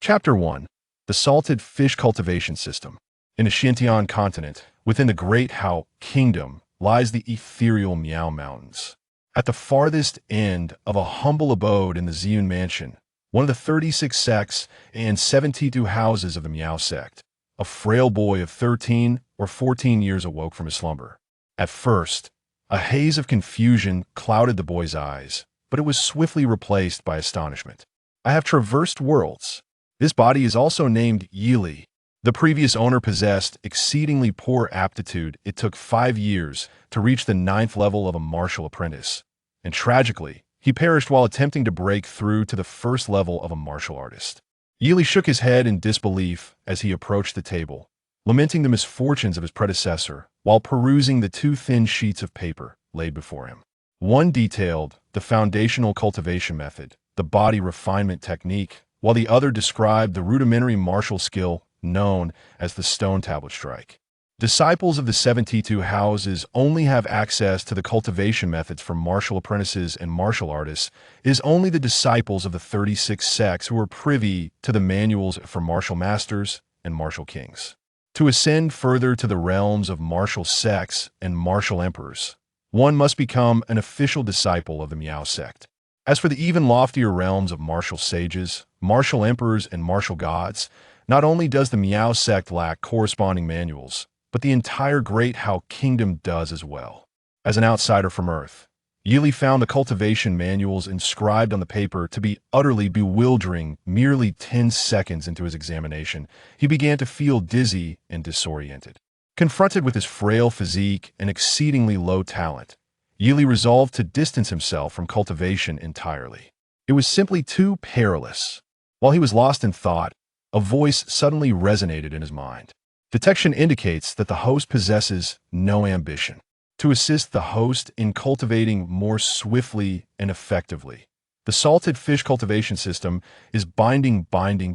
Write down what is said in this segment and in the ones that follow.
Chapter 1. The Salted Fish Cultivation System. In the Xinjiang continent, within the Great Hao Kingdom, lies the ethereal Miao Mountains. At the farthest end of a humble abode in the Ziyun Mansion, one of the 36 sects and 72 houses of the Miao sect, a frail boy of 13 or 14 years awoke from his slumber. At first, a haze of confusion clouded the boy's eyes, but it was swiftly replaced by astonishment. I have traversed worlds. This body is also named Yili. The previous owner possessed exceedingly poor aptitude. It took 5 years to reach the 9th level of a martial apprentice, and tragically, he perished while attempting to break through to the 1st level of a martial artist. Yili shook his head in disbelief as he approached the table, lamenting the misfortunes of his predecessor while perusing the 2 thin sheets of paper laid before him. One detailed the foundational cultivation method, the body refinement technique, while the other described the rudimentary martial skill known as the stone tablet strike. Disciples of the 72 houses only have access to the cultivation methods for martial apprentices and martial artists. It is only the disciples of the 36 sects who are privy to the manuals for martial masters and martial kings. To ascend further to the realms of martial sects and martial emperors, one must become an official disciple of the Miao sect. As for the even loftier realms of martial sages, martial emperors, and martial gods, not only does the Miao sect lack corresponding manuals, but the entire Great Hao Kingdom does as well. As an outsider from Earth, Yili found the cultivation manuals inscribed on the paper to be utterly bewildering. Merely 10 seconds into his examination, he began to feel dizzy and disoriented. Confronted with his frail physique and exceedingly low talent, Yili resolved to distance himself from cultivation entirely. It was simply too perilous. While he was lost in thought, a voice suddenly resonated in his mind. Detection indicates that the host possesses no ambition. To assist the host in cultivating more swiftly and effectively, the salted fish cultivation system is binding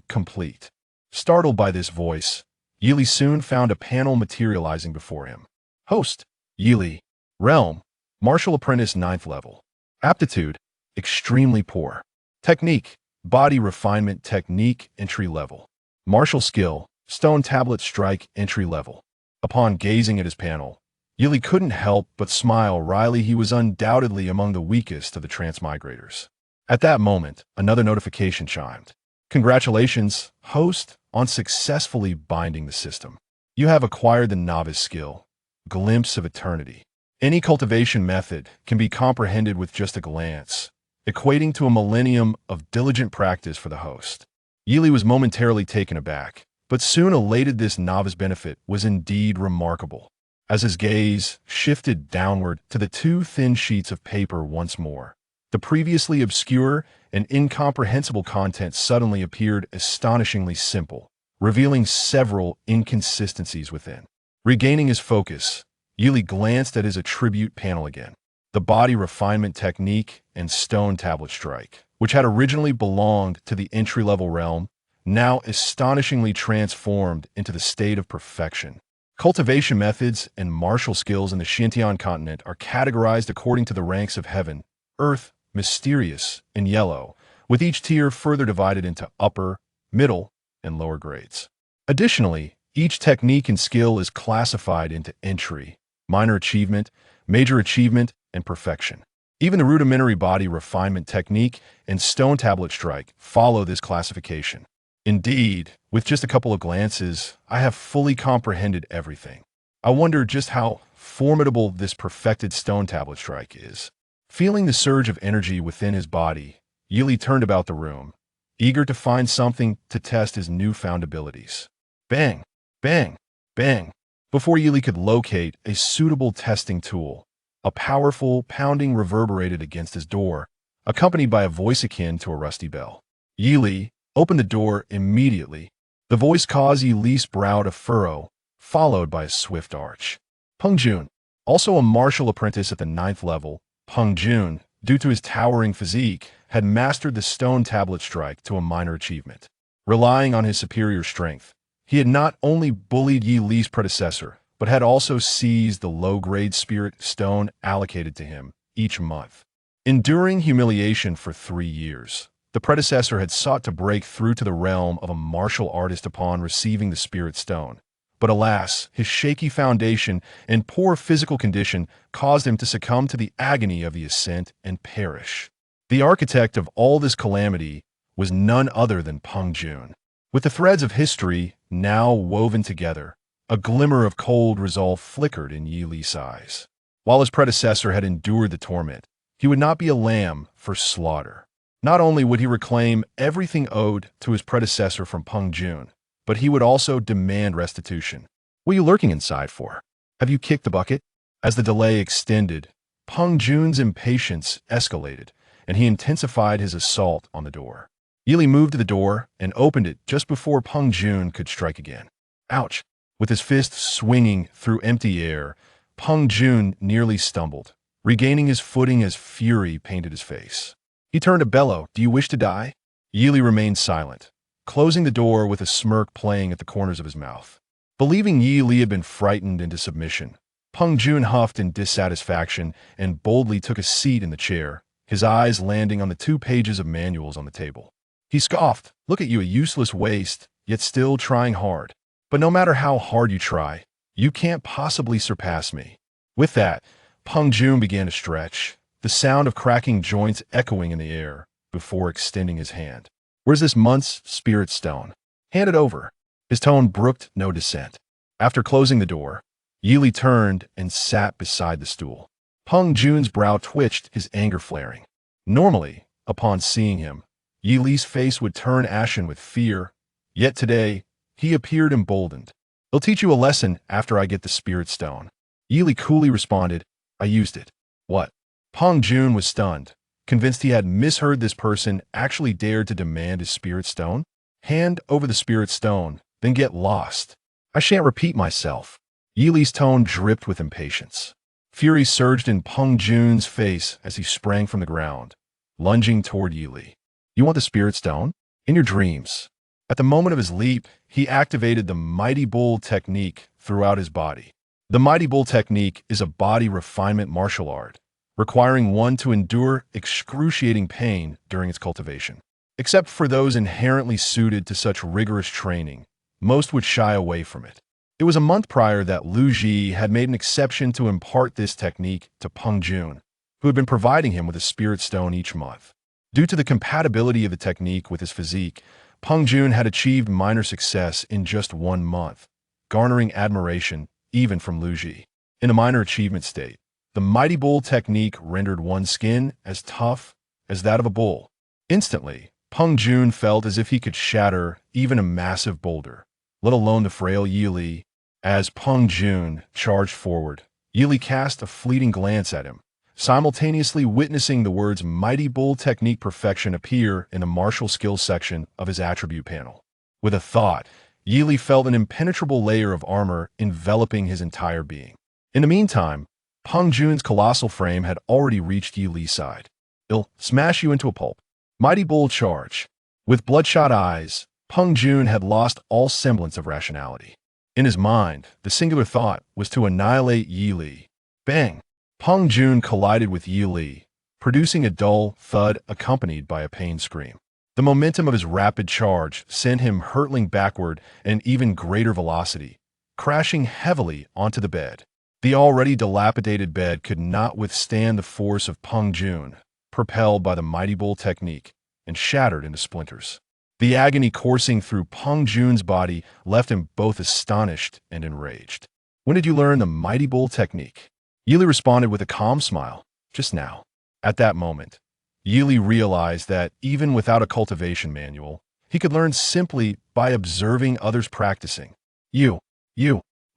complete. Startled by this voice, Yili soon found a panel materializing before him. Host, Yili. Realm, martial apprentice 9th level. Aptitude, extremely poor. Technique, body refinement technique entry level. Martial skill, stone tablet strike entry level. Upon gazing at his panel, Yili couldn't help but smile wryly. He was undoubtedly among the weakest of the transmigrators. At that moment, another notification chimed. Congratulations, host, on successfully binding the system. You have acquired the novice skill, Glimpse of Eternity. Any cultivation method can be comprehended with just a glance, equating to a millennium of diligent practice for the host. Yili was momentarily taken aback, but soon elated. This novice benefit was indeed remarkable. As his gaze shifted downward to the 2 thin sheets of paper once more, the previously obscure and incomprehensible content suddenly appeared astonishingly simple, revealing several inconsistencies within. Regaining his focus, Yili glanced at his attribute panel again. The body refinement technique and stone tablet strike, which had originally belonged to the entry-level realm, now astonishingly transformed into the state of perfection. Cultivation methods and martial skills in the Xinjiang continent are categorized according to the ranks of heaven, earth, mysterious, and yellow, with each tier further divided into upper, middle, and lower grades. Additionally, each technique and skill is classified into entry, minor achievement, major achievement, and perfection. Even the rudimentary body refinement technique and stone tablet strike follow this classification. Indeed, with just a couple of glances, I have fully comprehended everything. I wonder just how formidable this perfected stone tablet strike is. Feeling the surge of energy within his body, Yili turned about the room, eager to find something to test his newfound abilities. Bang, bang, bang. Before Yili could locate a suitable testing tool, a powerful pounding reverberated against his door, accompanied by a voice akin to a rusty bell. Yili opened the door immediately. The voice caused Yili's brow to furrow, followed by a swift arch. Peng Jun, also a martial apprentice at the 9th level, Peng Jun, due to his towering physique, had mastered the stone tablet strike to a minor achievement. Relying on his superior strength, he had not only bullied Yili's predecessor, but had also seized the low-grade spirit stone allocated to him each month. Enduring humiliation for 3 years, The predecessor had sought to break through to the realm of a martial artist upon receiving the Spirit Stone. But alas, his shaky foundation and poor physical condition caused him to succumb to the agony of the ascent and perish. The architect of all this calamity was none other than Peng Joon. With the threads of history now woven together, a glimmer of cold resolve flickered in Yi Li's eyes. While his predecessor had endured the torment, he would not be a lamb for slaughter. Not only would he reclaim everything owed to his predecessor from Peng Joon, but he would also demand restitution. What are you lurking inside for? Have you kicked the bucket? As the delay extended, Peng Joon's impatience escalated, and he intensified his assault on the door. Yi Li moved to the door and opened it just before Peng Joon could strike again. Ouch! With his fist swinging through empty air, Peng Joon nearly stumbled, regaining his footing as fury painted his face. He turned to bellow, "Do you wish to die?" Yi Li remained silent, closing the door with a smirk playing at the corners of his mouth. Believing Yi Li had been frightened into submission, Peng Joon huffed in dissatisfaction and boldly took a seat in the chair, his eyes landing on the 2 pages of manuals on the table. He scoffed, "Look at you, a useless waste, yet still trying hard. But no matter how hard you try, you can't possibly surpass me." With that, Peng Joon began to stretch, the sound of cracking joints echoing in the air, before extending his hand. "Where's this month's Spirit Stone? Hand it over." His tone brooked no dissent. After closing the door, Yi Li turned and sat beside the stool. Peng Joon's brow twitched, his anger flaring. Normally, upon seeing him, Yi Li's face would turn ashen with fear, yet today, he appeared emboldened. "I'll teach you a lesson after I get the Spirit Stone." Yi Li coolly responded, "I used it." "What?" Peng Joon was stunned, convinced he had misheard this person actually dared to demand his Spirit Stone. "Hand over the Spirit Stone, then get lost. I shan't repeat myself." Yi Li's tone dripped with impatience. Fury surged in Peng Joon's face as he sprang from the ground, lunging toward Yi Li. "You want the Spirit Stone? In your dreams." At the moment of his leap, he activated the Mighty Bull technique throughout his body. The Mighty Bull technique is a body refinement martial art, requiring one to endure excruciating pain during its cultivation. Except for those inherently suited to such rigorous training, most would shy away from it. It was a month prior that Lu Ji had made an exception to impart this technique to Peng Joon, who had been providing him with a Spirit Stone each month. Due to the compatibility of the technique with his physique, Peng Joon had achieved minor success in just 1 month, garnering admiration even from Lu Ji. In a minor achievement state, the Mighty Bull technique rendered one's skin as tough as that of a bull. Instantly, Peng Joon felt as if he could shatter even a massive boulder, let alone the frail Yi Li. As Peng Joon charged forward, Yi Li cast a fleeting glance at him, simultaneously witnessing the words Mighty Bull Technique Perfection appear in the martial skills section of his attribute panel. With a thought, Yi Li felt an impenetrable layer of armor enveloping his entire being. In the meantime, Peng Joon's colossal frame had already reached Yi Li's side. "I'll smash you into a pulp." Mighty Bull Charge. With bloodshot eyes, Peng Joon had lost all semblance of rationality. In his mind, the singular thought was to annihilate Yi Li. Bang! Peng Joon collided with Yi Li, producing a dull thud accompanied by a pain scream. The momentum of his rapid charge sent him hurtling backward at an even greater velocity, crashing heavily onto the bed. The already dilapidated bed could not withstand the force of Peng Joon, propelled by the Mighty Bull technique, and shattered into splinters. The agony coursing through Peng Joon's body left him both astonished and enraged. "When did you learn the Mighty Bull technique?" Yi Li responded with a calm smile, "Just now." At that moment, Yi Li realized that even without a cultivation manual, he could learn simply by observing others practicing. You,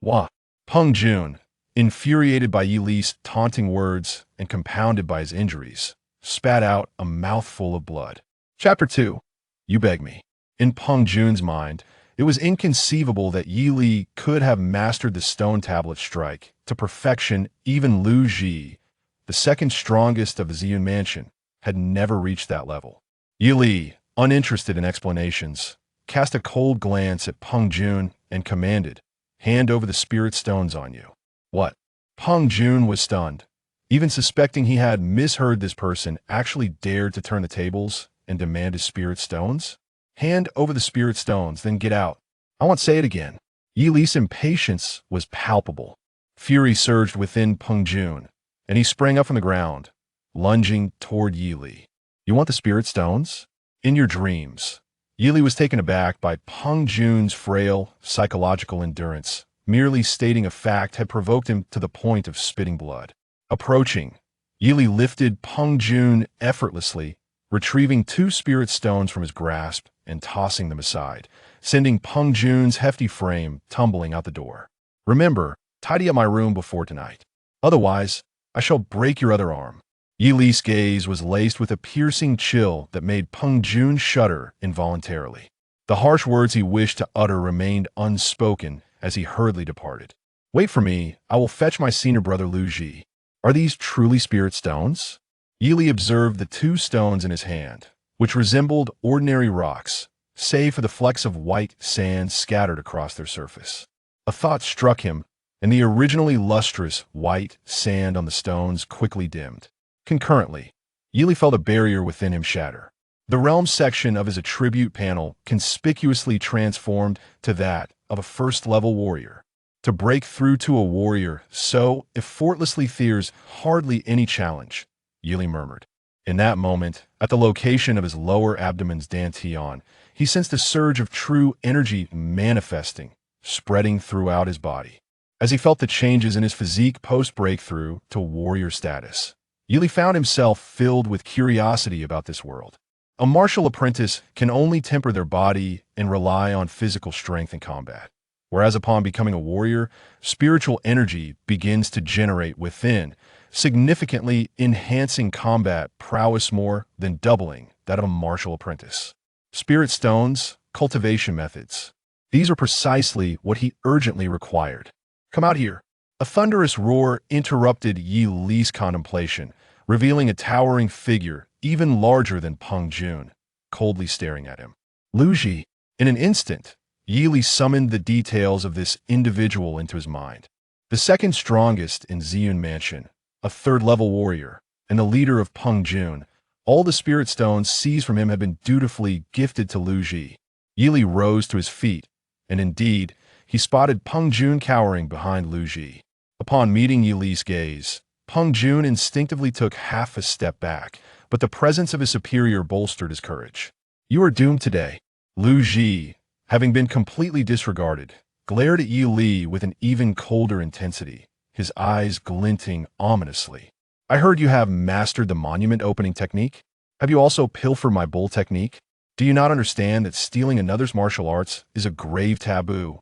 wah." Peng Joon, infuriated by Yi Li's taunting words and compounded by his injuries, spat out a mouthful of blood. Chapter 2. You beg me. In Peng Joon's mind, it was inconceivable that Yi Li could have mastered the stone tablet strike to perfection. Even Lu Ji, the second strongest of the Ziyun mansion, had never reached that level. Yi Li, uninterested in explanations, cast a cold glance at Peng Joon and commanded, "Hand over the Spirit Stones on you." "What?" Peng Joon was stunned. Even suspecting he had misheard, this person actually dared to turn the tables and demand his spirit stones? Hand over the spirit stones, then get out. I won't say it again. Yi Li's impatience was palpable. Fury surged within Peng Jun, and he sprang up from the ground, lunging toward Yi Li. You want the spirit stones? In your dreams. Yi Li was taken aback by Peng Jun's frail psychological endurance. Merely stating a fact had provoked him to the point of spitting blood. Approaching, Yi Li lifted Peng Jun effortlessly, retrieving 2 spirit stones from his grasp and tossing them aside, sending Peng Jun's hefty frame tumbling out the door. Remember, tidy up my room before tonight. Otherwise, I shall break your other arm. Yi Li's gaze was laced with a piercing chill that made Peng Jun shudder involuntarily. The harsh words he wished to utter remained unspoken as he hurriedly departed. Wait for me, I will fetch my senior brother Lu Ji. Are these truly spirit stones? Yi Li observed the 2 stones in his hand, which resembled ordinary rocks, save for the flecks of white sand scattered across their surface. A thought struck him, and the originally lustrous white sand on the stones quickly dimmed. Concurrently, Yi Li felt a barrier within him shatter. The realm section of his attribute panel conspicuously transformed to that of a first-level warrior. To break through to a warrior so effortlessly fears hardly any challenge, Yi Li murmured. In that moment, at the location of his lower abdomen's dantian, he sensed a surge of true energy manifesting, spreading throughout his body. As he felt the changes in his physique post-breakthrough to warrior status, Yi Li found himself filled with curiosity about this world. A martial apprentice can only temper their body and rely on physical strength in combat, whereas upon becoming a warrior, spiritual energy begins to generate within, significantly enhancing combat prowess more than doubling that of a martial apprentice. Spirit stones, cultivation methods. These are precisely what he urgently required. Come out here. A thunderous roar interrupted Yi Li's contemplation, revealing a towering figure even larger than Peng Jun, coldly staring at him. Lu Ji. In an instant, Yi Li summoned the details of this individual into his mind. The second strongest in Ziyun Mansion, a 3rd-level warrior, and the leader of Peng Jun, all the spirit stones seized from him had been dutifully gifted to Lu Ji. Yi Li rose to his feet, and indeed, he spotted Peng Jun cowering behind Lu Ji. Upon meeting Yi Li's gaze, Peng Jun instinctively took half a step back, but the presence of his superior bolstered his courage. You are doomed today. Lu Ji, having been completely disregarded, glared at Yi Li with an even colder intensity, his eyes glinting ominously. I heard you have mastered the monument opening technique. Have you also pilfered my bull technique? Do you not understand that stealing another's martial arts is a grave taboo?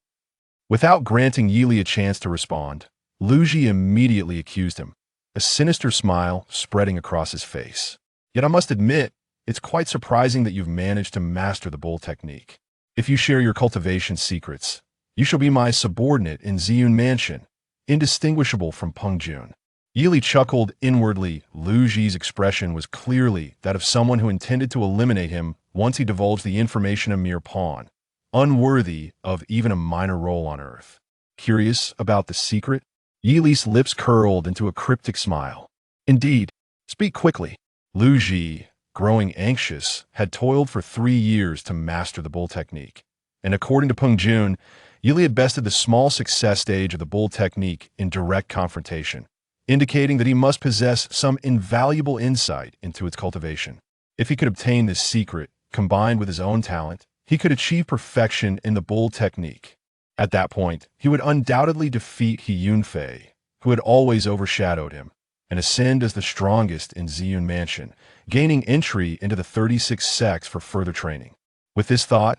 Without granting Yi Li a chance to respond, Lu Ji immediately accused him, a sinister smile spreading across his face. Yet I must admit, it's quite surprising that you've managed to master the bull technique. If you share your cultivation secrets, you shall be my subordinate in Ziyun Mansion, indistinguishable from Peng Jun. Yi Li chuckled inwardly. Lu Ji's expression was clearly that of someone who intended to eliminate him once he divulged the information a mere pawn, unworthy of even a minor role on Earth. Curious about the secret? Yi Li's lips curled into a cryptic smile. Indeed, speak quickly. Lu Ji, growing anxious, had toiled for 3 years to master the bull technique, and according to Peng Jun, Yi Li had bested the small success stage of the bull technique in direct confrontation, indicating that he must possess some invaluable insight into its cultivation. If he could obtain this secret, combined with his own talent, he could achieve perfection in the bull technique. At that point, he would undoubtedly defeat He Yunfei, who had always overshadowed him, and ascend as the strongest in Ziyun Mansion, gaining entry into the 36 sects for further training. With this thought,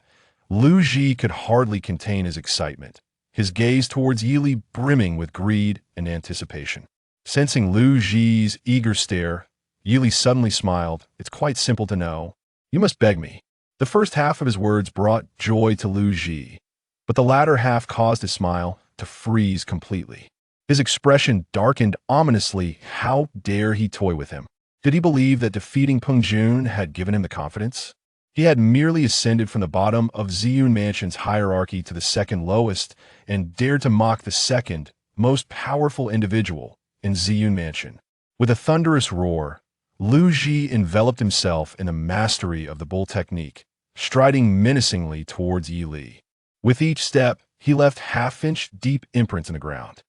Lu Ji could hardly contain his excitement, his gaze towards Yi Li brimming with greed and anticipation. Sensing Lu Ji's eager stare, Yi Li suddenly smiled. It's quite simple to know. You must beg me. The first half of his words brought joy to Lu Ji, but the latter half caused his smile to freeze completely. His expression darkened ominously. How dare he toy with him? Did he believe that defeating Peng Jun had given him the confidence? He had merely ascended from the bottom of Ziyun Mansion's hierarchy to the second lowest and dared to mock the second, most powerful individual in Ziyun Mansion. With a thunderous roar, Lu Ji enveloped himself in the mastery of the bull technique, striding menacingly towards Yi Li. With each step, he left half-inch deep imprints in the ground.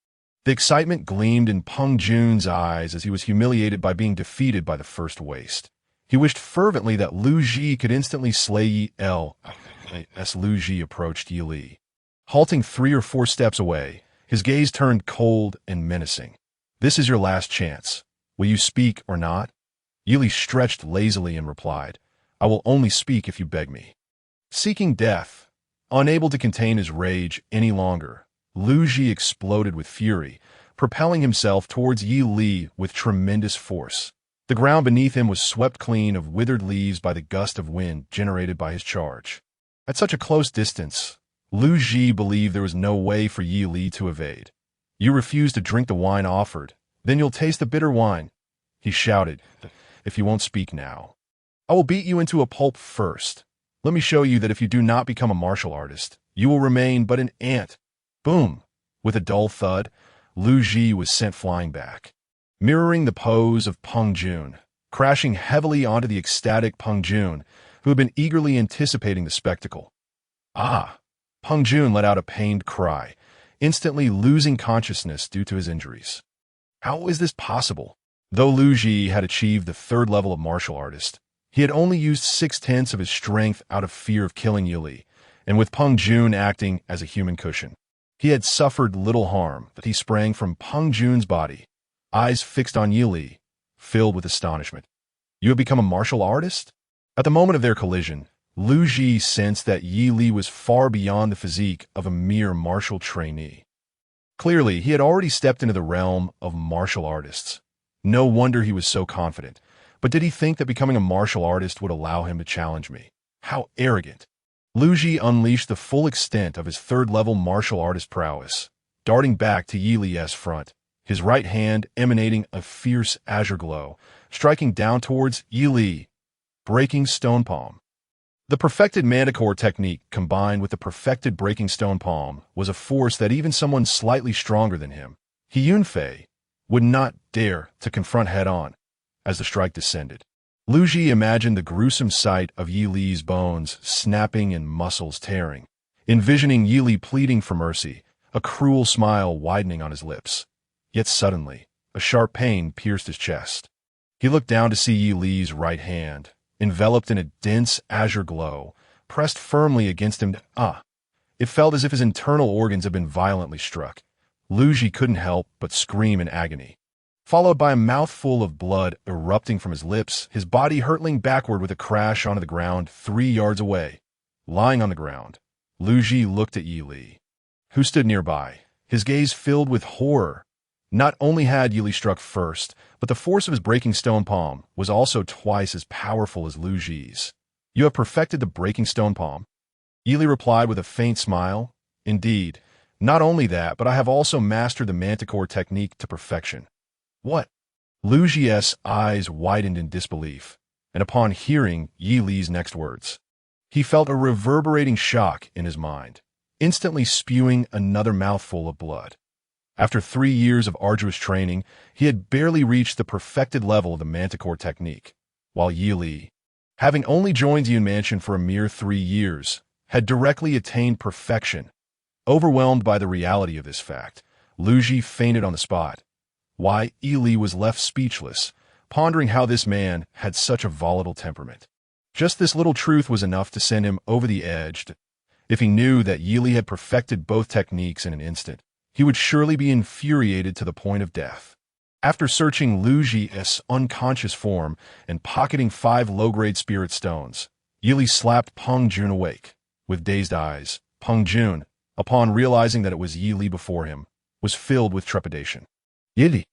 The excitement gleamed in Peng Jun's eyes as he was humiliated by being defeated by the first waste. He wished fervently that Lu Ji could instantly slay Yi L. As Lu Ji approached Yi Li. Halting 3 or 4 steps away, his gaze turned cold and menacing. "This is your last chance. Will you speak or not?" Yi Li stretched lazily and replied, "I will only speak if you beg me." Seeking death, unable to contain his rage any longer, Lu Ji exploded with fury, propelling himself towards Yi Li with tremendous force. The ground beneath him was swept clean of withered leaves by the gust of wind generated by his charge. At such a close distance, Lu Ji believed there was no way for Yi Li to evade. "You refuse to drink the wine offered, then you'll taste the bitter wine," he shouted, "if you won't speak now. I will beat you into a pulp first. Let me show you that if you do not become a martial artist, you will remain but an ant." Boom! With a dull thud, Lu Ji was sent flying back, mirroring the pose of Peng Jun, crashing heavily onto the ecstatic Peng Jun, who had been eagerly anticipating the spectacle. "Ah!" Peng Jun let out a pained cry, instantly losing consciousness due to his injuries. How is this possible? Though Lu Ji had achieved the 3rd level of martial artist, he had only used 6/10 of his strength out of fear of killing Yi Li, and with Peng Jun acting as a human cushion. He had suffered little harm, but he sprang from Peng Jun's body, eyes fixed on Yi Li, filled with astonishment. "You have become a martial artist?" At the moment of their collision, Lu Ji sensed that Yi Li was far beyond the physique of a mere martial trainee. Clearly, he had already stepped into the realm of martial artists. No wonder he was so confident. But did he think that becoming a martial artist would allow him to challenge me? How arrogant! Lu Ji unleashed the full extent of his 3rd level martial artist prowess, darting back to Yi Li's front, his right hand emanating a fierce azure glow, striking down towards Yi Li, breaking stone palm. The perfected manticore technique combined with the perfected breaking stone palm was a force that even someone slightly stronger than him, He Yunfei, would not dare to confront head-on. As the strike descended, Lu Ji imagined the gruesome sight of Yi Li's bones snapping and muscles tearing, envisioning Yi Li pleading for mercy, a cruel smile widening on his lips. Yet suddenly, a sharp pain pierced his chest. He looked down to see Yi Li's right hand, enveloped in a dense azure glow, pressed firmly against him. It felt as if his internal organs had been violently struck. Lu Ji couldn't help but scream in agony. Followed by a mouthful of blood erupting from his lips, his body hurtling backward with a crash onto the ground 3 yards away. Lying on the ground, Lu Ji looked at Yi Li, who stood nearby, his gaze filled with horror. Not only had Yi Li struck first, but the force of his breaking stone palm was also twice as powerful as Lu Ji's. "You have perfected the breaking stone palm?" Yi Li replied with a faint smile. "Indeed. Not only that, but I have also mastered the manticore technique to perfection." "What?" Lu Ji's eyes widened in disbelief, and upon hearing Yi Li's next words, he felt a reverberating shock in his mind, instantly spewing another mouthful of blood. After 3 years of arduous training, he had barely reached the perfected level of the manticore technique, while Yi Li, having only joined Yun Mansion for a mere 3 years, had directly attained perfection. Overwhelmed by the reality of this fact, Lu Ji fainted on the spot. Why, Yi Li was left speechless, pondering how this man had such a volatile temperament. Just this little truth was enough to send him over the edge. If he knew that Yi Li had perfected both techniques in an instant, he would surely be infuriated to the point of death. After searching Lu Ji's unconscious form and pocketing 5 low-grade spirit stones, Yi Li slapped Peng Jun awake. With dazed eyes, Peng Jun, upon realizing that it was Yi Li before him, was filled with trepidation. "Yi Li."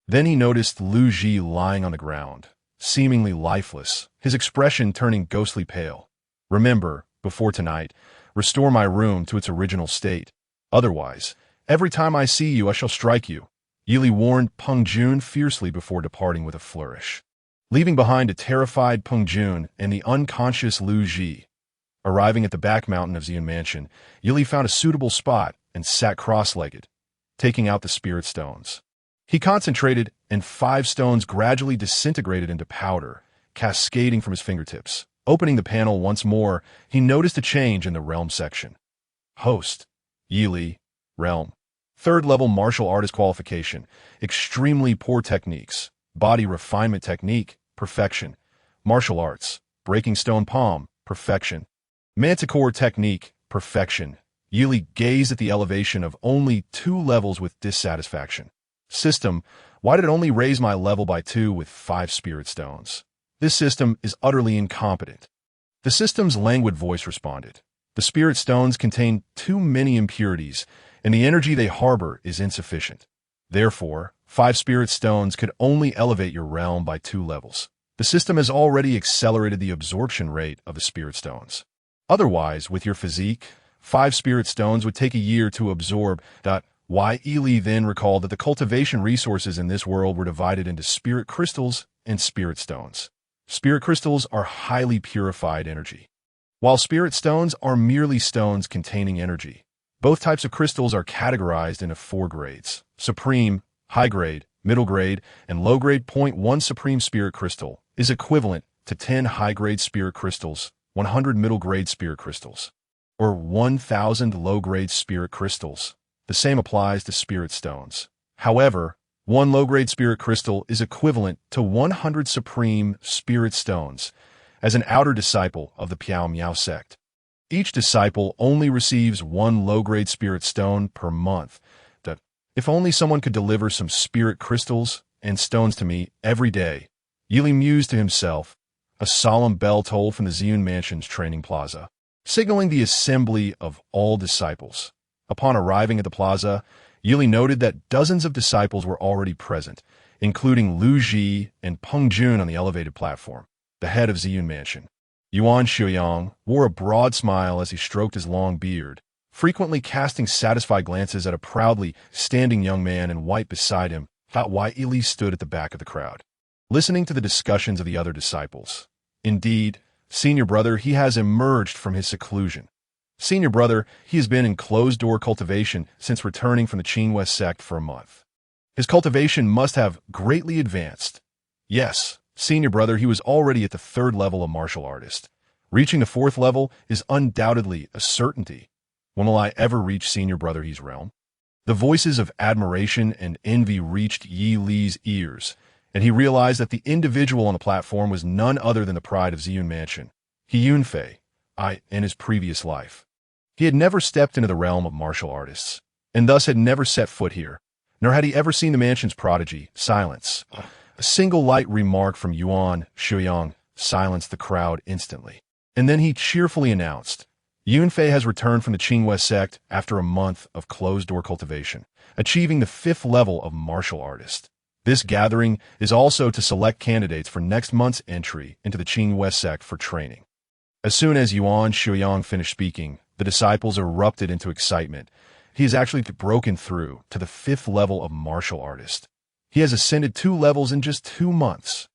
Then he noticed Lu Ji lying on the ground, seemingly lifeless, his expression turning ghostly pale. "Remember, before tonight, restore my room to its original state. Otherwise, every time I see you I shall strike you," Yi Li warned Peng Jun fiercely before departing with a flourish. Leaving behind a terrified Peng Jun and the unconscious Lu Ji. Arriving at the back mountain of Xian Mansion, Yi Li found a suitable spot and sat cross-legged, taking out the spirit stones. He concentrated and 5 stones gradually disintegrated into powder, cascading from his fingertips. Opening the panel once more, he noticed a change in the realm section. Host, Yili, realm. 3rd level martial artist qualification, extremely poor techniques, body refinement technique, perfection, martial arts, breaking stone palm, perfection, manticore technique, perfection. Yili gazed at the elevation of only 2 levels with dissatisfaction. System, why did it only raise my level by 2 with 5 spirit stones? This system is utterly incompetent. The system's languid voice responded. The spirit stones contain too many impurities, and the energy they harbor is insufficient. Therefore, 5 spirit stones could only elevate your realm by 2 levels. The system has already accelerated the absorption rate of the spirit stones. Otherwise, with your physique, 5 spirit stones would take a year to absorb. Yili then recalled that the cultivation resources in this world were divided into spirit crystals and spirit stones. Spirit crystals are highly purified energy, while spirit stones are merely stones containing energy. Both types of crystals are categorized into 4 grades: supreme, high grade, middle grade, and low grade. 1 supreme spirit crystal is equivalent to 10 high grade spirit crystals, 100 middle grade spirit crystals, or 1,000 low grade spirit crystals. The same applies to spirit stones. However, 1 low grade spirit crystal is equivalent to 100 supreme spirit stones as an outer disciple of the Piao Miao sect. Each disciple only receives 1 low-grade spirit stone per month. If only someone could deliver some spirit crystals and stones to me every day. Yili mused to himself. A solemn bell tolled from the Ziyun Mansion's training plaza, signaling the assembly of all disciples. Upon arriving at the plaza, Yili noted that dozens of disciples were already present, including Lu Ji and Peng Jun on the elevated platform, the head of Ziyun Mansion. Yuan Xiuyang wore a broad smile as he stroked his long beard, frequently casting satisfied glances at a proudly standing young man in white beside him. Yili stood at the back of the crowd, listening to the discussions of the other disciples. Indeed, senior brother, he has emerged from his seclusion. Senior brother, he has been in closed-door cultivation since returning from the Qingwei sect for a month. His cultivation must have greatly advanced. Yes, senior brother, he was already at the 3rd level of martial artist. Reaching the 4th level is undoubtedly a certainty. When will I ever reach senior brother he's realm? The voices of admiration and envy reached Yi Li's ears, and he realized that the individual on the platform was none other than the pride of Ziyun Mansion, He Yunfei, in his previous life. He had never stepped into the realm of martial artists, and thus had never set foot here, nor had he ever seen the mansion's prodigy. Silence. A single light remark from Yuan Xiuyang silenced the crowd instantly. And then he cheerfully announced, Yunfei has returned from the Qingwei sect after a month of closed-door cultivation, achieving the 5th level of martial artist. This gathering is also to select candidates for next month's entry into the Qingwei sect for training. As soon as Yuan Xiuyang finished speaking, the disciples erupted into excitement. He has actually broken through to the 5th level of martial artist. He has ascended 2 levels in just 2 months.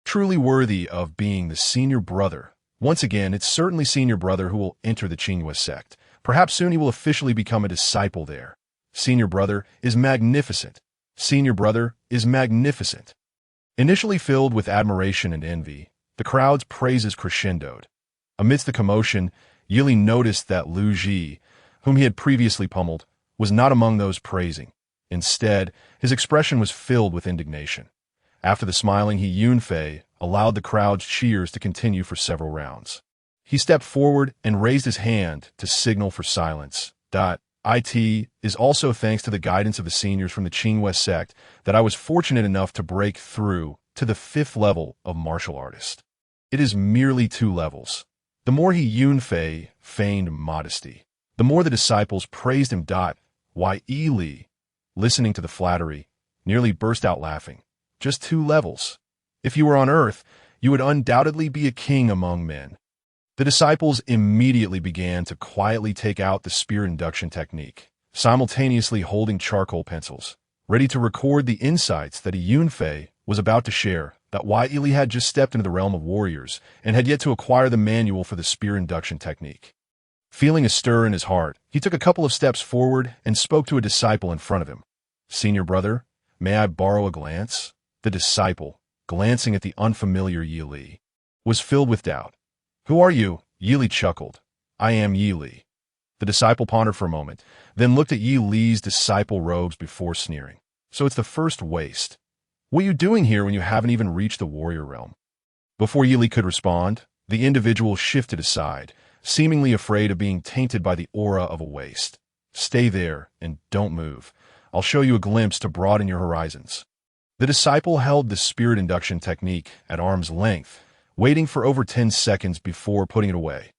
Truly worthy of being the senior brother. Once again, it's certainly senior brother who will enter the Qingwei sect. Perhaps soon he will officially become a disciple there. Senior brother is magnificent. Senior brother is magnificent. Initially filled with admiration and envy, the crowd's praises crescendoed. Amidst the commotion, Yili noticed that Lu Ji, whom he had previously pummeled, was not among those praising. Instead, his expression was filled with indignation. After the smiling He Yunfei allowed the crowd's cheers to continue for several rounds. He stepped forward and raised his hand to signal for silence. It is also thanks to the guidance of the seniors from the Qingwei sect that I was fortunate enough to break through to the 5th level of martial artist. It is merely 2 levels. The more He Yunfei feigned modesty, the more the disciples praised him. Yili, listening to the flattery, nearly burst out laughing. Just 2 levels. If you were on earth, you would undoubtedly be a king among men. The disciples immediately began to quietly take out the spirit induction technique, simultaneously holding charcoal pencils, ready to record the insights that Yunfei was about to share. Yili had just stepped into the realm of warriors and had yet to acquire the manual for the spirit induction technique. Feeling a stir in his heart, he took a couple of steps forward and spoke to a disciple in front of him. Senior brother, May I borrow a glance? The disciple, glancing at the unfamiliar Yi Li, was filled with doubt. Who are you? Yi Li chuckled. I am Yi Li. The disciple pondered for a moment, then looked at Yi Li's disciple robes before sneering. So it's the first waste. What are you doing here when you haven't even reached the warrior realm? Before Yi Li could respond, the individual shifted aside, seemingly afraid of being tainted by the aura of a waste. Stay there and don't move. I'll show you a glimpse to broaden your horizons. The disciple held the spirit induction technique at arm's length, waiting for over 10 seconds before putting it away.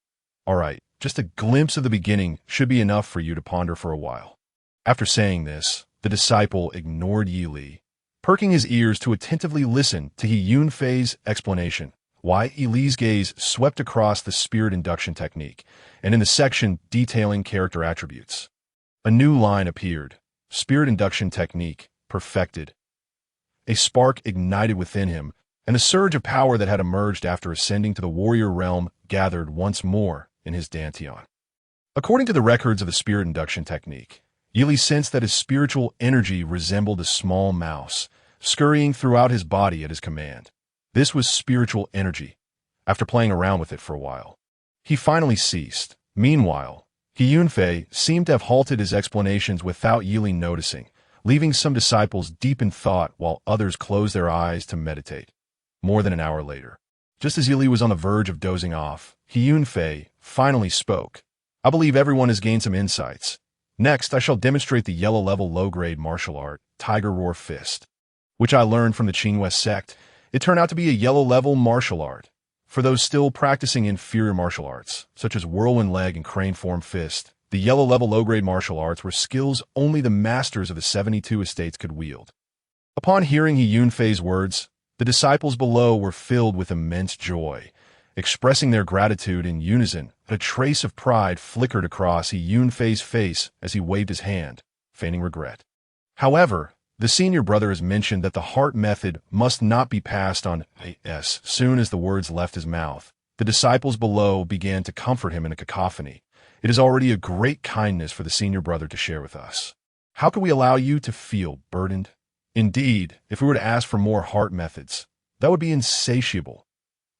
All right, just a glimpse of the beginning should be enough for you to ponder for a while. After saying this, the disciple ignored Yi Li, perking his ears to attentively listen to He Yunfei's explanation. Why Yi Li's gaze swept across the spirit induction technique, and in the section detailing character attributes. A new line appeared. Spirit induction technique, perfected. A spark ignited within him, and a surge of power that had emerged after ascending to the warrior realm gathered once more in his dantian. According to the records of the spirit induction technique, Yi Li sensed that his spiritual energy resembled a small mouse, scurrying throughout his body at his command. This was spiritual energy. After playing around with it for a while, he finally ceased. Meanwhile, He Yunfei seemed to have halted his explanations without Yi Li noticing, leaving some disciples deep in thought while others closed their eyes to meditate. More than an hour later, just as Yi Li was on the verge of dozing off, He Yunfei finally spoke. I believe everyone has gained some insights. Next, I shall demonstrate the yellow-level low-grade martial art, Tiger Roar Fist, which I learned from the Qinghua sect. It turned out to be a yellow-level martial art. For those still practicing inferior martial arts, such as whirlwind leg and crane form fist, the yellow-level low-grade martial arts were skills only the masters of the 72 estates could wield. Upon hearing He Yunfei's words, the disciples below were filled with immense joy, expressing their gratitude in unison. A trace of pride flickered across He Yunfei's face as he waved his hand, feigning regret. However, the senior brother has mentioned that the heart method must not be passed on. As soon as the words left his mouth, the disciples below began to comfort him in a cacophony. It is already a great kindness for the senior brother to share with us. How can we allow you to feel burdened? Indeed, if we were to ask for more heart methods, that would be insatiable.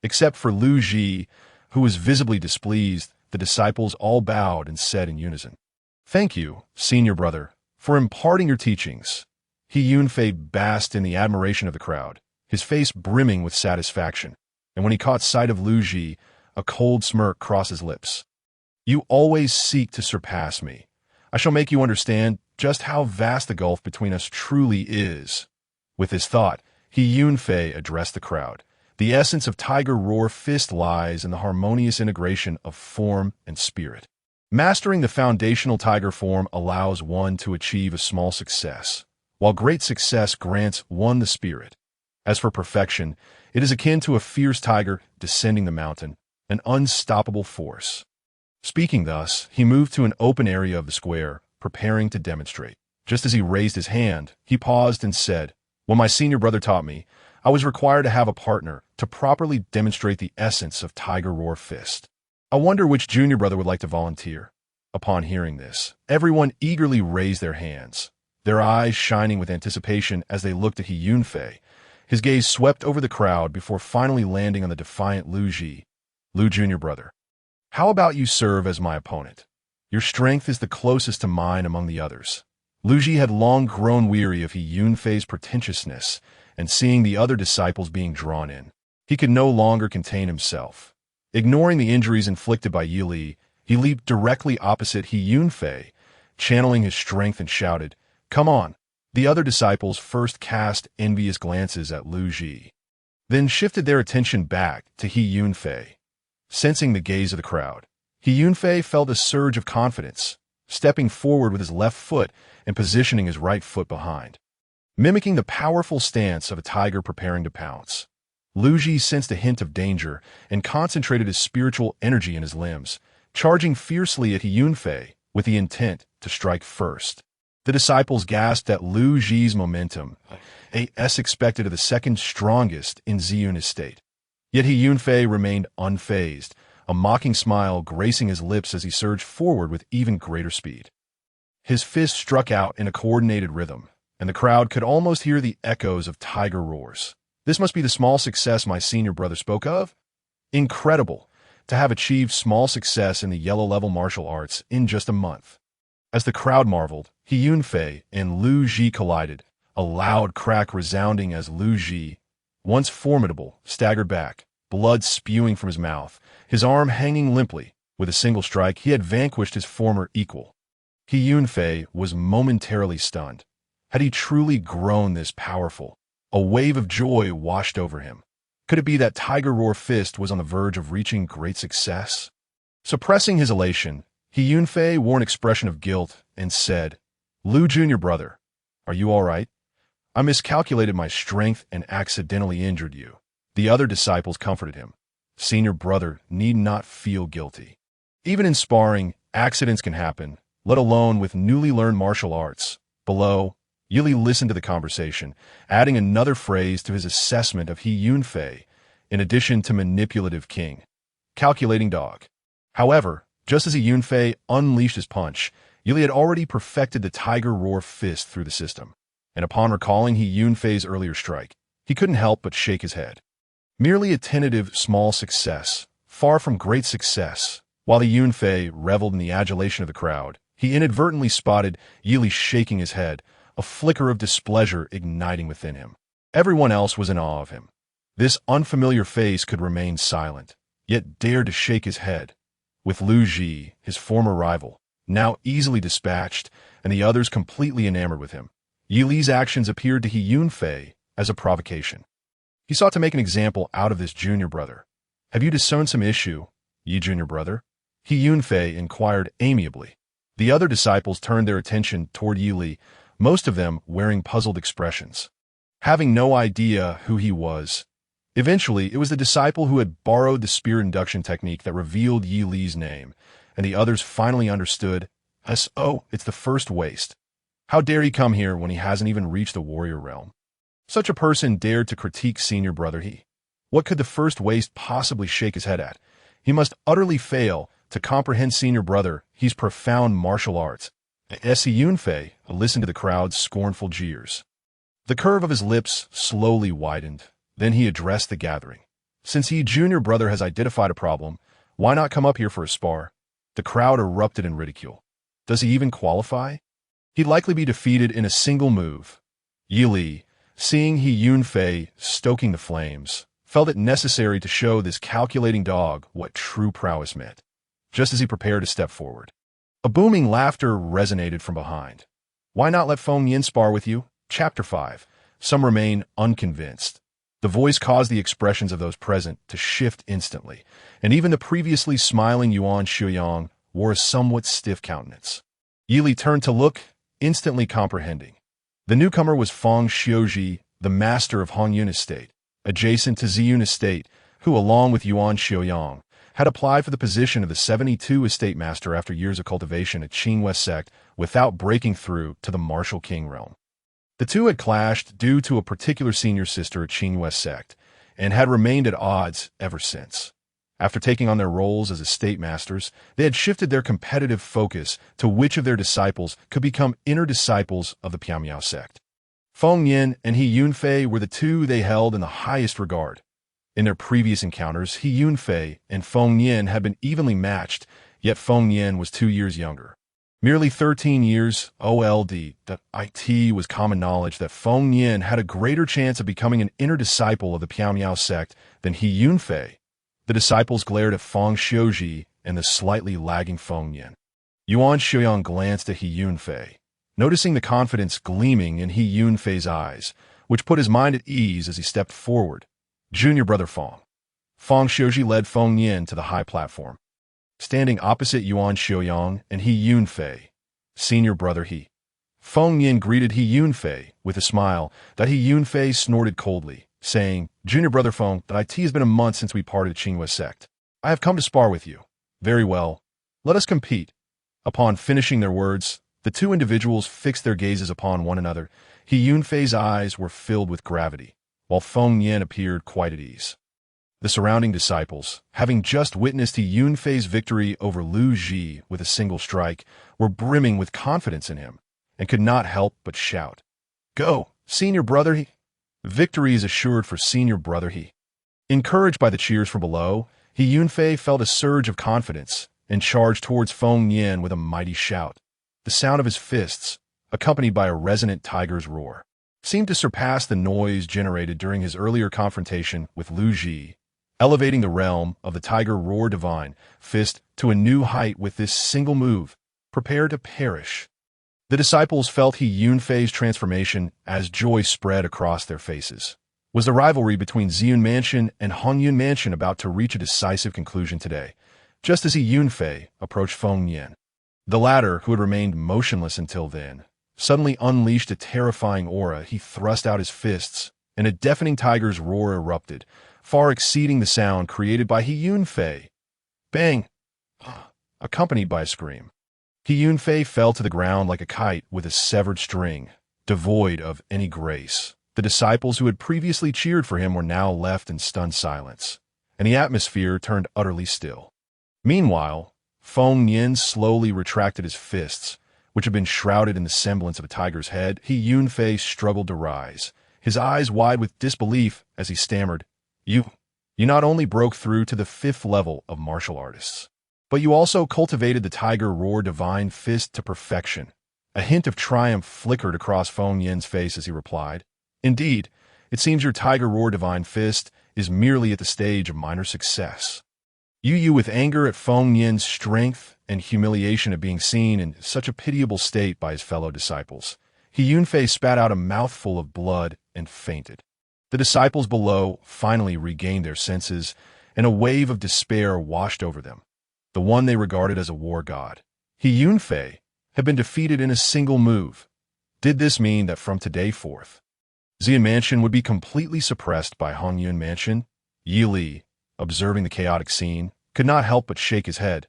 Except for Lu Ji, who was visibly displeased, the disciples all bowed and said in unison, Thank you, senior brother, for imparting your teachings. He Yunfei basked in the admiration of the crowd, his face brimming with satisfaction, and when he caught sight of Lu Ji, a cold smirk crossed his lips. You always seek to surpass me. I shall make you understand just how vast the gulf between us truly is. With this thought, He Yunfei addressed the crowd. The essence of Tiger Roar Fist lies in the harmonious integration of form and spirit. Mastering the foundational tiger form allows one to achieve a small success, while great success grants one the spirit. As for perfection, it is akin to a fierce tiger descending the mountain, an unstoppable force. Speaking thus, he moved to an open area of the square, preparing to demonstrate. Just as he raised his hand, he paused and said, When my senior brother taught me, I was required to have a partner to properly demonstrate the essence of Tiger Roar Fist. I wonder which junior brother would like to volunteer. Upon hearing this, everyone eagerly raised their hands, their eyes shining with anticipation as they looked at He Yunfei. His gaze swept over the crowd before finally landing on the defiant Lu Ji. Lu junior brother, how about you serve as my opponent? Your strength is the closest to mine among the others. Lu Ji had long grown weary of He Yunfei's pretentiousness and seeing the other disciples being drawn in. He could no longer contain himself. Ignoring the injuries inflicted by Yi Li, he leaped directly opposite He Yunfei, channeling his strength and shouted, Come on! The other disciples first cast envious glances at Lu Ji, then shifted their attention back to He Yunfei. Sensing the gaze of the crowd, He Yunfei felt a surge of confidence, stepping forward with his left foot and positioning his right foot behind. Mimicking the powerful stance of a tiger preparing to pounce, Lu Ji sensed a hint of danger and concentrated his spiritual energy in his limbs, charging fiercely at He Yunfei with the intent to strike first. The disciples gasped at Lu Ji's momentum, as expected of the second strongest in Ziyun estate. Yet He Yunfei remained unfazed, a mocking smile gracing his lips as he surged forward with even greater speed. His fist struck out in a coordinated rhythm, and the crowd could almost hear the echoes of tiger roars. This must be the small success my senior brother spoke of? Incredible to have achieved small success in the yellow-level martial arts in just a month. As the crowd marveled, He Yunfei and Lu Ji collided, a loud crack resounding as Lu Ji, once formidable, staggered back, blood spewing from his mouth, his arm hanging limply. With a single strike, he had vanquished his former equal. He Yunfei was momentarily stunned. Had he truly grown this powerful? A wave of joy washed over him. Could it be that Tiger Roar Fist was on the verge of reaching great success? Suppressing his elation, He Yunfei wore an expression of guilt and said, "Lu Junior brother, are you all right? I miscalculated my strength and accidentally injured you." The other disciples comforted him. Senior brother need not feel guilty. Even in sparring, accidents can happen, let alone with newly learned martial arts. Below, Yili listened to the conversation, adding another phrase to his assessment of He Yunfei, in addition to manipulative king. Calculating dog. However, just as He Yunfei unleashed his punch, Yili had already perfected the Tiger Roar Fist through the system, and upon recalling He Yunfei's earlier strike, he couldn't help but shake his head. Merely a tentative small success, far from great success. While He Yunfei reveled in the adulation of the crowd, he inadvertently spotted Yili shaking his head, a flicker of displeasure igniting within him. Everyone else was in awe of him. This unfamiliar face could remain silent, yet dared to shake his head. With Lu Ji, his former rival, now easily dispatched, and the others completely enamored with him, Yili's actions appeared to He Yunfei as a provocation. He sought to make an example out of this junior brother. "Have you discerned some issue, Yi junior brother?" He Yunfei inquired amiably. The other disciples turned their attention toward Yili, most of them wearing puzzled expressions, having no idea who he was. Eventually, it was the disciple who had borrowed the spear induction technique that revealed Yi Li's name, and the others finally understood, "Oh, it's the first waste. How dare he come here when he hasn't even reached the warrior realm?" Such a person dared to critique senior brother He. What could the first waste possibly shake his head at? He must utterly fail to comprehend senior brother He's profound martial arts. S.E. Yunfei listened to the crowd's scornful jeers. The curve of his lips slowly widened. Then he addressed the gathering. "Since He junior brother has identified a problem, why not come up here for a spar?" The crowd erupted in ridicule. Does he even qualify? He'd likely be defeated in a single move. Yili, seeing He Yunfei stoking the flames, felt it necessary to show this calculating dog what true prowess meant. Just as he prepared to step forward, a booming laughter resonated from behind. "Why not let Feng Yin spar with you?" Chapter 5. Some remain unconvinced. The voice caused the expressions of those present to shift instantly, and even the previously smiling Yuan Xiuyang wore a somewhat stiff countenance. Yili turned to look, instantly comprehending. The newcomer was Feng Xiuji, the master of Hongyun Estate, adjacent to Ziyun Estate, who, along with Yuan Xiuyang, had applied for the position of the 72 estate master after years of cultivation at Qinghua sect without breaking through to the martial king realm. The two had clashed due to a particular senior sister at Qinghua sect, and had remained at odds ever since. After taking on their roles as estate masters, they had shifted their competitive focus to which of their disciples could become inner disciples of the Piamiao sect. Feng Yin and He Yunfei were the two they held in the highest regard. In their previous encounters, He Yunfei and Feng Yin had been evenly matched, yet Feng Yin was 2 years younger. Merely 13 years old. It was common knowledge that Feng Yin had a greater chance of becoming an inner disciple of the Piamiao sect than He Yunfei. The disciples glared at Feng Xiuji and the slightly lagging Feng Yin. Yuan Xiuyang glanced at He Yunfei, noticing the confidence gleaming in He Yunfei's eyes, which put his mind at ease as he stepped forward. "Junior brother Feng." Feng Xiuji led Feng Yin to the high platform. Standing opposite Yuan Xiuyang and He Yunfei, senior brother He. Feng Yin greeted He Yunfei with a smile that He Yunfei snorted coldly, saying, "Junior brother Feng, it has been a month since we parted Qinghua sect. I have come to spar with you." "Very well. Let us compete." Upon finishing their words, the two individuals fixed their gazes upon one another. He Yunfei's eyes were filled with gravity, while Feng Yin appeared quite at ease. The surrounding disciples, having just witnessed He Yunfei's victory over Lu Ji with a single strike, were brimming with confidence in him, and could not help but shout. Go, senior brother he. Victory is assured for senior brother he. Encouraged by the cheers from below, He Yunfei felt a surge of confidence and charged towards Feng Yin with a mighty shout. The sound of his fists, accompanied by a resonant tiger's roar, seemed to surpass the noise generated during his earlier confrontation with Lu Ji, elevating the realm of the tiger roar divine fist to a new height with this single move. Prepare to perish. The disciples felt He Yunfei's transformation as joy spread across their faces. Was the rivalry between Ziyun Mansion and Hongyun Mansion about to reach a decisive conclusion today, just as He Yunfei approached Feng Yin? The latter, who had remained motionless until then, suddenly unleashed a terrifying aura. He thrust out his fists, and a deafening tiger's roar erupted, far exceeding the sound created by He Yunfei. Bang! Accompanied by a scream. He Yunfei fell to the ground like a kite with a severed string, devoid of any grace. The disciples who had previously cheered for him were now left in stunned silence, and the atmosphere turned utterly still. Meanwhile, Feng Yin slowly retracted his fists, which had been shrouded in the semblance of a tiger's head. He Yunfei struggled to rise, his eyes wide with disbelief as he stammered, You not only broke through to the 5th level of martial artists, but you also cultivated the tiger roar divine fist to perfection. A hint of triumph flickered across Feng Yin's face as he replied, Indeed, it seems your tiger roar divine fist is merely at the stage of minor success. Yu, with anger at Feng Yin's strength and humiliation at being seen in such a pitiable state by his fellow disciples, He Yunfei spat out a mouthful of blood and fainted. The disciples below finally regained their senses, and a wave of despair washed over them. The one they regarded as a war god, He Yunfei, had been defeated in a single move. Did this mean that from today forth, Ziyun Mansion would be completely suppressed by Hongyun Mansion? Yi Li, observing the chaotic scene, could not help but shake his head.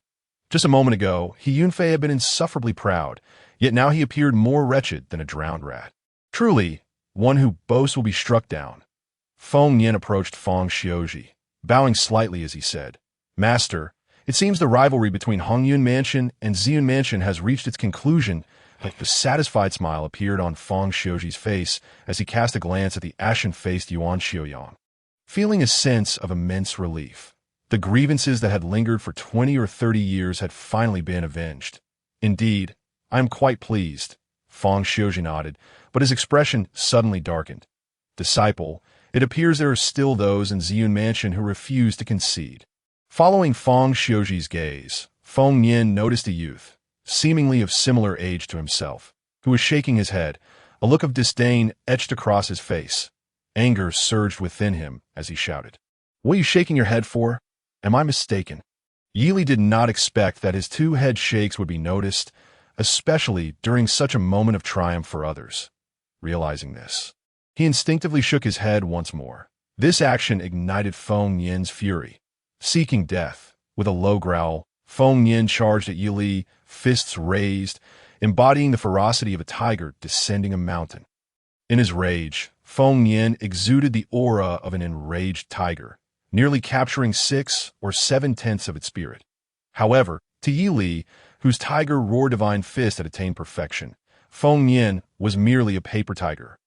Just a moment ago, He Yunfei had been insufferably proud, yet now he appeared more wretched than a drowned rat. Truly, one who boasts will be struck down. Feng Yin approached Feng Xiuji, bowing slightly as he said, Master, it seems the rivalry between Hongyun Mansion and Ziyun Mansion has reached its conclusion. A satisfied smile appeared on Feng Xiuji's face as he cast a glance at the ashen-faced Yuan Xiuyang, feeling a sense of immense relief. The grievances that had lingered for 20 or 30 years had finally been avenged. Indeed, I am quite pleased. Feng Xiuji nodded, but his expression suddenly darkened. Disciple, it appears there are still those in Ziyun Mansion who refuse to concede. Following Feng Xiuji's gaze, Feng Yin noticed a youth, seemingly of similar age to himself, who was shaking his head, a look of disdain etched across his face. Anger surged within him as he shouted, What are you shaking your head for? Am I mistaken? Yi Li did not expect that his 2 head shakes would be noticed, especially during such a moment of triumph for others. Realizing this, he instinctively shook his head once more. This action ignited Feng Yin's fury. Seeking death, with a low growl, Feng Yin charged at Yi Li, fists raised, embodying the ferocity of a tiger descending a mountain. In his rage, Feng Yin exuded the aura of an enraged tiger, nearly capturing 6 or 7/10 of its spirit. However, to Yi Li, whose tiger roar divine fist had attained perfection, Feng Yin was merely a paper tiger.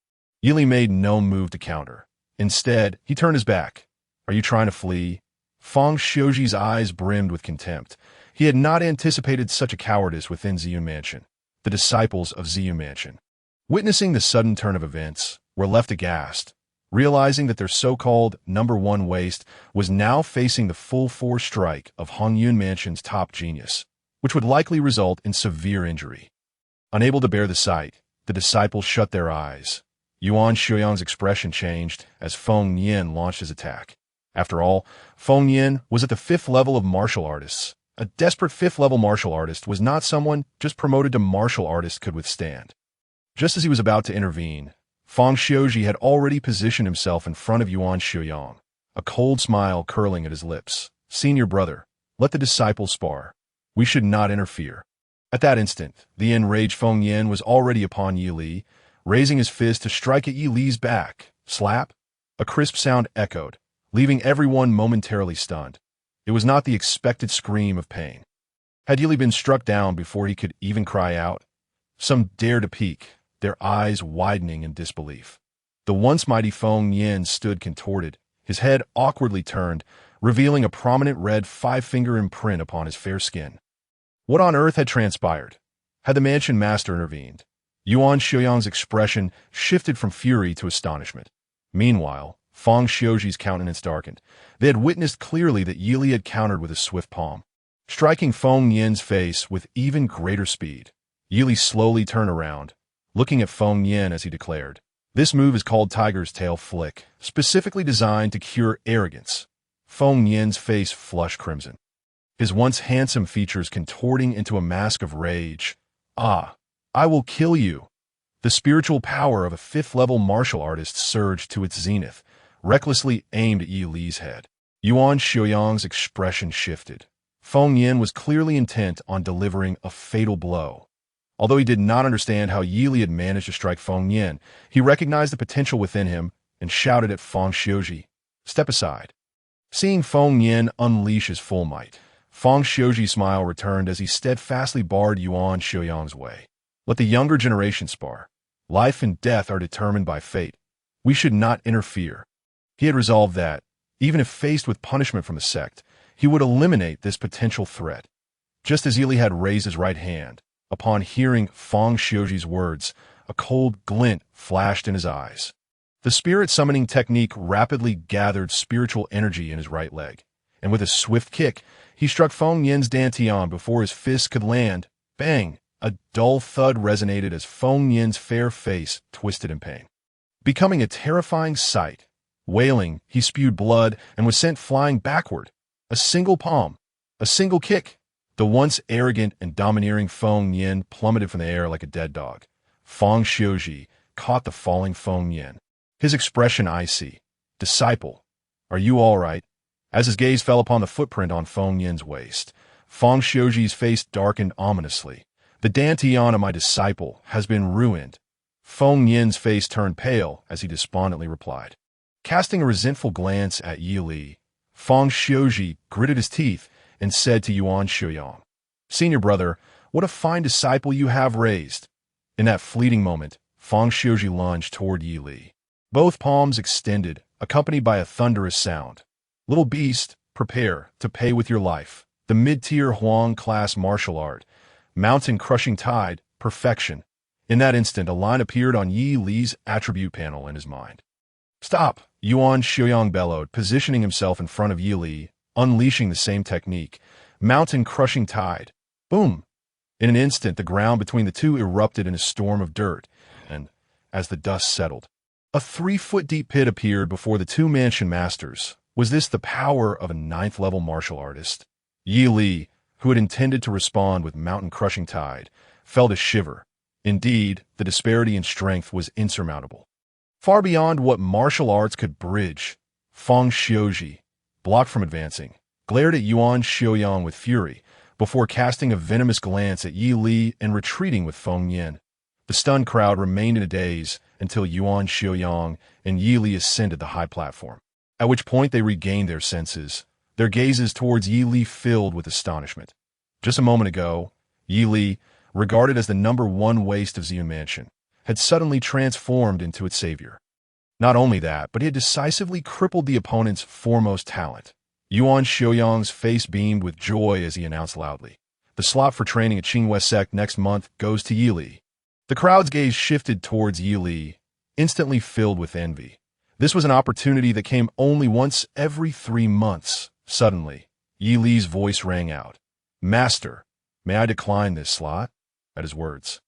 Yi Li made no move to counter. Instead, he turned his back. Are you trying to flee? Feng Xiuji's eyes brimmed with contempt. He had not anticipated such a cowardice within Ziyun Mansion. The disciples of Ziyun Mansion, witnessing the sudden turn of events, were left aghast, realizing that their so-called number 1 waste was now facing the full force strike of Hongyun Mansion's top genius, which would likely result in severe injury. Unable to bear the sight, the disciples shut their eyes. Yuan Xiuyang's expression changed as Feng Yin launched his attack. After all, Feng Yin was at the 5th level of martial artists. A desperate 5th level martial artist was not someone just promoted to martial artist could withstand. Just as he was about to intervene, Feng Xiuji had already positioned himself in front of Yuan Xiuyang, a cold smile curling at his lips. Senior brother, let the disciples spar. We should not interfere. At that instant, the enraged Feng Yin was already upon Yi Li, raising his fist to strike at Yi Li's back. Slap! A crisp sound echoed, leaving everyone momentarily stunned. It was not the expected scream of pain. Had Yi Li been struck down before he could even cry out? Some dare to peek, their eyes widening in disbelief. The once mighty Feng Yin stood contorted, his head awkwardly turned, revealing a prominent red five-finger imprint upon his fair skin. What on earth had transpired? Had the mansion master intervened? Yuan Xiaoyang's expression shifted from fury to astonishment. Meanwhile, Feng Xiuji's countenance darkened. They had witnessed clearly that Yi Li had countered with a swift palm, striking Feng Yin's face with even greater speed. Yi Li slowly turned around, looking at Feng Yin as he declared, "This move is called Tiger's Tail Flick, specifically designed to cure arrogance." Feng Yin's face flushed crimson, his once handsome features contorting into a mask of rage. "Ah, I will kill you." The spiritual power of a fifth-level martial artist surged to its zenith, recklessly aimed at Yi Li's head. Yuan Xiaoyang's expression shifted. Feng Yin was clearly intent on delivering a fatal blow. Although he did not understand how Yi Li had managed to strike Feng Yin, he recognized the potential within him and shouted at Feng Xiuji, "Step aside." Seeing Feng Yin unleash his full might, Feng Xiuji's smile returned as he steadfastly barred Yuan Xiaoyang's way. "Let the younger generation spar. Life and death are determined by fate. We should not interfere." He had resolved that, even if faced with punishment from the sect, he would eliminate this potential threat. Just as Yi Li had raised his right hand, upon hearing Feng Xiuji's words, a cold glint flashed in his eyes. The spirit summoning technique rapidly gathered spiritual energy in his right leg, and with a swift kick, he struck Feng Yin's dantian before his fist could land. Bang! A dull thud resonated as Feng Yin's fair face twisted in pain, becoming a terrifying sight. Wailing, he spewed blood and was sent flying backward. A single palm, a single kick. The once arrogant and domineering Feng Yin plummeted from the air like a dead dog. Feng Xiuji caught the falling Feng Yin, his expression icy. "Disciple, are you all right?" As his gaze fell upon the footprint on Feng Yin's waist, Feng Xiuji's face darkened ominously. "The dantian of my disciple has been ruined." Feng Yin's face turned pale as he despondently replied. Casting a resentful glance at Yi Li, Feng Xiuji gritted his teeth and said to Yuan Xiaoyang, "Senior brother, what a fine disciple you have raised." In that fleeting moment, Feng Xiuji lunged toward Yi Li, both palms extended, accompanied by a thunderous sound. "Little beast, prepare to pay with your life." The mid-tier Huang-class martial art, mountain crushing tide, perfection. In that instant, a line appeared on Yi Li's attribute panel in his mind. "Stop!" Yuan Xiaoyang bellowed, positioning himself in front of Yi Li, unleashing the same technique. Mountain crushing tide. Boom! In an instant, the ground between the two erupted in a storm of dirt, and, as the dust settled, a 3-foot-deep pit appeared before the two mansion masters. Was this the power of a 9th-level martial artist? Yi Li, who had intended to respond with mountain-crushing tide, felt a shiver. Indeed, the disparity in strength was insurmountable, far beyond what martial arts could bridge. Feng Xiuji, blocked from advancing, glared at Yuan Xiaoyang with fury, before casting a venomous glance at Yi Li and retreating with Feng Yin. The stunned crowd remained in a daze until Yuan Xiaoyang and Yi Li ascended the high platform, at which point they regained their senses, their gazes towards Yi Li filled with astonishment. Just a moment ago, Yi Li, regarded as the #1 waste of Xian Mansion, had suddenly transformed into its savior. Not only that, but he had decisively crippled the opponent's foremost talent. Yuan Xiaoyang's face beamed with joy as he announced loudly, "The slot for training at Qinghua Sect next month goes to Yi Li." The crowd's gaze shifted towards Yi Li, instantly filled with envy. This was an opportunity that came only once every 3 months. Suddenly, Yi Li's voice rang out, "Master, may I decline this slot?" At his words,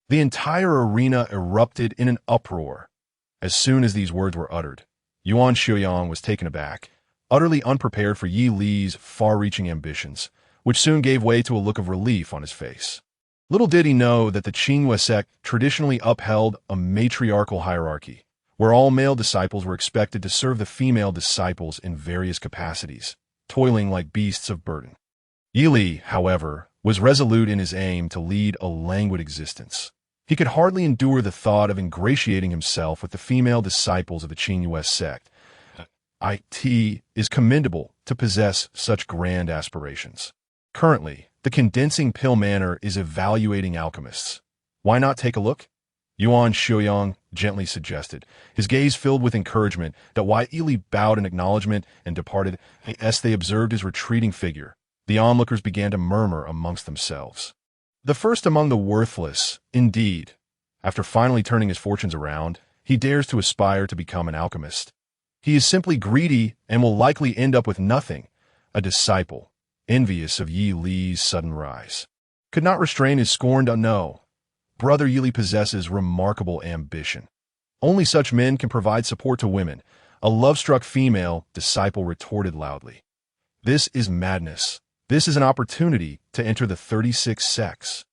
the entire arena erupted in an uproar. As soon as these words were uttered, Yuan Xiaoyang was taken aback, utterly unprepared for Yi Li's far-reaching ambitions, which soon gave way to a look of relief on his face. Little did he know that the Qinghua sect traditionally upheld a matriarchal hierarchy, where all male disciples were expected to serve the female disciples in various capacities, toiling like beasts of burden. Yi Li, however, was resolute in his aim to lead a languid existence. He could hardly endure the thought of ingratiating himself with the female disciples of the Qinghua sect. It is commendable to possess such grand aspirations. Currently, the Condensing Pill Manor is evaluating alchemists. Why not take a look? Yuan Xiuyang gently suggested, his gaze filled with encouragement. That Wai Ili bowed in acknowledgement and departed. As they observed his retreating figure, the onlookers began to murmur amongst themselves. The first among the worthless, indeed. After finally turning his fortunes around, he dares to aspire to become an alchemist. He is simply greedy and will likely end up with nothing. A disciple, envious of Yi Li's sudden rise, could not restrain his scorn to know. Brother Yi Li possesses remarkable ambition. Only such men can provide support to women. A love-struck female disciple retorted loudly. This is madness. This is an opportunity to enter the 36 sects.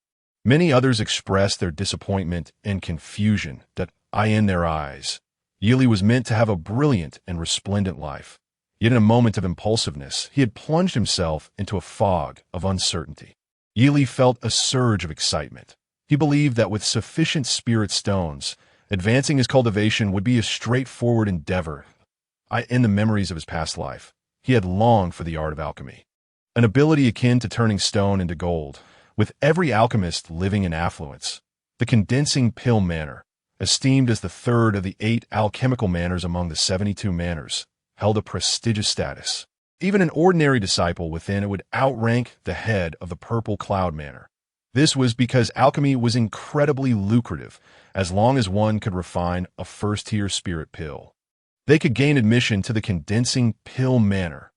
Many others expressed their disappointment and confusion that in their eyes. Yi Li was meant to have a brilliant and resplendent life. Yet in a moment of impulsiveness, he had plunged himself into a fog of uncertainty. Yi Li felt a surge of excitement. He believed that with sufficient spirit stones, advancing his cultivation would be a straightforward endeavor. In the memories of his past life, he had longed for the art of alchemy, an ability akin to turning stone into gold. With every alchemist living in affluence, the condensing pill manner, esteemed as the third of the 8 alchemical manners among the 72 manners, held a prestigious status. Even an ordinary disciple within it would outrank the head of the purple cloud manner. This was because alchemy was incredibly lucrative, as long as one could refine a first-tier spirit pill. They could gain admission to the condensing pill manner.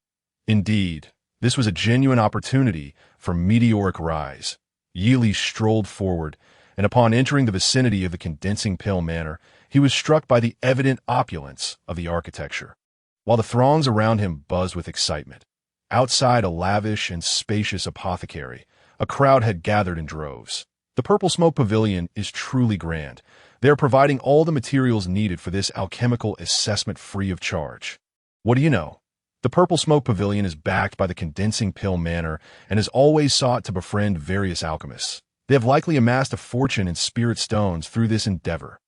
Indeed, this was a genuine opportunity for meteoric rise. Yi Li strolled forward, and upon entering the vicinity of the condensing pill manor, he was struck by the evident opulence of the architecture. While the throngs around him buzzed with excitement, outside a lavish and spacious apothecary, a crowd had gathered in droves. The Purple Smoke Pavilion is truly grand. They are providing all the materials needed for this alchemical assessment free of charge. What do you know? The Purple Smoke Pavilion is backed by the Condensing Pill Manor and has always sought to befriend various alchemists. They have likely amassed a fortune in spirit stones through this endeavor.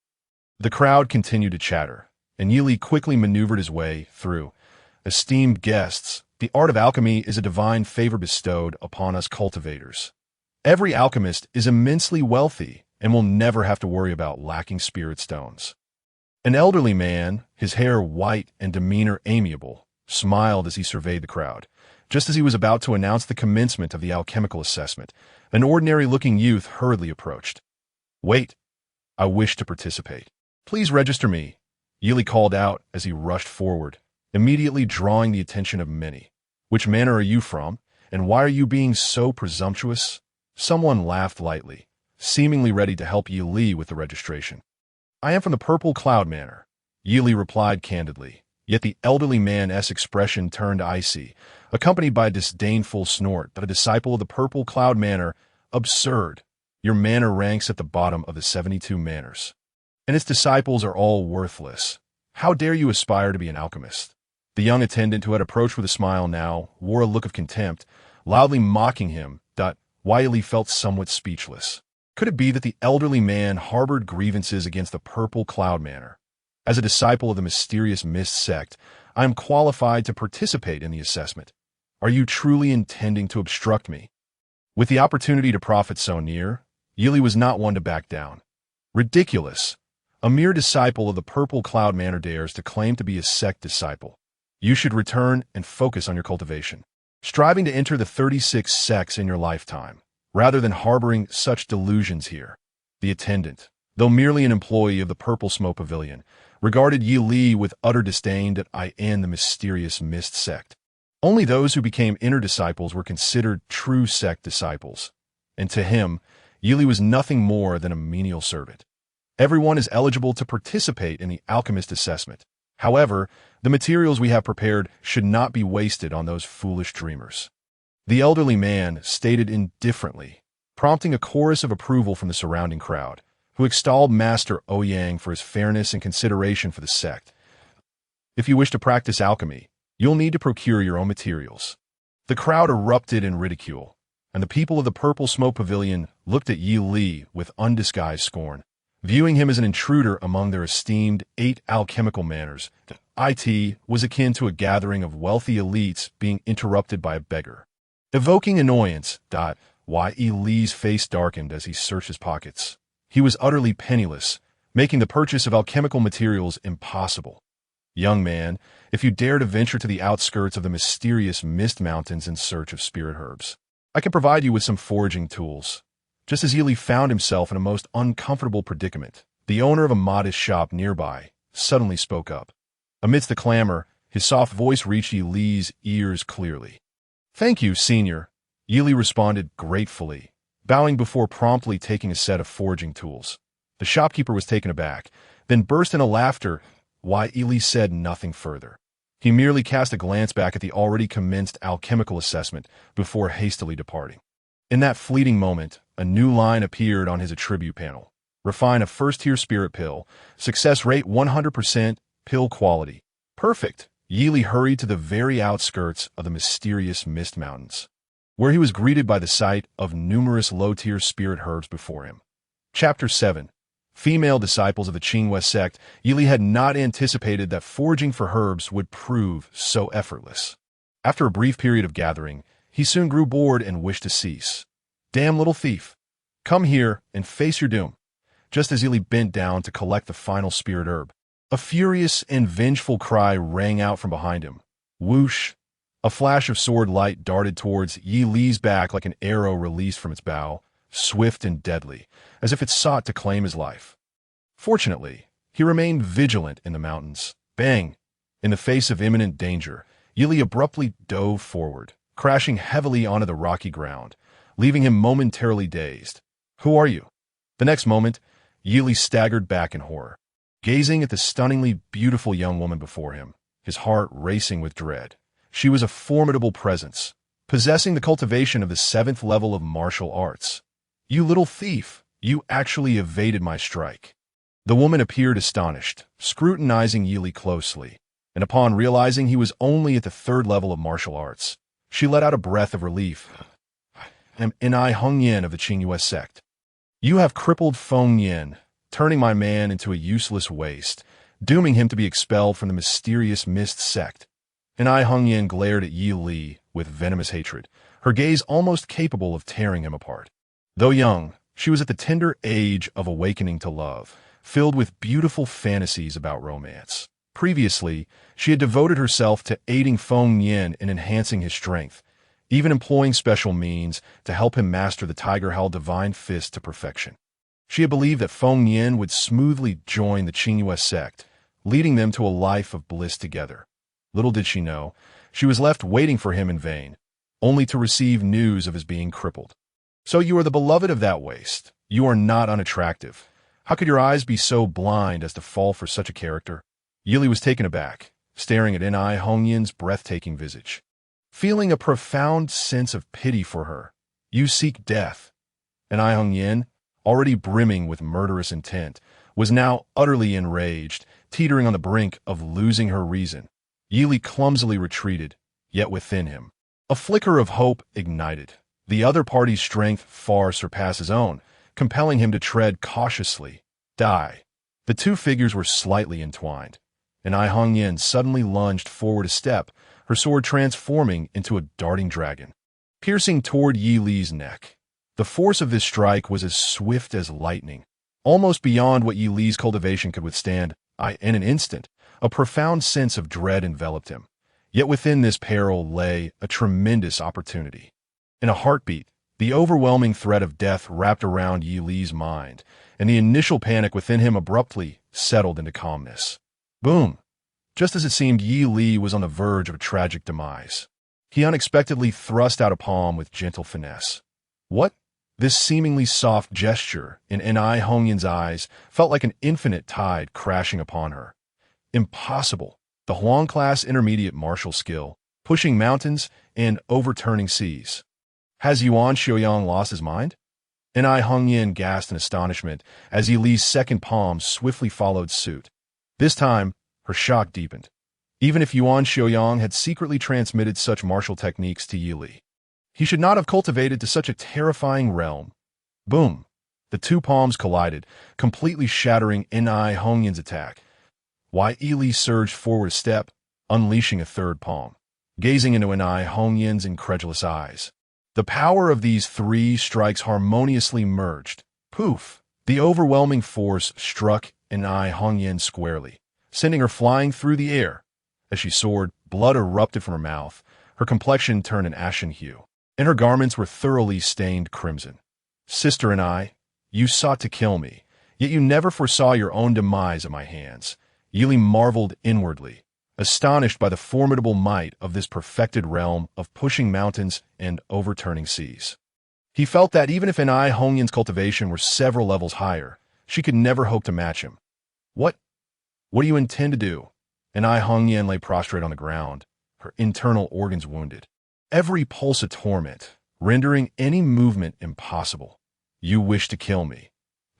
The crowd continued to chatter, and Yi Li quickly maneuvered his way through. Esteemed guests, the art of alchemy is a divine favor bestowed upon us cultivators. Every alchemist is immensely wealthy and will never have to worry about lacking spirit stones. An elderly man, his hair white and demeanor amiable, smiled as he surveyed the crowd. Just as he was about to announce the commencement of the alchemical assessment, an ordinary-looking youth hurriedly approached. "Wait, I wish to participate. Please register me," Yi Li called out as he rushed forward, immediately drawing the attention of many. "Which manor are you from, and why are you being so presumptuous?" Someone laughed lightly, seemingly ready to help Yi Li with the registration. "I am from the Purple Cloud Manor," Yi Li replied candidly, yet the elderly man's expression turned icy, accompanied by a disdainful snort that a disciple of the Purple Cloud Manor. "Absurd. Your manor ranks at the bottom of the 72 manors, and its disciples are all worthless. How dare you aspire to be an alchemist?" The young attendant, who had approached with a smile now, wore a look of contempt, loudly mocking him. Yi Li felt somewhat speechless. Could it be that the elderly man harbored grievances against the Purple Cloud Manor? As a disciple of the mysterious Mist sect, I am qualified to participate in the assessment. Are you truly intending to obstruct me? With the opportunity to profit so near, Yi Li was not one to back down. Ridiculous! A mere disciple of the Purple Cloud Manor dares to claim to be a sect disciple. You should return and focus on your cultivation, striving to enter the 36 sects in your lifetime, rather than harboring such delusions here. The attendant, though merely an employee of the Purple Smoke Pavilion, regarded Yi Li with utter disdain at the mysterious Mist sect. Only those who became inner disciples were considered true sect disciples, and to him, Yi Li was nothing more than a menial servant. Everyone is eligible to participate in the alchemist assessment. However, the materials we have prepared should not be wasted on those foolish dreamers. The elderly man stated indifferently, prompting a chorus of approval from the surrounding crowd, who extolled Master Ouyang for his fairness and consideration for the sect. If you wish to practice alchemy, you'll need to procure your own materials. The crowd erupted in ridicule, and the people of the Purple Smoke Pavilion looked at Yi Li with undisguised scorn, viewing him as an intruder among their esteemed 8 alchemical manors. It was akin to a gathering of wealthy elites being interrupted by a beggar. Evoking annoyance, Yi Li's face darkened as he searched his pockets. He was utterly penniless, making the purchase of alchemical materials impossible. Young man, if you dare to venture to the outskirts of the mysterious Mist Mountains in search of spirit herbs, I can provide you with some foraging tools. Just as Yili found himself in a most uncomfortable predicament, the owner of a modest shop nearby suddenly spoke up. Amidst the clamor, his soft voice reached Yili's ears clearly. "Thank you, senior," Yili responded gratefully, bowing before promptly taking a set of foraging tools. The shopkeeper was taken aback, then burst into laughter. Why, Yili said nothing further. He merely cast a glance back at the already commenced alchemical assessment before hastily departing. In that fleeting moment, a new line appeared on his attribute panel. Refine a first-tier spirit pill. Success rate 100%. Pill quality. Perfect. Yili hurried to the very outskirts of the mysterious Mist Mountains, where he was greeted by the sight of numerous low-tier spirit herbs before him. Chapter 7. Female disciples of the Qinghua sect. Yili had not anticipated that foraging for herbs would prove so effortless. After a brief period of gathering, he soon grew bored and wished to cease. "Damn little thief. Come here and face your doom." Just as Yili bent down to collect the final spirit herb, a furious and vengeful cry rang out from behind him. Whoosh! A flash of sword light darted towards Yili's back like an arrow released from its bow, swift and deadly, as if it sought to claim his life. Fortunately, he remained vigilant in the mountains. Bang! In the face of imminent danger, Yili abruptly dove forward, crashing heavily onto the rocky ground, leaving him momentarily dazed. "Who are you?" The next moment, Yili staggered back in horror, gazing at the stunningly beautiful young woman before him, his heart racing with dread. She was a formidable presence, possessing the cultivation of the 7th level of martial arts. "You little thief, you actually evaded my strike." The woman appeared astonished, scrutinizing Yili closely, and upon realizing he was only at the 3rd level of martial arts, she let out a breath of relief. "I'm Innate of the Qinghua sect. You have crippled Feng Yin, turning my man into a useless waste, dooming him to be expelled from the mysterious Mist sect." Innate glared at Yili with venomous hatred, her gaze almost capable of tearing him apart. Though young, she was at the tender age of awakening to love, filled with beautiful fantasies about romance. Previously, she had devoted herself to aiding Feng Yin in enhancing his strength, even employing special means to help him master the Tiger Howl Divine Fist to perfection. She had believed that Feng Yin would smoothly join the Qinghua sect, leading them to a life of bliss together. Little did she know, she was left waiting for him in vain, only to receive news of his being crippled. "So you are the beloved of that waste. You are not unattractive. How could your eyes be so blind as to fall for such a character?" Yili was taken aback, staring at Innate Hongyin's breathtaking visage, feeling a profound sense of pity for her. "You seek death." Innate Hongyin, already brimming with murderous intent, was now utterly enraged, teetering on the brink of losing her reason. Yili clumsily retreated, yet within him a flicker of hope ignited. The other party's strength far surpassed his own, compelling him to tread cautiously. Die. The two figures were slightly entwined, and Ai Hongyin suddenly lunged forward a step, her sword transforming into a darting dragon, piercing toward Yi Li's neck. The force of this strike was as swift as lightning, almost beyond what Yi Li's cultivation could withstand. In an instant, a profound sense of dread enveloped him. Yet within this peril lay a tremendous opportunity. In a heartbeat, the overwhelming threat of death wrapped around Yi Li's mind, and the initial panic within him abruptly settled into calmness. Boom! Just as it seemed Yi Li was on the verge of a tragic demise, he unexpectedly thrust out a palm with gentle finesse. What? This seemingly soft gesture in N.I. Hongyin's eyes felt like an infinite tide crashing upon her. Impossible. The Huang class intermediate martial skill, pushing mountains and overturning seas. Has Yuan Xiaoyang lost his mind? N.I. Hongyin gasped in astonishment as Yi Li's second palm swiftly followed suit. This time, her shock deepened. Even if Yuan Xiaoyang had secretly transmitted such martial techniques to Yi Li, he should not have cultivated to such a terrifying realm. Boom! The two palms collided, completely shattering N.I. Hongyin's attack. Yi Li surged forward a step, unleashing a third palm, gazing into N.I. Hongyin's incredulous eyes. The power of these three strikes harmoniously merged. Poof! The overwhelming force struck and I Hong Yin squarely, sending her flying through the air. As she soared, blood erupted from her mouth, her complexion turned an ashen hue, and her garments were thoroughly stained crimson. Sister and I, you sought to kill me, yet you never foresaw your own demise at my hands. Yili marveled inwardly, astonished by the formidable might of this perfected realm of pushing mountains and overturning seas. He felt that even if Anai Hongyin's cultivation were several levels higher, she could never hope to match him. What do you intend to do? Anai Hongyin lay prostrate on the ground, her internal organs wounded, every pulse a torment, rendering any movement impossible. You wish to kill me.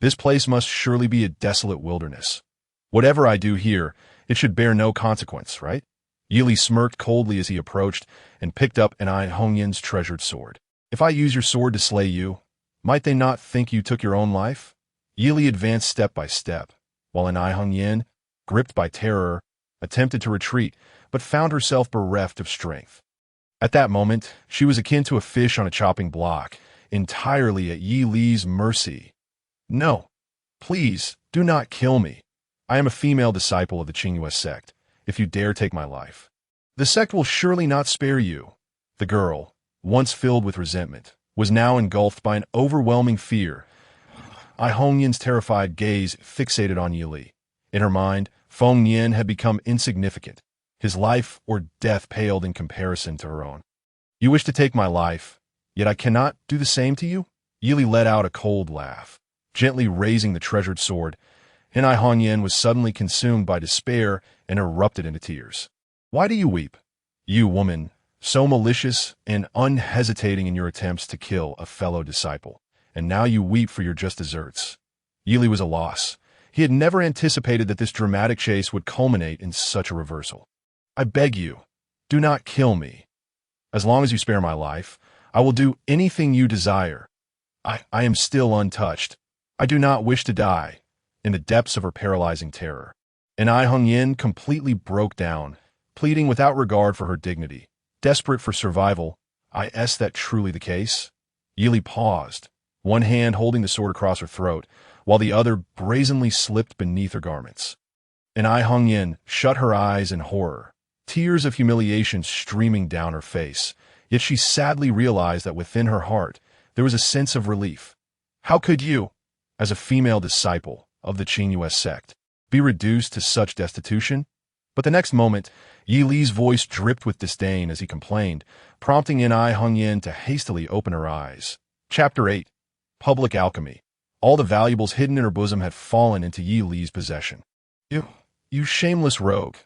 This place must surely be a desolate wilderness. Whatever I do here, it should bear no consequence, right? Yili smirked coldly as he approached and picked up Anai Hongyin's treasured sword. If I use your sword to slay you, might they not think you took your own life? Yili advanced step by step, while Anai Hongyin, gripped by terror, attempted to retreat, but found herself bereft of strength. At that moment, she was akin to a fish on a chopping block, entirely at Yi Li's mercy. No, please, do not kill me. I am a female disciple of the Qingyue sect, if you dare take my life. The sect will surely not spare you. The girl, once filled with resentment, was now engulfed by an overwhelming fear. Ai Hongyin's terrified gaze fixated on Yili. In her mind, Feng Yin had become insignificant. His life or death paled in comparison to her own. You wish to take my life, yet I cannot do the same to you? Yili let out a cold laugh, gently raising the treasured sword, and Ai Hongyin was suddenly consumed by despair and erupted into tears. Why do you weep? You, woman, so malicious and unhesitating in your attempts to kill a fellow disciple, and now you weep for your just deserts. Yili was a loss. He had never anticipated that this dramatic chase would culminate in such a reversal. I beg you, do not kill me. As long as you spare my life, I will do anything you desire. I am still untouched. I do not wish to die. In the depths of her paralyzing terror, and Ai Hongyin completely broke down, pleading without regard for her dignity. Desperate for survival, is that truly the case? Yili paused, one hand holding the sword across her throat, while the other brazenly slipped beneath her garments. And Ai Hongyin shut her eyes in horror, tears of humiliation streaming down her face, yet she sadly realized that within her heart there was a sense of relief. How could you, as a female disciple of the Qingyue sect, be reduced to such destitution? But the next moment, Yi Li's voice dripped with disdain as he complained, prompting Ai Hongyin to hastily open her eyes. Chapter 8. Public Alchemy. All the valuables hidden in her bosom had fallen into Yi Li's possession. You shameless rogue.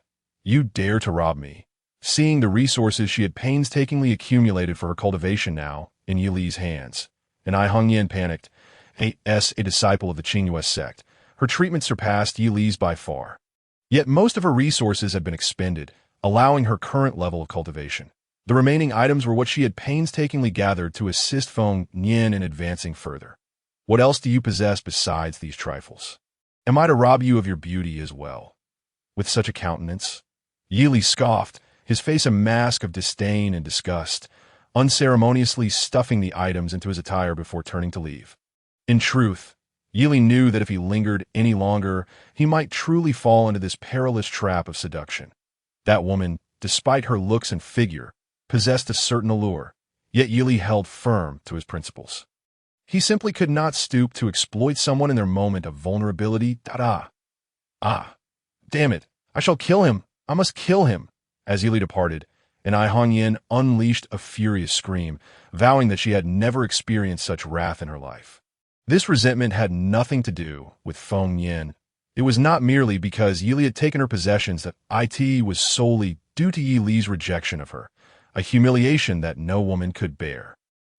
You dare to rob me. Seeing the resources she had painstakingly accumulated for her cultivation now in Yi Li's hands, and Ai Hongyin panicked. A disciple of the Qingyue sect. Her treatment surpassed Yi Li's by far. Yet most of her resources had been expended, allowing her current level of cultivation. The remaining items were what she had painstakingly gathered to assist Feng Yin in advancing further. What else do you possess besides these trifles? Am I to rob you of your beauty as well? With such a countenance? Yi Li scoffed, his face a mask of disdain and disgust, unceremoniously stuffing the items into his attire before turning to leave. In truth, Yili knew that if he lingered any longer, he might truly fall into this perilous trap of seduction. That woman, despite her looks and figure, possessed a certain allure, yet Yili held firm to his principles. He simply could not stoop to exploit someone in their moment of vulnerability. Damn it, I shall kill him. I must kill him. As Yili departed, and Ai Hongyin unleashed a furious scream, vowing that she had never experienced such wrath in her life. This resentment had nothing to do with Feng Yin. It was not merely because Yili had taken her possessions that it was solely due to Yi Li's rejection of her, a humiliation that no woman could bear.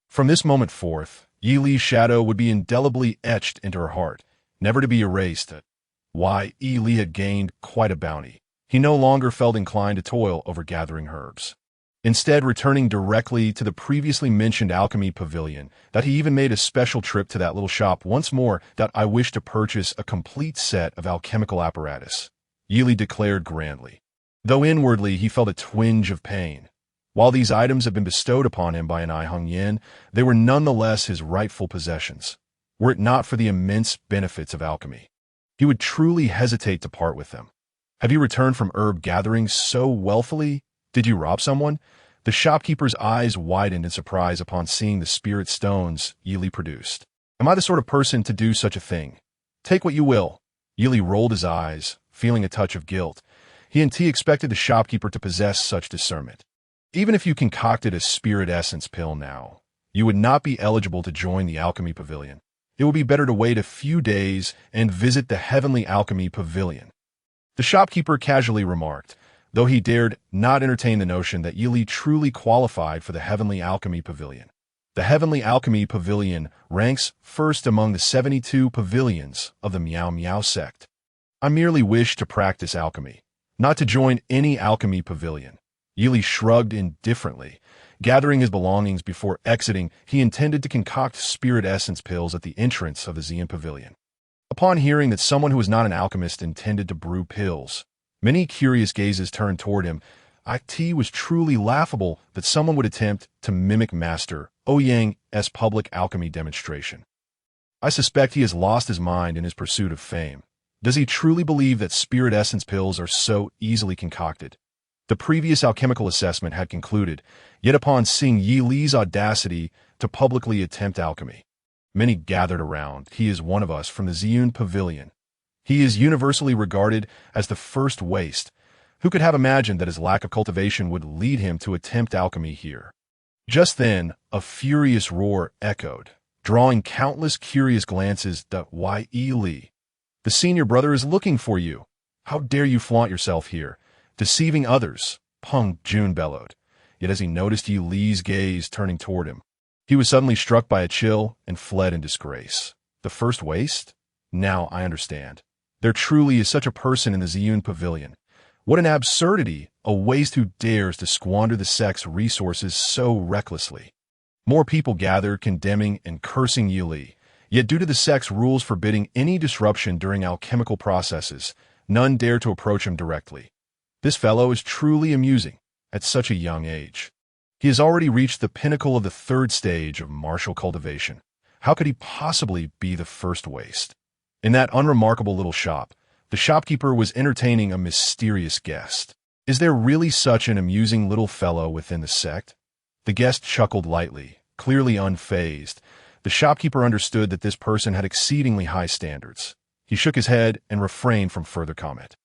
From this moment forth, Yi Li's shadow would be indelibly etched into her heart, never to be erased. Why, Yi Li had gained quite a bounty. He no longer felt inclined to toil over gathering herbs. Instead, returning directly to the previously mentioned alchemy pavilion, that he even made a special trip to that little shop once more that I wish to purchase a complete set of alchemical apparatus, Yili declared grandly, though inwardly he felt a twinge of pain. While these items had been bestowed upon him by Ai Hongyin, they were nonetheless his rightful possessions, were it not for the immense benefits of alchemy. he would truly hesitate to part with them. Have you returned from herb gatherings so wealthily? Did you rob someone? The shopkeeper's eyes widened in surprise upon seeing the spirit stones Yili produced. Am I the sort of person to do such a thing? Take what you will. Yili rolled his eyes, feeling a touch of guilt. He expected the shopkeeper to possess such discernment. Even if you concocted a spirit essence pill now, you would not be eligible to join the alchemy pavilion. It would be better to wait a few days and visit the heavenly alchemy pavilion. The shopkeeper casually remarked, though he dared not entertain the notion that Yili truly qualified for the heavenly alchemy pavilion. The heavenly alchemy pavilion ranks first among the 72 pavilions of the Miao Miao sect. I merely wish to practice alchemy, not to join any alchemy pavilion. Yili shrugged indifferently. Gathering his belongings before exiting, he intended to concoct spirit essence pills at the entrance of the Xian pavilion. Upon hearing that someone who was not an alchemist intended to brew pills, many curious gazes turned toward him. It was truly laughable that someone would attempt to mimic Master Ouyang's public alchemy demonstration. I suspect he has lost his mind in his pursuit of fame. Does he truly believe that spirit essence pills are so easily concocted? The previous alchemical assessment had concluded, yet upon seeing Yi Li's audacity to publicly attempt alchemy, many gathered around. He is one of us from the Xian pavilion. He is universally regarded as the first waste. Who could have imagined that his lack of cultivation would lead him to attempt alchemy here? Just then, a furious roar echoed, drawing countless curious glances to Yi Li. The senior brother is looking for you. How dare you flaunt yourself here, deceiving others, Peng Jun bellowed. Yet as he noticed Yi Li's gaze turning toward him, he was suddenly struck by a chill and fled in disgrace. The first waste? Now I understand. There truly is such a person in the Xian pavilion. What an absurdity, a waste who dares to squander the sect's resources so recklessly. More people gathered, condemning and cursing Yi Li. Yet due to the sect's rules forbidding any disruption during alchemical processes, none dared to approach him directly. This fellow is truly amusing at such a young age. He has already reached the pinnacle of the third stage of martial cultivation. How could he possibly be the first waste? In that unremarkable little shop, the shopkeeper was entertaining a mysterious guest. Is there really such an amusing little fellow within the sect? The guest chuckled lightly, clearly unfazed. The shopkeeper understood that this person had exceedingly high standards. He shook his head and refrained from further comment.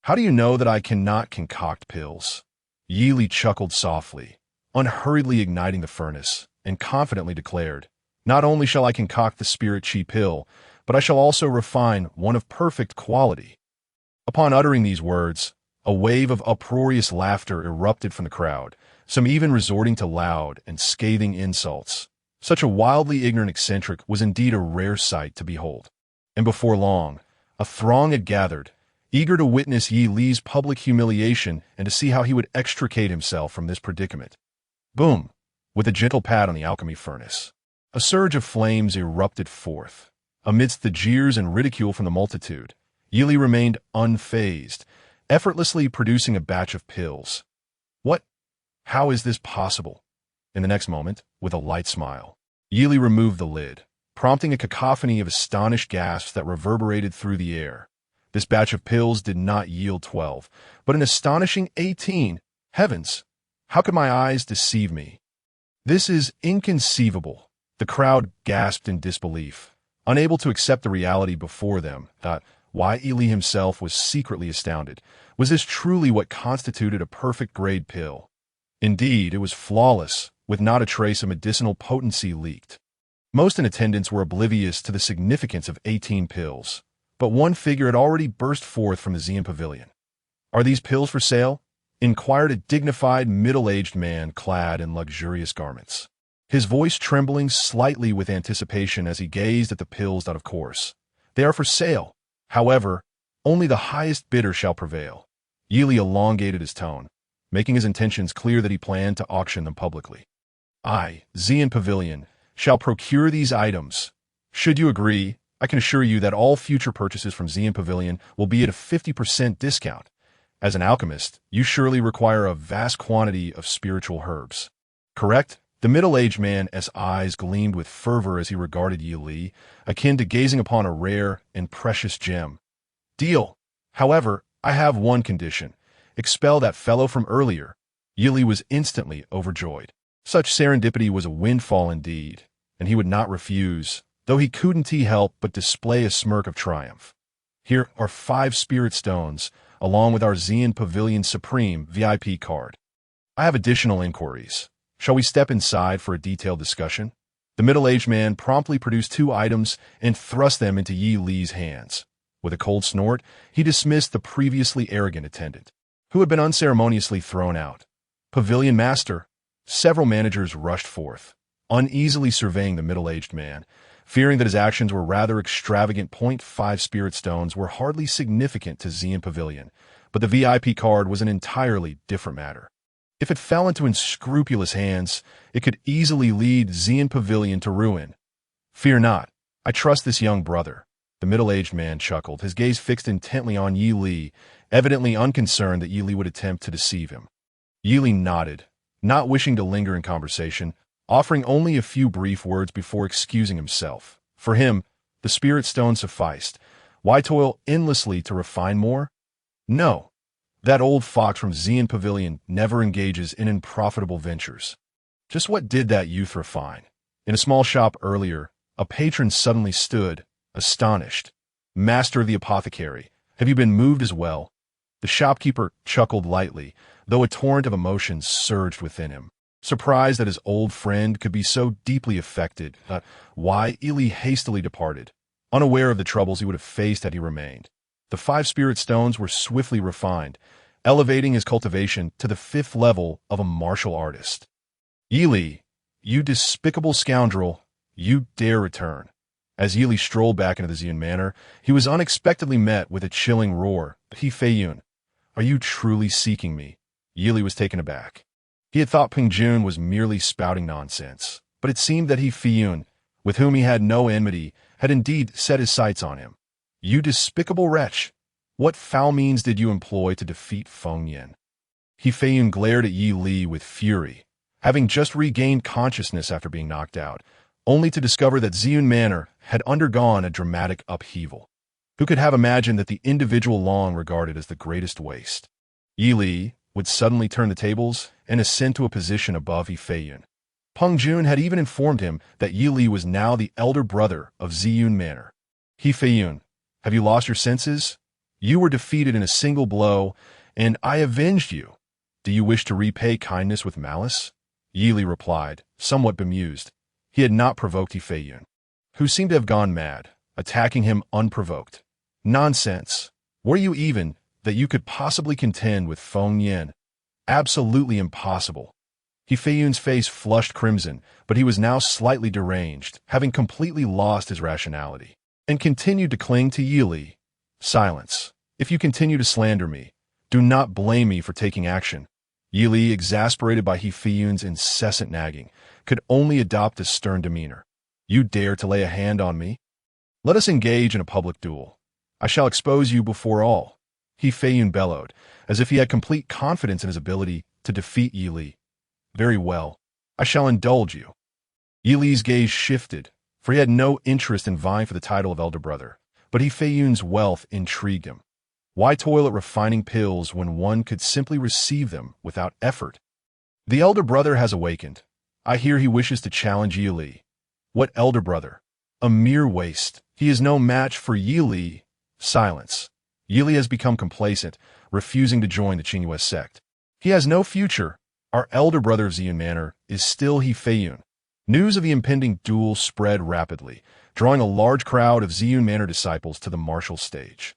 How do you know that I cannot concoct pills? Yi Li chuckled softly, unhurriedly igniting the furnace, and confidently declared, Not only shall I concoct the spirit chi pill, but I shall also refine one of perfect quality. Upon uttering these words, a wave of uproarious laughter erupted from the crowd, some even resorting to loud and scathing insults. Such a wildly ignorant eccentric was indeed a rare sight to behold. And before long, a throng had gathered, eager to witness Yi Li's public humiliation and to see how he would extricate himself from this predicament. Boom! With a gentle pat on the alchemy furnace, a surge of flames erupted forth. Amidst the jeers and ridicule from the multitude, Yi Li remained unfazed, effortlessly producing a batch of pills. What? How is this possible? In the next moment, with a light smile, Yi Li removed the lid, prompting a cacophony of astonished gasps that reverberated through the air. This batch of pills did not yield 12, but an astonishing 18. Heavens! How could my eyes deceive me? This is inconceivable. The crowd gasped in disbelief, unable to accept the reality before them. Yi Li himself was secretly astounded. Was this truly what constituted a perfect grade pill? Indeed, it was flawless, with not a trace of medicinal potency leaked. Most in attendance were oblivious to the significance of 18 pills, but one figure had already burst forth from the Xian pavilion. Are these pills for sale? Inquired a dignified, middle-aged man clad in luxurious garments, his voice trembling slightly with anticipation as he gazed at the pills. Of course, they are for sale. However, only the highest bidder shall prevail. Yi Li elongated his tone, making his intentions clear that he planned to auction them publicly. I, Xian Pavilion, shall procure these items. Should you agree, I can assure you that all future purchases from Xian Pavilion will be at a 50% discount. As an alchemist, you surely require a vast quantity of spiritual herbs. Correct? The middle-aged man's eyes gleamed with fervor as he regarded Yi Li, akin to gazing upon a rare and precious gem. Deal. However, I have one condition. Expel that fellow from earlier. Yi was instantly overjoyed. Such serendipity was a windfall indeed, and he would not refuse, though he couldn't help but display a smirk of triumph. Here are 5 spirit stones, along with our Zeon Pavilion Supreme VIP card. I have additional inquiries. Shall we step inside for a detailed discussion? The middle-aged man promptly produced 2 items and thrust them into Yi Li's hands. With a cold snort, he dismissed the previously arrogant attendant, who had been unceremoniously thrown out. Pavilion Master. Several managers rushed forth, uneasily surveying the middle-aged man, fearing that his actions were rather extravagant. 5 spirit stones were hardly significant to Zeon Pavilion, but the VIP card was an entirely different matter. If it fell into unscrupulous hands, it could easily lead Zeon Pavilion to ruin. Fear not. I trust this young brother. The middle-aged man chuckled, his gaze fixed intently on Yi Li, evidently unconcerned that Yi Li would attempt to deceive him. Yi Li nodded, not wishing to linger in conversation, offering only a few brief words before excusing himself. For him, the spirit stone sufficed. Why toil endlessly to refine more? No. That old fox from Zeon Pavilion never engages in unprofitable ventures. Just what did that youth refine? In a small shop earlier, a patron suddenly stood, astonished. Master of the apothecary, have you been moved as well? The shopkeeper chuckled lightly, though a torrent of emotions surged within him. Surprised that his old friend could be so deeply affected, Yi hastily departed, unaware of the troubles he would have faced had he remained. The 5 spirit stones were swiftly refined, elevating his cultivation to the 5th level of a martial artist. Yi Li, you despicable scoundrel, you dare return. As Yi Li strolled back into the Zeon Manor, he was unexpectedly met with a chilling roar. He Feiyun, are you truly seeking me? Yi Li was taken aback. He had thought Ping Jun was merely spouting nonsense, but it seemed that He Feiyun, with whom he had no enmity, had indeed set his sights on him. You despicable wretch! What foul means did you employ to defeat Feng Yin? He Feiyun glared at Yi Li with fury, having just regained consciousness after being knocked out, only to discover that Zeon Manor had undergone a dramatic upheaval. Who could have imagined that the individual long regarded as the greatest waste? Yi Li would suddenly turn the tables and ascend to a position above He Feiyun. Peng Jun had even informed him that Yi Li was now the elder brother of Zeon Manor. He Feiyun, have you lost your senses? You were defeated in a single blow, and I avenged you. Do you wish to repay kindness with malice? Yi Li replied, somewhat bemused. He had not provoked He Feiyun, who seemed to have gone mad, attacking him unprovoked. Nonsense. Were you even that you could possibly contend with Feng Yin? Absolutely impossible. He Feiyun's face flushed crimson, but he was now slightly deranged, having completely lost his rationality, and continued to cling to Yi Li. Silence. If you continue to slander me, do not blame me for taking action. Yi Li, exasperated by He Feiyun's incessant nagging, could only adopt a stern demeanor. You dare to lay a hand on me? Let us engage in a public duel. I shall expose you before all. He Feiyun bellowed, as if he had complete confidence in his ability to defeat Yi Li. Very well. I shall indulge you. Yi Li's gaze shifted, for he had no interest in vying for the title of elder brother, but He Feiyun's wealth intrigued him. Why toil at refining pills when one could simply receive them without effort? The elder brother has awakened. I hear he wishes to challenge Yi Li. What elder brother? A mere waste. He is no match for Yi Li. Silence. Yi Li has become complacent, refusing to join the Qingyue sect. He has no future. Our elder brother of Zeon Manor is still He Feiyun. News of the impending duel spread rapidly, drawing a large crowd of Zeon Manor disciples to the martial stage.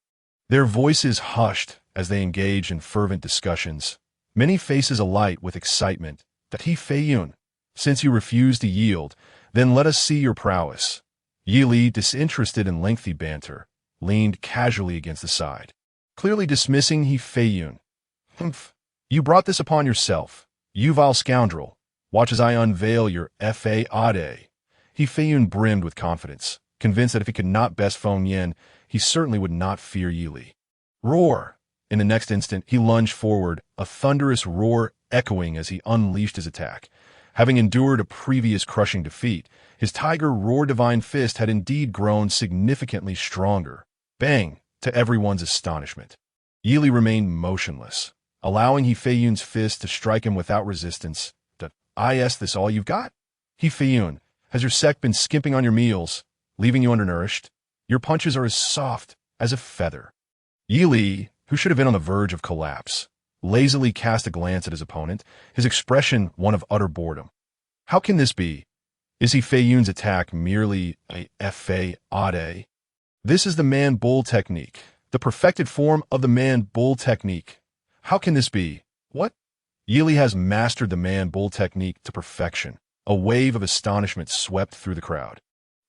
Their voices hushed as they engaged in fervent discussions, many faces alight with excitement. That He Feiyun, since you refuse to yield, then let us see your prowess. Yi Li, disinterested in lengthy banter, leaned casually against the side, clearly dismissing He Feiyun. Humph, you brought this upon yourself, you vile scoundrel. Watch as I unveil your fade. He Feiyun brimmed with confidence, convinced that if he could not best Feng Yin, he certainly would not fear Yi Li. Roar! In the next instant, he lunged forward, a thunderous roar echoing as he unleashed his attack. Having endured a previous crushing defeat, his tiger roar divine fist had indeed grown significantly stronger. Bang! to everyone's astonishment. Yi Li remained motionless, allowing He Feiyun's fist to strike him without resistance. "Is this all you've got? He Feiyun, has your sect been skimping on your meals, leaving you undernourished? Your punches are as soft as a feather." Yi Li, who should have been on the verge of collapse, lazily cast a glance at his opponent, his expression one of utter boredom. How can this be? Is He Feiyun's attack merely a fade? This is the man-bull technique, the perfected form of the man-bull technique. How can this be? What? Yi Li has mastered the man-bull technique to perfection. A wave of astonishment swept through the crowd.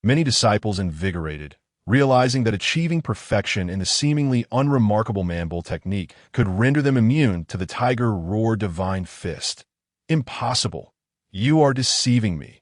Many disciples invigorated, realizing that achieving perfection in the seemingly unremarkable man-bull technique could render them immune to the tiger roar divine fist. Impossible. You are deceiving me.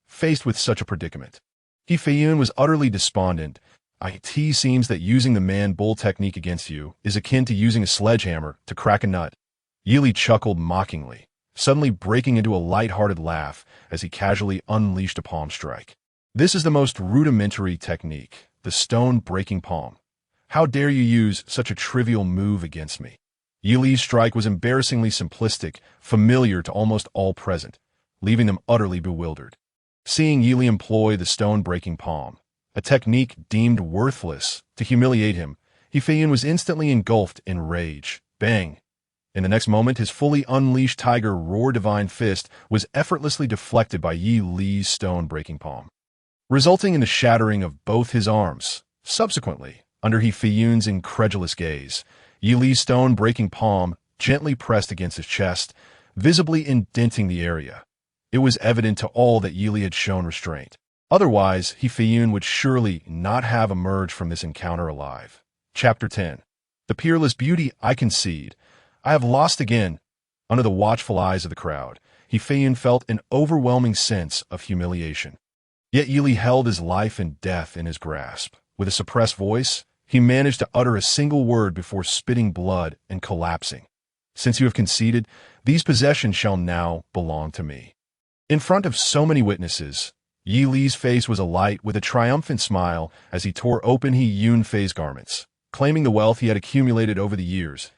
Faced with such a predicament, He Feiyun was utterly despondent. It seems that using the man-bull technique against you is akin to using a sledgehammer to crack a nut. Yi Li chuckled mockingly, suddenly breaking into a light-hearted laugh as he casually unleashed a palm strike. This is the most rudimentary technique, the stone-breaking palm. How dare you use such a trivial move against me? Yi Li's strike was embarrassingly simplistic, familiar to almost all present, leaving them utterly bewildered. Seeing Yi Li employ the stone-breaking palm, a technique deemed worthless to humiliate him, He Feiyun was instantly engulfed in rage. Bang! In the next moment, his fully unleashed tiger roar divine fist was effortlessly deflected by Yi Li's stone-breaking palm, resulting in the shattering of both his arms. Subsequently, under He Feiyun's incredulous gaze, Yi Li's stone-breaking palm gently pressed against his chest, visibly indenting the area. It was evident to all that Yi Li had shown restraint. Otherwise, He Feiyun would surely not have emerged from this encounter alive. Chapter 10. The peerless beauty. I concede. I have lost again. Under the watchful eyes of the crowd, He Feiyun felt an overwhelming sense of humiliation. Yet Yi Li held his life and death in his grasp. With a suppressed voice, he managed to utter a single word before spitting blood and collapsing. "Since you have conceded, these possessions shall now belong to me." In front of so many witnesses, Yi Li's face was alight with a triumphant smile as he tore open He Yunfei's garments, claiming the wealth he had accumulated over the years.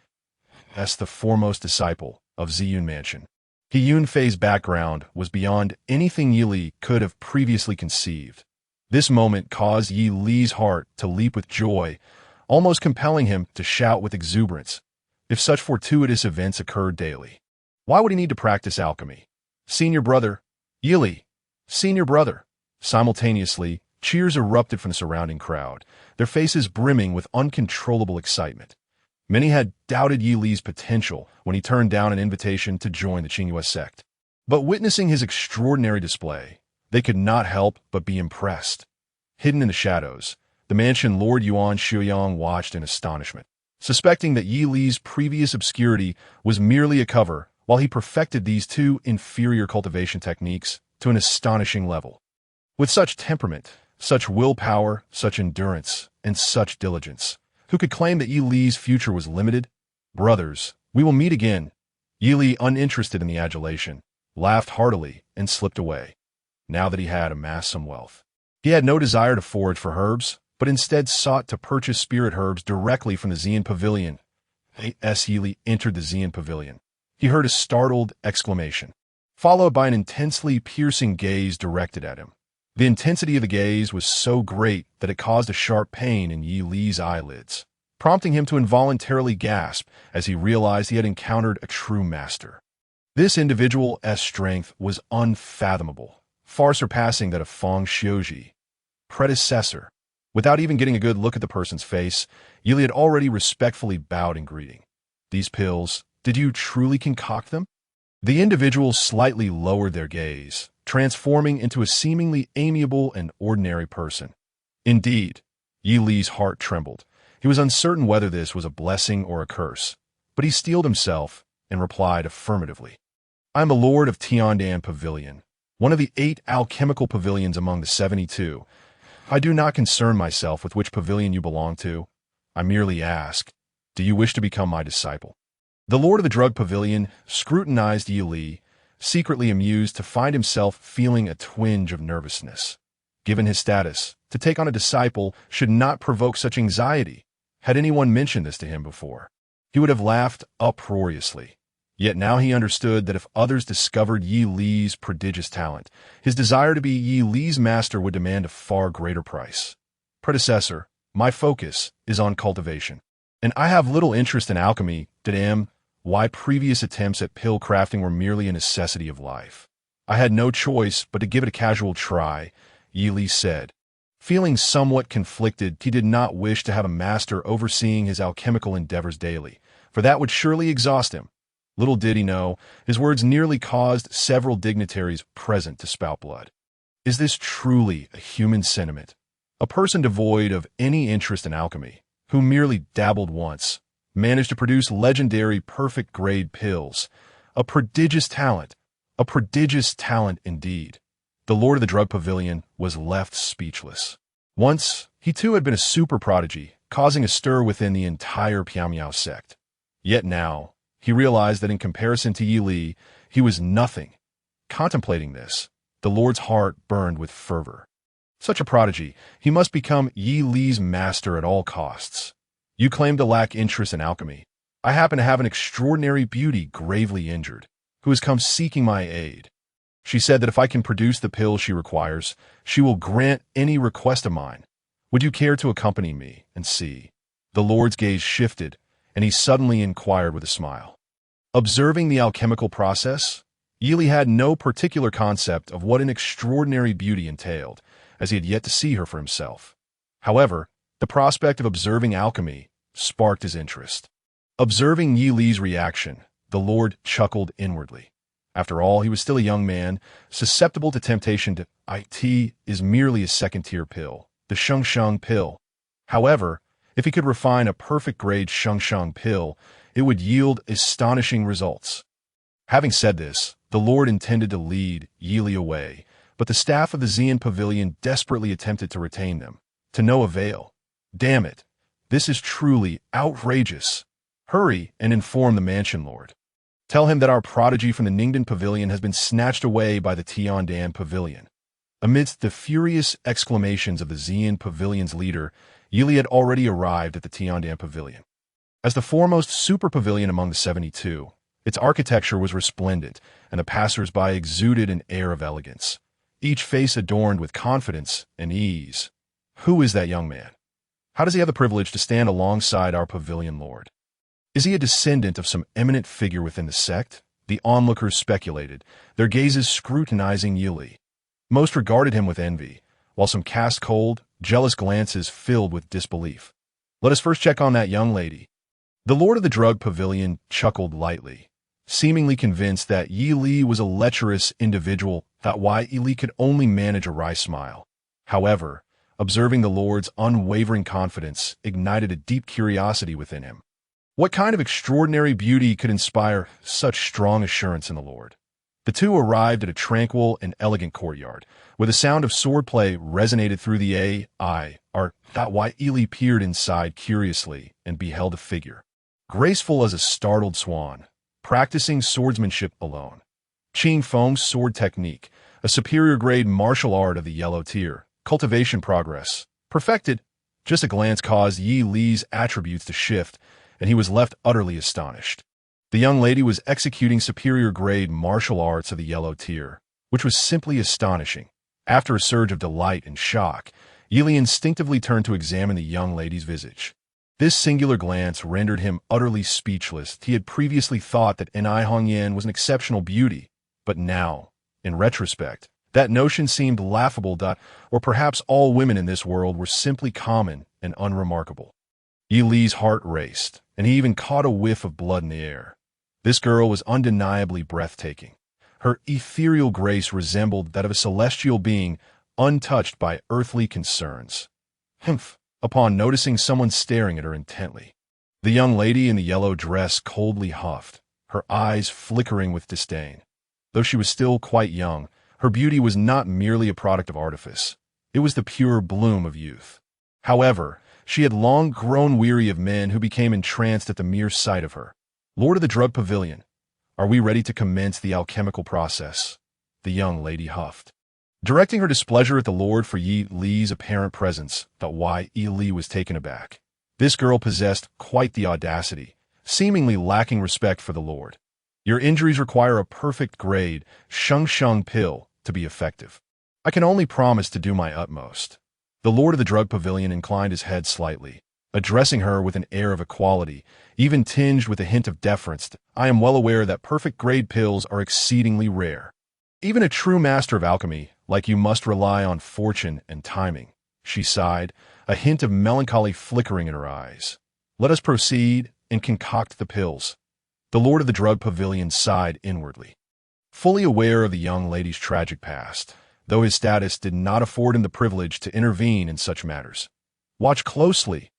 As the foremost disciple of Ziyun Mansion, He Yunfei's background was beyond anything Yi Li could have previously conceived. This moment caused Yi Li's heart to leap with joy, almost compelling him to shout with exuberance. If such fortuitous events occurred daily, why would he need to practice alchemy? "Senior brother, Yi Li! Senior brother!" Simultaneously, cheers erupted from the surrounding crowd, their faces brimming with uncontrollable excitement. Many had doubted Yi Li's potential when he turned down an invitation to join the Qingyue sect. But witnessing his extraordinary display, they could not help but be impressed. Hidden in the shadows, the mansion Lord Yuan Shuyang watched in astonishment, suspecting that Yi Li's previous obscurity was merely a cover while he perfected these two inferior cultivation techniques to an astonishing level. With such temperament, such willpower, such endurance, and such diligence, who could claim that Yi Li's future was limited? "Brothers, we will meet again." Yi Li, uninterested in the adulation, laughed heartily and slipped away. Now that he had amassed some wealth, he had no desire to forage for herbs, but instead sought to purchase spirit herbs directly from the Xian Pavilion. As Yi Li entered the Xian Pavilion, he heard a startled exclamation, followed by an intensely piercing gaze directed at him. The intensity of the gaze was so great that it caused a sharp pain in Yi Li's eyelids, prompting him to involuntarily gasp as he realized he had encountered a true master. This individual's strength was unfathomable, far surpassing that of Feng Xiuji, predecessor. Without even getting a good look at the person's face, Yi Li had already respectfully bowed in greeting. "These pills, did you truly concoct them?" The individual slightly lowered their gaze, transforming into a seemingly amiable and ordinary person. Indeed, Yi Li's heart trembled. He was uncertain whether this was a blessing or a curse, but he steeled himself and replied affirmatively. "I am the Lord of Tiandan Pavilion, one of the 8 alchemical pavilions among the 72. I do not concern myself with which pavilion you belong to. I merely ask, do you wish to become my disciple?" The Lord of the Drug Pavilion scrutinized Yi Li, secretly amused to find himself feeling a twinge of nervousness. Given his status, to take on a disciple should not provoke such anxiety. Had anyone mentioned this to him before, he would have laughed uproariously. Yet now he understood that if others discovered Yi Li's prodigious talent, his desire to be Yi Li's master would demand a far greater price. Predecessor, my focus is on cultivation, and I have little interest in alchemy. Why previous attempts at pill crafting were merely a necessity of life. I had no choice but to give it a casual try, Yi Li said. Feeling somewhat conflicted, he did not wish to have a master overseeing his alchemical endeavors daily, for that would surely exhaust him. Little did he know, his words nearly caused several dignitaries present to spout blood. Is this truly a human sentiment? A person devoid of any interest in alchemy, who merely dabbled once, managed to produce legendary perfect-grade pills. A prodigious talent indeed. The Lord of the Drug Pavilion was left speechless. Once, he too had been a super prodigy, causing a stir within the entire Piao sect. Yet now, he realized that in comparison to Yi Li, he was nothing. Contemplating this, the Lord's heart burned with fervor. Such a prodigy, he must become Yi Li's master at all costs. You claim to lack interest in alchemy. I happen to have an extraordinary beauty gravely injured, who has come seeking my aid. She said that if I can produce the pill she requires, she will grant any request of mine. Would you care to accompany me and see? The Lord's gaze shifted, and he suddenly inquired with a smile. Observing the alchemical process, Yi Li had no particular concept of what an extraordinary beauty entailed, as he had yet to see her for himself. However, the prospect of observing alchemy sparked his interest. Observing Yi Li's reaction, the Lord chuckled inwardly. After all, he was still a young man, susceptible to temptation to it is merely a second-tier pill, the Shengsheng pill. However, if he could refine a perfect-grade Shengsheng pill, it would yield astonishing results. Having said this, the Lord intended to lead Yi Li away, but the staff of the Xian Pavilion desperately attempted to retain them, to no avail. Damn it, this is truly outrageous. Hurry and inform the mansion lord. Tell him that our prodigy from the Ningdan Pavilion has been snatched away by the Tiandan Pavilion. Amidst the furious exclamations of the Xian Pavilion's leader, Yi Li had already arrived at the Tiandan Pavilion. As the foremost super pavilion among the 72, its architecture was resplendent, and the passers-by exuded an air of elegance, each face adorned with confidence and ease. Who is that young man? How does he have the privilege to stand alongside our pavilion lord? Is he a descendant of some eminent figure within the sect? The onlookers speculated, their gazes scrutinizing Yi Li. Most regarded him with envy, while some cast cold, jealous glances filled with disbelief. Let us first check on that young lady. The Lord of the Drug Pavilion chuckled lightly, seemingly convinced that Yi Li was a lecherous individual, that why Yi Li could only manage a wry smile. However, observing the Lord's unwavering confidence ignited a deep curiosity within him. What kind of extraordinary beauty could inspire such strong assurance in the Lord? The two arrived at a tranquil and elegant courtyard, where the sound of swordplay resonated through the why Yi Li peered inside curiously and beheld a figure, graceful as a startled swan, practicing swordsmanship alone. Qing Feng's sword technique, a superior-grade martial art of the yellow tier, cultivation progress, perfected. Just a glance caused Yi Li's attributes to shift, and he was left utterly astonished. The young lady was executing superior-grade martial arts of the yellow tier, which was simply astonishing. After a surge of delight and shock, Yi Li instinctively turned to examine the young lady's visage. This singular glance rendered him utterly speechless. He had previously thought that Nai Hongyan was an exceptional beauty, but now, in retrospect, that notion seemed laughable. Or perhaps all women in this world were simply common and unremarkable. Yi Li's heart raced, and he even caught a whiff of blood in the air. This girl was undeniably breathtaking. Her ethereal grace resembled that of a celestial being, untouched by earthly concerns. Upon noticing someone staring at her intently, the young lady in the yellow dress coldly huffed, her eyes flickering with disdain. Though she was still quite young, her beauty was not merely a product of artifice. It was the pure bloom of youth. However, she had long grown weary of men who became entranced at the mere sight of her. Lord of the Drug Pavilion, are we ready to commence the alchemical process? The young lady huffed. Directing her displeasure at the Lord for Yi Li's apparent presence, Yi Li was taken aback. This girl possessed quite the audacity, seemingly lacking respect for the Lord. Your injuries require a perfect grade, shung pill, to be effective. I can only promise to do my utmost. The Lord of the Drug Pavilion inclined his head slightly, addressing her with an air of equality, even tinged with a hint of deference. I am well aware that perfect grade pills are exceedingly rare. Even a true master of alchemy, like you, must rely on fortune and timing. She sighed, a hint of melancholy flickering in her eyes. Let us proceed and concoct the pills. The Lord of the Drug Pavilion sighed inwardly. Fully aware of the young lady's tragic past, though his status did not afford him the privilege to intervene in such matters. Watch closely.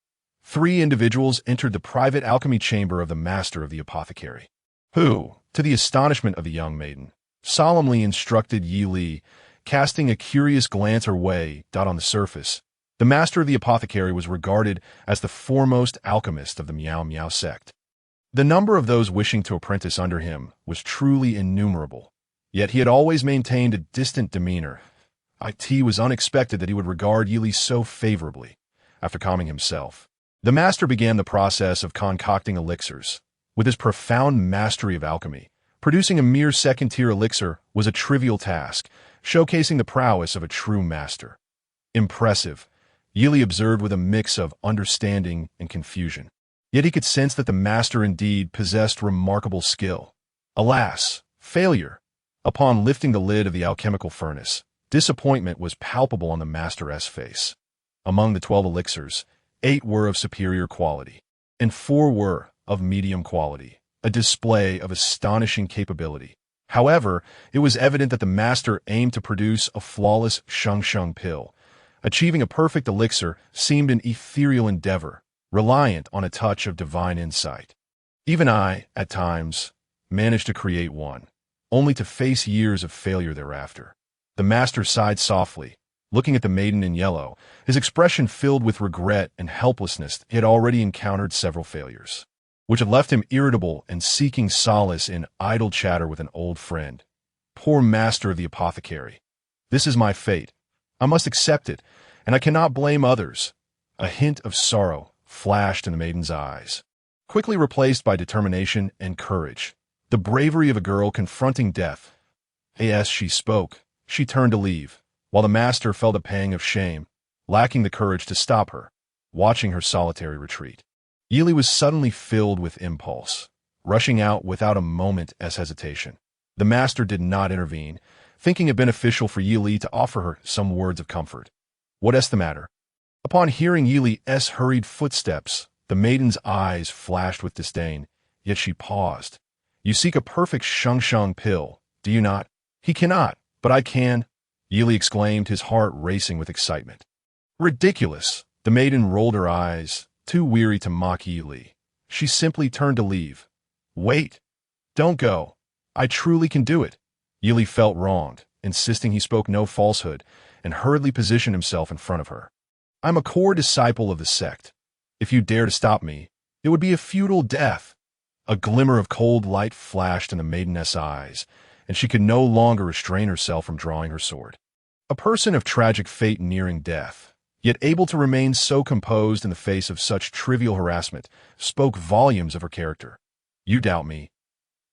3 individuals entered the private alchemy chamber of the master of the apothecary, who, to the astonishment of the young maiden, solemnly instructed Yi Li, casting a curious glance her way. On the surface, the master of the apothecary was regarded as the foremost alchemist of the Miao Miao sect. The number of those wishing to apprentice under him was truly innumerable, yet he had always maintained a distant demeanor. It was unexpected that he would regard Yi Li so favorably. After calming himself, the master began the process of concocting elixirs. With his profound mastery of alchemy, producing a mere second-tier elixir was a trivial task, showcasing the prowess of a true master. Impressive, Yi Li observed with a mix of understanding and confusion. Yet he could sense that the master indeed possessed remarkable skill. Alas, failure! Upon lifting the lid of the alchemical furnace, disappointment was palpable on the master's face. Among the 12 elixirs, 8 were of superior quality, and 4 were of medium quality, a display of astonishing capability. However, it was evident that the master aimed to produce a flawless shung pill. Achieving a perfect elixir seemed an ethereal endeavor, reliant on a touch of divine insight. Even I, at times, managed to create one, only to face years of failure thereafter. The master sighed softly, looking at the maiden in yellow, his expression filled with regret and helplessness. He had already encountered several failures, which had left him irritable and seeking solace in idle chatter with an old friend. Poor master of the apothecary. This is my fate. I must accept it, and I cannot blame others. A hint of sorrow flashed in the maiden's eyes, quickly replaced by determination and courage. The bravery of a girl confronting death. As she spoke, she turned to leave, while the master felt a pang of shame, lacking the courage to stop her, watching her solitary retreat. Yi Li was suddenly filled with impulse, rushing out without a moment's hesitation. The master did not intervene, thinking it beneficial for Yi Li to offer her some words of comfort. What's the matter? Upon hearing Yi Li's hurried footsteps, the maiden's eyes flashed with disdain, yet she paused. You seek a perfect shung pill, do you not? He cannot, but I can, Yi Li exclaimed, his heart racing with excitement. Ridiculous! The maiden rolled her eyes, too weary to mock Yi Li. She simply turned to leave. Wait! Don't go! I truly can do it! Yi Li felt wronged, insisting he spoke no falsehood, and hurriedly positioned himself in front of her. I'm a core disciple of the sect. If you dare to stop me, it would be a futile death. A glimmer of cold light flashed in the maiden's eyes, and she could no longer restrain herself from drawing her sword. A person of tragic fate nearing death, yet able to remain so composed in the face of such trivial harassment, spoke volumes of her character. You doubt me.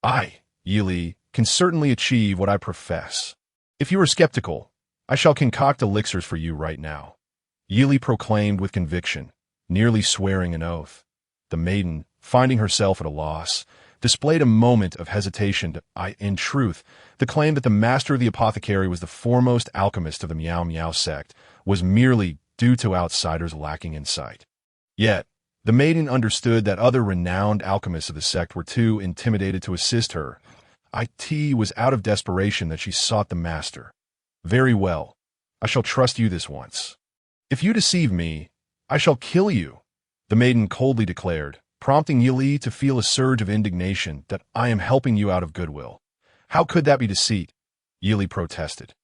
I, Yi Li, can certainly achieve what I profess. If you are skeptical, I shall concoct elixirs for you right now, Yi Li proclaimed with conviction, nearly swearing an oath. The maiden, finding herself at a loss, displayed a moment of hesitation. In truth, the claim that the master of the apothecary was the foremost alchemist of the Miao Miao sect was merely due to outsiders lacking insight. Yet, the maiden understood that other renowned alchemists of the sect were too intimidated to assist her. It was out of desperation that she sought the master. Very well, I shall trust you this once. If you deceive me, I shall kill you, the maiden coldly declared, prompting Yi Li to feel a surge of indignation. That I am helping you out of goodwill. How could that be deceit? Yi Li protested.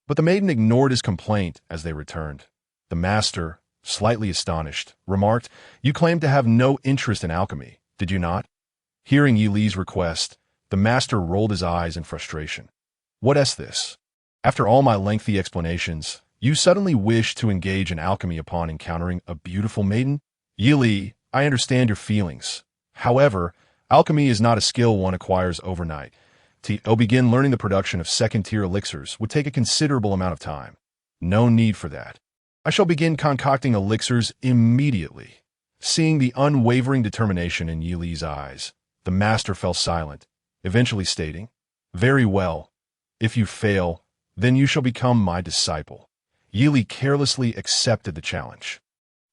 But the maiden ignored his complaint as they returned. The master, slightly astonished, remarked, You claim to have no interest in alchemy, did you not? Hearing Yi Li's request, the master rolled his eyes in frustration. What's this? After all my lengthy explanations, you suddenly wish to engage in alchemy upon encountering a beautiful maiden? Yili, I understand your feelings. However, alchemy is not a skill one acquires overnight. To begin learning the production of second-tier elixirs would take a considerable amount of time. No need for that. I shall begin concocting elixirs immediately. Seeing the unwavering determination in Yili's eyes, the master fell silent, eventually stating, "Very well. If you fail, then you shall become my disciple." Yili carelessly accepted the challenge,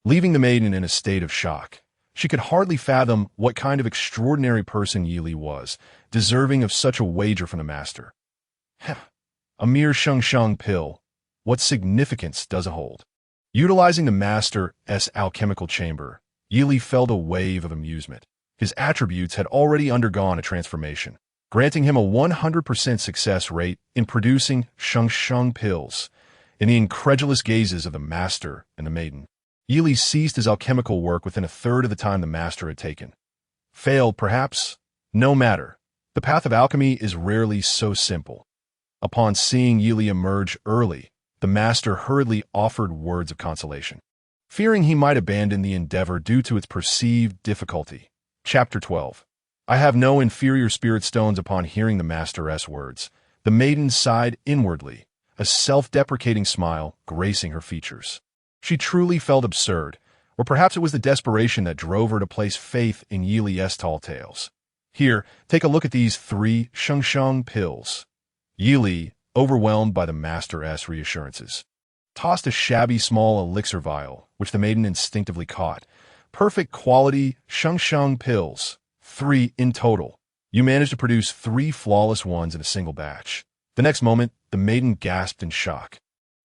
leaving the maiden in a state of shock. She could hardly fathom what kind of extraordinary person Yili was, deserving of such a wager from the master. A mere sheng pill. What significance does it hold? Utilizing the master's alchemical chamber, Yili felt a wave of amusement. His attributes had already undergone a transformation, granting him a 100% success rate in producing sheng pills. In the incredulous gazes of the master and the maiden, Yili ceased his alchemical work within a third of the time the master had taken. Failed, perhaps? No matter. The path of alchemy is rarely so simple. Upon seeing Yili emerge early, the master hurriedly offered words of consolation, fearing he might abandon the endeavor due to its perceived difficulty. Chapter 12. I have no inferior spirit stones. Upon hearing the master's words, the maiden sighed inwardly, a self-deprecating smile gracing her features. She truly felt absurd, or perhaps it was the desperation that drove her to place faith in Yili's tall tales. Here, take a look at these 3 sheng pills. Yili, overwhelmed by the master's reassurances, tossed a shabby small elixir vial, which the maiden instinctively caught. Perfect quality sheng pills. 3 in total. You managed to produce 3 flawless ones in a single batch. The next moment, the maiden gasped in shock,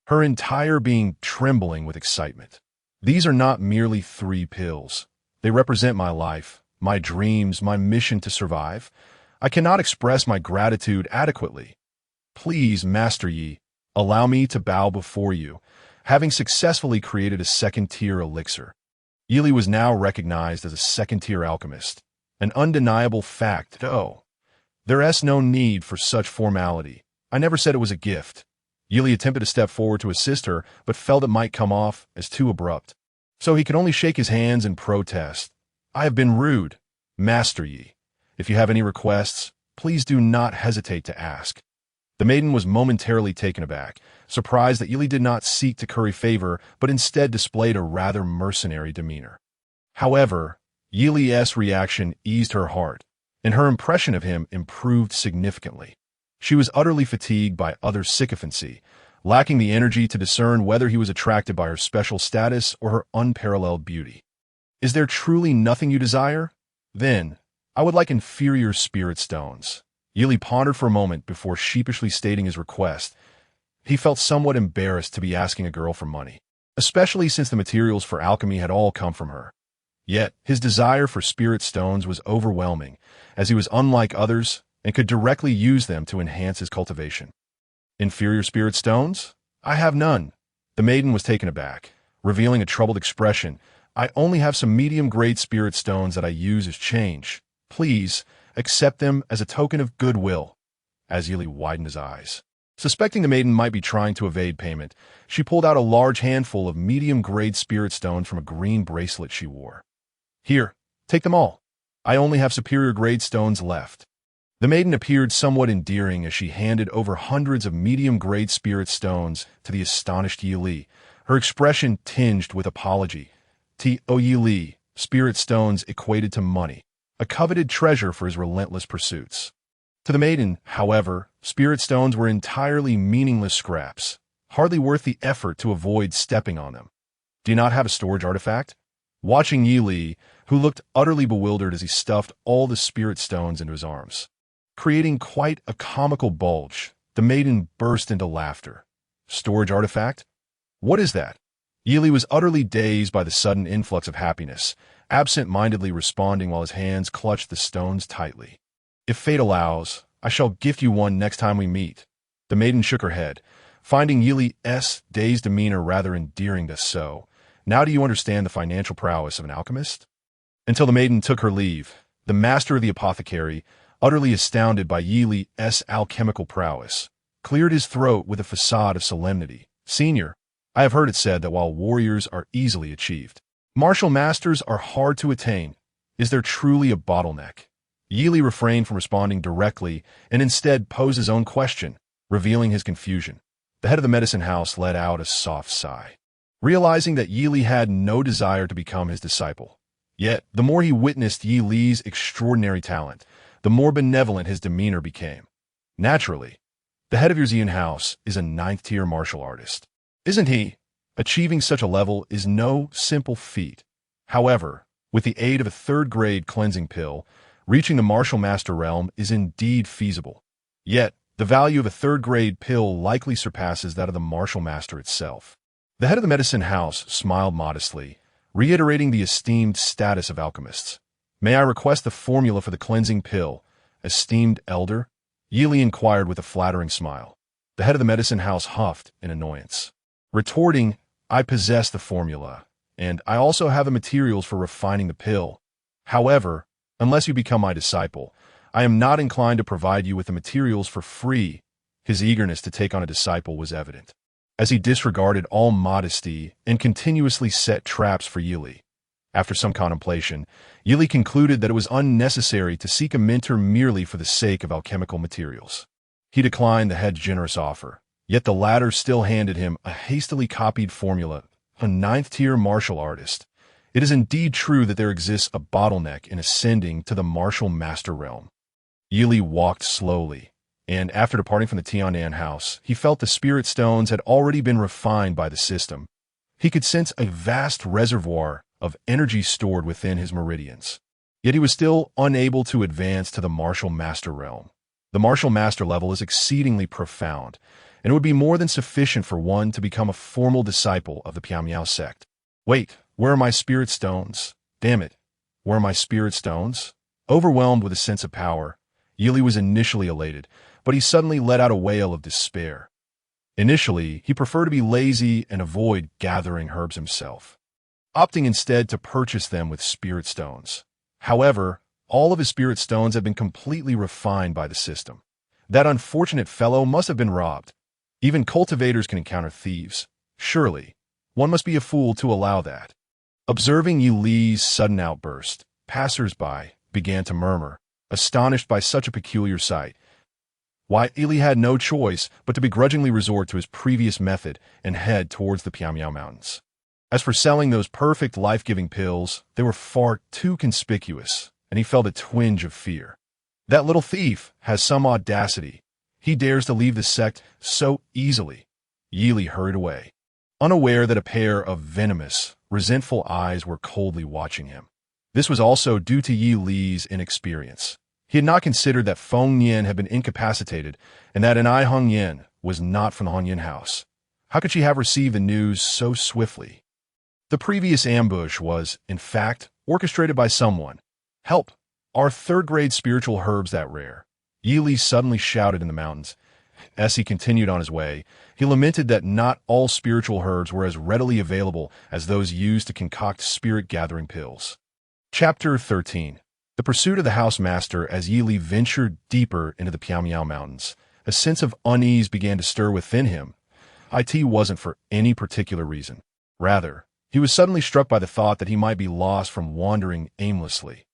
her entire being trembling with excitement. These are not merely 3 pills. They represent my life, my dreams, my mission to survive. I cannot express my gratitude adequately. Please, Master Yi, allow me to bow before you, having successfully created a second-tier elixir. Yili was now recognized as a second-tier alchemist, an undeniable fact. Oh, there's no need for such formality. I never said it was a gift. Yili attempted to step forward to assist her, but felt it might come off as too abrupt. So he could only shake his hands in protest. I have been rude, Master Yi. If you have any requests, please do not hesitate to ask. The maiden was momentarily taken aback, surprised that Yili did not seek to curry favor, but instead displayed a rather mercenary demeanor. However, Yili's reaction eased her heart, and her impression of him improved significantly. She was utterly fatigued by other sycophancy, lacking the energy to discern whether he was attracted by her special status or her unparalleled beauty. Is there truly nothing you desire? Then, I would like inferior spirit stones. Yili pondered for a moment before sheepishly stating his request. He felt somewhat embarrassed to be asking a girl for money, especially since the materials for alchemy had all come from her. Yet, his desire for spirit stones was overwhelming, as he was unlike others and could directly use them to enhance his cultivation. Inferior spirit stones? I have none. The maiden was taken aback, revealing a troubled expression. I only have some medium-grade spirit stones that I use as change. Please, accept them as a token of goodwill. As Yili widened his eyes, suspecting the maiden might be trying to evade payment, she pulled out a large handful of medium-grade spirit stones from a green bracelet she wore. Here, take them all. I only have superior-grade stones left. The maiden appeared somewhat endearing as she handed over hundreds of medium-grade spirit stones to the astonished Yili, her expression tinged with apology. Yili, spirit stones equated to money, a coveted treasure for his relentless pursuits. To the maiden, however, spirit stones were entirely meaningless scraps, hardly worth the effort to avoid stepping on them. Do you not have a storage artifact? Watching Yili, who looked utterly bewildered as he stuffed all the spirit stones into his arms, creating quite a comical bulge, the maiden burst into laughter. Storage artifact? What is that? Yili was utterly dazed by the sudden influx of happiness, absent-mindedly responding while his hands clutched the stones tightly. If fate allows, I shall gift you one next time we meet. The maiden shook her head, finding Yili's dazed demeanor rather endearing. So, now do you understand the financial prowess of an alchemist? Until the maiden took her leave, the master of the apothecary, utterly astounded by Yili's alchemical prowess, cleared his throat with a facade of solemnity. Senior, I have heard it said that while warriors are easily achieved, Martial masters are hard to attain. Is there truly a bottleneck? Yili refrained from responding directly and instead posed his own question, revealing his confusion. The head of the medicine house let out a soft sigh, realizing that Yili had no desire to become his disciple. Yet, the more he witnessed Yili's extraordinary talent, the more benevolent his demeanor became. Naturally, the head of your Xian house is a ninth-tier martial artist, isn't he? Achieving such a level is no simple feat. However, with the aid of a third-grade cleansing pill, reaching the martial master realm is indeed feasible. Yet, the value of a third-grade pill likely surpasses that of the martial master itself. The head of the medicine house smiled modestly, reiterating the esteemed status of alchemists. May I request the formula for the cleansing pill, esteemed elder? Yili inquired with a flattering smile. The head of the medicine house huffed in annoyance, retorting, I possess the formula, and I also have the materials for refining the pill. However, unless you become my disciple, I am not inclined to provide you with the materials for free. His eagerness to take on a disciple was evident, as he disregarded all modesty and continuously set traps for Yili. After some contemplation, Yili concluded that it was unnecessary to seek a mentor merely for the sake of alchemical materials. He declined the head's generous offer, yet the latter still handed him a hastily copied formula. A ninth-tier martial artist. It is indeed true that there exists a bottleneck in ascending to the martial master realm. Yili walked slowly, and after departing from the Tianan house, he felt the spirit stones had already been refined by the system. He could sense a vast reservoir of energy stored within his meridians. Yet he was still unable to advance to the martial master realm. The martial master level is exceedingly profound, and it would be more than sufficient for one to become a formal disciple of the Piamiao sect. Wait, where are my spirit stones? Damn it, where are my spirit stones? Overwhelmed with a sense of power, Yili was initially elated, but he suddenly let out a wail of despair. Initially, he preferred to be lazy and avoid gathering herbs himself, opting instead to purchase them with spirit stones. However, all of his spirit stones had been completely refined by the system. That unfortunate fellow must have been robbed. Even cultivators can encounter thieves. Surely, one must be a fool to allow that. Observing Yili's sudden outburst, passers-by began to murmur, astonished by such a peculiar sight. Why, Yili had no choice but to begrudgingly resort to his previous method and head towards the Piamiao Mountains. As for selling those perfect life-giving pills, they were far too conspicuous, and he felt a twinge of fear. That little thief has some audacity. He dares to leave the sect so easily. Yili hurried away, unaware that a pair of venomous, resentful eyes were coldly watching him. This was also due to Yili's inexperience. He had not considered that Feng Yin had been incapacitated and that Ai Hong Yin was not from the Hong Yin house. How could she have received the news so swiftly? The previous ambush was, in fact, orchestrated by someone. Help! Are third-grade spiritual herbs that rare? Yili suddenly shouted in the mountains. As he continued on his way, he lamented that not all spiritual herbs were as readily available as those used to concoct spirit-gathering pills. Chapter 13. The pursuit of the house master. As Yili ventured deeper into the Piamiao Mountains, a sense of unease began to stir within him. It wasn't for any particular reason. Rather, he was suddenly struck by the thought that he might be lost from wandering aimlessly.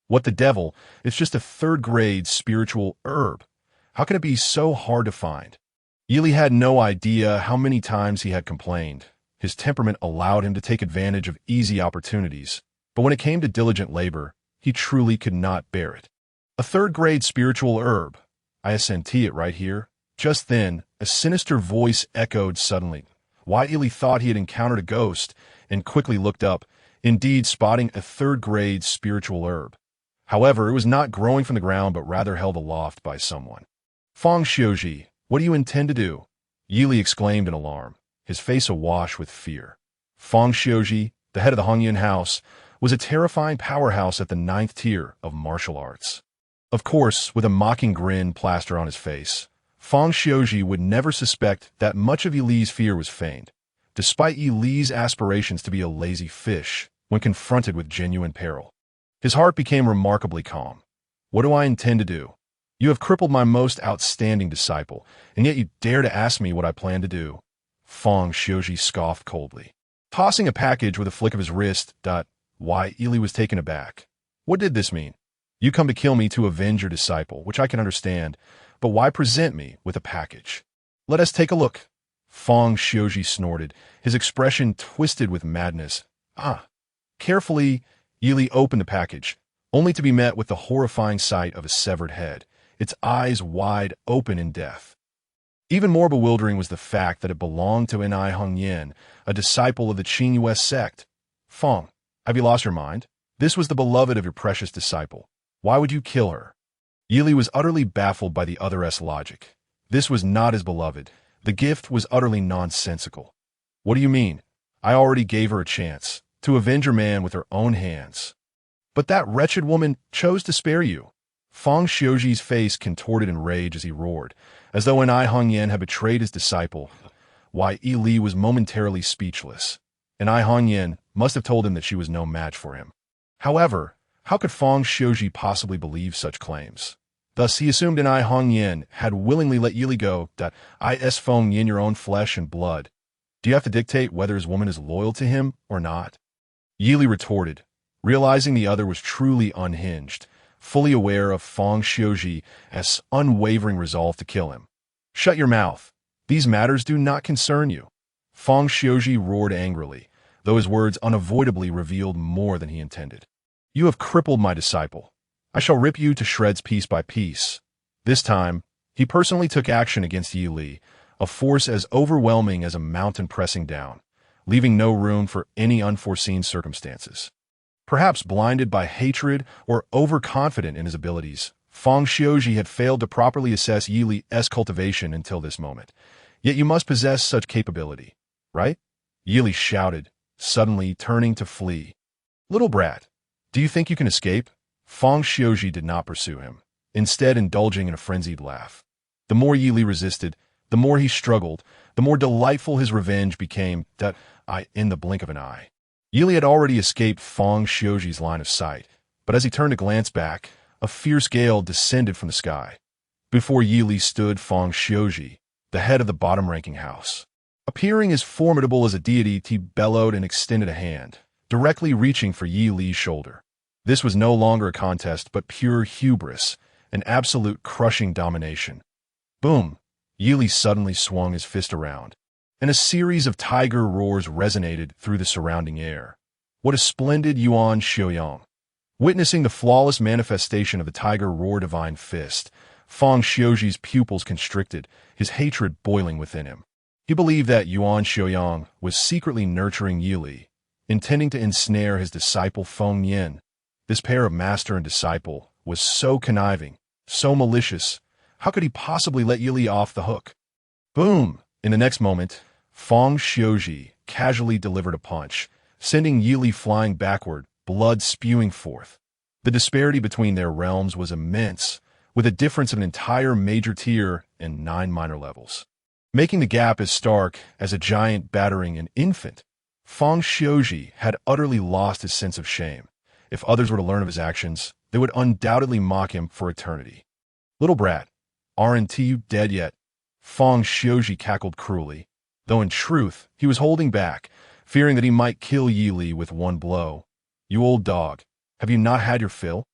What the devil? It's just a third-grade spiritual herb. How can it be so hard to find? Yili had no idea how many times he had complained. His temperament allowed him to take advantage of easy opportunities, but when it came to diligent labor, he truly could not bear it. A third-grade spiritual herb. I assentee it right here. Just then, a sinister voice echoed suddenly. Yili thought he had encountered a ghost and quickly looked up, indeed spotting a third-grade spiritual herb. However, it was not growing from the ground but rather held aloft by someone. Feng Xiuji, what do you intend to do? Yili exclaimed in alarm, his face awash with fear. Feng Xiuji, the head of the Hong Yin house, was a terrifying powerhouse at the 9th tier of martial arts. Of course, with a mocking grin plastered on his face, Feng Xiuji would never suspect that much of Yili's fear was feigned, despite Yili's aspirations to be a lazy fish when confronted with genuine peril. His heart became remarkably calm. What do I intend to do? You have crippled my most outstanding disciple, and yet you dare to ask me what I plan to do. Feng Xiuji scoffed coldly. tossing a package with a flick of his wrist. Why, Ely was taken aback. What did this mean? You come to kill me to avenge your disciple, which I can understand, but why present me with a package? Let us take a look. Feng Xiuji snorted, his expression twisted with madness. Carefully, Ely opened the package, only to be met with the horrifying sight of a severed head, its eyes wide open in death. Even more bewildering was the fact that it belonged to Nai Hongyan, a disciple of the Qingyue sect. Feng, have you lost your mind? This was the beloved of your precious disciple. Why would you kill her? Yili was utterly baffled by the other's logic. This was not his beloved. The gift was utterly nonsensical. What do you mean? I already gave her a chance to avenge your man with her own hands. But that wretched woman chose to spare you. Feng Xiuji's face contorted in rage as he roared, as though Nai Hongyan had betrayed his disciple. Why, Li was momentarily speechless. Nai Hongyan must have told him that she was no match for him. However, how could Feng Xiuji possibly believe such claims? Thus, he assumed Nai Hongyan had willingly let Yili go. Is Feng Yin your own flesh and blood? Do you have to dictate whether his woman is loyal to him or not? Yili retorted, realizing the other was truly unhinged, fully aware of Feng Xiuji's unwavering resolve to kill him. Shut your mouth. These matters do not concern you. Feng Xiuji roared angrily, though his words unavoidably revealed more than he intended. You have crippled my disciple. I shall rip you to shreds piece by piece. This time, he personally took action against Yi Li, a force as overwhelming as a mountain pressing down, leaving no room for any unforeseen circumstances. Perhaps blinded by hatred or overconfident in his abilities, Feng Xiuji had failed to properly assess Yi Li's cultivation until this moment. Yet you must possess such capability, right? Yi Li shouted, suddenly turning to flee. Little brat, do you think you can escape? Feng Xiuji did not pursue him, instead indulging in a frenzied laugh. The more Yi Li resisted, the more he struggled, the more delightful his revenge became. In the blink of an eye. Yi Li had already escaped Feng Xiuji's line of sight, but as he turned to glance back, a fierce gale descended from the sky. Before Yi Li stood Feng Xiuji, the head of the bottom-ranking house. Appearing as formidable as a deity, he bellowed and extended a hand, directly reaching for Yi Li's shoulder. This was no longer a contest, but pure hubris, an absolute crushing domination. Boom! Yi Li suddenly swung his fist around, and a series of tiger roars resonated through the surrounding air. What a splendid Yuan Xiaoyang! Witnessing the flawless manifestation of the tiger roar divine fist, Feng Xiuji's pupils constricted, his hatred boiling within him. He believed that Yuan Xiaoyang was secretly nurturing Yi Li, intending to ensnare his disciple Feng Yin. This pair of master and disciple was so conniving, so malicious. How could he possibly let Yi Li off the hook? Boom! In the next moment, Feng Xiuji casually delivered a punch, sending Yi Li flying backward, blood spewing forth. The disparity between their realms was immense, with a difference of an entire major tier and 9 minor levels, making the gap as stark as a giant battering an infant. Feng Xiuji had utterly lost his sense of shame. If others were to learn of his actions, they would undoubtedly mock him for eternity. Little brat, aren't you dead yet? Feng Xiuji cackled cruelly, though in truth he was holding back, fearing that he might kill Yi Li with one blow. You old dog, have you not had your fill?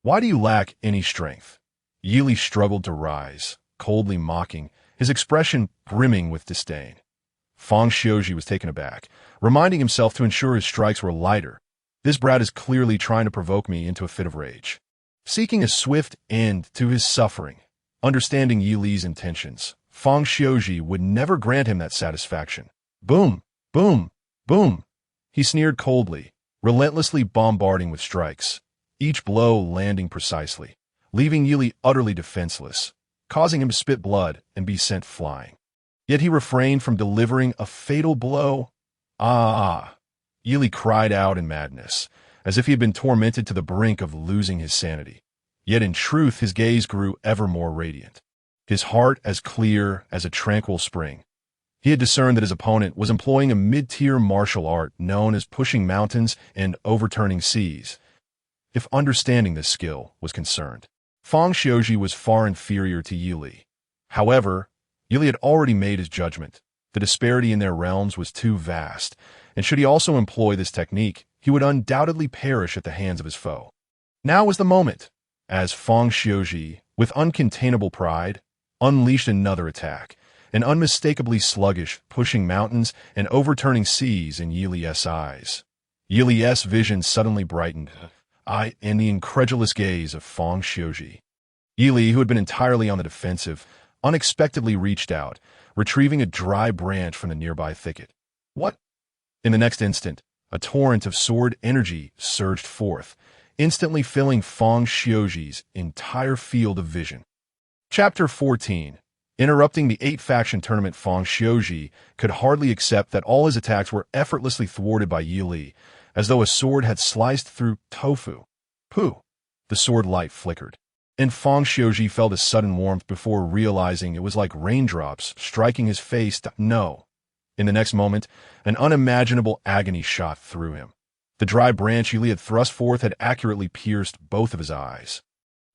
Why do you lack any strength? Yi Li struggled to rise, coldly mocking, his expression brimming with disdain. Feng Xiuji was taken aback, reminding himself to ensure his strikes were lighter. This brat is clearly trying to provoke me into a fit of rage, seeking a swift end to his suffering. Understanding Yi Li's intentions, Feng Xiuji would never grant him that satisfaction. Boom! Boom! Boom! He sneered coldly, relentlessly bombarding with strikes, each blow landing precisely, leaving Yi Li utterly defenseless, causing him to spit blood and be sent flying. Yet he refrained from delivering a fatal blow. Yi Li cried out in madness, as if he had been tormented to the brink of losing his sanity. Yet in truth his gaze grew ever more radiant, his heart as clear as a tranquil spring. He had discerned that his opponent was employing a mid-tier martial art known as pushing mountains and overturning seas. If understanding this skill was concerned, Feng Xiuji was far inferior to Yi Li. However, Yi Li had already made his judgment. The disparity in their realms was too vast, and should he also employ this technique, he would undoubtedly perish at the hands of his foe. Now was the moment, as Feng Xiuji, with uncontainable pride, unleashed another attack, an unmistakably sluggish, pushing mountains and overturning seas in Yi Li's eyes. Yi Li's vision suddenly brightened, in the incredulous gaze of Feng Xiuji. Yi Li, who had been entirely on the defensive, unexpectedly reached out, retrieving a dry branch from the nearby thicket. What? In the next instant, a torrent of sword energy surged forth, instantly filling Feng Xiuji's entire field of vision. Chapter 14. Interrupting the 8-faction tournament, Feng Xiuji could hardly accept that all his attacks were effortlessly thwarted by Yi Li, as though a sword had sliced through tofu. Pooh! The sword light flickered, and Feng Xiuji felt a sudden warmth before realizing it was like raindrops striking his face. No. In the next moment, an unimaginable agony shot through him. The dry branch Yi Li had thrust forth had accurately pierced both of his eyes.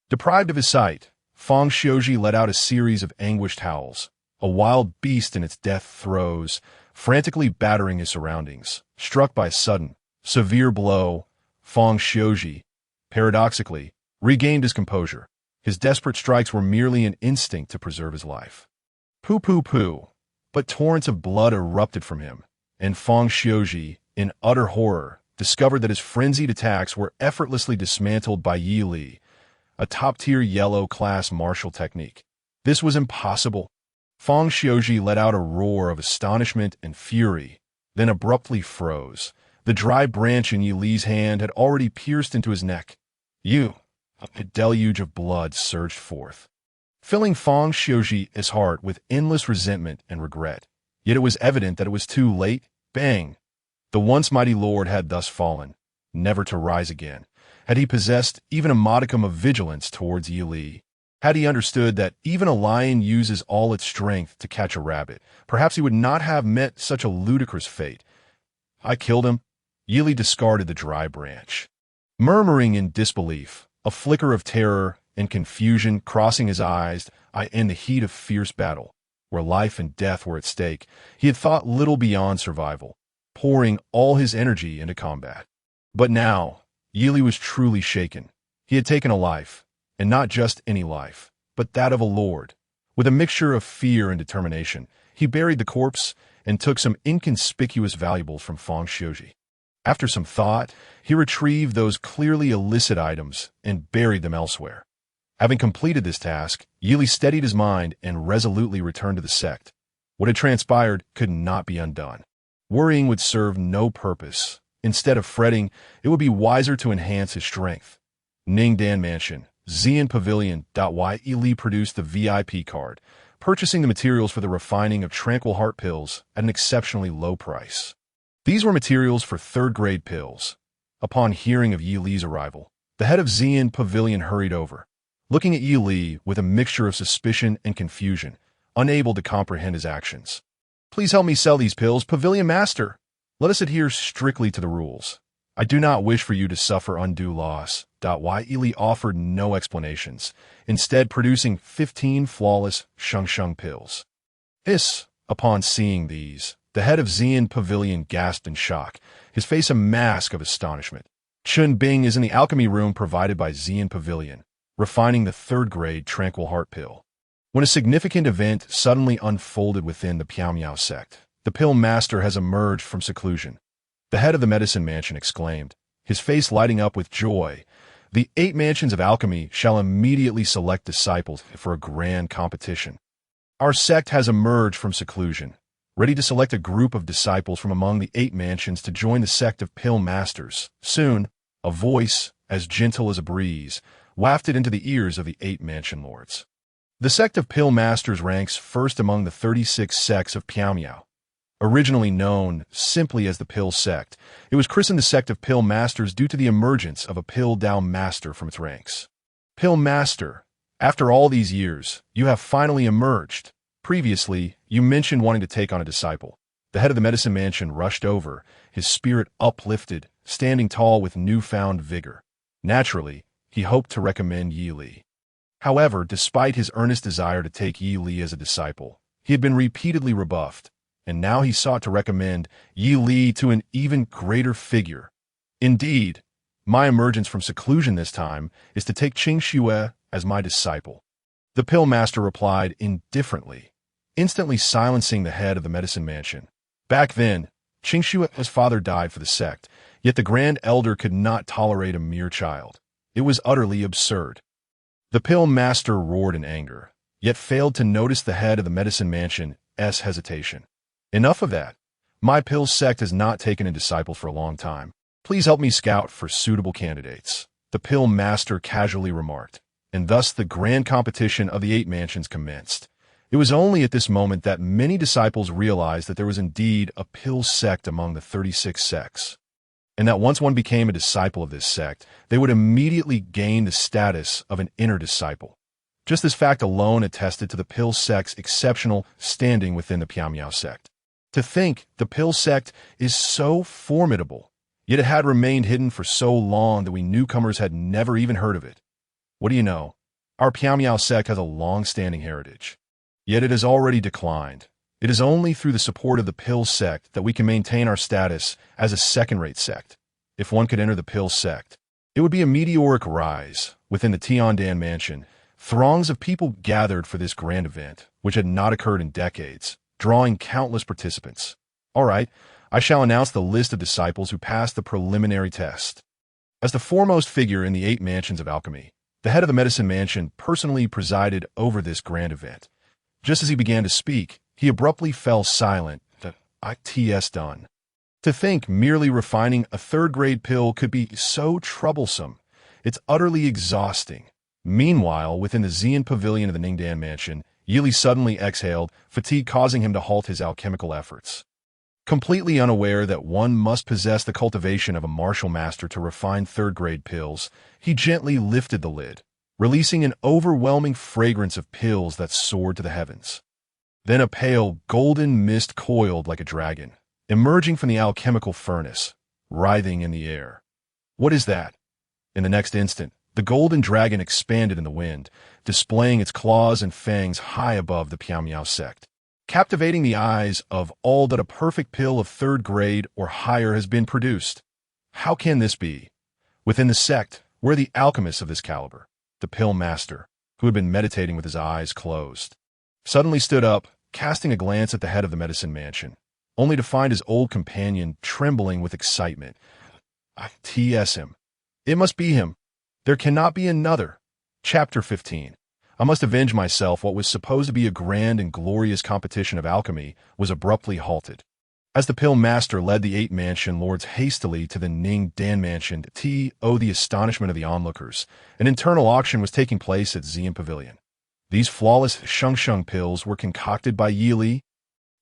Deprived of his sight, Feng Xiuji let out a series of anguished howls, a wild beast in its death throes, frantically battering his surroundings. Struck by a sudden, severe blow, Feng Xiuji, paradoxically, regained his composure. His desperate strikes were merely an instinct to preserve his life. Pooh. But torrents of blood erupted from him, and Feng Xiuji, in utter horror, discovered that his frenzied attacks were effortlessly dismantled by Yi Li, a top-tier yellow-class martial technique. This was impossible. Feng Xiuji let out a roar of astonishment and fury, then abruptly froze. The dry branch in Yi Li's hand had already pierced into his neck. A deluge of blood surged forth, filling Feng Xiuji's heart with endless resentment and regret. Yet it was evident that it was too late. Bang! The once mighty lord had thus fallen, never to rise again. Had he possessed even a modicum of vigilance towards Yi Li, had he understood that even a lion uses all its strength to catch a rabbit, perhaps he would not have met such a ludicrous fate. I killed him. Yi Li discarded the dry branch, murmuring in disbelief, a flicker of terror and confusion crossing his eyes. In the heat of fierce battle, where life and death were at stake, he had thought little beyond survival, pouring all his energy into combat. But now, Yi Li was truly shaken. He had taken a life, and not just any life, but that of a lord. With a mixture of fear and determination, he buried the corpse and took some inconspicuous valuables from Feng Xiuji. After some thought, he retrieved those clearly illicit items and buried them elsewhere. Having completed this task, Yi Li steadied his mind and resolutely returned to the sect. What had transpired could not be undone. Worrying would serve no purpose. Instead of fretting, it would be wiser to enhance his strength. Ningdan Mansion, Xian Pavilion. Yi Li produced the VIP card, purchasing the materials for the refining of tranquil heart pills at an exceptionally low price. These were materials for third-grade pills. Upon hearing of Yi Li's arrival, the head of Xian Pavilion hurried over, looking at Yi Li with a mixture of suspicion and confusion, unable to comprehend his actions. Please help me sell these pills, Pavilion Master. Let us adhere strictly to the rules. I do not wish for you to suffer undue loss. Yi Li offered no explanations, instead producing 15 flawless sheng pills. Upon seeing these, the head of Xian Pavilion gasped in shock, his face a mask of astonishment. Chun Bing is in the alchemy room provided by Xian Pavilion, refining the third-grade tranquil heart pill. When a significant event suddenly unfolded within the Piao sect, the pill master has emerged from seclusion. The head of the medicine mansion exclaimed, his face lighting up with joy. The 8 mansions of alchemy shall immediately select disciples for a grand competition. Our sect has emerged from seclusion, ready to select a group of disciples from among the 8 mansions to join the sect of pill masters. Soon, a voice, as gentle as a breeze, wafted into the ears of the 8 mansion lords. The sect of pill masters ranks first among the 36 sects of Piao. Originally known simply as the Pill Sect, it was christened the Sect of Pill Masters due to the emergence of a Pill Dao Master from its ranks. Pill Master, after all these years, you have finally emerged. Previously, you mentioned wanting to take on a disciple. The head of the medicine mansion rushed over, his spirit uplifted, standing tall with newfound vigor. Naturally, he hoped to recommend Yi Li. However, despite his earnest desire to take Yi Li as a disciple, he had been repeatedly rebuffed. and now he sought to recommend Yi Li to an even greater figure. Indeed, my emergence from seclusion this time is to take Qing Xue as my disciple. The pill master replied indifferently, instantly silencing the head of the medicine mansion. Back then, Qing Xue's father died for the sect, yet the Grand Elder could not tolerate a mere child. It was utterly absurd. The pill master roared in anger, yet failed to notice the head of the medicine mansion's hesitation. Enough of that. My pill sect has not taken a disciple for a long time. Please help me scout for suitable candidates, the pill master casually remarked, and thus the grand competition of the 8 mansions commenced. It was only at this moment that many disciples realized that there was indeed a pill sect among the 36 sects, and that once one became a disciple of this sect, they would immediately gain the status of an inner disciple. Just this fact alone attested to the pill sect's exceptional standing within the Piao sect. To think the pill sect is so formidable, yet it had remained hidden for so long that we newcomers had never even heard of it. What do you know? Our Piao sect has a long-standing heritage. Yet it has already declined. It is only through the support of the pill sect that we can maintain our status as a second-rate sect. If one could enter the pill sect, it would be a meteoric rise. Within the Tiandan mansion, throngs of people gathered for this grand event, which had not occurred in decades, drawing countless participants. All right, I shall announce the list of disciples who passed the preliminary test. As the foremost figure in the 8 mansions of alchemy, the head of the medicine mansion personally presided over this grand event. Just as he began to speak, he abruptly fell silent. It's done. To think merely refining a third-grade pill could be so troublesome. It's utterly exhausting. Meanwhile, within the Xian pavilion of the Ningdan mansion, Yi Li suddenly exhaled, fatigue causing him to halt his alchemical efforts. Completely unaware that one must possess the cultivation of a martial master to refine third-grade pills, he gently lifted the lid, releasing an overwhelming fragrance of pills that soared to the heavens. Then a pale, golden mist coiled like a dragon, emerging from the alchemical furnace, writhing in the air. What is that? In the next instant, the golden dragon expanded in the wind, displaying its claws and fangs high above the Piao sect, captivating the eyes of all that a perfect pill of third grade or higher has been produced. How can this be? Within the sect, were the alchemists of this caliber. The pill master, who had been meditating with his eyes closed, suddenly stood up, casting a glance at the head of the medicine mansion, only to find his old companion trembling with excitement. Him. It must be him. There cannot be another. Chapter 15. I must avenge myself. What was supposed to be a grand and glorious competition of alchemy was abruptly halted. As the pill master led the 8 mansion lords hastily to the Ning Dan mansion, the astonishment of the onlookers, an internal auction was taking place at Xian Pavilion. These flawless sheng pills were concocted by Yi Li.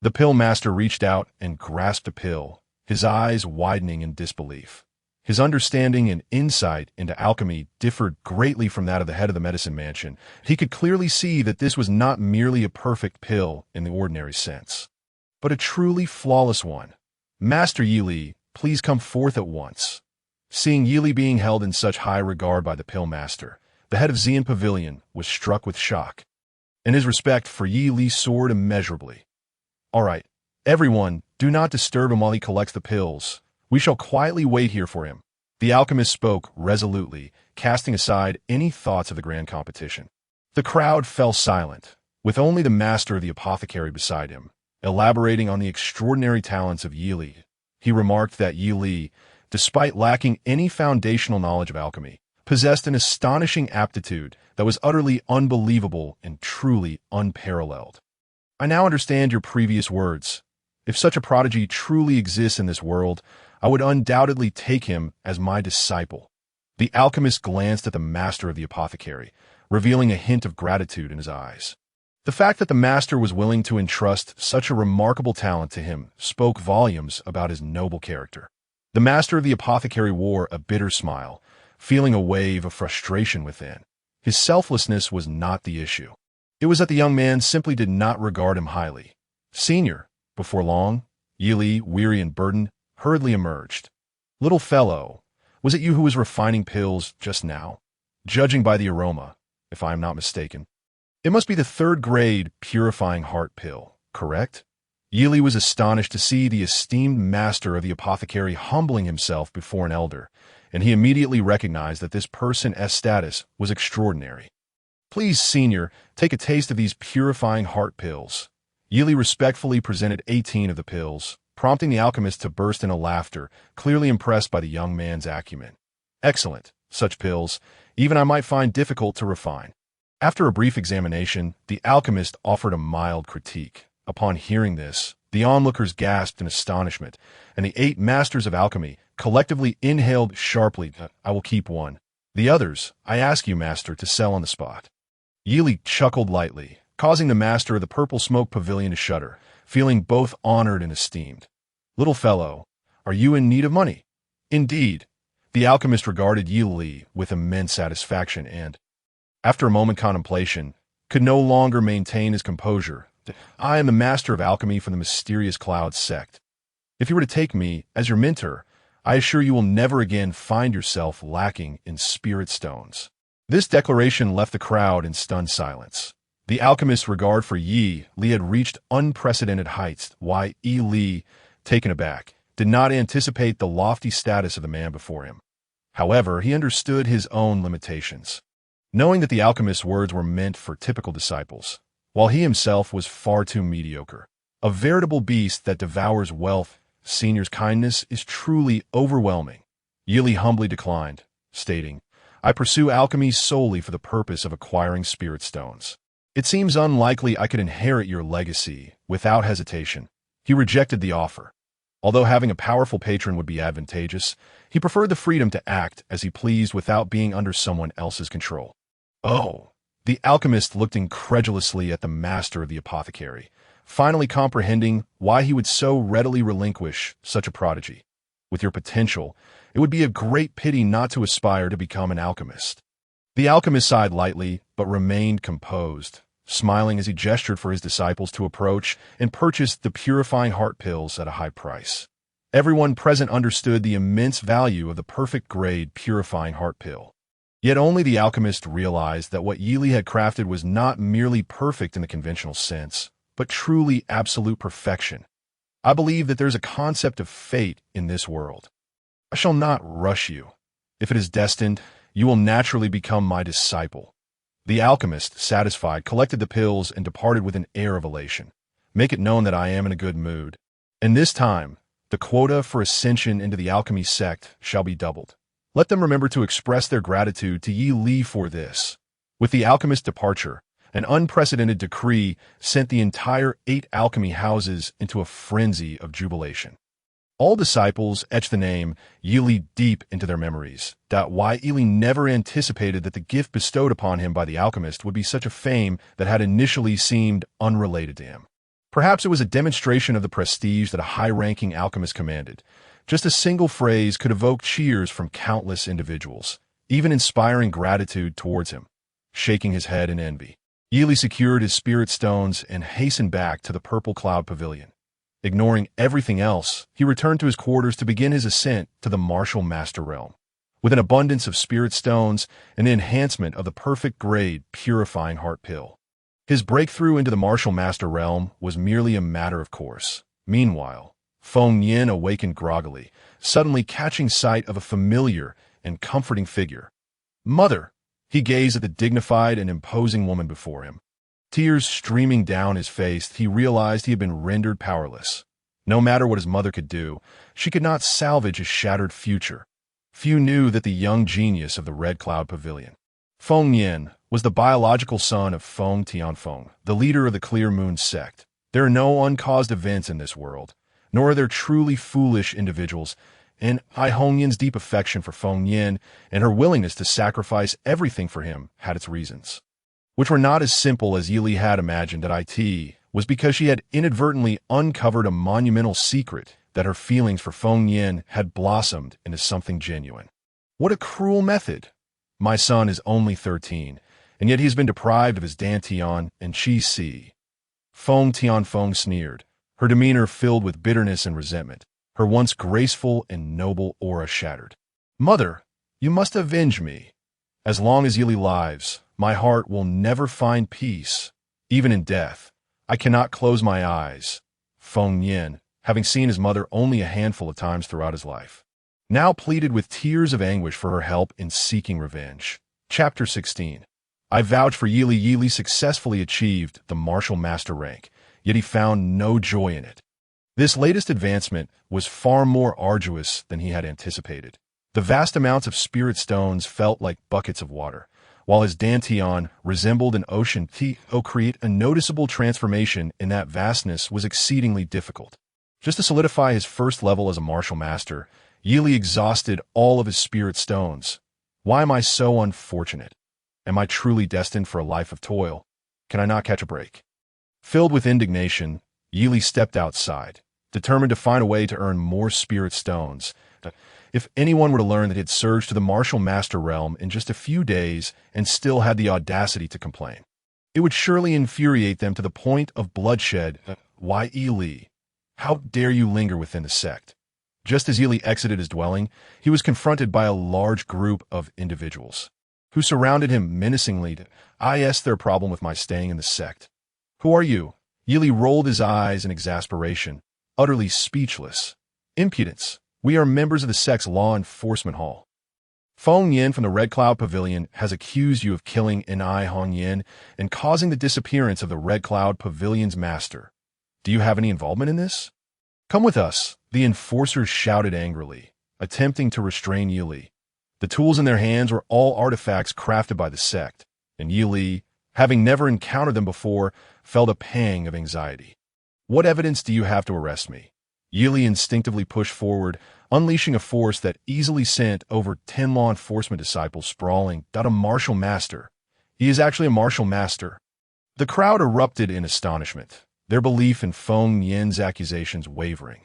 The pill master reached out and grasped a pill, his eyes widening in disbelief. His understanding and insight into alchemy differed greatly from that of the head of the medicine mansion. He could clearly see that this was not merely a perfect pill in the ordinary sense, but a truly flawless one. Master Yi Li, please come forth at once. Seeing Yi Li being held in such high regard by the pill master, the head of Xian Pavilion was struck with shock, and his respect for Yi Li soared immeasurably. All right, everyone, do not disturb him while he collects the pills. We shall quietly wait here for him. The alchemist spoke resolutely, casting aside any thoughts of the grand competition. The crowd fell silent, with only the master of the apothecary beside him, elaborating on the extraordinary talents of Yi Li. He remarked that Yi Li, despite lacking any foundational knowledge of alchemy, possessed an astonishing aptitude that was utterly unbelievable and truly unparalleled. I now understand your previous words. If such a prodigy truly exists in this world, I would undoubtedly take him as my disciple. The alchemist glanced at the master of the apothecary, revealing a hint of gratitude in his eyes. The fact that the master was willing to entrust such a remarkable talent to him spoke volumes about his noble character. The master of the apothecary wore a bitter smile, feeling a wave of frustration within. His selflessness was not the issue. It was that the young man simply did not regard him highly. Senior, before long, Yi Li, weary and burdened, hurriedly emerged. Little fellow, was it you who was refining pills just now? Judging by the aroma, if I am not mistaken. It must be the third grade purifying heart pill, correct? Yili was astonished to see the esteemed master of the apothecary humbling himself before an elder, and he immediately recognized that this person's status was extraordinary. "Please, senior, take a taste of these purifying heart pills." Yili respectfully presented 18 of the pills, prompting the alchemist to burst into laughter, clearly impressed by the young man's acumen. "Excellent. Such pills, even I might find difficult to refine." After a brief examination, the alchemist offered a mild critique. Upon hearing this, the onlookers gasped in astonishment, and the 8 masters of alchemy collectively inhaled sharply. "I will keep one. The others, I ask you, master, to sell on the spot." Yili chuckled lightly, causing the master of the purple smoke pavilion to shudder, feeling both honored and esteemed. "Little fellow, are you in need of money?" "Indeed." The alchemist regarded Yili with immense satisfaction and, after a moment's contemplation, could no longer maintain his composure. "I am the master of alchemy from the mysterious Cloud sect. If you were to take me as your mentor, I assure you will never again find yourself lacking in spirit stones." This declaration left the crowd in stunned silence. The alchemist's regard for Yi Li had reached unprecedented heights. Yi Li, taken aback, did not anticipate the lofty status of the man before him. However, he understood his own limitations. Knowing that the alchemist's words were meant for typical disciples, while he himself was far too mediocre, a veritable beast that devours wealth, senior's kindness is truly overwhelming. Yili humbly declined, stating, "I pursue alchemy solely for the purpose of acquiring spirit stones. It seems unlikely I could inherit your legacy." Without hesitation, he rejected the offer. Although having a powerful patron would be advantageous, he preferred the freedom to act as he pleased without being under someone else's control. "Oh!" The alchemist looked incredulously at the master of the apothecary, finally comprehending why he would so readily relinquish such a prodigy. "With your potential, it would be a great pity not to aspire to become an alchemist." The alchemist sighed lightly, but remained composed, smiling as he gestured for his disciples to approach and purchase the purifying heart pills at a high price. Everyone present understood the immense value of the perfect grade purifying heart pill. Yet only the alchemist realized that what Yili had crafted was not merely perfect in the conventional sense, but truly absolute perfection. "I believe that there's a concept of fate in this world. I shall not rush you. If it is destined, you will naturally become my disciple." The alchemist, satisfied, collected the pills and departed with an air of elation. "Make it known that I am in a good mood. And this time, the quota for ascension into the alchemy sect shall be doubled. Let them remember to express their gratitude to Yi Li for this." With the alchemist's departure, an unprecedented decree sent the entire 8 alchemy houses into a frenzy of jubilation. All disciples etched the name Yi Li deep into their memories. Yi Li never anticipated that the gift bestowed upon him by the alchemist would be such a fame that had initially seemed unrelated to him. Perhaps it was a demonstration of the prestige that a high-ranking alchemist commanded. Just a single phrase could evoke cheers from countless individuals, even inspiring gratitude towards him. Shaking his head in envy, Yili secured his spirit stones and hastened back to the purple cloud pavilion. Ignoring everything else, he returned to his quarters to begin his ascent to the martial master realm. With an abundance of spirit stones and the enhancement of the perfect grade purifying heart pill, his breakthrough into the martial master realm was merely a matter of course. Meanwhile, Feng Yin awakened groggily, suddenly catching sight of a familiar and comforting figure. "Mother!" He gazed at the dignified and imposing woman before him. Tears streaming down his face, he realized he had been rendered powerless. No matter what his mother could do, she could not salvage his shattered future. Few knew that the young genius of the Red Cloud Pavilion, Feng Yin, was the biological son of Feng Tianfeng, the leader of the Clear Moon sect. There are no uncaused events in this world, nor are there truly foolish individuals, and Hong Yin's deep affection for Feng Yin and her willingness to sacrifice everything for him had its reasons, which were not as simple as Yili had imagined. It was because she had inadvertently uncovered a monumental secret that her feelings for Feng Yin had blossomed into something genuine. What a cruel method! My son is only 13, and yet he has been deprived of his dantian and chi si. Feng Tianfeng sneered, her demeanor filled with bitterness and resentment, her once graceful and noble aura shattered. "Mother, you must avenge me. As long as Yili lives, my heart will never find peace. Even in death, I cannot close my eyes." Feng Yin, having seen his mother only a handful of times throughout his life, now pleaded with tears of anguish for her help in seeking revenge. Chapter 16. I vouch for Yili. Yili successfully achieved the martial master rank, yet he found no joy in it. This latest advancement was far more arduous than he had anticipated. The vast amounts of spirit stones felt like buckets of water, while his dantian resembled an ocean. To create a noticeable transformation in that vastness was exceedingly difficult. Just to solidify his first level as a martial master, Yili exhausted all of his spirit stones. Why am I so unfortunate? Am I truly destined for a life of toil? Can I not catch a break? Filled with indignation, Yili stepped outside, determined to find a way to earn more spirit stones. If anyone were to learn that he had surged to the martial master realm in just a few days and still had the audacity to complain, it would surely infuriate them to the point of bloodshed. Why, Yili? How dare you linger within the sect? Just as Yili exited his dwelling, he was confronted by a large group of individuals who surrounded him menacingly. I asked their problem with my staying in the sect. Who are you? Yili rolled his eyes in exasperation, utterly speechless. Impudence. We are members of the sect's law enforcement hall. Feng Yin from the Red Cloud Pavilion has accused you of killing Nai Hong Yin and causing the disappearance of the Red Cloud Pavilion's master. Do you have any involvement in this? Come with us, the enforcers shouted angrily, attempting to restrain Yili. The tools in their hands were all artifacts crafted by the sect, and Yili, having never encountered them before, felt a pang of anxiety. What evidence do you have to arrest me? Yili instinctively pushed forward, unleashing a force that easily sent over 10 law enforcement disciples sprawling. A martial master. He is actually a martial master. The crowd erupted in astonishment, their belief in Feng Yin's accusations wavering.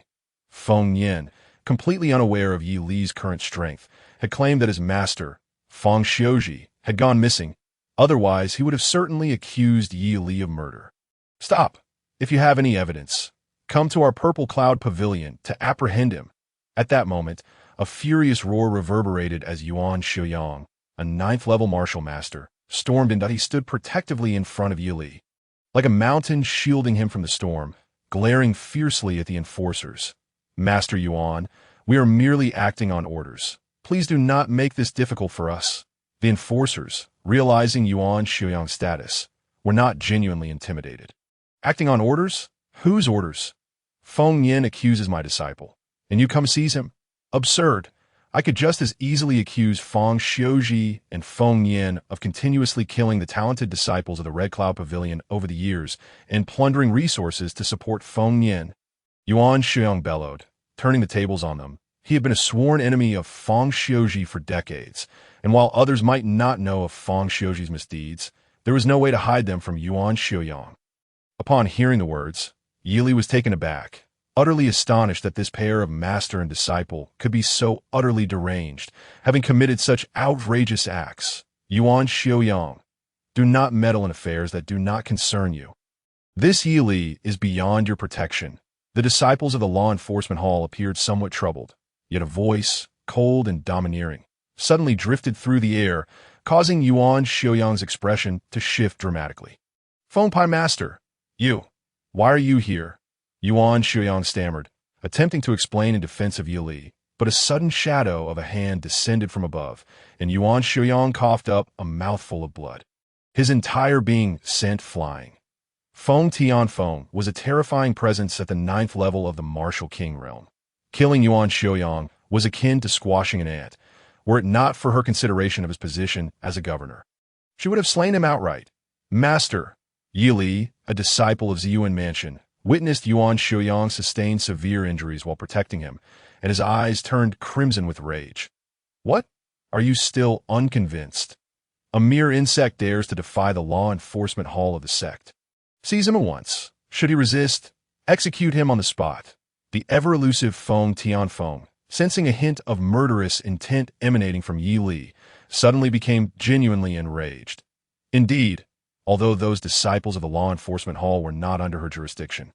Feng Yin, completely unaware of Yili's current strength, had claimed that his master, Feng Xiuji, had gone missing. Otherwise, he would have certainly accused Yili of murder. Stop! If you have any evidence, come to our Purple Cloud Pavilion to apprehend him. At that moment, a furious roar reverberated as Yuan Xiuyang, a 9th-level martial master, stormed in. He stood protectively in front of Yili, like a mountain shielding him from the storm, glaring fiercely at the enforcers. Master Yuan, we are merely acting on orders. Please do not make this difficult for us. The enforcers, realizing Yuan Xiuyang's status, were not genuinely intimidated. Acting on orders? Whose orders? Feng Yin accuses my disciple, and you come seize him? Absurd. I could just as easily accuse Feng Xiuji and Feng Yin of continuously killing the talented disciples of the Red Cloud Pavilion over the years and plundering resources to support Feng Yin. Yuan Xiuyang bellowed, turning the tables on them. He had been a sworn enemy of Feng Xiuji for decades, and while others might not know of Feng Xiuji's misdeeds, there was no way to hide them from Yuan Xiuyang. Upon hearing the words, Yili was taken aback, utterly astonished that this pair of master and disciple could be so utterly deranged, having committed such outrageous acts. Yuan Xiuyang, do not meddle in affairs that do not concern you. This Yili is beyond your protection. The disciples of the law enforcement hall appeared somewhat troubled, yet a voice, cold and domineering, suddenly drifted through the air, causing Yuan Xiuyang's expression to shift dramatically. Feng Pai Master, you. Why are you here? Yuan Xiuyang stammered, attempting to explain in defense of Yili, but a sudden shadow of a hand descended from above, and Yuan Xiuyang coughed up a mouthful of blood. His entire being sent flying. Feng Tianfeng was a terrifying presence at the 9th level of the Martial King realm. Killing Yuan Xiuyang was akin to squashing an ant, were it not for her consideration of his position as a governor. She would have slain him outright. Master, Yili, a disciple of Ziyuan Mansion, witnessed Yuan Xiuyang sustain severe injuries while protecting him, and his eyes turned crimson with rage. What? Are you still unconvinced? A mere insect dares to defy the law enforcement hall of the sect. Seize him at once. Should he resist, execute him on the spot. The ever-elusive Feng Tianfeng, sensing a hint of murderous intent emanating from Yili, suddenly became genuinely enraged. Indeed, although those disciples of the law enforcement hall were not under her jurisdiction,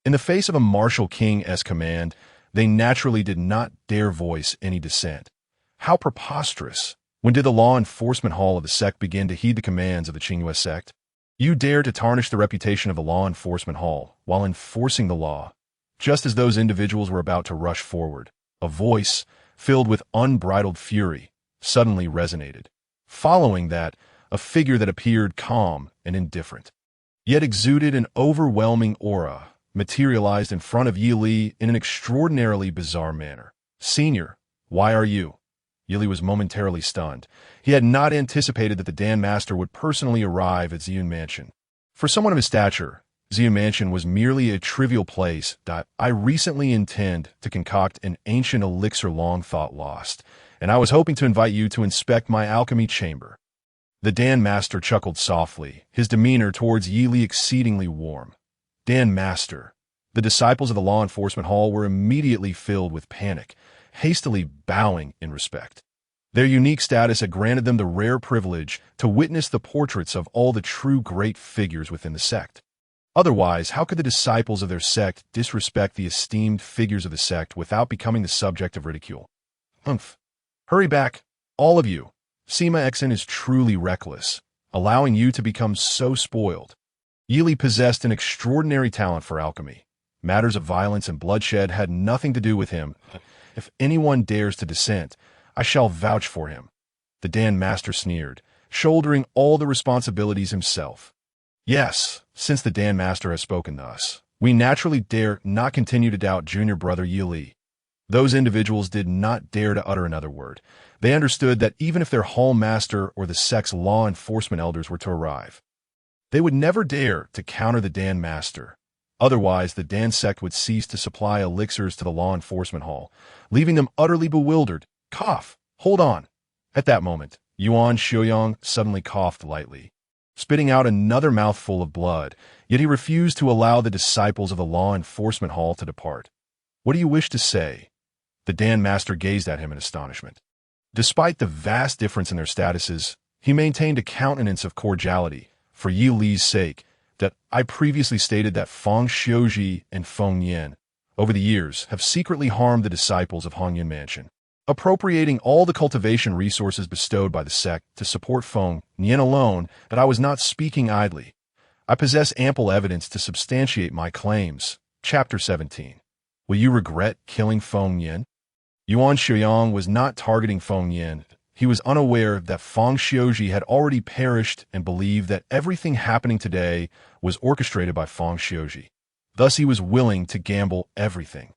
in the face of a martial king's command, they naturally did not dare voice any dissent. How preposterous! When did the law enforcement hall of the sect begin to heed the commands of the Qingyue sect? You dare to tarnish the reputation of the law enforcement hall while enforcing the law. Just as those individuals were about to rush forward, a voice, filled with unbridled fury, suddenly resonated. Following that, a figure that appeared calm and indifferent, yet exuded an overwhelming aura, materialized in front of Yi Li in an extraordinarily bizarre manner. "Senior, why are you?" Yi Li was momentarily stunned. He had not anticipated that the Dan Master would personally arrive at Ziyun Mansion. For someone of his stature, Ziyun Mansion was merely a trivial place. "I recently intend to concoct an ancient elixir long thought lost, and I was hoping to invite you to inspect my alchemy chamber." The Dan Master chuckled softly, his demeanor towards Yi Li exceedingly warm. Dan Master. The disciples of the law enforcement hall were immediately filled with panic, hastily bowing in respect. Their unique status had granted them the rare privilege to witness the portraits of all the true great figures within the sect. Otherwise, how could the disciples of their sect disrespect the esteemed figures of the sect without becoming the subject of ridicule? Humph. Hurry back, all of you. Sima Exen is truly reckless, allowing you to become so spoiled. Yi Li possessed an extraordinary talent for alchemy. Matters of violence and bloodshed had nothing to do with him. If anyone dares to dissent, I shall vouch for him. The Dan Master sneered, shouldering all the responsibilities himself. Yes, since the Dan Master has spoken thus, we naturally dare not continue to doubt junior brother Yi Li. Those individuals did not dare to utter another word. They understood that even if their hall master or the sect's law enforcement elders were to arrive, they would never dare to counter the Dan Master. Otherwise, the Dan sect would cease to supply elixirs to the law enforcement hall, leaving them utterly bewildered. Cough. Hold on. At that moment, Yuan Xiaoyang suddenly coughed lightly, spitting out another mouthful of blood, yet he refused to allow the disciples of the law enforcement hall to depart. "What do you wish to say?" The Dan Master gazed at him in astonishment. Despite the vast difference in their statuses, he maintained a countenance of cordiality. "For Yi Li's sake, that I previously stated that Feng Xiuji and Feng Yin, over the years, have secretly harmed the disciples of Hongyun Mansion, appropriating all the cultivation resources bestowed by the sect to support Feng Yin alone, that I was not speaking idly. I possess ample evidence to substantiate my claims." Chapter 17. Will you regret killing Feng Yin? Yuan Xiaoyang was not targeting Feng Yin. He was unaware that Feng Xiuji had already perished and believed that everything happening today was orchestrated by Feng Xiuji. Thus he was willing to gamble everything.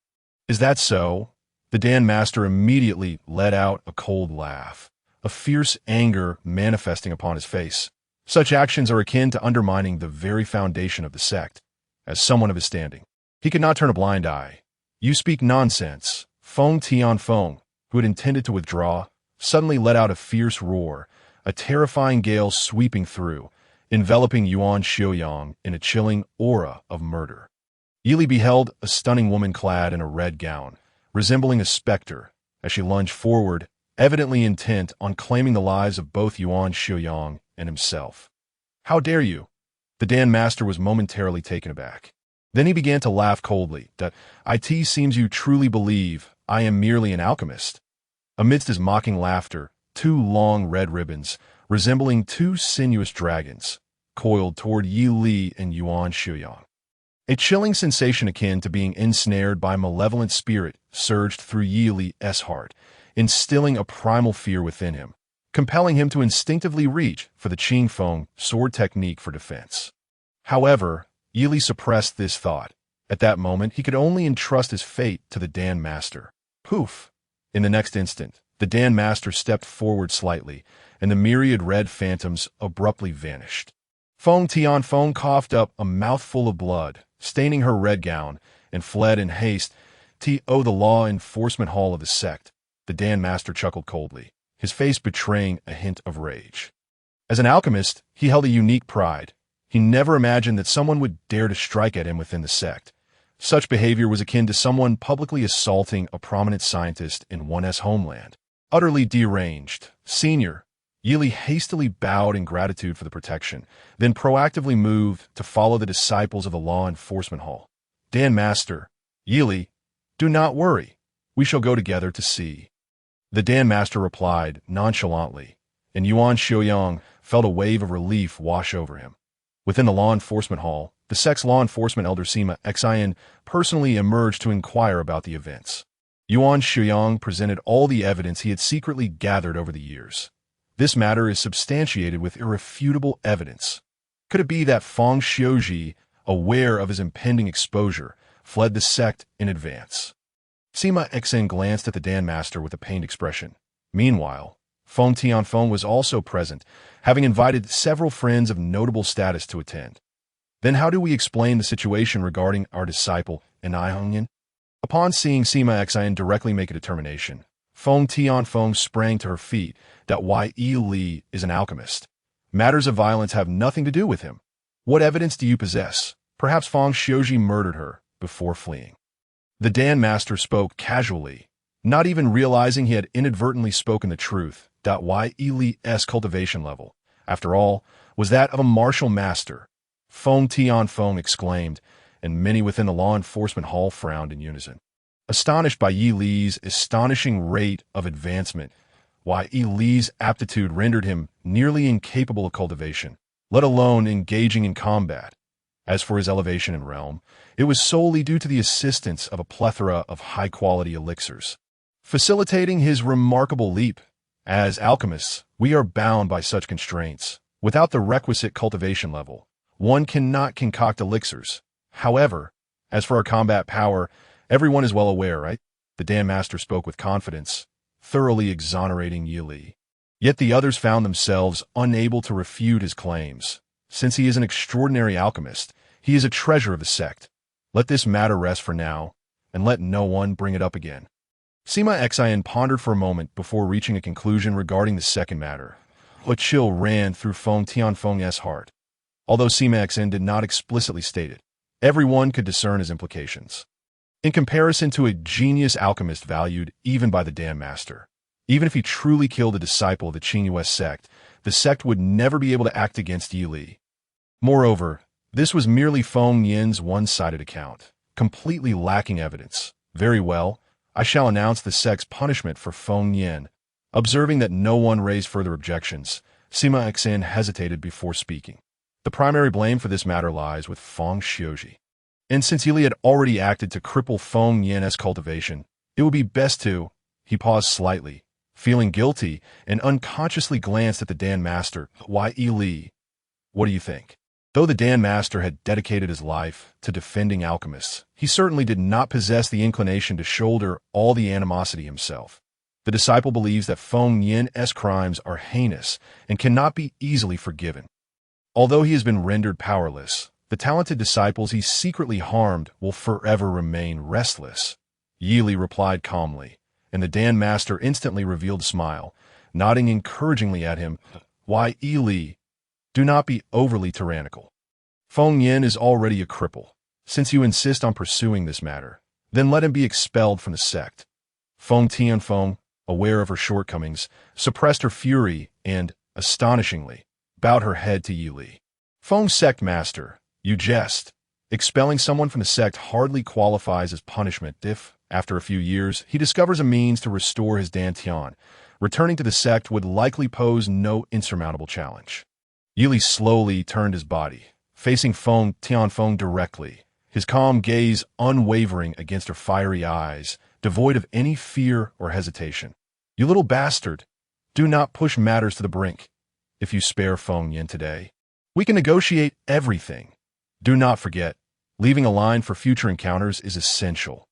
"Is that so?" The Dan Master immediately let out a cold laugh, a fierce anger manifesting upon his face. Such actions are akin to undermining the very foundation of the sect. As someone of his standing, he could not turn a blind eye. "You speak nonsense." Feng Tianfeng, who had intended to withdraw, suddenly let out a fierce roar, a terrifying gale sweeping through, enveloping Yuan Xiaoyang in a chilling aura of murder. Yi Li beheld a stunning woman clad in a red gown, resembling a specter, as she lunged forward, evidently intent on claiming the lives of both Yuan Xiaoyang and himself. "How dare you?" The Dan Master was momentarily taken aback. Then he began to laugh coldly. "It seems you truly believe I am merely an alchemist." Amidst his mocking laughter, two long red ribbons, resembling two sinuous dragons, coiled toward Yi Li and Yuan Xiaoyang. A chilling sensation akin to being ensnared by a malevolent spirit surged through Yi Li's heart, instilling a primal fear within him, compelling him to instinctively reach for the Qingfeng sword technique for defense. However, Yi Li suppressed this thought. At that moment, he could only entrust his fate to the Dan Master. Poof! In the next instant, the Dan Master stepped forward slightly, and the myriad red phantoms abruptly vanished. Feng Tianfeng coughed up a mouthful of blood, staining her red gown, and fled in haste to the law enforcement hall of the sect. The Dan Master chuckled coldly, his face betraying a hint of rage. As an alchemist, he held a unique pride. He never imagined that someone would dare to strike at him within the sect. Such behavior was akin to someone publicly assaulting a prominent scientist in one's homeland. Utterly deranged. "Senior." Yi Li hastily bowed in gratitude for the protection, then proactively moved to follow the disciples of the law enforcement hall. "Dan Master." "Yi Li, do not worry. We shall go together to see." The Dan Master replied nonchalantly, and Yuan Xiaoyang felt a wave of relief wash over him. Within the law enforcement hall, The sect's law enforcement elder Sima Xin personally emerged to inquire about the events. Yuan Shuyang presented all the evidence he had secretly gathered over the years. This matter is substantiated with irrefutable evidence. Could it be that Feng Xiuji, aware of his impending exposure, fled the sect in advance? Sima Xin glanced at the Dan Master with a pained expression. Meanwhile, Feng Tianfeng was also present, having invited several friends of notable status to attend. Then how do we explain the situation regarding our disciple, Inai? Upon seeing Sima Xin directly make a determination, Feng Tianfeng sprang to her feet that Yi Li is an alchemist. Matters of violence have nothing to do with him. What evidence do you possess? Perhaps Feng Xiuji murdered her before fleeing. The Dan Master spoke casually, not even realizing he had inadvertently spoken the truth. Yi Li's cultivation level, after all, was that of a martial master. Feng Tianfeng exclaimed, and many within the law enforcement hall frowned in unison. Astonished by Yi Li's astonishing rate of advancement, Yi Li's aptitude rendered him nearly incapable of cultivation, let alone engaging in combat. As for his elevation in realm, it was solely due to the assistance of a plethora of high-quality elixirs, facilitating his remarkable leap. As alchemists, we are bound by such constraints. Without the requisite cultivation level, one cannot concoct elixirs. However, as for our combat power, everyone is well aware, right? The Dan Master spoke with confidence, thoroughly exonerating Yi Li. Yet the others found themselves unable to refute his claims. Since he is an extraordinary alchemist, he is a treasure of the sect. Let this matter rest for now, and let no one bring it up again. Sima Xin pondered for a moment before reaching a conclusion regarding the second matter. A chill ran through Feng Tianfeng's heart. Although Sima Xin did not explicitly state it, everyone could discern his implications. In comparison to a genius alchemist valued even by the Dan Master, even if he truly killed a disciple of the Qingyue sect, the sect would never be able to act against Yi Li. Moreover, this was merely Feng Yin's one-sided account, completely lacking evidence. Very well, I shall announce the sect's punishment for Feng Yin. Observing that no one raised further objections, Sima Xin hesitated before speaking. The primary blame for this matter lies with Feng Xiuji. And since Yi Li had already acted to cripple Feng Yin's cultivation, it would be best to— He paused slightly, feeling guilty, and unconsciously glanced at the Dan Master. Yi Li, what do you think? Though the Dan Master had dedicated his life to defending alchemists, he certainly did not possess the inclination to shoulder all the animosity himself. The disciple believes that Feng Yin's crimes are heinous and cannot be easily forgiven. Although he has been rendered powerless, the talented disciples he secretly harmed will forever remain restless. Yi Li replied calmly, and the Dan Master instantly revealed a smile, nodding encouragingly at him. Yi Li, do not be overly tyrannical. Feng Yin is already a cripple. Since you insist on pursuing this matter, then let him be expelled from the sect. Feng Tianfeng, aware of her shortcomings, suppressed her fury and, astonishingly, bowed her head to Yi Li. Feng Sect Master, you jest. Expelling someone from the sect hardly qualifies as punishment if, after a few years, he discovers a means to restore his dantian. Returning to the sect would likely pose no insurmountable challenge. Yi Li slowly turned his body, facing Feng Tianfeng directly, his calm gaze unwavering against her fiery eyes, devoid of any fear or hesitation. You little bastard, do not push matters to the brink. If you spare Feng Yin today, we can negotiate everything. Do not forget, leaving a line for future encounters is essential.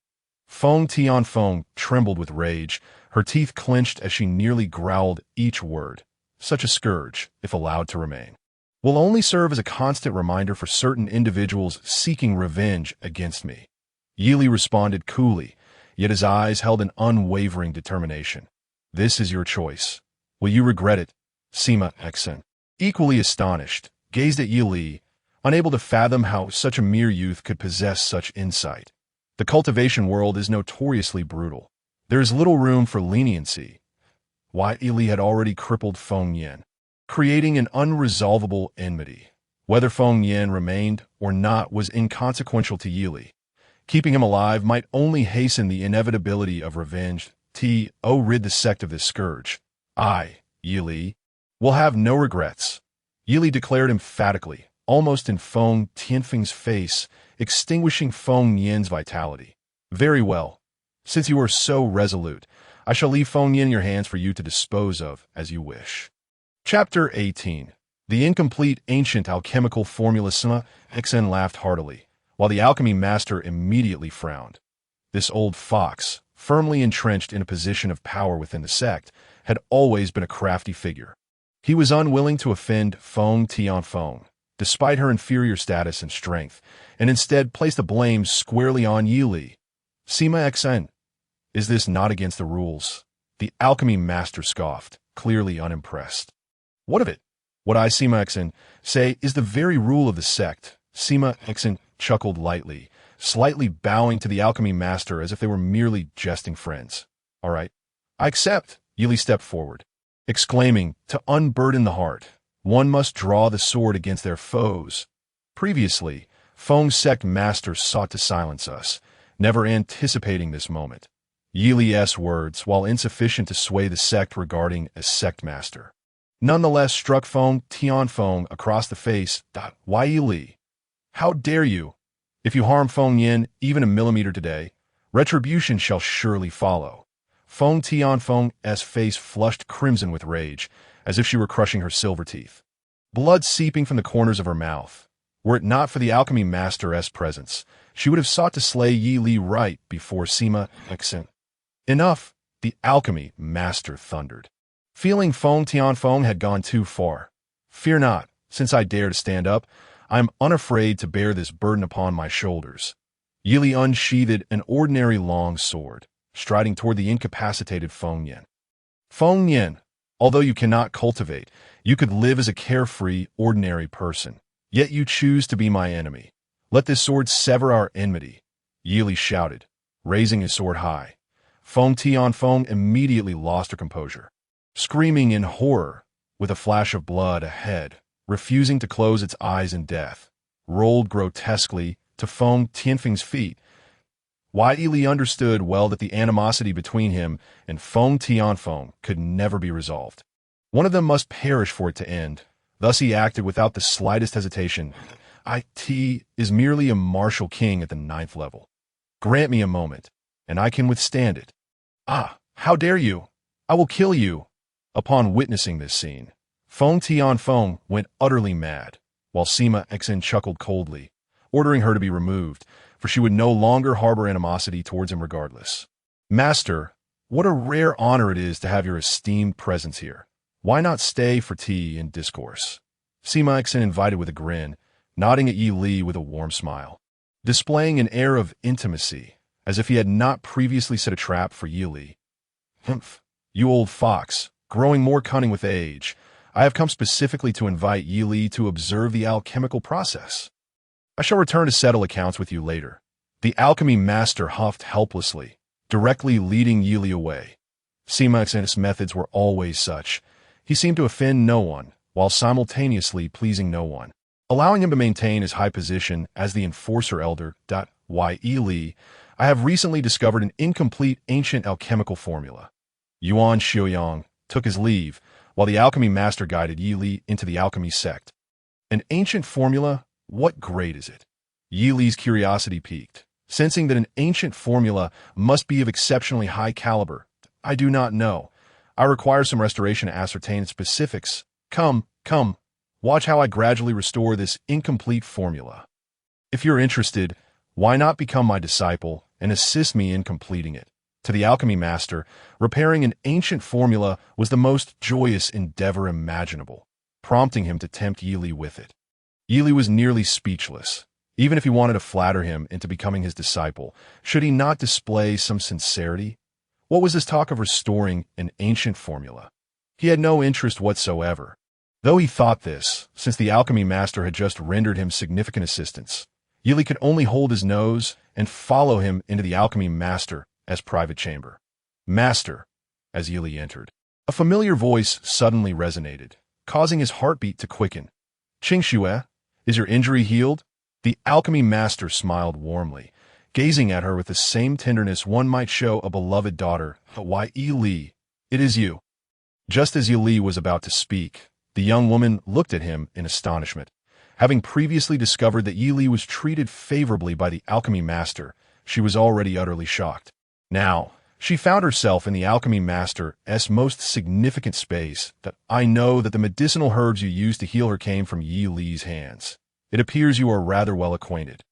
Feng Tianfeng trembled with rage, her teeth clenched as she nearly growled each word. Such a scourge, if allowed to remain, will only serve as a constant reminder for certain individuals seeking revenge against me. Yi Li responded coolly, yet his eyes held an unwavering determination. This is your choice. Will you regret it? Sima Xin, equally astonished, gazed at Yi Li, unable to fathom how such a mere youth could possess such insight. The cultivation world is notoriously brutal. There is little room for leniency. Yi Li had already crippled Feng Yin, creating an unresolvable enmity. Whether Feng Yin remained or not was inconsequential to Yi Li. Keeping him alive might only hasten the inevitability of revenge. Rid the sect of this scourge. I, Yi Li, will have no regrets. Yi Li declared emphatically, almost in Feng Tianfeng's face, extinguishing Feng Yan's vitality. Very well. Since you are so resolute, I shall leave Feng Yan in your hands for you to dispose of as you wish. Chapter 18. The incomplete ancient alchemical formula. Sima Xen laughed heartily, while the alchemy master immediately frowned. This old fox, firmly entrenched in a position of power within the sect, had always been a crafty figure. He was unwilling to offend Feng Tianfeng, despite her inferior status and strength, and instead placed the blame squarely on Yili. Sima Xen, is this not against the rules? The alchemy master scoffed, clearly unimpressed. What of it? What I, Sima Xen, say is the very rule of the sect. Sima Xen chuckled lightly, slightly bowing to the alchemy master as if they were merely jesting friends. All right, I accept. Yili stepped forward, exclaiming, to unburden the heart, one must draw the sword against their foes. Previously, Feng's sect master sought to silence us, never anticipating this moment. Yili's words, while insufficient to sway the sect regarding a sect master, nonetheless struck Feng Tianfeng across the face. Why, Yili? How dare you? If you harm Feng Yan even a millimeter today, retribution shall surely follow. Feng Tianfeng's face flushed crimson with rage, as if she were crushing her silver teeth, blood seeping from the corners of her mouth. Were it not for the alchemy master's presence, she would have sought to slay Yili right before Sima Xen. Enough, the alchemy master thundered, feeling Feng Tianfeng had gone too far. Fear not, since I dare to stand up, I am unafraid to bear this burden upon my shoulders. Yili unsheathed an ordinary long sword, striding toward the incapacitated Feng Yan. Feng Yan, although you cannot cultivate, you could live as a carefree, ordinary person. Yet you choose to be my enemy. Let this sword sever our enmity, Yili shouted, raising his sword high. Feng Tianfeng immediately lost her composure, screaming in horror, with a flash of blood ahead, refusing to close its eyes in death, rolled grotesquely to Feng Tianfeng's feet. Yili understood well that the animosity between him and Feng Tianfeng could never be resolved. One of them must perish for it to end. Thus he acted without the slightest hesitation. It is merely a martial king at the 9th level. Grant me a moment, and I can withstand it. How dare you? I will kill you. Upon witnessing this scene, Feng Tianfeng went utterly mad, while Sima Xen chuckled coldly, ordering her to be removed, for she would no longer harbor animosity towards him regardless. Master, what a rare honor it is to have your esteemed presence here. Why not stay for tea and discourse? Sima Xen invited with a grin, nodding at Yili with a warm smile, displaying an air of intimacy, as if he had not previously set a trap for Yili. Humph, you old fox, growing more cunning with age, I have come specifically to invite Yili to observe the alchemical process. I shall return to settle accounts with you later. The alchemy master huffed helplessly, directly leading Yili away. Sima Xen's methods were always such. He seemed to offend no one, while simultaneously pleasing no one, allowing him to maintain his high position as the enforcer elder. Yili, I have recently discovered an incomplete ancient alchemical formula. Yuan Xiaoyang took his leave, while the alchemy master guided Yili into the alchemy sect. An ancient formula? What grade is it? Yili's curiosity piqued, sensing that an ancient formula must be of exceptionally high caliber. I do not know. I require some restoration to ascertain its specifics. Come, watch how I gradually restore this incomplete formula. If you're interested, why not become my disciple and assist me in completing it? To the alchemy master, repairing an ancient formula was the most joyous endeavor imaginable, prompting him to tempt Yili with it. Yili was nearly speechless. Even if he wanted to flatter him into becoming his disciple, should he not display some sincerity? What was this talk of restoring an ancient formula? He had no interest whatsoever. Though he thought this, since the alchemy master had just rendered him significant assistance, Yili could only hold his nose and follow him into the alchemy master's private chamber. Master, as Yili entered, a familiar voice suddenly resonated, causing his heartbeat to quicken. Qingxue, is your injury healed? The alchemy master smiled warmly, gazing at her with the same tenderness one might show a beloved daughter. Why, Yili, it is you. Just as Yili was about to speak, the young woman looked at him in astonishment, Having previously discovered that Yi Li was treated favorably by the alchemy master, she was already utterly shocked. Now, she found herself in the alchemy master's most significant space. That I know that the medicinal herbs you used to heal her came from Yi Li's hands. It appears you are rather well acquainted.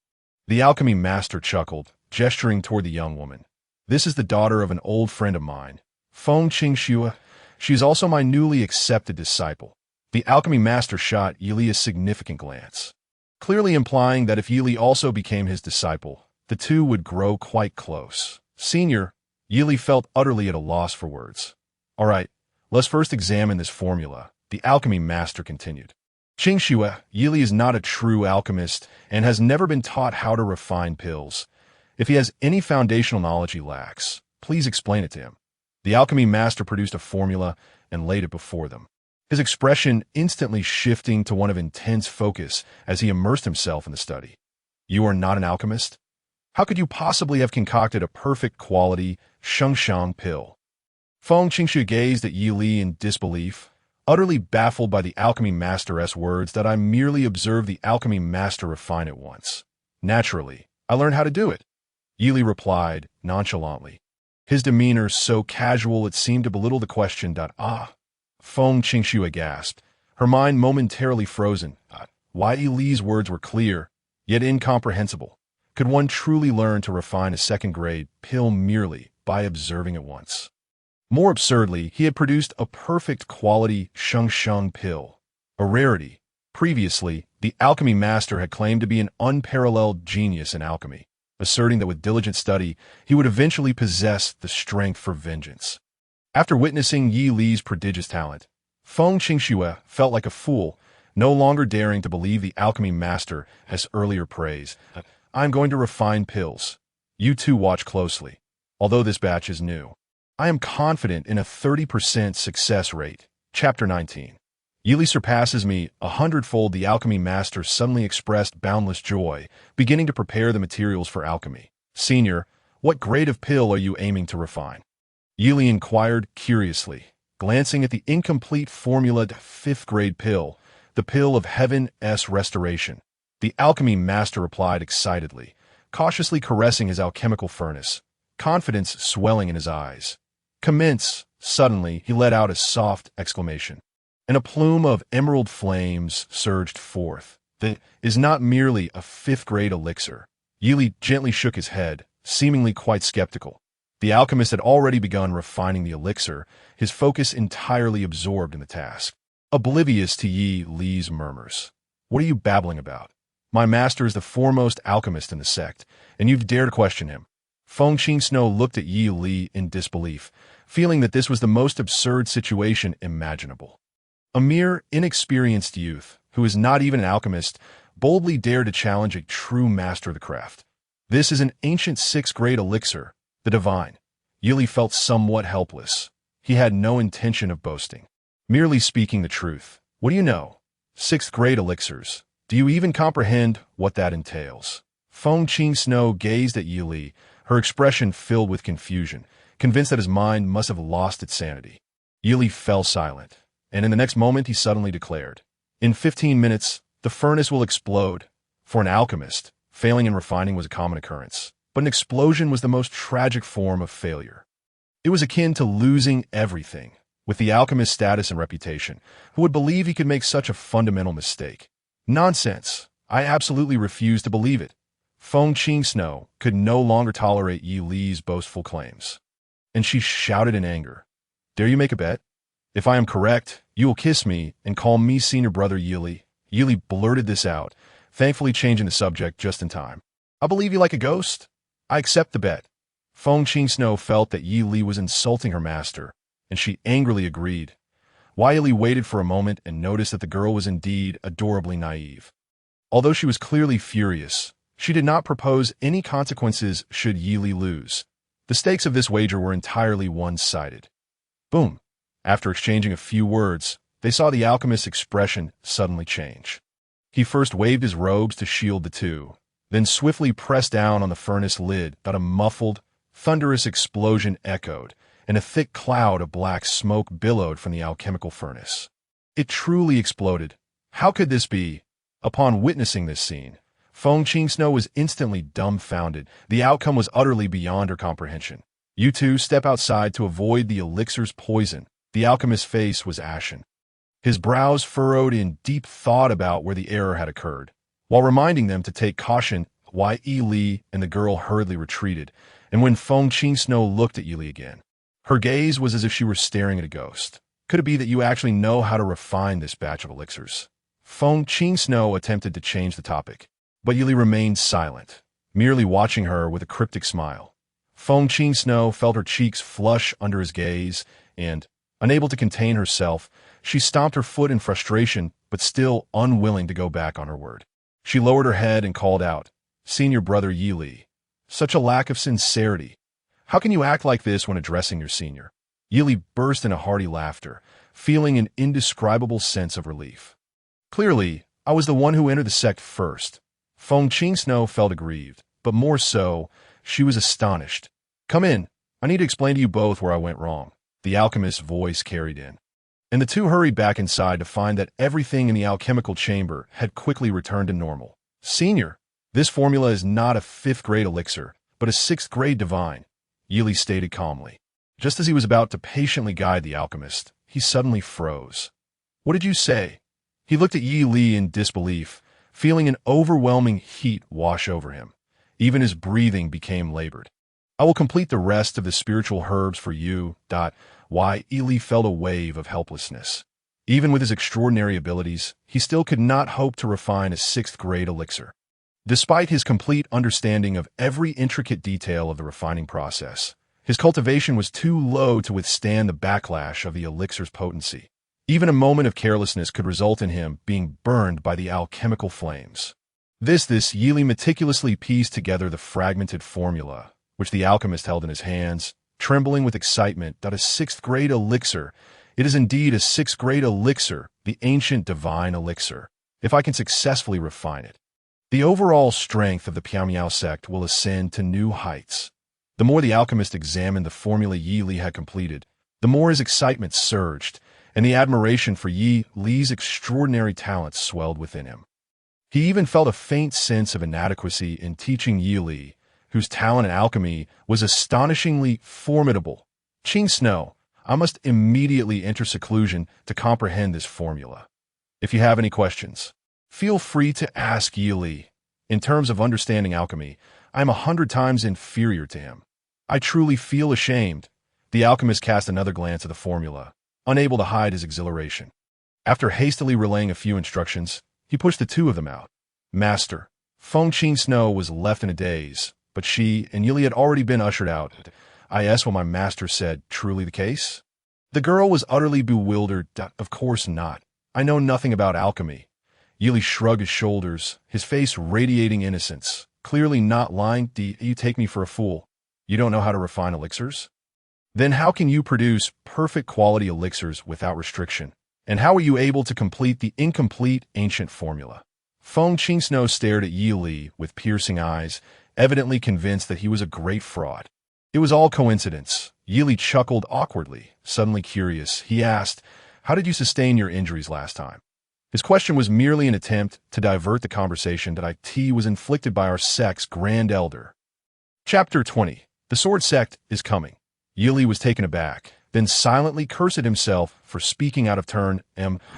The alchemy master chuckled, gesturing toward the young woman. This is the daughter of an old friend of mine, Feng Qingxue. She is also my newly accepted disciple. The alchemy master shot Yi Li a significant glance, clearly implying that if Yi Li also became his disciple, the two would grow quite close. Senior, Yi Li felt utterly at a loss for words. All right, let's first examine this formula, the alchemy master continued. Qingxue, Yi Li is not a true alchemist and has never been taught how to refine pills. If he has any foundational knowledge he lacks, please explain it to him. The alchemy master produced a formula and laid it before them, his expression instantly shifting to one of intense focus as he immersed himself in the study. You are not an alchemist? How could you possibly have concocted a perfect quality shengshang pill? Feng Qingxue gazed at Yi Li in disbelief, utterly baffled by the alchemy master's words that I merely observed the alchemy master refine it once. Naturally, I learned how to do it, Yi Li replied nonchalantly, his demeanor so casual it seemed to belittle the question. Feng Qingxue gasped, her mind momentarily frozen. Why Yi Li's words were clear, yet incomprehensible. Could one truly learn to refine a second-grade pill merely by observing it once? More absurdly, he had produced a perfect quality shengshang pill, a rarity. Previously, the alchemy master had claimed to be an unparalleled genius in alchemy, asserting that with diligent study, he would eventually possess the strength for vengeance. After witnessing Yi Li's prodigious talent, Feng Qingxue felt like a fool, no longer daring to believe the alchemy master as earlier praise. I'm going to refine pills. You two watch closely. Although this batch is new, I am confident in a 30% success rate. Chapter 19. Yi Li surpasses me 100-fold. The alchemy master suddenly expressed boundless joy, beginning to prepare the materials for alchemy. Senior, what grade of pill are you aiming to refine? Yi Li inquired curiously, glancing at the incomplete formula 5th-grade pill, the pill of heaven's restoration. The alchemy master replied excitedly, cautiously caressing his alchemical furnace, confidence swelling in his eyes. Commence. Suddenly, he let out a soft exclamation, and a plume of emerald flames surged forth. That is not merely a 5th-grade elixir. Yi Li gently shook his head, seemingly quite skeptical. The alchemist had already begun refining the elixir, his focus entirely absorbed in the task, oblivious to Yi Li's murmurs. What are you babbling about? My master is the foremost alchemist in the sect, and you've dared question him. Feng Qingxue looked at Yi Li in disbelief, feeling that this was the most absurd situation imaginable. A mere inexperienced youth, who is not even an alchemist, boldly dared to challenge a true master of the craft. This is an ancient 6th-grade elixir, the divine. Yi Li felt somewhat helpless. He had no intention of boasting, merely speaking the truth. What do you know? 6th-grade elixirs. Do you even comprehend what that entails? Feng Qingxue gazed at Yi Li, her expression filled with confusion, convinced that his mind must have lost its sanity. Yi Li fell silent, and in the next moment he suddenly declared, in 15 minutes, the furnace will explode. For an alchemist, failing in refining was a common occurrence, but an explosion was the most tragic form of failure. It was akin to losing everything. With the alchemist's status and reputation, who would believe he could make such a fundamental mistake? Nonsense. I absolutely refuse to believe it. Feng Qingxue could no longer tolerate Yi Li's boastful claims, and she shouted in anger, Dare you make a bet? If I am correct, you will kiss me and call me senior brother Yi Li. Yi Li blurted this out, thankfully changing the subject just in time. I believe you like a ghost. I accept the bet. Feng Qingxue felt that Yi Li was insulting her master, and she angrily agreed. Yi Li waited for a moment and noticed that the girl was indeed adorably naive. Although she was clearly furious, she did not propose any consequences should Yi Li lose. The stakes of this wager were entirely one-sided. Boom. After exchanging a few words, they saw the alchemist's expression suddenly change. He first waved his robes to shield the two, then swiftly pressed down on the furnace lid. A muffled, thunderous explosion echoed, and a thick cloud of black smoke billowed from the alchemical furnace. It truly exploded. How could this be? Upon witnessing this scene, Feng Qingsno was instantly dumbfounded. The outcome was utterly beyond her comprehension. You two step outside to avoid the elixir's poison. The alchemist's face was ashen. His brows furrowed in deep thought about where the error had occurred. While reminding them to take caution, Yi Li and the girl hurriedly retreated, and when Feng Qingsno looked at Yi Li again, her gaze was as if she were staring at a ghost. Could it be that you actually know how to refine this batch of elixirs? Feng Qingsno attempted to change the topic, but Yi Li remained silent, merely watching her with a cryptic smile. Feng Qingsno felt her cheeks flush under his gaze, and, unable to contain herself, she stomped her foot in frustration, but still unwilling to go back on her word. She lowered her head and called out, "Senior brother Yi Li, such a lack of sincerity. How can you act like this when addressing your senior?" Yi Li burst into hearty laughter, feeling an indescribable sense of relief. "Clearly, I was the one who entered the sect first." Feng Qingsno felt aggrieved, but more so, she was astonished. "Come in. I need to explain to you both where I went wrong," the alchemist's voice carried in. And the two hurried back inside to find that everything in the alchemical chamber had quickly returned to normal. "Senior, this formula is not a 5th-grade elixir, but a 6th-grade divine," Yi Li stated calmly. Just as he was about to patiently guide the alchemist, he suddenly froze. "What did you say?" He looked at Yi Li in disbelief, feeling an overwhelming heat wash over him. Even his breathing became labored. "I will complete the rest of the spiritual herbs for you." Yi Li felt a wave of helplessness. Even with his extraordinary abilities, he still could not hope to refine a 6th-grade elixir. Despite his complete understanding of every intricate detail of the refining process, his cultivation was too low to withstand the backlash of the elixir's potency. Even a moment of carelessness could result in him being burned by the alchemical flames. Yi Li meticulously pieced together the fragmented formula, which the alchemist held in his hands, trembling with excitement. "A 6th-grade elixir. It is indeed a 6th-grade elixir, the ancient divine elixir, if I can successfully refine it. The overall strength of the Piao sect will ascend to new heights." The more the alchemist examined the formula Yi Li had completed, the more his excitement surged, and the admiration for Yi Li's extraordinary talents swelled within him. He even felt a faint sense of inadequacy in teaching Yi Li, whose talent in alchemy was astonishingly formidable. "Qingsno, I must immediately enter seclusion to comprehend this formula. If you have any questions, feel free to ask Yi Li. In terms of understanding alchemy, I am 100 times inferior to him. I truly feel ashamed." The alchemist cast another glance at the formula, unable to hide his exhilaration. After hastily relaying a few instructions, he pushed the two of them out. "Master." Feng Qingsno was left in a daze, but she and Yi Li had already been ushered out. "Is what my master said truly the case?" The girl was utterly bewildered. "Of course not. I know nothing about alchemy." Yi Li shrugged his shoulders, his face radiating innocence. "Clearly not lying. Do you take me for a fool? You don't know how to refine elixirs? Then how can you produce perfect quality elixirs without restriction? And how are you able to complete the incomplete ancient formula?" Feng Qingsno stared at Yi Li with piercing eyes, evidently convinced that he was a great fraud. "It was all coincidence." Yi Li chuckled awkwardly, suddenly curious. He asked, "How did you sustain your injuries last time?" His question was merely an attempt to divert the conversation that IT was inflicted by our sect's Grand Elder. Chapter 20. The Sword Sect is coming. Yi Li was taken aback, then silently cursed himself for speaking out of turn.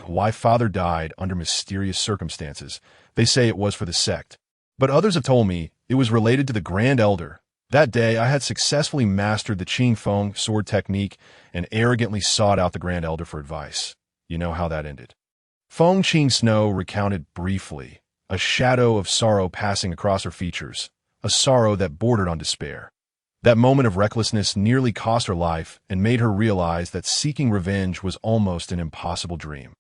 "My father died under mysterious circumstances. They say it was for the sect. But others have told me it was related to the Grand Elder. That day I had successfully mastered the Qing Feng sword technique and arrogantly sought out the Grand Elder for advice. You know how that ended." Feng Qingsno recounted briefly, a shadow of sorrow passing across her features, a sorrow that bordered on despair. That moment of recklessness nearly cost her life and made her realize that seeking revenge was almost an impossible dream.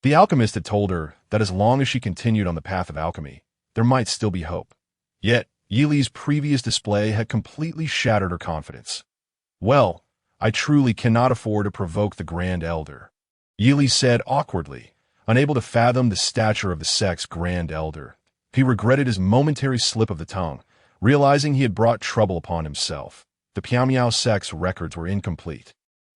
The alchemist had told her that as long as she continued on the path of alchemy, there might still be hope. Yet, Yi Li's previous display had completely shattered her confidence. "Well, I truly cannot afford to provoke the Grand Elder," Yi Li said awkwardly, unable to fathom the stature of the sect's Grand Elder. He regretted his momentary slip of the tongue, realizing he had brought trouble upon himself. The Piao sect's records were incomplete.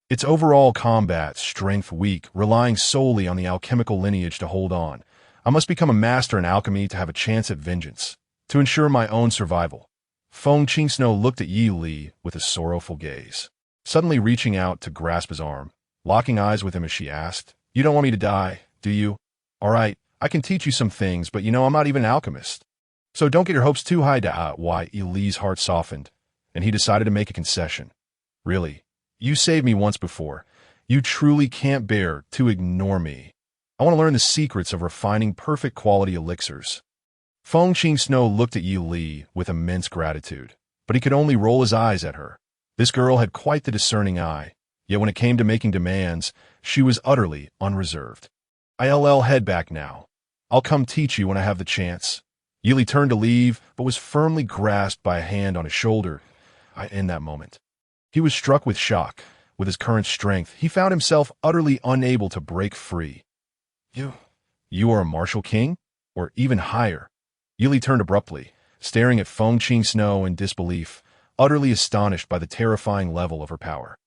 Its overall combat strength weak, relying solely on the alchemical lineage to hold on, I must become a master in alchemy to have a chance at vengeance, to ensure my own survival. Feng Qingsno looked at Yi Li with a sorrowful gaze, suddenly reaching out to grasp his arm, locking eyes with him as she asked, "You don't want me to die, do you? All right, I can teach you some things, but I'm not even an alchemist. So don't get your hopes too high." Why, Yi Li's heart softened, and he decided to make a concession. "Really? You saved me once before. You truly can't bear to ignore me. I want to learn the secrets of refining perfect quality elixirs." Feng Qingsno looked at Yi Li with immense gratitude, but he could only roll his eyes at her. This girl had quite the discerning eye, yet when it came to making demands, she was utterly unreserved. "I'll head back now. I'll come teach you when I have the chance." Yi Li turned to leave, but was firmly grasped by a hand on his shoulder. In that moment, he was struck with shock. With his current strength, he found himself utterly unable to break free. You are a martial king? Or even higher?" Yi Li turned abruptly, staring at Feng Qingsno in disbelief, utterly astonished by the terrifying level of her power.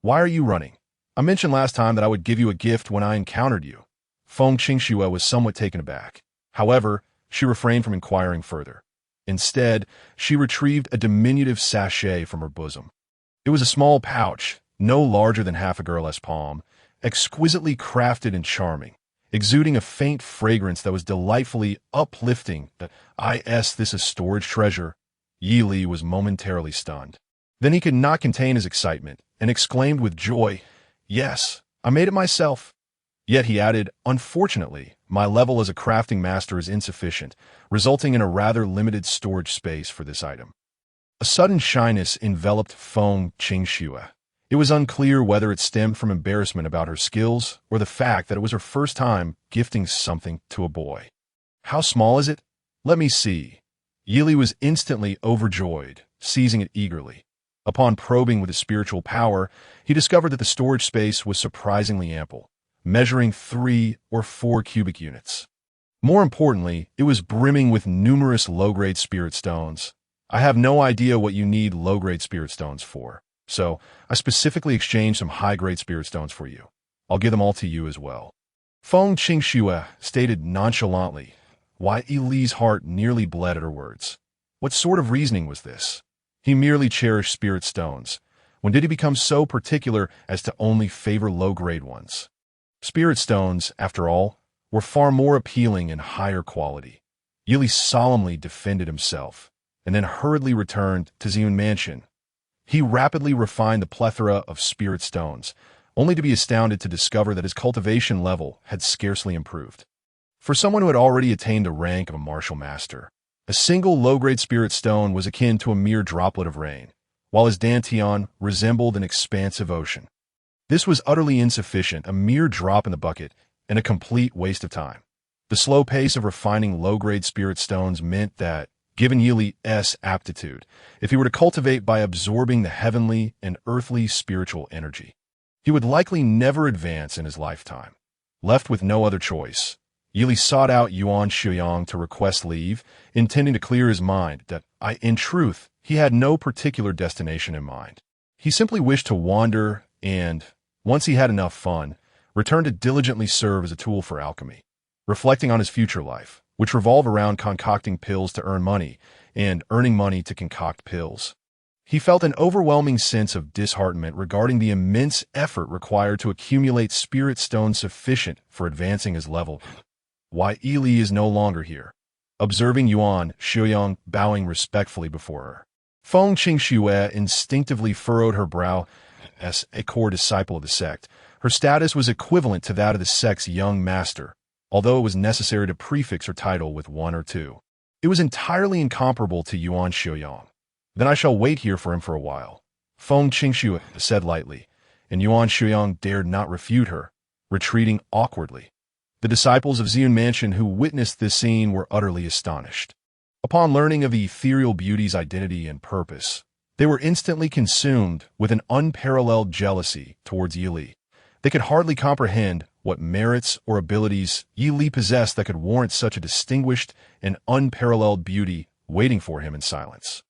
"Why are you running? I mentioned last time that I would give you a gift when I encountered you." Feng Qingshuo was somewhat taken aback. However, she refrained from inquiring further. Instead, she retrieved a diminutive sachet from her bosom. It was a small pouch, no larger than half a girl's palm, exquisitely crafted and charming, exuding a faint fragrance that was delightfully uplifting. This is storage treasure." Yi Li was momentarily stunned. Then he could not contain his excitement and exclaimed with joy, "Yes, I made it myself." Yet he added, "Unfortunately, my level as a crafting master is insufficient, resulting in a rather limited storage space for this item." A sudden shyness enveloped Feng Qingshuo. It was unclear whether it stemmed from embarrassment about her skills or the fact that it was her first time gifting something to a boy. "How small is it? Let me see." Yi Li was instantly overjoyed, seizing it eagerly. Upon probing with his spiritual power, he discovered that the storage space was surprisingly ample, measuring 3 or 4 cubic units. More importantly, it was brimming with numerous low-grade spirit stones. "I have no idea what you need low-grade spirit stones for, so I specifically exchanged some high-grade spirit stones for you. I'll give them all to you as well." Feng Qingshuo stated nonchalantly. Why, Yi Li's heart nearly bled at her words. What sort of reasoning was this? He merely cherished spirit stones. When did he become so particular as to only favor low-grade ones? Spirit stones, after all, were far more appealing and higher quality. Yi Li solemnly defended himself, and then hurriedly returned to Ziyun Mansion. He rapidly refined the plethora of spirit stones, only to be astounded to discover that his cultivation level had scarcely improved. For someone who had already attained the rank of a martial master, a single low-grade spirit stone was akin to a mere droplet of rain, while his dantian resembled an expansive ocean. This was utterly insufficient, a mere drop in the bucket, and a complete waste of time. The slow pace of refining low-grade spirit stones meant that, given Yi Li's aptitude, if he were to cultivate by absorbing the heavenly and earthly spiritual energy, he would likely never advance in his lifetime. Left with no other choice, Yi Li sought out Yuan Shuyang to request leave, intending to clear his mind that, in truth, he had no particular destination in mind. He simply wished to wander and, once he had enough fun, return to diligently serve as a tool for alchemy. Reflecting on his future life, which revolved around concocting pills to earn money and earning money to concoct pills, he felt an overwhelming sense of disheartenment regarding the immense effort required to accumulate spirit stones sufficient for advancing his level. Why, Yi Li is no longer here. Observing Yuan Shuyang bowing respectfully before her, Feng Qingshuo instinctively furrowed her brow. As a core disciple of the sect, her status was equivalent to that of the sect's young master, although it was necessary to prefix her title with 1 or 2. It was entirely incomparable to Yuan Shuyang. "Then I shall wait here for him for a while," Feng Qingshuo said lightly, and Yuan Shuyang dared not refute her, retreating awkwardly. The disciples of Ziyun Mansion who witnessed this scene were utterly astonished. Upon learning of the ethereal beauty's identity and purpose, they were instantly consumed with an unparalleled jealousy towards Yi Li. They could hardly comprehend what merits or abilities Yi Li possessed that could warrant such a distinguished and unparalleled beauty waiting for him in silence.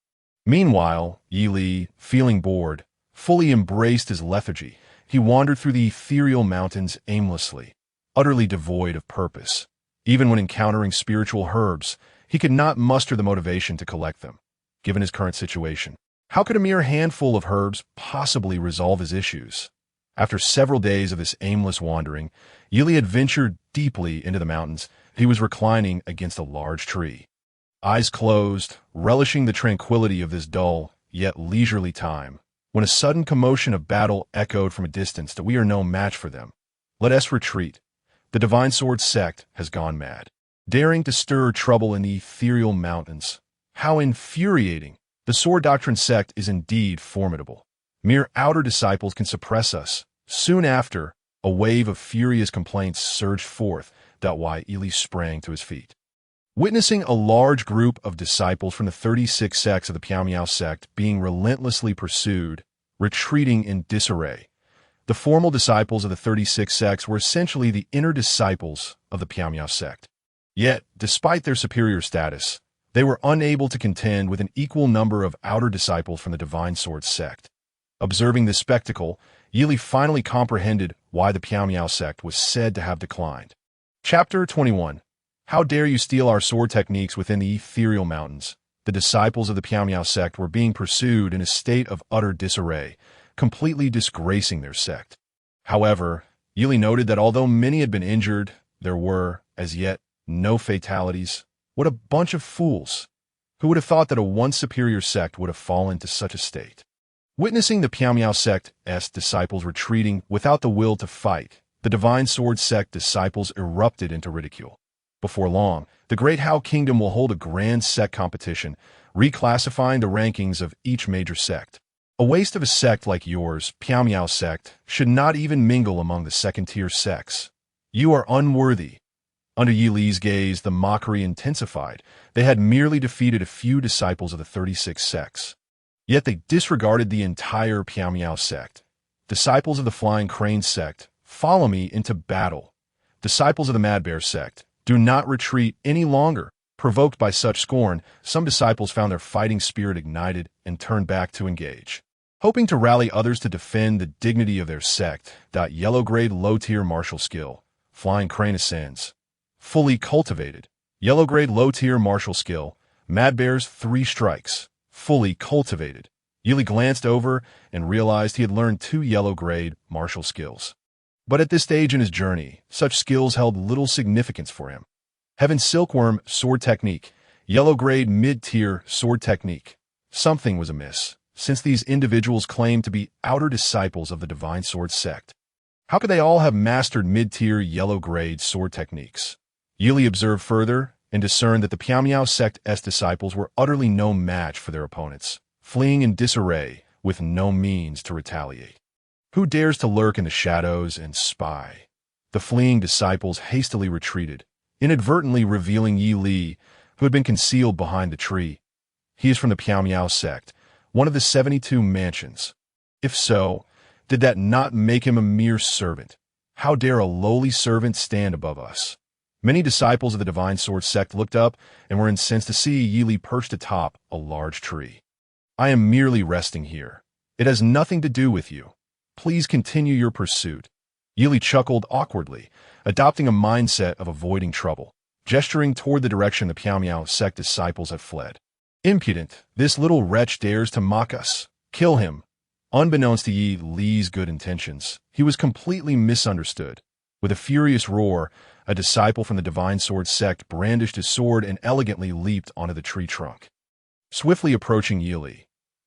Meanwhile, Yi Li, feeling bored, fully embraced his lethargy. He wandered through the ethereal mountains aimlessly, utterly devoid of purpose, Even when encountering spiritual herbs, he could not muster the motivation to collect them, given his current situation. How could a mere handful of herbs possibly resolve his issues? After several days of this aimless wandering, Yili had ventured deeply into the mountains. He was reclining against a large tree, eyes closed, relishing the tranquility of this dull, yet leisurely time, when a sudden commotion of battle echoed from a distance that we are no match for them. Let us retreat. The Divine Sword sect has gone mad, daring to stir trouble in the ethereal mountains. How infuriating! The Sword Doctrine sect is indeed formidable. Mere outer disciples can suppress us. Soon after, a wave of furious complaints surged forth. Why Yili sprang to his feet. Witnessing a large group of disciples from the 36 sects of the Piao Miao sect being relentlessly pursued, retreating in disarray, the formal disciples of the 36 sects were essentially the inner disciples of the Piao Miao sect. Yet, despite their superior status, they were unable to contend with an equal number of outer disciples from the Divine Sword sect. Observing this spectacle, Yili finally comprehended why the Piao Miao sect was said to have declined. Chapter 21. How dare you steal our sword techniques within the ethereal mountains? The disciples of the Piao Miao sect were being pursued in a state of utter disarray, completely disgracing their sect. However, Yili noted that although many had been injured, there were, as yet, no fatalities. What a bunch of fools! Who would have thought that a once superior sect would have fallen to such a state? Witnessing the Piao Miao sect's disciples retreating without the will to fight, the Divine Sword sect disciples erupted into ridicule. Before long, the Great Hao Kingdom will hold a grand sect competition, reclassifying the rankings of each major sect. A waste of a sect like yours, Piao Miao sect, should not even mingle among the second-tier sects. You are unworthy. Under Yili's gaze, the mockery intensified. They had merely defeated a few disciples of the 36 sects. Yet they disregarded the entire Piao Miao sect. Disciples of the Flying Crane sect, follow me into battle. Disciples of the Mad Bear sect, do not retreat any longer. Provoked by such scorn, some disciples found their fighting spirit ignited and turned back to engage. Hoping to rally others to defend the dignity of their sect, yellow-grade low-tier martial skill, Flying Crane ascends. Fully cultivated. Yellow-grade low-tier martial skill, Mad Bear's 3 strikes. Fully cultivated. Yili glanced over and realized he had learned 2 yellow-grade martial skills. But at this stage in his journey, such skills held little significance for him. Heaven Silkworm sword technique, yellow-grade mid-tier sword technique. Something was amiss, since these individuals claimed to be outer disciples of the Divine Sword sect. How could they all have mastered mid-tier yellow-grade sword techniques? Yili observed further and discerned that the Piao Miao sect's disciples were utterly no match for their opponents, fleeing in disarray with no means to retaliate. Who dares to lurk in the shadows and spy? The fleeing disciples hastily retreated, inadvertently revealing Yili, who had been concealed behind the tree. He is from the Piao Miao sect, one of the 72 mansions. If so, did that not make him a mere servant? How dare a lowly servant stand above us? Many disciples of the Divine Sword sect looked up and were incensed to see Yili perched atop a large tree. I am merely resting here. It has nothing to do with you. Please continue your pursuit. Yili chuckled awkwardly, adopting a mindset of avoiding trouble, gesturing toward the direction the Piao Miao sect disciples had fled. Impudent, this little wretch dares to mock us. Kill him. Unbeknownst to Yili's good intentions, he was completely misunderstood. With a furious roar, a disciple from the Divine Sword sect brandished his sword and elegantly leaped onto the tree trunk. Swiftly approaching Yili,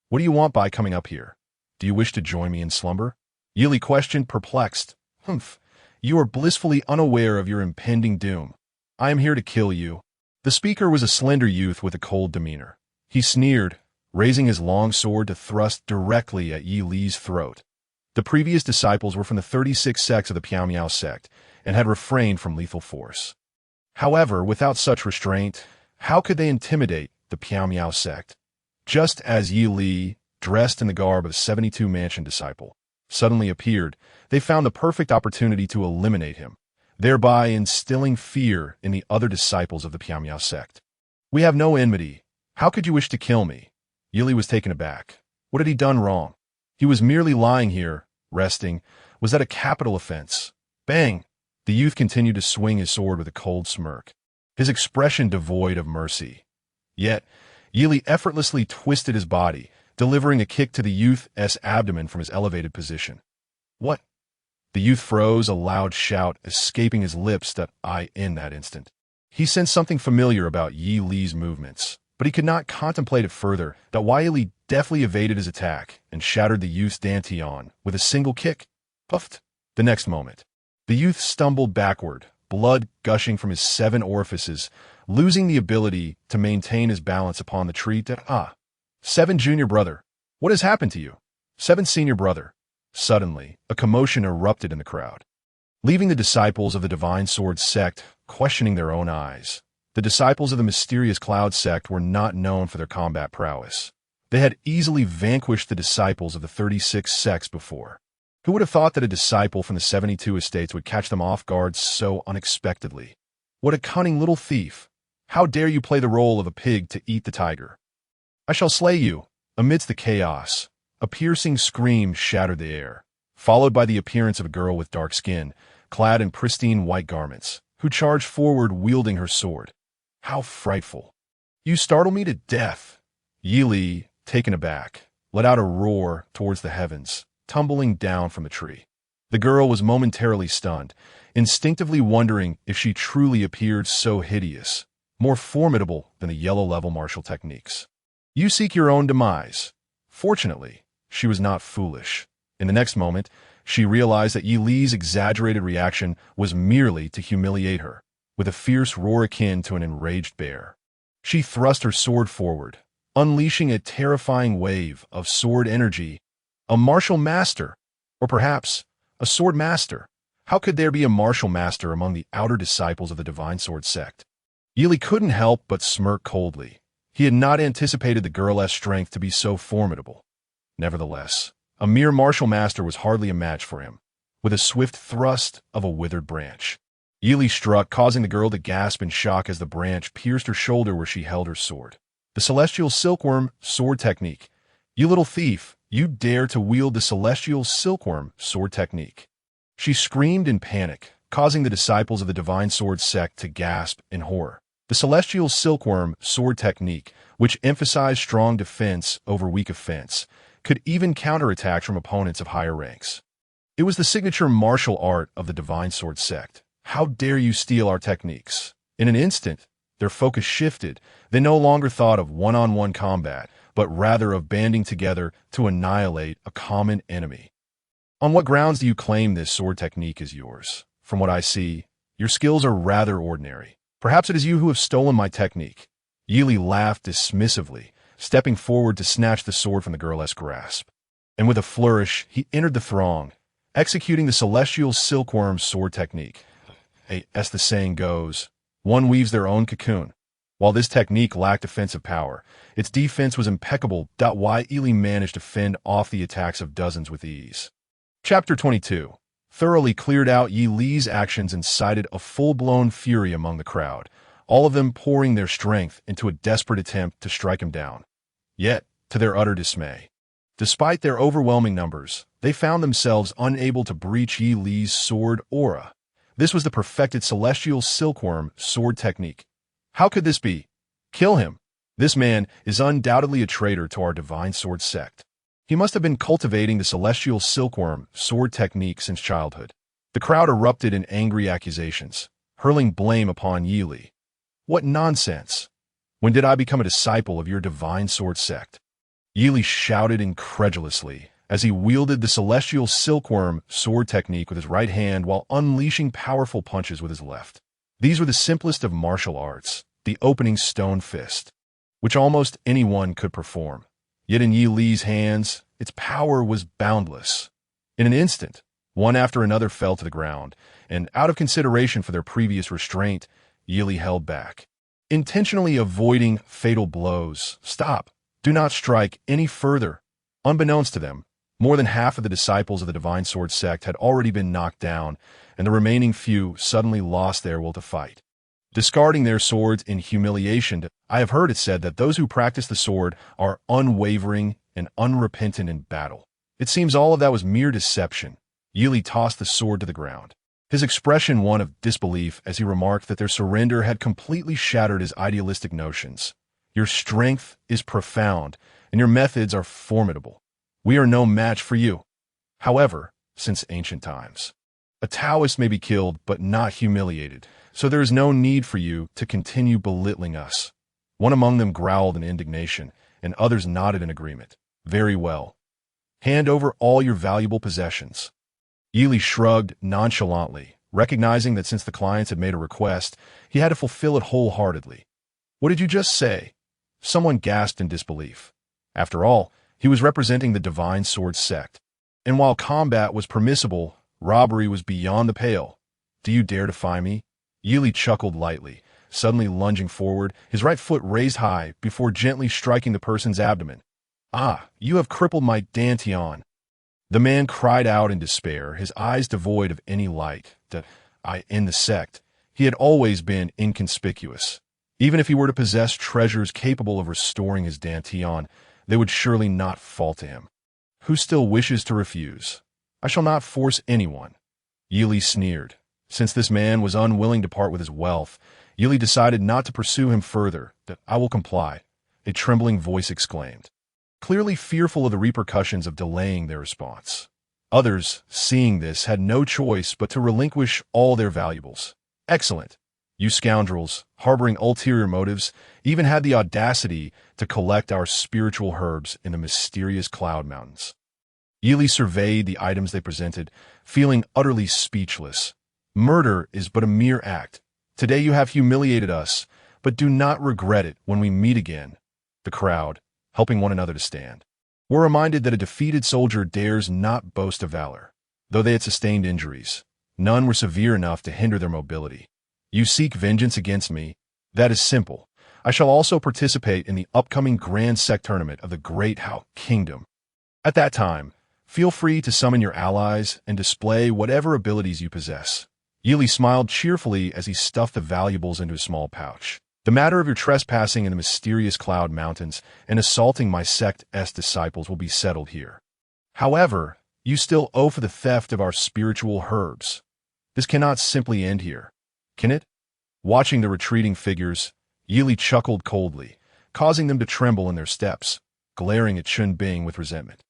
"What do you want by coming up here? Do you wish to join me in slumber?" Yili questioned, perplexed. "Humph, you are blissfully unaware of your impending doom. I am here to kill you." The speaker was a slender youth with a cold demeanor. He sneered, raising his long sword to thrust directly at Yili's throat. The previous disciples were from the 36 sects of the Piao Miao sect and had refrained from lethal force. However, without such restraint, how could they intimidate the Piao Miao sect? Just as Yili, dressed in the garb of a 72 mansion disciple, suddenly appeared, they found the perfect opportunity to eliminate him, thereby instilling fear in the other disciples of the Piao Miao sect. "We have no enmity. How could you wish to kill me?" Yili was taken aback. What had he done wrong? He was merely lying here, resting. Was that a capital offense? Bang! The youth continued to swing his sword with a cold smirk, his expression devoid of mercy. Yet, Yili effortlessly twisted his body, delivering a kick to the youth's abdomen from his elevated position. What? The youth froze, a loud shout escaping his lips in that instant. He sensed something familiar about Yi Li's movements, but he could not contemplate it further. Yi Li deftly evaded his attack and shattered the youth's dantian with a single kick. Puffed. The next moment, the youth stumbled backward, blood gushing from his 7 orifices, losing the ability to maintain his balance upon the tree. 7 junior brother, what has happened to you? 7 senior brother. Suddenly, a commotion erupted in the crowd. Leaving the disciples of the Divine Sword sect questioning their own eyes, the disciples of the mysterious Cloud sect were not known for their combat prowess. They had easily vanquished the disciples of the 36 sects before. Who would have thought that a disciple from the 72 estates would catch them off guard so unexpectedly? What a cunning little thief! How dare you play the role of a pig to eat the tiger? I shall slay you! Amidst the chaos, a piercing scream shattered the air, followed by the appearance of a girl with dark skin, clad in pristine white garments, who charged forward wielding her sword. How frightful! You startle me to death! Yi Li, taken aback, let out a roar towards the heavens, tumbling down from the tree. The girl was momentarily stunned, instinctively wondering if she truly appeared so hideous, more formidable than the yellow-level martial techniques. You seek your own demise. Fortunately, she was not foolish. In the next moment, she realized that Yi Li's exaggerated reaction was merely to humiliate her, with a fierce roar akin to an enraged bear. She thrust her sword forward, unleashing a terrifying wave of sword energy. A martial master, or perhaps a sword master. How could there be a martial master among the outer disciples of the Divine Sword sect? Yi Li couldn't help but smirk coldly. He had not anticipated the girl's strength to be so formidable. Nevertheless, a mere martial master was hardly a match for him. With a swift thrust of a withered branch, Yi Li struck, causing the girl to gasp in shock as the branch pierced her shoulder where she held her sword. The Celestial Silkworm Sword Technique. You little thief, you dare to wield the Celestial Silkworm Sword Technique. She screamed in panic, causing the disciples of the Divine Sword sect to gasp in horror. The Celestial Silkworm Sword Technique, which emphasized strong defense over weak offense, could even counterattack from opponents of higher ranks. It was the signature martial art of the Divine Sword sect. How dare you steal our techniques? In an instant, their focus shifted. They no longer thought of one-on-one combat, but rather of banding together to annihilate a common enemy. On what grounds do you claim this sword technique is yours? From what I see, your skills are rather ordinary. Perhaps it is you who have stolen my technique. Yi Li laughed dismissively, stepping forward to snatch the sword from the girl's grasp. And with a flourish, he entered the throng, executing the Celestial Silkworm Sword Technique. As the saying goes, one weaves their own cocoon. While this technique lacked offensive power, its defense was impeccable. Yi Li managed to fend off the attacks of dozens with ease. Chapter 22. Thoroughly cleared out, Yi Li's actions incited a full-blown fury among the crowd, all of them pouring their strength into a desperate attempt to strike him down. Yet, to their utter dismay, despite their overwhelming numbers, they found themselves unable to breach Yi Li's sword aura. This was the perfected Celestial Silkworm Sword Technique. How could this be? Kill him. This man is undoubtedly a traitor to our Divine Sword sect. He must have been cultivating the Celestial Silkworm Sword Technique since childhood. The crowd erupted in angry accusations, hurling blame upon Yi Li. What nonsense! When did I become a disciple of your Divine Sword sect? Yi Li shouted incredulously as he wielded the Celestial Silkworm Sword Technique with his right hand while unleashing powerful punches with his left. These were the simplest of martial arts, the opening stone fist, which almost anyone could perform. Yet in Yi Li's hands, its power was boundless. In an instant, one after another fell to the ground, and out of consideration for their previous restraint, Yi Li held back, intentionally avoiding fatal blows. Stop! Do not strike any further. Unbeknownst to them, more than half of the disciples of the Divine Sword sect had already been knocked down, and the remaining few suddenly lost their will to fight. Discarding their swords in humiliation, I have heard it said that those who practice the sword are unwavering and unrepentant in battle. It seems all of that was mere deception. Yi Li tossed the sword to the ground. His expression one of disbelief as he remarked that their surrender had completely shattered his idealistic notions. Your strength is profound, and your methods are formidable. We are no match for you. However, since ancient times, a Taoist may be killed but not humiliated, so there is no need for you to continue belittling us. One among them growled in indignation, and others nodded in agreement. Very well. Hand over all your valuable possessions. Yili shrugged nonchalantly, recognizing that since the clients had made a request, he had to fulfill it wholeheartedly. What did you just say? Someone gasped in disbelief. After all, he was representing the Divine Sword sect. And while combat was permissible, robbery was beyond the pale. Do you dare defy me? Yili chuckled lightly, suddenly lunging forward, his right foot raised high before gently striking the person's abdomen. Ah, you have crippled my dantian. The man cried out in despair, his eyes devoid of any light. In the sect, he had always been inconspicuous. Even if he were to possess treasures capable of restoring his dantian, they would surely not fall to him. Who still wishes to refuse? I shall not force anyone. Yili sneered. Since this man was unwilling to part with his wealth, Yili decided not to pursue him further. I will comply, a trembling voice exclaimed, clearly fearful of the repercussions of delaying their response. Others, seeing this, had no choice but to relinquish all their valuables. Excellent. You scoundrels, harboring ulterior motives, even had the audacity to collect our spiritual herbs in the mysterious cloud mountains. Yili surveyed the items they presented, feeling utterly speechless. Murder is but a mere act. Today you have humiliated us, but do not regret it when we meet again. The crowd, helping one another to stand, were reminded that a defeated soldier dares not boast of valor. Though they had sustained injuries, none were severe enough to hinder their mobility. You seek vengeance against me? That is simple. I shall also participate in the upcoming Grand Sect Tournament of the Great Kingdom. At that time, feel free to summon your allies and display whatever abilities you possess. Yili smiled cheerfully as he stuffed the valuables into a small pouch. The matter of your trespassing in the mysterious cloud mountains and assaulting my sect's disciples will be settled here. However, you still owe for the theft of our spiritual herbs. This cannot simply end here, can it? Watching the retreating figures, Yili chuckled coldly, causing them to tremble in their steps, glaring at Chun Bing with resentment.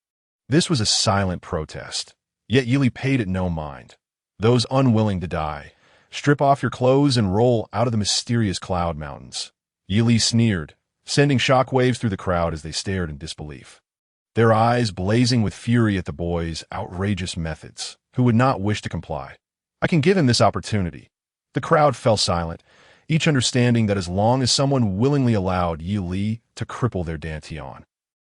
This was a silent protest, yet Yili paid it no mind. Those unwilling to die, strip off your clothes and roll out of the mysterious cloud mountains. Yili sneered, sending shockwaves through the crowd as they stared in disbelief, their eyes blazing with fury at the boy's outrageous methods, who would not wish to comply. I can give him this opportunity. The crowd fell silent, each understanding that as long as someone willingly allowed Yili to cripple their dantian,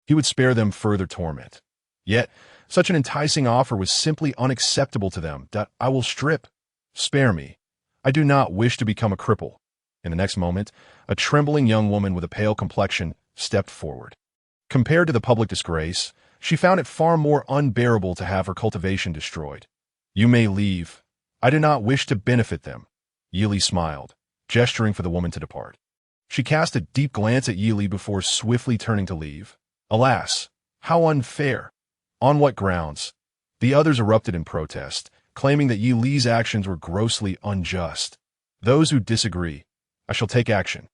he would spare them further torment. Yet, such an enticing offer was simply unacceptable to them. I will strip. Spare me. I do not wish to become a cripple. In the next moment, a trembling young woman with a pale complexion stepped forward. Compared to the public disgrace, she found it far more unbearable to have her cultivation destroyed. You may leave. I do not wish to benefit them. Yili smiled, gesturing for the woman to depart. She cast a deep glance at Yili before swiftly turning to leave. Alas, how unfair! On what grounds? The others erupted in protest, claiming that Yili's actions were grossly unjust. Those who disagree, I shall take action,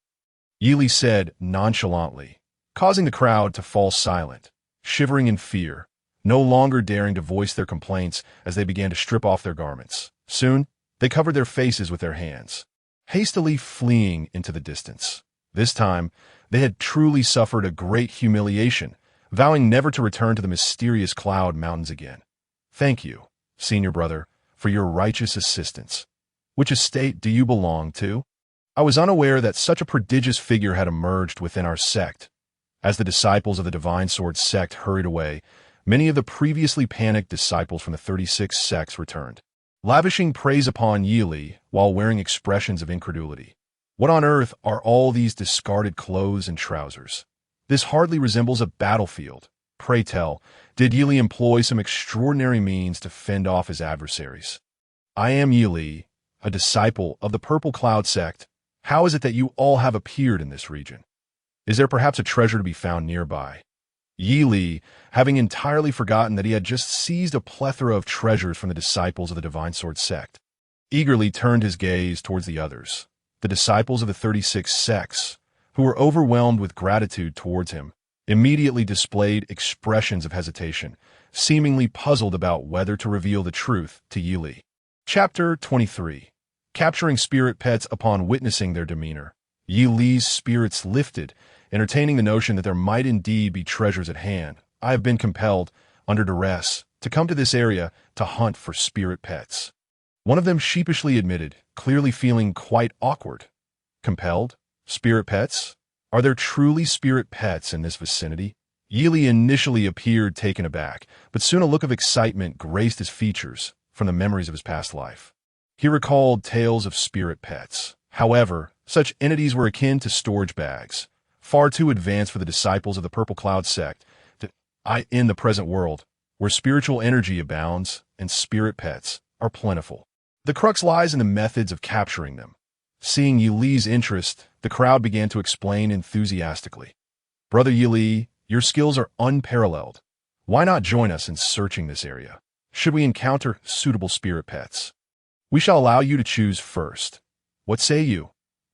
Yili said nonchalantly, causing the crowd to fall silent, shivering in fear, no longer daring to voice their complaints as they began to strip off their garments. Soon, they covered their faces with their hands, hastily fleeing into the distance. This time, they had truly suffered a great humiliation, vowing never to return to the mysterious cloud mountains again. Thank you, senior brother, for your righteous assistance. Which estate do you belong to? I was unaware that such a prodigious figure had emerged within our sect. As the disciples of the Divine Sword sect hurried away, many of the previously panicked disciples from the 36 sects returned, lavishing praise upon Yili while wearing expressions of incredulity. What on earth are all these discarded clothes and trousers? This hardly resembles a battlefield. Pray tell, did Yili employ some extraordinary means to fend off his adversaries? I am Yili, a disciple of the Purple Cloud sect. How is it that you all have appeared in this region? Is there perhaps a treasure to be found nearby? Yili, having entirely forgotten that he had just seized a plethora of treasures from the disciples of the Divine Sword sect, eagerly turned his gaze towards the others, the disciples of the 36 sects, who were overwhelmed with gratitude towards him, immediately displayed expressions of hesitation, seemingly puzzled about whether to reveal the truth to Yili. Chapter 23. Capturing spirit pets upon witnessing their demeanor. Yi Li's spirits lifted, entertaining the notion that there might indeed be treasures at hand. I have been compelled, under duress, to come to this area to hunt for spirit pets. One of them sheepishly admitted, clearly feeling quite awkward. Compelled? Spirit pets? Are there truly spirit pets in this vicinity? Yi Li initially appeared taken aback, but soon a look of excitement graced his features from the memories of his past life. He recalled tales of spirit pets. However, such entities were akin to storage bags, far too advanced for the disciples of the Purple Cloud sect in the present world, where spiritual energy abounds and spirit pets are plentiful. The crux lies in the methods of capturing them. Seeing Yi Li's interest, the crowd began to explain enthusiastically. Brother Yi Li, your skills are unparalleled. Why not join us in searching this area? Should we encounter suitable spirit pets, we shall allow you to choose first. What say you?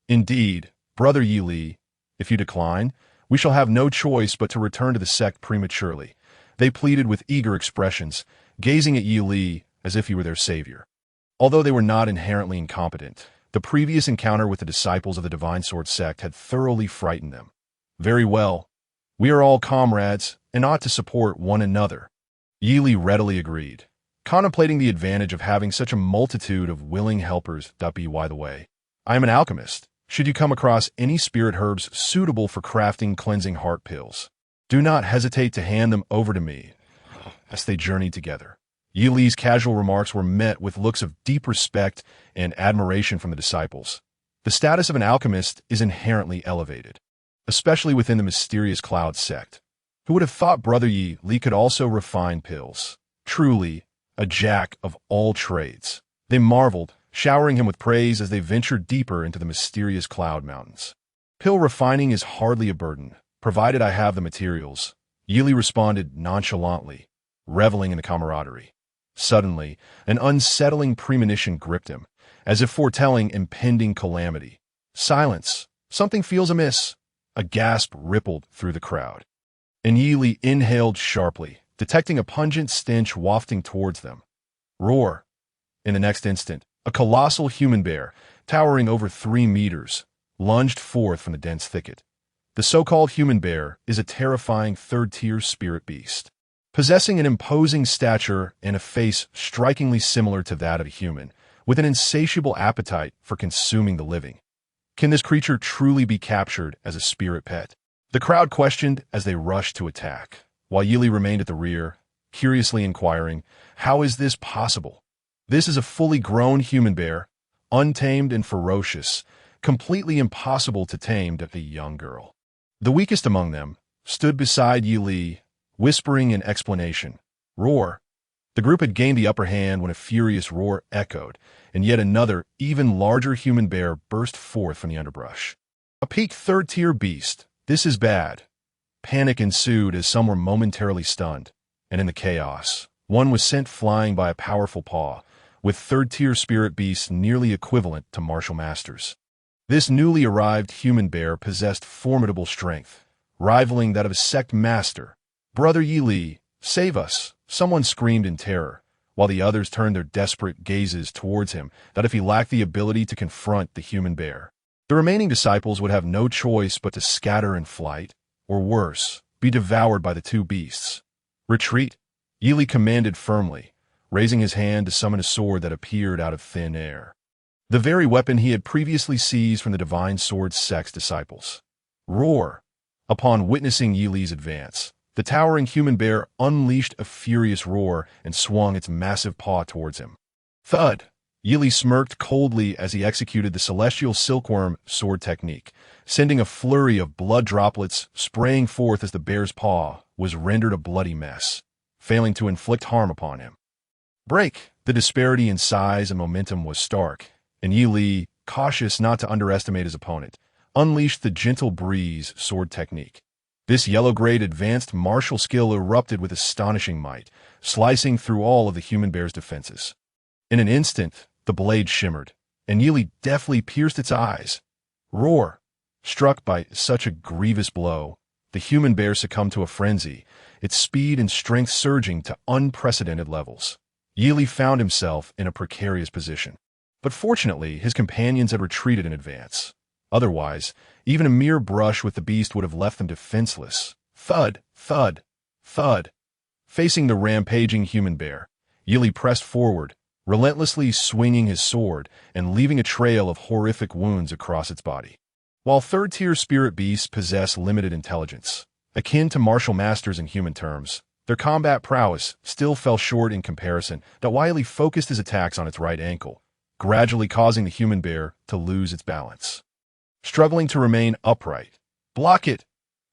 Indeed, Brother Yi Li, if you decline, we shall have no choice but to return to the sect prematurely. They pleaded with eager expressions, gazing at Yi Li as if he were their savior. Although they were not inherently incompetent, the previous encounter with the disciples of the Divine Sword sect had thoroughly frightened them. Very well. We are all comrades and ought to support one another. Yi Li readily agreed, contemplating the advantage of having such a multitude of willing helpers. By the way, I am an alchemist. Should you come across any spirit herbs suitable for crafting cleansing heart pills, do not hesitate to hand them over to me. As they journeyed together, Yi Li's casual remarks were met with looks of deep respect and admiration from the disciples. The status of an alchemist is inherently elevated, especially within the mysterious Cloud sect. Who would have thought Brother Yi Li could also refine pills? Truly, a jack of all trades. They marveled, showering him with praise as they ventured deeper into the mysterious Cloud Mountains. Pill refining is hardly a burden, provided I have the materials, Yi Li responded nonchalantly, reveling in the camaraderie. Suddenly, an unsettling premonition gripped him, as if foretelling impending calamity. Silence! Something feels amiss! A gasp rippled through the crowd, and Yi Li inhaled sharply, detecting a pungent stench wafting towards them. Roar! In the next instant, a colossal human bear, towering over 3 meters, lunged forth from the dense thicket. The so-called human bear is a terrifying third-tier spirit beast, possessing an imposing stature and a face strikingly similar to that of a human, with an insatiable appetite for consuming the living. Can this creature truly be captured as a spirit pet? The crowd questioned as they rushed to attack, while Yi Li remained at the rear, curiously inquiring, how is this possible? This is a fully grown human bear, untamed and ferocious, completely impossible to tame to a young girl. The weakest among them stood beside Yi Li, whispering in explanation. Roar! The group had gained the upper hand when a furious roar echoed, and yet another, even larger human bear burst forth from the underbrush. A peak third-tier beast. This is bad. Panic ensued as some were momentarily stunned, and in the chaos, one was sent flying by a powerful paw, with third-tier spirit beasts nearly equivalent to martial masters. This newly arrived human bear possessed formidable strength, rivaling that of a sect master. Brother Yi Li, save us! Someone screamed in terror, while the others turned their desperate gazes towards him, that if he lacked the ability to confront the human bear, the remaining disciples would have no choice but to scatter in flight, or worse, be devoured by the 2 beasts. Retreat! Yi Li commanded firmly, raising his hand to summon a sword that appeared out of thin air. The very weapon he had previously seized from the Divine Sword sect's disciples. Roar! Upon witnessing Yi Li's advance, the towering human bear unleashed a furious roar and swung its massive paw towards him. Thud! Yi Li smirked coldly as he executed the celestial silkworm sword technique, sending a flurry of blood droplets spraying forth as the bear's paw was rendered a bloody mess, failing to inflict harm upon him. Break! The disparity in size and momentum was stark, and Yi Li, cautious not to underestimate his opponent, unleashed the gentle breeze sword technique. This yellow-grade advanced martial skill erupted with astonishing might, slicing through all of the human bear's defenses. In an instant, The blade shimmered, and Yili deftly pierced its eyes. Roar! Struck by such a grievous blow, the human bear succumbed to a frenzy, its speed and strength surging to unprecedented levels. Yili found himself in a precarious position. But fortunately, his companions had retreated in advance. Otherwise, even a mere brush with the beast would have left them defenseless. Thud, thud, thud. Facing the rampaging human bear, Yili pressed forward, relentlessly swinging his sword and leaving a trail of horrific wounds across its body. While third-tier spirit beasts possess limited intelligence, akin to martial masters in human terms, their combat prowess still fell short in comparison. Yili focused his attacks on its right ankle, gradually causing the human bear to lose its balance. Struggling to remain upright, block it!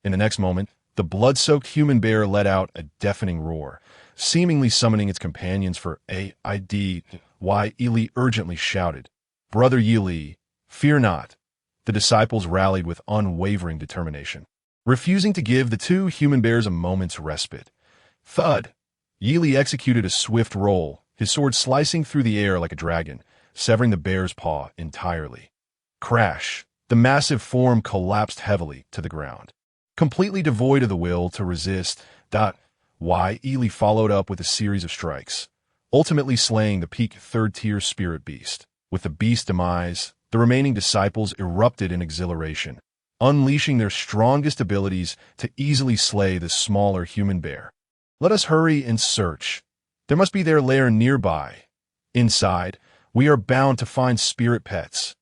In the next moment, the blood-soaked human bear let out a deafening roar, seemingly summoning its companions for aid. Yili urgently shouted, "Brother Yili, fear not." The disciples rallied with unwavering determination, refusing to give the two human bears a moment's respite. Thud! Yili executed a swift roll, his sword slicing through the air like a dragon, severing the bear's paw entirely. Crash! The massive form collapsed heavily to the ground. Completely devoid of the will to resist, Yili followed up with a series of strikes, ultimately slaying the peak third-tier spirit beast. With the beast's demise, the remaining disciples erupted in exhilaration, unleashing their strongest abilities to easily slay the smaller human bear. Let us hurry and search. There must be their lair nearby. Inside, we are bound to find spirit pets.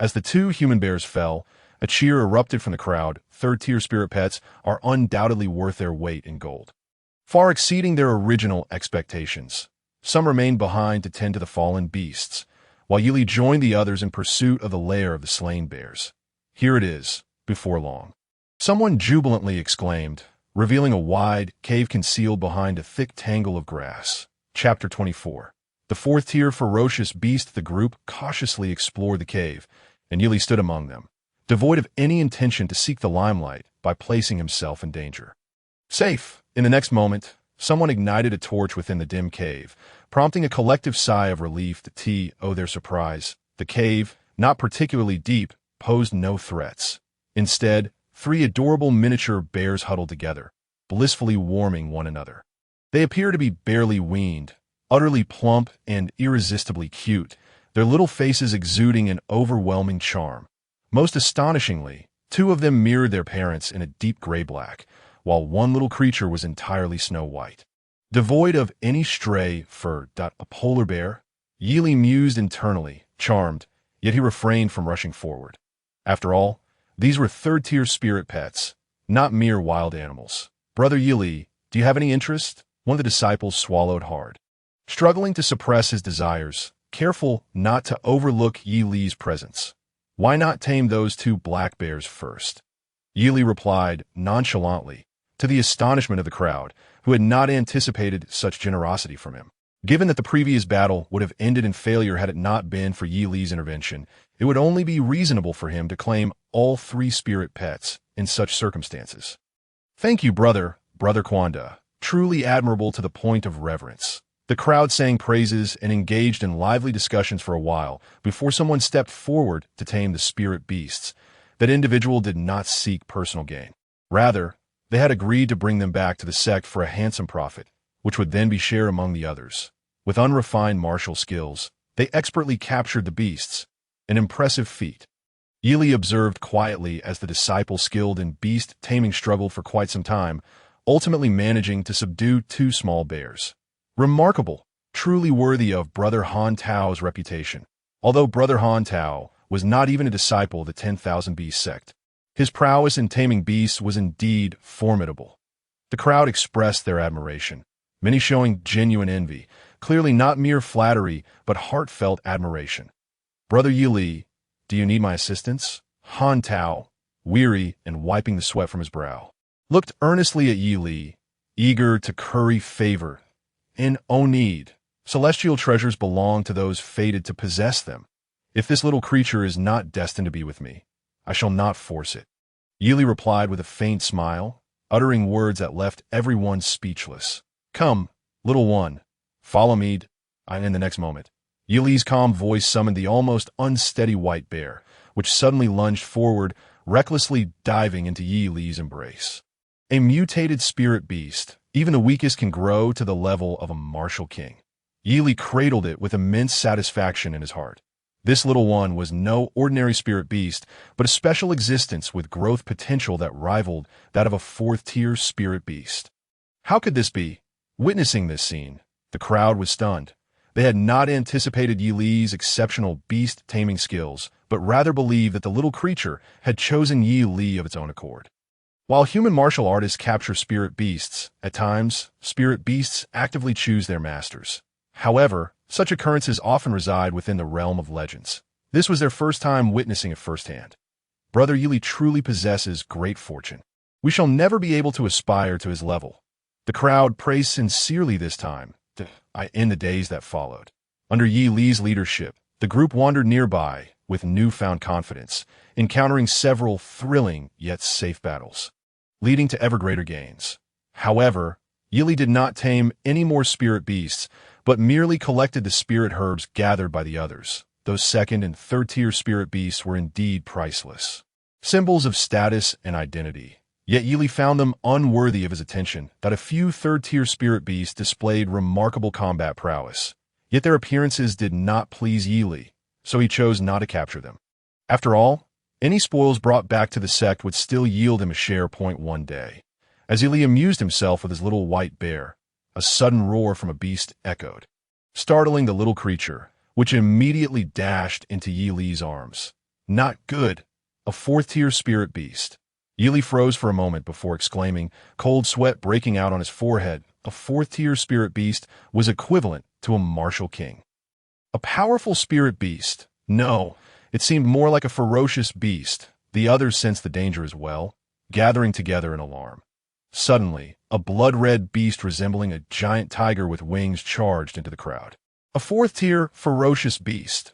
As the two human bears fell, a cheer erupted from the crowd. Third-tier spirit pets are undoubtedly worth their weight in gold, far exceeding their original expectations. Some remained behind to tend to the fallen beasts, while Yili joined the others in pursuit of the lair of the slain bears. Here it is, before long. Someone jubilantly exclaimed, revealing a wide cave concealed behind a thick tangle of grass. Chapter 24. The fourth-tier ferocious beast. The group cautiously explored the cave, and Yili stood among them, devoid of any intention to seek the limelight by placing himself in danger. Safe! In the next moment, someone ignited a torch within the dim cave, prompting a collective sigh of relief. To their surprise, the cave, not particularly deep, posed no threats. Instead, three adorable miniature bears huddled together, blissfully warming one another. They appear to be barely weaned, utterly plump and irresistibly cute, their little faces exuding an overwhelming charm. Most astonishingly, two of them mirrored their parents in a deep gray-black, while one little creature was entirely snow-white. Devoid of any stray fur. A polar bear? Yili mused internally, charmed, yet he refrained from rushing forward. After all, these were third-tier spirit pets, not mere wild animals. Brother Yili, do you have any interest? One of the disciples swallowed hard, struggling to suppress his desires, careful not to overlook Yili's presence. Why not tame those two black bears first? Yili replied nonchalantly, to the astonishment of the crowd, who had not anticipated such generosity from him. Given that the previous battle would have ended in failure had it not been for Yili's intervention, it would only be reasonable for him to claim all three spirit pets in such circumstances. Thank you, brother Kwanda. Truly admirable to the point of reverence. The crowd sang praises and engaged in lively discussions for a while before someone stepped forward to tame the spirit beasts. That individual did not seek personal gain. Rather, they had agreed to bring them back to the sect for a handsome profit, which would then be shared among the others. With unrefined martial skills, they expertly captured the beasts, an impressive feat. Yili observed quietly as the disciple skilled in beast taming struggled for quite some time, ultimately managing to subdue two small bears. Remarkable, truly worthy of Brother Han Tao's reputation. Although Brother Han Tao was not even a disciple of the 10,000 Beast sect, his prowess in taming beasts was indeed formidable. The crowd expressed their admiration, many showing genuine envy, clearly not mere flattery, but heartfelt admiration. Brother Yili, do you need my assistance? Han Tao, weary and wiping the sweat from his brow, looked earnestly at Yili, eager to curry favor. In no need. Celestial treasures belong to those fated to possess them. If this little creature is not destined to be with me, I shall not force it. Yili replied with a faint smile, uttering words that left everyone speechless. Come, little one, follow me. In the next moment, Yili's calm voice summoned the almost unsteady white bear, which suddenly lunged forward, recklessly diving into Yili's embrace. A mutated spirit beast, even the weakest can grow to the level of a martial king. Yili cradled it with immense satisfaction in his heart. This little one was no ordinary spirit beast, but a special existence with growth potential that rivaled that of a fourth-tier spirit beast. How could this be? Witnessing this scene, the crowd was stunned. They had not anticipated Yili's exceptional beast-taming skills, but rather believed that the little creature had chosen Yili of its own accord. While human martial artists capture spirit beasts, at times, spirit beasts actively choose their masters. However, such occurrences often reside within the realm of legends. This was their first time witnessing it firsthand. Brother Yili truly possesses great fortune. We shall never be able to aspire to his level. The crowd praised sincerely this time, in the days that followed. Under Yili's leadership, the group wandered nearby with newfound confidence, encountering several thrilling yet safe battles, leading to ever greater gains. However, Yili did not tame any more spirit beasts, but merely collected the spirit herbs gathered by the others. Those second and third-tier spirit beasts were indeed priceless, symbols of status and identity. Yet Yili found them unworthy of his attention, that a few third-tier spirit beasts displayed remarkable combat prowess. Yet their appearances did not please Yili, so he chose not to capture them. After all, any spoils brought back to the sect would still yield him a share point one day. As Yili amused himself with his little white bear, a sudden roar from a beast echoed, startling the little creature, which immediately dashed into Yili's arms. Not good, a fourth-tier spirit beast. Yili froze for a moment before exclaiming, cold sweat breaking out on his forehead. A fourth-tier spirit beast was equivalent to a martial king. A powerful spirit beast? No, it seemed more like a ferocious beast. The others sensed the danger as well, gathering together in alarm. Suddenly, a blood-red beast resembling a giant tiger with wings charged into the crowd. A fourth-tier, ferocious beast.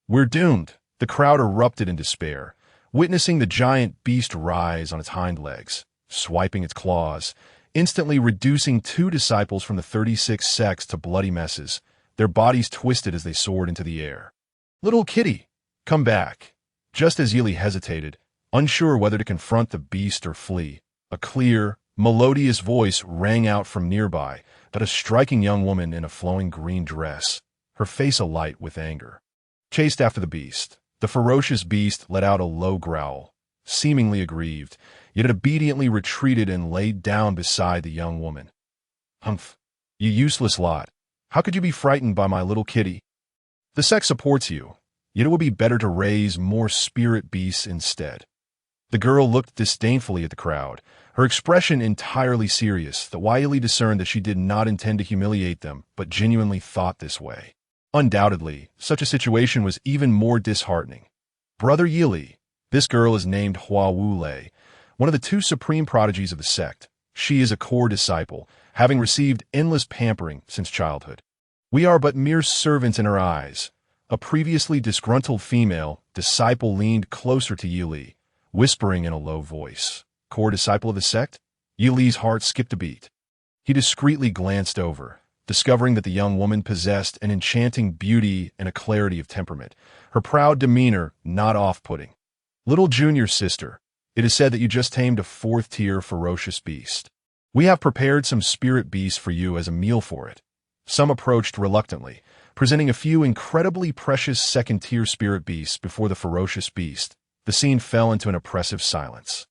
We're doomed. The crowd erupted in despair, witnessing the giant beast rise on its hind legs, swiping its claws, instantly reducing 2 disciples from the 36 sects to bloody messes, their bodies twisted as they soared into the air. Little kitty, come back. Just as Yili hesitated, unsure whether to confront the beast or flee, a clear, melodious voice rang out from nearby, that a striking young woman in a flowing green dress, her face alight with anger, chased after the beast. The ferocious beast let out a low growl, seemingly aggrieved, yet it obediently retreated and laid down beside the young woman. Humph, you useless lot. How could you be frightened by my little kitty? The sect supports you, yet it would be better to raise more spirit beasts instead. The girl looked disdainfully at the crowd, her expression entirely serious, that Yili discerned that she did not intend to humiliate them, but genuinely thought this way. Undoubtedly, such a situation was even more disheartening. Brother Yili, this girl is named Hua Wulei, one of the 2 supreme prodigies of the sect. She is a core disciple, having received endless pampering since childhood. We are but mere servants in her eyes. A previously disgruntled female disciple leaned closer to Yili, whispering in a low voice. Core disciple of the sect? Yili's heart skipped a beat. He discreetly glanced over, discovering that the young woman possessed an enchanting beauty and a clarity of temperament, her proud demeanor not off-putting. Little junior sister, it is said that you just tamed a 4th-tier ferocious beast. We have prepared some spirit beasts for you as a meal for it. Some approached reluctantly, presenting a few incredibly precious 2nd-tier spirit beasts before the ferocious beast. The scene fell into an oppressive silence.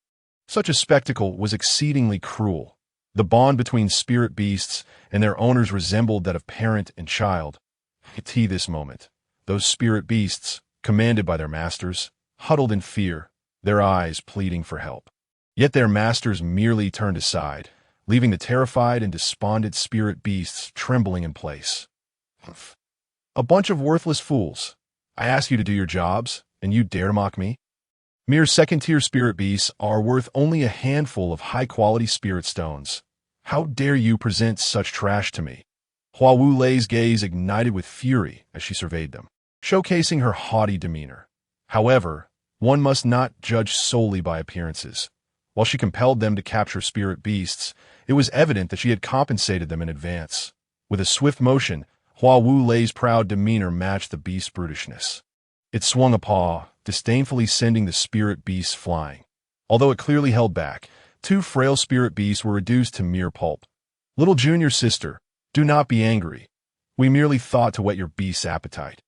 Such a spectacle was exceedingly cruel. The bond between spirit beasts and their owners resembled that of parent and child. At this moment, those spirit beasts, commanded by their masters, huddled in fear, their eyes pleading for help. Yet their masters merely turned aside, leaving the terrified and despondent spirit beasts trembling in place. A bunch of worthless fools. I ask you to do your jobs, and you dare to mock me? Mere 2nd-tier spirit beasts are worth only a handful of high-quality spirit stones. How dare you present such trash to me? Hua Wulei's gaze ignited with fury as she surveyed them, showcasing her haughty demeanor. However, one must not judge solely by appearances. While she compelled them to capture spirit beasts, it was evident that she had compensated them in advance. With a swift motion, while Wu Lei's proud demeanor matched the beast's brutishness. It swung a paw, disdainfully sending the spirit beasts flying. Although it clearly held back, two frail spirit beasts were reduced to mere pulp. "Little junior sister, do not be angry. We merely thought to whet your beast's appetite."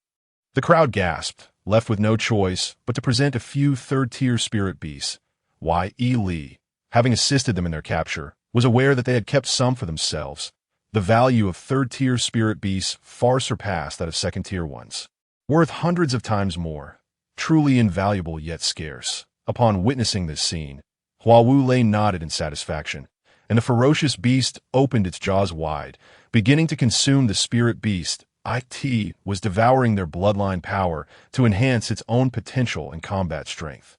The crowd gasped, left with no choice but to present a few third-tier spirit beasts. Li, having assisted them in their capture, was aware that they had kept some for themselves. The value of third-tier spirit beasts far surpassed that of second-tier ones. Worth hundreds of times more. Truly invaluable yet scarce. Upon witnessing this scene, Hua Wu Lei nodded in satisfaction, and the ferocious beast opened its jaws wide, beginning to consume the spirit beast. It was devouring their bloodline power to enhance its own potential and combat strength.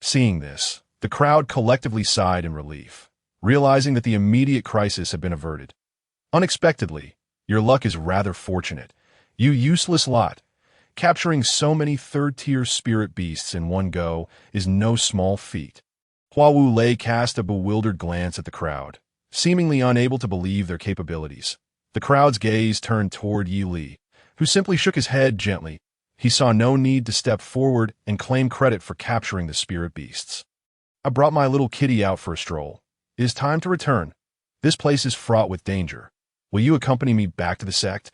Seeing this, the crowd collectively sighed in relief, realizing that the immediate crisis had been averted. "Unexpectedly, your luck is rather fortunate. You useless lot. Capturing so many third-tier spirit beasts in one go is no small feat." Hua Wu Lei cast a bewildered glance at the crowd, seemingly unable to believe their capabilities. The crowd's gaze turned toward Yi Li, who simply shook his head gently. He saw no need to step forward and claim credit for capturing the spirit beasts. "I brought my little kitty out for a stroll. It is time to return. This place is fraught with danger. Will you accompany me back to the sect?"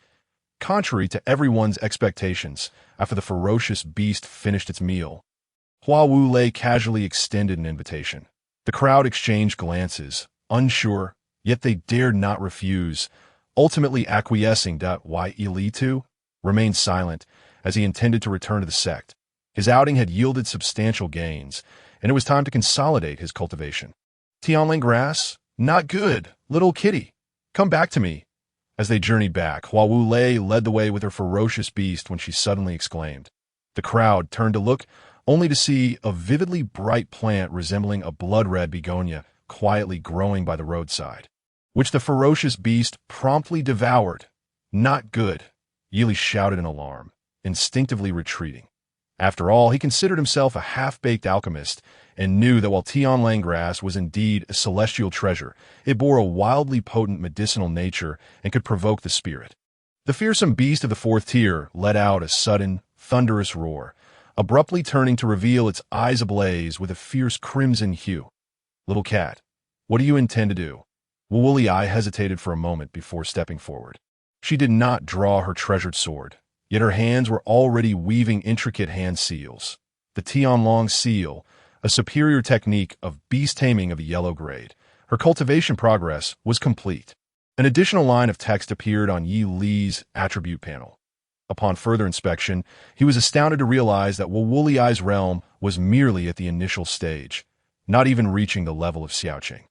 Contrary to everyone's expectations, after the ferocious beast finished its meal, Hua Wu Lei casually extended an invitation. The crowd exchanged glances, unsure, yet they dared not refuse, ultimately acquiescing. Yi Li too remained silent, as he intended to return to the sect. His outing had yielded substantial gains, and it was time to consolidate his cultivation. "Tianling grass? Not good, little kitty. Come back to me." As they journeyed back, Hua Wu Lei led the way with her ferocious beast when she suddenly exclaimed. The crowd turned to look, only to see a vividly bright plant resembling a blood-red begonia quietly growing by the roadside, which the ferocious beast promptly devoured. "Not good," Yi Li shouted in alarm, instinctively retreating. After all, he considered himself a half-baked alchemist and knew that while Tianlang grass was indeed a celestial treasure, it bore a wildly potent medicinal nature and could provoke the spirit. The fearsome beast of the fourth tier let out a sudden, thunderous roar, abruptly turning to reveal its eyes ablaze with a fierce crimson hue. "Little cat, what do you intend to do?" Woolly Eye hesitated for a moment before stepping forward. She did not draw her treasured sword, yet her hands were already weaving intricate hand seals. The Tianlong seal, a superior technique of beast taming of the yellow grade. Her cultivation progress was complete. An additional line of text appeared on Yi Li's attribute panel. Upon further inspection, he was astounded to realize that Woolly Eye's realm was merely at the initial stage, not even reaching the level of Xiaoqing.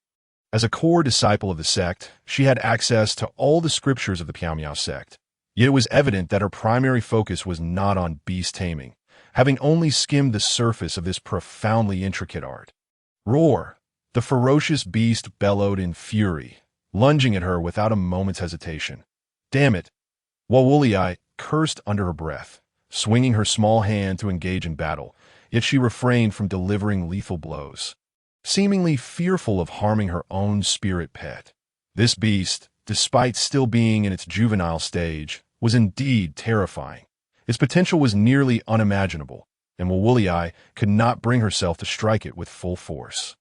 As a core disciple of the sect, she had access to all the scriptures of the Piao sect. Yet it was evident that her primary focus was not on beast taming, having only skimmed the surface of this profoundly intricate art. "Roar!" The ferocious beast bellowed in fury, lunging at her without a moment's hesitation. "Damn it!" Woolly Eye cursed under her breath, swinging her small hand to engage in battle, yet she refrained from delivering lethal blows, seemingly fearful of harming her own spirit pet. This beast, despite still being in its juvenile stage, was indeed terrifying. Its potential was nearly unimaginable, and Woolly Eye could not bring herself to strike it with full force.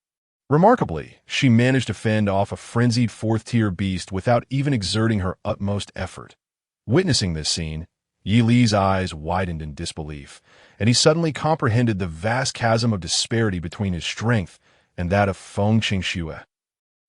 Remarkably, she managed to fend off a frenzied fourth-tier beast without even exerting her utmost effort. Witnessing this scene, Yi Li's eyes widened in disbelief, and he suddenly comprehended the vast chasm of disparity between his strength and that of Feng Qingxue.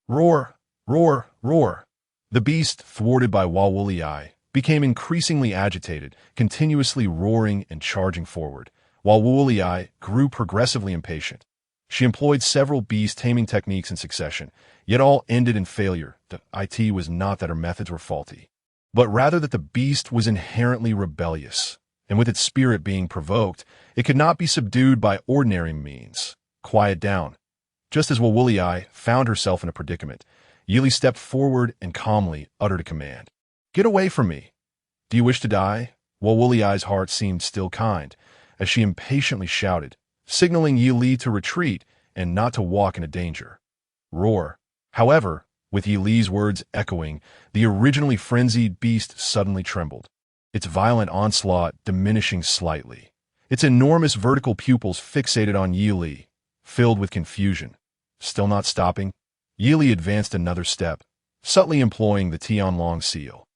Roar! Roar! Roar! The beast, thwarted by Woolly Eye, became increasingly agitated, continuously roaring and charging forward, while Woolly Eye grew progressively impatient. She employed several beast-taming techniques in succession, yet all ended in failure. The IT was not that her methods were faulty, but rather that the beast was inherently rebellious, and with its spirit being provoked, it could not be subdued by ordinary means. Quiet down. Just as Woolly Eye found herself in a predicament, Yi Li stepped forward and calmly uttered a command. "Get away from me." "Do you wish to die?" Woolly Eye's heart seemed still kind, as she impatiently shouted, signaling Yi Li to retreat and not to walk into danger. Roar. However, With Yi Li's words echoing, the originally frenzied beast suddenly trembled, its violent onslaught diminishing slightly. Its enormous vertical pupils fixated on Yi Li, filled with confusion. Still not stopping, Yi Li advanced another step, subtly employing the Tianlong seal.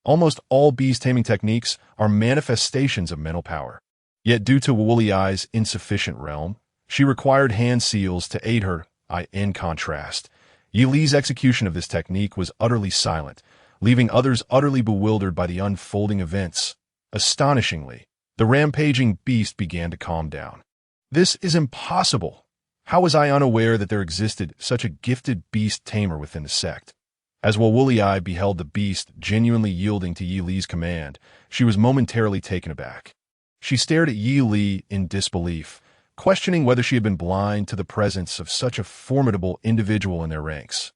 Almost all beast-taming techniques are manifestations of mental power. Yet due to Wu Li's insufficient realm, she required hand seals to aid her. In contrast, Yi Li's execution of this technique was utterly silent, leaving others utterly bewildered by the unfolding events. Astonishingly, the rampaging beast began to calm down. This is impossible. How was I unaware that there existed such a gifted beast tamer within the sect? As Wu Li beheld the beast genuinely yielding to Yi Li's command, she was momentarily taken aback. She stared at Yi Li in disbelief, questioning whether she had been blind to the presence of such a formidable individual in their ranks.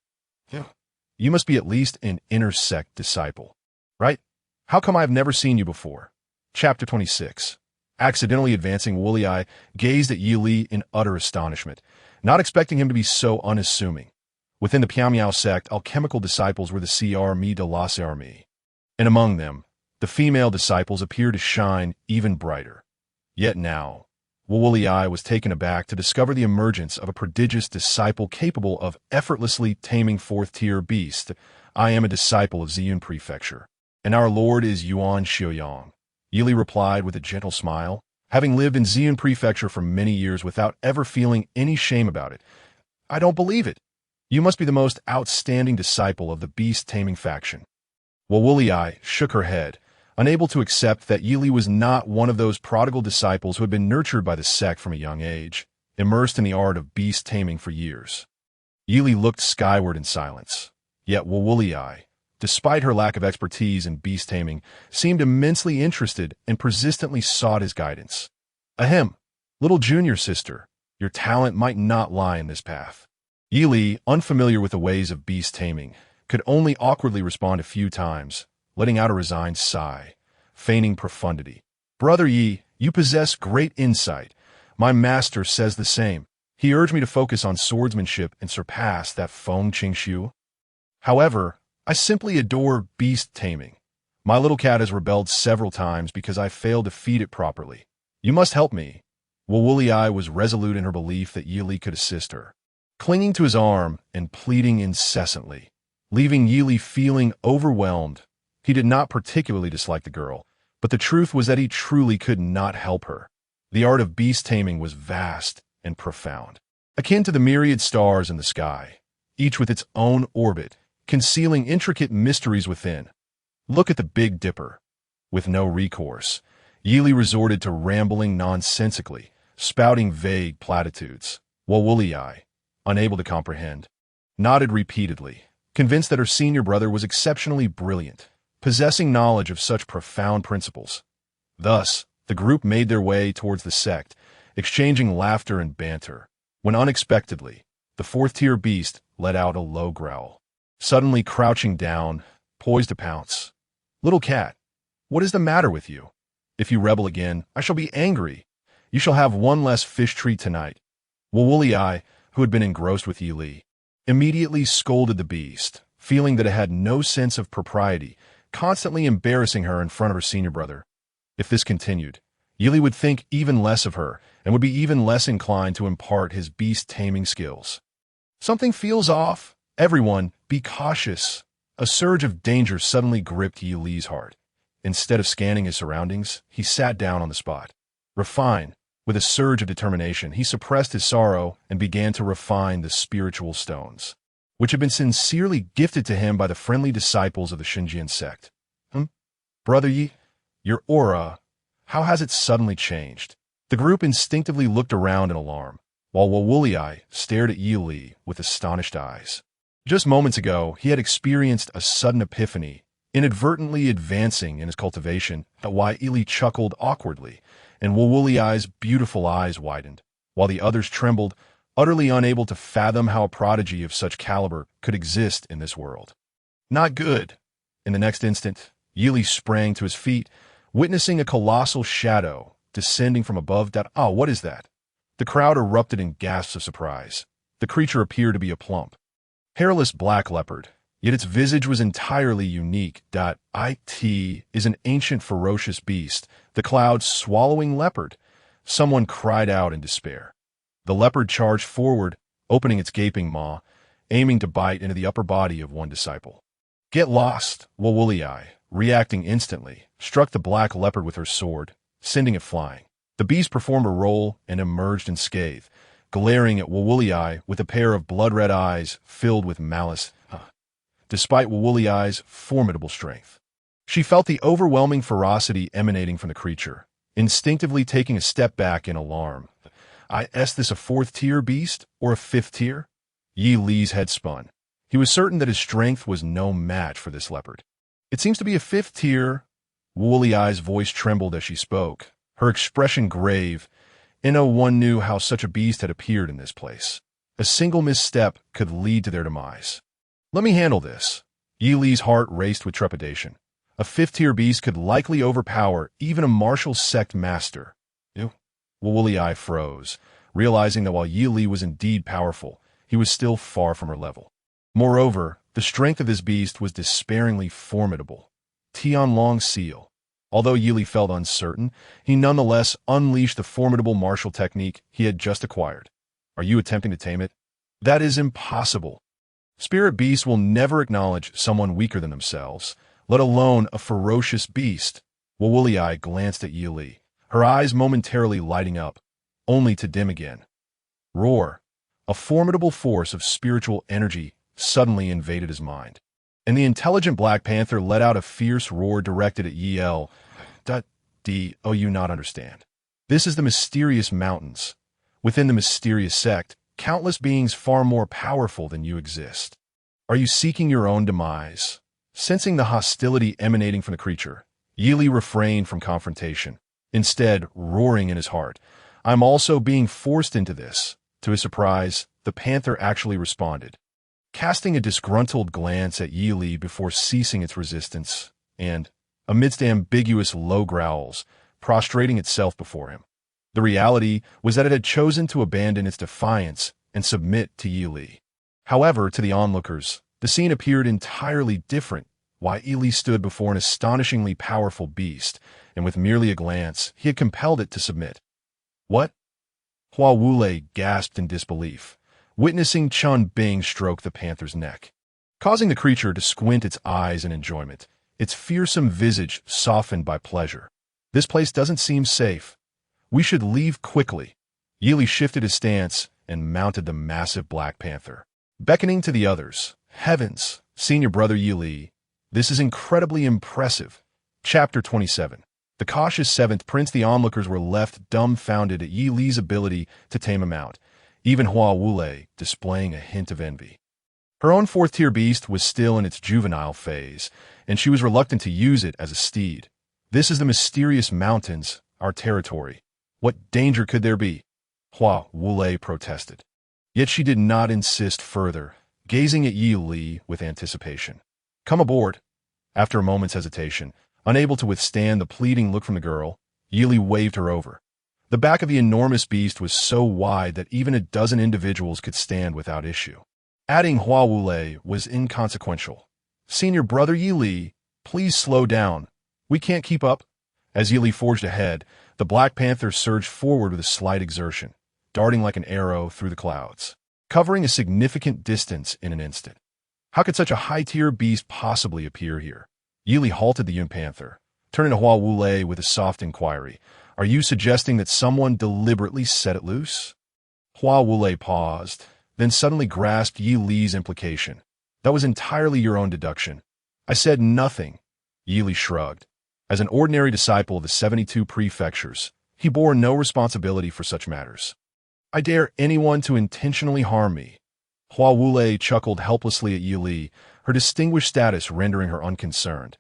You must be at least an inner sect disciple, right? How come I have never seen you before? Chapter 26. Accidentally advancing, Wu Li gazed at Yi Li in utter astonishment, not expecting him to be so unassuming. Within the Piamiao sect, alchemical disciples were the CRME de la CRME, and among them, the female disciples appeared to shine even brighter. Yet now, Wu Li was taken aback to discover the emergence of a prodigious disciple capable of effortlessly taming fourth-tier beasts. I am a disciple of Ziyun Prefecture, and our lord is Yuan Xiuyang, Yi Li replied with a gentle smile, having lived in Ziyun Prefecture for many years without ever feeling any shame about it. I don't believe it. You must be the most outstanding disciple of the beast-taming faction. Wu Li shook her head, unable to accept that Yi Li was not one of those prodigal disciples who had been nurtured by the sect from a young age, immersed in the art of beast taming for years. Yi Li looked skyward in silence, yet Wu Li, despite her lack of expertise in beast taming, seemed immensely interested and persistently sought his guidance. Ahem, little junior sister, your talent might not lie in this path. Yi Li, unfamiliar with the ways of beast taming, could only awkwardly respond a few times, letting out a resigned sigh, feigning profundity. Brother Yi, you possess great insight. My master says the same. He urged me to focus on swordsmanship and surpass that Feng Qingxiu. However, I simply adore beast taming. My little cat has rebelled several times because I failed to feed it properly. You must help me. Wu Li was resolute in her belief that Yi Li could assist her, clinging to his arm and pleading incessantly, leaving Yi Li feeling overwhelmed. He did not particularly dislike the girl, but the truth was that he truly could not help her. The art of beast taming was vast and profound, akin to the myriad stars in the sky, each with its own orbit, concealing intricate mysteries within. Look at the Big Dipper. With no recourse, Yi Li resorted to rambling nonsensically, spouting vague platitudes, while Wu Li, unable to comprehend, nodded repeatedly, convinced that her senior brother was exceptionally brilliant, possessing knowledge of such profound principles. Thus, the group made their way towards the sect, exchanging laughter and banter, when unexpectedly, the fourth-tier beast let out a low growl, suddenly crouching down, poised to pounce. Little cat, what is the matter with you? If you rebel again, I shall be angry. You shall have one less fish treat tonight. Wu Li, who had been engrossed with Yi Li, immediately scolded the beast, feeling that it had no sense of propriety, constantly embarrassing her in front of her senior brother. If this continued, Yi Li would think even less of her and would be even less inclined to impart his beast-taming skills. Something feels off. Everyone, be cautious. A surge of danger suddenly gripped Yi Li's heart. Instead of scanning his surroundings, he sat down on the spot. Refine. With a surge of determination, he suppressed his sorrow and began to refine the spiritual stones, which had been sincerely gifted to him by the friendly disciples of the Xinjian sect. Brother Yi, your aura, how has it suddenly changed? The group instinctively looked around in alarm, while Wu Li stared at Yi Li with astonished eyes. Just moments ago, he had experienced a sudden epiphany, inadvertently advancing in his cultivation, at why Yi Li chuckled awkwardly, and Wu Li's beautiful eyes widened, while the others trembled, utterly unable to fathom how a prodigy of such caliber could exist in this world. Not good. In the next instant, Yi Li sprang to his feet, witnessing a colossal shadow descending from above. What is that? The crowd erupted in gasps of surprise. The creature appeared to be a plump, Hairless black leopard, yet its visage was entirely unique. It is an ancient ferocious beast, the cloud-swallowing leopard. Someone cried out in despair. The leopard charged forward, opening its gaping maw, aiming to bite into the upper body of one disciple. Get lost, Wawuliai, reacting instantly, struck the black leopard with her sword, sending it flying. The beast performed a roll and emerged unscathed, glaring at Wawuliai with a pair of blood-red eyes filled with malice. Despite Wawuliai's formidable strength, she felt the overwhelming ferocity emanating from the creature, instinctively taking a step back in alarm. Is this a fourth-tier beast or a fifth-tier? Yi Li's head spun. He was certain that his strength was no match for this leopard. It seems to be a fifth-tier. Wawuliai's voice trembled as she spoke, her expression grave. No one knew how such a beast had appeared in this place. A single misstep could lead to their demise. Let me handle this. Yi Li's heart raced with trepidation. A fifth-tier beast could likely overpower even a martial sect master. Wawuliai froze, realizing that while Yi Li was indeed powerful, he was still far from her level. Moreover, the strength of this beast was despairingly formidable. Tian Long Seal. Although Yi Li felt uncertain, he nonetheless unleashed the formidable martial technique he had just acquired. Are you attempting to tame it? That is impossible. Spirit beasts will never acknowledge someone weaker than themselves, let alone a ferocious beast. Wawuliai glanced at Yi Li, her eyes momentarily lighting up, only to dim again. Roar. A formidable force of spiritual energy suddenly invaded his mind, and the intelligent Black Panther let out a fierce roar directed at Yi L. Do you not understand? This is the mysterious mountains. Within the mysterious sect, countless beings far more powerful than you exist. Are you seeking your own demise? Sensing the hostility emanating from the creature, Yi Li refrained from confrontation, instead roaring in his heart, I'm also being forced into this. To his surprise, the panther actually responded, casting a disgruntled glance at Yi Li before ceasing its resistance, and, amidst ambiguous low growls, prostrating itself before him. The reality was that it had chosen to abandon its defiance and submit to Yi Li. However, to the onlookers, the scene appeared entirely different. While Yi Li stood before an astonishingly powerful beast, and with merely a glance, he had compelled it to submit. What? Hua Wulei gasped in disbelief, witnessing Chun Bing stroke the panther's neck, causing the creature to squint its eyes in enjoyment, its fearsome visage softened by pleasure. This place doesn't seem safe. We should leave quickly. Yi Li shifted his stance and mounted the massive Black Panther, beckoning to the others. Heavens, senior brother Yi Li, this is incredibly impressive. Chapter 27. The cautious seventh prince. The onlookers were left dumbfounded at Yi Li's ability to tame him out, even Hua Wulei displaying a hint of envy. Her own fourth-tier beast was still in its juvenile phase, and she was reluctant to use it as a steed. This is the mysterious mountains, our territory. What danger could there be? Hua Wulei protested. Yet she did not insist further, gazing at Yi Li with anticipation. Come aboard. After a moment's hesitation, unable to withstand the pleading look from the girl, Yi Li waved her over. The back of the enormous beast was so wide that even a dozen individuals could stand without issue. Adding Hua Wulei was inconsequential. Senior brother Yi Li, please slow down. We can't keep up. As Yi Li forged ahead, the Black Panther surged forward with a slight exertion, darting like an arrow through the clouds, covering a significant distance in an instant. How could such a high-tier beast possibly appear here? Yi Li halted the Yun Panther, turning to Hua Wulei with a soft inquiry. Are you suggesting that someone deliberately set it loose? Hua Wulei paused, then suddenly grasped Yi Li's implication. That was entirely your own deduction. I said nothing. Yi Li shrugged. As an ordinary disciple of the 72 prefectures, he bore no responsibility for such matters. I dare anyone to intentionally harm me. Hua Wulei chuckled helplessly at Yi Li, her distinguished status rendering her unconcerned.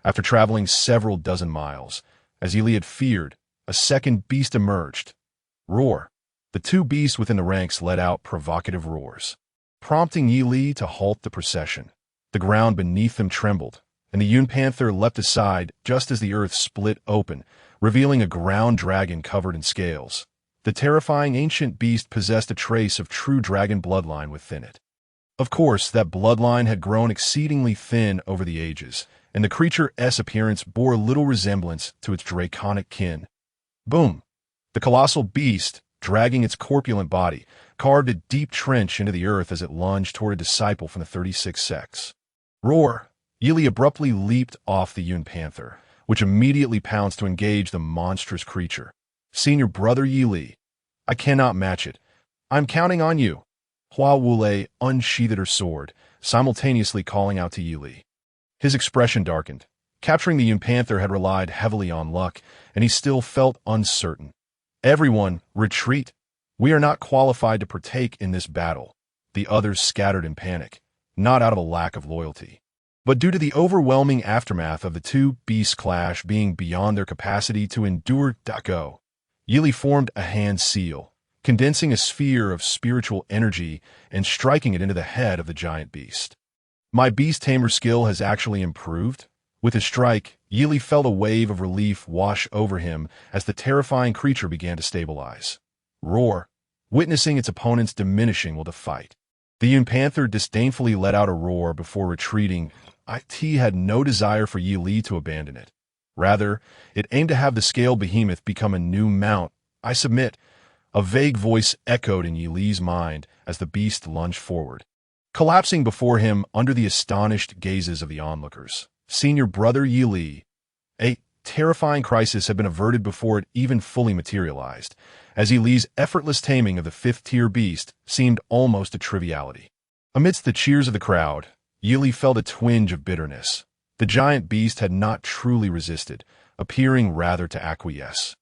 After traveling several dozen miles, as Yi Li had feared, a second beast emerged. Roar. The two beasts within the ranks let out provocative roars, prompting Yi Li to halt the procession. The ground beneath them trembled, and the Yun Panther leapt aside just as the earth split open, revealing a ground dragon covered in scales. The terrifying ancient beast possessed a trace of true dragon bloodline within it. Of course, that bloodline had grown exceedingly thin over the ages, and the creature's appearance bore little resemblance to its draconic kin. Boom! The colossal beast, dragging its corpulent body, carved a deep trench into the earth as it lunged toward a disciple from the 36 sects. Roar! Yili abruptly leaped off the Yun Panther, which immediately pounced to engage the monstrous creature. Senior brother Yili, I cannot match it. I'm counting on you. Hua Wulei unsheathed her sword, simultaneously calling out to Yili. His expression darkened. Capturing the Yun Panther had relied heavily on luck, and he still felt uncertain. Everyone, retreat. We are not qualified to partake in this battle. The others scattered in panic, not out of a lack of loyalty, but due to the overwhelming aftermath of the two beasts' clash being beyond their capacity to endure. Go. Yili formed a hand seal, condensing a sphere of spiritual energy and striking it into the head of the giant beast. My beast tamer skill has actually improved. With his strike, Yili felt a wave of relief wash over him as the terrifying creature began to stabilize. Roar, witnessing its opponent's diminishing will to fight. The Yun Panther disdainfully let out a roar before retreating. It had no desire for Yili to abandon it. Rather, it aimed to have the scale behemoth become a new mount. I submit. A vague voice echoed in Yili's mind as the beast lunged forward, collapsing before him under the astonished gazes of the onlookers. Senior brother Yili. A terrifying crisis had been averted before it even fully materialized, as Yili's effortless taming of the fifth-tier beast seemed almost a triviality. Amidst the cheers of the crowd, Yili felt a twinge of bitterness. The giant beast had not truly resisted, appearing rather to acquiesce.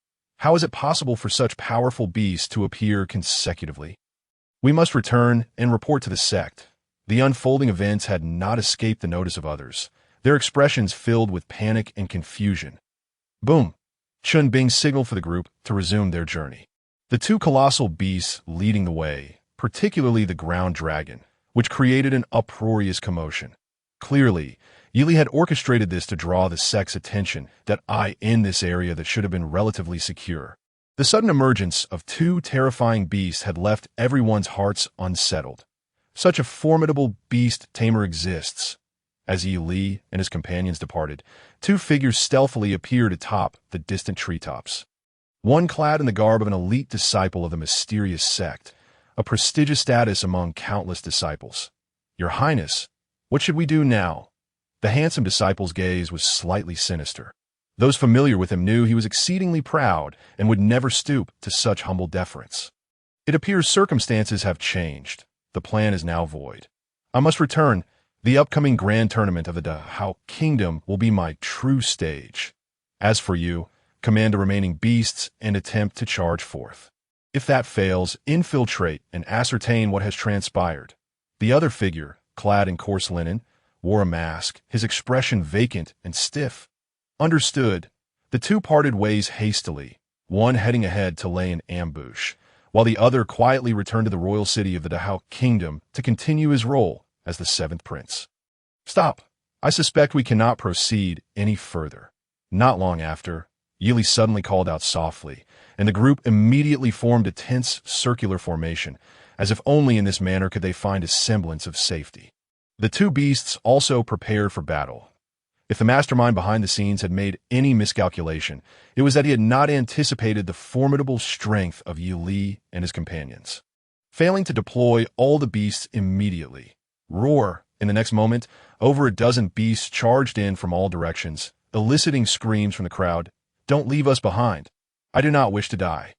How is it possible for such powerful beasts to appear consecutively? We must return and report to the sect. The unfolding events had not escaped the notice of others, their expressions filled with panic and confusion. Boom! Chun Bing signaled for the group to resume their journey. The two colossal beasts leading the way, particularly the ground dragon, which created an uproarious commotion. Clearly, Yili had orchestrated this to draw the sect's attention in this area that should have been relatively secure. The sudden emergence of two terrifying beasts had left everyone's hearts unsettled. Such a formidable beast tamer exists. As Yili and his companions departed, two figures stealthily appeared atop the distant treetops. One clad in the garb of an elite disciple of the mysterious sect, a prestigious status among countless disciples. Your Highness, what should we do now? The handsome disciple's gaze was slightly sinister. Those familiar with him knew he was exceedingly proud and would never stoop to such humble deference. It appears circumstances have changed. The plan is now void. I must return. The upcoming grand tournament of the Dahao Kingdom will be my true stage. As for you, command the remaining beasts and attempt to charge forth. If that fails, infiltrate and ascertain what has transpired. The other figure, clad in coarse linen, wore a mask, his expression vacant and stiff. Understood. The two parted ways hastily, one heading ahead to lay an ambush, while the other quietly returned to the royal city of the Dahao Kingdom to continue his role as the seventh prince. Stop! I suspect we cannot proceed any further. Not long after, Yili suddenly called out softly, and the group immediately formed a tense circular formation, as if only in this manner could they find a semblance of safety. The two beasts also prepared for battle. If the mastermind behind the scenes had made any miscalculation, it was that he had not anticipated the formidable strength of Yili and his companions. Failing to deploy all the beasts immediately, roar! In the next moment, over a dozen beasts charged in from all directions, eliciting screams from the crowd. Don't leave us behind. I do not wish to die.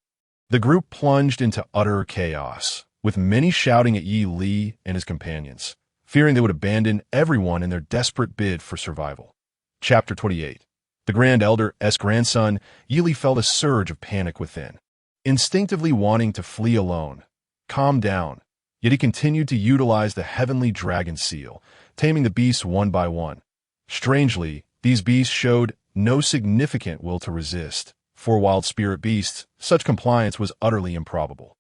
The group plunged into utter chaos, with many shouting at Yili and his companions, fearing they would abandon everyone in their desperate bid for survival. Chapter 28. The Grand Elder's grandson, Yili felt a surge of panic within, instinctively wanting to flee alone. Calm down. Yet he continued to utilize the heavenly dragon seal, taming the beasts one by one. Strangely, these beasts showed no significant will to resist. For wild spirit beasts, such compliance was utterly improbable.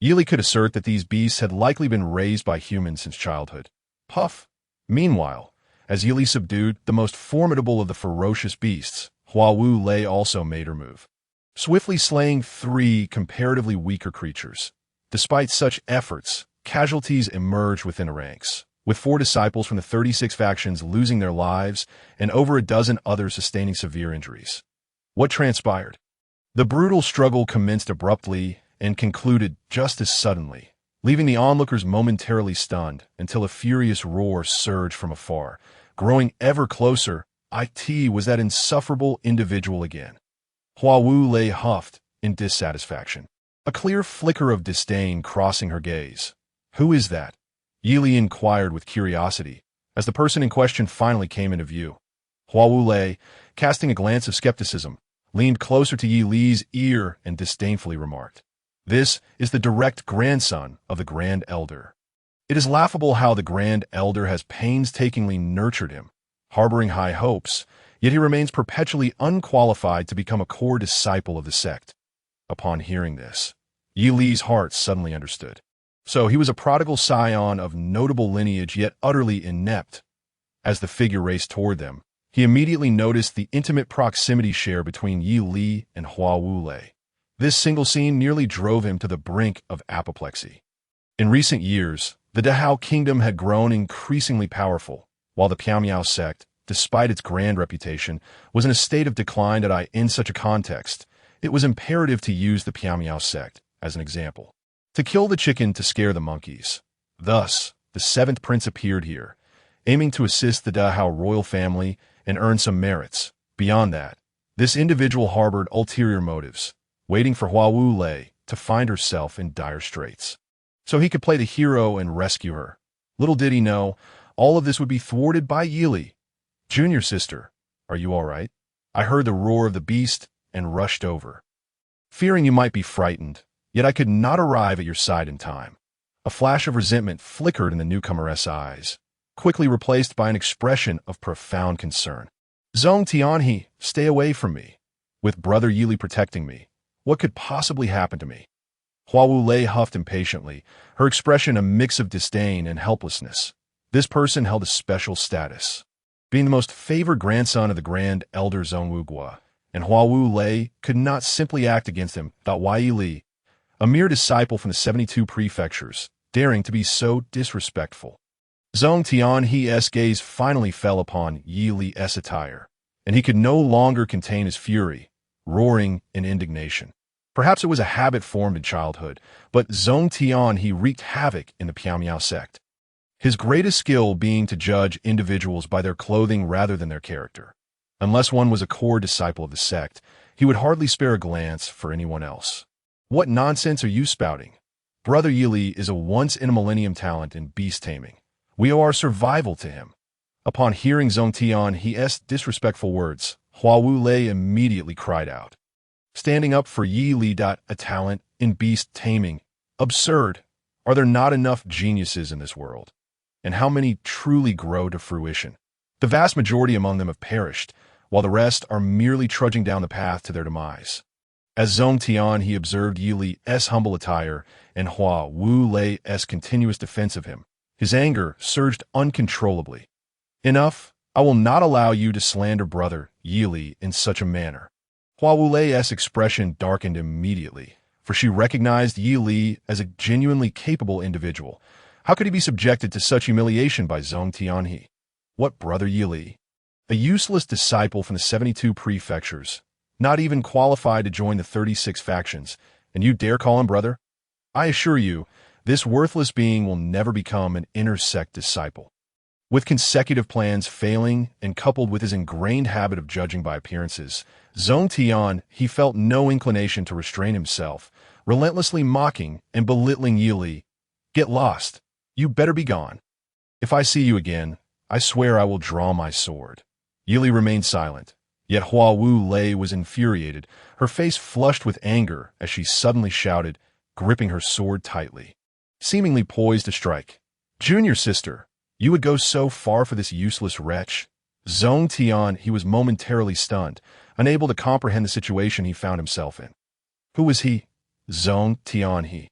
Yili could assert that these beasts had likely been raised by humans since childhood. Puff. Meanwhile, as Yili subdued the most formidable of the ferocious beasts, Hua Wulei also made her move, swiftly slaying three comparatively weaker creatures. Despite such efforts, casualties emerged within the ranks, with 4 disciples from the 36 factions losing their lives and over a dozen others sustaining severe injuries. What transpired? The brutal struggle commenced abruptly and concluded just as suddenly, leaving the onlookers momentarily stunned until a furious roar surged from afar. Growing ever closer, it was that insufferable individual again. Hua Wu lay huffed in dissatisfaction, a clear flicker of disdain crossing her gaze. "Who is that?" Yi Li inquired with curiosity, as the person in question finally came into view. Hua Wu lay, casting a glance of skepticism, leaned closer to Yi Li's ear and disdainfully remarked, "This is the direct grandson of the Grand Elder. It is laughable how the Grand Elder has painstakingly nurtured him, harboring high hopes, yet he remains perpetually unqualified to become a core disciple of the sect." Upon hearing this, Yi Li's heart suddenly understood. So he was a prodigal scion of notable lineage yet utterly inept. As the figure raced toward them, he immediately noticed the intimate proximity share between Yi Li and Hua Wu lei. This single scene nearly drove him to the brink of apoplexy. In recent years, the Dahao kingdom had grown increasingly powerful, while the Piao sect, despite its grand reputation, was in a state of decline. In such a context, it was imperative to use the Piao sect as an example. To kill the chicken to scare the monkeys. Thus, the 7th prince appeared here, aiming to assist the Dahao royal family and earn some merits. Beyond that, this individual harbored ulterior motives, waiting for Hua Wu lei to find herself in dire straits, so he could play the hero and rescue her. Little did he know, all of this would be thwarted by Yi Li. "Junior sister, are you all right?" I heard the roar of the beast and rushed over, fearing you might be frightened, yet I could not arrive at your side in time. A flash of resentment flickered in the newcomer's eyes, quickly replaced by an expression of profound concern. "Zhong Tianhe, stay away from me. With Brother Yi Li protecting me, what could possibly happen to me?" Hua Wu lei huffed impatiently, her expression a mix of disdain and helplessness. This person held a special status, being the most favored grandson of the Grand Elder Zhong Wugua, and Hua Wu lei could not simply act against him. Yi Li, a mere disciple from the 72 prefectures, daring to be so disrespectful. Zhong Tianhe's gaze finally fell upon Yi Li's attire, and he could no longer contain his fury, roaring in indignation. Perhaps it was a habit formed in childhood, but Zhong Tianhe wreaked havoc in the Piao sect, his greatest skill being to judge individuals by their clothing rather than their character. Unless one was a core disciple of the sect, he would hardly spare a glance for anyone else. "What nonsense are you spouting? Brother Yi Li is a once-in-a-millennium talent in beast taming. We owe our survival to him." Upon hearing Zhong Tianhe's disrespectful words, Hua Wu lei immediately cried out, standing up for Yi Li. "A talent in beast taming? Absurd! Are there not enough geniuses in this world? And how many truly grow to fruition? The vast majority among them have perished, while the rest are merely trudging down the path to their demise." As Zhong Tianhe observed Yi Li's humble attire and Hua Wu lei's continuous defense of him, his anger surged uncontrollably. "Enough! I will not allow you to slander Brother Yi Li in such a manner." Hua Wu lei's expression darkened immediately, for she recognized Yi Li as a genuinely capable individual. How could he be subjected to such humiliation by Zhong Tianhe? What Brother Yi Li? A useless disciple from the 72 prefectures, not even qualified to join the 36 factions, and you dare call him brother? I assure you, this worthless being will never become an inner sect disciple. With consecutive plans failing and coupled with his ingrained habit of judging by appearances, Zhong Tianhe felt no inclination to restrain himself, relentlessly mocking and belittling Yi Li. "Get lost. You better be gone. If I see you again, I swear I will draw my sword." Yi Li remained silent, yet Hua Wu lei was infuriated, her face flushed with anger as she suddenly shouted, gripping her sword tightly, seemingly poised to strike. "Junior sister, you would go so far for this useless wretch?" Zhong Tianhe was momentarily stunned, unable to comprehend the situation he found himself in. Who was he? Zhong Tianhe,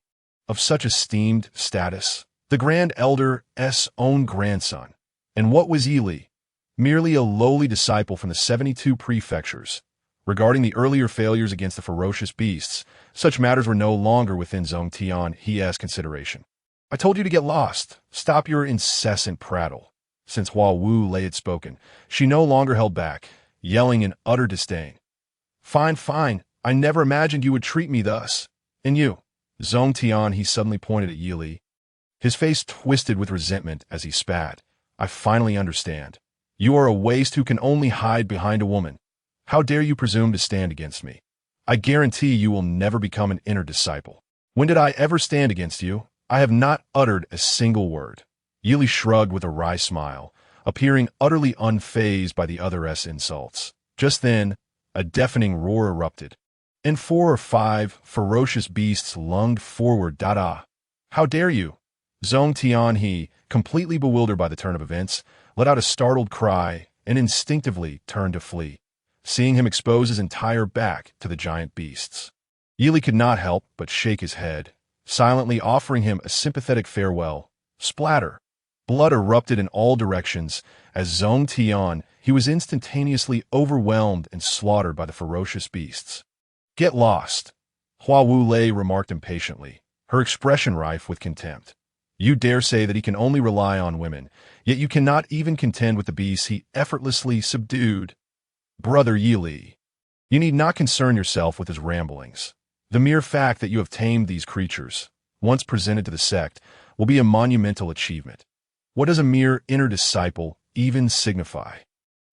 of such esteemed status, the Grand Elder's own grandson. And what was Yi Li? Merely a lowly disciple from the 72 prefectures. Regarding the earlier failures against the ferocious beasts, such matters were no longer within Zhong Tianhe's consideration. I told you to get lost. Stop your incessant prattle. Since Hua Wu Lei had spoken, she no longer held back, yelling in utter disdain. Fine, fine. I never imagined you would treat me thus. And you, Zhong Tian, he suddenly pointed at Yi Li. His face twisted with resentment as he spat. I finally understand. You are a waste who can only hide behind a woman. How dare you presume to stand against me? I guarantee you will never become an inner disciple. When did I ever stand against you? I have not uttered a single word. Yi Li shrugged with a wry smile, appearing utterly unfazed by the other's insults. Just then, a deafening roar erupted, and 4 or 5 ferocious beasts lunged forward. Da-da! How dare you? Zhong Tian, he, completely bewildered by the turn of events, let out a startled cry and instinctively turned to flee, seeing him expose his entire back to the giant beasts. Yi Li could not help but shake his head, silently offering him a sympathetic farewell. Splatter! Blood erupted in all directions as Zhong Tian, he was instantaneously overwhelmed and slaughtered by the ferocious beasts. Get lost, Hua Wu Lei remarked impatiently, her expression rife with contempt. You dare say that he can only rely on women, yet you cannot even contend with the beasts he effortlessly subdued. Brother Yi Li, you need not concern yourself with his ramblings. The mere fact that you have tamed these creatures, once presented to the sect, will be a monumental achievement. What does a mere inner disciple even signify?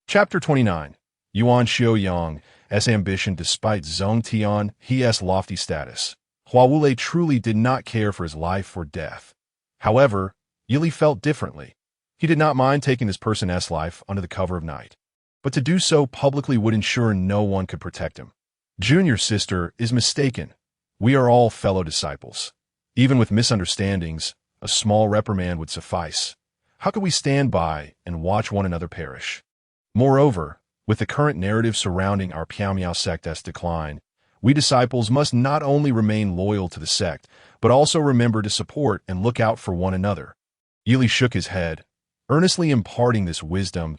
Chapter 29. Yuan Xiaoyang's ambition despite Zhong Tian, his lofty status. Hua Wu Lei truly did not care for his life or death. However, Yi Li felt differently. He did not mind taking this person's life under the cover of night, but to do so publicly would ensure no one could protect him. Junior sister is mistaken. We are all fellow disciples. Even with misunderstandings, a small reprimand would suffice. How could we stand by and watch one another perish? Moreover, with the current narrative surrounding our Piao sect's decline, we disciples must not only remain loyal to the sect, but also remember to support and look out for one another. Yi Li shook his head, earnestly imparting this wisdom.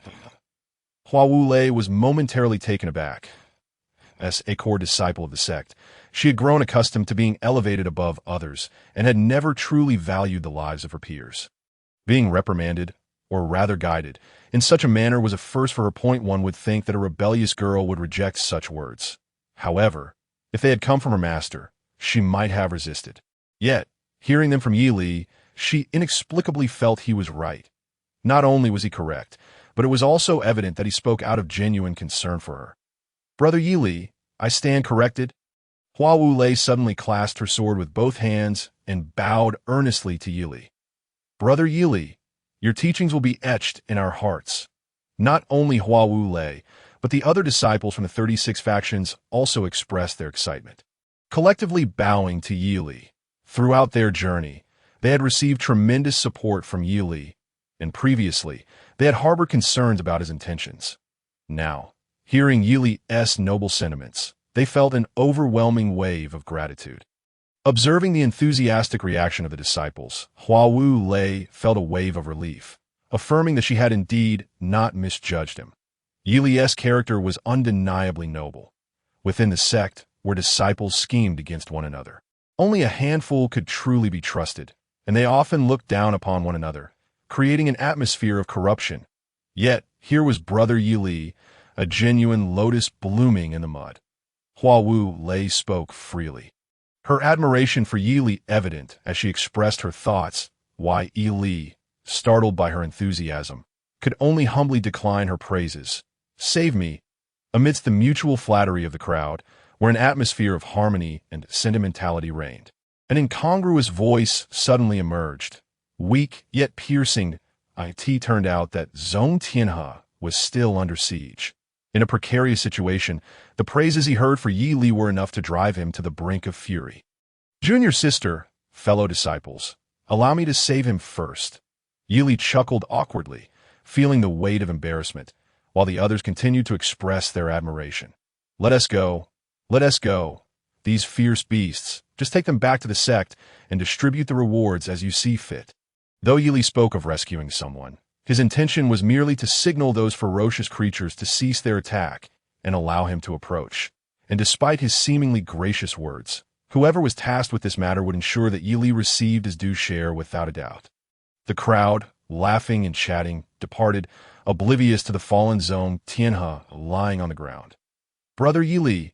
Hua Wu Lei was momentarily taken aback. As a core disciple of the sect, she had grown accustomed to being elevated above others and had never truly valued the lives of her peers. Being reprimanded, or rather guided, in such a manner was a first for her. One would think that a rebellious girl would reject such words. However, if they had come from her master, she might have resisted. Yet, hearing them from Yi Li, she inexplicably felt he was right. Not only was he correct, but it was also evident that he spoke out of genuine concern for her. Brother Yi Li, I stand corrected. Hua Wu Lei suddenly clasped her sword with both hands and bowed earnestly to Yi Li. Brother Yi Li, your teachings will be etched in our hearts. Not only Hua Wu Lei, but the other disciples from the 36 factions also expressed their excitement. Collectively bowing to Yi Li, throughout their journey, they had received tremendous support from Yi Li, and previously, they had harbored concerns about his intentions. Now, hearing Yi Li's noble sentiments, they felt an overwhelming wave of gratitude. Observing the enthusiastic reaction of the disciples, Hua Wu Lei felt a wave of relief, affirming that she had indeed not misjudged him. Yi Li's character was undeniably noble. Within the sect, where disciples schemed against one another, only a handful could truly be trusted, and they often looked down upon one another, creating an atmosphere of corruption. Yet, here was Brother Yi Li, a genuine lotus blooming in the mud. Hua Wu Lei spoke freely, her admiration for Yi Li evident as she expressed her thoughts. Why Yi Li, startled by her enthusiasm, could only humbly decline her praises. Save me. Amidst the mutual flattery of the crowd, where an atmosphere of harmony and sentimentality reigned, an incongruous voice suddenly emerged. Weak yet piercing, it turned out that Zhong Tianhe was still under siege. In a precarious situation, the praises he heard for Yi Li were enough to drive him to the brink of fury. Junior sister, fellow disciples, allow me to save him first. Yi Li chuckled awkwardly, feeling the weight of embarrassment, while the others continued to express their admiration. Let us go. Let us go. These fierce beasts, just take them back to the sect and distribute the rewards as you see fit. Though Yi Li spoke of rescuing someone, his intention was merely to signal those ferocious creatures to cease their attack and allow him to approach. And despite his seemingly gracious words, Whoever was tasked with this matter would ensure that Yi Li received his due share without a doubt. The crowd, laughing and chatting, departed, oblivious to the fallen Zhong Tianhe lying on the ground. Brother Yi Li,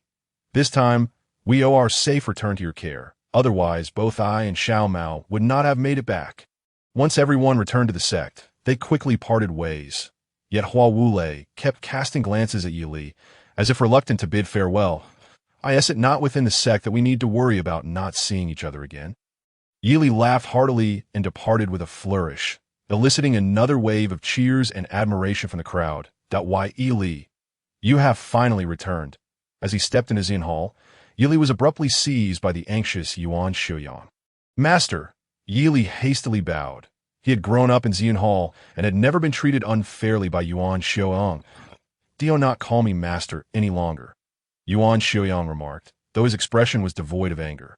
this time we owe our safe return to your care. Otherwise, both I and Xiao Mao would not have made it back. Once everyone returned to the sect, they quickly parted ways. Yet Hua Wulei kept casting glances at Yi Li, as if reluctant to bid farewell. I guess it not within the sect that we need to worry about not seeing each other again. Yi Li laughed heartily and departed with a flourish, eliciting another wave of cheers and admiration from the crowd. Why, Yi Li, you have finally returned. As he stepped into Xin Hall, Yi Li was abruptly seized by the anxious Yuan Xiuyang. Master, Yi Li hastily bowed. He had grown up in Xin Hall and had never been treated unfairly by Yuan Xiuyang. Do not call me master any longer, Yuan Xiuyang remarked, though his expression was devoid of anger.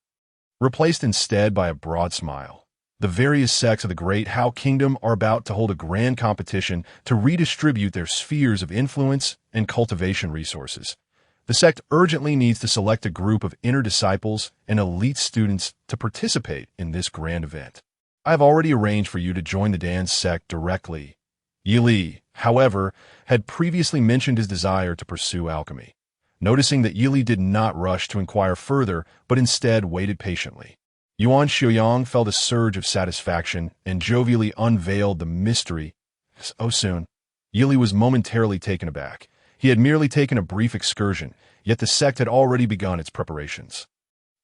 Replaced instead by a broad smile. The various sects of the Great Hao Kingdom are about to hold a grand competition to redistribute their spheres of influence and cultivation resources. The sect urgently needs to select a group of inner disciples and elite students to participate in this grand event. I have already arranged for you to join the Dan sect directly. Yi Li, however, had previously mentioned his desire to pursue alchemy. Noticing that Yi Li did not rush to inquire further, but instead waited patiently, Yuan Xiuyang felt a surge of satisfaction and jovially unveiled the mystery. So soon, Yi Li was momentarily taken aback. He had merely taken a brief excursion, yet the sect had already begun its preparations.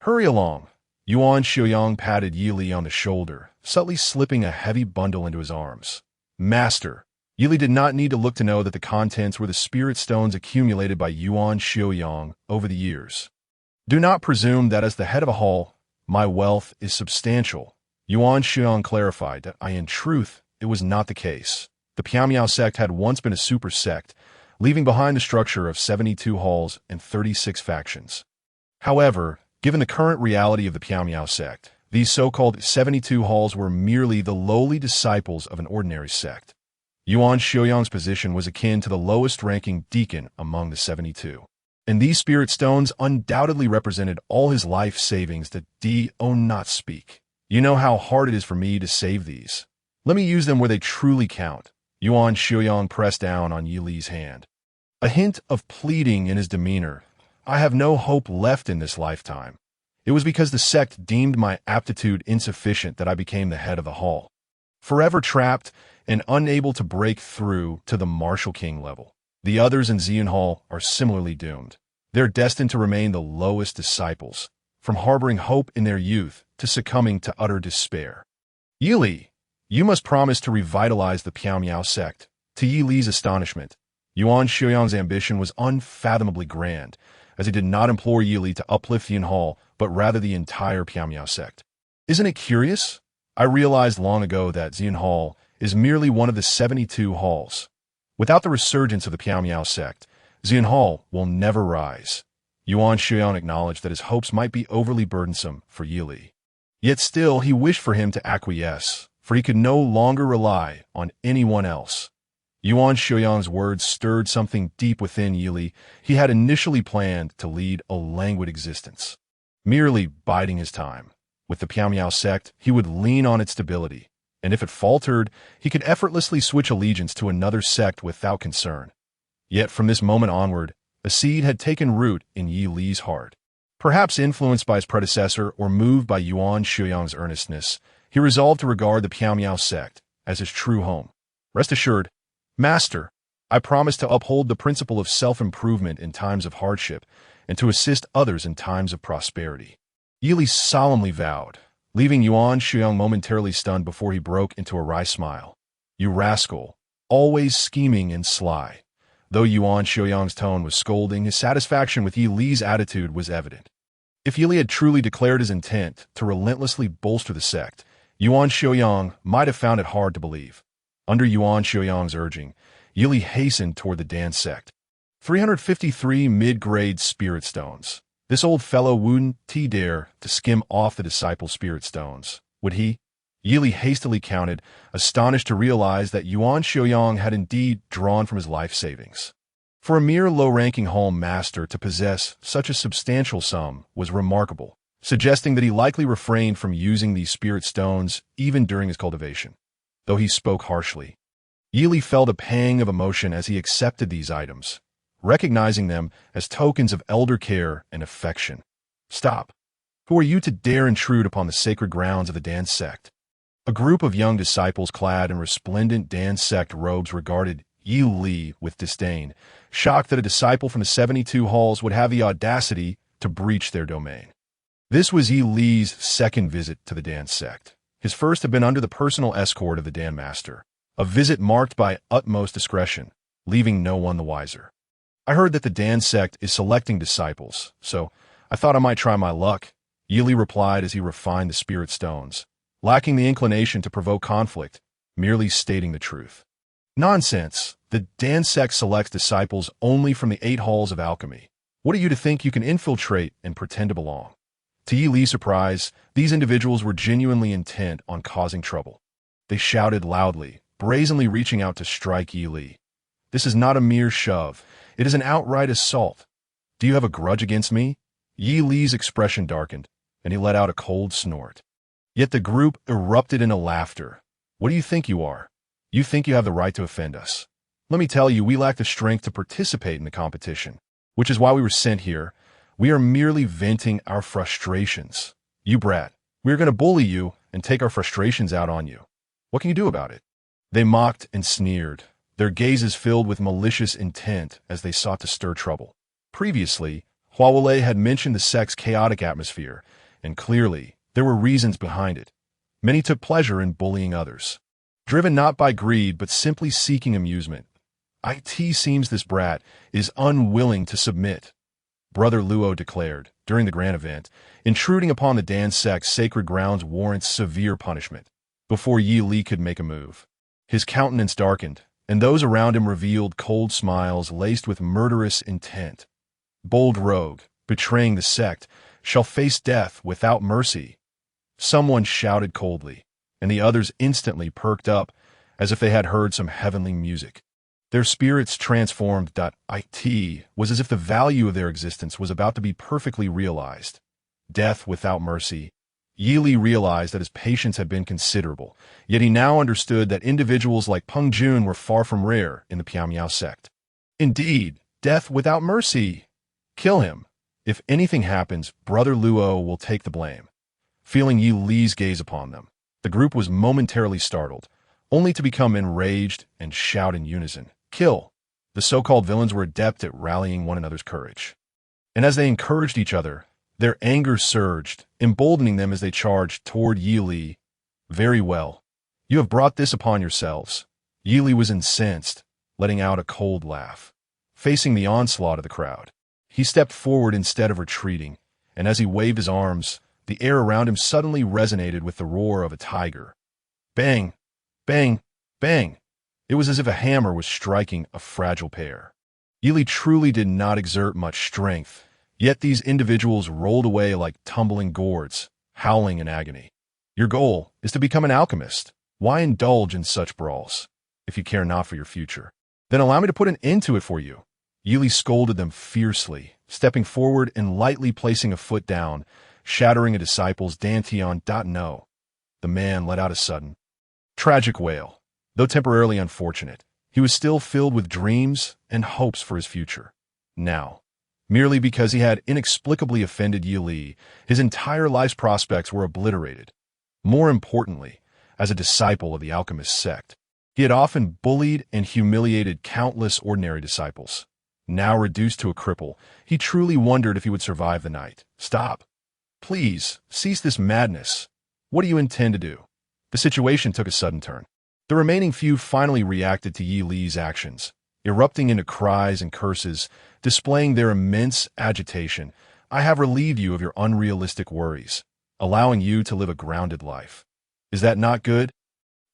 Hurry along. Yuan Xiuyang patted Yi Li on the shoulder, subtly slipping a heavy bundle into his arms. Master. Yi Li did not need to look to know that the contents were the spirit stones accumulated by Yuan Xiuyang over the years. Do not presume that as the head of a hall, my wealth is substantial. Yuan Xiuyang clarified that in truth, it was not the case. The Piamiao sect had once been a super sect, leaving behind the structure of 72 halls and 36 factions. However, given the current reality of the Piamiao sect, these so-called 72 halls were merely the lowly disciples of an ordinary sect. Yuan Xiuyang's position was akin to the lowest-ranking deacon among the 72. And these spirit stones undoubtedly represented all his life savings that not speak. You know how hard it is for me to save these. Let me use them where they truly count. Yuan Xiuyang pressed down on Yi Li's hand. A hint of pleading in his demeanor. I have no hope left in this lifetime. It was because the sect deemed my aptitude insufficient that I became the head of the hall. Forever trapped and unable to break through to the Martial King level. The others in Xian Hall are similarly doomed. They're destined to remain the lowest disciples, from harboring hope in their youth to succumbing to utter despair. Yi Li, you must promise to revitalize the Piamiao sect. To Yi Li's astonishment, Yuan Xiuyang's ambition was unfathomably grand, as he did not implore Yi Li to uplift Yin Hall, but rather the entire Piamiao sect. Isn't it curious? I realized long ago that Xian Hall is merely one of the 72 halls. Without the resurgence of the Piamiao sect, Xian Hall will never rise. Yuan Xiuyang acknowledged that his hopes might be overly burdensome for Yi Li. Yet still he wished for him to acquiesce, for he could no longer rely on anyone else. Yuan Xiuyang's words stirred something deep within Yi Li. He had initially planned to lead a languid existence, merely biding his time. With the Piamiao sect, he would lean on its stability, and if it faltered, he could effortlessly switch allegiance to another sect without concern. Yet from this moment onward, a seed had taken root in Yi Li's heart. Perhaps influenced by his predecessor or moved by Yuan Xiuyang's earnestness, he resolved to regard the Piamiao sect as his true home. Rest assured, Master, I promise to uphold the principle of self-improvement in times of hardship and to assist others in times of prosperity. Yi Li solemnly vowed, leaving Yuan Xiuyang momentarily stunned before he broke into a wry smile. You rascal, always scheming and sly. Though Yuan Xiuyang's tone was scolding, his satisfaction with Yi Li's attitude was evident. If Yi Li had truly declared his intent to relentlessly bolster the sect, Yuan Xiuyang might have found it hard to believe. Under Yuan Xiuyang's urging, Yi Li hastened toward the Dan sect. 353 mid-grade spirit stones. This old fellow wouldn't dare to skim off the disciples' spirit stones, would he? Yi Li hastily counted, astonished to realize that Yuan Xiuyang had indeed drawn from his life savings. For a mere low-ranking hall master to possess such a substantial sum was remarkable. suggesting that he likely refrained from using these spirit stones even during his cultivation. Though he spoke harshly, Yi felt a pang of emotion as he accepted these items, recognizing them as tokens of elder care and affection. Stop. Who are you to dare intrude upon the sacred grounds of the Dan sect? A group of young disciples clad in resplendent Dan sect robes regarded Yi Li with disdain, shocked that a disciple from the 72 halls would have the audacity to breach their domain. This was Yi Li's second visit to the Dan sect. His first had been under the personal escort of the Dan master, a visit marked by utmost discretion, leaving no one the wiser. I heard that the Dan sect is selecting disciples, so I thought I might try my luck, Yi Li replied as he refined the spirit stones, lacking the inclination to provoke conflict, merely stating the truth. Nonsense. The Dan sect selects disciples only from the 8 halls of alchemy. What are you to think you can infiltrate and pretend to belong? To Yi Li's surprise, these individuals were genuinely intent on causing trouble. They shouted loudly, brazenly reaching out to strike Yi Li. This is not a mere shove. It is an outright assault. Do you have a grudge against me? Yi Li's expression darkened, and he let out a cold snort. Yet the group erupted into laughter. What do you think you are? You think you have the right to offend us? Let me tell you, we lack the strength to participate in the competition, which is why we were sent here. We are merely venting our frustrations. You brat, we are going to bully you and take our frustrations out on you. What can you do about it? They mocked and sneered, their gazes filled with malicious intent as they sought to stir trouble. Previously, Huawei had mentioned the sect's chaotic atmosphere, and clearly, there were reasons behind it. Many took pleasure in bullying others, driven not by greed but simply seeking amusement. It seems this brat is unwilling to submit, Brother Luo declared during the grand event. Intruding upon the Dan sect's sacred grounds warrants severe punishment. Before Yi Li could make a move, his countenance darkened, and those around him revealed cold smiles laced with murderous intent. Bold rogue, betraying the sect, shall face death without mercy. Someone shouted coldly, and the others instantly perked up as if they had heard some heavenly music. Their spirits transformed. It was as if the value of their existence was about to be perfectly realized. Death without mercy. Yi Li realized that his patience had been considerable, yet he now understood that individuals like Peng Jun were far from rare in the Piamiao sect. Indeed, death without mercy. Kill him. If anything happens, Brother Luo will take the blame. Feeling Yi Li's gaze upon them, the group was momentarily startled, only to become enraged and shout in unison, "Kill!" The so-called villains were adept at rallying one another's courage. And as they encouraged each other, their anger surged, emboldening them as they charged toward Yi Li. Very well. You have brought this upon yourselves. Yi Li was incensed, letting out a cold laugh. Facing the onslaught of the crowd, he stepped forward instead of retreating, and as he waved his arms, the air around him suddenly resonated with the roar of a tiger. Bang! Bang! Bang! It was as if a hammer was striking a fragile pear. Yi Li truly did not exert much strength, yet these individuals rolled away like tumbling gourds, howling in agony. Your goal is to become an alchemist. Why indulge in such brawls? If you care not for your future, then allow me to put an end to it for you. Yi Li scolded them fiercely, stepping forward and lightly placing a foot down, shattering a disciple's dantian. No. The man let out a sudden, tragic wail. Though temporarily unfortunate, he was still filled with dreams and hopes for his future. Now, merely because he had inexplicably offended Yi Li, his entire life's prospects were obliterated. More importantly, as a disciple of the alchemist sect, he had often bullied and humiliated countless ordinary disciples. Now reduced to a cripple, he truly wondered if he would survive the night. Stop. Please, cease this madness. What do you intend to do? The situation took a sudden turn. The remaining few finally reacted to Yi Li's actions, erupting into cries and curses, displaying their immense agitation. I have relieved you of your unrealistic worries, allowing you to live a grounded life. Is that not good?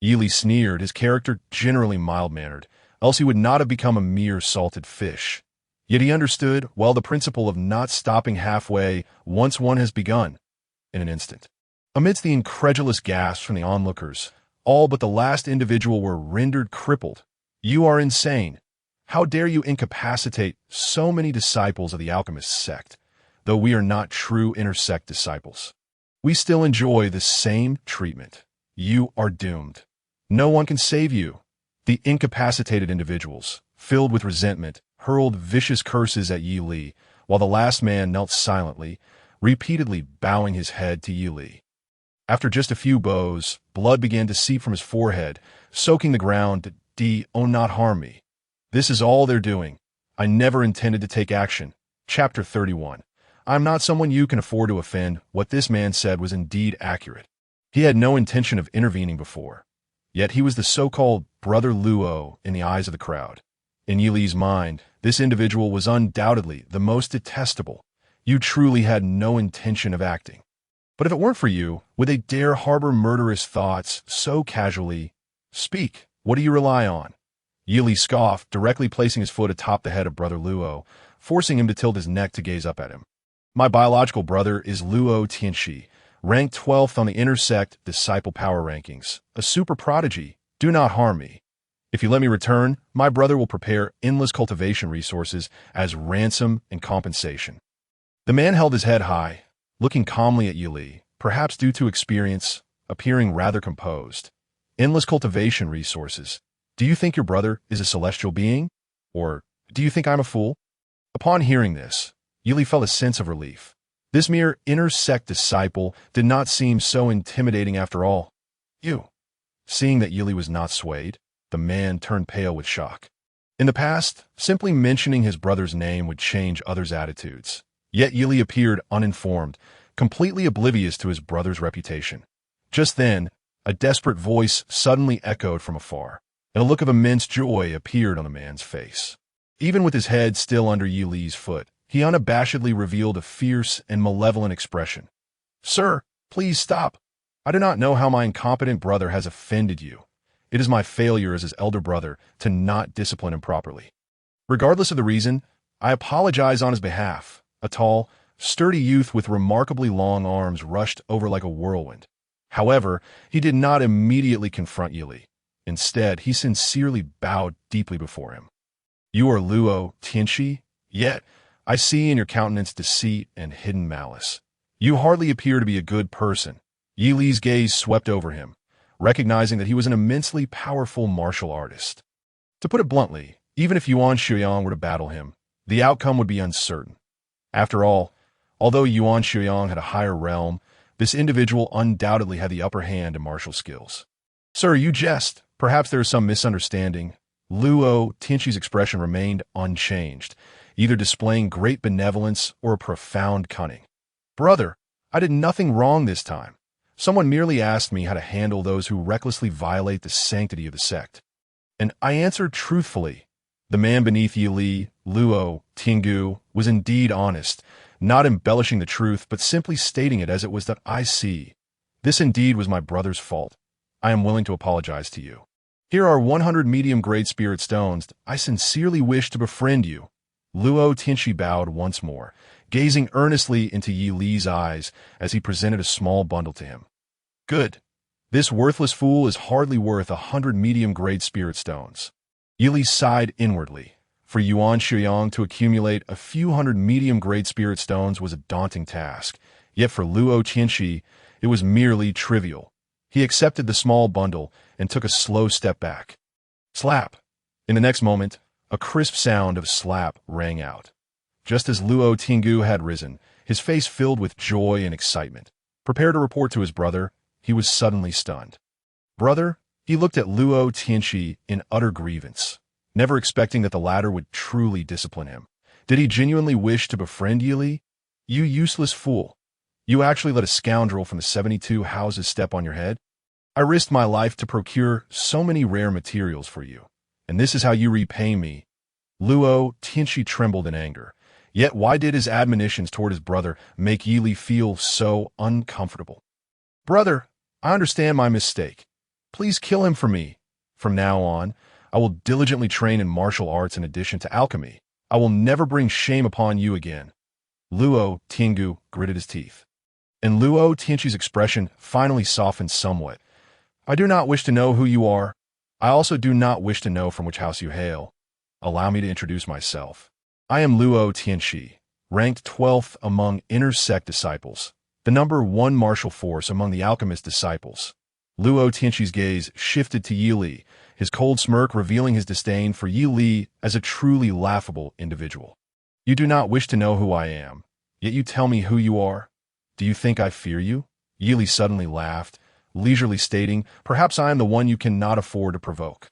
Yi Li sneered, his character generally mild-mannered, else he would not have become a mere salted fish. Yet he understood, well, the principle of not stopping halfway once one has begun. In an instant, amidst the incredulous gasps from the onlookers, all but the last individual were rendered crippled. You are insane. How dare you incapacitate so many disciples of the alchemist sect? though we are not true inner sect disciples. We still enjoy the same treatment. You are doomed. No one can save you. The incapacitated individuals, filled with resentment, hurled vicious curses at Yi Li, while the last man knelt silently, repeatedly bowing his head to Yi Li. After just a few blows, blood began to seep from his forehead, soaking the ground. Oh, not harm me. This is all they're doing. I never intended to take action. Chapter 31. I'm not someone you can afford to offend. What this man said was indeed accurate. He had no intention of intervening before. Yet he was the so-called Brother Luo in the eyes of the crowd. In Yi Li's mind, this individual was undoubtedly the most detestable. You truly had no intention of acting. But if it weren't for you, would they dare harbor murderous thoughts so casually? Speak. What do you rely on? Yi Li scoffed, directly placing his foot atop the head of Brother Luo, forcing him to tilt his neck to gaze up at him. My biological brother is Luo Tianxi, ranked 12th on the Intersect Disciple Power Rankings, a super prodigy. Do not harm me. If you let me return, my brother will prepare endless cultivation resources as ransom and compensation. The man held his head high, looking calmly at Yi Li, perhaps due to experience, appearing rather composed. Endless cultivation resources. Do you think your brother is a celestial being? Or do you think I'm a fool? Upon hearing this, Yi Li felt a sense of relief. This mere inner sect disciple did not seem so intimidating after all. You. Seeing that Yi Li was not swayed, the man turned pale with shock. In the past, simply mentioning his brother's name would change others' attitudes. Yet Yi Li appeared uninformed, completely oblivious to his brother's reputation. Just then, a desperate voice suddenly echoed from afar, and a look of immense joy appeared on the man's face. Even with his head still under Yi Li's foot, he unabashedly revealed a fierce and malevolent expression. Sir, please stop. I do not know how my incompetent brother has offended you. It is my failure as his elder brother to not discipline him properly. Regardless of the reason, I apologize on his behalf. A tall, sturdy youth with remarkably long arms rushed over like a whirlwind. However, he did not immediately confront Yi Li. Instead, he sincerely bowed deeply before him. You are Luo Tianxi? Yet, I see in your countenance deceit and hidden malice. You hardly appear to be a good person. Yi Li's gaze swept over him, recognizing that he was an immensely powerful martial artist. To put it bluntly, even if Yuan Shuiyang were to battle him, the outcome would be uncertain. After all, although Yuan Shuiyang had a higher realm, this individual undoubtedly had the upper hand in martial skills. Sir, you jest. Perhaps there is some misunderstanding. Luo Tianxi's expression remained unchanged, either displaying great benevolence or a profound cunning. Brother, I did nothing wrong this time. Someone merely asked me how to handle those who recklessly violate the sanctity of the sect. And I answered truthfully. The man beneath Yi Li, Luo Tingu, was indeed honest, not embellishing the truth, but simply stating it as it was that I see. This indeed was my brother's fault. I am willing to apologize to you. Here are 100 medium-grade spirit stones. I sincerely wish to befriend you. Luo Tianxi bowed once more, gazing earnestly into Yi Li's eyes as he presented a small bundle to him. Good. This worthless fool is hardly worth 100 medium-grade spirit stones. Yi Li sighed inwardly. For Yuan Shuiyang to accumulate a few hundred medium-grade spirit stones was a daunting task, yet for Luo Tianxi, it was merely trivial. He accepted the small bundle and took a slow step back. Slap! In the next moment, a crisp sound of slap rang out. Just as Luo Tingu had risen, his face filled with joy and excitement. Prepared to report to his brother, he was suddenly stunned. Brother? He looked at Luo Tianxi in utter grievance, never expecting that the latter would truly discipline him. Did he genuinely wish to befriend Yi Li? You useless fool. You actually let a scoundrel from the 72 houses step on your head? I risked my life to procure so many rare materials for you, and this is how you repay me. Luo Tianxi trembled in anger. Yet why did his admonitions toward his brother make Yi Li feel so uncomfortable? Brother, I understand my mistake. Please kill him for me. From now on, I will diligently train in martial arts in addition to alchemy. I will never bring shame upon you again. Luo Tingu gritted his teeth. And Luo Tianxi's expression finally softened somewhat. I do not wish to know who you are. I also do not wish to know from which house you hail. Allow me to introduce myself. I am Luo Tianxi, ranked 12th among inner sect disciples, the number one martial force among the alchemist disciples. Luo Tianqi's gaze shifted to Yi Li, his cold smirk revealing his disdain for Yi Li as a truly laughable individual. You do not wish to know who I am, yet you tell me who you are? Do you think I fear you? Yi Li suddenly laughed, leisurely stating, perhaps I am the one you cannot afford to provoke.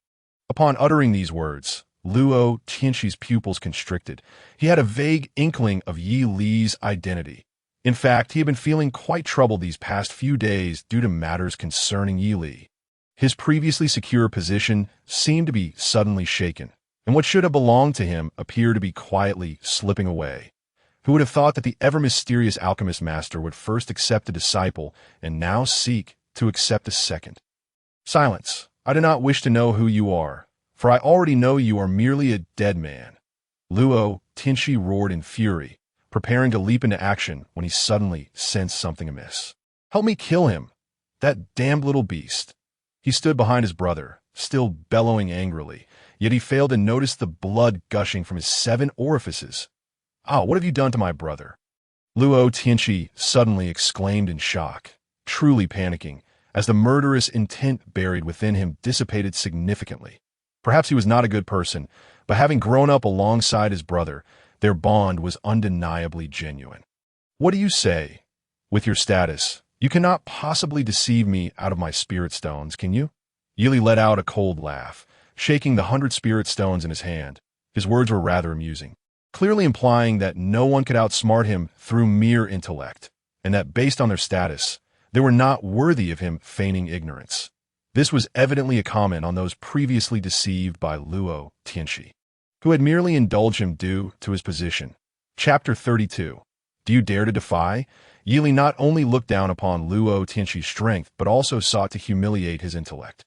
Upon uttering these words, Luo Tianqi's pupils constricted. He had a vague inkling of Yi Li's identity. In fact, he had been feeling quite troubled these past few days due to matters concerning Yi Li. His previously secure position seemed to be suddenly shaken, and what should have belonged to him appeared to be quietly slipping away. Who would have thought that the ever-mysterious alchemist master would first accept a disciple and now seek to accept a second? Silence. I do not wish to know who you are, for I already know you are merely a dead man. Luo Tianqi roared in fury, preparing to leap into action when he suddenly sensed something amiss. Help me kill him! That damned little beast! He stood behind his brother, still bellowing angrily, yet he failed to notice the blood gushing from his 7 orifices. Ah, what have you done to my brother? Luo Tianqi suddenly exclaimed in shock, truly panicking, as the murderous intent buried within him dissipated significantly. Perhaps he was not a good person, but having grown up alongside his brother, their bond was undeniably genuine. What do you say? With your status, you cannot possibly deceive me out of my spirit stones, can you? Yi Li let out a cold laugh, shaking the 100 spirit stones in his hand. His words were rather amusing, clearly implying that no one could outsmart him through mere intellect, and that based on their status, they were not worthy of him feigning ignorance. This was evidently a comment on those previously deceived by Luo Tianqi, who had merely indulged him due to his position. Chapter 32. Do you dare to defy? Yi Li not only looked down upon Luo Tianqi's strength, but also sought to humiliate his intellect.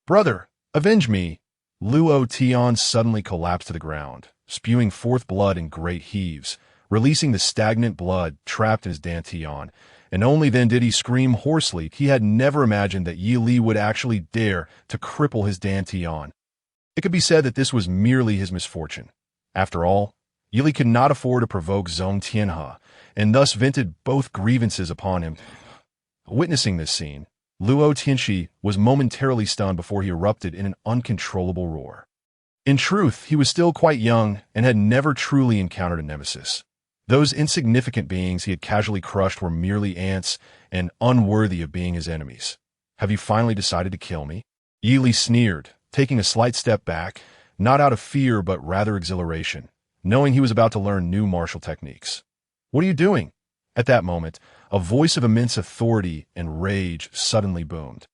Brother, avenge me! Luo Tian suddenly collapsed to the ground, spewing forth blood in great heaves, releasing the stagnant blood trapped in his dantian, and only then did he scream hoarsely. He had never imagined that Yi Li would actually dare to cripple his dantian. It could be said that this was merely his misfortune. After all, Yi Li could not afford to provoke Zhong Tianhe, and thus vented both grievances upon him. Witnessing this scene, Luo Tianqi was momentarily stunned before he erupted in an uncontrollable roar. In truth, he was still quite young and had never truly encountered a nemesis. Those insignificant beings he had casually crushed were merely ants and unworthy of being his enemies. Have you finally decided to kill me? Yi Li sneered, taking a slight step back, not out of fear but rather exhilaration, knowing he was about to learn new martial techniques. What are you doing? At that moment, a voice of immense authority and rage suddenly boomed,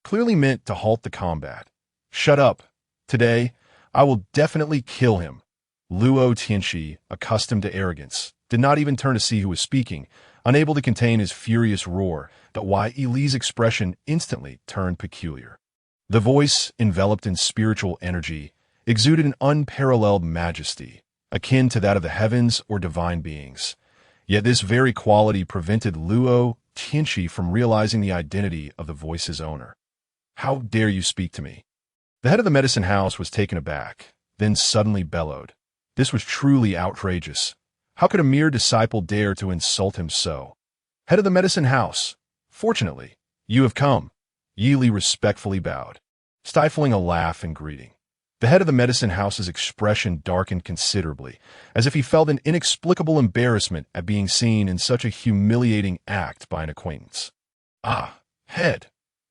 clearly meant to halt the combat. Shut up. Today, I will definitely kill him. Luo Tianqi, accustomed to arrogance, did not even turn to see who was speaking, unable to contain his furious roar, but why Yi Li's expression instantly turned peculiar. The voice, enveloped in spiritual energy, exuded an unparalleled majesty, akin to that of the heavens or divine beings. Yet this very quality prevented Luo Tianqi from realizing the identity of the voice's owner. How dare you speak to me? The head of the medicine house was taken aback, then suddenly bellowed. This was truly outrageous. How could a mere disciple dare to insult him so? Head of the medicine house, fortunately, you have come. Yi Li respectfully bowed, stifling a laugh in greeting. The head of the medicine house's expression darkened considerably, as if he felt an inexplicable embarrassment at being seen in such a humiliating act by an acquaintance. Ah, head!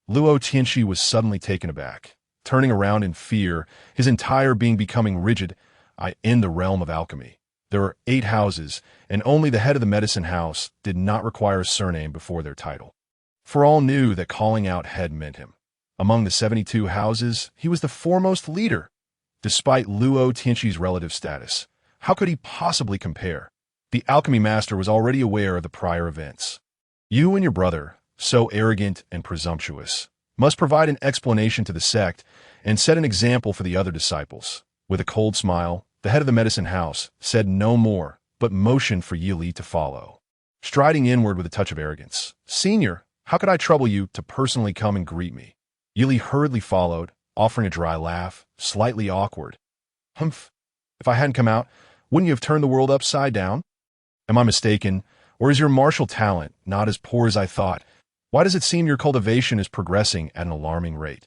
Luo Tianqi was suddenly taken aback, turning around in fear, his entire being becoming rigid. In the realm of alchemy, there are 8 houses, and only the head of the medicine house did not require a surname before their title. For all knew that calling out head meant him. Among the 72 houses, he was the foremost leader. Despite Luo Tianqi's relative status, how could he possibly compare? The alchemy master was already aware of the prior events. You and your brother, so arrogant and presumptuous, must provide an explanation to the sect and set an example for the other disciples. With a cold smile, the head of the medicine house said no more, but motioned for Yi Li to follow. Striding inward with a touch of arrogance, Senior, how could I trouble you to personally come and greet me? Yi Li hurriedly followed, offering a dry laugh, slightly awkward. Humph. If I hadn't come out, wouldn't you have turned the world upside down? Am I mistaken, or is your martial talent not as poor as I thought? Why does it seem your cultivation is progressing at an alarming rate?"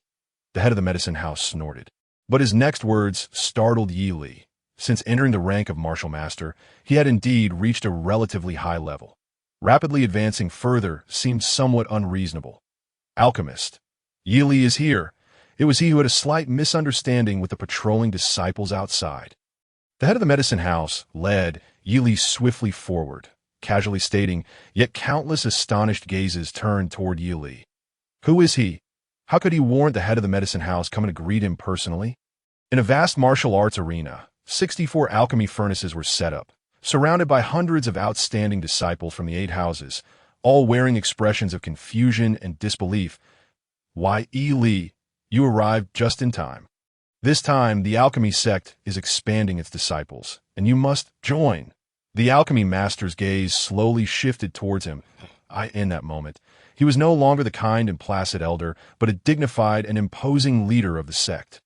The head of the medicine house snorted. But his next words startled Yi Li. Since entering the rank of martial master, he had indeed reached a relatively high level. Rapidly advancing further seemed somewhat unreasonable. "Alchemist, Yi Li is here." It was he who had a slight misunderstanding with the patrolling disciples outside. The head of the medicine house led Yi Li swiftly forward, casually stating, yet countless astonished gazes turned toward Yi Li. Who is he? How could he warrant the head of the medicine house coming to greet him personally? In a vast martial arts arena, 64 alchemy furnaces were set up, surrounded by hundreds of outstanding disciples from the 8 houses, all wearing expressions of confusion and disbelief. "Why, Yi Li, you arrived just in time. This time, the alchemy sect is expanding its disciples, and you must join." The alchemy master's gaze slowly shifted towards him. In that moment, he was no longer the kind and placid elder, but a dignified and imposing leader of the sect.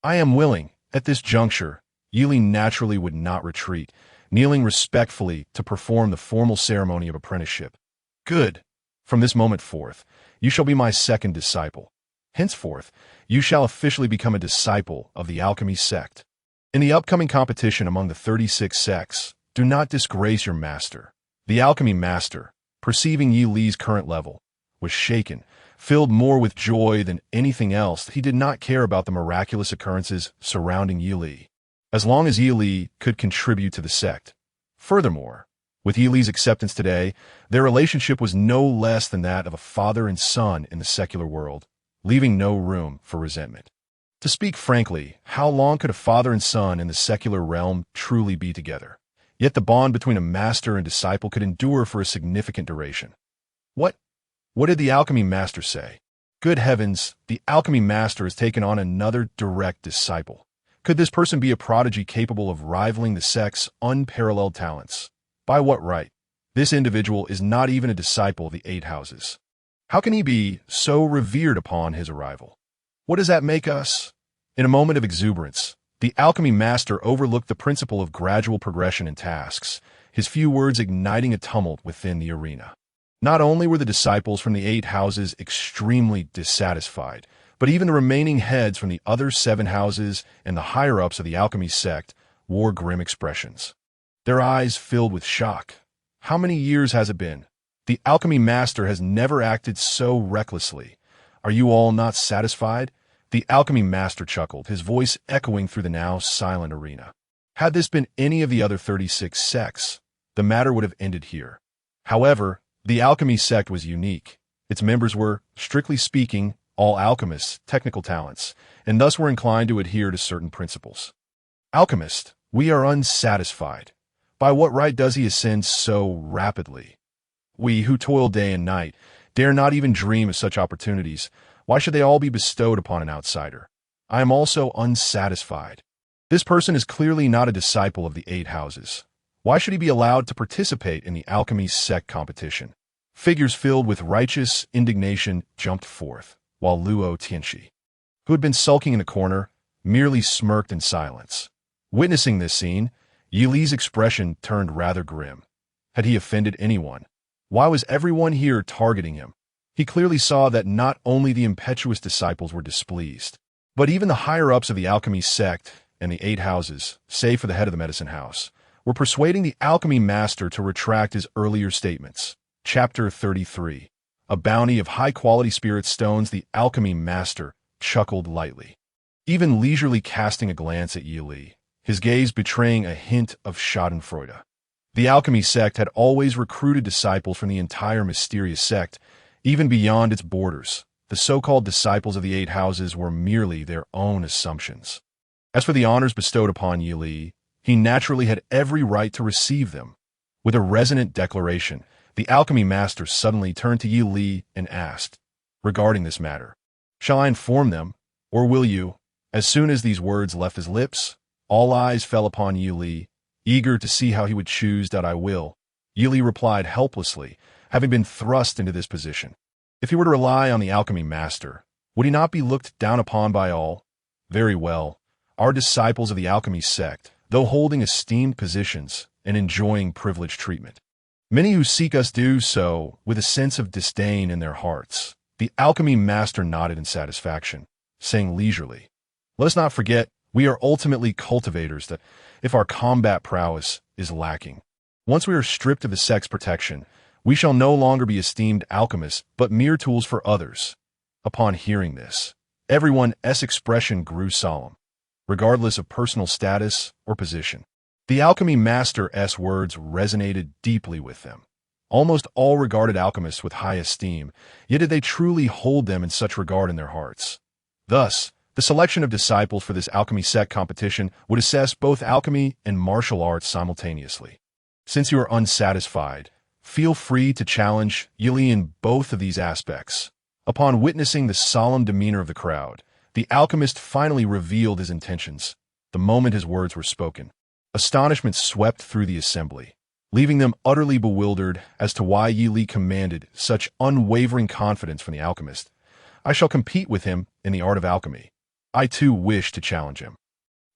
"I am willing." At this juncture, Yi Li naturally would not retreat, kneeling respectfully to perform the formal ceremony of apprenticeship. "Good. From this moment forth, you shall be my second disciple. Henceforth, you shall officially become a disciple of the alchemy sect. In the upcoming competition among the 36 sects, do not disgrace your master." The alchemy master, perceiving Yi Li's current level, was shaken, filled more with joy than anything else. He did not care about the miraculous occurrences surrounding Yi Li, as long as Yi Li could contribute to the sect. Furthermore, with Yi Li's acceptance today, their relationship was no less than that of a father and son in the secular world, leaving no room for resentment. To speak frankly, how long could a father and son in the secular realm truly be together? Yet the bond between a master and disciple could endure for a significant duration. What did the alchemy master say? Good heavens, the alchemy master has taken on another direct disciple. Could this person be a prodigy capable of rivaling the sect's unparalleled talents? By what right? This individual is not even a disciple of the 8 houses. How can he be so revered upon his arrival? What does that make us? In a moment of exuberance, the alchemy master overlooked the principle of gradual progression in tasks, his few words igniting a tumult within the arena. Not only were the disciples from the 8 houses extremely dissatisfied, but even the remaining heads from the other 7 houses and the higher-ups of the alchemy sect wore grim expressions. Their eyes filled with shock. How many years has it been? The alchemy master has never acted so recklessly. Are you all not satisfied? The alchemy master chuckled, his voice echoing through the now silent arena. Had this been any of the other 36 sects, the matter would have ended here. However, the alchemy sect was unique. Its members were, strictly speaking, all alchemists, technical talents, and thus were inclined to adhere to certain principles. "Alchemist, we are unsatisfied. By what right does he ascend so rapidly? We, who toil day and night, dare not even dream of such opportunities. Why should they all be bestowed upon an outsider? I am also unsatisfied. This person is clearly not a disciple of the 8 houses. Why should he be allowed to participate in the alchemy sect competition?" Figures filled with righteous indignation jumped forth, while Luo Tianxi, who had been sulking in a corner, merely smirked in silence. Witnessing this scene, Yi Li's expression turned rather grim. Had he offended anyone? Why was everyone here targeting him? He clearly saw that not only the impetuous disciples were displeased, but even the higher-ups of the alchemy sect and the 8 houses, save for the head of the medicine house, were persuading the alchemy master to retract his earlier statements. Chapter 33. A bounty of high-quality spirit stones. The alchemy master chuckled lightly, even leisurely casting a glance at Yi Li, his gaze betraying a hint of schadenfreude. The alchemy sect had always recruited disciples from the entire mysterious sect, even beyond its borders. The so-called disciples of the 8 houses were merely their own assumptions. As for the honors bestowed upon Yi Li, he naturally had every right to receive them. With a resonant declaration, the alchemy master suddenly turned to Yi Li and asked, regarding this matter, "Shall I inform them, or will you?" As soon as these words left his lips, all eyes fell upon Yi Li, eager to see how he would choose. "I will," Yi Li replied helplessly, having been thrust into this position. If he were to rely on the alchemy master, would he not be looked down upon by all? Very well. Our disciples of the alchemy sect, though holding esteemed positions, and enjoying privileged treatment. Many who seek us do so with a sense of disdain in their hearts. The alchemy master nodded in satisfaction, saying leisurely, "Let us not forget, we are ultimately cultivators, that if our combat prowess is lacking, once we are stripped of the sex protection, we shall no longer be esteemed alchemists, but mere tools for others." Upon hearing this, everyone's expression grew solemn, regardless of personal status or position. The alchemy master's words resonated deeply with them. Almost all regarded alchemists with high esteem, yet did they truly hold them in such regard in their hearts. Thus, the selection of disciples for this alchemy sect competition would assess both alchemy and martial arts simultaneously. Since you are unsatisfied, feel free to challenge Yili in both of these aspects. Upon witnessing the solemn demeanor of the crowd, the alchemist finally revealed his intentions the moment his words were spoken. Astonishment swept through the assembly, leaving them utterly bewildered as to why Yi Li commanded such unwavering confidence from the alchemist. "I shall compete with him in the art of alchemy. I too wish to challenge him."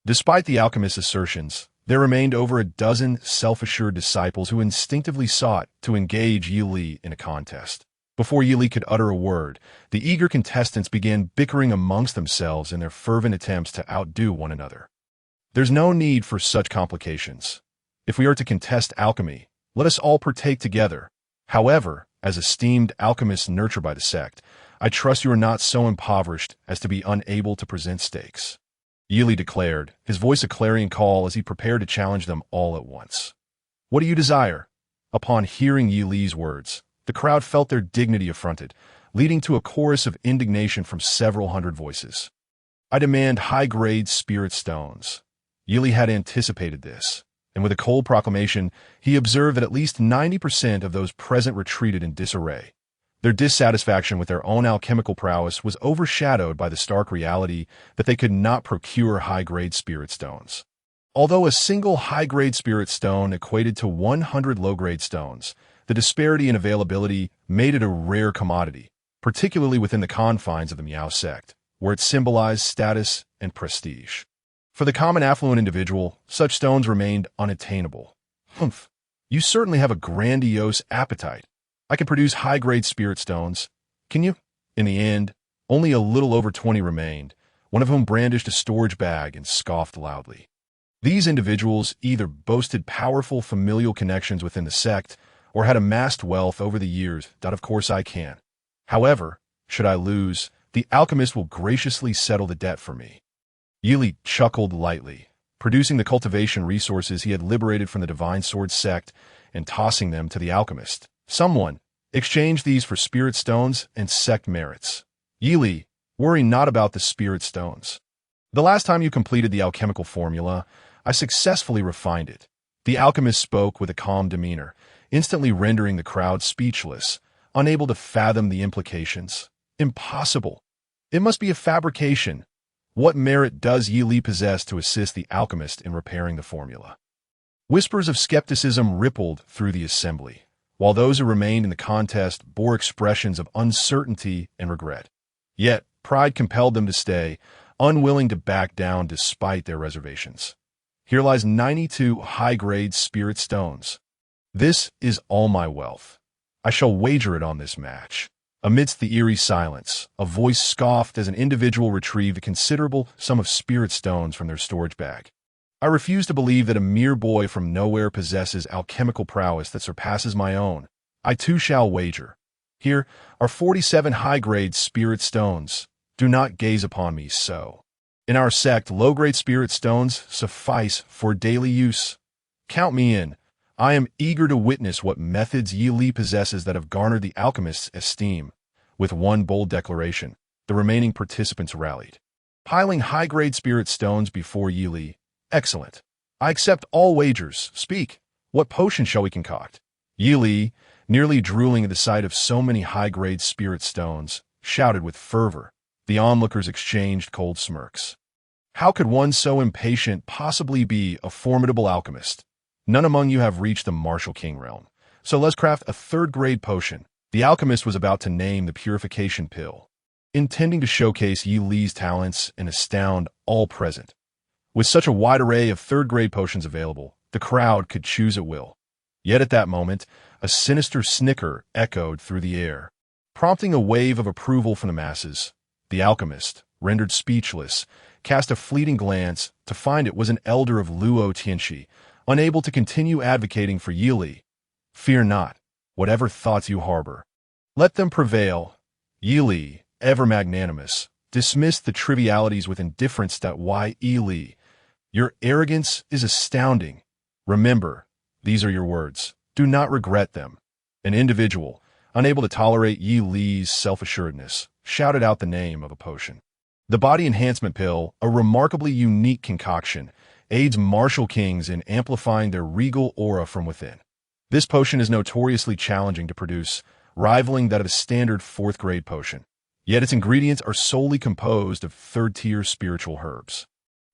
Despite the alchemist's assertions, there remained over a dozen self-assured disciples who instinctively sought to engage Yi Li in a contest. Before Yi Li could utter a word, the eager contestants began bickering amongst themselves in their fervent attempts to outdo one another. There's no need for such complications. If we are to contest alchemy, let us all partake together. However, as esteemed alchemists nurtured by the sect, I trust you are not so impoverished as to be unable to present stakes. Yi Li declared, his voice a clarion call as he prepared to challenge them all at once. "What do you desire?" Upon hearing Yi Li's words, the crowd felt their dignity affronted, leading to a chorus of indignation from several hundred voices. "I demand high-grade spirit stones." Yi Li had anticipated this, and with a cold proclamation, he observed that at least 90% of those present retreated in disarray. Their dissatisfaction with their own alchemical prowess was overshadowed by the stark reality that they could not procure high-grade spirit stones. Although a single high-grade spirit stone equated to 100 low-grade stones, the disparity in availability made it a rare commodity, particularly within the confines of the Miao sect, where it symbolized status and prestige. For the common affluent individual, such stones remained unattainable. "Humph, you certainly have a grandiose appetite. I can produce high-grade spirit stones. Can you?" In the end, only a little over 20 remained, one of whom brandished a storage bag and scoffed loudly. These individuals either boasted powerful familial connections within the sect or had amassed wealth over the years that of course I can. However, should I lose, the alchemist will graciously settle the debt for me. Yi Li chuckled lightly, producing the cultivation resources he had liberated from the Divine Sword sect and tossing them to the alchemist. "Someone, exchange these for spirit stones and sect merits. Yi Li, worry not about the spirit stones. The last time you completed the alchemical formula, I successfully refined it." The alchemist spoke with a calm demeanor, instantly rendering the crowd speechless, unable to fathom the implications. Impossible. It must be a fabrication. What merit does Yi Li possess to assist the alchemist in repairing the formula? Whispers of skepticism rippled through the assembly, while those who remained in the contest bore expressions of uncertainty and regret. Yet, pride compelled them to stay, unwilling to back down despite their reservations. "Here lies 92 high-grade spirit stones. This is all my wealth. I shall wager it on this match." Amidst the eerie silence, a voice scoffed as an individual retrieved a considerable sum of spirit stones from their storage bag. "I refuse to believe that a mere boy from nowhere possesses alchemical prowess that surpasses my own. I too shall wager. Here are 47 high-grade spirit stones. Do not gaze upon me so. In our sect, low-grade spirit stones suffice for daily use. Count me in. I am eager to witness what methods Yi Li possesses that have garnered the alchemist's esteem." With one bold declaration, the remaining participants rallied, piling high-grade spirit stones before Yi Li. "Excellent. I accept all wagers. Speak. What potion shall we concoct?" Yi Li, nearly drooling at the sight of so many high-grade spirit stones, shouted with fervor. The onlookers exchanged cold smirks. How could one so impatient possibly be a formidable alchemist? None among you have reached the martial king realm, so let's craft a third-grade potion. The alchemist was about to name the purification pill, intending to showcase Yi Li's talents and astound all present. With such a wide array of third-grade potions available, The crowd could choose at will. Yet at that moment, a sinister snicker echoed through the air, prompting a wave of approval from the masses. The alchemist, rendered speechless, cast a fleeting glance to find it was an elder of Luo Tianxi, unable to continue advocating for Yili. Fear not, whatever thoughts you harbor. Let them prevail. Yili, ever magnanimous, dismissed the trivialities with indifference. Why, Yili, your arrogance is astounding. Remember, these are your words. Do not regret them. An individual, unable to tolerate Yi Li's self-assuredness, shouted out the name of a potion. The body enhancement pill, a remarkably unique concoction, aids martial kings in amplifying their regal aura from within. This potion is notoriously challenging to produce, rivaling that of a standard 4th-grade potion. Yet its ingredients are solely composed of 3rd-tier spiritual herbs.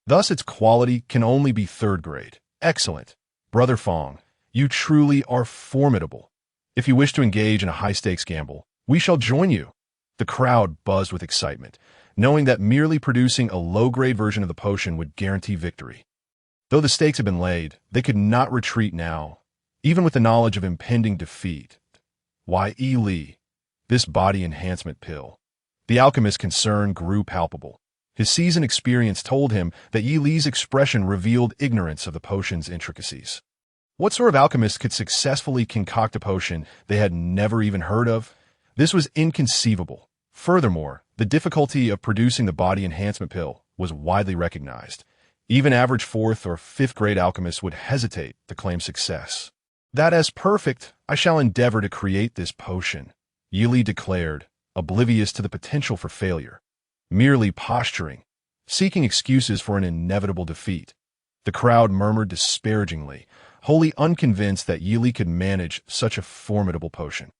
Thus its quality can only be 3rd grade. Excellent. Brother Fong, you truly are formidable. If you wish to engage in a high-stakes gamble, we shall join you. The crowd buzzed with excitement, knowing that merely producing a low-grade version of the potion would guarantee victory. Though the stakes had been laid, they could not retreat now, even with the knowledge of impending defeat. Why, Yi Li, this body enhancement pill. The alchemist's concern grew palpable. His seasoned experience told him that Yi Li's expression revealed ignorance of the potion's intricacies. What sort of alchemist could successfully concoct a potion they had never even heard of? This was inconceivable. Furthermore, the difficulty of producing the body enhancement pill was widely recognized. Even average 4th or 5th grade alchemists would hesitate to claim success. That as perfect, I shall endeavor to create this potion, Yi Li declared, oblivious to the potential for failure. Merely posturing, seeking excuses for an inevitable defeat. The crowd murmured disparagingly, wholly unconvinced that Yi Li could manage such a formidable potion.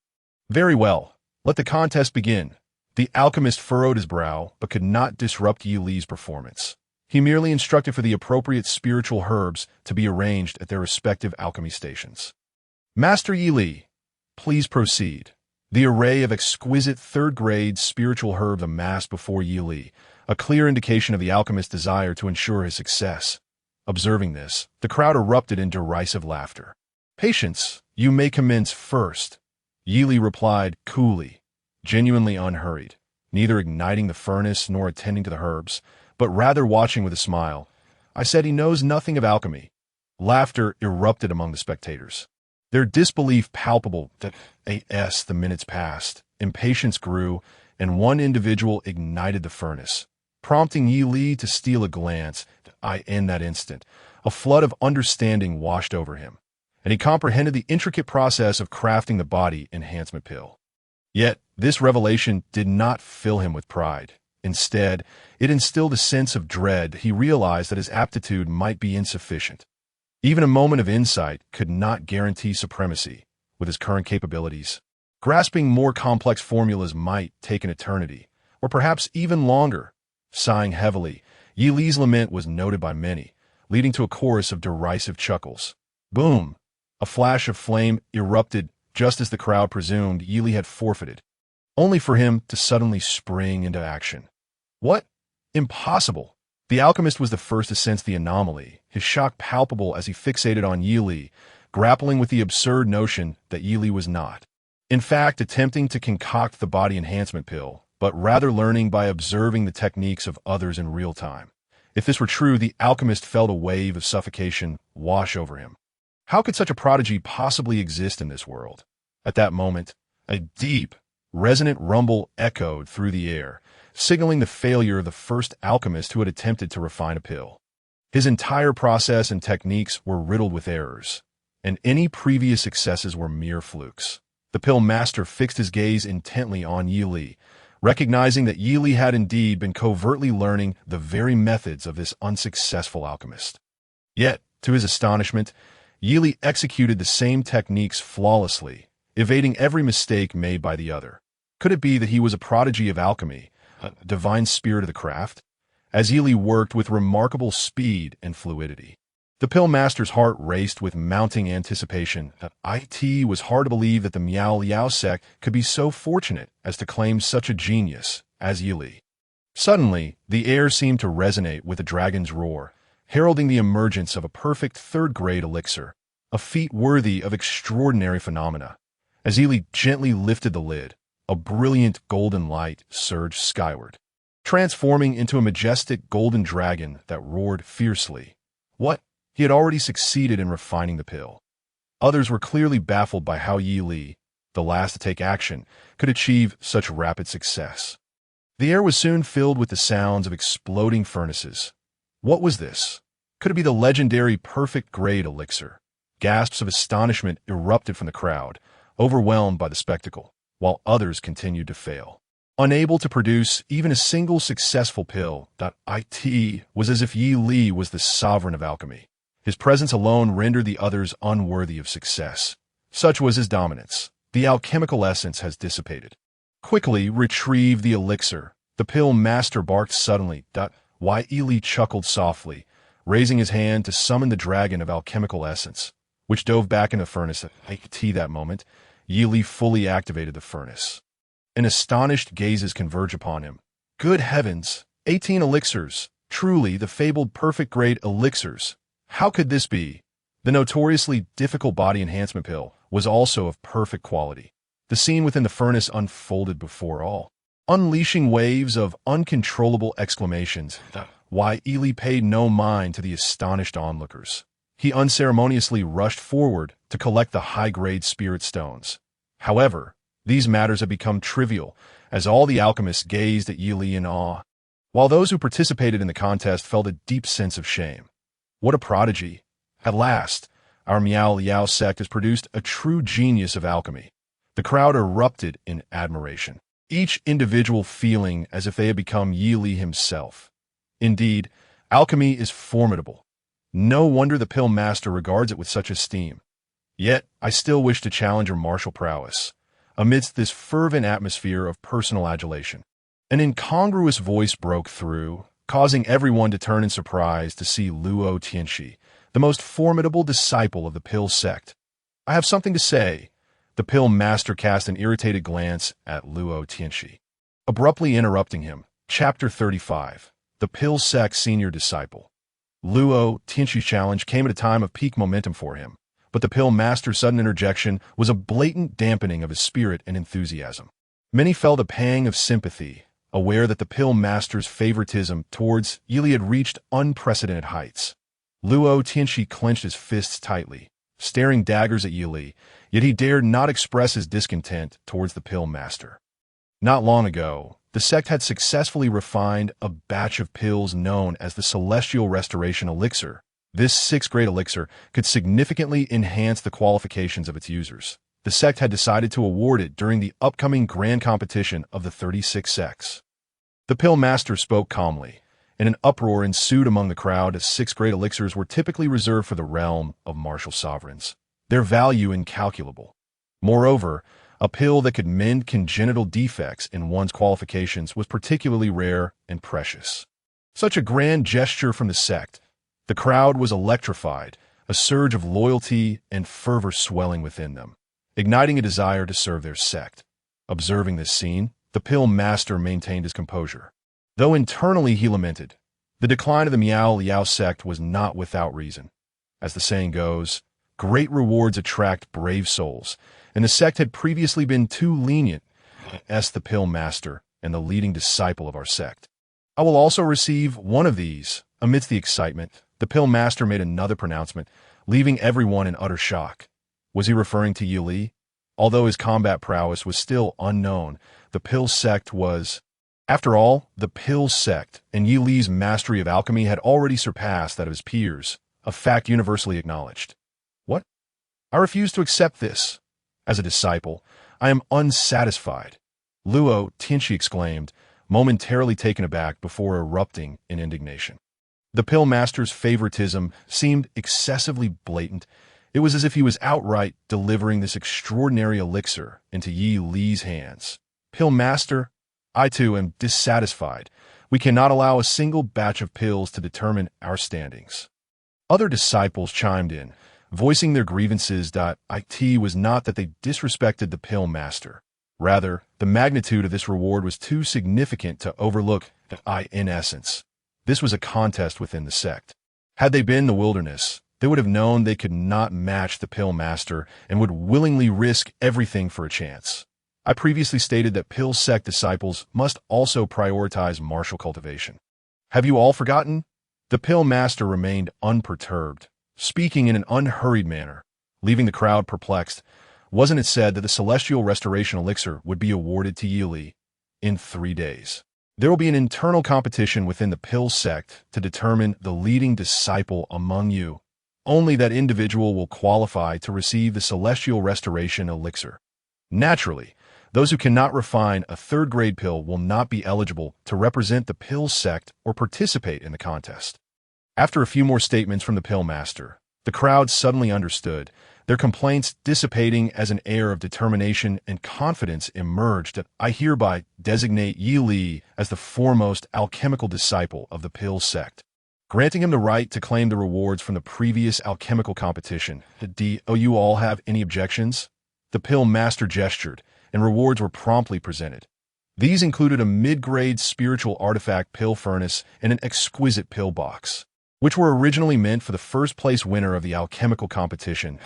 Very well, let the contest begin. The alchemist furrowed his brow, but could not disrupt Yi Li's performance. He merely instructed for the appropriate spiritual herbs to be arranged at their respective alchemy stations. Master Yi Li, please proceed. The array of exquisite 3rd-grade spiritual herbs amassed before Yi Li, a clear indication of the alchemist's desire to ensure his success. Observing this, the crowd erupted in derisive laughter. Patience, you may commence first, Yi Li replied coolly, genuinely unhurried, neither igniting the furnace nor attending to the herbs, but rather watching with a smile. I said he knows nothing of alchemy. Laughter erupted among the spectators. Their disbelief palpable. As the minutes passed, impatience grew, and one individual ignited the furnace, prompting Yi Li to steal a glance. In that instant, a flood of understanding washed over him, and he comprehended the intricate process of crafting the body enhancement pill. Yet, this revelation did not fill him with pride. Instead, it instilled a sense of dread. He realized that his aptitude might be insufficient. Even a moment of insight could not guarantee supremacy with his current capabilities. Grasping more complex formulas might take an eternity, or perhaps even longer. Sighing heavily, Yi Li's lament was noted by many, leading to a chorus of derisive chuckles. Boom! A flash of flame erupted just as the crowd presumed Yi Li had forfeited, only for him to suddenly spring into action. What? Impossible! The alchemist was the first to sense the anomaly, his shock palpable as he fixated on Yi Li, grappling with the absurd notion that Yi Li was not, in fact, attempting to concoct the body enhancement pill, but rather learning by observing the techniques of others in real time. If this were true, the alchemist felt a wave of suffocation wash over him. How could such a prodigy possibly exist in this world? At that moment, a deep, resonant rumble echoed through the air, signaling the failure of the first alchemist who had attempted to refine a pill. His entire process and techniques were riddled with errors, and any previous successes were mere flukes. The pill master fixed his gaze intently on Yi Li, recognizing that Yi Li had indeed been covertly learning the very methods of this unsuccessful alchemist. Yet, to his astonishment, Yi Li executed the same techniques flawlessly, evading every mistake made by the other. Could it be that he was a prodigy of alchemy, a divine spirit of the craft? As Yi Li worked with remarkable speed and fluidity, the pill master's heart raced with mounting anticipation. It was hard to believe that the Miao Liao sect could be so fortunate as to claim such a genius as Yi Li. Suddenly, the air seemed to resonate with the dragon's roar, heralding the emergence of a perfect third-grade elixir, a feat worthy of extraordinary phenomena. As Ely gently lifted the lid, a brilliant golden light surged skyward, transforming into a majestic golden dragon that roared fiercely. What? He had already succeeded in refining the pill. Others were clearly baffled by how Yi Li, the last to take action, could achieve such rapid success. The air was soon filled with the sounds of exploding furnaces. What was this? Could it be the legendary perfect-grade elixir? Gasps of astonishment erupted from the crowd, overwhelmed by the spectacle, while others continued to fail. Unable to produce even a single successful pill, it was as if Yi Li was the sovereign of alchemy. His presence alone rendered the others unworthy of success. Such was his dominance. The alchemical essence has dissipated. Quickly retrieve the elixir. The pill master barked suddenly. Yi Li chuckled softly, raising his hand to summon the dragon of alchemical essence, which dove back in the furnace. That moment, Yi Li fully activated the furnace. And astonished gazes converge upon him. Good heavens! 18 elixirs! Truly the fabled perfect-grade elixirs! How could this be? The notoriously difficult body enhancement pill was also of perfect quality. The scene within the furnace unfolded before all, unleashing waves of uncontrollable exclamations. Yi Li paid no mind to the astonished onlookers. He unceremoniously rushed forward to collect the high-grade spirit stones. However, these matters had become trivial as all the alchemists gazed at Yi Li in awe, while those who participated in the contest felt a deep sense of shame. What a prodigy! At last, our Miao Liao sect has produced a true genius of alchemy. The crowd erupted in admiration, each individual feeling as if they had become Yi Li himself. Indeed, alchemy is formidable. No wonder the pill master regards it with such esteem. Yet, I still wish to challenge her martial prowess. Amidst this fervent atmosphere of personal adulation, an incongruous voice broke through, causing everyone to turn in surprise to see Luo Tianxi, the most formidable disciple of the pill sect. I have something to say. The pill master cast an irritated glance at Luo Tianxi, abruptly interrupting him. Chapter 35. The pill sect senior disciple. Luo Tianxi's challenge came at a time of peak momentum for him, but the pill master's sudden interjection was a blatant dampening of his spirit and enthusiasm. Many felt a pang of sympathy, aware that the pill master's favoritism towards Yi Li had reached unprecedented heights. Luo Tianxi clenched his fists tightly, staring daggers at Yi Li, yet he dared not express his discontent towards the pill master. Not long ago, the sect had successfully refined a batch of pills known as the Celestial Restoration Elixir. This 6th-grade elixir could significantly enhance the qualifications of its users. The sect had decided to award it during the upcoming grand competition of the 36 sects. The pill master spoke calmly, and an uproar ensued among the crowd as 6th-grade elixirs were typically reserved for the realm of martial sovereigns, their value incalculable. Moreover, a pill that could mend congenital defects in one's qualifications was particularly rare and precious. Such a grand gesture from the sect. The crowd was electrified, a surge of loyalty and fervor swelling within them, igniting a desire to serve their sect. Observing this scene, the pill master maintained his composure. Though internally he lamented, the decline of the Miao Liao sect was not without reason. As the saying goes, great rewards attract brave souls, and the sect had previously been too lenient. The pill master and the leading disciple of our sect. I will also receive one of these. Amidst the excitement, the pill master made another pronouncement, leaving everyone in utter shock. Was he referring to Yi Li? Although his combat prowess was still unknown, the pill sect was... After all, the pill sect and Yi Li's mastery of alchemy had already surpassed that of his peers, a fact universally acknowledged. What? I refuse to accept this. As a disciple, I am unsatisfied. Luo Tianxi exclaimed, momentarily taken aback before erupting in indignation. The pill master's favoritism seemed excessively blatant. It was as if he was outright delivering this extraordinary elixir into Yi Li's hands. Pill master, I too am dissatisfied. We cannot allow a single batch of pills to determine our standings. Other disciples chimed in, voicing their grievances. It was not that they disrespected the pill master. Rather, the magnitude of this reward was too significant to overlook. In essence, this was a contest within the sect. Had they been in the wilderness, they would have known they could not match the pill master and would willingly risk everything for a chance. I previously stated that pill sect disciples must also prioritize martial cultivation. Have you all forgotten? The pill master remained unperturbed, speaking in an unhurried manner, leaving the crowd perplexed. Wasn't it said that the celestial restoration elixir would be awarded to Yi in 3 days? There will be an internal competition within the pill sect to determine the leading disciple among you. Only that individual will qualify to receive the celestial restoration elixir. Naturally, those who cannot refine a third-grade pill will not be eligible to represent the pill sect or participate in the contest. After a few more statements from the pill master, the crowd suddenly understood, their complaints dissipating as an air of determination and confidence emerged. That I hereby designate Yi as the foremost alchemical disciple of the pill sect, granting him the right to claim the rewards from the previous alchemical competition. Do you all have any objections? The pill master gestured, and rewards were promptly presented. These included a mid-grade spiritual artifact pill furnace and an exquisite pill box, which were originally meant for the first-place winner of the alchemical competition.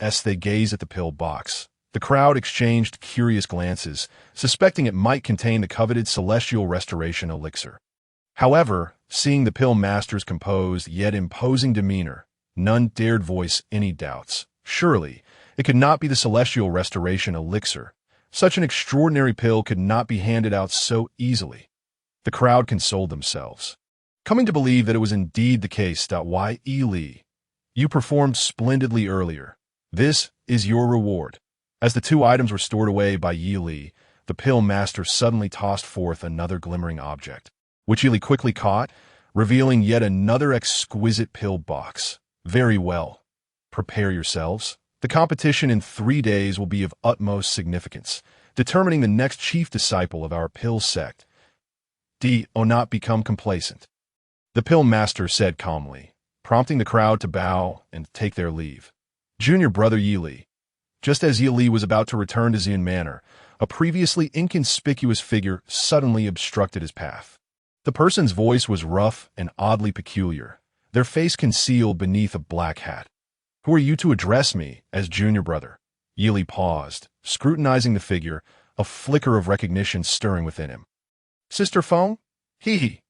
As they gazed at the pill box, the crowd exchanged curious glances, suspecting it might contain the coveted celestial restoration elixir. However, seeing the pill master's composed yet imposing demeanor, none dared voice any doubts. Surely, it could not be the celestial restoration elixir. Such an extraordinary pill could not be handed out so easily. The crowd consoled themselves, coming to believe that it was indeed the case. Why, Yi, you performed splendidly earlier. This is your reward. As the 2 items were stored away by Yi, the pill master suddenly tossed forth another glimmering object, which Yi quickly caught, revealing yet another exquisite pill box. Very well. Prepare yourselves. The competition in 3 days will be of utmost significance, determining the next chief disciple of our pill sect. Do not become complacent, the pill master said calmly, prompting the crowd to bow and take their leave. Junior brother Yi. Just as Yi was about to return to Xian Manor, a previously inconspicuous figure suddenly obstructed his path. The person's voice was rough and oddly peculiar, their face concealed beneath a black hat. Who are you to address me as junior brother? Yi paused, scrutinizing the figure, a flicker of recognition stirring within him. Sister Feng? Hee.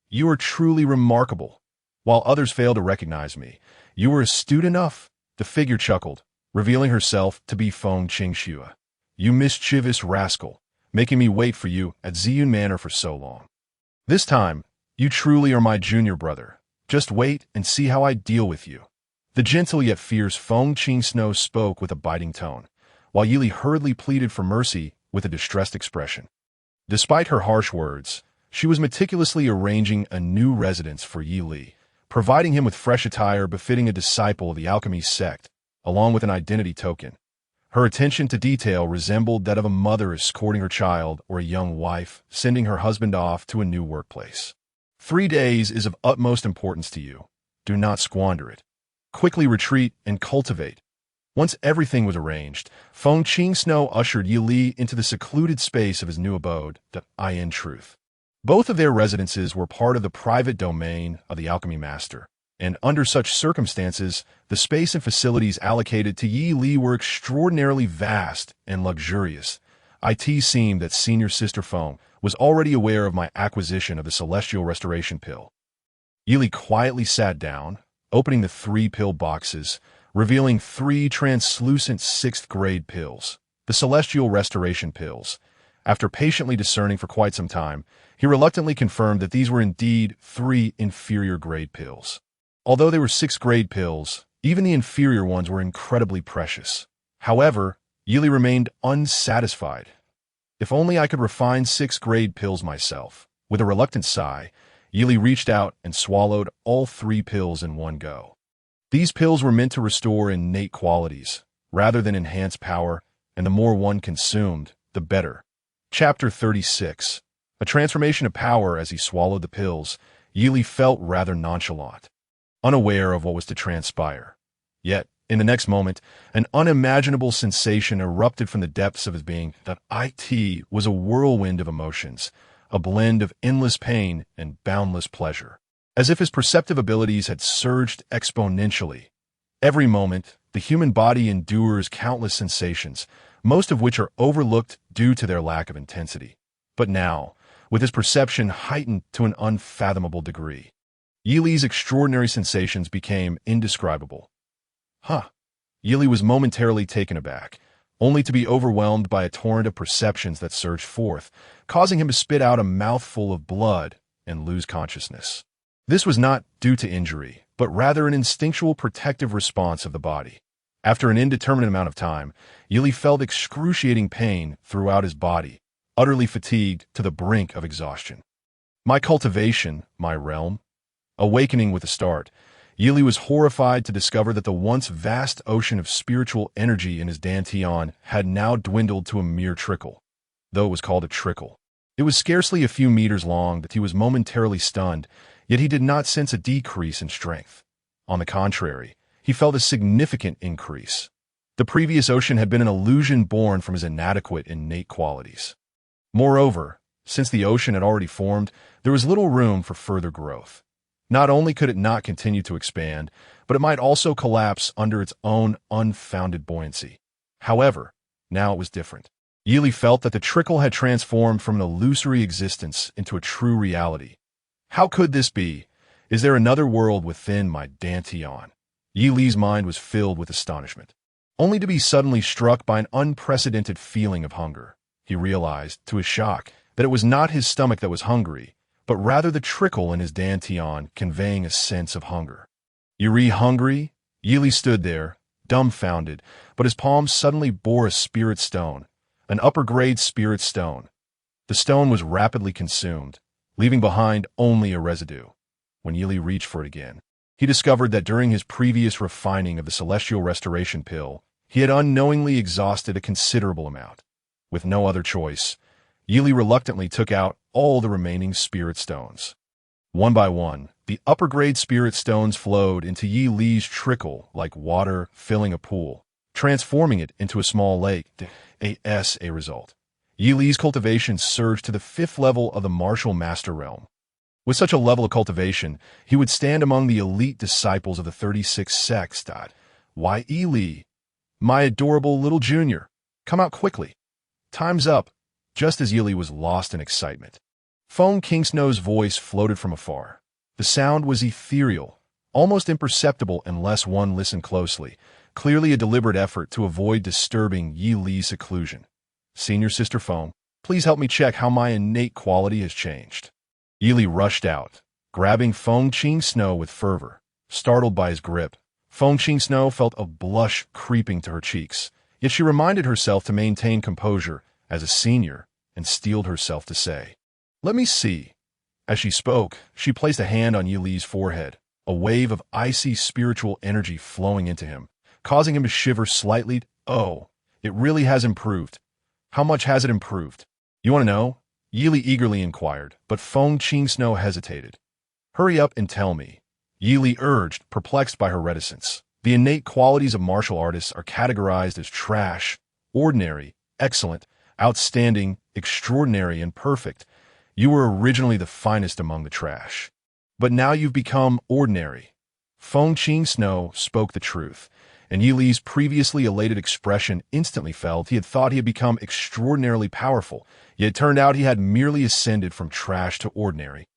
You are truly remarkable. While others fail to recognize me, you were astute enough. The figure chuckled, revealing herself to be Feng Qingxue. You mischievous rascal, making me wait for you at Xian Manor for so long. This time, you truly are my junior brother. Just wait and see how I deal with you. The gentle yet fierce Feng Qingxue spoke with a biting tone, while Yi hurriedly pleaded for mercy with a distressed expression. Despite her harsh words, she was meticulously arranging a new residence for Yi, providing him with fresh attire befitting a disciple of the alchemy sect, along with an identity token. Her attention to detail resembled that of a mother escorting her child or a young wife sending her husband off to a new workplace. 3 days is of utmost importance to you. Do not squander it. Quickly retreat and cultivate. Once everything was arranged, Feng Qingxue ushered Yi into the secluded space of his new abode, in truth. Both of their residences were part of the private domain of the alchemy master, and under such circumstances, the space and facilities allocated to Yi were extraordinarily vast and luxurious. It seemed that Senior Sister Feng was already aware of my acquisition of the celestial restoration pill. Yi quietly sat down, opening the 3 pill boxes, revealing 3 translucent 6th-grade pills, the celestial restoration pills. After patiently discerning for quite some time, he reluctantly confirmed that these were indeed 3 inferior-grade pills. Although they were 6th-grade pills, even the inferior ones were incredibly precious. However, Yi remained unsatisfied. If only I could refine 6th-grade pills myself. With a reluctant sigh, Yi reached out and swallowed all 3 pills in one go. These pills were meant to restore innate qualities, rather than enhance power, and the more one consumed, the better. Chapter 36. A transformation of power. As he swallowed the pills, Yi felt rather nonchalant, unaware of what was to transpire. Yet, in the next moment, an unimaginable sensation erupted from the depths of his being. That it was a whirlwind of emotions, a blend of endless pain and boundless pleasure. as if his perceptive abilities had surged exponentially. Every moment, the human body endures countless sensations, most of which are overlooked due to their lack of intensity. But now, with his perception heightened to an unfathomable degree, Yili's extraordinary sensations became indescribable. Yili was momentarily taken aback, only to be overwhelmed by a torrent of perceptions that surged forth, causing him to spit out a mouthful of blood and lose consciousness. This was not due to injury, but rather an instinctual protective response of the body. After an indeterminate amount of time, Yili felt excruciating pain throughout his body, utterly fatigued to the brink of exhaustion. My cultivation, my realm. Awakening with a start, Yili was horrified to discover that the once vast ocean of spiritual energy in his dantian had now dwindled to a mere trickle. Though it was called a trickle, it was scarcely a few meters long that he was momentarily stunned, yet he did not sense a decrease in strength. On the contrary, he felt a significant increase. The previous ocean had been an illusion born from his inadequate innate qualities. Moreover, since the ocean had already formed, there was little room for further growth. Not only could it not continue to expand, but it might also collapse under its own unfounded buoyancy. However, now it was different. Yili felt that the trickle had transformed from an illusory existence into a true reality. How could this be? Is there another world within my dantian? Yili's mind was filled with astonishment, only to be suddenly struck by an unprecedented feeling of hunger. He realized, to his shock, that it was not his stomach that was hungry, but rather the trickle in his dantian conveying a sense of hunger. "You're hungry?" Yili stood there, dumbfounded, but his palms suddenly bore a spirit stone, an upper-grade spirit stone. The stone was rapidly consumed, leaving behind only a residue. When Yili reached for it again, he discovered that during his previous refining of the celestial restoration pill, he had unknowingly exhausted a considerable amount. With no other choice, Yili reluctantly took out all the remaining spirit stones. One by one, the upper-grade spirit stones flowed into Yili's trickle like water filling a pool, transforming it into a small lake. As a result, Yili's cultivation surged to the 5th level of the martial master realm. With such a level of cultivation, he would stand among the elite disciples of the 36 sects. Why, Yili, my adorable little junior, come out quickly. Time's up. Just as Yili was lost in excitement, Feng Kingsnow's voice floated from afar. The sound was ethereal, almost imperceptible unless one listened closely, clearly a deliberate effort to avoid disturbing Yili's seclusion. "Senior Sister Feng, please help me check how my innate quality has changed." Yili rushed out, grabbing Feng Kingsnow with fervor. Startled by his grip, Feng Kingsnow felt a blush creeping to her cheeks, yet she reminded herself to maintain composure as a senior, and steeled herself to say, "Let me see." As she spoke, she placed a hand on Yili's forehead, a wave of icy spiritual energy flowing into him, causing him to shiver slightly. "Oh, it really has improved. How much has it improved? You want to know?" Yili eagerly inquired, but Feng Kingsnow hesitated. "Hurry up and tell me," Yili urged, perplexed by her reticence. The innate qualities of martial artists are categorized as trash, ordinary, excellent, outstanding, extraordinary, and perfect. You were originally the finest among the trash. But now you've become ordinary. Feng Kingsnow spoke the truth, and Yili's previously elated expression instantly felt he had thought he had become extraordinarily powerful, yet it turned out he had merely ascended from trash to ordinary.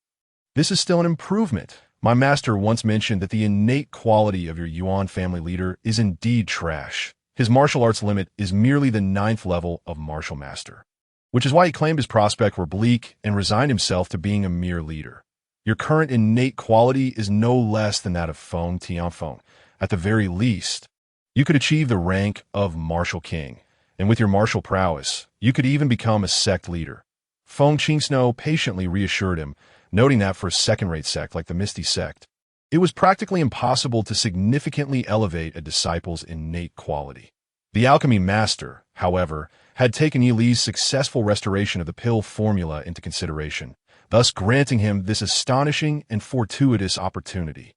"This is still an improvement. My master once mentioned that the innate quality of your Yuan family leader is indeed trash. His martial arts limit is merely the 9th level of martial master, which is why he claimed his prospects were bleak and resigned himself to being a mere leader. Your current innate quality is no less than that of Feng Tianfeng. At the very least, you could achieve the rank of martial king, and with your martial prowess, you could even become a sect leader." Feng Kingsnow patiently reassured him, noting that for a second-rate sect like the Misty Sect, it was practically impossible to significantly elevate a disciple's innate quality. The alchemy master, however, had taken Yili's successful restoration of the pill formula into consideration, thus granting him this astonishing and fortuitous opportunity.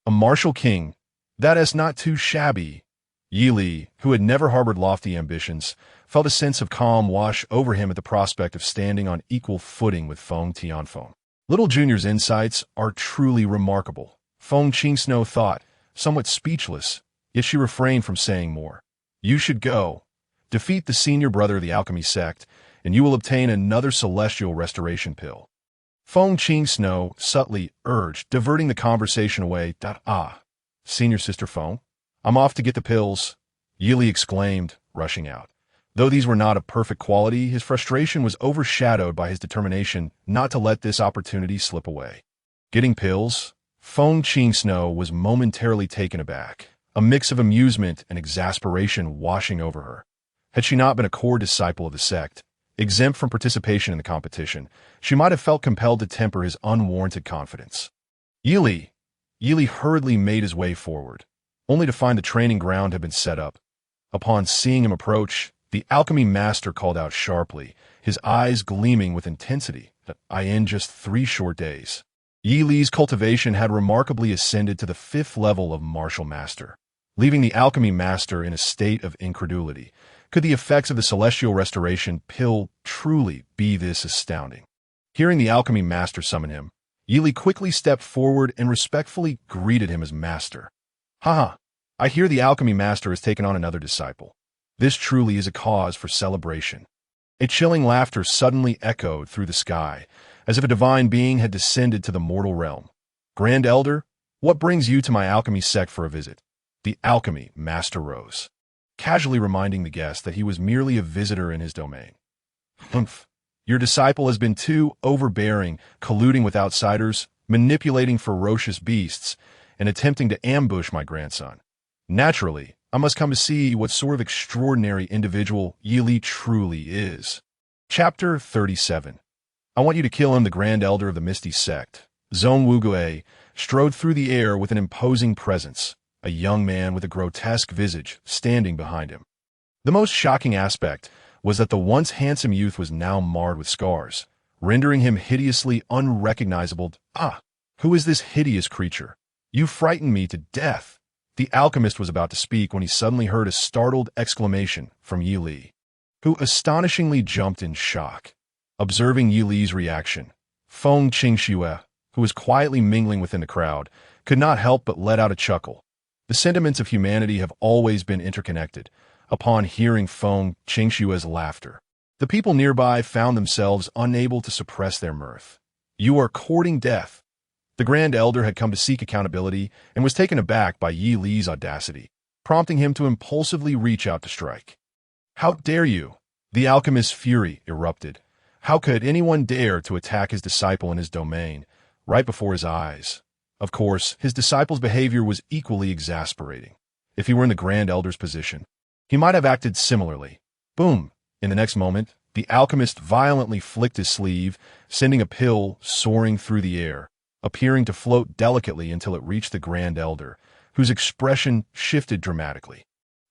A martial king, that is not too shabby. Yili, who had never harbored lofty ambitions, felt a sense of calm wash over him at the prospect of standing on equal footing with Feng Tianfeng. Little Junior's insights are truly remarkable. Feng Qingsno thought, somewhat speechless, yet she refrained from saying more. You should go. Defeat the senior brother of the alchemy sect, and you will obtain another celestial restoration pill. Feng Qingsno subtly urged, diverting the conversation away. Senior Sister Feng, I'm off to get the pills, Yili exclaimed, rushing out. Though these were not of perfect quality, his frustration was overshadowed by his determination not to let this opportunity slip away. Getting pills? Feng Qingsno was momentarily taken aback, a mix of amusement and exasperation washing over her. Had she not been a core disciple of the sect, exempt from participation in the competition, she might have felt compelled to temper his unwarranted confidence. Yili hurriedly made his way forward, only to find the training ground had been set up. Upon seeing him approach, the alchemy master called out sharply, his eyes gleaming with intensity. In just 3 short days, Yi Li's cultivation had remarkably ascended to the 5th level of martial master, leaving the alchemy master in a state of incredulity. Could the effects of the celestial restoration pill truly be this astounding? Hearing the alchemy master summon him, Yi Li quickly stepped forward and respectfully greeted him as master. Haha, I hear the alchemy master has taken on another disciple. This truly is a cause for celebration. A chilling laughter suddenly echoed through the sky, as if a divine being had descended to the mortal realm. Grand Elder, what brings you to my alchemy sect for a visit? The alchemy master rose, casually reminding the guest that he was merely a visitor in his domain. Humph. Your disciple has been too overbearing, colluding with outsiders, manipulating ferocious beasts, and attempting to ambush my grandson. Naturally, I must come to see what sort of extraordinary individual Yi Li truly is. Chapter 37. I want you to kill him. The Grand Elder of the Misty Sect, Zhong Wugue, strode through the air with an imposing presence, a young man with a grotesque visage standing behind him. The most shocking aspect was that the once handsome youth was now marred with scars, rendering him hideously unrecognizable. Who is this hideous creature? You frightened me to death. The alchemist was about to speak when he suddenly heard a startled exclamation from Yi Li, who astonishingly jumped in shock. Observing Yi Li's reaction, Feng Qingxue, who was quietly mingling within the crowd, could not help but let out a chuckle. The sentiments of humanity have always been interconnected. Upon hearing Feng Qingxue's laughter, the people nearby found themselves unable to suppress their mirth. You are courting death. The Grand Elder had come to seek accountability and was taken aback by Yi Li's audacity, prompting him to impulsively reach out to strike. How dare you? The alchemist's fury erupted. How could anyone dare to attack his disciple in his domain, right before his eyes? Of course, his disciple's behavior was equally exasperating. If he were in the Grand Elder's position, he might have acted similarly. Boom! In the next moment, the alchemist violently flicked his sleeve, sending a pill soaring through the air, appearing to float delicately until it reached the Grand Elder, whose expression shifted dramatically.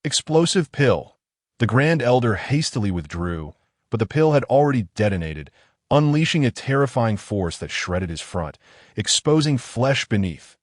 Explosive pill. The Grand Elder hastily withdrew, but the pill had already detonated, unleashing a terrifying force that shredded his front, exposing flesh beneath.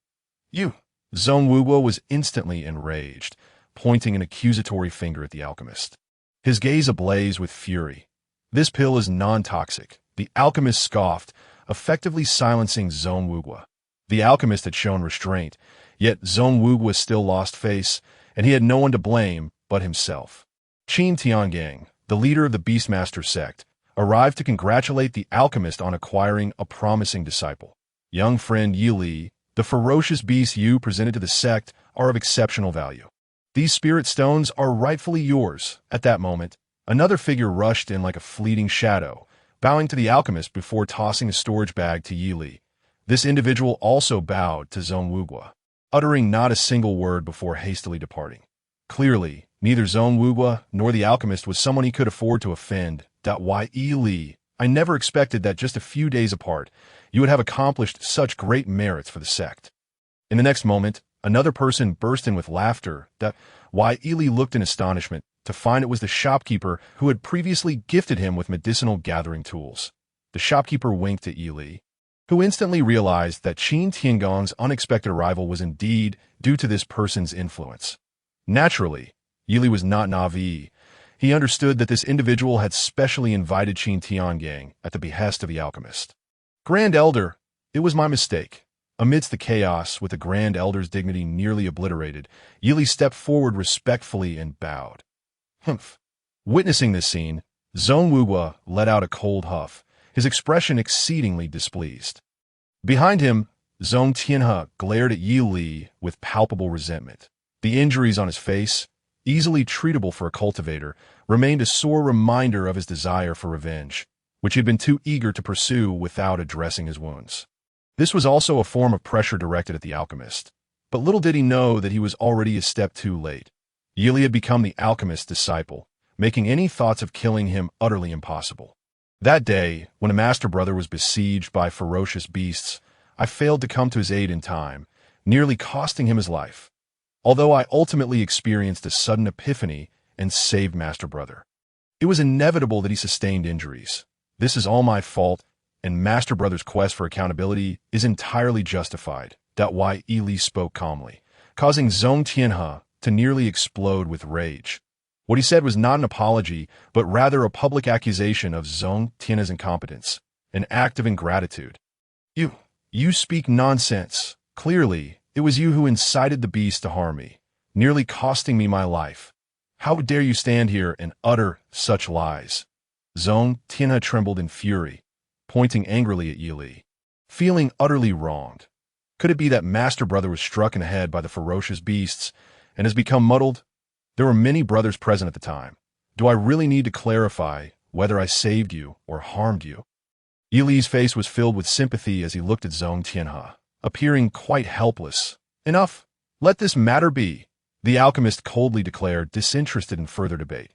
You! Zhong Wuguo was instantly enraged, pointing an accusatory finger at the alchemist, his gaze ablaze with fury. This pill is non-toxic, the alchemist scoffed, effectively silencing Zhong Wuguo. The alchemist had shown restraint, yet Zhong Wuguo still lost face, and he had no one to blame but himself. Qin Tiangang, the leader of the Beastmaster sect, arrived to congratulate the alchemist on acquiring a promising disciple. Young friend Yi Li, the ferocious beasts you presented to the sect are of exceptional value. These spirit stones are rightfully yours. At that moment, another figure rushed in like a fleeting shadow, bowing to the alchemist before tossing a storage bag to Yi Li. This individual also bowed to Zhong Wuguo, uttering not a single word before hastily departing. Clearly, neither Zhong Wuguo nor the alchemist was someone he could afford to offend. Why, Yi Li, I never expected that just a few days apart, you would have accomplished such great merits for the sect. In the next moment, another person burst in with laughter. Why, Yi Li looked in astonishment to find it was the shopkeeper who had previously gifted him with medicinal gathering tools. The shopkeeper winked at Yi Li, who instantly realized that Qin Tiangong's unexpected arrival was indeed due to this person's influence. Naturally, Yi Li was not naive. He understood that this individual had specially invited Qin Tiangang at the behest of the alchemist. Grand Elder, It was my mistake. Amidst the chaos, with the Grand Elder's dignity nearly obliterated, Yi stepped forward respectfully and bowed. Humph. Witnessing this scene, Zhong Wuguo let out a cold huff, his expression exceedingly displeased. Behind him, Zhong Tianhe glared at Yi Li with palpable resentment. The injuries on his face, easily treatable for a cultivator, remained a sore reminder of his desire for revenge, which he had been too eager to pursue without addressing his wounds. This was also a form of pressure directed at the alchemist, but little did he know that he was already a step too late. Yi Li had become the alchemist's disciple, making any thoughts of killing him utterly impossible. That day, when a master brother was besieged by ferocious beasts, I failed to come to his aid in time, nearly costing him his life. Although I ultimately experienced a sudden epiphany and saved master brother. It was inevitable that he sustained injuries. This is all my fault, and master brother's quest for accountability is entirely justified. Yi Li spoke calmly, causing Zhong Tianhe to nearly explode with rage. What he said was not an apology, but rather a public accusation of Zhong Tianhe's incompetence, an act of ingratitude. You speak nonsense. Clearly, it was you who incited the beast to harm me, nearly costing me my life. How dare you stand here and utter such lies? Zhong Tianhe trembled in fury, pointing angrily at Yi Li, feeling utterly wronged. Could it be that master brother was struck in the head by the ferocious beasts and has become muddled? There were many brothers present at the time. Do I really need to clarify whether I saved you or harmed you? Yi Li's face was filled with sympathy as he looked at Zhong Tianhe, appearing quite helpless. Enough. Let this matter be, the alchemist coldly declared, disinterested in further debate.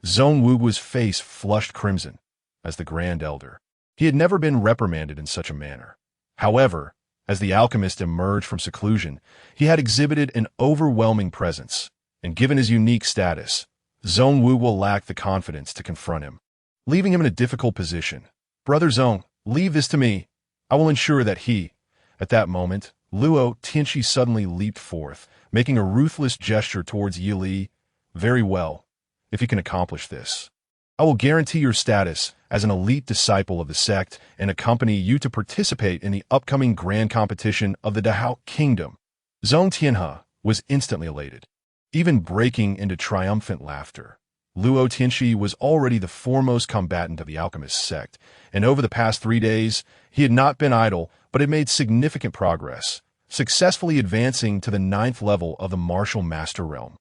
Zhong Wuguo's face flushed crimson. As the Grand Elder, he had never been reprimanded in such a manner. However, as the alchemist emerged from seclusion, he had exhibited an overwhelming presence, and given his unique status, Zhong Wuguo lacked the confidence to confront him, leaving him in a difficult position. Brother Zhong, leave this to me. I will ensure that he. At that moment, Luo Tianxi suddenly leaped forth, making a ruthless gesture towards Yi Li. Very well. If you can accomplish this, I will guarantee your status as an elite disciple of the sect and accompany you to participate in the upcoming grand competition of the Dahao Kingdom. Zhong Tianhe was instantly elated, even breaking into triumphant laughter. Luo Tianxi was already the foremost combatant of the alchemist sect, and over the past 3 days, he had not been idle, but had made significant progress, successfully advancing to the 9th level of the martial master realm.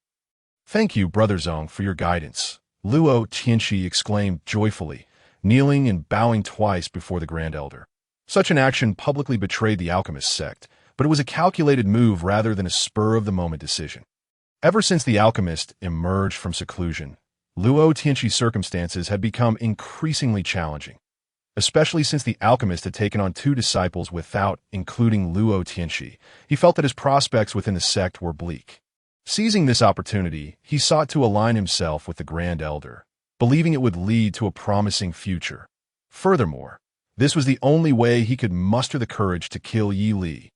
Thank you, Brother Zhong, for your guidance, Luo Tianxi exclaimed joyfully, kneeling and bowing twice before the Grand Elder. Such an action publicly betrayed the alchemist sect, but it was a calculated move rather than a spur-of-the-moment decision. Ever since the alchemist emerged from seclusion, Luo Tianxi's circumstances had become increasingly challenging, especially since the alchemist had taken on 2 disciples without including Luo Tianxi. He felt that his prospects within the sect were bleak. Seizing this opportunity, he sought to align himself with the Grand Elder, believing it would lead to a promising future. Furthermore, this was the only way he could muster the courage to kill Yi Li.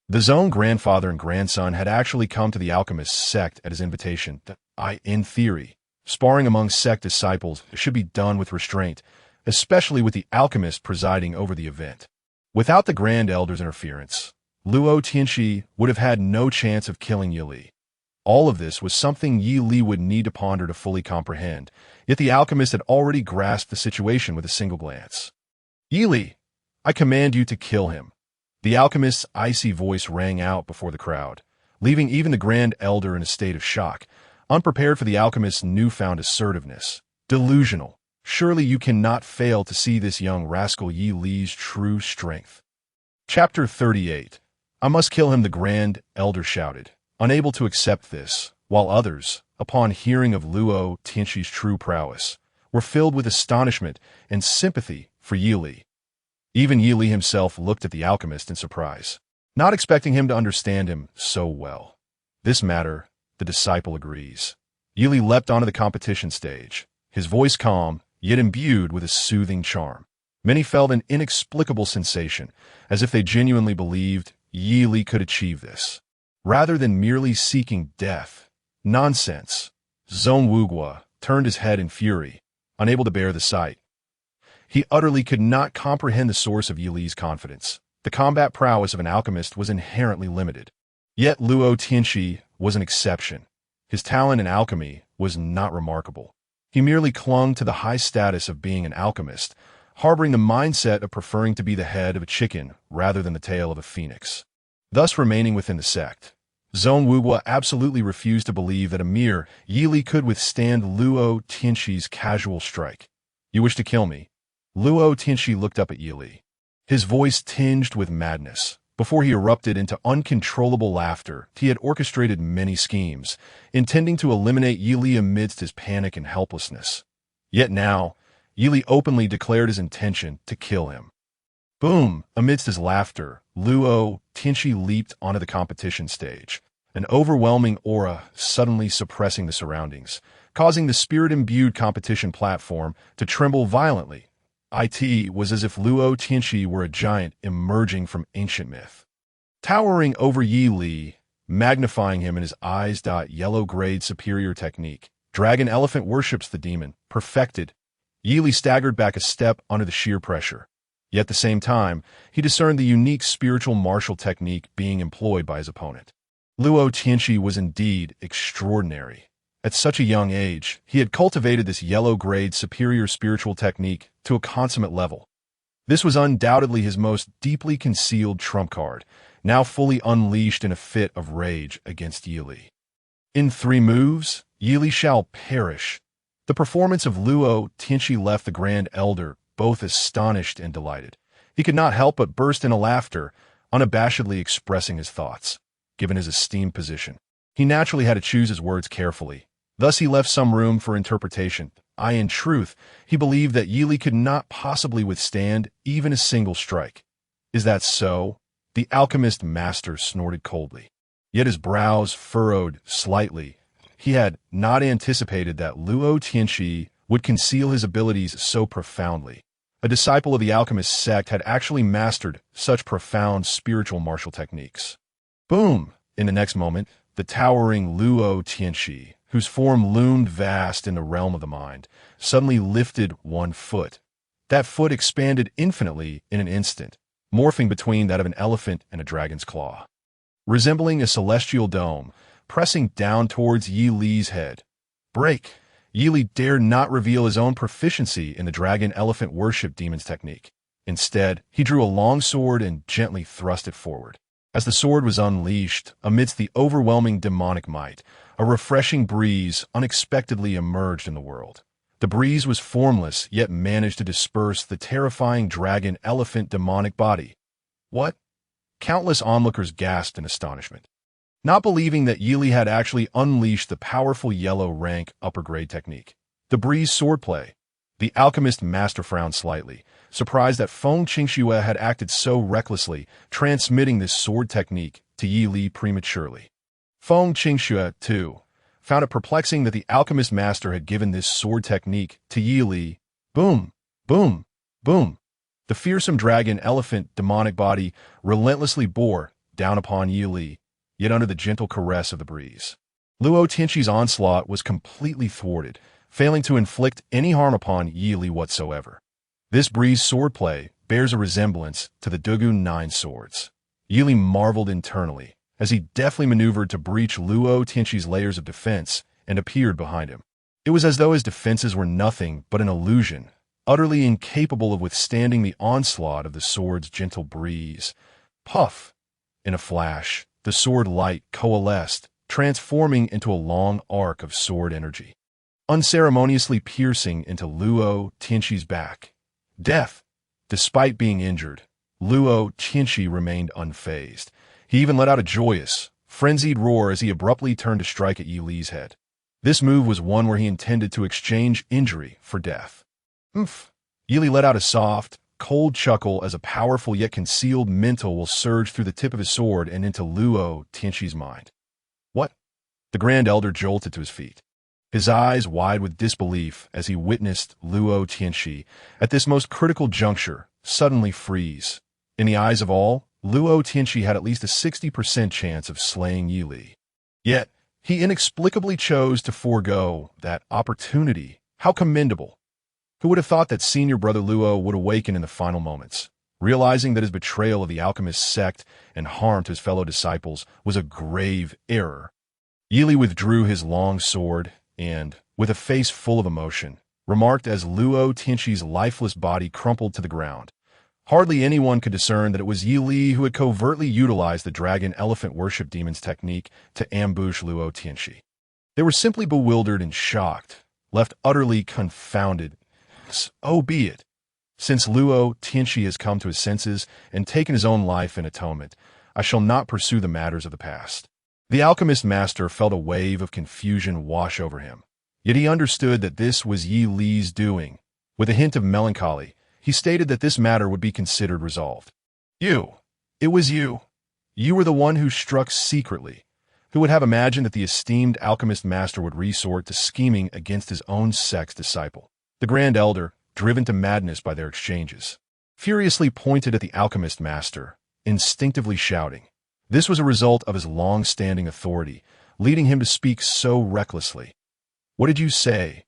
The Zhong grandfather and grandson had actually come to the alchemist sect at his invitation. In theory, sparring among sect disciples should be done with restraint, especially with the alchemist presiding over the event. Without the Grand Elder's interference, Luo Tianxi would have had no chance of killing Yi Li. All of this was something Yi Li would need to ponder to fully comprehend, yet the alchemist had already grasped the situation with a single glance. Yi Li, I command you to kill him. The alchemist's icy voice rang out before the crowd, leaving even the Grand Elder in a state of shock, unprepared for the alchemist's newfound assertiveness. Delusional. Surely you cannot fail to see this young rascal Yi Li's true strength. Chapter 38. I must kill him, the Grand Elder shouted, unable to accept this, while others, upon hearing of Luo Tianxi's true prowess, were filled with astonishment and sympathy for Yi Li. Even Yi Li himself looked at the alchemist in surprise, not expecting him to understand him so well. This matter, the disciple agrees. Yi Li leapt onto the competition stage, his voice calm, yet imbued with a soothing charm. Many felt an inexplicable sensation, as if they genuinely believed Yi Li could achieve this, rather than merely seeking death. Nonsense. Zhong Wuguo turned his head in fury, unable to bear the sight. He utterly could not comprehend the source of Yi Li's confidence. The combat prowess of an alchemist was inherently limited. Yet Luo Tianxi was an exception. His talent in alchemy was not remarkable. He merely clung to the high status of being an alchemist, harboring the mindset of preferring to be the head of a chicken rather than the tail of a phoenix, thus remaining within the sect. Zhong Wuguo absolutely refused to believe that a mere Yili could withstand Luo Tianxi's casual strike. "You wish to kill me?" Luo Tianxi looked up at Yili, his voice tinged with madness. Before he erupted into uncontrollable laughter, he had orchestrated many schemes, intending to eliminate Yili amidst his panic and helplessness. Yet now, Yili openly declared his intention to kill him. Boom! Amidst his laughter, Luo Tianxi leaped onto the competition stage, an overwhelming aura suddenly suppressing the surroundings, causing the spirit-imbued competition platform to tremble violently. It was as if Luo Tianxi were a giant emerging from ancient myth. Towering over Yi Li, magnifying him in his eyes. Yellow-grade superior technique. Dragon elephant worships the demon, perfected. Yi Li staggered back a step under the sheer pressure. Yet at the same time, he discerned the unique spiritual martial technique being employed by his opponent. Luo Tianxi was indeed extraordinary. At such a young age, he had cultivated this yellow-grade superior spiritual technique to a consummate level. This was undoubtedly his most deeply concealed trump card, now fully unleashed in a fit of rage against Yili. In 3 moves, Yili shall perish. The performance of Luo Tianxi left the Grand Elder both astonished and delighted. He could not help but burst into laughter, unabashedly expressing his thoughts. Given his esteemed position, he naturally had to choose his words carefully. Thus he left some room for interpretation. In truth, he believed that Yili could not possibly withstand even a single strike. "Is that so?" The alchemist master snorted coldly. Yet his brows furrowed slightly. He had not anticipated that Luo Tianxi would conceal his abilities so profoundly. A disciple of the alchemist sect had actually mastered such profound spiritual martial techniques. Boom! In the next moment, the towering Luo Tianxi, whose form loomed vast in the realm of the mind, suddenly lifted one foot. That foot expanded infinitely in an instant, morphing between that of an elephant and a dragon's claw. Resembling a celestial dome, pressing down towards Yi Li's head. Break! Yi Li dared not reveal his own proficiency in the dragon elephant worship demon's technique. Instead, he drew a long sword and gently thrust it forward. As the sword was unleashed, amidst the overwhelming demonic might, a refreshing breeze unexpectedly emerged in the world. The breeze was formless, yet managed to disperse the terrifying dragon elephant demonic body. What? Countless onlookers gasped in astonishment, not believing that Yili had actually unleashed the powerful yellow rank upper grade technique. The breeze swordplay. The alchemist master frowned slightly, surprised that Feng Qingxue had acted so recklessly, transmitting this sword technique to Yi Li prematurely. Feng Qingxue, too, found it perplexing that the alchemist master had given this sword technique to Yi Li. Boom! Boom! Boom! The fearsome dragon elephant demonic body relentlessly bore down upon Yi Li, yet under the gentle caress of the breeze. Luo Tianxi's onslaught was completely thwarted, failing to inflict any harm upon Yi Li whatsoever. This breeze swordplay bears a resemblance to the Dugu 9 swords. Yi Li marveled internally as he deftly maneuvered to breach Luo Tianxi's layers of defense and appeared behind him. It was as though his defenses were nothing but an illusion, utterly incapable of withstanding the onslaught of the sword's gentle breeze. Puff! In a flash, the sword light coalesced, transforming into a long arc of sword energy, unceremoniously piercing into Luo Tianxi's back. Death! Despite being injured, Luo Tianxi remained unfazed. He even let out a joyous, frenzied roar as he abruptly turned to strike at Yi Li's head. This move was one where he intended to exchange injury for death. Oomph! Yi Li let out a soft, cold chuckle as a powerful yet concealed mental will surge through the tip of his sword and into Luo Tianxi's mind. What? The Grand Elder jolted to his feet, his eyes wide with disbelief as he witnessed Luo Tianxi, at this most critical juncture, suddenly freeze. In the eyes of all, Luo Tianxi had at least a 60% chance of slaying Yi Li. Yet, he inexplicably chose to forego that opportunity. How commendable! Who would have thought that senior brother Luo would awaken in the final moments? realizing that his betrayal of the alchemist sect and harm to his fellow disciples was a grave error. Yili withdrew his long sword and, with a face full of emotion, remarked as Luo Tianqi's lifeless body crumpled to the ground. Hardly anyone could discern that it was Yi Li who had covertly utilized the dragon elephant worship demon's technique to ambush Luo Tianqi. They were simply bewildered and shocked, left utterly confounded. So be it. Since Luo Tianqi has come to his senses and taken his own life in atonement, I shall not pursue the matters of the past. The alchemist master felt a wave of confusion wash over him. Yet he understood that this was Yi Li's doing. With a hint of melancholy, he stated that this matter would be considered resolved. You. It was you. You were the one who struck secretly. Who would have imagined that the esteemed alchemist master would resort to scheming against his own sect's disciple? The Grand Elder, driven to madness by their exchanges, furiously pointed at the alchemist master, instinctively shouting. This was a result of his long-standing authority, leading him to speak so recklessly. What did you say?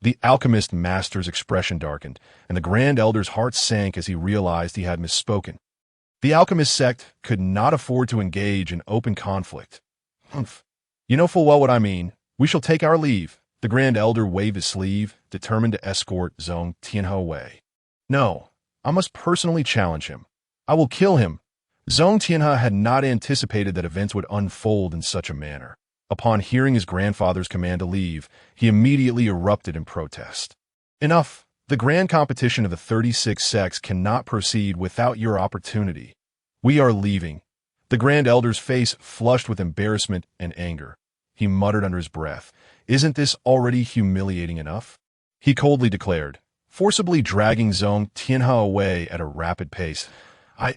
The alchemist master's expression darkened, and the Grand Elder's heart sank as he realized he had misspoken. The alchemist sect could not afford to engage in open conflict. Humph. You know full well what I mean. We shall take our leave. The Grand Elder waved his sleeve, determined to escort Zhong Tianhe away. No, I must personally challenge him. I will kill him. Zhong Tianhe had not anticipated that events would unfold in such a manner. Upon hearing his grandfather's command to leave, he immediately erupted in protest. Enough! The grand competition of the 36 sects cannot proceed without your opportunity. We are leaving. The Grand Elder's face flushed with embarrassment and anger. He muttered under his breath, "Isn't this already humiliating enough?" He coldly declared, forcibly dragging Zhong Tianhe away at a rapid pace.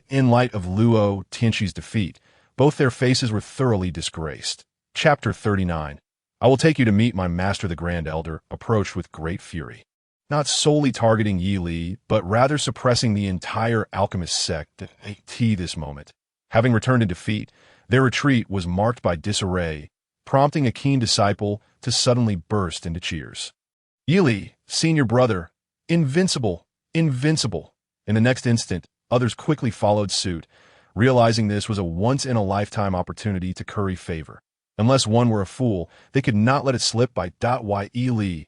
In light of Luo Tianqi's defeat, both their faces were thoroughly disgraced. Chapter 39. I will take you to meet my master the Grand Elder, approached with great fury. Not solely targeting Yi Li, but rather suppressing the entire alchemist sect at this moment. Having returned in defeat, their retreat was marked by disarray, prompting a keen disciple to suddenly burst into cheers. Yi Li, senior brother, invincible, invincible. In the next instant, others quickly followed suit, realizing this was a once-in-a-lifetime opportunity to curry favor. Unless one were a fool, they could not let it slip by Yi Li.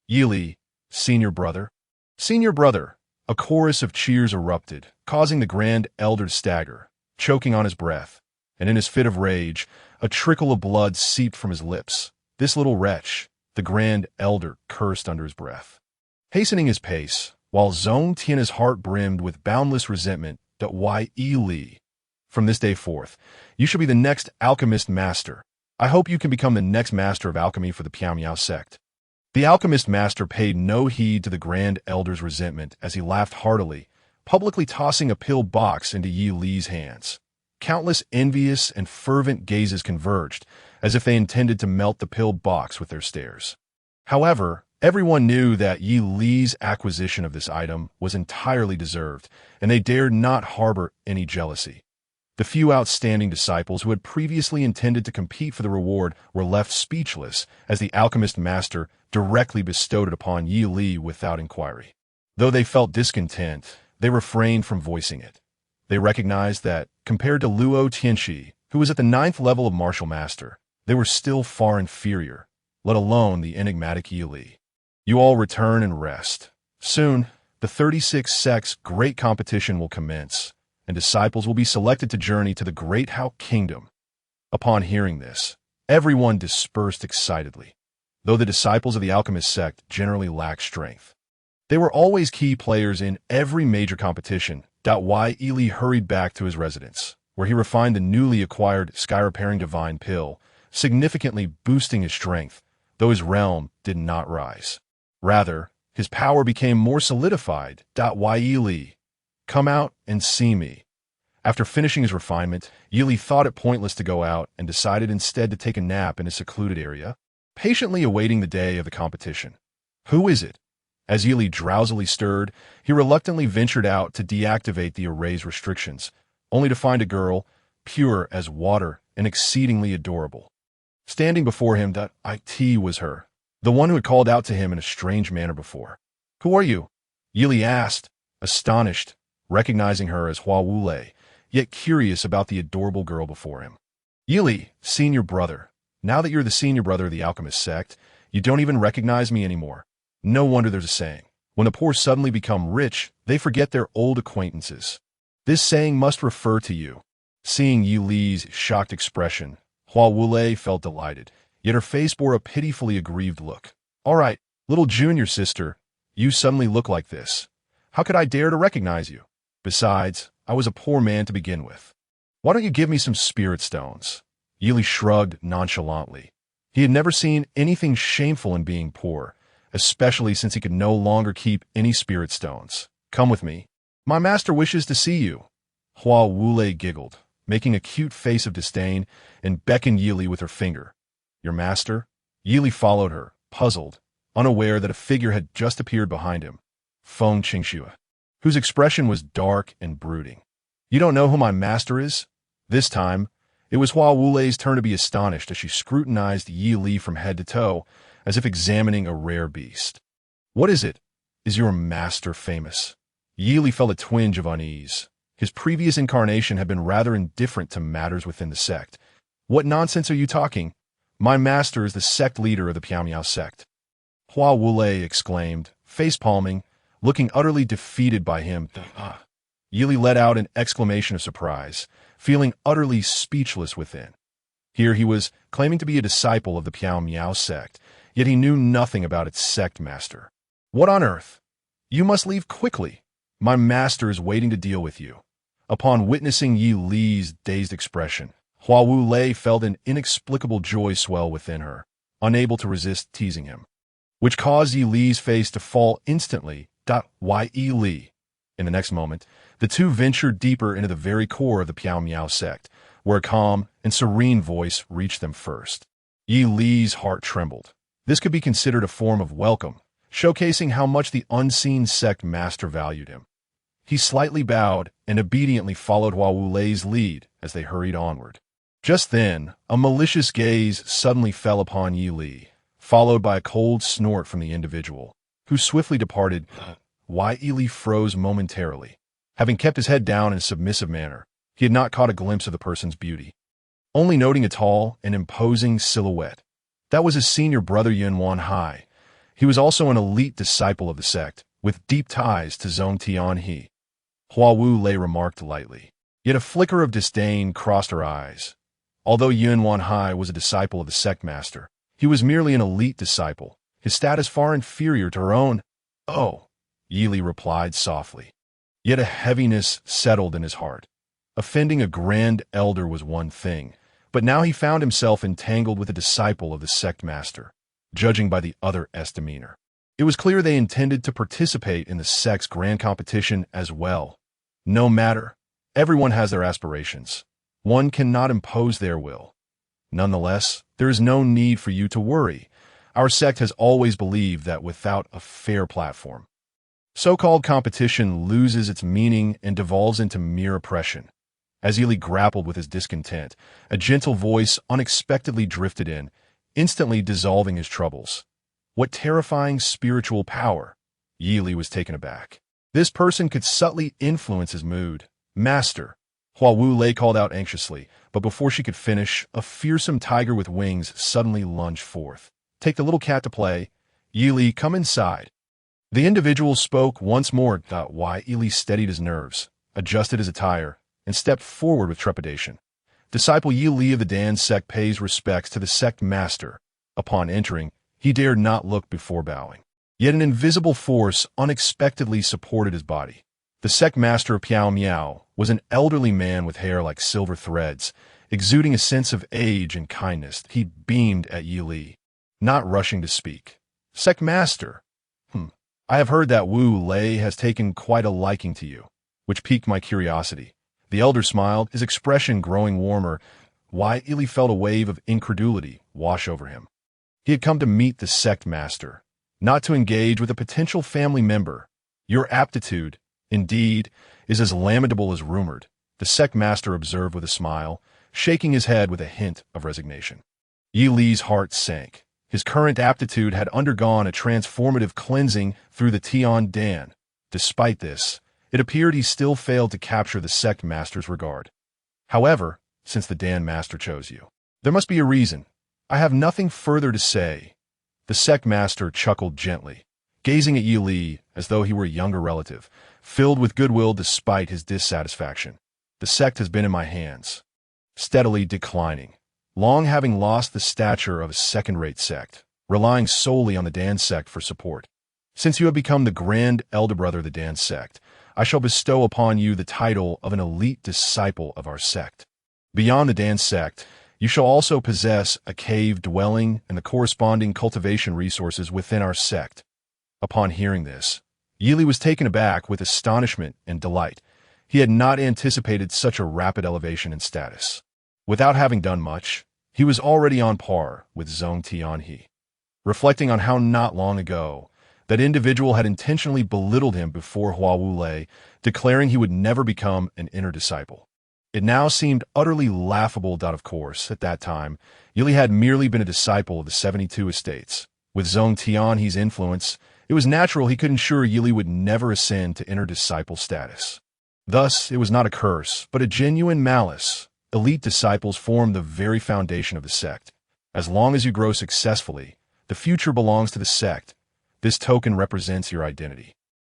Yi Li, senior brother. Senior brother. A chorus of cheers erupted, causing the Grand Elder to stagger, choking on his breath, and in his fit of rage, a trickle of blood seeped from his lips. This little wretch, the Grand Elder cursed under his breath. Hastening his pace, while Zhong Tianhe's heart brimmed with boundless resentment, Yi Li. From this day forth, you shall be the next alchemist master. I hope you can become the next master of alchemy for the Piao sect. The alchemist master paid no heed to the Grand Elder's resentment as he laughed heartily, publicly tossing a pill box into Yi Li's hands. Countless envious and fervent gazes converged, as if they intended to melt the pill box with their stares. However, everyone knew that Yi Li's acquisition of this item was entirely deserved, and they dared not harbor any jealousy. The few outstanding disciples who had previously intended to compete for the reward were left speechless as the alchemist master directly bestowed it upon Yi Li without inquiry. Though they felt discontent, they refrained from voicing it. They recognized that, compared to Luo Tianqi, who was at the 9th level of martial master, they were still far inferior, let alone the enigmatic Yi Li. You all return and rest. Soon, the 36 sects' great competition will commence, and disciples will be selected to journey to the Great Hao Kingdom. Upon hearing this, everyone dispersed excitedly, though the disciples of the alchemist sect generally lacked strength. They were always key players in every major competition. Yi Li hurried back to his residence, where he refined the newly acquired sky-repairing divine pill, significantly boosting his strength, though his realm did not rise. Rather, his power became more solidified. Yi Li, come out and see me. After finishing his refinement, Yi Li thought it pointless to go out and decided instead to take a nap in a secluded area, patiently awaiting the day of the competition. Who is it? As Yi Li drowsily stirred, he reluctantly ventured out to deactivate the array's restrictions, only to find a girl, pure as water and exceedingly adorable. Standing before him, it was her, the one who had called out to him in a strange manner before. Who are you? Yi Li asked, astonished, recognizing her as Hua Wulei, yet curious about the adorable girl before him. Yili, senior brother. Now that you're the senior brother of the alchemist sect, you don't even recognize me anymore. No wonder there's a saying. When the poor suddenly become rich, they forget their old acquaintances. This saying must refer to you. Seeing Yi Li's shocked expression, Hua Wulei felt delighted, yet her face bore a pitifully aggrieved look. All right, little junior sister, you suddenly look like this. How could I dare to recognize you? Besides, I was a poor man to begin with. Why don't you give me some spirit stones? Yi Li shrugged nonchalantly. He had never seen anything shameful in being poor, especially since he could no longer keep any spirit stones. Come with me. My master wishes to see you. Hua Wulei giggled, making a cute face of disdain, and beckoned Yi Li with her finger. Your master? Yi Li followed her, puzzled, unaware that a figure had just appeared behind him. Feng Qingxue, whose expression was dark and brooding. You don't know who my master is? This time, it was Hua Wulei's turn to be astonished as she scrutinized Yi Li from head to toe, as if examining a rare beast. What is it? Is your master famous? Yi Li felt a twinge of unease. His previous incarnation had been rather indifferent to matters within the sect. What nonsense are you talking? My master is the sect leader of the Piao sect. Hua Wulei exclaimed, face-palming, looking utterly defeated by him. Yi Li let out an exclamation of surprise, feeling utterly speechless within. Here he was, claiming to be a disciple of the Piao sect, yet he knew nothing about its sect master. What on earth? You must leave quickly. My master is waiting to deal with you. Upon witnessing Yi Li's dazed expression, Hua Wulei felt an inexplicable joy swell within her, unable to resist teasing him, which caused Yi Li's face to fall instantly. Why Yi Li? In the next moment, the two ventured deeper into the very core of the Piao sect, where a calm and serene voice reached them first. Yi Li's heart trembled. This could be considered a form of welcome, showcasing how much the unseen sect master valued him. He slightly bowed and obediently followed Hua Wulei's lead as they hurried onward. Just then, a malicious gaze suddenly fell upon Yi Li, followed by a cold snort from the individual, who swiftly departed. Why Yi Li froze momentarily. Having kept his head down in a submissive manner, he had not caught a glimpse of the person's beauty, only noting a tall and imposing silhouette. That was his senior brother Yuan Hai. He was also an elite disciple of the sect, with deep ties to Zhong Tianhe. Hua Wulei remarked lightly, yet a flicker of disdain crossed her eyes. Although Yuan Hai was a disciple of the sect master, he was merely an elite disciple, his status far inferior to her own. Oh, Yi Li replied softly. Yet a heaviness settled in his heart. Offending a grand elder was one thing, but now he found himself entangled with a disciple of the sect master, judging by the other's demeanor. It was clear they intended to participate in the sect's grand competition as well. No matter, everyone has their aspirations. One cannot impose their will. Nonetheless, there is no need for you to worry. Our sect has always believed that without a fair platform, so-called competition loses its meaning and devolves into mere oppression. As Yi Li grappled with his discontent, a gentle voice unexpectedly drifted in, instantly dissolving his troubles. What terrifying spiritual power! Yi Li was taken aback. This person could subtly influence his mood. Master, Hua Wulei called out anxiously, but before she could finish, a fearsome tiger with wings suddenly lunged forth. Take the little cat to play. Yi Li, come inside. The individual spoke once more. Why Yi Li steadied his nerves, adjusted his attire, and stepped forward with trepidation. Disciple Yi Li of the Dan sect pays respects to the sect master. Upon entering, he dared not look before bowing. Yet an invisible force unexpectedly supported his body. The sect master of Piao was an elderly man with hair like silver threads, exuding a sense of age and kindness. He beamed at Yi Li, not rushing to speak. Sect master, I have heard that Wu Lei has taken quite a liking to you, which piqued my curiosity. The elder smiled, his expression growing warmer. Why Yi Li felt a wave of incredulity wash over him. He had come to meet the sect master, not to engage with a potential family member. Your aptitude, indeed, is as lamentable as rumored, the sect master observed with a smile, shaking his head with a hint of resignation. Yi Li's heart sank. His current aptitude had undergone a transformative cleansing through the Tian Dan. Despite this, It appeared he still failed to capture the sect master's regard. However, since the Dan master chose you, there must be a reason. I have nothing further to say. The sect master chuckled gently, gazing at Yi Li as though he were a younger relative, filled with goodwill despite his dissatisfaction. The sect has been in my hands, steadily declining, long having lost the stature of a second-rate sect, relying solely on the Dan sect for support. Since you have become the grand elder brother of the Dan sect, I shall bestow upon you the title of an elite disciple of our sect. Beyond the Dan sect, you shall also possess a cave dwelling and the corresponding cultivation resources within our sect. Upon hearing this, Yi Li was taken aback with astonishment and delight. He had not anticipated such a rapid elevation in status. Without having done much, he was already on par with Zhong Tianhe. Reflecting on how not long ago that individual had intentionally belittled him before Hua Wu Lei, declaring he would never become an inner disciple. It now seemed utterly laughable that, of course, at that time, Yi Li had merely been a disciple of the 72 estates. With Zhong Tianhe's influence, it was natural he could ensure Yi Li would never ascend to inner disciple status. Thus, it was not a curse, but a genuine malice. Elite disciples form the very foundation of the sect. As long as you grow successfully, the future belongs to the sect. This token represents your identity.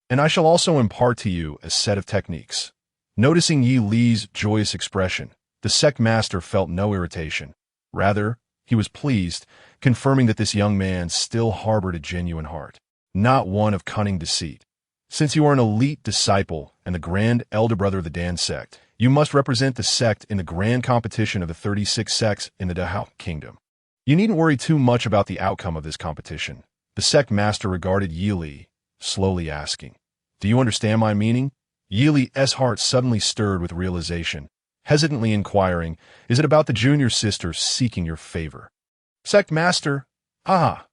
And I shall also impart to you a set of techniques. Noticing Yi Li's joyous expression, the sect master felt no irritation. Rather, he was pleased, confirming that this young man still harbored a genuine heart, not one of cunning deceit. Since you are an elite disciple and the grand elder brother of the Dan sect, you must represent the sect in the grand competition of the 36 sects in the Dahao kingdom. You needn't worry too much about the outcome of this competition. The sect master regarded Yi Li, slowly asking, "Do you understand my meaning?" Yi Li's heart suddenly stirred with realization, hesitantly inquiring, "Is it about the junior sister seeking your favor?" "Sect master, ah!"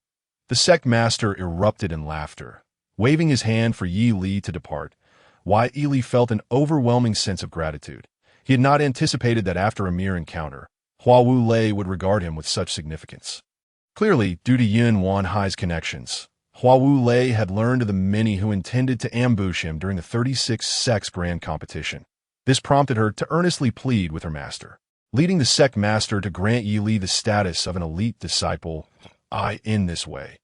The sect master erupted in laughter, waving his hand for Yi Li to depart. Why, Yi Li felt an overwhelming sense of gratitude. He had not anticipated that after a mere encounter, Hua Wu Lei would regard him with such significance. Clearly, due to Yin Wanhai's connections, Hua Wu Lei had learned of the many who intended to ambush him during the 36 sects grand competition. This prompted her to earnestly plead with her master, leading the sect master to grant Yi Li the status of an elite disciple. In this way,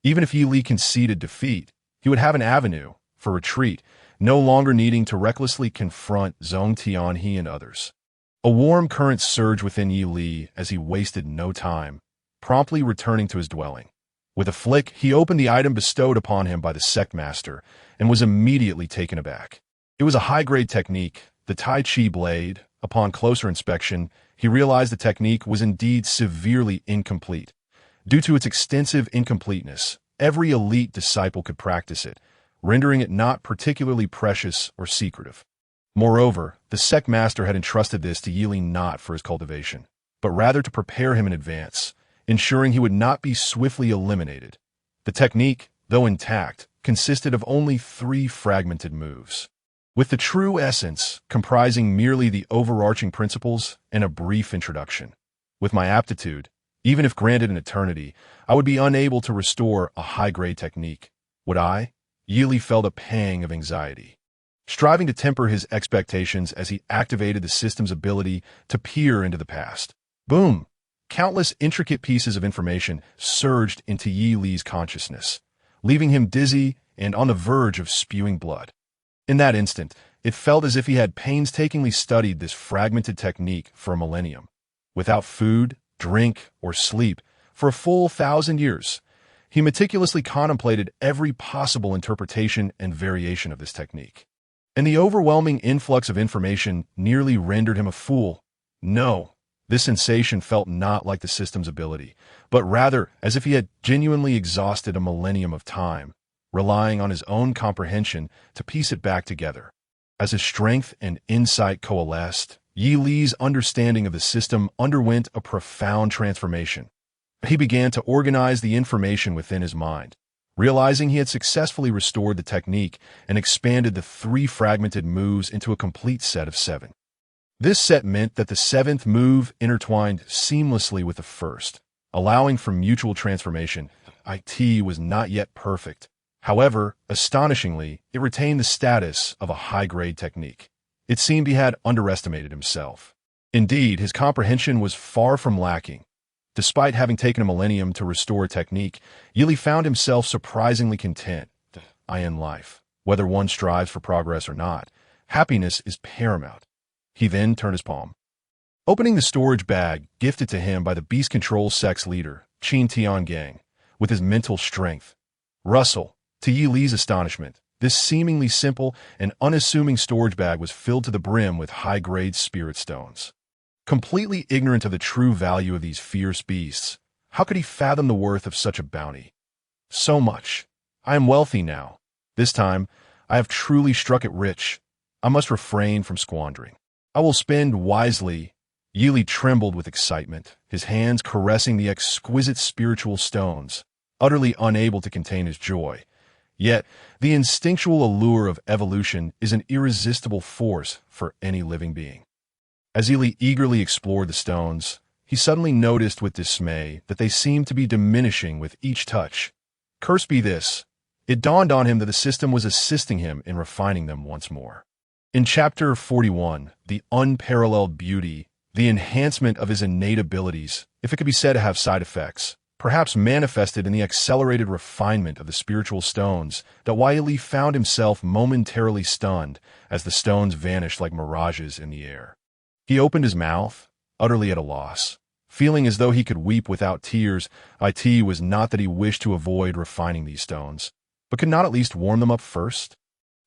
even if Yi Li conceded defeat, he would have an avenue for retreat, no longer needing to recklessly confront Zhong Tianhe and others. A warm current surged within Yi Li as he wasted no time, promptly returning to his dwelling. With a flick, he opened the item bestowed upon him by the sect master and was immediately taken aback. It was a high-grade technique, the Tai Chi blade. Upon closer inspection, he realized the technique was indeed severely incomplete. Due to its extensive incompleteness, every elite disciple could practice it, rendering it not particularly precious or secretive. Moreover, the sect master had entrusted this to Yi Li not for his cultivation, but rather to prepare him in advance, ensuring he would not be swiftly eliminated. The technique, though intact, consisted of only 3 fragmented moves, with the true essence comprising merely the overarching principles and a brief introduction. With my aptitude, even if granted an eternity, I would be unable to restore a high-grade technique. Would I? Yi Li felt a pang of anxiety, striving to temper his expectations as he activated the system's ability to peer into the past. Boom! Countless intricate pieces of information surged into Yi Li's consciousness, leaving him dizzy and on the verge of spewing blood. In that instant, it felt as if he had painstakingly studied this fragmented technique for a millennium. Without food, drink, or sleep, for a full 1,000 years, he meticulously contemplated every possible interpretation and variation of this technique. And the overwhelming influx of information nearly rendered him a fool. No. This sensation felt not like the system's ability, but rather as if he had genuinely exhausted a millennium of time, relying on his own comprehension to piece it back together. As his strength and insight coalesced, Yi Li's understanding of the system underwent a profound transformation. He began to organize the information within his mind, realizing he had successfully restored the technique and expanded the 3 fragmented moves into a complete set of 7. This set meant that the 7th move intertwined seamlessly with the first, allowing for mutual transformation. IT was not yet perfect, However, astonishingly, it retained the status of a high-grade technique. It seemed he had underestimated himself. Indeed, his comprehension was far from lacking. Despite having taken a millennium to restore a technique, Yili found himself surprisingly content in life. Whether one strives for progress or not, happiness is paramount. He then turned his palm. Opening the storage bag gifted to him by the Beast Control Sect's leader, Qin Tiangang, with his mental strength. Russell, to Yi Li's astonishment, this seemingly simple and unassuming storage bag was filled to the brim with high-grade spirit stones. Completely ignorant of the true value of these fierce beasts, how could he fathom the worth of such a bounty? So much. I am wealthy now. This time, I have truly struck it rich. I must refrain from squandering. I will spend wisely. Yi Li trembled with excitement, his hands caressing the exquisite spiritual stones, utterly unable to contain his joy. Yet, the instinctual allure of evolution is an irresistible force for any living being. As Yi Li eagerly explored the stones, he suddenly noticed with dismay that they seemed to be diminishing with each touch. Curse be this! It dawned on him that the system was assisting him in refining them once more. In Chapter 41, the unparalleled beauty, the enhancement of his innate abilities, if it could be said to have side effects, perhaps manifested in the accelerated refinement of the spiritual stones, that Yi Li found himself momentarily stunned as the stones vanished like mirages in the air. He opened his mouth, utterly at a loss, feeling as though he could weep without tears. It was not that he wished to avoid refining these stones, but could not at least warm them up first?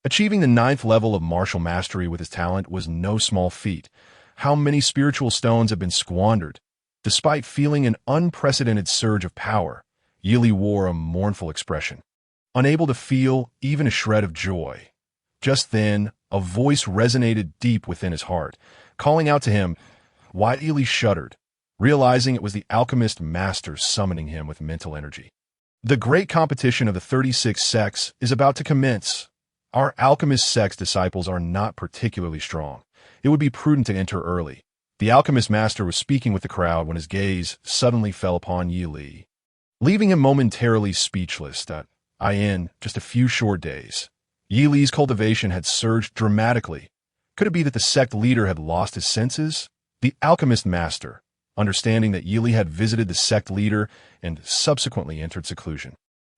Achieving the 9th level of martial mastery with his talent was no small feat. How many spiritual stones have been squandered? Despite feeling an unprecedented surge of power, Yi Li wore a mournful expression, unable to feel even a shred of joy. Just then, a voice resonated deep within his heart, calling out to him. Yi Li shuddered, realizing it was the alchemist master summoning him with mental energy. The great competition of the 36 sects is about to commence. Our alchemist sect's disciples are not particularly strong. It would be prudent to enter early. The alchemist master was speaking with the crowd when his gaze suddenly fell upon Yi Li, leaving him momentarily speechless. In just a few short days, Yi Li's cultivation had surged dramatically. Could it be that the sect leader had lost his senses? The alchemist master, understanding that Yi Li had visited the sect leader and subsequently entered seclusion,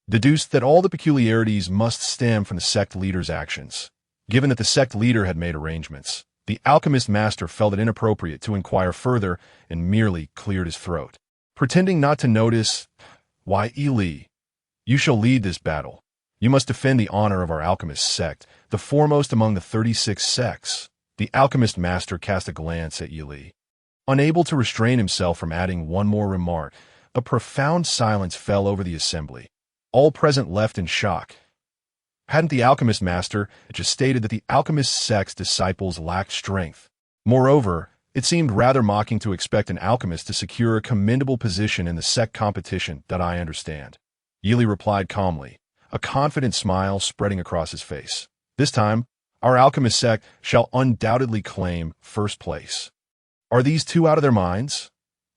deduced that all the peculiarities must stem from the sect leader's actions. Given that the sect leader had made arrangements, the alchemist master felt it inappropriate to inquire further and merely cleared his throat. Pretending not to notice, Yi Li, you shall lead this battle. You must defend the honor of our alchemist sect, the foremost among the 36 sects. The alchemist master cast a glance at Yi Li. Unable to restrain himself from adding one more remark, a profound silence fell over the assembly. All present left in shock. Hadn't the alchemist master just stated that the alchemist sect's disciples lacked strength? Moreover, it seemed rather mocking to expect an alchemist to secure a commendable position in the sect competition. I understand. Yi Li replied calmly, a confident smile spreading across his face. This time, our alchemist sect shall undoubtedly claim first place. Are these two out of their minds?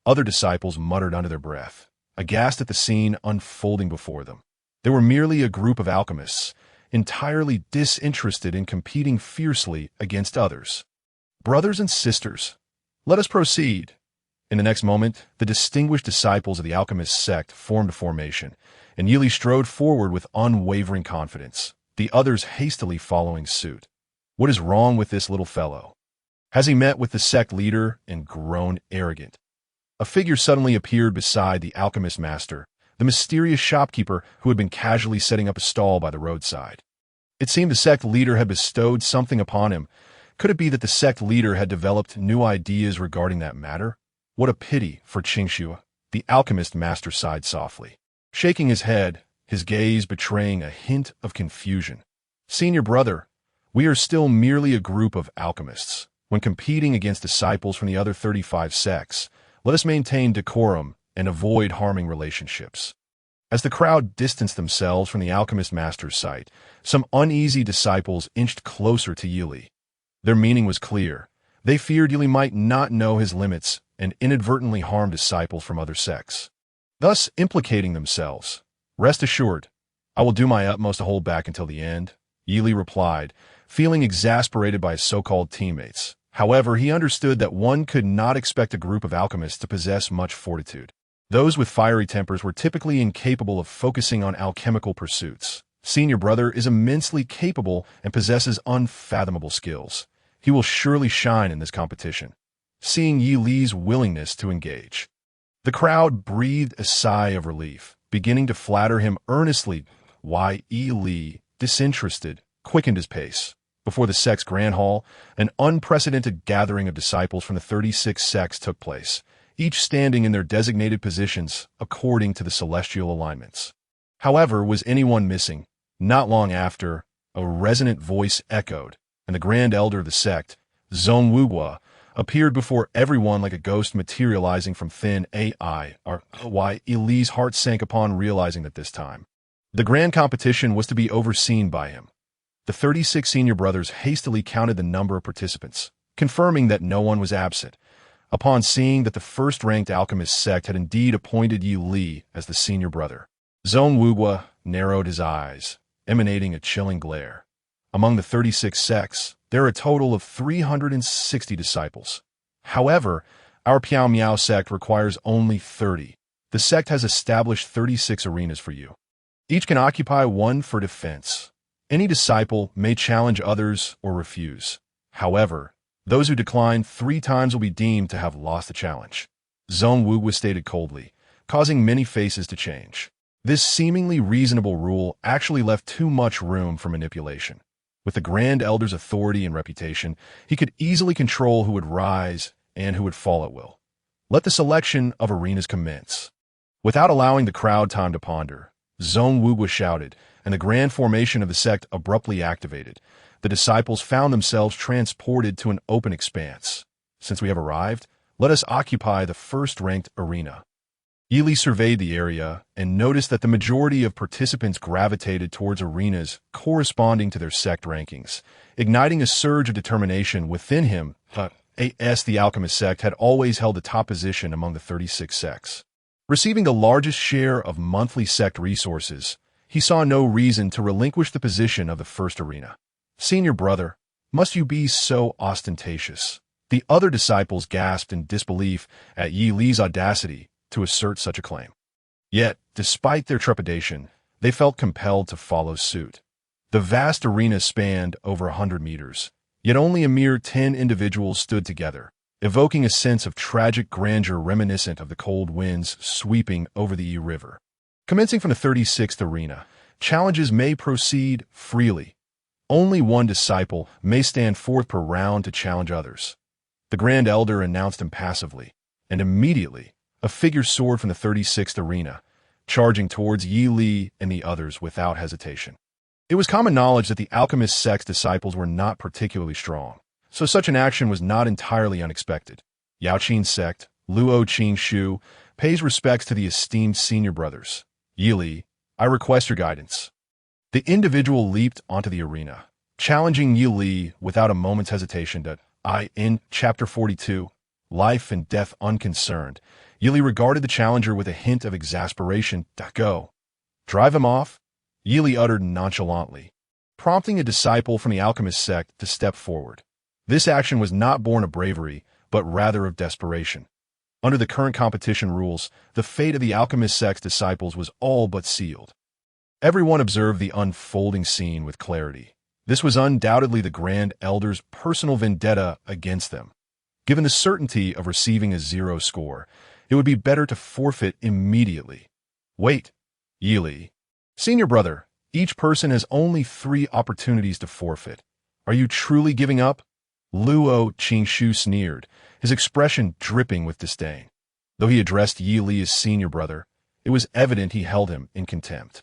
Other disciples muttered under their breath, aghast at the scene unfolding before them. They were merely a group of alchemists, entirely disinterested in competing fiercely against others. Brothers and sisters, let us proceed. In the next moment, the distinguished disciples of the alchemist sect formed a formation, and Yi Li strode forward with unwavering confidence, the others hastily following suit. What is wrong with this little fellow? Has he met with the sect leader and grown arrogant? A figure suddenly appeared beside the alchemist master, the mysterious shopkeeper who had been casually setting up a stall by the roadside. It seemed the sect leader had bestowed something upon him. Could it be that the sect leader had developed new ideas regarding that matter? What a pity for Qingxue. The alchemist master sighed softly, shaking his head, his gaze betraying a hint of confusion. Senior brother, we are still merely a group of alchemists. When competing against disciples from the other 35 sects, let us maintain decorum and avoid harming relationships. As the crowd distanced themselves from the alchemist master's sight, some uneasy disciples inched closer to Yi Li. Their meaning was clear. They feared Yi Li might not know his limits and inadvertently harm disciples from other sects, thus implicating themselves. Rest assured, I will do my utmost to hold back until the end, Yi Li replied, feeling exasperated by his so-called teammates. However, he understood that one could not expect a group of alchemists to possess much fortitude. Those with fiery tempers were typically incapable of focusing on alchemical pursuits. Senior brother is immensely capable and possesses unfathomable skills. He will surely shine in this competition. Seeing Yi Li's willingness to engage, the crowd breathed a sigh of relief, beginning to flatter him earnestly. Yi Li, disinterested, quickened his pace. Before the sect's grand hall, an unprecedented gathering of disciples from the 36 sects took place, each standing in their designated positions according to the celestial alignments. However, was anyone missing? Not long after, a resonant voice echoed, and the grand elder of the sect, Zhong Wuguo, appeared before everyone like a ghost materializing from thin AI. Yi Li's heart sank upon realizing that this time the grand competition was to be overseen by him. The 36 senior brothers hastily counted the number of participants, confirming that no one was absent. Upon seeing that the first-ranked alchemist sect had indeed appointed Yi Li as the senior brother, Zhong Wuguo narrowed his eyes, emanating a chilling glare. Among the 36 sects, there are a total of 360 disciples. However, our Piao Miao sect requires only 30. The sect has established 36 arenas for you. Each can occupy one for defense. Any disciple may challenge others or refuse. However, those who decline 3 times will be deemed to have lost the challenge. Zhong Wuguo stated coldly, causing many faces to change. This seemingly reasonable rule actually left too much room for manipulation. With the Grand Elder's authority and reputation, he could easily control who would rise and who would fall at will. Let the selection of arenas commence. Without allowing the crowd time to ponder, Zhong Wuguo shouted, and the grand formation of the sect abruptly activated. The disciples found themselves transported to an open expanse. Since we have arrived, let us occupy the first-ranked arena. Yi Li surveyed the area and noticed that the majority of participants gravitated towards arenas corresponding to their sect rankings, igniting a surge of determination within him. The alchemist sect had always held the top position among the 36 sects. Receiving the largest share of monthly sect resources, he saw no reason to relinquish the position of the first arena. Senior brother, must you be so ostentatious? The other disciples gasped in disbelief at Yi Li's audacity to assert such a claim. Yet, despite their trepidation, they felt compelled to follow suit. The vast arena spanned over 100 meters, yet only a mere 10 individuals stood together, evoking a sense of tragic grandeur reminiscent of the cold winds sweeping over the Yi River. Commencing from the 36th arena, challenges may proceed freely. Only one disciple may stand forth per round to challenge others. The Grand Elder announced impassively, and immediately, a figure soared from the 36th arena, charging towards Yi Li and the others without hesitation. It was common knowledge that the alchemist sect's disciples were not particularly strong, so such an action was not entirely unexpected. Yaoqin sect, Luo Qing pays respects to the esteemed senior brothers. Yi Li, I request your guidance. The individual leaped onto the arena, challenging Yi Li without a moment's hesitation. In Chapter 42, Life and Death Unconcerned, Yi Li regarded the challenger with a hint of exasperation. Go. Drive him off? Yi Li uttered nonchalantly, prompting a disciple from the alchemist sect to step forward. This action was not born of bravery, but rather of desperation. Under the current competition rules, the fate of the alchemist sect's disciples was all but sealed. Everyone observed the unfolding scene with clarity. This was undoubtedly the Grand Elder's personal vendetta against them. Given the certainty of receiving a 0 score, it would be better to forfeit immediately. Wait, Yi Li. Senior brother, each person has only 3 opportunities to forfeit. Are you truly giving up? Luo Qing sneered, his expression dripping with disdain. Though he addressed Yi Li as senior brother, it was evident he held him in contempt.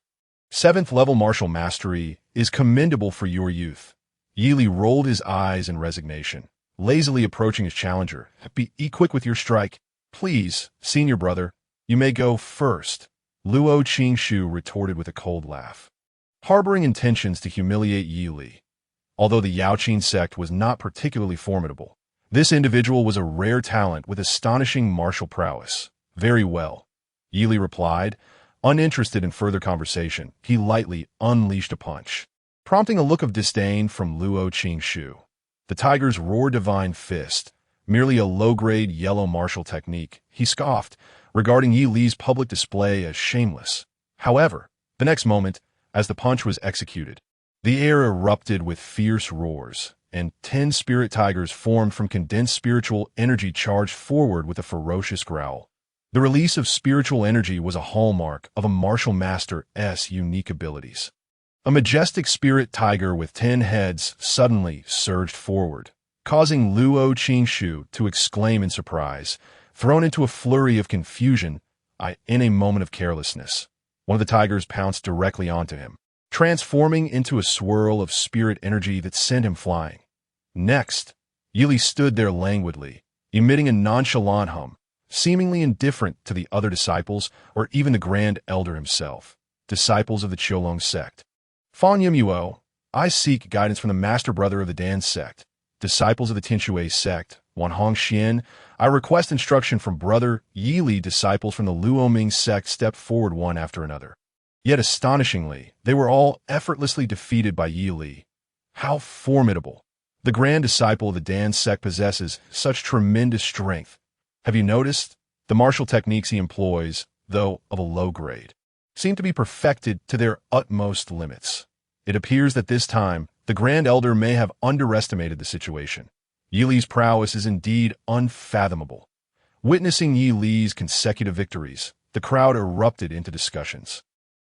7th level martial mastery is commendable for your youth. Yi Li rolled his eyes in resignation, lazily approaching his challenger. Be quick with your strike. Please, senior brother, you may go first. Luo Qing retorted with a cold laugh, harboring intentions to humiliate Yi Li. Although the Yaoqin sect was not particularly formidable, this individual was a rare talent with astonishing martial prowess. Very well, Yi Li replied, Uninterested in further conversation, he lightly unleashed a punch, prompting a look of disdain from Luo Qingxu. The tiger's roar divine fist, merely a low-grade yellow martial technique, he scoffed, regarding Yi Li's public display as shameless. However, the next moment, as the punch was executed, the air erupted with fierce roars, and 10 spirit tigers formed from condensed spiritual energy charged forward with a ferocious growl. The release of spiritual energy was a hallmark of a martial master's unique abilities. A majestic spirit tiger with 10 heads suddenly surged forward, causing Luo Qingxu to exclaim in surprise, thrown into a flurry of confusion. In a moment of carelessness, one of the tigers pounced directly onto him, transforming into a swirl of spirit energy that sent him flying. Next, Yi Li stood there languidly, emitting a nonchalant hum, seemingly indifferent to the other disciples or even the Grand Elder himself, disciples of the Qiulong sect. Fan Yimuo, I seek guidance from the Master Brother of the Dan sect. Disciples of the Tinshui sect, Wanhong Xian, I request instruction from Brother Yi Li. Disciples from the Luoming sect stepped forward one after another. Yet astonishingly, they were all effortlessly defeated by Yi Li. How formidable! The grand disciple of the Dan sect possesses such tremendous strength. Have you noticed? The martial techniques he employs, though of a low grade, seem to be perfected to their utmost limits. It appears that this time, the Grand Elder may have underestimated the situation. Yi Li's prowess is indeed unfathomable. Witnessing Yi Li's consecutive victories, the crowd erupted into discussions.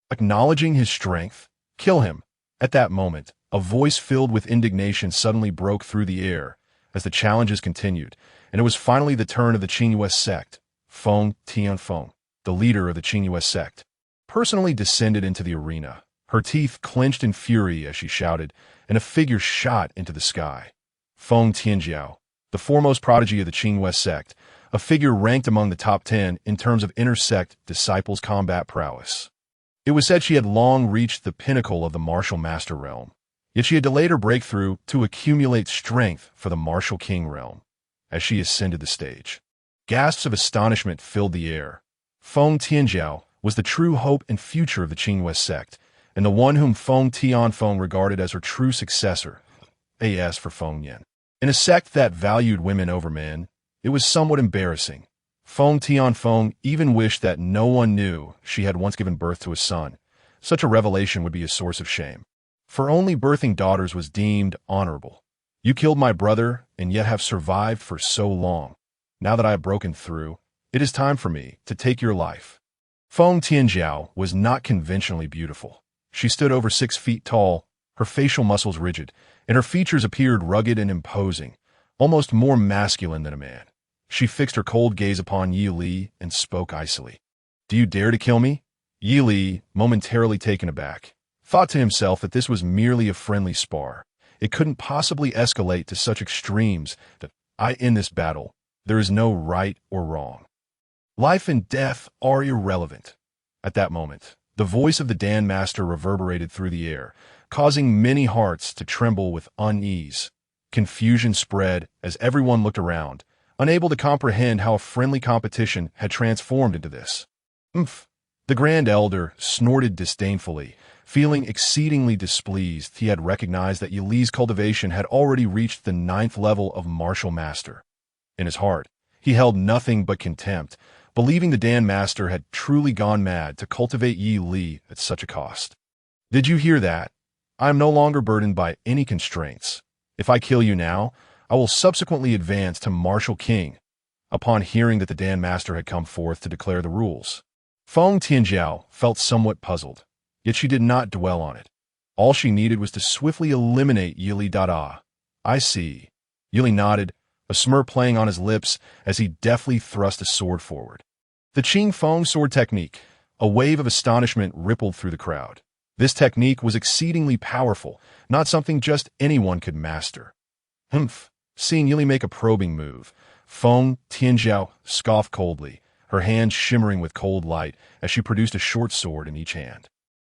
Acknowledging his strength, kill him. At that moment, a voice filled with indignation suddenly broke through the air as the challenges continued, and it was finally the turn of the Qingyue sect. Feng Tianfeng, the leader of the Qingyue sect, personally descended into the arena. Her teeth clenched in fury as she shouted, and a figure shot into the sky. Feng Tianjiao, the foremost prodigy of the Qingyue sect, a figure ranked among the top 10 in terms of intersect disciples' combat prowess. It was said she had long reached the pinnacle of the martial master realm, yet she had delayed her breakthrough to accumulate strength for the martial king realm. As she ascended the stage, gasps of astonishment filled the air. Feng Tianjiao was the true hope and future of the Qingyue sect, and the one whom Feng Tianfeng regarded as her true successor. As for Feng Yan, in a sect that valued women over men, it was somewhat embarrassing. Feng Tianfeng even wished that no one knew she had once given birth to a son. Such a revelation would be a source of shame. For only birthing daughters was deemed honorable. You killed my brother and yet have survived for so long. Now that I have broken through, it is time for me to take your life. Feng Tianjiao was not conventionally beautiful. She stood over 6 feet tall, her facial muscles rigid, and her features appeared rugged and imposing, almost more masculine than a man. She fixed her cold gaze upon Yi Li and spoke icily. Do you dare to kill me? Yi Li, momentarily taken aback, thought to himself that this was merely a friendly spar. It couldn't possibly escalate to such extremes that in this battle, there is no right or wrong. Life and death are irrelevant. At that moment, the voice of the Dan Master reverberated through the air, causing many hearts to tremble with unease. Confusion spread as everyone looked around, unable to comprehend how a friendly competition had transformed into this. Umph! The Grand Elder snorted disdainfully, feeling exceedingly displeased. He had recognized that Yi Li's cultivation had already reached the 9th level of martial master. In his heart, he held nothing but contempt, believing the Dan Master had truly gone mad to cultivate Yi Li at such a cost. Did you hear that? I am no longer burdened by any constraints. If I kill you now, I will subsequently advance to Martial King. Upon hearing that the Dan Master had come forth to declare the rules, Feng Tianjiao felt somewhat puzzled, yet she did not dwell on it. All she needed was to swiftly eliminate Yi Li. I see. Yi Li nodded, a smirk playing on his lips as he deftly thrust a sword forward. The Qing Feng sword technique. A wave of astonishment rippled through the crowd. This technique was exceedingly powerful, not something just anyone could master. Humph! Seeing Yi Li make a probing move, Feng Tianjiao scoffed coldly, her hands shimmering with cold light as she produced a short sword in each hand.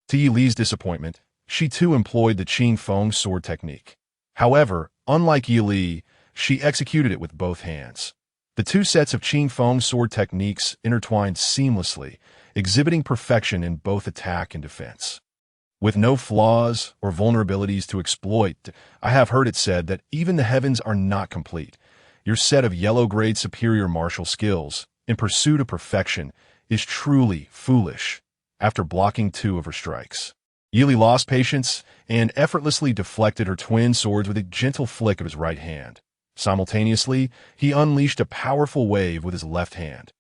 To Yi Li's disappointment, she too employed the Qing Feng sword technique. However, unlike Yi Li, she executed it with both hands. The two sets of Qing Feng sword techniques intertwined seamlessly, exhibiting perfection in both attack and defense. With no flaws or vulnerabilities to exploit, I have heard it said that even the heavens are not complete. Your set of yellow-grade superior martial skills, in pursuit of perfection, is truly foolish. After blocking 2 of her strikes, Yili lost patience and effortlessly deflected her twin swords with a gentle flick of his right hand. Simultaneously, he unleashed a powerful wave with his left hand.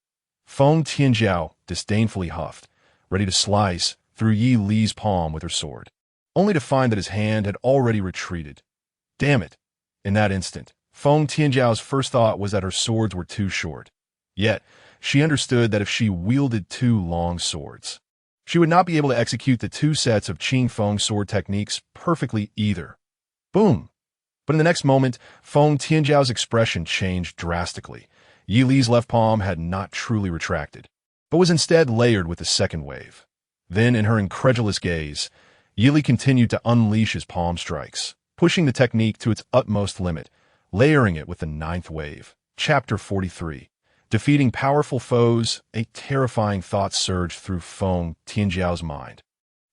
Feng Tianjiao disdainfully huffed, ready to slice through Yi Li's palm with her sword, only to find that his hand had already retreated. Damn it! In that instant, Feng Tianjiao's first thought was that her swords were too short. Yet, she understood that if she wielded 2 long swords, she would not be able to execute the 2 sets of Qing Feng sword techniques perfectly either. Boom! But in the next moment, Feng Tianjiao's expression changed drastically. Yi Li's left palm had not truly retracted, but was instead layered with the second wave. Then, in her incredulous gaze, Yi Li continued to unleash his palm strikes, pushing the technique to its utmost limit, layering it with the 9th wave. Chapter 43. Defeating powerful foes, a terrifying thought surged through Feng Tianjiao's mind.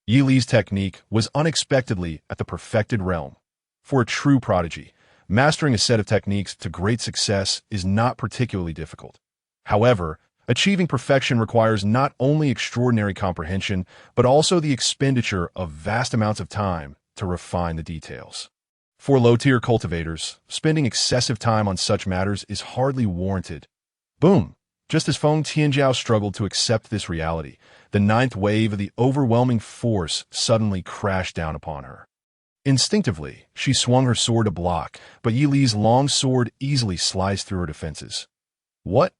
Yi Li's technique was unexpectedly at the perfected realm. For a true prodigy, mastering a set of techniques to great success is not particularly difficult. However, achieving perfection requires not only extraordinary comprehension, but also the expenditure of vast amounts of time to refine the details. For low-tier cultivators, spending excessive time on such matters is hardly warranted. Boom! Just as Feng Tianjiao struggled to accept this reality, the 9th wave of the overwhelming force suddenly crashed down upon her. Instinctively, she swung her sword to block, but Yi Li's long sword easily sliced through her defenses. What?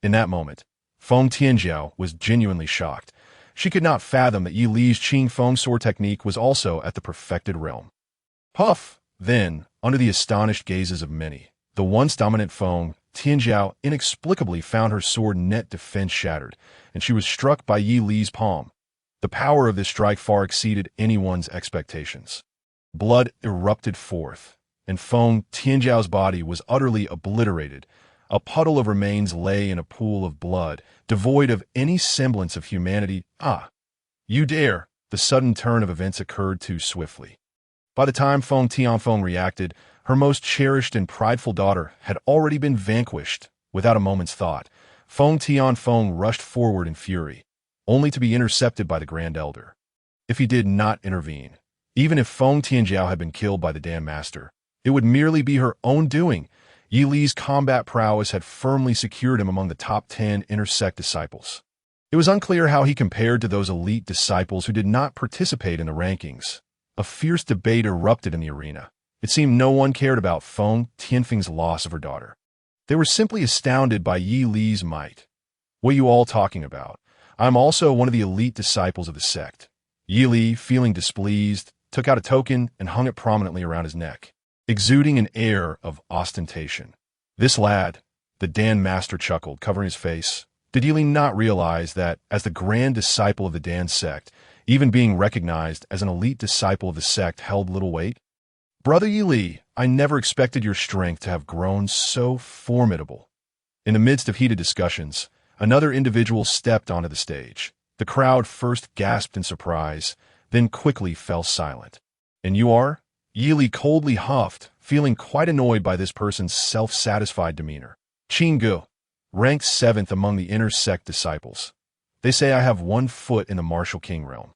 In that moment, Feng Tianjiao was genuinely shocked. She could not fathom that Yi Li's Qing Feng sword technique was also at the perfected realm. Puff! Then, under the astonished gazes of many, the once dominant Feng Tianjiao inexplicably found her sword net defense shattered, and she was struck by Yi Li's palm. The power of this strike far exceeded anyone's expectations. Blood erupted forth, and Feng Tianjiao's body was utterly obliterated. A puddle of remains lay in a pool of blood, devoid of any semblance of humanity. Ah! You dare! The sudden turn of events occurred too swiftly. By the time Feng Tianfeng reacted, her most cherished and prideful daughter had already been vanquished. Without a moment's thought, Feng Tianfeng rushed forward in fury, only to be intercepted by the Grand Elder. If he did not intervene, even if Feng Tianjiao had been killed by the Dam Master, it would merely be her own doing. Yi Li's combat prowess had firmly secured him among the top 10 intersect disciples. It was unclear how he compared to those elite disciples who did not participate in the rankings. A fierce debate erupted in the arena. It seemed no one cared about Feng Tianfeng's loss of her daughter. They were simply astounded by Yi Li's might. What are you all talking about? I'm also one of the elite disciples of the sect. Yi Li, feeling displeased, took out a token and hung it prominently around his neck, exuding an air of ostentation. This lad, the Dan Master chuckled, covering his face. Did Yi Li not realize that, as the grand disciple of the Dan sect, even being recognized as an elite disciple of the sect held little weight? Brother Yi Li, I never expected your strength to have grown so formidable. In the midst of heated discussions, another individual stepped onto the stage. The crowd first gasped in surprise, then quickly fell silent. And you are? Yi Li coldly huffed, feeling quite annoyed by this person's self-satisfied demeanor. Qing Gu, ranked 7th among the intersect disciples. They say I have 1 foot in the martial king realm.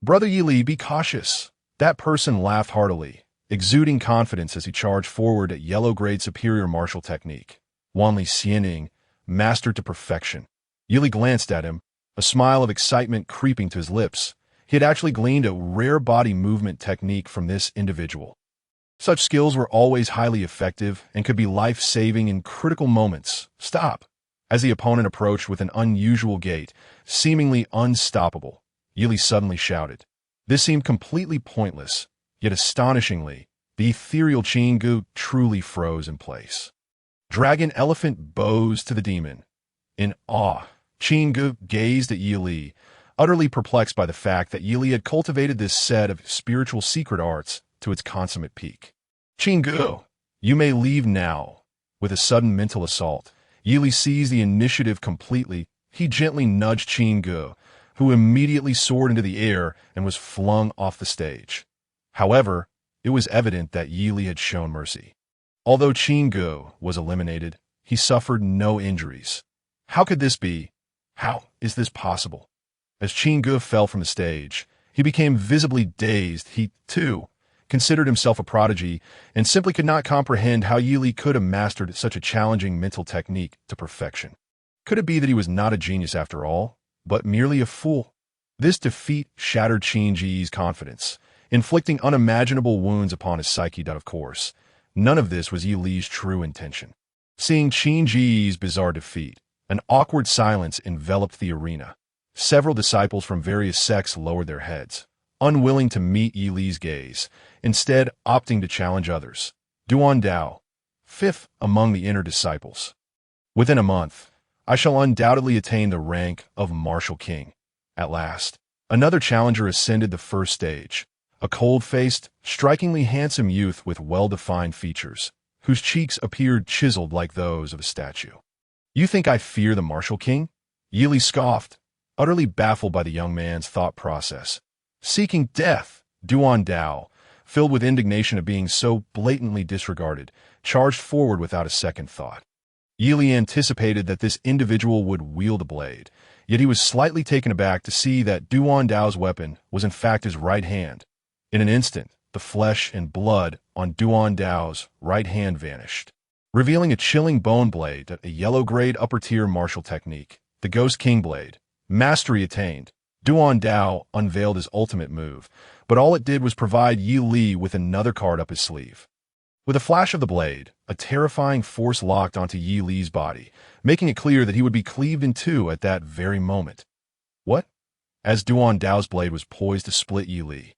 Brother Yi Li, be cautious. That person laughed heartily, exuding confidence as he charged forward at yellow-grade superior martial technique. Wanli Xianing, mastered to perfection. Yi Li glanced at him, a smile of excitement creeping to his lips. He had actually gleaned a rare body movement technique from this individual. Such skills were always highly effective and could be life-saving in critical moments. Stop! As the opponent approached with an unusual gait, seemingly unstoppable, Yi Li suddenly shouted. This seemed completely pointless, yet astonishingly, the ethereal Qing Gu truly froze in place. Dragon elephant bows to the demon. In awe, Qing Gu gazed at Yi Li, utterly perplexed by the fact that Yi Li had cultivated this set of spiritual secret arts to its consummate peak. Qing Gu, you may leave now. With a sudden mental assault, Yili seized the initiative completely. He gently nudged Qin Ge, who immediately soared into the air and was flung off the stage. However, it was evident that Yili had shown mercy. Although Qin Ge was eliminated, he suffered no injuries. How could this be? How is this possible? As Qin Ge fell from the stage, he became visibly dazed. He, too, considered himself a prodigy and simply could not comprehend how Yili could have mastered such a challenging mental technique to perfection. Could it be that he was not a genius after all, but merely a fool? This defeat shattered Qin Ji's confidence, inflicting unimaginable wounds upon his psyche. Of course, none of this was Yili's true intention. Seeing Qin Ji's bizarre defeat, an awkward silence enveloped the arena. Several disciples from various sects lowered their heads, unwilling to meet Yili's gaze, instead opting to challenge others. Duan Dao, fifth among the inner disciples. Within a month, I shall undoubtedly attain the rank of martial king. At last, another challenger ascended the first stage, a cold-faced, strikingly handsome youth with well-defined features, whose cheeks appeared chiseled like those of a statue. You think I fear the martial king? Yili scoffed, utterly baffled by the young man's thought process. Seeking death, Duan Dao, filled with indignation at being so blatantly disregarded, charged forward without a second thought. Yili anticipated that this individual would wield a blade, yet he was slightly taken aback to see that Duan Dao's weapon was in fact his right hand. In an instant, the flesh and blood on Duan Dao's right hand vanished, revealing a chilling bone blade, a yellow-grade upper-tier martial technique, the Ghost King Blade. Mastery attained. Duan Dao unveiled his ultimate move, but all it did was provide Yili with another card up his sleeve. With a flash of the blade, a terrifying force locked onto Yili's body, making it clear that he would be cleaved in two at that very moment. What? As Duan Dao's blade was poised to split Yili,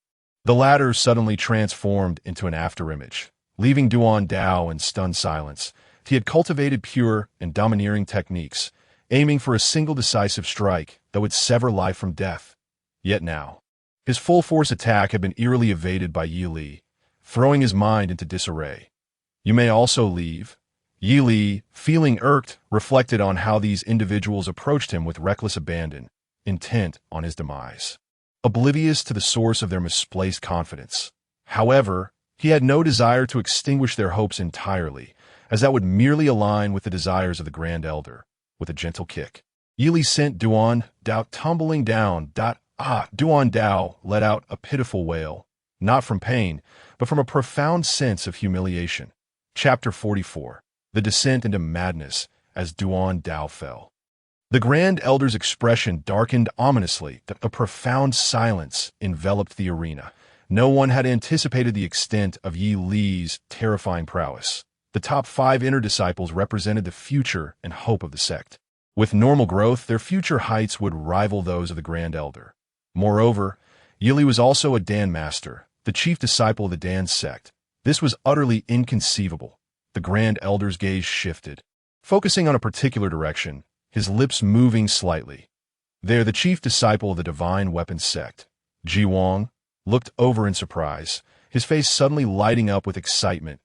the latter suddenly transformed into an afterimage, leaving Duan Dao in stunned silence. He had cultivated pure and domineering techniques, aiming for a single decisive strike that would sever life from death. Yet now, his full-force attack had been eerily evaded by Yili, throwing his mind into disarray. You may also leave. Yili, feeling irked, reflected on how these individuals approached him with reckless abandon, intent on his demise, oblivious to the source of their misplaced confidence. However, he had no desire to extinguish their hopes entirely, as that would merely align with the desires of the Grand Elder. With a gentle kick, Yili sent Duan Dao tumbling down. Duan Dao let out a pitiful wail, not from pain, but from a profound sense of humiliation. Chapter 44. The Descent into Madness as Duan Dao fell. The Grand Elder's expression darkened ominously. A profound silence enveloped the arena. No one had anticipated the extent of Yili's terrifying prowess. The top 5 inner disciples represented the future and hope of the sect. With normal growth, their future heights would rival those of the Grand Elder. Moreover, Yili was also a Dan Master, the chief disciple of the Dan sect. This was utterly inconceivable. The Grand Elder's gaze shifted, focusing on a particular direction, his lips moving slightly. There, the chief disciple of the Divine Weapons sect, Ji Wang, looked over in surprise, his face suddenly lighting up with excitement.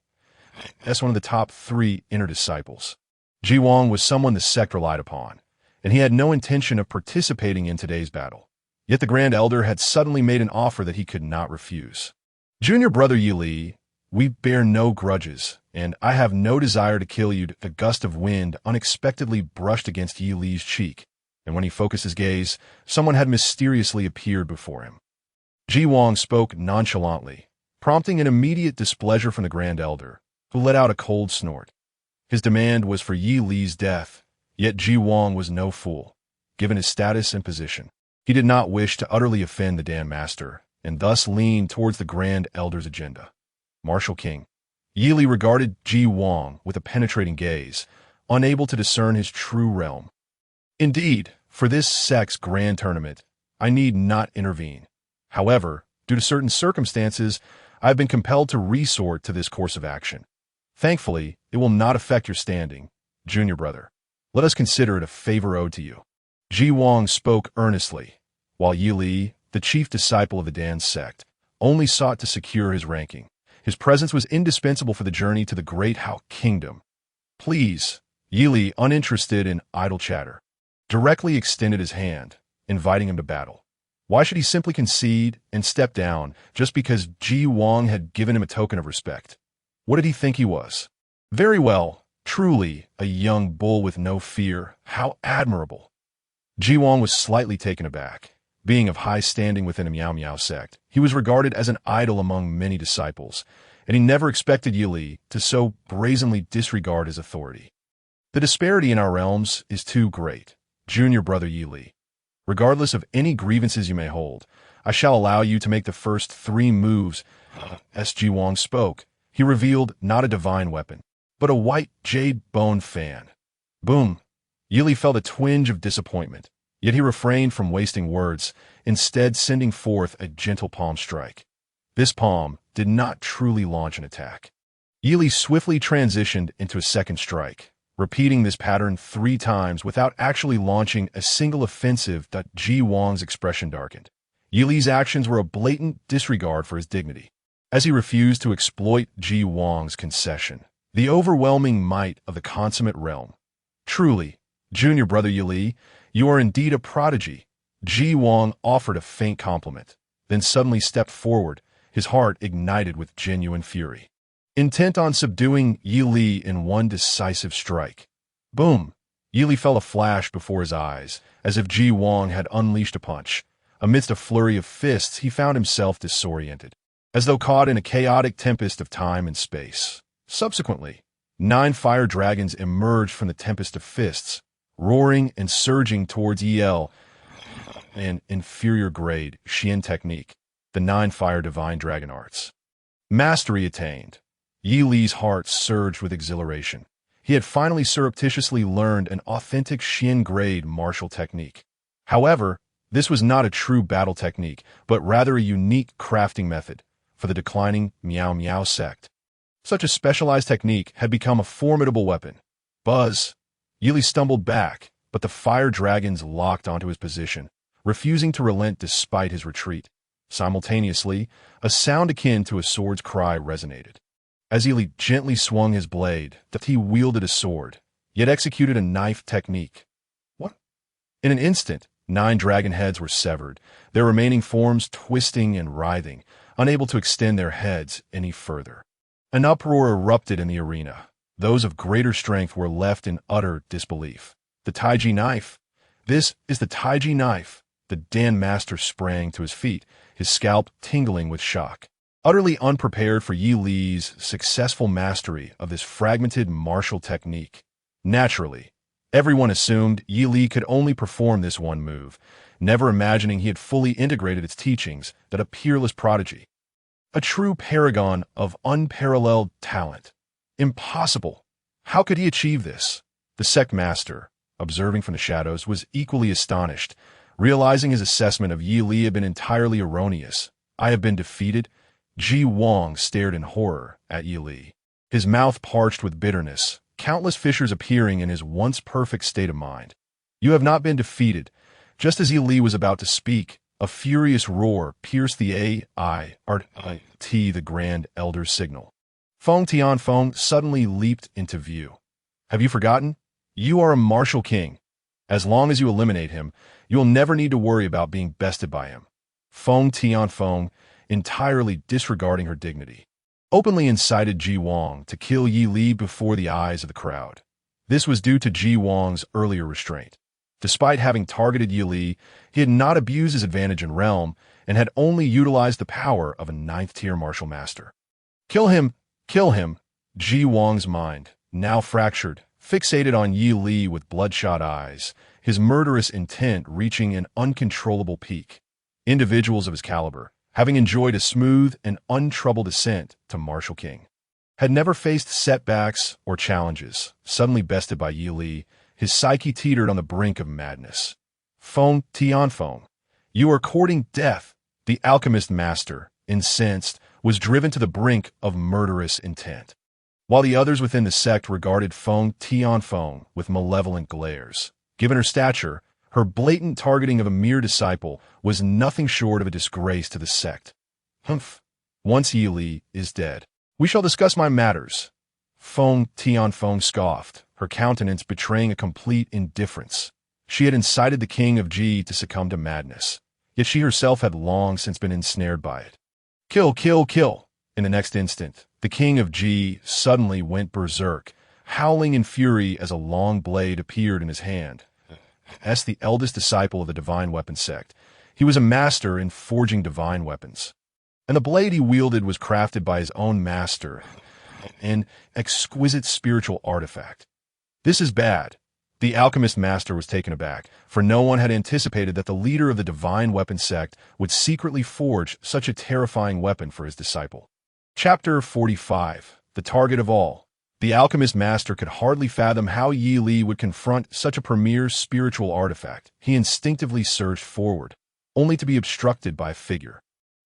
As one of the top 3 inner disciples, Ji Wang was someone the sect relied upon, and he had no intention of participating in today's battle. Yet the Grand Elder had suddenly made an offer that he could not refuse. Junior brother Yili, we bear no grudges, and I have no desire to kill you. A gust of wind unexpectedly brushed against Yili's cheek, and when he focused his gaze, someone had mysteriously appeared before him. Ji Wang spoke nonchalantly, prompting an immediate displeasure from the Grand Elder, who let out a cold snort. His demand was for Yili's death, yet Ji Wang was no fool. Given his status and position, he did not wish to utterly offend the Dan Master, and thus leaned towards the Grand Elder's agenda. Martial King. Yili regarded Ji Wang with a penetrating gaze, unable to discern his true realm. Indeed, for this sect's grand tournament, I need not intervene. However, due to certain circumstances, I have been compelled to resort to this course of action. Thankfully, it will not affect your standing, junior brother. Let us consider it a favor owed to you. Ji Wang spoke earnestly, while Yili, the chief disciple of the Dan sect, only sought to secure his ranking. His presence was indispensable for the journey to the Great Hao Kingdom. Please, Yi Li, uninterested in idle chatter, directly extended his hand, inviting him to battle. Why should he simply concede and step down just because Ji Wang had given him a token of respect? What did he think he was? Very well, truly a young bull with no fear. How admirable. Ji Wang was slightly taken aback. Being of high standing within a Miao Miao sect, he was regarded as an idol among many disciples, and he never expected Yi Li to so brazenly disregard his authority. The disparity in our realms is too great, junior brother Yi Li. Regardless of any grievances you may hold, I shall allow you to make the first 3 moves. As Ji Wang spoke, he revealed not a divine weapon, but a white jade bone fan. Boom! Yi Li felt a twinge of disappointment, yet he refrained from wasting words, instead sending forth a gentle palm strike. This palm did not truly launch an attack. Yi Li swiftly transitioned into a second strike, repeating this pattern 3 times without actually launching a single offensive. Ji Wang's expression darkened. Yi Li's actions were a blatant disregard for his dignity, as he refused to exploit Ji Wang's concession. The overwhelming might of the consummate realm. Truly, junior brother Yi Li, you are indeed a prodigy. Ji Wang offered a faint compliment, then suddenly stepped forward, his heart ignited with genuine fury. Intent on subduing Yi Li in one decisive strike. Boom! Yi Li felt a flash before his eyes, as if Ji Wang had unleashed a punch. Amidst a flurry of fists, he found himself disoriented, as though caught in a chaotic tempest of time and space. Subsequently, 9 fire dragons emerged from the tempest of fists, roaring and surging towards EL, an inferior grade Xian technique, the 9 fire divine dragon arts. Mastery attained. Yi Li's heart surged with exhilaration. He had finally surreptitiously learned an authentic Xian grade martial technique. However, this was not a true battle technique, but rather a unique crafting method for the declining Miao Miao sect. Such a specialized technique had become a formidable weapon. Buzz! Yi Li stumbled back, but the fire dragons locked onto his position, refusing to relent despite his retreat. Simultaneously, a sound akin to a sword's cry resonated. As Yi Li gently swung his blade, he wielded a sword, yet executed a knife technique. What? In an instant, 9 dragon heads were severed, their remaining forms twisting and writhing, unable to extend their heads any further. An uproar erupted in the arena. Those of greater strength were left in utter disbelief. The Taiji knife? This is the Taiji knife. The Dan master sprang to his feet, his scalp tingling with shock. Utterly unprepared for Yi Li's successful mastery of this fragmented martial technique. Naturally, everyone assumed Yi Li could only perform this one move, never imagining he had fully integrated its teachings, that a peerless prodigy. A true paragon of unparalleled talent. Impossible. How could he achieve this? The sect master, observing from the shadows, was equally astonished, realizing his assessment of Yi Li had been entirely erroneous. I have been defeated. Ji Wang stared in horror at Yi Li, his mouth parched with bitterness, countless fissures appearing in his once perfect state of mind. You have not been defeated. Just as Yi Li was about to speak, a furious roar pierced the A.I.R.T. the Grand Elder's signal. Feng Tianfeng suddenly leaped into view. Have you forgotten? You are a martial king. As long as you eliminate him, you will never need to worry about being bested by him. Feng Tianfeng, entirely disregarding her dignity, openly incited Ji Wang to kill Yi Li before the eyes of the crowd. This was due to Ji Wang's earlier restraint. Despite having targeted Yi Li, he had not abused his advantage in realm and had only utilized the power of a 9th-tier martial master. Kill him! Kill him! Ji Wang's mind, now fractured, fixated on Yi Li with bloodshot eyes, his murderous intent reaching an uncontrollable peak. Individuals of his caliber, having enjoyed a smooth and untroubled ascent to Martial King, had never faced setbacks or challenges. Suddenly bested by Yi Li, his psyche teetered on the brink of madness. Feng Tianfeng, you are courting death. The alchemist master, incensed, was driven to the brink of murderous intent, while the others within the sect regarded Feng Tianfeng with malevolent glares. Given her stature, her blatant targeting of a mere disciple was nothing short of a disgrace to the sect. Humph. Once Yi Li is dead, we shall discuss my matters. Feng Tianfeng scoffed, her countenance betraying a complete indifference. She had incited the king of G to succumb to madness, yet she herself had long since been ensnared by it. Kill, kill, kill! In the next instant, the king of G suddenly went berserk, howling in fury as a long blade appeared in his hand. As the eldest disciple of the divine weapon sect, he was a master in forging divine weapons, and the blade he wielded was crafted by his own master, an exquisite spiritual artifact. This is bad. The alchemist master was taken aback, for no one had anticipated that the leader of the divine weapon sect would secretly forge such a terrifying weapon for his disciple. Chapter 45. The Target of All. The alchemist master could hardly fathom how Yi Li would confront such a premier spiritual artifact. He instinctively surged forward, only to be obstructed by a figure.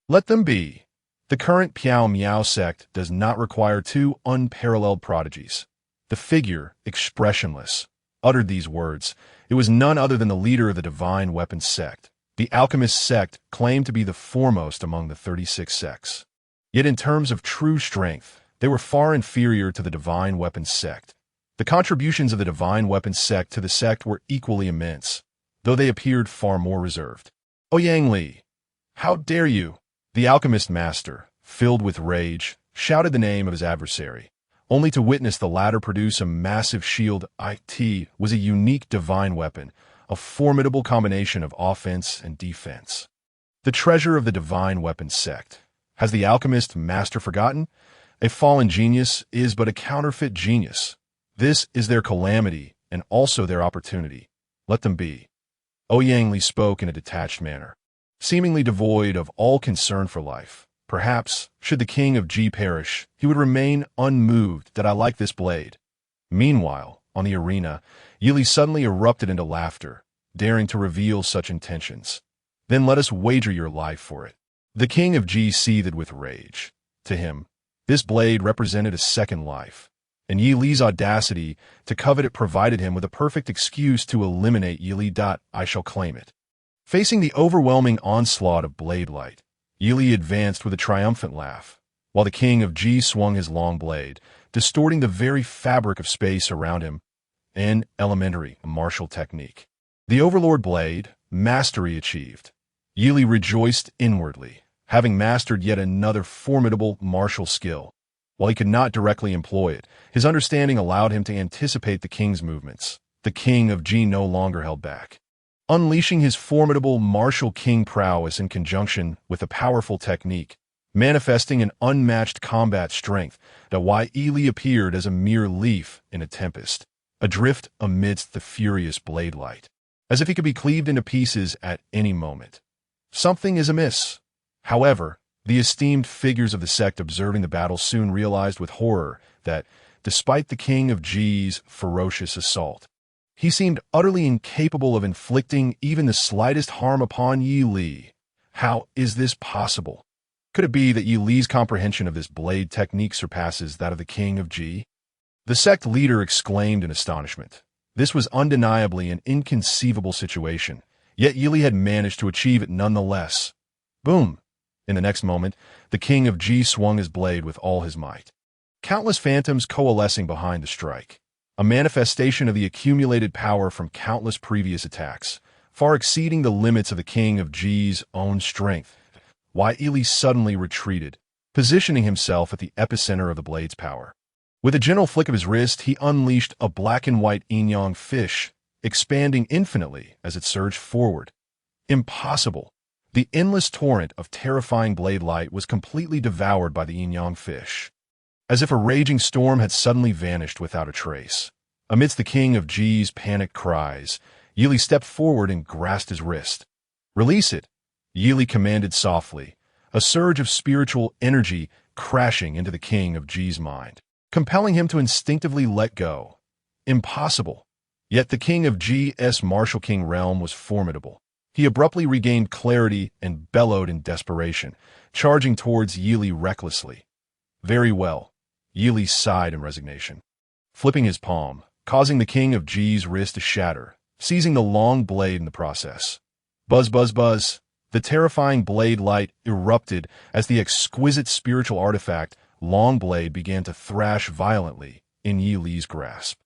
Let them be. The current Piao Miao sect does not require two unparalleled prodigies. The figure, expressionless, uttered these words. It was none other than the leader of the divine weapons sect. The alchemist sect claimed to be the foremost among the 36 sects. Yet in terms of true strength, they were far inferior to the divine weapons sect. The contributions of the divine weapons sect to the sect were equally immense, though they appeared far more reserved. Ouyang Li, how dare you? The alchemist master, filled with rage, shouted the name of his adversary, only to witness the latter produce a massive shield. It was a unique divine weapon, a formidable combination of offense and defense. The treasure of the divine weapons sect. Has the alchemist master forgotten? A fallen genius is but a counterfeit genius. This is their calamity and also their opportunity. Let them be. Ouyang Li spoke in a detached manner, seemingly devoid of all concern for life. Perhaps, should the king of G perish, he would remain unmoved that I like this blade. Meanwhile, on the arena, Yi Li suddenly erupted into laughter, daring to reveal such intentions. Then let us wager your life for it. The king of G seethed with rage. To him, this blade represented a second life, and Yi Li's audacity to covet it provided him with a perfect excuse to eliminate Yi Li. I shall claim it. Facing the overwhelming onslaught of blade light, Yi Li advanced with a triumphant laugh, while the king of G swung his long blade, distorting the very fabric of space around him. An elementary martial technique. The overlord blade, mastery achieved. Yi Li rejoiced inwardly, having mastered yet another formidable martial skill. While he could not directly employ it, his understanding allowed him to anticipate the king's movements. The king of G no longer held back, unleashing his formidable martial king prowess in conjunction with a powerful technique, manifesting an unmatched combat strength. That Yi Li appeared as a mere leaf in a tempest, adrift amidst the furious blade light, as if he could be cleaved into pieces at any moment. Something is amiss. However, the esteemed figures of the sect observing the battle soon realized with horror that, despite the king of G's ferocious assault, he seemed utterly incapable of inflicting even the slightest harm upon Yi Li. How is this possible? Could it be that Yi Li's comprehension of this blade technique surpasses that of the king of G? The sect leader exclaimed in astonishment. This was undeniably an inconceivable situation, yet Yi Li had managed to achieve it nonetheless. Boom! In the next moment, the king of G swung his blade with all his might. Countless phantoms coalescing behind the strike, a manifestation of the accumulated power from countless previous attacks, far exceeding the limits of the king of G's own strength. Yi Li suddenly retreated, positioning himself at the epicenter of the blade's power. With a gentle flick of his wrist, he unleashed a black and white yin-yang fish, expanding infinitely as it surged forward. Impossible! The endless torrent of terrifying blade light was completely devoured by the yin-yang fish, as if a raging storm had suddenly vanished without a trace. Amidst the king of G's panicked cries, Yi Li stepped forward and grasped his wrist. Release it, Yi Li commanded softly, a surge of spiritual energy crashing into the king of G's mind, compelling him to instinctively let go. Impossible! Yet the king of G's martial king realm was formidable. He abruptly regained clarity and bellowed in desperation, charging towards Yi Li recklessly. Very well, Yi Li sighed in resignation, flipping his palm, causing the king of G's wrist to shatter, seizing the long blade in the process. Buzz, buzz, buzz! The terrifying blade light erupted as the exquisite spiritual artifact, long blade, began to thrash violently in Yi Li's grasp.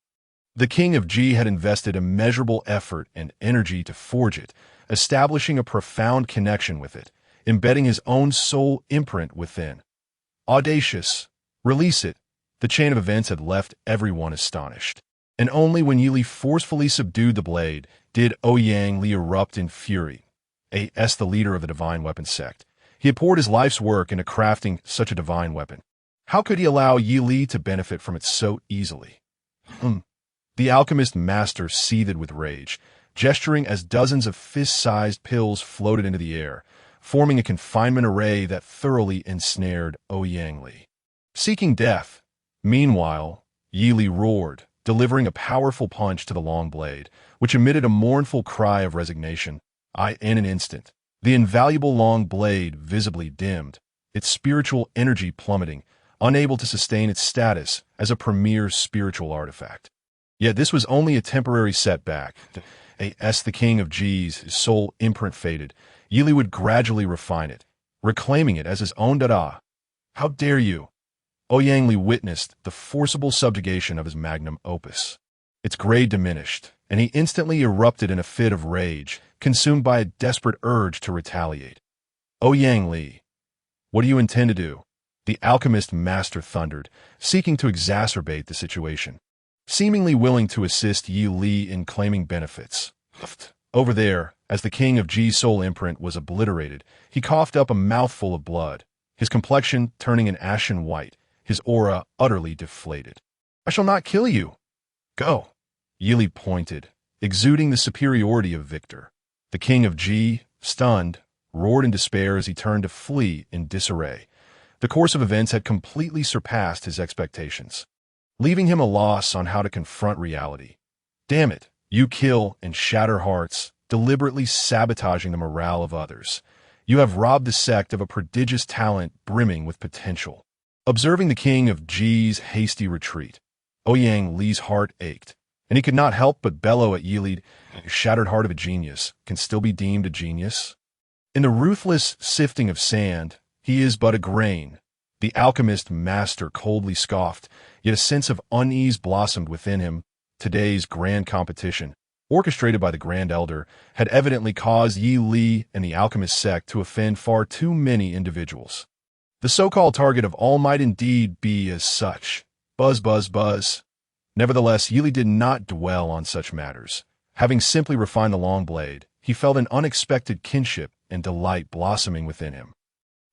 The king of G had invested immeasurable effort and energy to forge it, establishing a profound connection with it, embedding his own soul imprint within. Audacious. Release it. The chain of events had left everyone astonished. And only when Yili forcefully subdued the blade did Ouyang erupt in fury. A.S. the leader of the divine weapon sect. He had poured his life's work into crafting such a divine weapon. How could he allow Yi Li to benefit from it so easily? The alchemist master seethed with rage, gesturing as dozens of fist-sized pills floated into the air, forming a confinement array that thoroughly ensnared Ouyang Li. Seeking death. Meanwhile, Yi Li roared, delivering a powerful punch to the long blade, which emitted a mournful cry of resignation. In an instant, the invaluable long blade visibly dimmed, its spiritual energy plummeting, unable to sustain its status as a premier spiritual artifact. Yet this was only a temporary setback. As the king of G's, his soul imprint faded, Yi Li would gradually refine it, reclaiming it as his own dada. How dare you? Ouyang Li witnessed the forcible subjugation of his magnum opus. Its grade diminished, and he instantly erupted in a fit of rage, consumed by a desperate urge to retaliate. Ouyang Li, what do you intend to do? The alchemist master thundered, seeking to exacerbate the situation. Seemingly willing to assist Yi Li in claiming benefits. Over there, as the king of G's soul imprint was obliterated, he coughed up a mouthful of blood, his complexion turning an ashen white, his aura utterly deflated. I shall not kill you. Go. Yi Li pointed, exuding the superiority of victor. The king of G, stunned, roared in despair as he turned to flee in disarray. The course of events had completely surpassed his expectations, leaving him a loss on how to confront reality. Damn it, you kill and shatter hearts, deliberately sabotaging the morale of others. You have robbed the sect of a prodigious talent brimming with potential. Observing the king of G's hasty retreat, Ouyang Li's heart ached, and he could not help but bellow at Yi Li. The shattered heart of a genius can still be deemed a genius. In the ruthless sifting of sand, he is but a grain. The alchemist master coldly scoffed, yet a sense of unease blossomed within him. Today's grand competition, orchestrated by the Grand Elder, had evidently caused Yi Li and the alchemist sect to offend far too many individuals. The so-called target of all might indeed be as such. Buzz, buzz, buzz. Nevertheless, Yi Li did not dwell on such matters. Having simply refined the long blade, he felt an unexpected kinship and delight blossoming within him.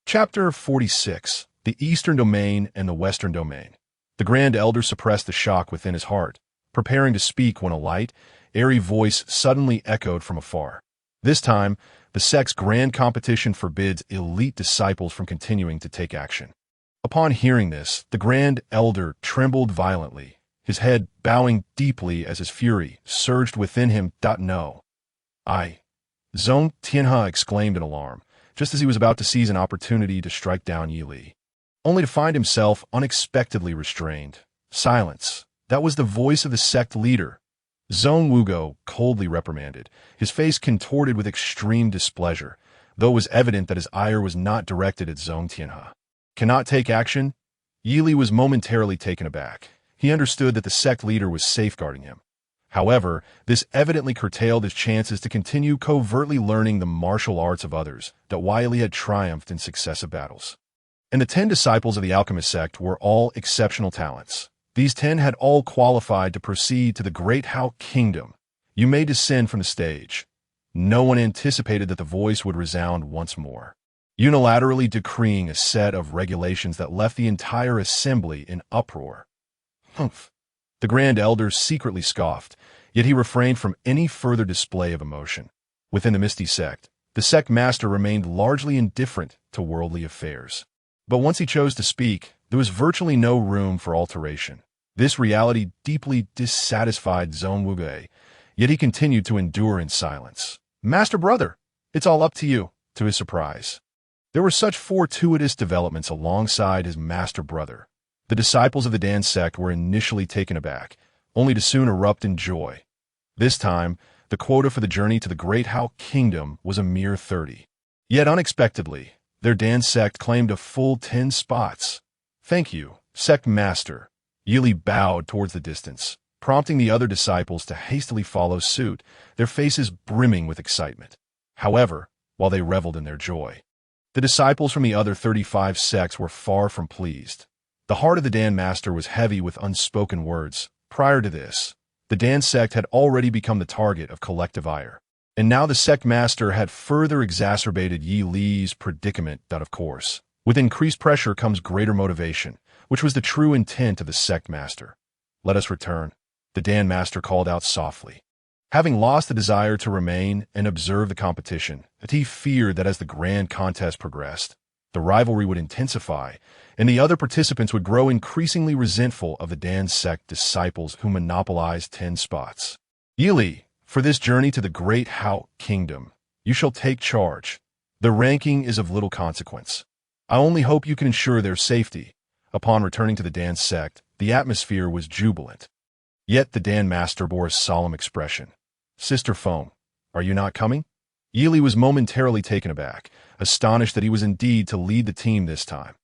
Chapter 46. The Eastern Domain and the Western Domain. The Grand Elder suppressed the shock within his heart, preparing to speak when a light, airy voice suddenly echoed from afar. This time, the sect's grand competition forbids elite disciples from continuing to take action. Upon hearing this, the Grand Elder trembled violently, his head bowing deeply as his fury surged within him. No. Zhong Tianhe exclaimed in alarm, just as he was about to seize an opportunity to strike down Yi Li, only to find himself unexpectedly restrained. Silence. That was the voice of the sect leader. Zhong Wugo coldly reprimanded, his face contorted with extreme displeasure, though it was evident that his ire was not directed at Zhong Tianhe. Cannot take action? Yi Li was momentarily taken aback. He understood that the sect leader was safeguarding him. However, this evidently curtailed his chances to continue covertly learning the martial arts of others that Yi Li had triumphed in successive battles. And the 10 disciples of the alchemist sect were all exceptional talents. These 10 had all qualified to proceed to the Great Hao Kingdom. You may descend from the stage. No one anticipated that the voice would resound once more, unilaterally decreeing a set of regulations that left the entire assembly in uproar. Humph. The Grand Elder secretly scoffed, yet he refrained from any further display of emotion. Within the Misty Sect, the sect master remained largely indifferent to worldly affairs. But once he chose to speak, there was virtually no room for alteration. This reality deeply dissatisfied Zhong Wuge, yet he continued to endure in silence. Master brother, it's all up to you. To his surprise, there were such fortuitous developments alongside his master brother. The disciples of the Dan sect were initially taken aback, only to soon erupt in joy. This time, the quota for the journey to the Great Hao Kingdom was a mere 30. Yet unexpectedly, their Dan sect claimed a full 10 spots. Thank you, sect master. Yi Li bowed towards the distance, prompting the other disciples to hastily follow suit, their faces brimming with excitement. However, while they reveled in their joy, the disciples from the other 35 sects were far from pleased. The heart of the Dan Master was heavy with unspoken words. Prior to this, the Dan sect had already become the target of collective ire. And now the sect master had further exacerbated Yi Li's predicament. Of course, with increased pressure comes greater motivation, which was the true intent of the sect master. "Let us return," the Dan master called out softly. Having lost the desire to remain and observe the competition, he feared that as the grand contest progressed, the rivalry would intensify, and the other participants would grow increasingly resentful of the Dan sect disciples who monopolized 10 spots. "Yi Li, for this journey to the great Hao kingdom, you shall take charge. The ranking is of little consequence. I only hope you can ensure their safety." Upon returning to the Dan sect, the atmosphere was jubilant. Yet the Dan master bore a solemn expression. "Sister Feng, are you not coming?" Yi Li was momentarily taken aback, astonished that he was indeed to lead the team this time.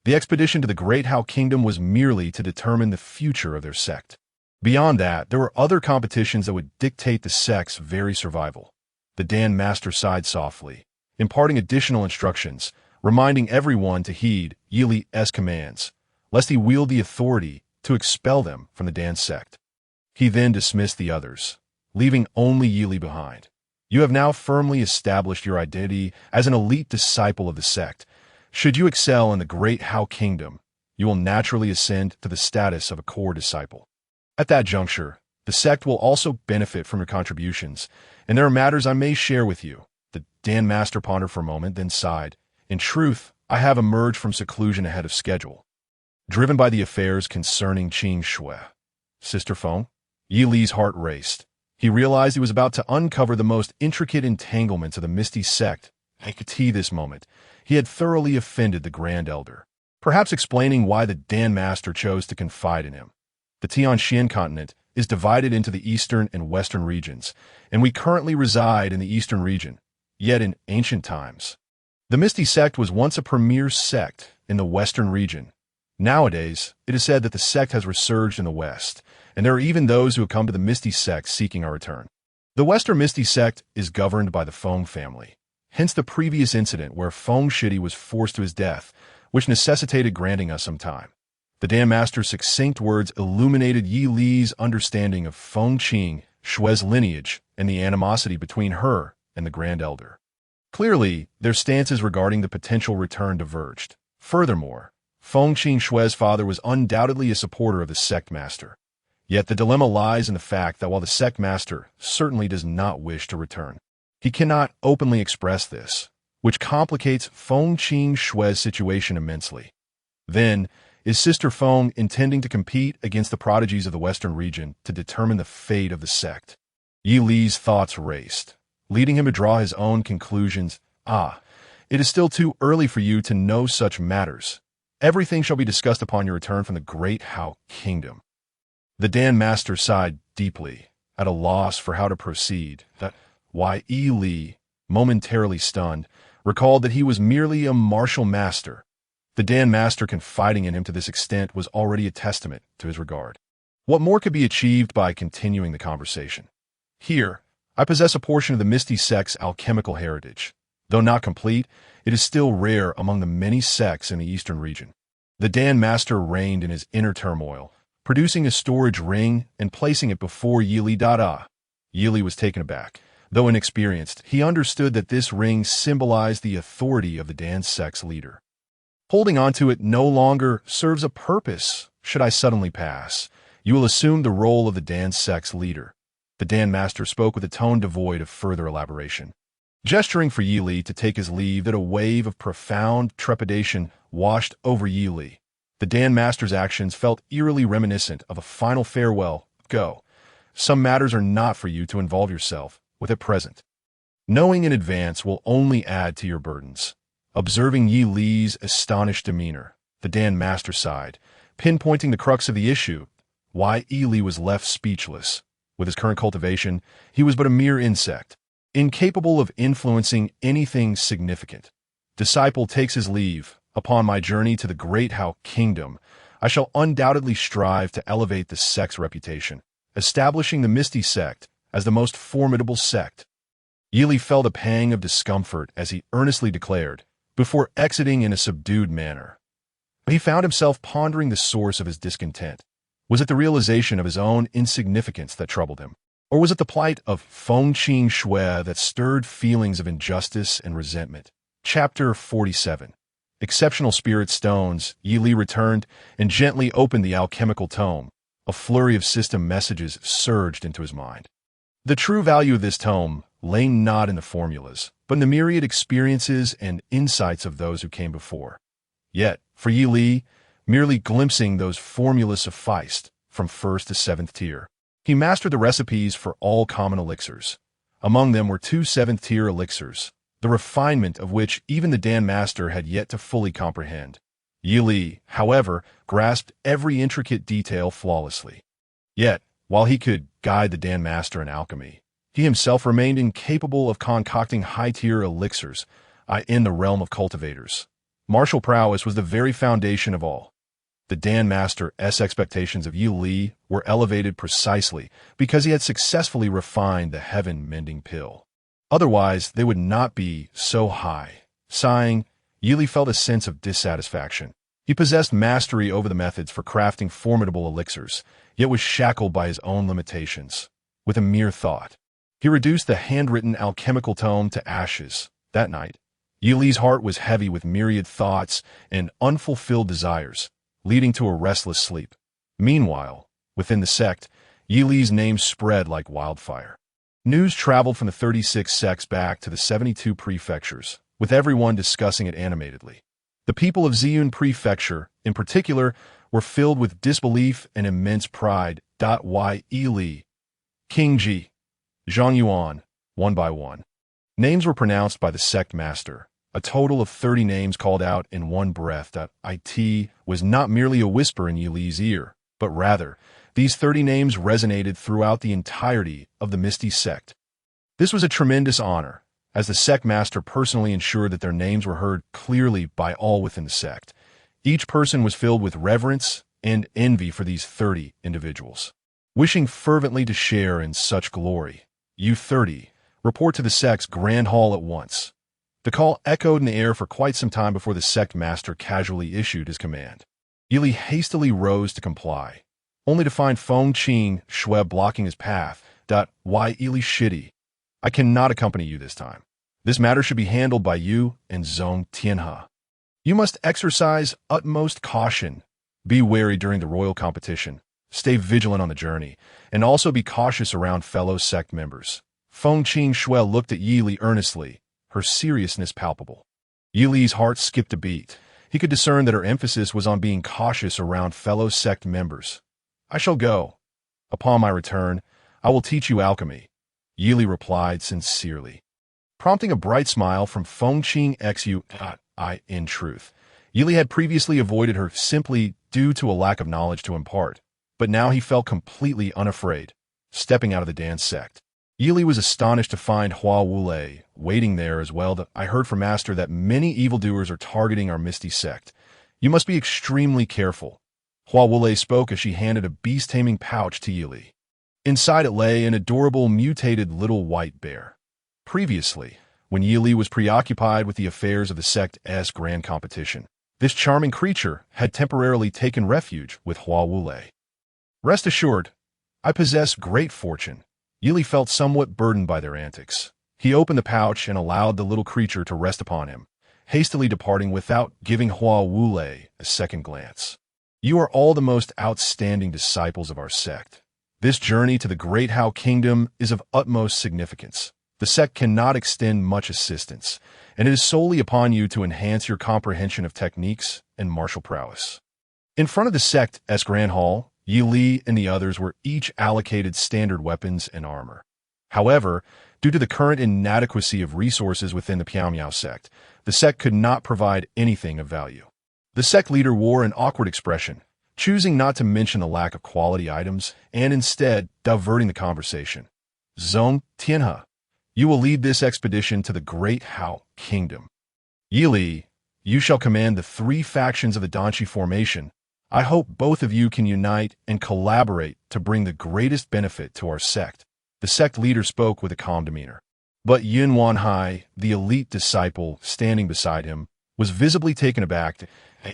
The expedition to the great Hao kingdom was merely to determine the future of their sect. Beyond that, there were other competitions that would dictate the sect's very survival. The Dan master sighed softly, imparting additional instructions, reminding everyone to heed Yi Li's commands, lest he wield the authority to expel them from the Dan sect. He then dismissed the others, leaving only Yi Li behind. "You have now firmly established your identity as an elite disciple of the sect. Should you excel in the great Hao kingdom, you will naturally ascend to the status of a core disciple. At that juncture, the sect will also benefit from your contributions, and there are matters I may share with you." The Dan master pondered for a moment, then sighed. "In truth, I have emerged from seclusion ahead of schedule, driven by the affairs concerning Qing Shui." "Sister Feng?" Yi Li's heart raced. He realized he was about to uncover the most intricate entanglements of the Misty sect. At this moment, he had thoroughly offended the Grand Elder, perhaps explaining why the Dan master chose to confide in him. The Tianxian continent is divided into the eastern and western regions, and we currently reside in the eastern region. Yet in ancient times, the Misty sect was once a premier sect in the western region. Nowadays, it is said that the sect has resurged in the west, and there are even those who have come to the Misty sect seeking our return. The Western Misty sect is governed by the Feng family, hence the previous incident where Feng Shidi was forced to his death, which necessitated granting us some time. The Dan master's succinct words illuminated Yi Li's understanding of Feng Qing Shui's lineage and the animosity between her and the Grand Elder. Clearly, their stances regarding the potential return diverged. Furthermore, Feng Qing Shui's father was undoubtedly a supporter of the sect master. Yet the dilemma lies in the fact that while the sect master certainly does not wish to return, he cannot openly express this, which complicates Feng Qing Shui's situation immensely. Then, is Sister Feng intending to compete against the prodigies of the Western region to determine the fate of the sect? Yi Li's thoughts raced, leading him to draw his own conclusions. It is still too early for you to know such matters. Everything shall be discussed upon your return from the great Hao kingdom." The Dan master sighed deeply, at a loss for how to proceed. Why Yi Li, momentarily stunned, recalled that he was merely a martial master. The Dan master confiding in him to this extent was already a testament to his regard. What more could be achieved by continuing the conversation? "Here, I possess a portion of the Misty sect's alchemical heritage. Though not complete, it is still rare among the many sects in the eastern region." The Dan master reigned in his inner turmoil, producing a storage ring and placing it before Yi Li. Yi Li was taken aback. Though inexperienced, he understood that this ring symbolized the authority of the Dan sect's leader. Holding onto it no longer serves a purpose. Should I suddenly pass, you will assume the role of the Dan sect's leader. The Dan master spoke with a tone devoid of further elaboration. Gesturing for Yi Li to take his leave, that a wave of profound trepidation washed over Yi Li. The Dan master's actions felt eerily reminiscent of a final farewell. "Go. Some matters are not for you to involve yourself with at present. Knowing in advance will only add to your burdens." Observing Yi Li's astonished demeanor, the Dan master sighed, pinpointing the crux of the issue. Why Yi Li was left speechless. With his current cultivation, he was but a mere insect, incapable of influencing anything significant. Disciple takes his leave. Upon my journey to the great Hao kingdom, I shall undoubtedly strive to elevate the sect's reputation. establishing the Misty sect as the most formidable sect. Yili felt a pang of discomfort as he earnestly declared, before exiting in a subdued manner. He found himself pondering the source of his discontent. Was it the realization of his own insignificance that troubled him? Or was it the plight of Fengqing Shui that stirred feelings of injustice and resentment? Chapter 47. Exceptional spirit stones, Yili returned and gently opened the alchemical tome. A flurry of system messages surged into his mind. The true value of this tome lay not in the formulas, but in the myriad experiences and insights of those who came before. Yet, for Yili, merely glimpsing those formulas sufficed, from first to seventh tier. He mastered the recipes for all common elixirs. Among them were 2 seventh-tier elixirs, the refinement of which even the Dan Master had yet to fully comprehend. Yili, however, grasped every intricate detail flawlessly. Yet, while he could guide the Dan Master in alchemy, he himself remained incapable of concocting high-tier elixirs in the realm of cultivators. Martial prowess was the very foundation of all. The Dan Master's expectations of Yili were elevated precisely because he had successfully refined the heaven-mending pill. Otherwise, they would not be so high. Sighing, Yili felt a sense of dissatisfaction. He possessed mastery over the methods for crafting formidable elixirs, yet was shackled by his own limitations. With a mere thought, he reduced the handwritten alchemical tome to ashes. That night, Yili's heart was heavy with myriad thoughts and unfulfilled desires, leading to a restless sleep. Meanwhile, within the sect, Yili's name spread like wildfire. News traveled from the 36 sects back to the 72 prefectures, with everyone discussing it animatedly. The people of Ziyun Prefecture, in particular, were filled with disbelief and immense pride. Yili, King Ji, Zhang Yuan, one by one. Names were pronounced by the sect master. A total of 30 names called out in one breath. It was not merely a whisper in Yili's ear, but rather, these 30 names resonated throughout the entirety of the Misty sect. This was a tremendous honor, as the sect master personally ensured that their names were heard clearly by all within the sect. Each person was filled with reverence and envy for these 30 individuals. Wishing fervently to share in such glory, you 30, report to the sect's grand hall at once. The call echoed in the air for quite some time before the sect master casually issued his command. Yili hastily rose to comply, only to find Fengqing Shui blocking his path. Why, Yili Shitty? I cannot accompany you this time. This matter should be handled by you and Zhong Tianhe. You must exercise utmost caution. Be wary during the royal competition. Stay vigilant on the journey, and also be cautious around fellow sect members. Fengqing Shui looked at Yili earnestly, her seriousness palpable. Yili's heart skipped a beat. He could discern that her emphasis was on being cautious around fellow sect members. I shall go. Upon my return, I will teach you alchemy, Yili replied sincerely. Prompting a bright smile from Fengqing Xu. In truth, Yili had previously avoided her simply due to a lack of knowledge to impart, but now he felt completely unafraid, stepping out of the Dan sect. Yili was astonished to find Hua Wulei waiting there as well. I heard from Master that many evildoers are targeting our Misty sect. You must be extremely careful. Hua Wulei spoke as she handed a beast-taming pouch to Yili. Inside it lay an adorable mutated little white bear. Previously, when Yili was preoccupied with the affairs of the sect's grand competition, this charming creature had temporarily taken refuge with Hua Wulei. Rest assured, I possess great fortune. Yili felt somewhat burdened by their antics. He opened the pouch and allowed the little creature to rest upon him, hastily departing without giving Hua Wulei a second glance. You are all the most outstanding disciples of our sect. This journey to the Great Hao Kingdom is of utmost significance. The sect cannot extend much assistance, and it is solely upon you to enhance your comprehension of techniques and martial prowess. In front of the sect's Grand Hall, Yili and the others were each allocated standard weapons and armor. However, due to the current inadequacy of resources within the Piao sect, the sect could not provide anything of value. The sect leader wore an awkward expression, choosing not to mention the lack of quality items and instead diverting the conversation. Zhong Tianhe, you will lead this expedition to the Great Hao Kingdom. Yili, you shall command the 3 factions of the Danchi formation. I hope both of you can unite and collaborate to bring the greatest benefit to our sect. The sect leader spoke with a calm demeanor. But Yin Wanhai, the elite disciple standing beside him, was visibly taken aback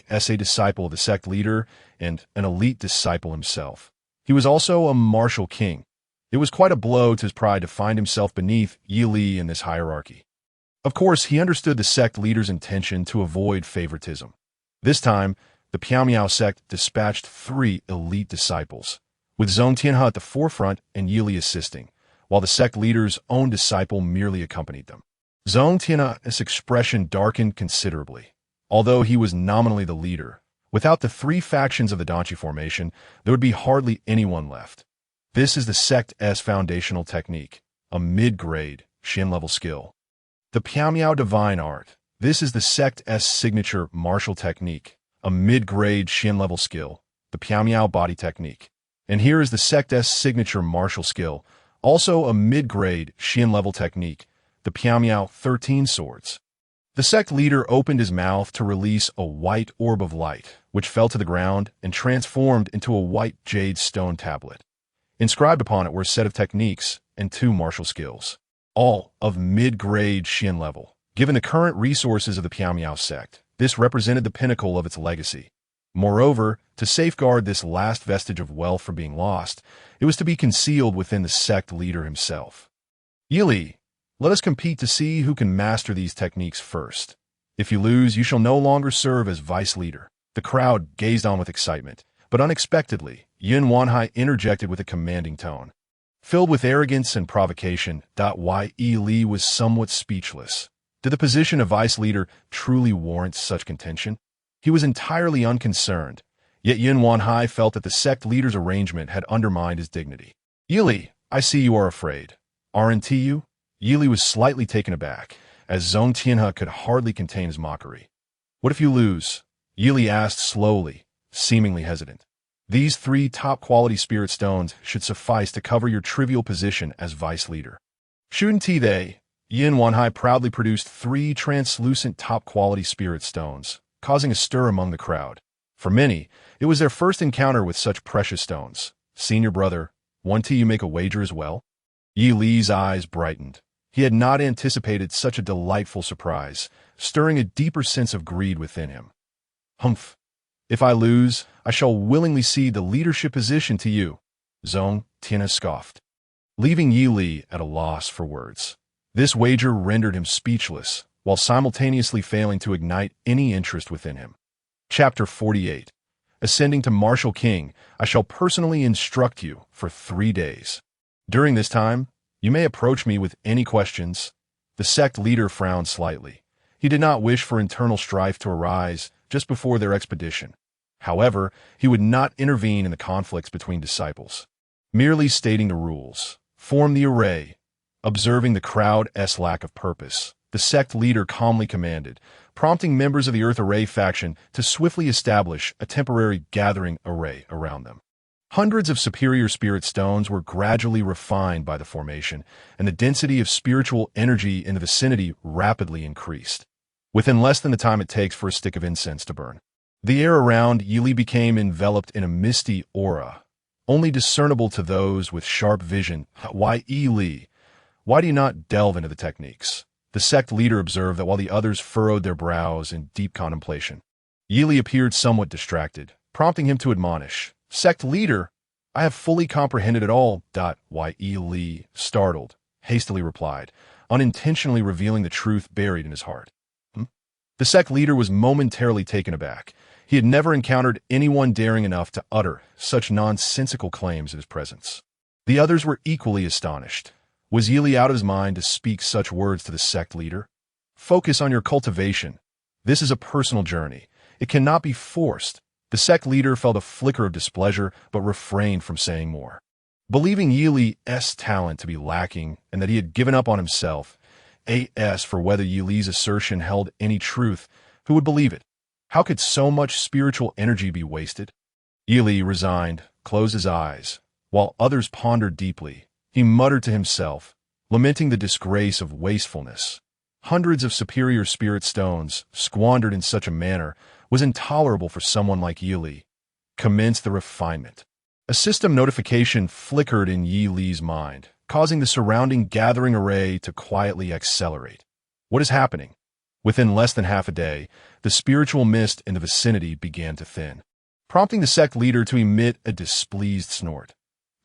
as a disciple of the sect leader and an elite disciple himself. He was also a martial king. It was quite a blow to his pride to find himself beneath Yi Li in this hierarchy. Of course, he understood the sect leader's intention to avoid favoritism. This time, the Piao sect dispatched 3 elite disciples, with Zhong Tianhe at the forefront and Yi Li assisting, while the sect leader's own disciple merely accompanied them. Zhong Tianhe's expression darkened considerably. Although he was nominally the leader, without the 3 factions of the Danchi formation, there would be hardly anyone left. This is the sect's foundational technique, a mid-grade, Shin-level skill. The Piao Divine Art. This is the sect's signature martial technique, a mid-grade Shin-level skill, the Piao Body Technique. And here is the sect's signature martial skill, also a mid-grade Shin-level technique, the Piao 13 Swords. The sect leader opened his mouth to release a white orb of light, which fell to the ground and transformed into a white jade stone tablet. Inscribed upon it were a set of techniques and 2 martial skills, all of mid-grade Shin level. Given the current resources of the Piao sect, this represented the pinnacle of its legacy. Moreover, to safeguard this last vestige of wealth from being lost, it was to be concealed within the sect leader himself. Yi Li, let us compete to see who can master these techniques first. If you lose, you shall no longer serve as vice leader. The crowd gazed on with excitement, but unexpectedly, Yin Wanhai interjected with a commanding tone. Filled with arrogance and provocation, Yi Li was somewhat speechless. Did the position of vice leader truly warrant such contention? He was entirely unconcerned, yet Yin Wanhai felt that the sect leader's arrangement had undermined his dignity. Yi Li, I see you are afraid. Aren't you? Yi Li was slightly taken aback, as Zhong Tianhe could hardly contain his mockery. What if you lose? Yi Li asked slowly, seemingly hesitant. These 3 top-quality spirit stones should suffice to cover your trivial position as vice leader. Shouldn't they? Yin Wanhai proudly produced 3 translucent top-quality spirit stones, causing a stir among the crowd. For many, it was their first encounter with such precious stones. Senior brother, won't you make a wager as well? Yi Li's eyes brightened. He had not anticipated such a delightful surprise, stirring a deeper sense of greed within him. Humph. If I lose, I shall willingly cede the leadership position to you, Zhong Tianhe scoffed, leaving Yi Li at a loss for words. This wager rendered him speechless, while simultaneously failing to ignite any interest within him. Chapter 48. Ascending to Martial King, I shall personally instruct you for 3 days. During this time, you may approach me with any questions. The sect leader frowned slightly. He did not wish for internal strife to arise just before their expedition. However, he would not intervene in the conflicts between disciples. Merely stating the rules, form the array. Observing the crowd's lack of purpose, the sect leader calmly commanded, prompting members of the Earth Array faction to swiftly establish a temporary gathering array around them. Hundreds of superior spirit stones were gradually refined by the formation, and the density of spiritual energy in the vicinity rapidly increased. Within less than the time it takes for a stick of incense to burn, the air around Yi Li became enveloped in a misty aura, only discernible to those with sharp vision. Why, Yi Li? Why do you not delve into the techniques? The sect leader observed that while the others furrowed their brows in deep contemplation. Yi Li appeared somewhat distracted, prompting him to admonish. Sect leader, I have fully comprehended it all. Yi Li, startled, hastily replied, unintentionally revealing the truth buried in his heart. The sect leader was momentarily taken aback. He had never encountered anyone daring enough to utter such nonsensical claims in his presence. The others were equally astonished. Was Yi Li out of his mind to speak such words to the sect leader? Focus on your cultivation. This is a personal journey. It cannot be forced. The sect leader felt a flicker of displeasure, but refrained from saying more. Believing Yi Li's talent to be lacking and that he had given up on himself, as for whether Yi Li's assertion held any truth, who would believe it? How could so much spiritual energy be wasted? Yi Li, resigned, closed his eyes, while others pondered deeply. He muttered to himself, lamenting the disgrace of wastefulness. Hundreds of superior spirit stones, squandered in such a manner, was intolerable for someone like Yi Li. commence the refinement. A system notification flickered in Yi Li's mind, causing the surrounding gathering array to quietly accelerate. What is happening? Within less than half a day, the spiritual mist in the vicinity began to thin, prompting the sect leader to emit a displeased snort.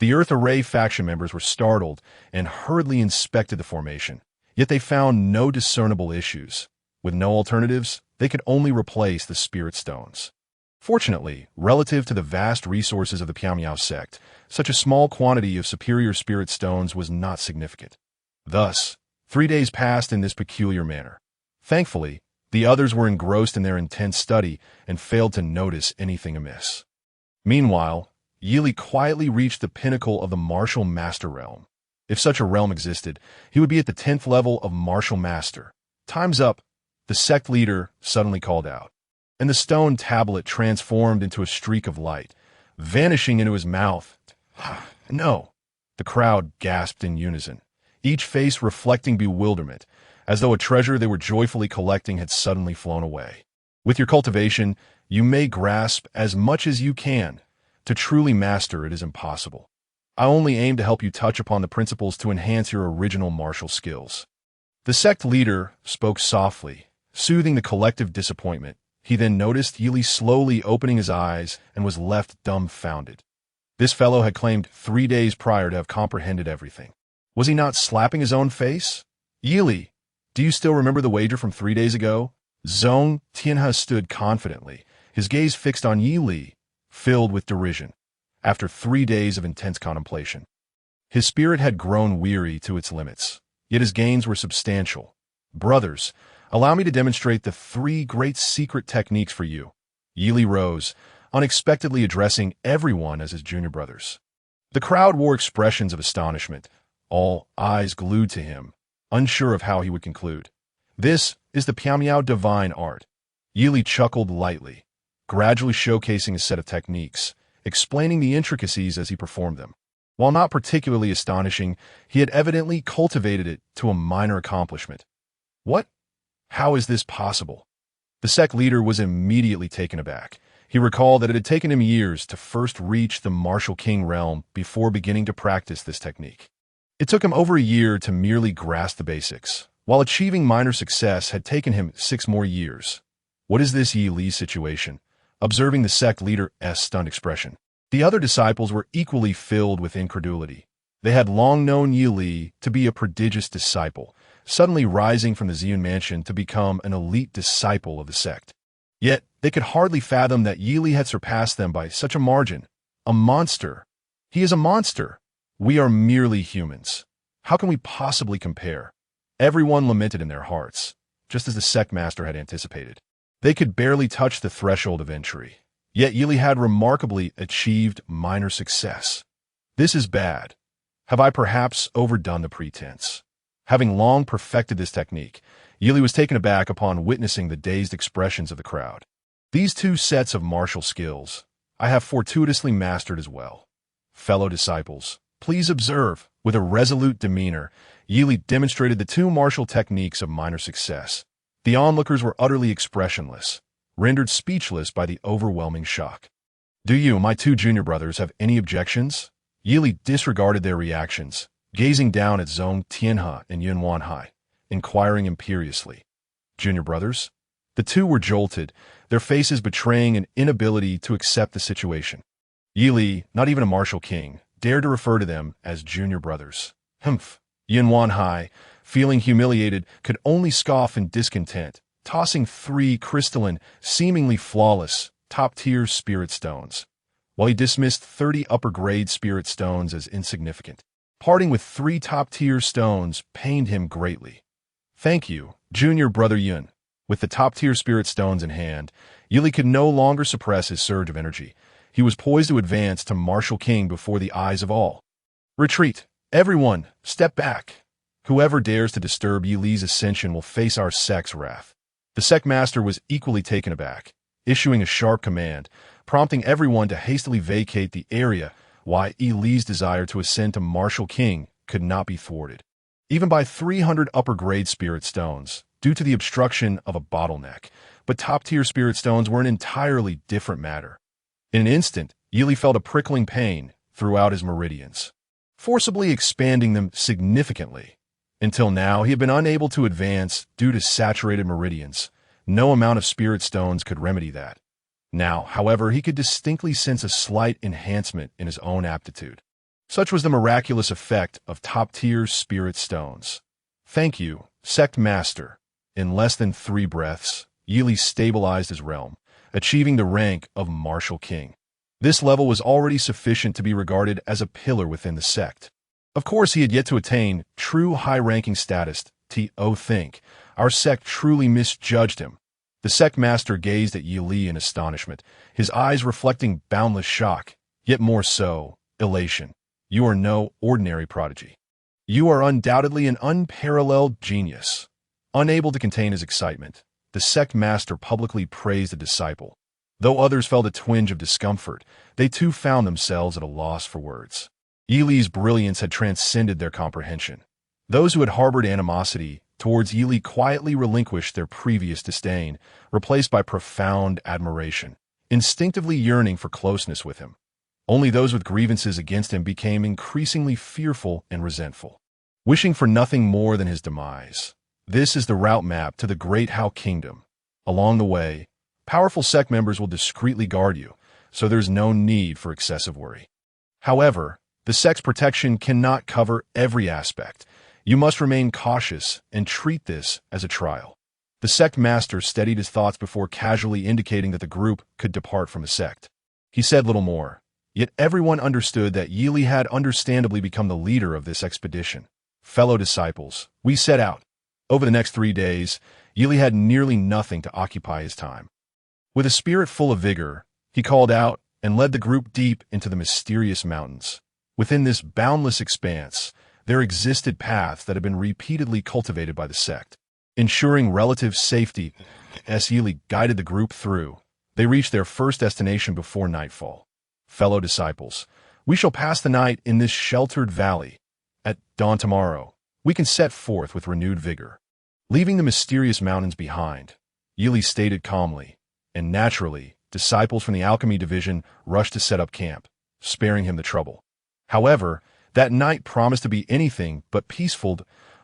The Earth Array faction members were startled and hurriedly inspected the formation, yet they found no discernible issues. With no alternatives, they could only replace the spirit stones. Fortunately, relative to the vast resources of the Piao sect, such a small quantity of superior spirit stones was not significant. Thus, 3 days passed in this peculiar manner. Thankfully, the others were engrossed in their intense study and failed to notice anything amiss. Meanwhile, Yi Li quietly reached the pinnacle of the Martial Master realm. If such a realm existed, he would be at the 10th level of Martial Master. "Time's up," the sect leader suddenly called out, and the stone tablet transformed into a streak of light, vanishing into his mouth. "No!" The crowd gasped in unison, each face reflecting bewilderment, as though a treasure they were joyfully collecting had suddenly flown away. With your cultivation, you may grasp as much as you can. To truly master it is impossible. I only aim to help you touch upon the principles to enhance your original martial skills. The sect leader spoke softly, soothing the collective disappointment. He then noticed Yi Li slowly opening his eyes and was left dumbfounded. This fellow had claimed 3 days prior to have comprehended everything. Was he not slapping his own face? "Yi Li, do you still remember the wager from 3 days ago?" Zhong Tianhe stood confidently, his gaze fixed on Yi Li, filled with derision. After 3 days of intense contemplation, his spirit had grown weary to its limits, yet his gains were substantial. "Brothers, allow me to demonstrate the 3 great secret techniques for you." Yi Li rose, unexpectedly addressing everyone as his junior brothers. The crowd wore expressions of astonishment, all eyes glued to him, unsure of how he would conclude. "This is the Piao divine art." Yi Li chuckled lightly, gradually showcasing a set of techniques, explaining the intricacies as he performed them. While not particularly astonishing, he had evidently cultivated it to a minor accomplishment. "What? How is this possible?" The sect leader was immediately taken aback. He recalled that it had taken him years to first reach the Martial King realm before beginning to practice this technique. It took him over a year to merely grasp the basics, while achieving minor success had taken him 6 more years. "What is this Yi Li situation?" Observing the sect leader's stunned expression, the other disciples were equally filled with incredulity. They had long known Yi Li to be a prodigious disciple, suddenly rising from the Ziyun mansion to become an elite disciple of the sect. Yet, they could hardly fathom that Yi Li had surpassed them by such a margin. A monster. He is a monster. We are merely humans. How can we possibly compare? Everyone lamented in their hearts, just as the sect master had anticipated. They could barely touch the threshold of entry. Yet Yi Li had remarkably achieved minor success. This is bad. Have I perhaps overdone the pretense? Having long perfected this technique, Yi Li was taken aback upon witnessing the dazed expressions of the crowd. These 2 sets of martial skills I have fortuitously mastered as well. Fellow disciples, please observe. With a resolute demeanor, Yi Li demonstrated the 2 martial techniques of minor success. The onlookers were utterly expressionless, rendered speechless by the overwhelming shock. "Do you, my 2 junior brothers, have any objections?" Yi Li disregarded their reactions, gazing down at Zhong Tianhe and Yun Wanhai, inquiring imperiously. "Junior brothers?" The 2 were jolted, their faces betraying an inability to accept the situation. Yi Li, not even a martial king, dared to refer to them as junior brothers. "Humph." Yun Wanhai, feeling humiliated, could only scoff in discontent, tossing 3 crystalline, seemingly flawless, top-tier spirit stones, while he dismissed 30 upper-grade spirit stones as insignificant. Parting with 3 top-tier stones pained him greatly. "Thank you, junior brother Yun." With the top-tier spirit stones in hand, Yi Li could no longer suppress his surge of energy. He was poised to advance to Martial King before the eyes of all. "Retreat! Everyone, step back! Whoever dares to disturb Yi Li's ascension will face our sect's wrath." The sect master was equally taken aback, issuing a sharp command, prompting everyone to hastily vacate the area. Why Yi Li's desire to ascend to Martial King could not be thwarted, even by 300 upper-grade spirit stones, due to the obstruction of a bottleneck. But top-tier spirit stones were an entirely different matter. In an instant, Yili felt a prickling pain throughout his meridians, forcibly expanding them significantly. Until now, he had been unable to advance due to saturated meridians. No amount of spirit stones could remedy that. Now, however, he could distinctly sense a slight enhancement in his own aptitude. Such was the miraculous effect of top-tier spirit stones. Thank you, Sect Master. In less than 3 breaths, Yili stabilized his realm, achieving the rank of Martial King. This level was already sufficient to be regarded as a pillar within the sect. Of course, he had yet to attain true high-ranking status. Think, our sect truly misjudged him. The sect master gazed at Yili in astonishment, his eyes reflecting boundless shock, yet more so, elation. You are no ordinary prodigy. You are undoubtedly an unparalleled genius. Unable to contain his excitement, the sect master publicly praised the disciple. Though others felt a twinge of discomfort, they too found themselves at a loss for words. Yili's brilliance had transcended their comprehension. Those who had harbored animosity towards Yili quietly relinquished their previous disdain, replaced by profound admiration, instinctively yearning for closeness with him. Only those with grievances against him became increasingly fearful and resentful, wishing for nothing more than his demise. This is the route map to the Great How Kingdom. Along the way, powerful sect members will discreetly guard you, so there's no need for excessive worry. However, the sect's protection cannot cover every aspect. You must remain cautious and treat this as a trial. The sect master steadied his thoughts before casually indicating that the group could depart from the sect. He said little more, yet everyone understood that Yili had understandably become the leader of this expedition. Fellow disciples, we set out. Over the next 3 days, Yili had nearly nothing to occupy his time. With a spirit full of vigor, he called out and led the group deep into the mysterious mountains. Within this boundless expanse, there existed paths that had been repeatedly cultivated by the sect, ensuring relative safety. As Yili guided the group through, they reached their first destination before nightfall. Fellow disciples, we shall pass the night in this sheltered valley. At dawn tomorrow, we can set forth with renewed vigor. Leaving the mysterious mountains behind, Yili stated calmly, and naturally, disciples from the alchemy division rushed to set up camp, sparing him the trouble. However, that night promised to be anything but peaceful.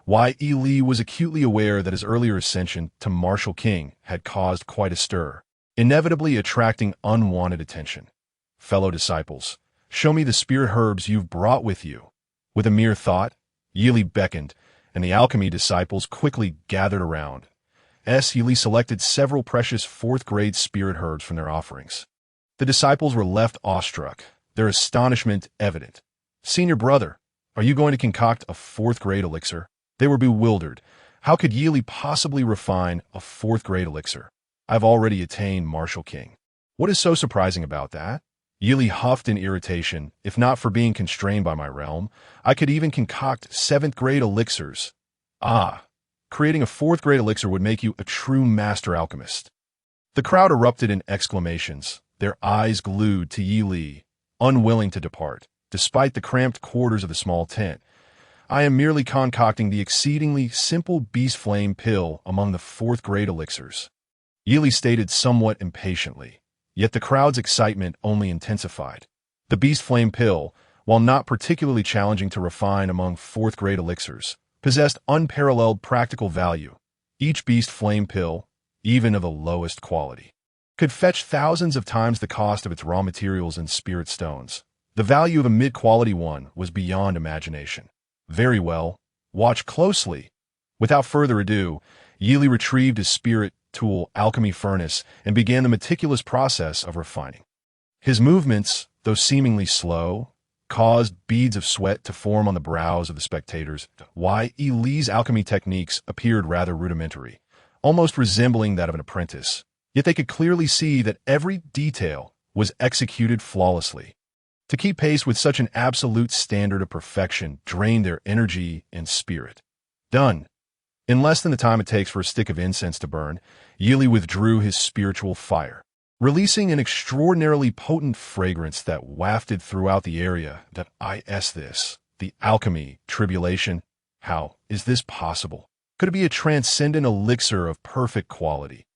Yili was acutely aware that his earlier ascension to Martial King had caused quite a stir, inevitably attracting unwanted attention. Fellow disciples, show me the spirit herbs you've brought with you. With a mere thought, Yili beckoned, and the alchemy disciples quickly gathered around. Yili selected several precious 4th-grade spirit herbs from their offerings. The disciples were left awestruck, their astonishment evident. Senior brother, are you going to concoct a 4th-grade elixir? They were bewildered. How could Yili possibly refine a 4th-grade elixir? I've already attained Martial King. What is so surprising about that? Yili huffed in irritation. If not for being constrained by my realm, I could even concoct 7th-grade elixirs. Creating a 4th-grade elixir would make you a true master alchemist. The crowd erupted in exclamations, their eyes glued to Yili, unwilling to depart. Despite the cramped quarters of the small tent, I am merely concocting the exceedingly simple beast flame pill among the 4th-grade elixirs. Yili stated somewhat impatiently, yet the crowd's excitement only intensified. The beast flame pill, while not particularly challenging to refine among 4th-grade elixirs, possessed unparalleled practical value. Each beast flame pill, even of the lowest quality, could fetch thousands of times the cost of its raw materials and spirit stones. The value of a mid-quality one was beyond imagination. Very well, watch closely. Without further ado, Yili retrieved his spirit tool alchemy furnace and began the meticulous process of refining. His movements, though seemingly slow, caused beads of sweat to form on the brows of the spectators. Yili's alchemy techniques appeared rather rudimentary, almost resembling that of an apprentice, yet they could clearly see that every detail was executed flawlessly. To keep pace with such an absolute standard of perfection drained their energy and spirit. Done. In less than the time it takes for a stick of incense to burn, Yili withdrew his spiritual fire, releasing an extraordinarily potent fragrance that wafted throughout the area. The alchemy, tribulation. How is this possible? Could it be a transcendent elixir of perfect quality?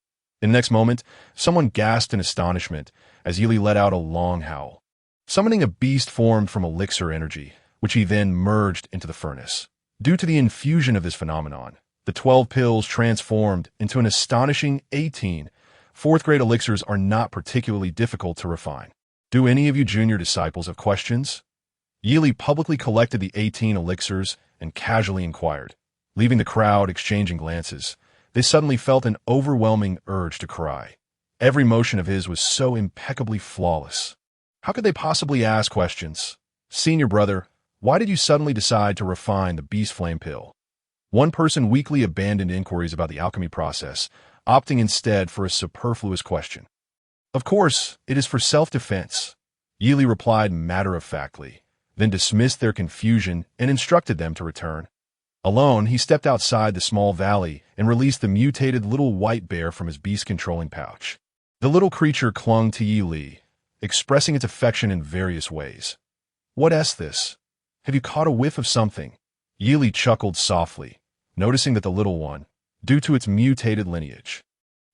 In the next moment, someone gasped in astonishment as Yili let out a long howl. Summoning a beast formed from elixir energy, which he then merged into the furnace. Due to the infusion of this phenomenon, the 12 pills transformed into an astonishing 18. Fourth-grade elixirs are not particularly difficult to refine. Do any of you junior disciples have questions? Yili publicly collected the 18 elixirs and casually inquired. Leaving the crowd exchanging glances, they suddenly felt an overwhelming urge to cry. Every motion of his was so impeccably flawless. How could they possibly ask questions? Senior brother, why did you suddenly decide to refine the beast flame pill? One person weakly abandoned inquiries about the alchemy process, opting instead for a superfluous question. Of course, it is for self-defense, Yili replied matter-of-factly, then dismissed their confusion and instructed them to return. Alone, he stepped outside the small valley and released the mutated little white bear from his beast-controlling pouch. The little creature clung to Yili, expressing its affection in various ways. What is this? Have you caught a whiff of something? Yili chuckled softly, noticing that the little one, due to its mutated lineage,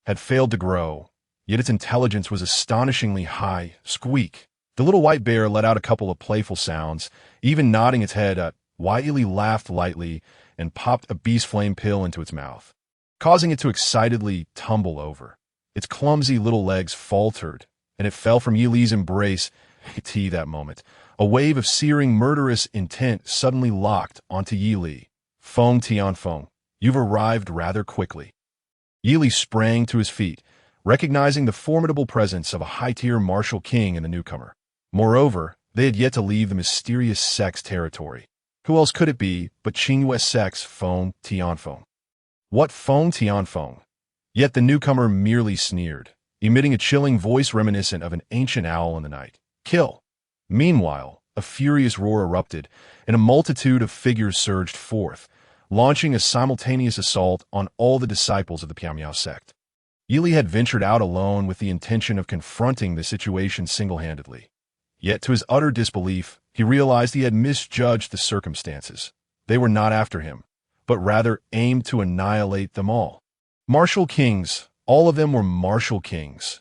had failed to grow, yet its intelligence was astonishingly high. Squeak! The little white bear let out a couple of playful sounds, even nodding its head at why Yili laughed lightly and popped a beast flame pill into its mouth, causing it to excitedly tumble over. Its clumsy little legs faltered, and it fell from Yili's embrace. That moment, a wave of searing murderous intent suddenly locked onto Yili. Feng Tianfeng, you've arrived rather quickly. Yili sprang to his feet, recognizing the formidable presence of a high-tier martial king in the newcomer. Moreover, they had yet to leave the mysterious sect's territory. Who else could it be but Qingyue sect's Feng Tianfeng? What Feng Tianfeng? Yet the newcomer merely sneered, emitting a chilling voice reminiscent of an ancient owl in the night. Kill! Meanwhile, a furious roar erupted, and a multitude of figures surged forth, launching a simultaneous assault on all the disciples of the Piamiao sect. Yili had ventured out alone with the intention of confronting the situation single-handedly. Yet to his utter disbelief, he realized he had misjudged the circumstances. They were not after him, but rather aimed to annihilate them all. Martial kings, all of them were martial kings.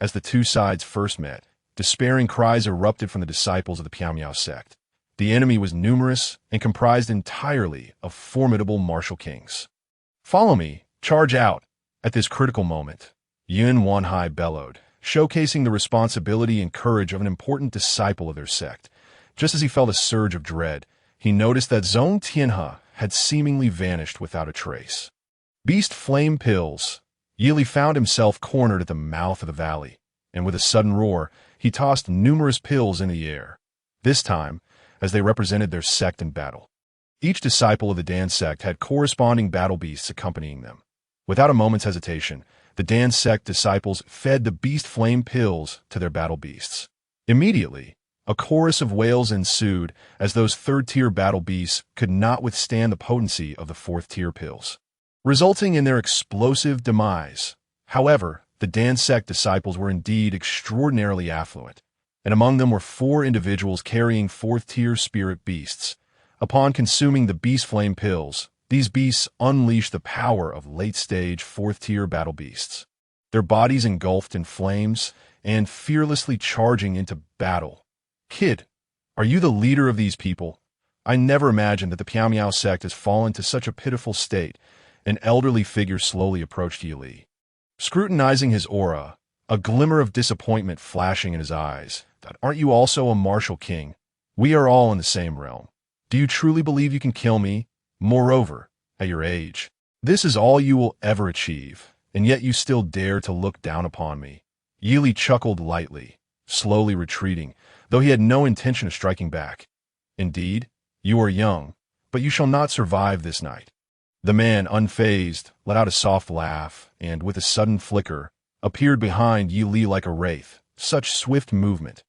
As the two sides first met, despairing cries erupted from the disciples of the Piamiao sect. The enemy was numerous and comprised entirely of formidable martial kings. Follow me, charge out. At this critical moment, Yun Wanhai bellowed, showcasing the responsibility and courage of an important disciple of their sect. Just as he felt a surge of dread, he noticed that Zhong Tianhe had seemingly vanished without a trace. Beast flame pills. Yili found himself cornered at the mouth of the valley, and with a sudden roar, he tossed numerous pills in the air. This time, as they represented their sect in battle. Each disciple of the Dan sect had corresponding battle beasts accompanying them. Without a moment's hesitation, the Dan sect disciples fed the beast flame pills to their battle beasts. Immediately, a chorus of wails ensued as those third-tier battle beasts could not withstand the potency of the fourth-tier pills, resulting in their explosive demise. However, the Dan sect disciples were indeed extraordinarily affluent, and among them were 4 individuals carrying fourth-tier spirit beasts. Upon consuming the beast flame pills, these beasts unleashed the power of late-stage fourth-tier battle beasts, their bodies engulfed in flames and fearlessly charging into battle. Kid, are you the leader of these people? I never imagined that the Piamiao sect has fallen to such a pitiful state. An elderly figure slowly approached Yili, scrutinizing his aura, a glimmer of disappointment flashing in his eyes. Aren't you also a martial king? We are all in the same realm. Do you truly believe you can kill me? Moreover, at your age, this is all you will ever achieve, and yet you still dare to look down upon me. Yili chuckled lightly, slowly retreating, though he had no intention of striking back. Indeed, you are young, but you shall not survive this night. The man, unfazed, let out a soft laugh, and with a sudden flicker, appeared behind Yili like a wraith. Such swift movement.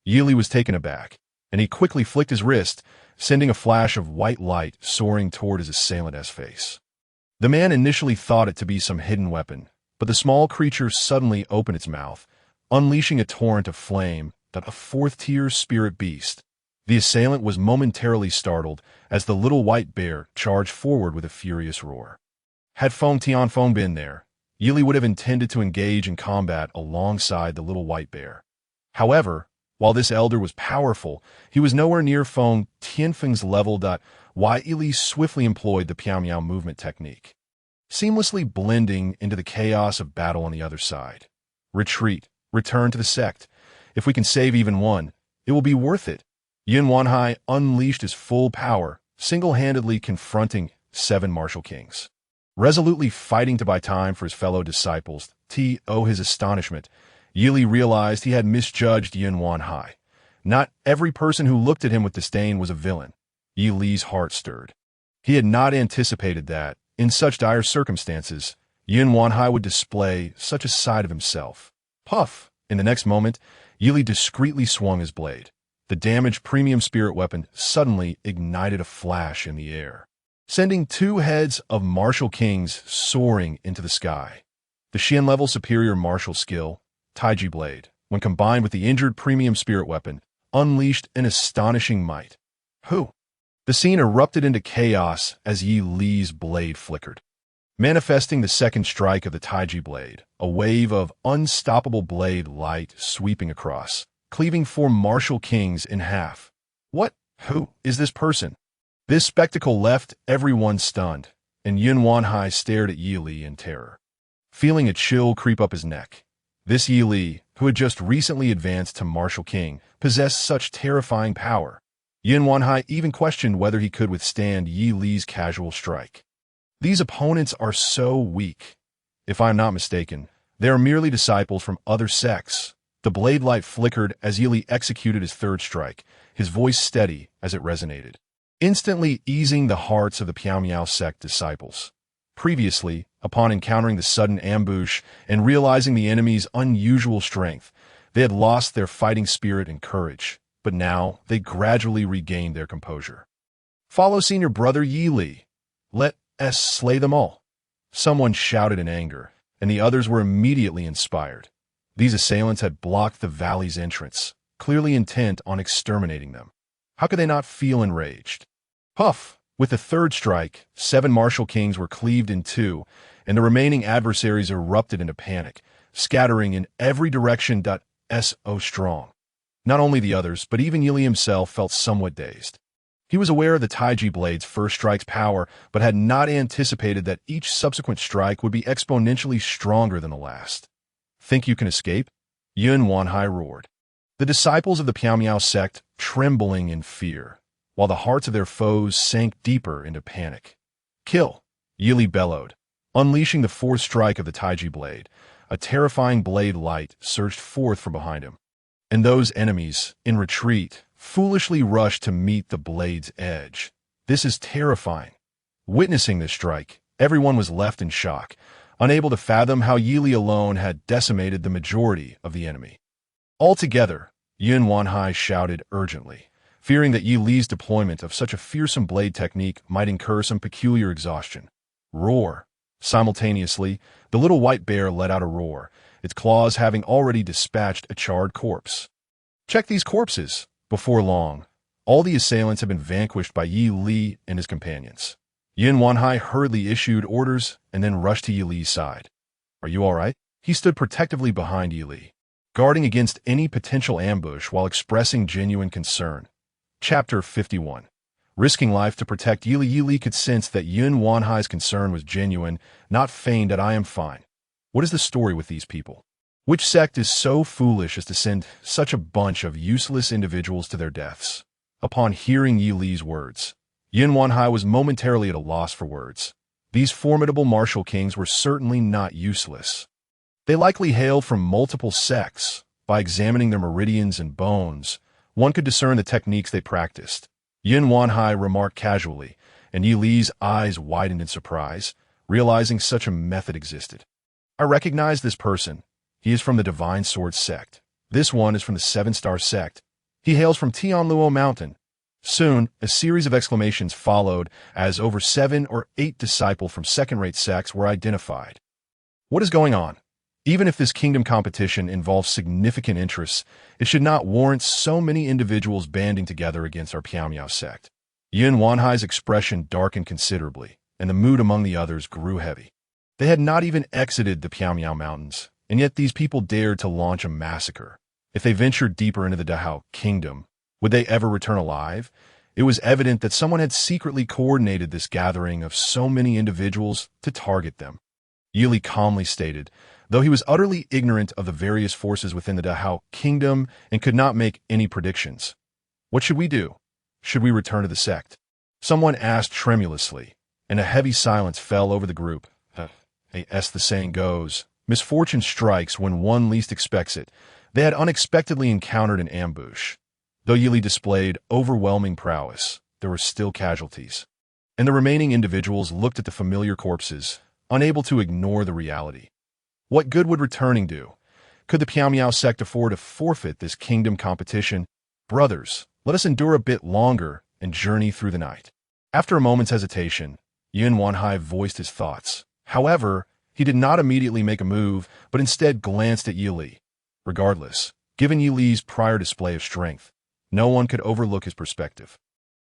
Yili was taken aback, and he quickly flicked his wrist, sending a flash of white light soaring toward his assailant's face. The man initially thought it to be some hidden weapon, but the small creature suddenly opened its mouth, unleashing a torrent of flame. A fourth-tier spirit beast. The assailant was momentarily startled as the little white bear charged forward with a furious roar. Had Feng Tianfeng been there, Yili would have intended to engage in combat alongside the little white bear. However, while this elder was powerful, he was nowhere near Feng Tianfeng's level. Why Yili swiftly employed the Piao Miao movement technique, seamlessly blending into the chaos of battle on the other side. Retreat, return to the sect. If we can save even one, it will be worth it. Yun Wanhai unleashed his full power, single-handedly confronting 7 martial kings. Resolutely fighting to buy time for his fellow disciples, to his astonishment, Yili realized he had misjudged Yun Wanhai. Not every person who looked at him with disdain was a villain. Yili's heart stirred. He had not anticipated that, in such dire circumstances, Yun Wanhai would display such a side of himself. Puff! In the next moment, Yili discreetly swung his blade. The damaged premium spirit weapon suddenly ignited a flash in the air, sending 2 heads of martial kings soaring into the sky. The Xian-level superior martial skill, Taiji Blade, when combined with the injured premium spirit weapon, unleashed an astonishing might. The scene erupted into chaos as Yi Li's blade flickered, manifesting the second strike of the Taiji Blade, a wave of unstoppable blade light sweeping across, cleaving 4 martial kings in half. Who is this person? This spectacle left everyone stunned, and Yun Wanhai stared at Yi Li in terror, feeling a chill creep up his neck. This Yi Li, who had just recently advanced to martial king, possessed such terrifying power. Yun Wanhai even questioned whether he could withstand Yi Li's casual strike. These opponents are so weak. If I am not mistaken, they are merely disciples from other sects. The blade light flickered as Yi Li executed his 3rd strike, his voice steady as it resonated, instantly easing the hearts of the Piao Miao sect disciples. Previously, upon encountering the sudden ambush and realizing the enemy's unusual strength, they had lost their fighting spirit and courage. But now they gradually regained their composure. Follow senior brother Yi Li. Let us slay them all. Someone shouted in anger, and the others were immediately inspired. These assailants had blocked the valley's entrance, clearly intent on exterminating them. How could they not feel enraged? Puff! With the 3rd strike, 7 martial kings were cleaved in 2, and the remaining adversaries erupted into panic, scattering in every direction. So strong. Not only the others, but even Yili himself felt somewhat dazed. He was aware of the Taiji Blade's first strike's power, but had not anticipated that each subsequent strike would be exponentially stronger than the last. Think you can escape? Yun Wanhai roared. The disciples of the Piao Miao sect trembling in fear, while the hearts of their foes sank deeper into panic. Kill! Yili bellowed, unleashing the 4th strike of the Taiji Blade. A terrifying blade light surged forth from behind him, and those enemies, in retreat, foolishly rushed to meet the blade's edge. This is terrifying. Witnessing this strike, everyone was left in shock, unable to fathom how Yi Li alone had decimated the majority of the enemy. Altogether, Yun Wanhai shouted urgently, fearing that Yi Li's deployment of such a fearsome blade technique might incur some peculiar exhaustion. Roar! Simultaneously, the little white bear let out a roar, its claws having already dispatched a charred corpse. Check these corpses! Before long, all the assailants had been vanquished by Yi Li and his companions. Yun Wanhai hurriedly issued orders and then rushed to Yi Li's side. Are you all right? He stood protectively behind Yi Li, guarding against any potential ambush while expressing genuine concern. Chapter 51. Risking life to protect Yi Li. Yi Li could sense that Yun Wanhai's concern was genuine, not feigned. That I am fine. What is the story with these people? Which sect is so foolish as to send such a bunch of useless individuals to their deaths? Upon hearing Yi Li's words, Yun Wanhai was momentarily at a loss for words. These formidable martial kings were certainly not useless. They likely hailed from multiple sects. By examining their meridians and bones, one could discern the techniques they practiced. Yun Wanhai remarked casually, and Yi Li's eyes widened in surprise, realizing such a method existed. I recognize this person. He is from the Divine Sword sect. This one is from the 7-Star sect. He hails from Tianluo Mountain. Soon, a series of exclamations followed as over 7 or 8 disciples from second-rate sects were identified. What is going on? Even if this kingdom competition involves significant interests, it should not warrant so many individuals banding together against our Piao Miao sect. Yun Wanhai's expression darkened considerably, and the mood among the others grew heavy. They had not even exited the Piao Miao Mountains, and yet these people dared to launch a massacre. If they ventured deeper into the Dahao kingdom, would they ever return alive? It was evident that someone had secretly coordinated this gathering of so many individuals to target them. Yili calmly stated, though he was utterly ignorant of the various forces within the Dahao kingdom and could not make any predictions. What should we do? Should we return to the sect? Someone asked tremulously, and a heavy silence fell over the group. As the saying goes, misfortune strikes when one least expects it. They had unexpectedly encountered an ambush. Though Yili displayed overwhelming prowess, there were still casualties. And the remaining individuals looked at the familiar corpses, unable to ignore the reality. What good would returning do? Could the Piao Miao sect afford to forfeit this kingdom competition? Brothers, let us endure a bit longer and journey through the night. After a moment's hesitation, Yin Wanhai voiced his thoughts. However, he did not immediately make a move, but instead glanced at Yili. Regardless, given Yili's prior display of strength, no one could overlook his perspective.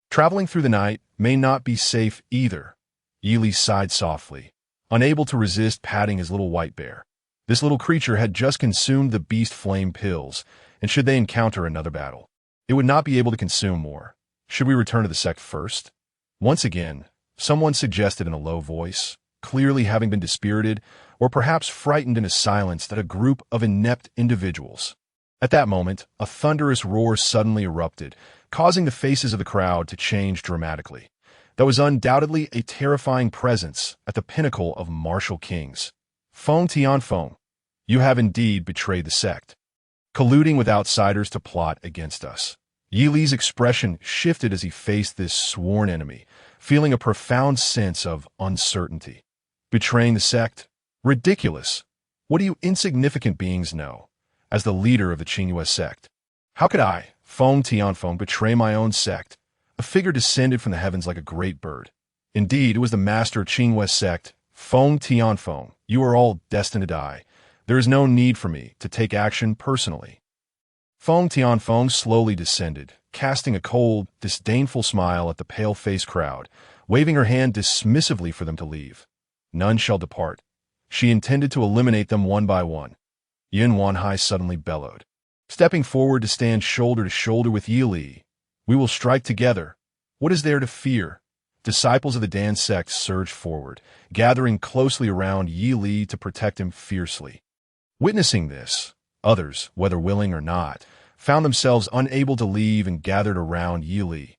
Traveling through the night may not be safe either. Yili sighed softly, unable to resist patting his little white bear. This little creature had just consumed the beast flame pills, and should they encounter another battle, it would not be able to consume more. Should we return to the sect first? Once again, someone suggested in a low voice, clearly having been dispirited or perhaps frightened into silence, that a group of inept individuals. At that moment, a thunderous roar suddenly erupted, causing the faces of the crowd to change dramatically. That was undoubtedly a terrifying presence at the pinnacle of martial kings. Feng Tianfeng, you have indeed betrayed the sect, colluding with outsiders to plot against us. Yili's expression shifted as he faced this sworn enemy, feeling a profound sense of uncertainty. Betraying the sect? Ridiculous. What do you insignificant beings know? As the leader of the Qingyue sect, how could I, Feng Tianfeng, betray my own sect? A figure descended from the heavens like a great bird. Indeed, it was the master of Qingyue sect, Feng Tianfeng. You are all destined to die. There is no need for me to take action personally. Feng Tianfeng slowly descended, casting a cold, disdainful smile at the pale-faced crowd, waving her hand dismissively for them to leave. None shall depart. She intended to eliminate them one by one. Yin Wanhai suddenly bellowed, stepping forward to stand shoulder to shoulder with Yili. We will strike together. What is there to fear? Disciples of the Dan sect surged forward, gathering closely around Yili to protect him fiercely. Witnessing this, others, whether willing or not, found themselves unable to leave and gathered around Yili.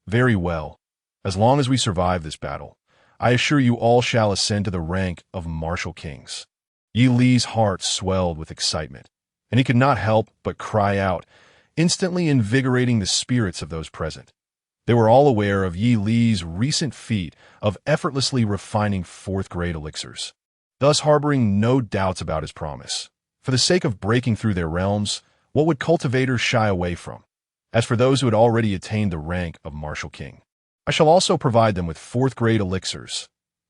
Very well. As long as we survive this battle, I assure you all shall ascend to the rank of martial kings. Yili's heart swelled with excitement, and he could not help but cry out, instantly invigorating the spirits of those present. They were all aware of Yili's recent feat of effortlessly refining fourth-grade elixirs, thus harboring no doubts about his promise. For the sake of breaking through their realms, what would cultivators shy away from? As for those who had already attained the rank of martial king, I shall also provide them with fourth-grade elixirs,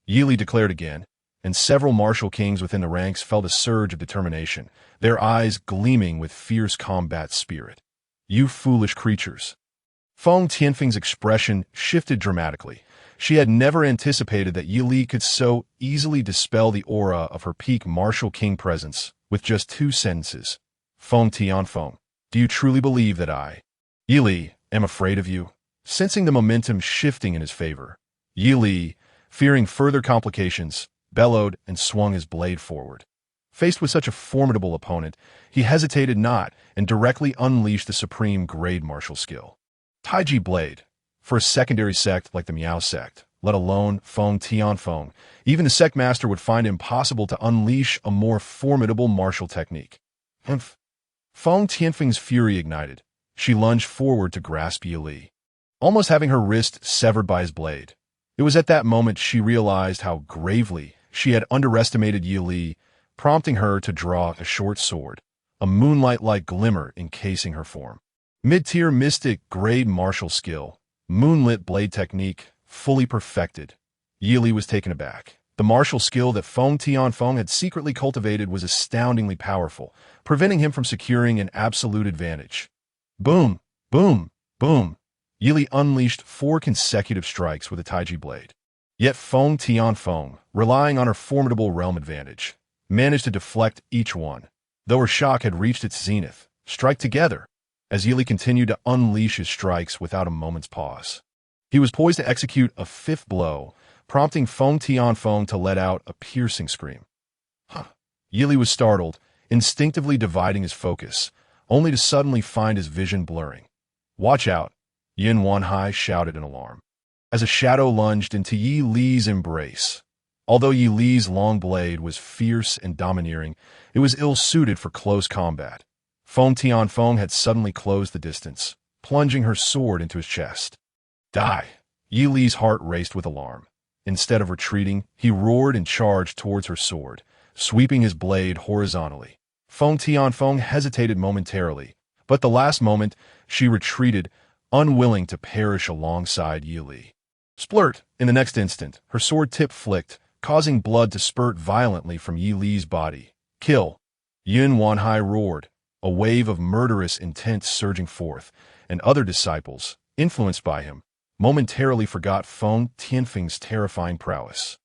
Yili declared again, and several martial kings within the ranks felt a surge of determination, their eyes gleaming with fierce combat spirit. You foolish creatures. Feng Tianfeng's expression shifted dramatically. She had never anticipated that Yili could so easily dispel the aura of her peak martial king presence with just 2 sentences. Feng Tianfeng, do you truly believe that I, Yili, am afraid of you? Sensing the momentum shifting in his favor, Yili, fearing further complications, bellowed and swung his blade forward. Faced with such a formidable opponent, he hesitated not and directly unleashed the supreme grade martial skill. Taiji Blade. For a secondary sect like the Miao sect, let alone Feng Tianfeng, even the sect master would find it impossible to unleash a more formidable martial technique. Feng Tianfeng's fury ignited. She lunged forward to grasp Yili, almost having her wrist severed by his blade. It was at that moment she realized how gravely she had underestimated Yili, prompting her to draw a short sword, a moonlight-like glimmer encasing her form. Mid-tier mystic grade martial skill, moonlit blade technique, fully perfected. Yili was taken aback. The martial skill that Feng Tianfeng had secretly cultivated was astoundingly powerful, preventing him from securing an absolute advantage. Boom, boom, boom. Yili unleashed 4 consecutive strikes with a Taiji blade. Yet Feng Tianfeng, relying on her formidable realm advantage, managed to deflect each one. Though her shock had reached its zenith, strike together, as Yili continued to unleash his strikes without a moment's pause. He was poised to execute a fifth blow, prompting Feng Tianfeng to let out a piercing scream. Huh. Yili was startled, instinctively dividing his focus, only to suddenly find his vision blurring. "Watch out," Yin Wanhai shouted in alarm, as a shadow lunged into Yi Li's embrace. Although Yi Li's long blade was fierce and domineering, it was ill-suited for close combat. Feng Tianfeng had suddenly closed the distance, plunging her sword into his chest. "Die!" Yi Li's heart raced with alarm. Instead of retreating, he roared and charged towards her sword, sweeping his blade horizontally. Feng Tianfeng hesitated momentarily, but the last moment, she retreated, unwilling to perish alongside Yi Li. Splurt! In the next instant, her sword tip flicked, causing blood to spurt violently from Yi Li's body. "Kill!" Yin Wanhai roared, a wave of murderous intent surging forth, and other disciples, influenced by him, momentarily forgot Feng Tianfeng's terrifying prowess.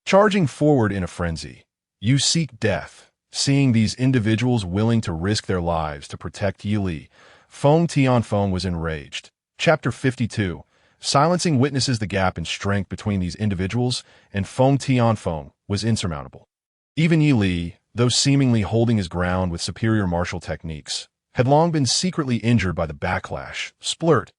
Charging forward in a frenzy, "You seek death." Seeing these individuals willing to risk their lives to protect Yi Li, Feng Tianfeng was enraged. Chapter 52. Silencing witnesses. The gap in strength between these individuals and Feng Tianfeng was insurmountable. Even Yi Li, though seemingly holding his ground with superior martial techniques, had long been secretly injured by the backlash. Splurt!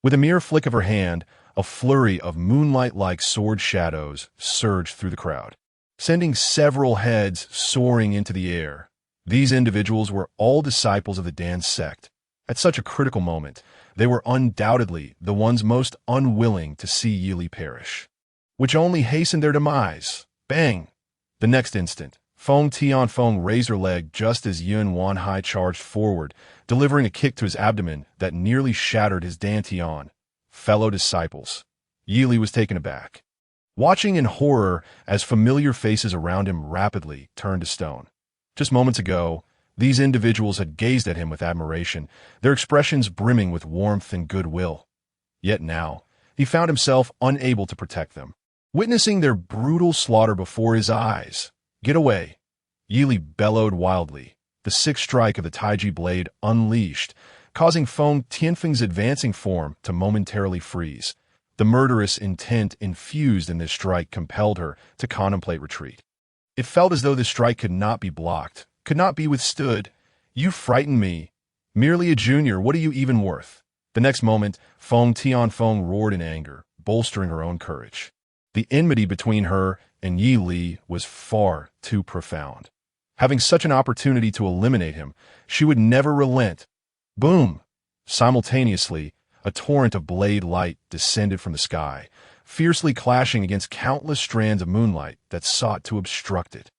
With a mere flick of her hand, a flurry of moonlight-like sword shadows surged through the crowd, sending several heads soaring into the air. These individuals were all disciples of the Dan sect. At such a critical moment, they were undoubtedly the ones most unwilling to see Yi Li perish, which only hastened their demise. Bang! The next instant, Feng Tianfeng raised her leg just as Yin Wanhai charged forward, delivering a kick to his abdomen that nearly shattered his dantian. Fellow disciples. Yi Li was taken aback, watching in horror as familiar faces around him rapidly turned to stone. Just moments ago, these individuals had gazed at him with admiration, their expressions brimming with warmth and goodwill. Yet now, he found himself unable to protect them, witnessing their brutal slaughter before his eyes. "Get away!" Yi Li bellowed wildly, the sixth strike of the Taiji blade unleashed, causing Feng Tianfeng's advancing form to momentarily freeze. The murderous intent infused in this strike compelled her to contemplate retreat. It felt as though this strike could not be blocked, could not be withstood. "You frighten me. Merely a junior, what are you even worth?" The next moment, Feng Tianfeng roared in anger, bolstering her own courage. The enmity between her and Yi Li was far too profound. Having such an opportunity to eliminate him, she would never relent. Boom! Simultaneously, a torrent of blade light descended from the sky, fiercely clashing against countless strands of moonlight that sought to obstruct it.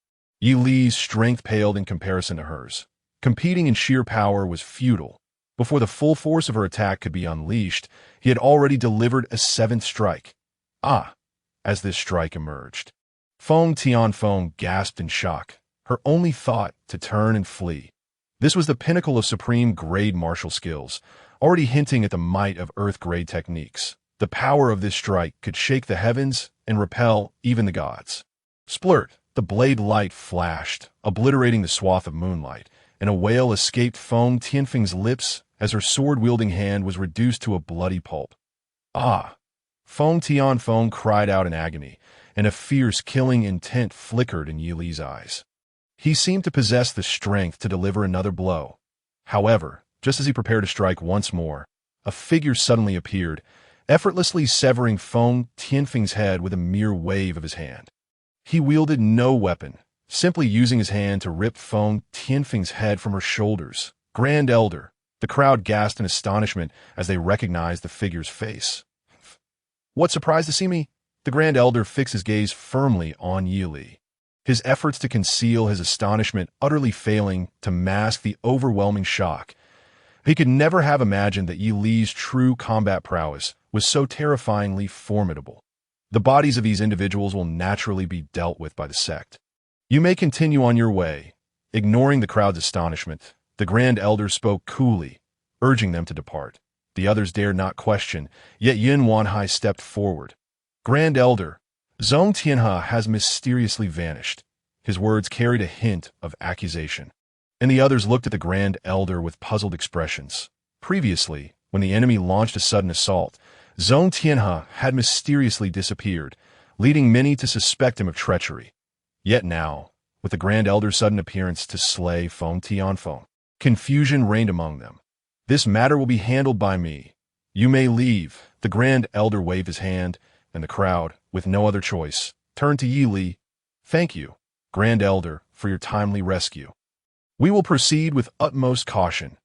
Yi Li's strength paled in comparison to hers. Competing in sheer power was futile. Before the full force of her attack could be unleashed, he had already delivered a seventh strike. Ah! As this strike emerged, Feng Tianfeng gasped in shock, her only thought to turn and flee. This was the pinnacle of supreme-grade martial skills, already hinting at the might of Earth-grade techniques. The power of this strike could shake the heavens and repel even the gods. Splurt! The blade light flashed, obliterating the swath of moonlight, and a wail escaped Feng Tianfeng's lips as her sword-wielding hand was reduced to a bloody pulp. "Ah!" Feng Tianfeng cried out in agony, and a fierce, killing intent flickered in Yi Li's eyes. He seemed to possess the strength to deliver another blow. However, just as he prepared to strike once more, a figure suddenly appeared, effortlessly severing Feng Tianfeng's head with a mere wave of his hand. He wielded no weapon, simply using his hand to rip Feng Tianfeng's head from her shoulders. "Grand Elder!" The crowd gasped in astonishment as they recognized the figure's face. "What surprised to see me?" The Grand Elder fixed his gaze firmly on Yi Li, his efforts to conceal his astonishment utterly failing to mask the overwhelming shock. He could never have imagined that Yi Li's true combat prowess was so terrifyingly formidable. The bodies of these individuals will naturally be dealt with by the sect. "You may continue on your way." Ignoring the crowd's astonishment, the Grand Elder spoke coolly, urging them to depart. The others dared not question, yet Yin Wanhai stepped forward. "Grand Elder, Zhong Tianhe has mysteriously vanished. His words carried a hint of accusation. And the others looked at the Grand Elder with puzzled expressions. Previously, when the enemy launched a sudden assault, Zhong Tianhe had mysteriously disappeared, leading many to suspect him of treachery. Yet now, with the Grand Elder's sudden appearance to slay Feng Tianfeng, confusion reigned among them. "This matter will be handled by me. You may leave." The Grand Elder waved his hand, and the crowd, with no other choice, turned to Yi Li. "Thank you, Grand Elder, for your timely rescue. We will proceed with utmost caution,"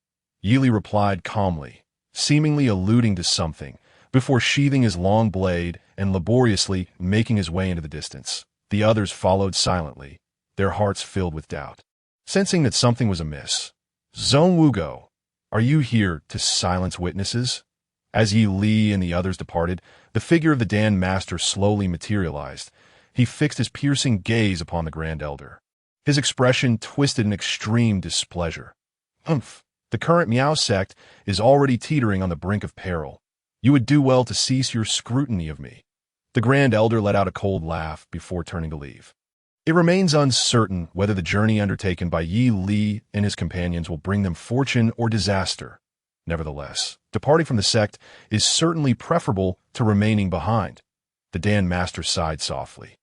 Yi Li replied calmly, seemingly alluding to something, before sheathing his long blade and laboriously making his way into the distance. The others followed silently, their hearts filled with doubt. Sensing that something was amiss, "Zhong Wugo, are you here to silence witnesses?" As Yi Li and the others departed, the figure of the Dan Master slowly materialized. He fixed his piercing gaze upon the Grand Elder. His expression twisted in extreme displeasure. "Humph! The current Miao sect is already teetering on the brink of peril. You would do well to cease your scrutiny of me." The Grand Elder let out a cold laugh before turning to leave. It remains uncertain whether the journey undertaken by Yi Li and his companions will bring them fortune or disaster. Nevertheless, departing from the sect is certainly preferable to remaining behind. The Dan Master sighed softly,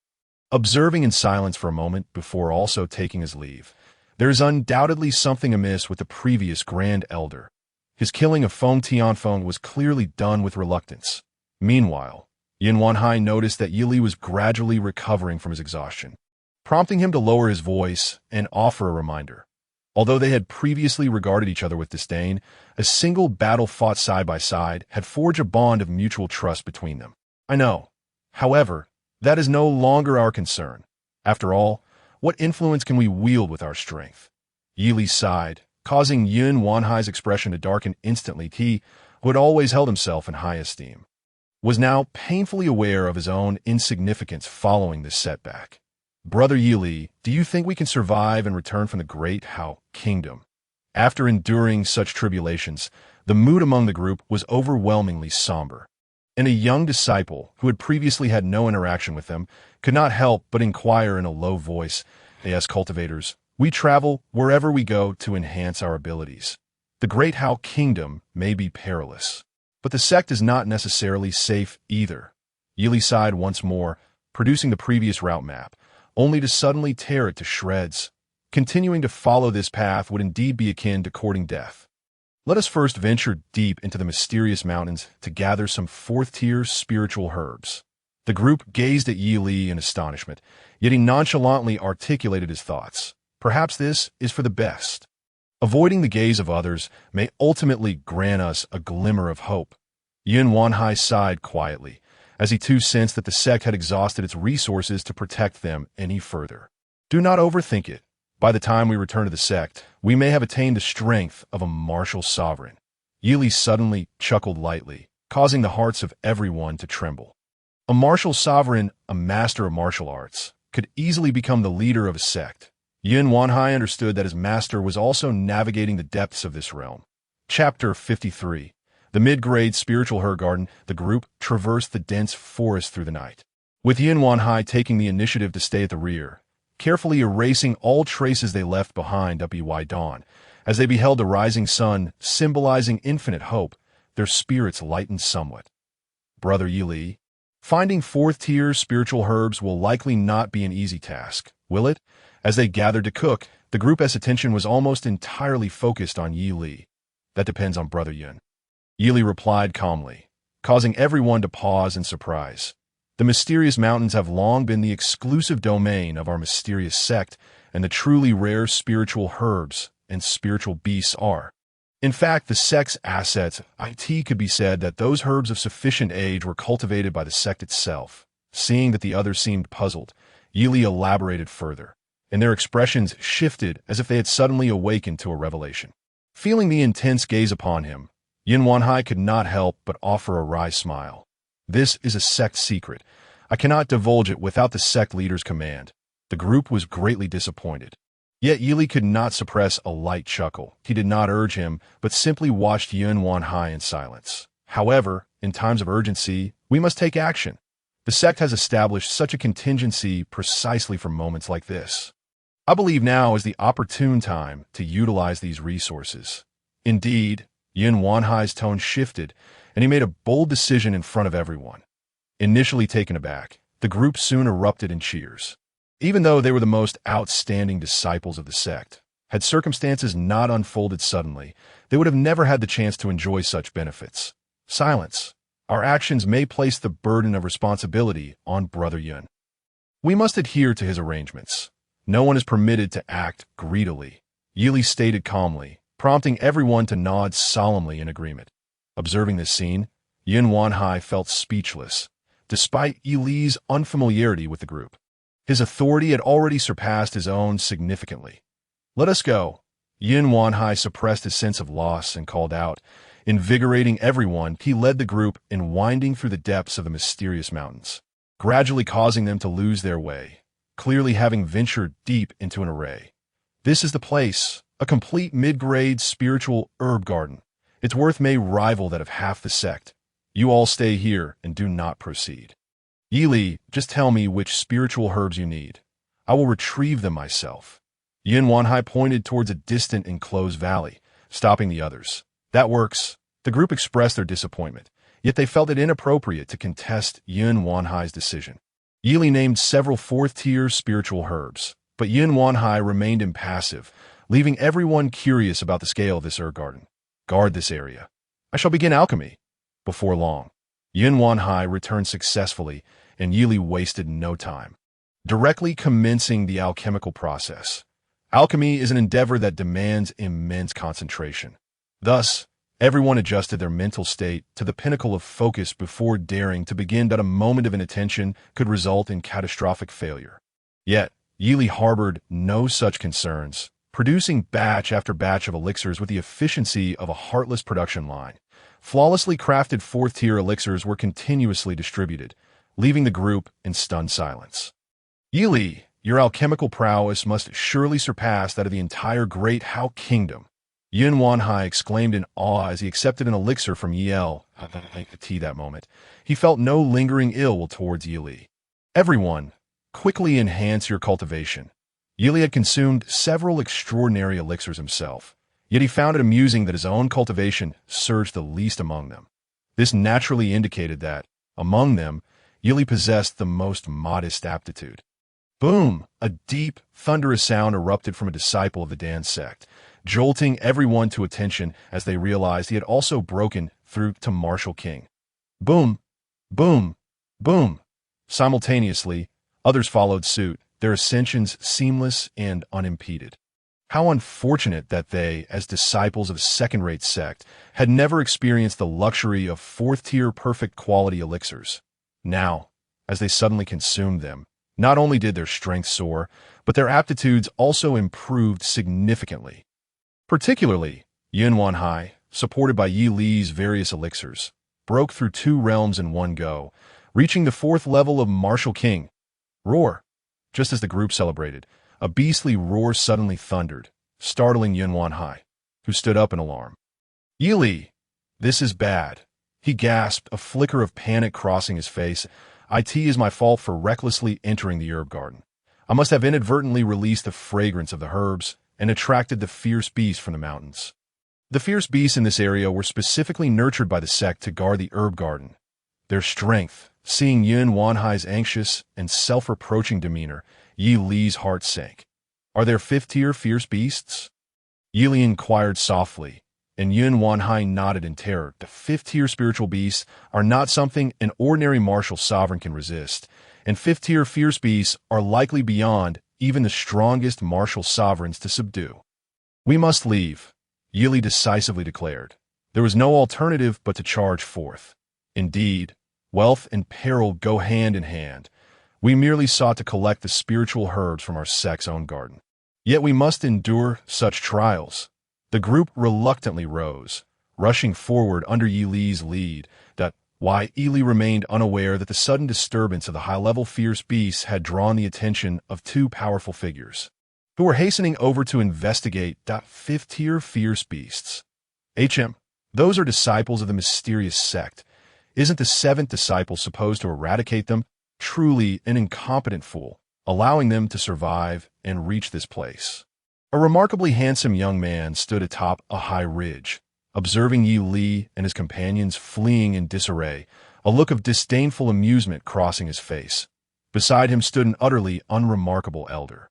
observing in silence for a moment before also taking his leave. There is undoubtedly something amiss with the previous Grand Elder. His killing of Feng Tianfeng was clearly done with reluctance. Meanwhile, Yin Wanhai noticed that Yi Li was gradually recovering from his exhaustion, prompting him to lower his voice and offer a reminder. Although they had previously regarded each other with disdain, a single battle fought side by side had forged a bond of mutual trust between them. "I know. However, that is no longer our concern. After all, what influence can we wield with our strength?" Yi Li sighed, causing Yin Wanhai's expression to darken instantly. He, who had always held himself in high esteem, was now painfully aware of his own insignificance following this setback. "Brother Yi Li, do you think we can survive and return from the great Hao kingdom?" After enduring such tribulations, the mood among the group was overwhelmingly somber. And a young disciple, who had previously had no interaction with them, could not help but inquire in a low voice, "As cultivators, we travel wherever we go to enhance our abilities. The great Hao kingdom may be perilous, but the sect is not necessarily safe either." Yi Li sighed once more, producing the previous route map, only to suddenly tear it to shreds. Continuing to follow this path would indeed be akin to courting death. Let us first venture deep into the mysterious mountains to gather some fourth-tier spiritual herbs. The group gazed at Yi Li in astonishment, yet he nonchalantly articulated his thoughts. "Perhaps this is for the best. Avoiding the gaze of others may ultimately grant us a glimmer of hope." Yin Wanhai sighed quietly, as he too sensed that the sect had exhausted its resources to protect them any further. "Do not overthink it. By the time we return to the sect, we may have attained the strength of a martial sovereign." Yi Li suddenly chuckled lightly, causing the hearts of everyone to tremble. A martial sovereign, a master of martial arts, could easily become the leader of a sect. Yin Wanhai understood that his master was also navigating the depths of this realm. Chapter 53. The mid-grade spiritual herb garden. The group traversed the dense forest through the night, with Yin Wanhai taking the initiative to stay at the rear, carefully erasing all traces they left behind up by dawn. As they beheld the rising sun, symbolizing infinite hope, their spirits lightened somewhat. "Brother Yi Li, finding fourth-tier spiritual herbs will likely not be an easy task, will it?" As they gathered to cook, the group's attention was almost entirely focused on Yi Li. "That depends on Brother Yun," Yi Li replied calmly, causing everyone to pause in surprise. "The mysterious mountains have long been the exclusive domain of our mysterious sect, and the truly rare spiritual herbs and spiritual beasts are. In fact, the sect's assets, it could be said that those herbs of sufficient age were cultivated by the sect itself." Seeing that the others seemed puzzled, Yi Li elaborated further, and their expressions shifted as if they had suddenly awakened to a revelation. Feeling the intense gaze upon him, Yin Wanhai could not help but offer a wry smile. "This is a sect secret. I cannot divulge it without the sect leader's command." The group was greatly disappointed. Yet Yi Li could not suppress a light chuckle. He did not urge him, but simply watched Yin Wanhai in silence. "However, in times of urgency, we must take action. The sect has established such a contingency precisely for moments like this. I believe now is the opportune time to utilize these resources. Indeed, Yin Wanhai's tone shifted, and he made a bold decision in front of everyone. Initially taken aback, the group soon erupted in cheers. Even though they were the most outstanding disciples of the sect, had circumstances not unfolded suddenly, they would have never had the chance to enjoy such benefits. Silence. Our actions may place the burden of responsibility on Brother Yun. We must adhere to his arrangements. No one is permitted to act greedily, Yili stated calmly, prompting everyone to nod solemnly in agreement. Observing this scene, Yin Wanhai felt speechless, despite Yili's unfamiliarity with the group. His authority had already surpassed his own significantly. Let us go. Yin Wanhai suppressed his sense of loss and called out. Invigorating everyone, he led the group in winding through the depths of the mysterious mountains, gradually causing them to lose their way, clearly having ventured deep into an array. This is the place, a complete mid-grade spiritual herb garden. Its worth may rival that of half the sect. You all stay here and do not proceed. Yili, just tell me which spiritual herbs you need. I will retrieve them myself. Yin Wanhai pointed towards a distant enclosed valley, stopping the others. That works. The group expressed their disappointment, yet they felt it inappropriate to contest Yin Wanhai's decision. Yili named several fourth-tier spiritual herbs, but Yin Wanhai remained impassive, leaving everyone curious about the scale of this herb garden. Guard this area. I shall begin alchemy. Before long, Yin Wanhai returned successfully, and Yili wasted no time, directly commencing the alchemical process. Alchemy is an endeavor that demands immense concentration. Thus, everyone adjusted their mental state to the pinnacle of focus before daring to begin that a moment of inattention could result in catastrophic failure. Yet, Yili harbored no such concerns, producing batch after batch of elixirs with the efficiency of a heartless production line. Flawlessly crafted fourth-tier elixirs were continuously distributed, leaving the group in stunned silence. Yili, your alchemical prowess must surely surpass that of the entire Great Hao Kingdom. Yin Wanhai exclaimed in awe as he accepted an elixir from Yel. That moment, he felt no lingering ill will towards Yili. Everyone, quickly enhance your cultivation. Yili had consumed several extraordinary elixirs himself, yet he found it amusing that his own cultivation surged the least among them. This naturally indicated that, among them, Yili possessed the most modest aptitude. Boom! A deep, thunderous sound erupted from a disciple of the Dan sect, jolting everyone to attention as they realized he had also broken through to Martial King. Boom! Boom! Boom! Simultaneously, others followed suit, their ascensions seamless and unimpeded. How unfortunate that they, as disciples of a second-rate sect, had never experienced the luxury of fourth-tier perfect quality elixirs. Now, as they suddenly consumed them, not only did their strength soar, but their aptitudes also improved significantly. Particularly, Yin Wanhai, supported by Yi Li's various elixirs, broke through 2 realms in one go, reaching the 4th level of Martial King. Roar! Just as the group celebrated, a beastly roar suddenly thundered, startling Yin Wanhai, who stood up in alarm. Yi Li, this is bad. He gasped, a flicker of panic crossing his face. It is my fault for recklessly entering the herb garden. I must have inadvertently released the fragrance of the herbs and attracted the fierce beasts from the mountains. The fierce beasts in this area were specifically nurtured by the sect to guard the herb garden. Their strength, seeing Yin Wanhai's anxious and self-reproaching demeanor, Yi Li's heart sank. Are there 5th-tier fierce beasts? Yi Li inquired softly, and Yin Wanhai nodded in terror. The 5th-tier spiritual beasts are not something an ordinary martial sovereign can resist, and 5th-tier fierce beasts are likely beyond even the strongest martial sovereigns to subdue. We must leave, Yi Li decisively declared. There was no alternative but to charge forth. Indeed, wealth and peril go hand in hand. We merely sought to collect the spiritual herbs from our sect's own garden. Yet we must endure such trials. The group reluctantly rose, rushing forward under Yi Li's lead. Why Yi Li remained unaware that the sudden disturbance of the high-level fierce beasts had drawn the attention of 2 powerful figures, who were hastening over to investigate. 5th-tier fierce beasts. Those are disciples of the mysterious sect. Isn't the 7th disciple supposed to eradicate them? Truly an incompetent fool, allowing them to survive and reach this place. A remarkably handsome young man stood atop a high ridge, observing Yi Li and his companions fleeing in disarray, a look of disdainful amusement crossing his face. Beside him stood an utterly unremarkable elder,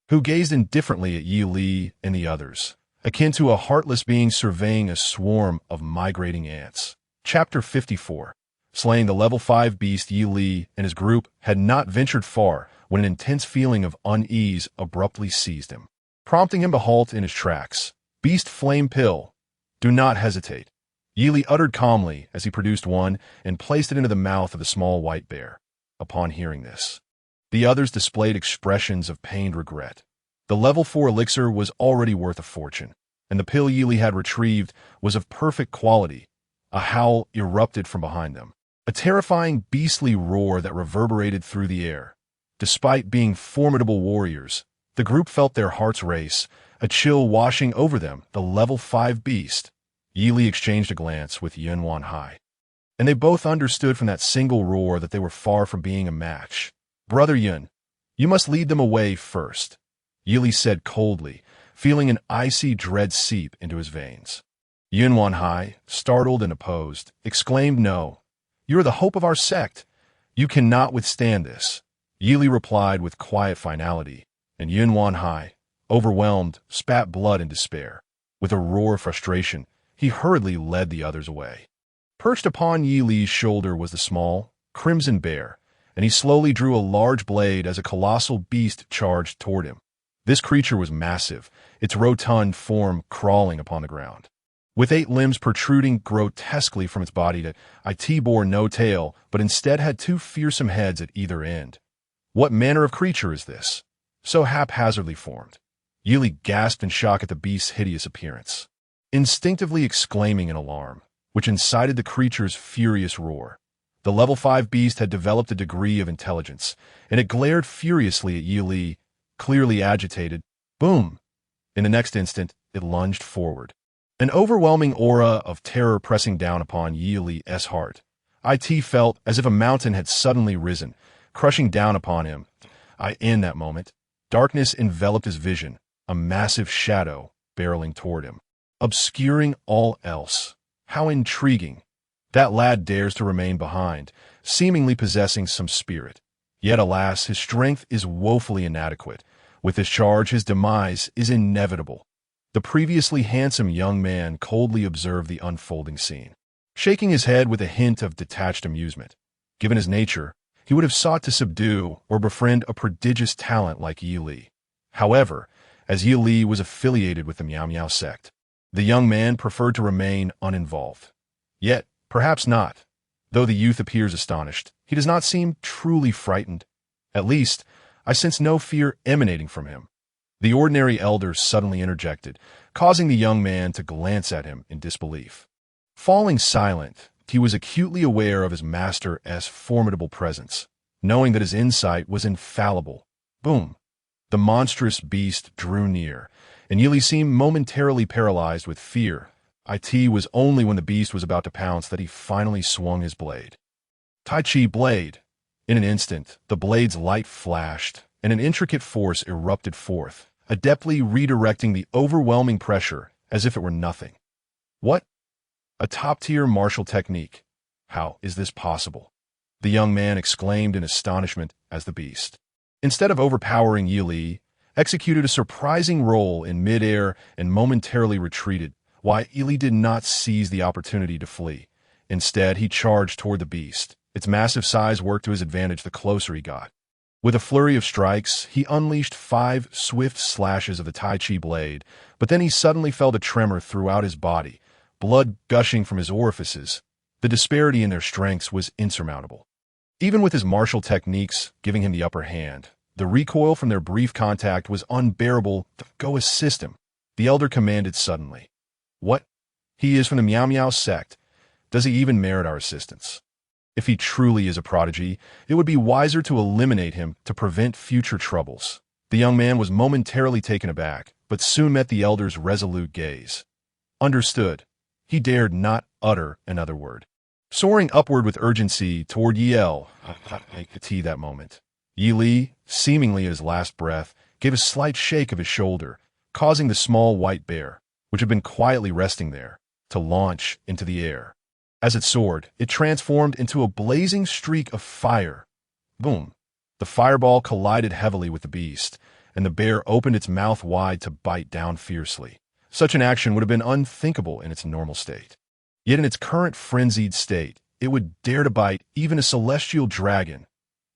who gazed indifferently at Yi Li and the others, akin to a heartless being surveying a swarm of migrating ants. Chapter 54. Slaying the level 5 beast. Yi Li and his group had not ventured far when an intense feeling of unease abruptly seized him, prompting him to halt in his tracks. Beast flame pill. Do not hesitate, Yi Li uttered calmly as he produced one and placed it into the mouth of the small white bear. Upon hearing this, the others displayed expressions of pained regret. The level 4 elixir was already worth a fortune, and the pill Yi Li had retrieved was of perfect quality. A howl erupted from behind them, a terrifying beastly roar that reverberated through the air. Despite being formidable warriors, the group felt their hearts race, a chill washing over them. The level 5 beast. Yi Li exchanged a glance with Yuan Hai, and they both understood from that single roar that they were far from being a match. Brother Yun, you must lead them away first, Yi Li said coldly, feeling an icy dread seep into his veins. Yuan Hai, startled and opposed, exclaimed, "No, you are the hope of our sect. You cannot withstand this," Yi Li replied with quiet finality, and Yuan Hai, overwhelmed, spat blood in despair. With a roar of frustration, he hurriedly led the others away. Perched upon Yi Li's shoulder was the small, crimson bear, and he slowly drew a large blade as a colossal beast charged toward him. This creature was massive, its rotund form crawling upon the ground. With 8 limbs protruding grotesquely from its body, it bore no tail, but instead had 2 fearsome heads at either end. What manner of creature is this, so haphazardly formed? Yi Li gasped in shock at the beast's hideous appearance, instinctively exclaiming in alarm, which incited the creature's furious roar. The level 5 beast had developed a degree of intelligence, and it glared furiously at Yi Li, clearly agitated. Boom! In the next instant, it lunged forward, an overwhelming aura of terror pressing down upon Yi Li's heart. It felt as if a mountain had suddenly risen, crushing down upon him. In that moment, darkness enveloped his vision, a massive shadow barreling toward him, obscuring all else. How intriguing! That lad dares to remain behind, seemingly possessing some spirit. Yet alas, his strength is woefully inadequate. With this charge, his demise is inevitable. The previously handsome young man coldly observed the unfolding scene, shaking his head with a hint of detached amusement. Given his nature, he would have sought to subdue or befriend a prodigious talent like Yi Li. However, as Yi Li was affiliated with the Miao Miao sect, the young man preferred to remain uninvolved. Yet, perhaps not. Though the youth appears astonished, he does not seem truly frightened. At least, I sense no fear emanating from him. The ordinary elder suddenly interjected, causing the young man to glance at him in disbelief. Falling silent, he was acutely aware of his master's formidable presence, knowing that his insight was infallible. Boom! The monstrous beast drew near, and Yi Li seemed momentarily paralyzed with fear. It was only when the beast was about to pounce that he finally swung his blade. Tai Chi blade! In an instant, the blade's light flashed, and an intricate force erupted forth, adeptly redirecting the overwhelming pressure as if it were nothing. What? A top-tier martial technique. How is this possible? The young man exclaimed in astonishment as the beast, instead of overpowering Yi Li, executed a surprising roll in midair and momentarily retreated. Why, Yi Li did not seize the opportunity to flee. Instead, he charged toward the beast. Its massive size worked to his advantage the closer he got. With a flurry of strikes, he unleashed 5 swift slashes of the Tai Chi blade, but then he suddenly felt a tremor throughout his body, blood gushing from his orifices. The disparity in their strengths was insurmountable. Even with his martial techniques giving him the upper hand, the recoil from their brief contact was unbearable. Go assist him, the elder commanded suddenly. What? He is from the Miao Miao sect. Does he even merit our assistance? If he truly is a prodigy, it would be wiser to eliminate him to prevent future troubles. The young man was momentarily taken aback, but soon met the elder's resolute gaze. Understood. He dared not utter another word. Soaring upward with urgency toward Yel, make the tea that moment. Yi Li, seemingly at his last breath, gave a slight shake of his shoulder, causing the small white bear, which had been quietly resting there, to launch into the air. As it soared, it transformed into a blazing streak of fire. Boom! The fireball collided heavily with the beast, and the bear opened its mouth wide to bite down fiercely. Such an action would have been unthinkable in its normal state. Yet in its current frenzied state, it would dare to bite even a celestial dragon.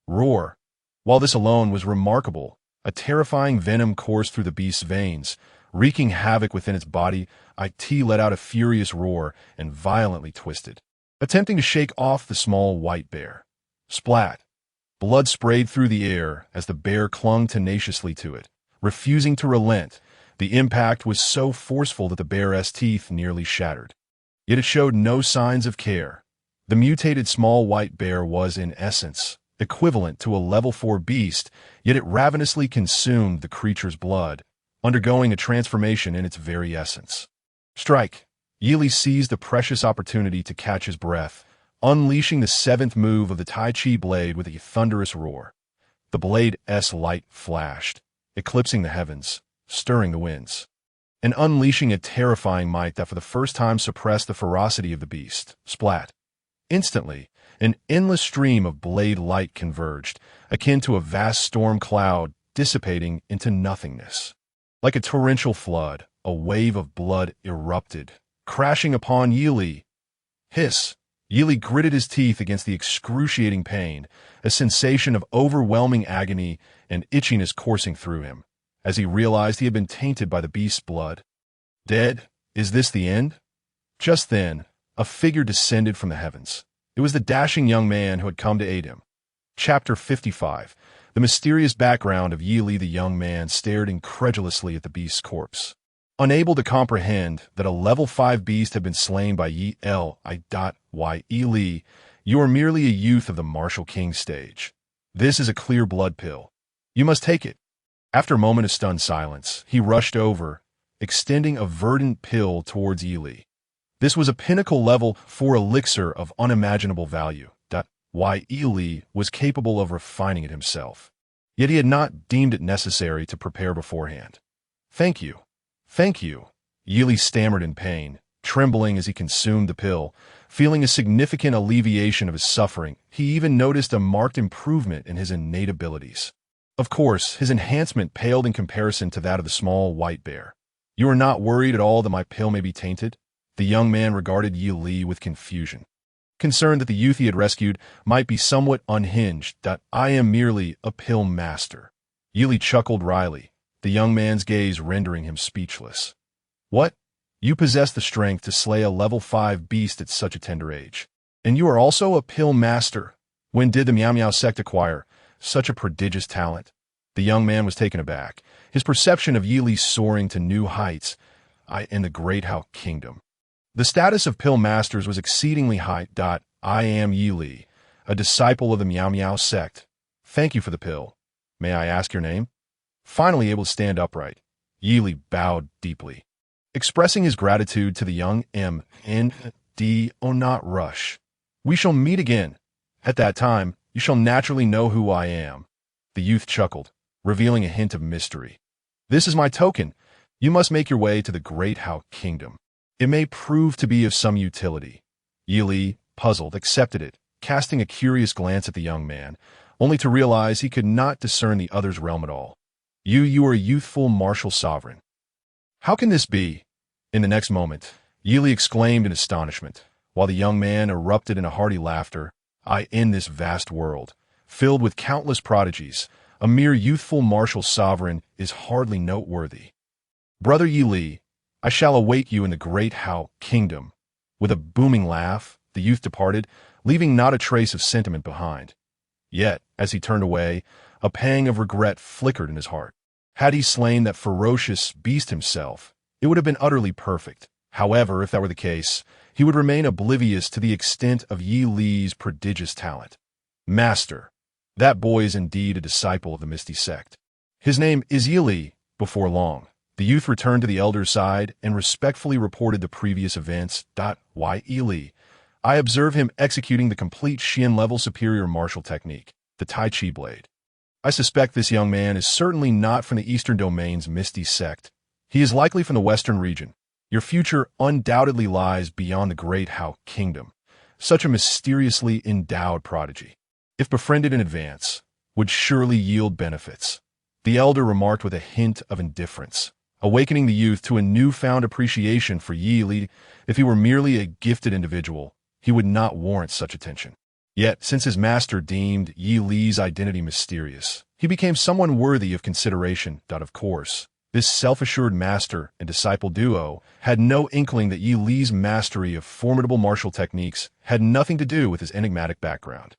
Roar! While this alone was remarkable, a terrifying venom coursed through the beast's veins, wreaking havoc within its body. It let out a furious roar and violently twisted, attempting to shake off the small white bear. Splat! Blood sprayed through the air as the bear clung tenaciously to it, refusing to relent. The impact was so forceful that the bear's teeth nearly shattered. Yet it showed no signs of care. The mutated small white bear was, in essence, equivalent to a level 4 beast, yet it ravenously consumed the creature's blood, undergoing a transformation in its very essence. Strike! Yi Li seized the precious opportunity to catch his breath, unleashing the 7th move of the Tai Chi blade with a thunderous roar. The blade's light flashed, eclipsing the heavens, stirring the winds, and unleashing a terrifying might that for the first time suppressed the ferocity of the beast. Splat! Instantly, an endless stream of blade light converged, akin to a vast storm cloud dissipating into nothingness. Like a torrential flood, a wave of blood erupted, crashing upon Yi Li. Hiss! Yi Li gritted his teeth against the excruciating pain, a sensation of overwhelming agony and itchiness coursing through him, as he realized he had been tainted by the beast's blood. Dead? Is this the end? Just then, a figure descended from the heavens. It was the dashing young man who had come to aid him. Chapter 55. The mysterious background of Yi Li. The young man stared incredulously at the beast's corpse, unable to comprehend that a level 5 beast had been slain by Yi Li. You are merely a youth of the martial king stage. This is a clear blood pill. You must take it. After a moment of stunned silence, he rushed over, extending a verdant pill towards Yi Li. This was a pinnacle level 4 elixir of unimaginable value. Yi Li was capable of refining it himself. Yet he had not deemed it necessary to prepare beforehand. Thank you. Thank you. Yi Li stammered in pain, trembling as he consumed the pill, feeling a significant alleviation of his suffering. He even noticed a marked improvement in his innate abilities. Of course, his enhancement paled in comparison to that of the small white bear. You are not worried at all that my pill may be tainted? The young man regarded Yi Li with confusion, concerned that the youth he had rescued might be somewhat unhinged. I am merely a pill master. Yi Li chuckled wryly, the young man's gaze rendering him speechless. What? You possess the strength to slay a level 5 beast at such a tender age. And you are also a pill master. When did the Miao Miao sect acquire such a prodigious talent? The young man was taken aback, his perception of Yi Li soaring to new heights in the Great Hao Kingdom. The status of pill masters was exceedingly high. I am Yi Li, a disciple of the Miao Miao sect. Thank you for the pill. May I ask your name? Finally able to stand upright, Yi Li bowed deeply, expressing his gratitude to the young M.N.D. O not rush. We shall meet again. At that time, you shall naturally know who I am. The youth chuckled, revealing a hint of mystery. This is my token. You must make your way to the Great Hao Kingdom. It may prove to be of some utility. Yi Li, puzzled, accepted it, casting a curious glance at the young man, only to realize he could not discern the other's realm at all. You are a youthful martial sovereign. How can this be? In the next moment, Yi Li exclaimed in astonishment, while the young man erupted in a hearty laughter. In this vast world, filled with countless prodigies, a mere youthful martial sovereign is hardly noteworthy. Brother Yi Li, I shall await you in the Great Hao Kingdom. With a booming laugh, the youth departed, leaving not a trace of sentiment behind. Yet, as he turned away, a pang of regret flickered in his heart. Had he slain that ferocious beast himself, it would have been utterly perfect. However, if that were the case, he would remain oblivious to the extent of Yi Li's prodigious talent. Master, that boy is indeed a disciple of the Misty Sect. His name is Yi Li. Before long, the youth returned to the elder's side and respectfully reported the previous events. Yi Li, I observe him executing the complete Xian-level superior martial technique, the Tai Chi blade. I suspect this young man is certainly not from the Eastern Domain's Misty sect. He is likely from the Western region. Your future undoubtedly lies beyond the great Hao kingdom. Such a mysteriously endowed prodigy, if befriended in advance, would surely yield benefits. The elder remarked with a hint of indifference, awakening the youth to a newfound appreciation for Yi Li. If he were merely a gifted individual, he would not warrant such attention. Yet, since his master deemed Yi Li's identity mysterious, he became someone worthy of consideration. Of course, this self-assured master and disciple duo had no inkling that Yi Li's mastery of formidable martial techniques had nothing to do with his enigmatic background.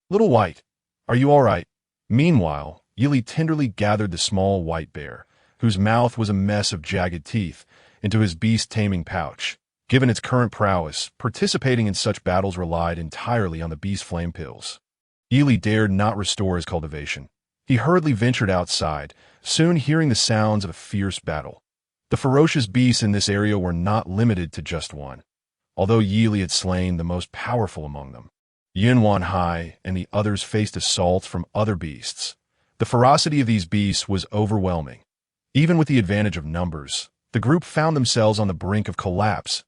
"Little White, are you all right?" Meanwhile, Yi Li tenderly gathered the small white bear, whose mouth was a mess of jagged teeth, into his beast-taming pouch. Given its current prowess, participating in such battles relied entirely on the beast flame pills. Yi Li dared not restore his cultivation. He hurriedly ventured outside, soon hearing the sounds of a fierce battle. The ferocious beasts in this area were not limited to just one, although Yi Li had slain the most powerful among them. Yuan Hai and the others faced assaults from other beasts. The ferocity of these beasts was overwhelming. Even with the advantage of numbers, the group found themselves on the brink of collapse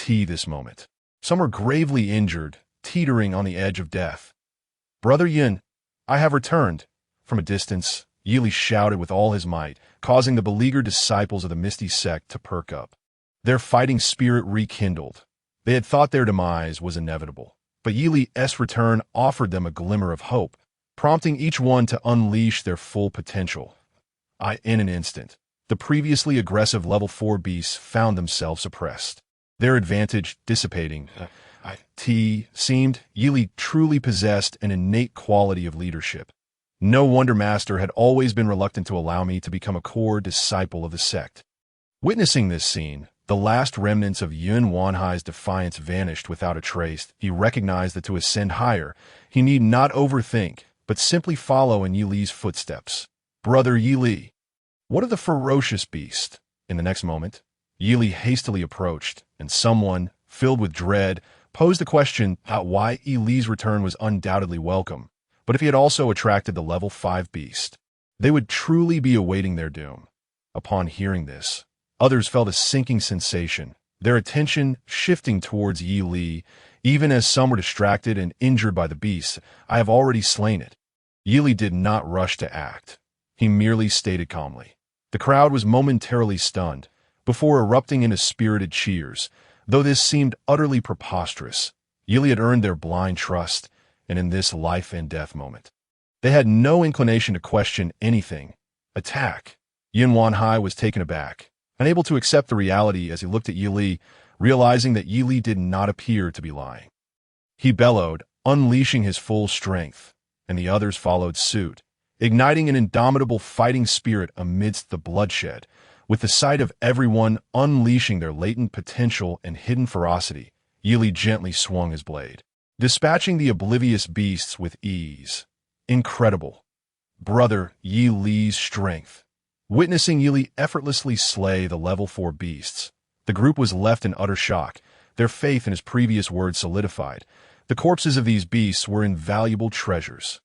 this moment. Some were gravely injured, teetering on the edge of death. "Brother Yin, I have returned." From a distance, Yi Li shouted with all his might, causing the beleaguered disciples of the Misty sect to perk up. Their fighting spirit rekindled. They had thought their demise was inevitable, but Yi Li's return offered them a glimmer of hope, prompting each one to unleash their full potential. In an instant, the previously aggressive level 4 beasts found themselves suppressed. Their advantage dissipating. Seemed Yi Li truly possessed an innate quality of leadership. No wonder Master had always been reluctant to allow me to become a core disciple of the sect. Witnessing this scene, the last remnants of Yuan Wanhai's defiance vanished without a trace. He recognized that to ascend higher, he need not overthink, but simply follow in Yi Li's footsteps. "Brother Yi Li, what of the ferocious beast?" In the next moment, Yi Li hastily approached, and someone, filled with dread, posed the question why Yi Li's return was undoubtedly welcome, but if he had also attracted the level 5 beast, they would truly be awaiting their doom. Upon hearing this, others felt a sinking sensation, their attention shifting towards Yi Li, even as some were distracted and injured by the beast. "I have already slain it." Yi Li did not rush to act. He merely stated calmly. The crowd was momentarily stunned, before erupting into spirited cheers. Though this seemed utterly preposterous, Yi Li had earned their blind trust, and in this life and death moment, they had no inclination to question anything. Attack. Yuan Wanhai was taken aback, unable to accept the reality as he looked at Yi Li, realizing that Yi Li did not appear to be lying. He bellowed, unleashing his full strength, and the others followed suit, igniting an indomitable fighting spirit amidst the bloodshed. With the sight of everyone unleashing their latent potential and hidden ferocity, Yi Li gently swung his blade, dispatching the oblivious beasts with ease. Incredible. Brother Yi Li's strength. Witnessing Yi Li effortlessly slay the level 4 beasts, the group was left in utter shock, their faith in his previous words solidified. The corpses of these beasts were invaluable treasures.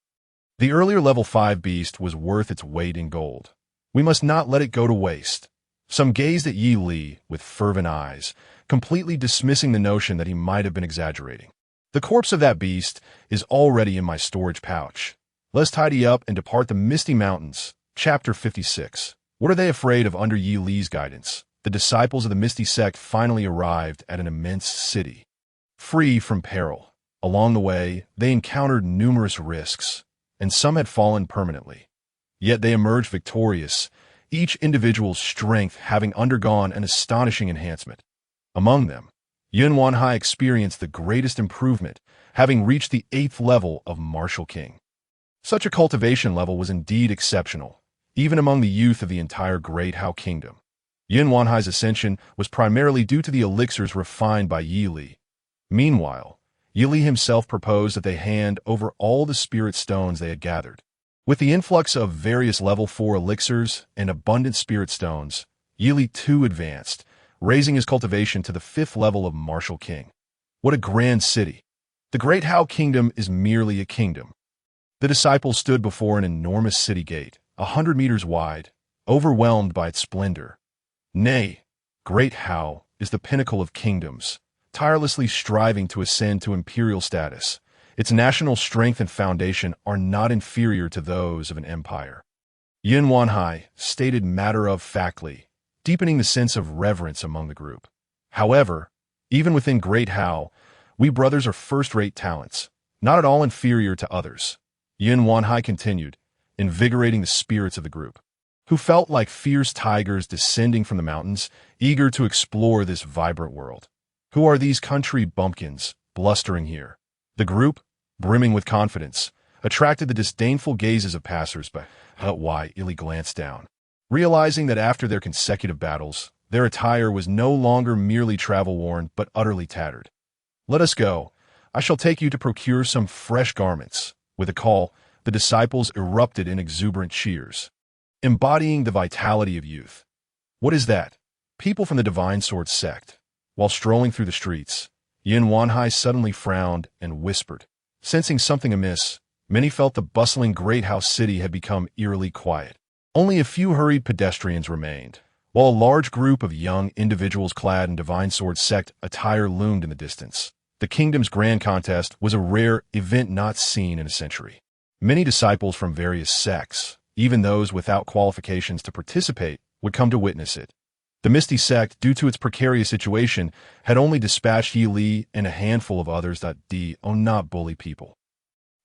The earlier level 5 beast was worth its weight in gold. We must not let it go to waste. Some gazed at Yi Li with fervent eyes, completely dismissing the notion that he might have been exaggerating. "The corpse of that beast is already in my storage pouch. Let's tidy up and depart the Misty Mountains." Chapter 56. What are they afraid of under Yi Li's guidance? The disciples of the Misty sect finally arrived at an immense city, free from peril. Along the way, they encountered numerous risks, and some had fallen permanently. Yet they emerged victorious, each individual's strength having undergone an astonishing enhancement. Among them, Yuan Wanhai experienced the greatest improvement, having reached the 8th level of Martial King. Such a cultivation level was indeed exceptional, even among the youth of the entire Great Hao Kingdom. Yuan Wanhai's ascension was primarily due to the elixirs refined by Yi Li. Meanwhile, Yi Li himself proposed that they hand over all the spirit stones they had gathered. With the influx of various level 4 elixirs and abundant spirit stones, Yi Li too advanced, raising his cultivation to the 5th level of Martial King. What a grand city! The Great How Kingdom is merely a kingdom. The disciples stood before an enormous city gate, 100 meters wide, overwhelmed by its splendor. Nay, Great How is the pinnacle of kingdoms, tirelessly striving to ascend to imperial status. Its national strength and foundation are not inferior to those of an empire. Yin Wanhai stated matter-of-factly, deepening the sense of reverence among the group. However, even within Great How, we brothers are first-rate talents, not at all inferior to others. Yin Wanhai continued, invigorating the spirits of the group, who felt like fierce tigers descending from the mountains, eager to explore this vibrant world. Who are these country bumpkins, blustering here? The group, brimming with confidence, attracted the disdainful gazes of passers-by. Why Illy glanced down, realizing that after their consecutive battles, their attire was no longer merely travel-worn but utterly tattered. Let us go. I shall take you to procure some fresh garments. With a call, the disciples erupted in exuberant cheers, embodying the vitality of youth. What is that? People from the Divine Sword sect. While strolling through the streets, Yin Wanhai suddenly frowned and whispered. Sensing something amiss, many felt the bustling Great House city had become eerily quiet. Only a few hurried pedestrians remained, while a large group of young individuals clad in Divine Sword sect attire loomed in the distance. The kingdom's grand contest was a rare event not seen in a century. Many disciples from various sects, even those without qualifications to participate, would come to witness it. The Misty sect, due to its precarious situation, had only dispatched Yi Li and a handful of others that not bully people.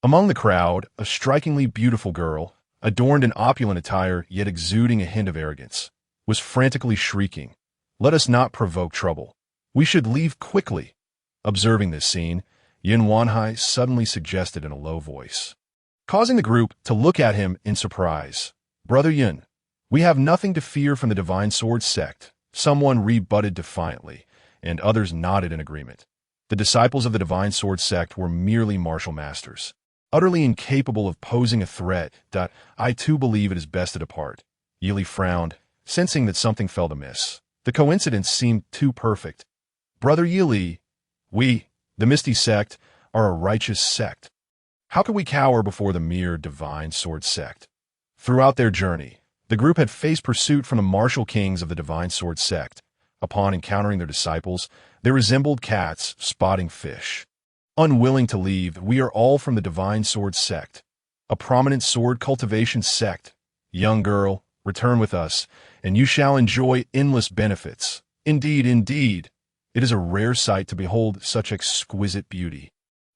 Among the crowd, a strikingly beautiful girl, adorned in opulent attire yet exuding a hint of arrogance, was frantically shrieking, "Let us not provoke trouble. We should leave quickly." Observing this scene, Yin Wanhai suddenly suggested in a low voice, causing the group to look at him in surprise. "Brother Yin, we have nothing to fear from the Divine Sword sect," someone rebutted defiantly, and others nodded in agreement. The disciples of the Divine Sword sect were merely martial masters, utterly incapable of posing a threat. I too believe it is best to depart. Yi Li frowned, sensing that something felt amiss. The coincidence seemed too perfect. "Brother Yi Li, we, the Misty sect, are a righteous sect. How could we cower before the mere Divine Sword sect?" Throughout their journey, the group had faced pursuit from the martial kings of the Divine Sword sect. Upon encountering their disciples, they resembled cats spotting fish. Unwilling to leave, "We are all from the Divine Sword sect, a prominent sword cultivation sect. Young girl, return with us, and you shall enjoy endless benefits. Indeed, indeed, it is a rare sight to behold such exquisite beauty.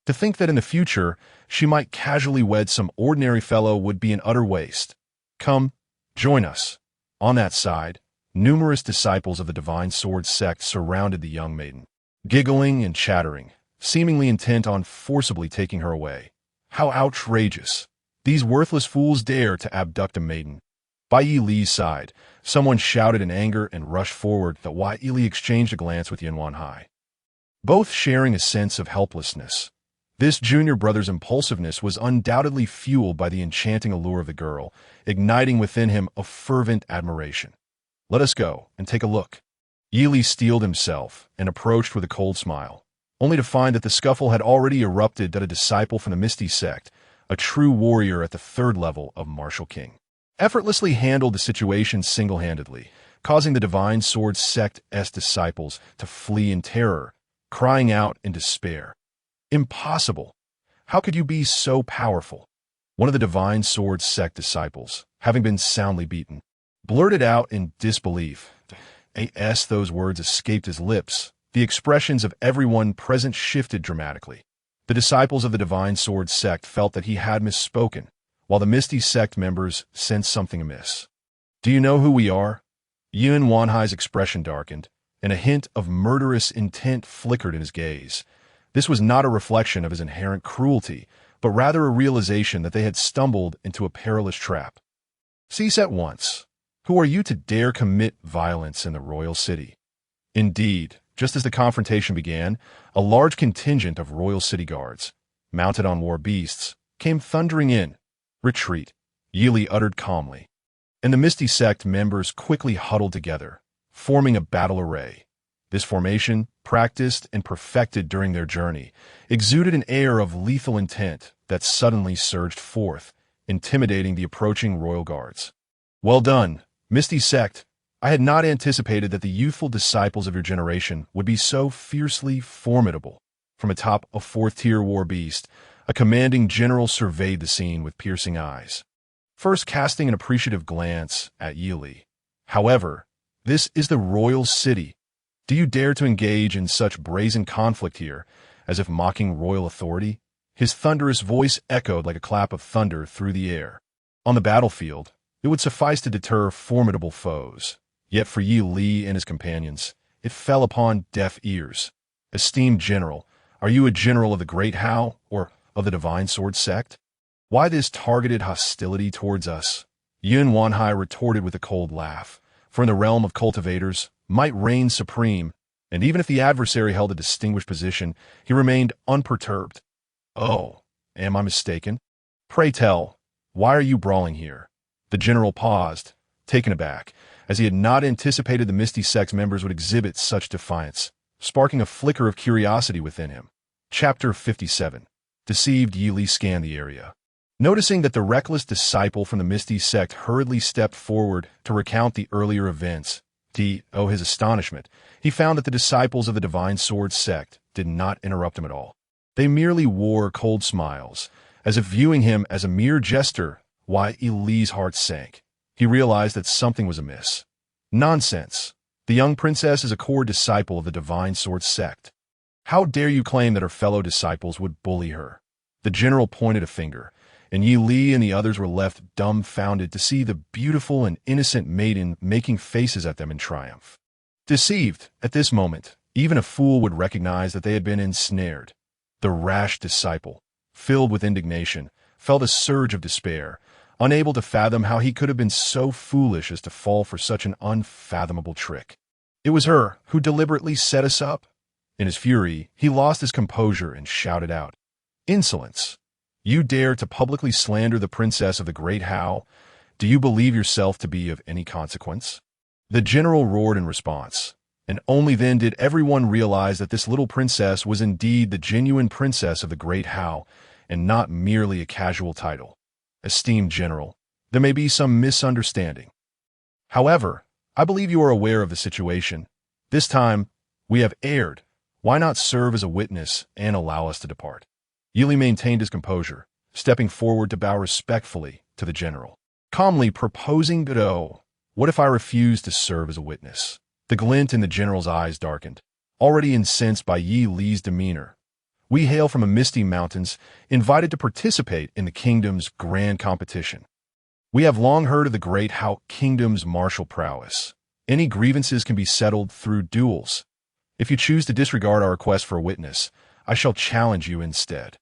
To think that in the future she might casually wed some ordinary fellow would be an utter waste. Come, join us." On that side, numerous disciples of the Divine Sword sect surrounded the young maiden, giggling and chattering, seemingly intent on forcibly taking her away. How outrageous! These worthless fools dare to abduct a maiden. By Yi Li's side, someone shouted in anger and rushed forward. Yi Li exchanged a glance with Yin Wanhai, both sharing a sense of helplessness. This junior brother's impulsiveness was undoubtedly fueled by the enchanting allure of the girl, igniting within him a fervent admiration. "Let us go and take a look." Yi Li steeled himself and approached with a cold smile, only to find that the scuffle had already erupted. That a disciple from the Misty sect, a true warrior at the third level of Martial King, effortlessly handled the situation single-handedly, causing the Divine Sword sect's disciples to flee in terror, crying out in despair. "Impossible! How could you be so powerful?" One of the Divine Sword sect disciples, having been soundly beaten, blurted out in disbelief. As those words escaped his lips, the expressions of everyone present shifted dramatically. The disciples of the Divine Sword sect felt that he had misspoken, while the Misty sect members sensed something amiss. "Do you know who we are?" Yin Wanhai's expression darkened, and a hint of murderous intent flickered in his gaze. This was not a reflection of his inherent cruelty, but rather a realization that they had stumbled into a perilous trap. "Cease at once. Who are you to dare commit violence in the royal city?" Indeed, just as the confrontation began, a large contingent of royal city guards, mounted on war beasts, came thundering in. "Retreat," Yi Li uttered calmly, and the Misty sect members quickly huddled together, forming a battle array. This formation, practiced and perfected during their journey, exuded an air of lethal intent that suddenly surged forth, intimidating the approaching royal guards. Well done, Misty Sect. I had not anticipated that the youthful disciples of your generation would be so fiercely formidable. From atop a fourth-tier war beast, a commanding general surveyed the scene with piercing eyes, first casting an appreciative glance at Yili. However, this is the royal city. Do you dare to engage in such brazen conflict here, as if mocking royal authority? His thunderous voice echoed like a clap of thunder through the air. On the battlefield, it would suffice to deter formidable foes. Yet for Yi Li and his companions, it fell upon deaf ears. Esteemed general, are you a general of the Great Hao, or of the Divine Sword sect? Why this targeted hostility towards us? Yun Wanhai retorted with a cold laugh, for in the realm of cultivators, might reign supreme, and even if the adversary held a distinguished position, he remained unperturbed. Oh, am I mistaken? Pray tell, why are you brawling here? The general paused, taken aback, as he had not anticipated the Misty Sect's members would exhibit such defiance, sparking a flicker of curiosity within him. Chapter 57. Deceived, Yi Li scanned the area. Noticing that the reckless disciple from the Misty Sect hurriedly stepped forward to recount the earlier events, to his astonishment, he found that the disciples of the Divine Sword sect did not interrupt him at all. They merely wore cold smiles, as if viewing him as a mere jester. Why, Yi Li's heart sank. He realized that something was amiss. Nonsense. The young princess is a core disciple of the Divine Sword sect. How dare you claim that her fellow disciples would bully her? The general pointed a finger, and Yi Li and the others were left dumbfounded to see the beautiful and innocent maiden making faces at them in triumph. Deceived, at this moment, even a fool would recognize that they had been ensnared. The rash disciple, filled with indignation, felt a surge of despair, unable to fathom how he could have been so foolish as to fall for such an unfathomable trick. It was her who deliberately set us up. In his fury, he lost his composure and shouted out, "Insolence! You dare to publicly slander the princess of the Great Hao? Do you believe yourself to be of any consequence?" The general roared in response, and only then did everyone realize that this little princess was indeed the genuine princess of the Great Hao, and not merely a casual title. Esteemed general, there may be some misunderstanding. However, I believe you are aware of the situation. This time, we have erred. Why not serve as a witness and allow us to depart? Yi Li maintained his composure, stepping forward to bow respectfully to the general, calmly proposing that, what if I refuse to serve as a witness? The glint in the general's eyes darkened, already incensed by Yi Li's demeanor. We hail from a misty mountains, invited to participate in the kingdom's grand competition. We have long heard of the Great Hao Kingdom's martial prowess. Any grievances can be settled through duels. If you choose to disregard our request for a witness, I shall challenge you instead.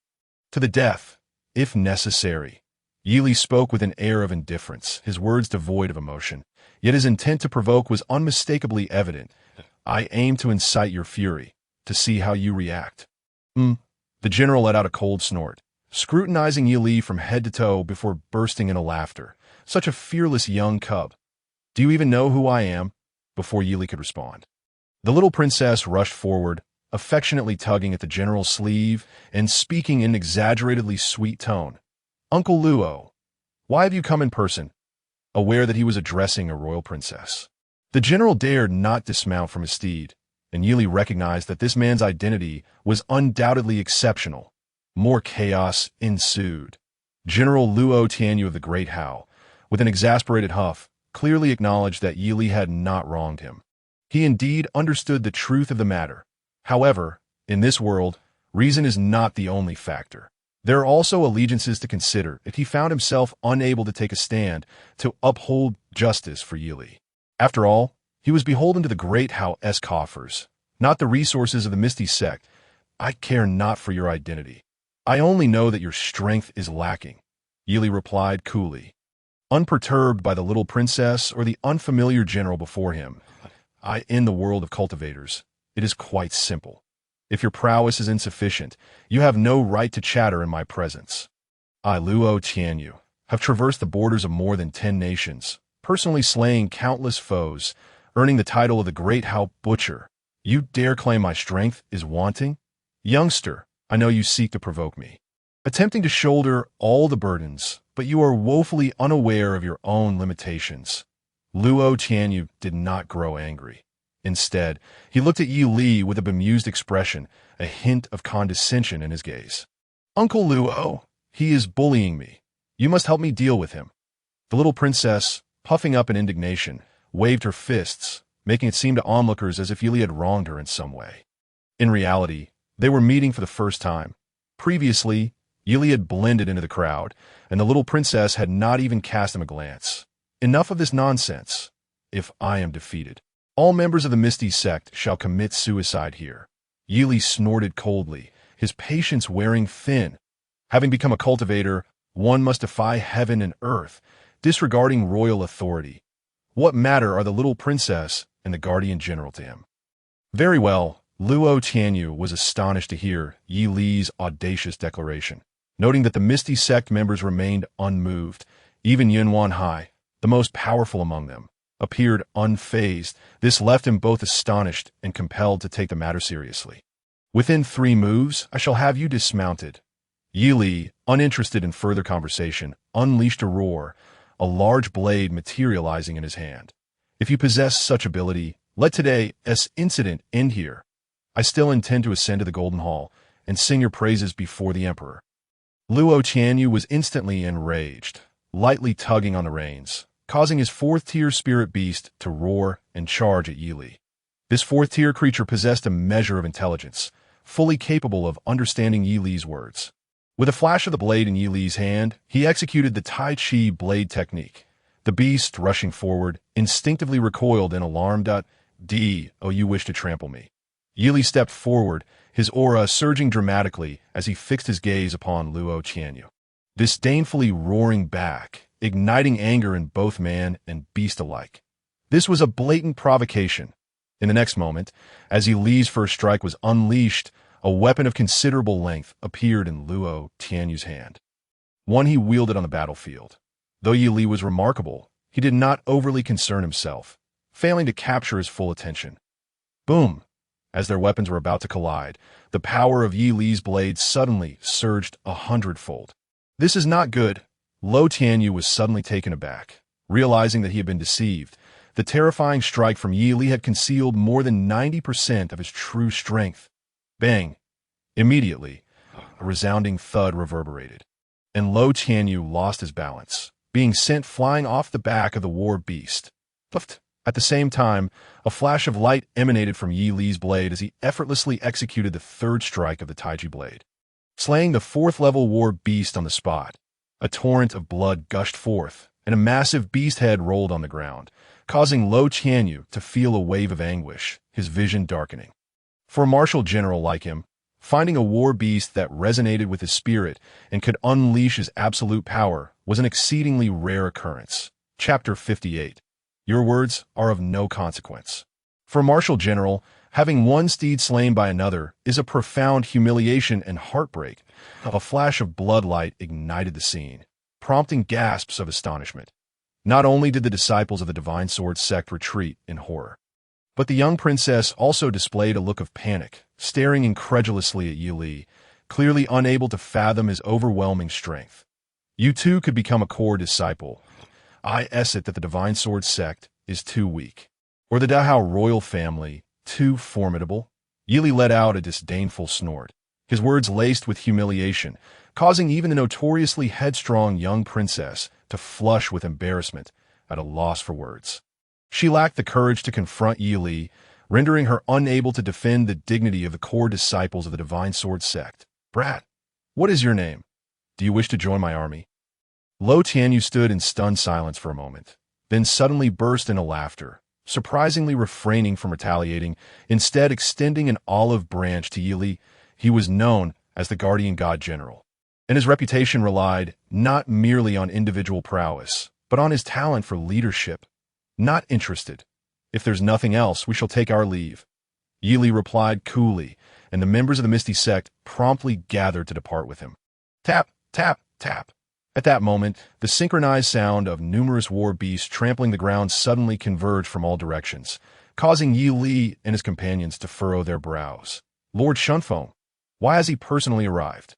To the death, if necessary. Yi Li spoke with an air of indifference, his words devoid of emotion, yet his intent to provoke was unmistakably evident. I aim to incite your fury, to see how you react. The general let out a cold snort, scrutinizing Yi Li from head to toe before bursting into laughter. Such a fearless young cub. Do you even know who I am? Before Yi Li could respond, the little princess rushed forward, affectionately tugging at the general's sleeve and speaking in an exaggeratedly sweet tone. Uncle Luo, why have you come in person? Aware that he was addressing a royal princess, the general dared not dismount from his steed, and Yi Li recognized that this man's identity was undoubtedly exceptional. More chaos ensued. General Luo Tianyu of the Great Hao, with an exasperated huff, clearly acknowledged that Yi Li had not wronged him. He indeed understood the truth of the matter. However, in this world, reason is not the only factor. There are also allegiances to consider if he found himself unable to take a stand to uphold justice for Yi Li. After all, he was beholden to the Great Hao's coffers, not the resources of the Misty Sect. I care not for your identity. I only know that your strength is lacking, Yi Li replied coolly. Unperturbed by the little princess or the unfamiliar general before him, in the world of cultivators, it is quite simple. If your prowess is insufficient, you have no right to chatter in my presence. I, Luo Tianyu, have traversed the borders of more than 10 nations, personally slaying countless foes, earning the title of the Great Hao Butcher. You dare claim my strength is wanting? Youngster, I know you seek to provoke me, attempting to shoulder all the burdens, but you are woefully unaware of your own limitations. Luo Tianyu did not grow angry. Instead, he looked at Yi Li with a bemused expression, a hint of condescension in his gaze. Uncle Luo, he is bullying me. You must help me deal with him. The little princess, puffing up in indignation, waved her fists, making it seem to onlookers as if Yi Li had wronged her in some way. In reality, they were meeting for the first time. Previously, Yi Li had blended into the crowd, and the little princess had not even cast him a glance. Enough of this nonsense. If I am defeated, all members of the Misty sect shall commit suicide here. Yi Li snorted coldly, his patience wearing thin. Having become a cultivator, one must defy heaven and earth, disregarding royal authority. What matter are the little princess and the guardian general to him? Very well, Luo Tianyu was astonished to hear Yi Li's audacious declaration, noting that the Misty sect members remained unmoved. Even Yunwan Hai, the most powerful among them, appeared unfazed. This left him both astonished and compelled to take the matter seriously. Within 3 moves, I shall have you dismounted. Yi Li, uninterested in further conversation, unleashed a roar, a large blade materializing in his hand. If you possess such ability, let today's incident end here. I still intend to ascend to the Golden Hall and sing your praises before the Emperor. Luo Tianyu was instantly enraged, lightly tugging on the reins, causing his 4th-tier spirit beast to roar and charge at Yi Li. This 4th-tier creature possessed a measure of intelligence, fully capable of understanding Yi Li's words. With a flash of the blade in Yi Li's hand, he executed the Tai Chi blade technique. The beast, rushing forward, instinctively recoiled in alarm. Oh, you wish to trample me. Yi Li stepped forward, his aura surging dramatically as he fixed his gaze upon Luo Tianyu, disdainfully roaring back, igniting anger in both man and beast alike. This was a blatant provocation. In the next moment, as Yi Li's first strike was unleashed, a weapon of considerable length appeared in Luo Tianyu's hand. One he wielded on the battlefield. Though Yi Li was remarkable, he did not overly concern himself, failing to capture his full attention. Boom! As their weapons were about to collide, the power of Yi Li's blade suddenly surged 100-fold. This is not good. Luo Tianyu was suddenly taken aback, realizing that he had been deceived. The terrifying strike from Yi Li had concealed more than 90% of his true strength. Bang! Immediately, a resounding thud reverberated, and Luo Tianyu lost his balance, being sent flying off the back of the war beast. Puffed! At the same time, a flash of light emanated from Yi Li's blade as he effortlessly executed the 3rd strike of the Taiji blade, slaying the 4th-level war beast on the spot. A torrent of blood gushed forth, and a massive beast head rolled on the ground, causing Luo Tianyu to feel a wave of anguish, his vision darkening. For a martial general like him, finding a war beast that resonated with his spirit and could unleash his absolute power was an exceedingly rare occurrence. Chapter 58. Your words are of no consequence. For a martial general, having one steed slain by another is a profound humiliation and heartbreak. A flash of bloodlight ignited the scene, prompting gasps of astonishment. Not only did the disciples of the Divine Sword sect retreat in horror, but the young princess also displayed a look of panic, staring incredulously at Yi Li, clearly unable to fathom his overwhelming strength. You too could become a core disciple. I assert that the Divine Sword sect is too weak, or the Dahao royal family too formidable. Yi Li let out a disdainful snort, his words laced with humiliation, causing even the notoriously headstrong young princess to flush with embarrassment, at a loss for words. She lacked the courage to confront Yi Li, rendering her unable to defend the dignity of the core disciples of the Divine Sword sect. Brat, what is your name? Do you wish to join my army? Luo Tianyu stood in stunned silence for a moment, then suddenly burst into laughter, surprisingly refraining from retaliating, instead extending an olive branch to Yi Li. He was known as the Guardian God General, and his reputation relied not merely on individual prowess, but on his talent for leadership. Not interested. If there's nothing else, we shall take our leave. Yi Li replied coolly, and the members of the Misty sect promptly gathered to depart with him. Tap, tap, tap. At that moment, the synchronized sound of numerous war beasts trampling the ground suddenly converged from all directions, causing Yi Li and his companions to furrow their brows. Lord Shunfeng, why has he personally arrived?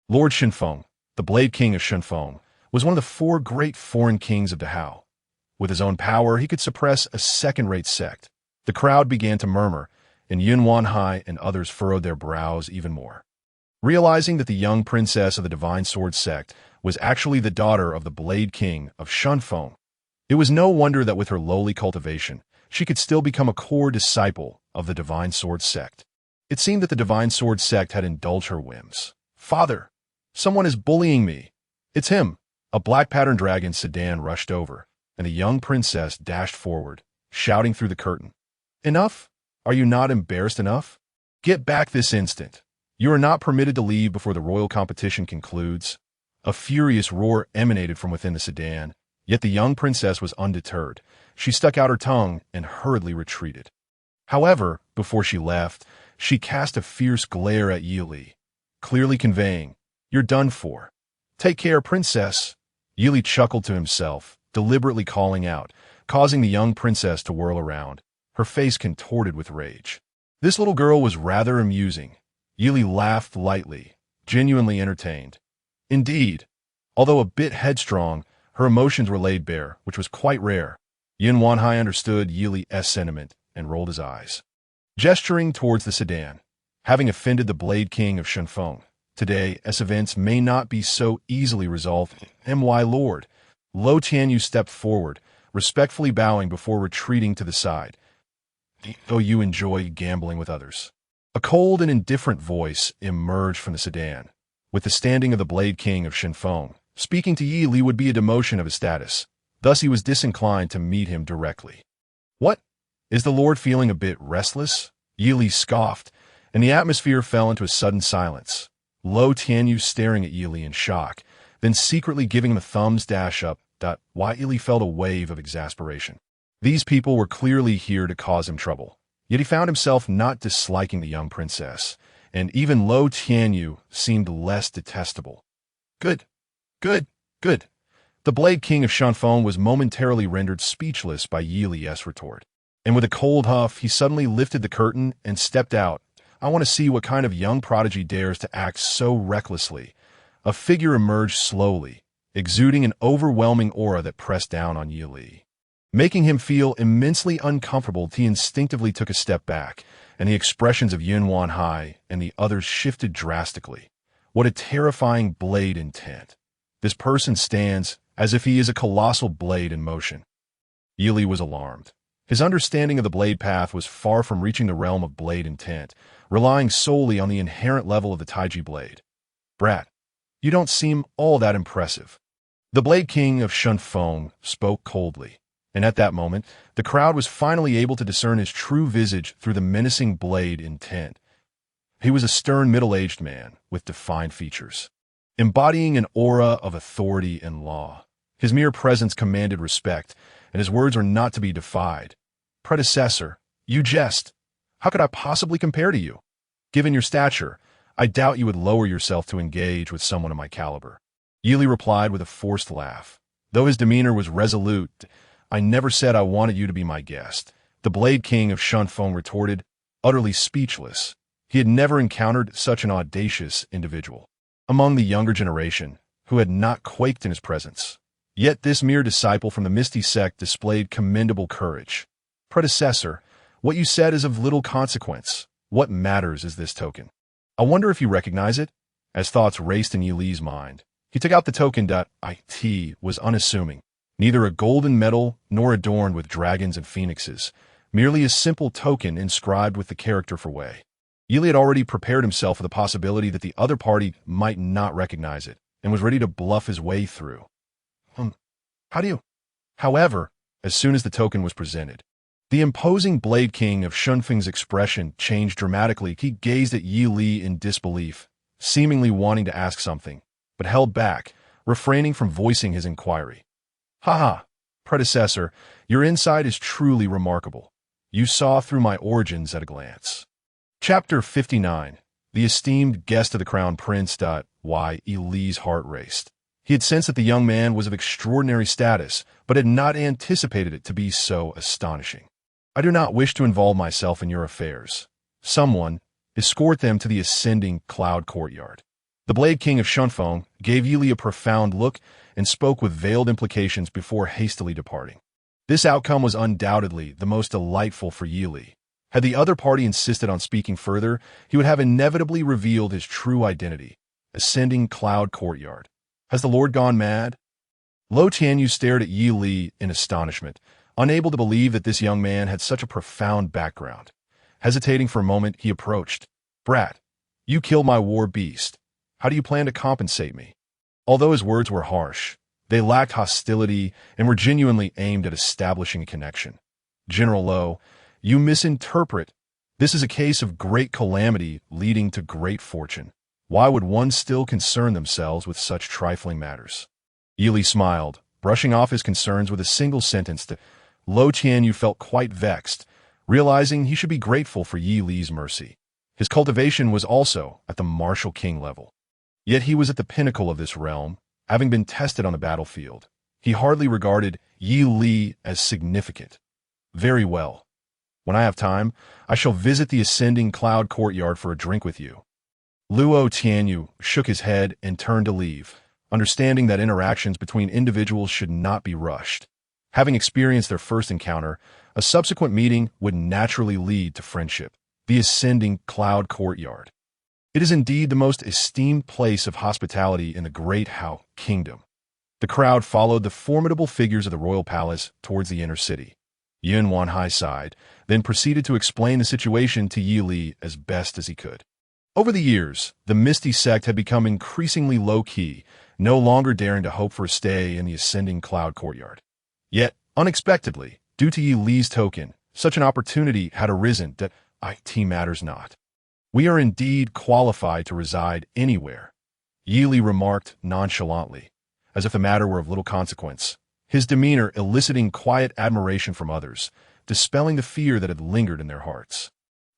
Lord Shunfeng, the Blade King of Shunfeng, was one of the four great foreign kings of Dahao. With his own power, he could suppress a second-rate sect. The crowd began to murmur, and Yun Wanhai and others furrowed their brows even more. Realizing that the young princess of the Divine Sword sect was actually the daughter of the Blade King of Shunfeng, it was no wonder that with her lowly cultivation, she could still become a core disciple of the Divine Sword sect. It seemed that the Divine Sword sect had indulged her whims. Father, someone is bullying me. It's him. A black patterned dragon sedan rushed over, and the young princess dashed forward, shouting through the curtain. Enough? Are you not embarrassed enough? Get back this instant. You are not permitted to leave before the royal competition concludes. A furious roar emanated from within the sedan, yet the young princess was undeterred. She stuck out her tongue and hurriedly retreated. However, before she left, she cast a fierce glare at Yi Li, clearly conveying, "You're done for. Take care, princess." Yi Li chuckled to himself, deliberately calling out, causing the young princess to whirl around, her face contorted with rage. This little girl was rather amusing. Yi Li laughed lightly, genuinely entertained. Indeed, although a bit headstrong, her emotions were laid bare, which was quite rare. Yin Wanhai understood Yi Li's sentiment and rolled his eyes. Gesturing towards the sedan, having offended the Blade King of Shunfeng, today, as events may not be so easily resolved, M.Y. Lord, Lo Tianyu stepped forward, respectfully bowing before retreating to the side. "Oh, you enjoy gambling with others." A cold and indifferent voice emerged from the sedan. With the standing of the Blade King of Shunfeng, speaking to Yi Li would be a demotion of his status. Thus he was disinclined to meet him directly. "What? Is the Lord feeling a bit restless?" Yi Li scoffed, and the atmosphere fell into a sudden silence. Lo Tianyu staring at Yi Li in shock, then secretly giving him a thumbs dash up. Why Yi Li felt a wave of exasperation. These people were clearly here to cause him trouble. Yet he found himself not disliking the young princess, and even Lo Tianyu seemed less detestable. Good, good, good. The Blade King of Shunfeng was momentarily rendered speechless by Yi Li's retort. And with a cold huff, he suddenly lifted the curtain and stepped out. "I want to see what kind of young prodigy dares to act so recklessly." A figure emerged slowly, exuding an overwhelming aura that pressed down on Yi Li. Making him feel immensely uncomfortable, he instinctively took a step back, and the expressions of Yun Wanhai and the others shifted drastically. What a terrifying blade intent. This person stands as if he is a colossal blade in motion. Yi Li was alarmed. His understanding of the blade path was far from reaching the realm of blade intent, relying solely on the inherent level of the Taiji blade. "Brat, you don't seem all that impressive." The Blade King of Shunfeng spoke coldly, and at that moment, the crowd was finally able to discern his true visage through the menacing blade intent. He was a stern middle-aged man with defined features, embodying an aura of authority and law. His mere presence commanded respect, and his words were not to be defied. "Predecessor, you jest. How could I possibly compare to you? Given your stature, I doubt you would lower yourself to engage with someone of my caliber." Yi Li replied with a forced laugh. Though his demeanor was resolute, "I never said I wanted you to be my guest." The Blade King of Shunfeng retorted, utterly speechless. He had never encountered such an audacious individual among the younger generation, who had not quaked in his presence. Yet this mere disciple from the Misty sect displayed commendable courage. "Predecessor, what you said is of little consequence. What matters is this token. I wonder if you recognize it?" As thoughts raced in Yi Li's mind, he took out the token. It was unassuming, neither a golden medal nor adorned with dragons and phoenixes, merely a simple token inscribed with the character for Wei. Yi Li had already prepared himself for the possibility that the other party might not recognize it, and was ready to bluff his way through. How do you? However, as soon as the token was presented, the imposing Blade King of Shunfeng's expression changed dramatically. He gazed at Yi Li in disbelief, seemingly wanting to ask something, but held back, refraining from voicing his inquiry. "Ha, predecessor, your insight is truly remarkable. You saw through my origins at a glance." Chapter 59. The esteemed guest of the Crown Prince. Why Yi Li's heart raced. He had sensed that the young man was of extraordinary status, but had not anticipated it to be so astonishing. I do not wish to involve myself in your affairs. Someone, escort them to the ascending cloud courtyard. The Blade King of Shunfeng gave Yi Li a profound look and spoke with veiled implications before hastily departing. This outcome was undoubtedly the most delightful for Yi Li. Had the other party insisted on speaking further, he would have inevitably revealed his true identity. Ascending cloud courtyard. Has the Lord gone mad? Lo Tianyu stared at Yi Li in astonishment, unable to believe that this young man had such a profound background. Hesitating for a moment, he approached. Brat, you killed my war beast. How do you plan to compensate me? Although his words were harsh, they lacked hostility and were genuinely aimed at establishing a connection. General Lo, you misinterpret. This is a case of great calamity leading to great fortune. Why would one still concern themselves with such trifling matters? Yi Li smiled, brushing off his concerns with a single sentence that Lo Tianyu felt quite vexed, realizing he should be grateful for Yi Li's mercy. His cultivation was also at the martial king level. Yet he was at the pinnacle of this realm, having been tested on the battlefield. He hardly regarded Yi Li as significant. Very well. When I have time, I shall visit the ascending cloud courtyard for a drink with you. Luo Tianyu shook his head and turned to leave, understanding that interactions between individuals should not be rushed. Having experienced their first encounter, a subsequent meeting would naturally lead to friendship. The ascending cloud courtyard. It is indeed the most esteemed place of hospitality in the great Hao kingdom. The crowd followed the formidable figures of the royal palace towards the inner city. Yun Wanhai sighed, then proceeded to explain the situation to Yi Li as best as he could. Over the years, the Misty sect had become increasingly low-key, no longer daring to hope for a stay in the ascending cloud courtyard. Yet, unexpectedly, due to Yi Li's token, such an opportunity had arisen that it matters not. We are indeed qualified to reside anywhere, Yi Li remarked nonchalantly, as if the matter were of little consequence, his demeanor eliciting quiet admiration from others, dispelling the fear that had lingered in their hearts.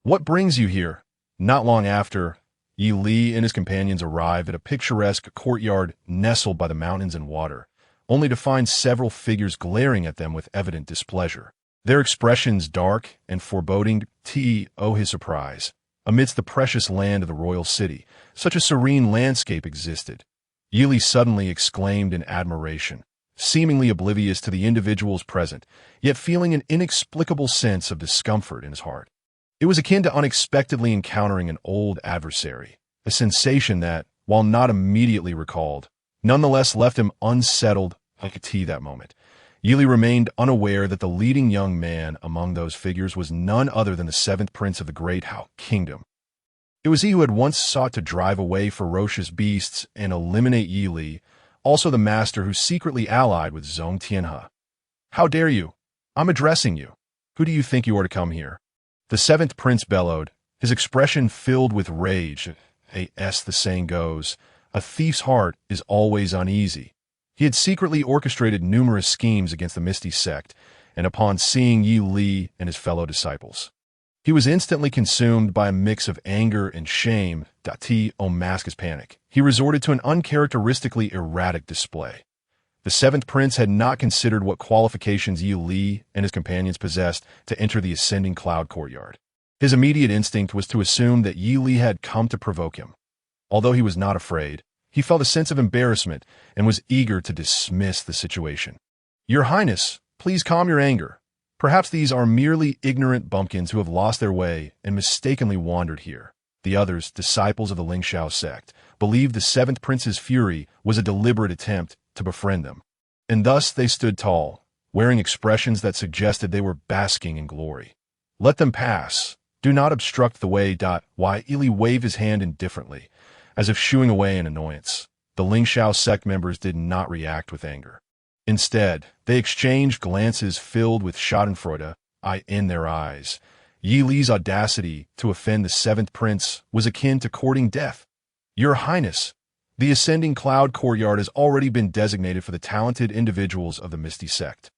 What brings you here? Not long after, Yi Li and his companions arrived at a picturesque courtyard nestled by the mountains and water, only to find several figures glaring at them with evident displeasure. Their expressions dark and foreboding. His surprise. Amidst the precious land of the royal city, such a serene landscape existed. Yi Li suddenly exclaimed in admiration, seemingly oblivious to the individuals present, yet feeling an inexplicable sense of discomfort in his heart. It was akin to unexpectedly encountering an old adversary, a sensation that, while not immediately recalled, nonetheless left him unsettled that moment. Yi Li remained unaware that the leading young man among those figures was none other than the seventh prince of the great Hao kingdom. It was he who had once sought to drive away ferocious beasts and eliminate Yi Li, also the master who secretly allied with Zhong Tianhe. How dare you? I'm addressing you. Who do you think you are to come here? The seventh prince bellowed, his expression filled with rage. As the saying goes, a thief's heart is always uneasy. He had secretly orchestrated numerous schemes against the Misty sect, and upon seeing Yi Li and his fellow disciples, he was instantly consumed by a mix of anger and shame. Mask his panic. He resorted to an uncharacteristically erratic display. The seventh prince had not considered what qualifications Yi Li and his companions possessed to enter the ascending cloud courtyard. His immediate instinct was to assume that Yi Li had come to provoke him. Although he was not afraid, he felt a sense of embarrassment and was eager to dismiss the situation. Your Highness, please calm your anger. Perhaps these are merely ignorant bumpkins who have lost their way and mistakenly wandered here. The others, disciples of the Lingxiao sect, believed the seventh prince's fury was a deliberate attempt to befriend them. And thus they stood tall, wearing expressions that suggested they were basking in glory. Let them pass. Do not obstruct the way. Yi Li waved his hand indifferently, as if shooing away an annoyance. The Lingxiao sect members did not react with anger. Instead, they exchanged glances filled with schadenfreude in their eyes. Yi Li's audacity to offend the seventh prince was akin to courting death. Your Highness, the ascending cloud courtyard has already been designated for the talented individuals of the Misty sect.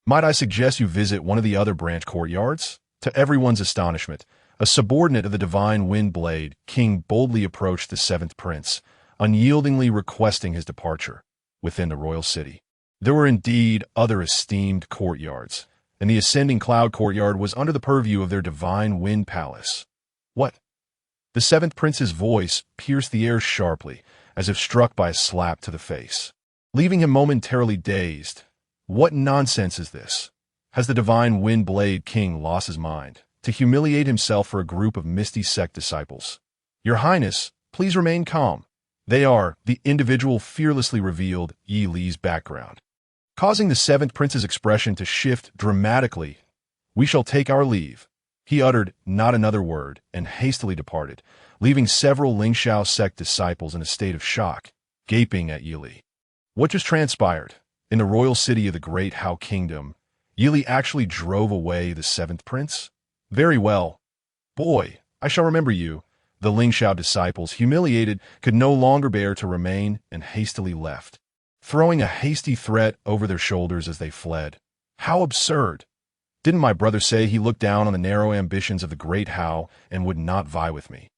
Might I suggest you visit one of the other branch courtyards? To everyone's astonishment, a subordinate of the divine wind blade king boldly approached the seventh prince, unyieldingly requesting his departure within the royal city. There were indeed other esteemed courtyards, and the ascending cloud courtyard was under the purview of their divine wind palace. What? The seventh prince's voice pierced the air sharply, as if struck by a slap to the face, leaving him momentarily dazed. What nonsense is this? Has the divine wind blade king lost his mind to humiliate himself for a group of misty sect disciples? Your Highness, please remain calm. They are the individual fearlessly revealed Yi Li's background, causing the seventh prince's expression to shift dramatically. We shall take our leave. He uttered not another word and hastily departed, leaving several Lingxiao sect disciples in a state of shock, gaping at Yi Li. What just transpired? In the royal city of the Great Hao Kingdom, Yi Li actually drove away the seventh prince? Very well. Boy, I shall remember you. The Lingxiao disciples, humiliated, could no longer bear to remain and hastily left, throwing a hasty threat over their shoulders as they fled. How absurd! Didn't my brother say he looked down on the narrow ambitions of the Great Hao and would not vie with me?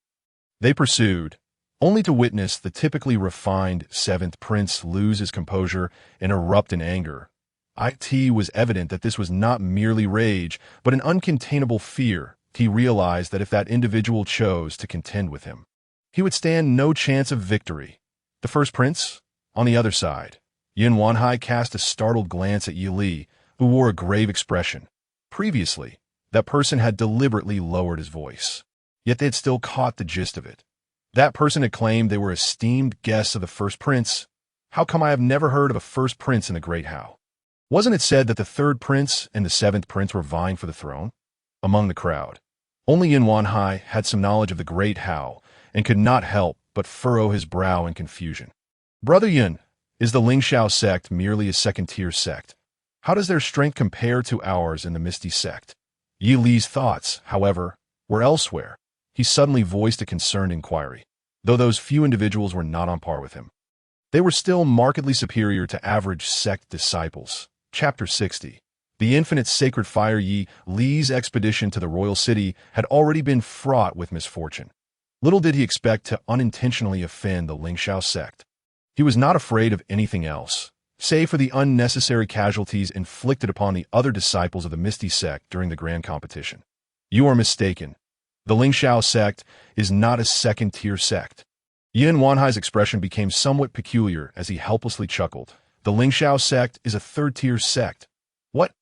They pursued, only to witness the typically refined seventh prince lose his composure and erupt in anger. It was evident that this was not merely rage, but an uncontainable fear. He realized that if that individual chose to contend with him, he would stand no chance of victory. The first prince? On the other side, Yin Wanhai cast a startled glance at Yi Li, who wore a grave expression. Previously, that person had deliberately lowered his voice, yet they had still caught the gist of it. That person had claimed they were esteemed guests of the first prince. How come I have never heard of a first prince in the Great Hao? Wasn't it said that the third prince and the seventh prince were vying for the throne? Among the crowd, only Yin Wanhai had some knowledge of the Great Hao and could not help but furrow his brow in confusion. Brother Yin, is the Lingxiao sect merely a second-tier sect? How does their strength compare to ours in the Misty sect? Yi Li's thoughts, however, were elsewhere. He suddenly voiced a concerned inquiry, though those few individuals were not on par with him. They were still markedly superior to average sect disciples. Chapter 60. The infinite sacred fire Yi Li's expedition to the royal city had already been fraught with misfortune. Little did he expect to unintentionally offend the Lingxiao sect. He was not afraid of anything else, save for the unnecessary casualties inflicted upon the other disciples of the Misty sect during the grand competition. You are mistaken. The Lingxiao sect is not a second-tier sect. Yin Wanhai's expression became somewhat peculiar as he helplessly chuckled. The Lingxiao sect is a third-tier sect. What?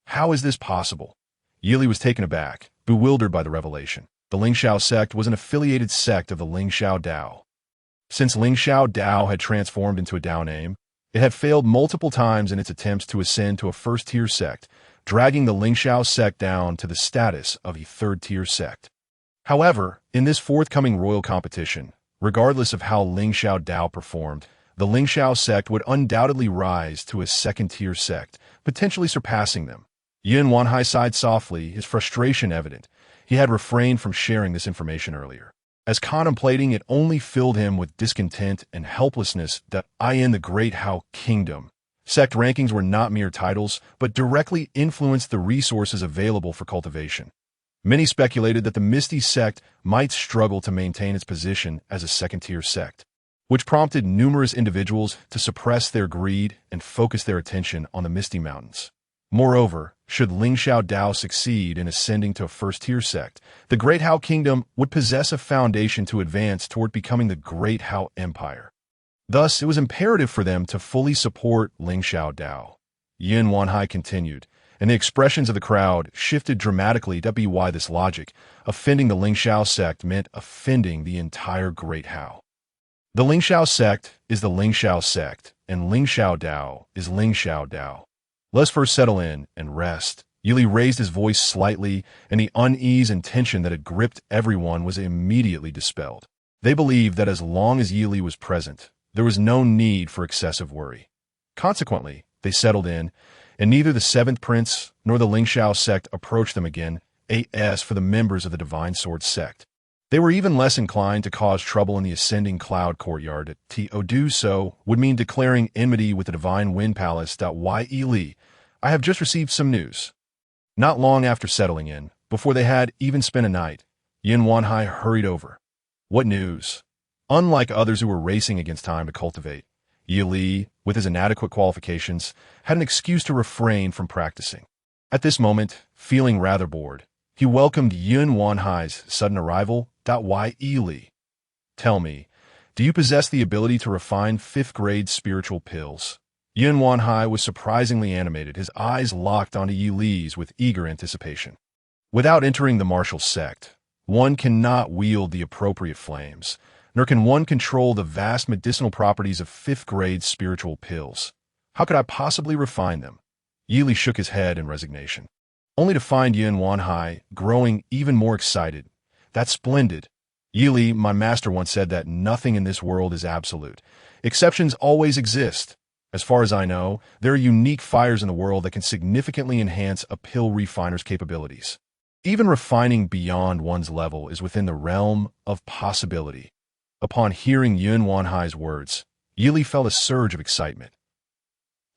How is this possible? Yi Li was taken aback, bewildered by the revelation. The Lingxiao sect was an affiliated sect of the Lingxiao Dao. Since Lingxiao Dao had transformed into a Dao name, it had failed multiple times in its attempts to ascend to a first-tier sect, dragging the Lingxiao sect down to the status of a third-tier sect. However, in this forthcoming royal competition, regardless of how Lingxiao Dao performed, the Lingxiao sect would undoubtedly rise to a second-tier sect, potentially surpassing them. Yin Wanhai sighed softly, his frustration evident. He had refrained from sharing this information earlier, as contemplating it only filled him with discontent and helplessness that in the Great Hao Kingdom, sect rankings were not mere titles, but directly influenced the resources available for cultivation. Many speculated that the Misty sect might struggle to maintain its position as a second-tier sect, which prompted numerous individuals to suppress their greed and focus their attention on the Misty Mountains. Moreover, should Lingxiao Dao succeed in ascending to a first-tier sect, the Great Hao Kingdom would possess a foundation to advance toward becoming the Great Hao Empire. Thus, it was imperative for them to fully support Lingxiao Dao. Yin Wanhai continued, and the expressions of the crowd shifted dramatically to be why this logic, offending the Lingxiao sect, meant offending the entire Great Hao. The Lingxiao sect is the Lingxiao sect, and Lingxiao Dao is Lingxiao Dao. Let's first settle in and rest. Yi Li raised his voice slightly, and the unease and tension that had gripped everyone was immediately dispelled. They believed that as long as Yi Li was present, there was no need for excessive worry. Consequently, they settled in, and neither the seventh prince nor the Lingxiao sect approached them again, as for the members of the Divine Sword sect. They were even less inclined to cause trouble in the ascending cloud courtyard. To do so would mean declaring enmity with the Divine Wind Palace. Yi Li, I have just received some news. Not long after settling in, before they had even spent a night, Yin Wanhai hurried over. What news? Unlike others who were racing against time to cultivate, Yi Li, with his inadequate qualifications, had an excuse to refrain from practicing. At this moment, feeling rather bored, he welcomed Yun Wanhai's sudden arrival. Why, Li? Tell me, do you possess the ability to refine fifth-grade spiritual pills? Yun Wanhai was surprisingly animated, his eyes locked onto Yi Li's with eager anticipation. Without entering the martial sect, one cannot wield the appropriate flames, nor can one control the vast medicinal properties of fifth-grade spiritual pills. How could I possibly refine them? Yi Li shook his head in resignation, only to find Yun Wanhai growing even more excited. That's splendid. Yi Li, my master once said that nothing in this world is absolute. Exceptions always exist. As far as I know, there are unique fires in the world that can significantly enhance a pill refiner's capabilities. Even refining beyond one's level is within the realm of possibility. Upon hearing Yun Wanhai's words, Yi Li felt a surge of excitement.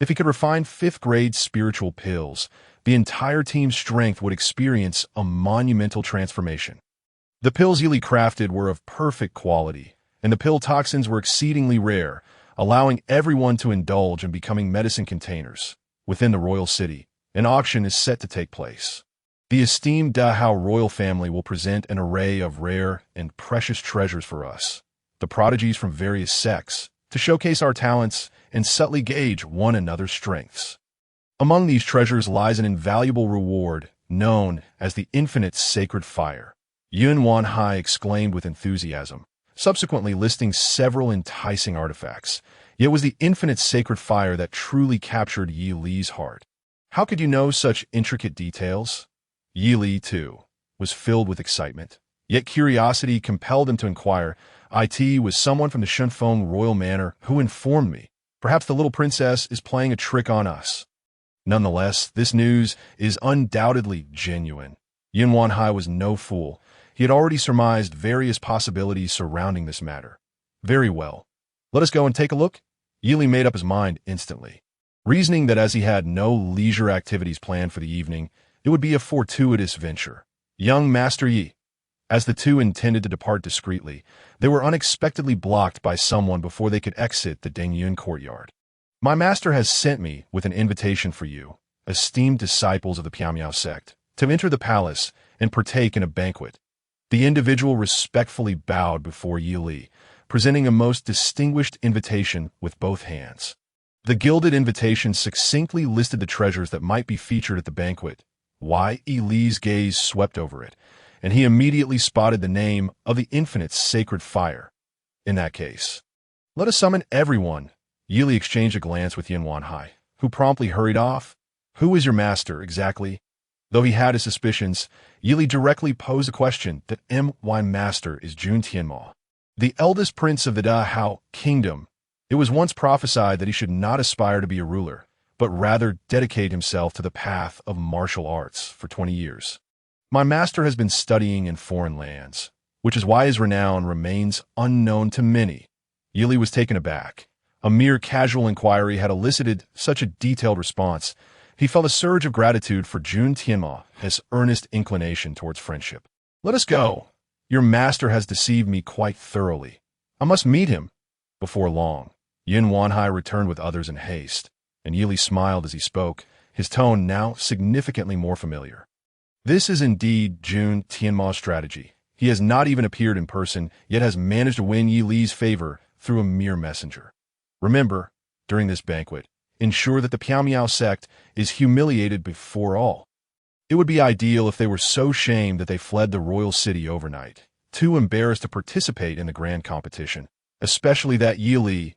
If he could refine fifth-grade spiritual pills, the entire team's strength would experience a monumental transformation. The pills Yi Li crafted were of perfect quality, and the pill toxins were exceedingly rare, allowing everyone to indulge in becoming medicine containers. Within the royal city, an auction is set to take place. The esteemed Dahao royal family will present an array of rare and precious treasures for us, the prodigies from various sects, to showcase our talents and subtly gauge one another's strengths. Among these treasures lies an invaluable reward known as the infinite sacred fire. Yun Wanhai exclaimed with enthusiasm, subsequently listing several enticing artifacts. Yet it was the infinite sacred fire that truly captured Yi Li's heart. How could you know such intricate details? Yi Li, too, was filled with excitement, yet curiosity compelled him to inquire. It was someone from the Shunfeng royal manor who informed me. Perhaps the little princess is playing a trick on us. Nonetheless, this news is undoubtedly genuine. Yun Wanhai was no fool. He had already surmised various possibilities surrounding this matter. Very well. Let us go and take a look. Yi Li made up his mind instantly, reasoning that as he had no leisure activities planned for the evening, it would be a fortuitous venture. Young Master Yi. As the two intended to depart discreetly, they were unexpectedly blocked by someone before they could exit the Dengyun courtyard. My master has sent me with an invitation for you, esteemed disciples of the Piamiao sect, to enter the palace and partake in a banquet. The individual respectfully bowed before Yi Li, presenting a most distinguished invitation with both hands. The gilded invitation succinctly listed the treasures that might be featured at the banquet. Yi Li's gaze swept over it, and he immediately spotted the name of the infinite sacred fire. In that case, let us summon everyone. Yi Li exchanged a glance with Yun Wanhai, who promptly hurried off. Who is your master, exactly? Though he had his suspicions, Yi Li directly posed a question that my master is Jun Tianma, the eldest prince of the Dahao kingdom. It was once prophesied that he should not aspire to be a ruler, but rather dedicate himself to the path of martial arts for 20 years. My master has been studying in foreign lands, which is why his renown remains unknown to many. Yi Li was taken aback. A mere casual inquiry had elicited such a detailed response. He felt a surge of gratitude for Jun Tianma, his earnest inclination towards friendship. Let us go. Your master has deceived me quite thoroughly. I must meet him. Before long, Yun Wanhai returned with others in haste, and Yi Li smiled as he spoke, his tone now significantly more familiar. This is indeed Jun Tianma's strategy. He has not even appeared in person, yet has managed to win Yi Li's favor through a mere messenger. Remember, during this banquet, ensure that the Piamiao sect is humiliated before all. It would be ideal if they were so shamed that they fled the royal city overnight, too embarrassed to participate in the grand competition, especially that Yi Li.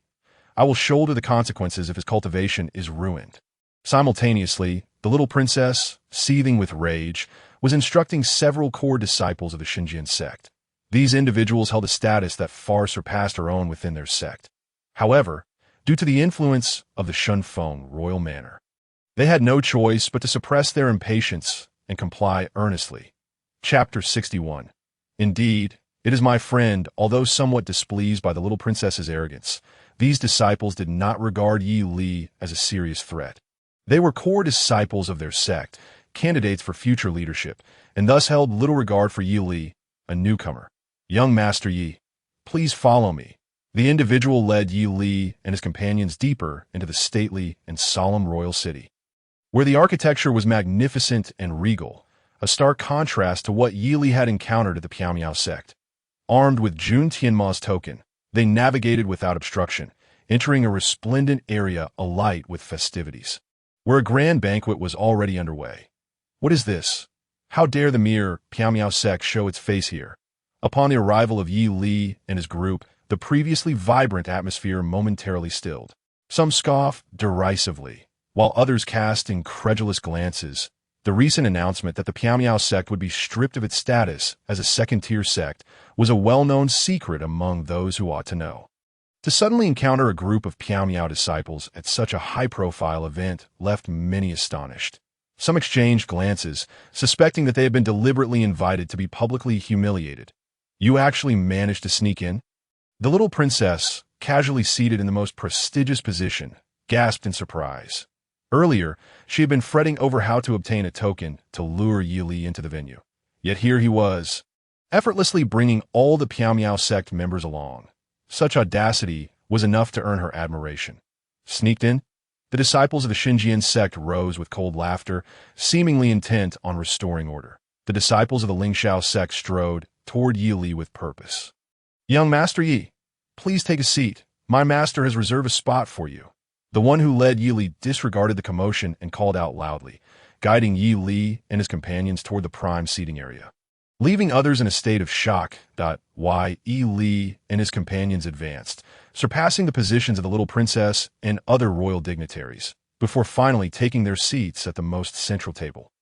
I will shoulder the consequences if his cultivation is ruined. Simultaneously, the little princess, seething with rage, was instructing several core disciples of the Xinjiang sect. These individuals held a status that far surpassed her own within their sect. However, due to the influence of the Shunfeng royal manor, they had no choice but to suppress their impatience and comply earnestly. Chapter 61. Indeed, it is my friend, although somewhat displeased by the little princess's arrogance, these disciples did not regard Yi Li as a serious threat. They were core disciples of their sect, candidates for future leadership, and thus held little regard for Yi Li, a newcomer. Young Master Yi, please follow me. The individual led Yi Li and his companions deeper into the stately and solemn royal city. where the architecture was magnificent and regal, a stark contrast to what Yi Li had encountered at the Piao sect. Armed with Jun Tianma's token, they navigated without obstruction, entering a resplendent area alight with festivities, where a grand banquet was already underway. What is this? How dare the mere Piao sect show its face here? Upon the arrival of Yi Li and his group, the previously vibrant atmosphere momentarily stilled. Some scoffed derisively, while others cast incredulous glances. The recent announcement that the Piao sect would be stripped of its status as a second-tier sect was a well-known secret among those who ought to know. To suddenly encounter a group of Piao disciples at such a high-profile event left many astonished. Some exchanged glances, suspecting that they had been deliberately invited to be publicly humiliated. You actually managed to sneak in? The little princess, casually seated in the most prestigious position, gasped in surprise. Earlier, she had been fretting over how to obtain a token to lure Yi Li into the venue. Yet here he was, effortlessly bringing all the Piao sect members along. Such audacity was enough to earn her admiration. Sneaked in? The disciples of the Xinjian sect rose with cold laughter, seemingly intent on restoring order. The disciples of the Lingxiao sect strode toward Yi Li with purpose. "Young Master Yi, please take a seat. My master has reserved a spot for you." The one who led Yi Li disregarded the commotion and called out loudly, guiding Yi Li and his companions toward the prime seating area. Leaving others in a state of shock, Yi Li and his companions advanced, surpassing the positions of the little princess and other royal dignitaries, before finally taking their seats at the most central table.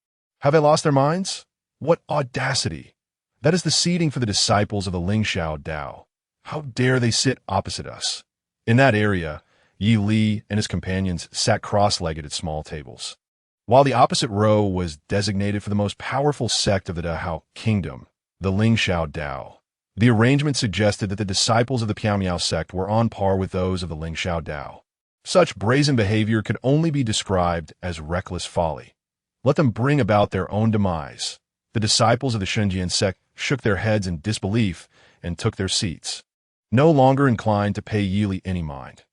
Have they lost their minds? What audacity! That is the seating for the disciples of the Lingxiao Dao. How dare they sit opposite us? In that area, Yi Li and his companions sat cross-legged at small tables, while the opposite row was designated for the most powerful sect of the Dao kingdom, the Lingxiao Dao. The arrangement suggested that the disciples of the Piao sect were on par with those of the Lingxiao Dao. Such brazen behavior could only be described as reckless folly. Let them bring about their own demise. The disciples of the Xinjian sect shook their heads in disbelief and took their seats, no longer inclined to pay Yi Li any mind.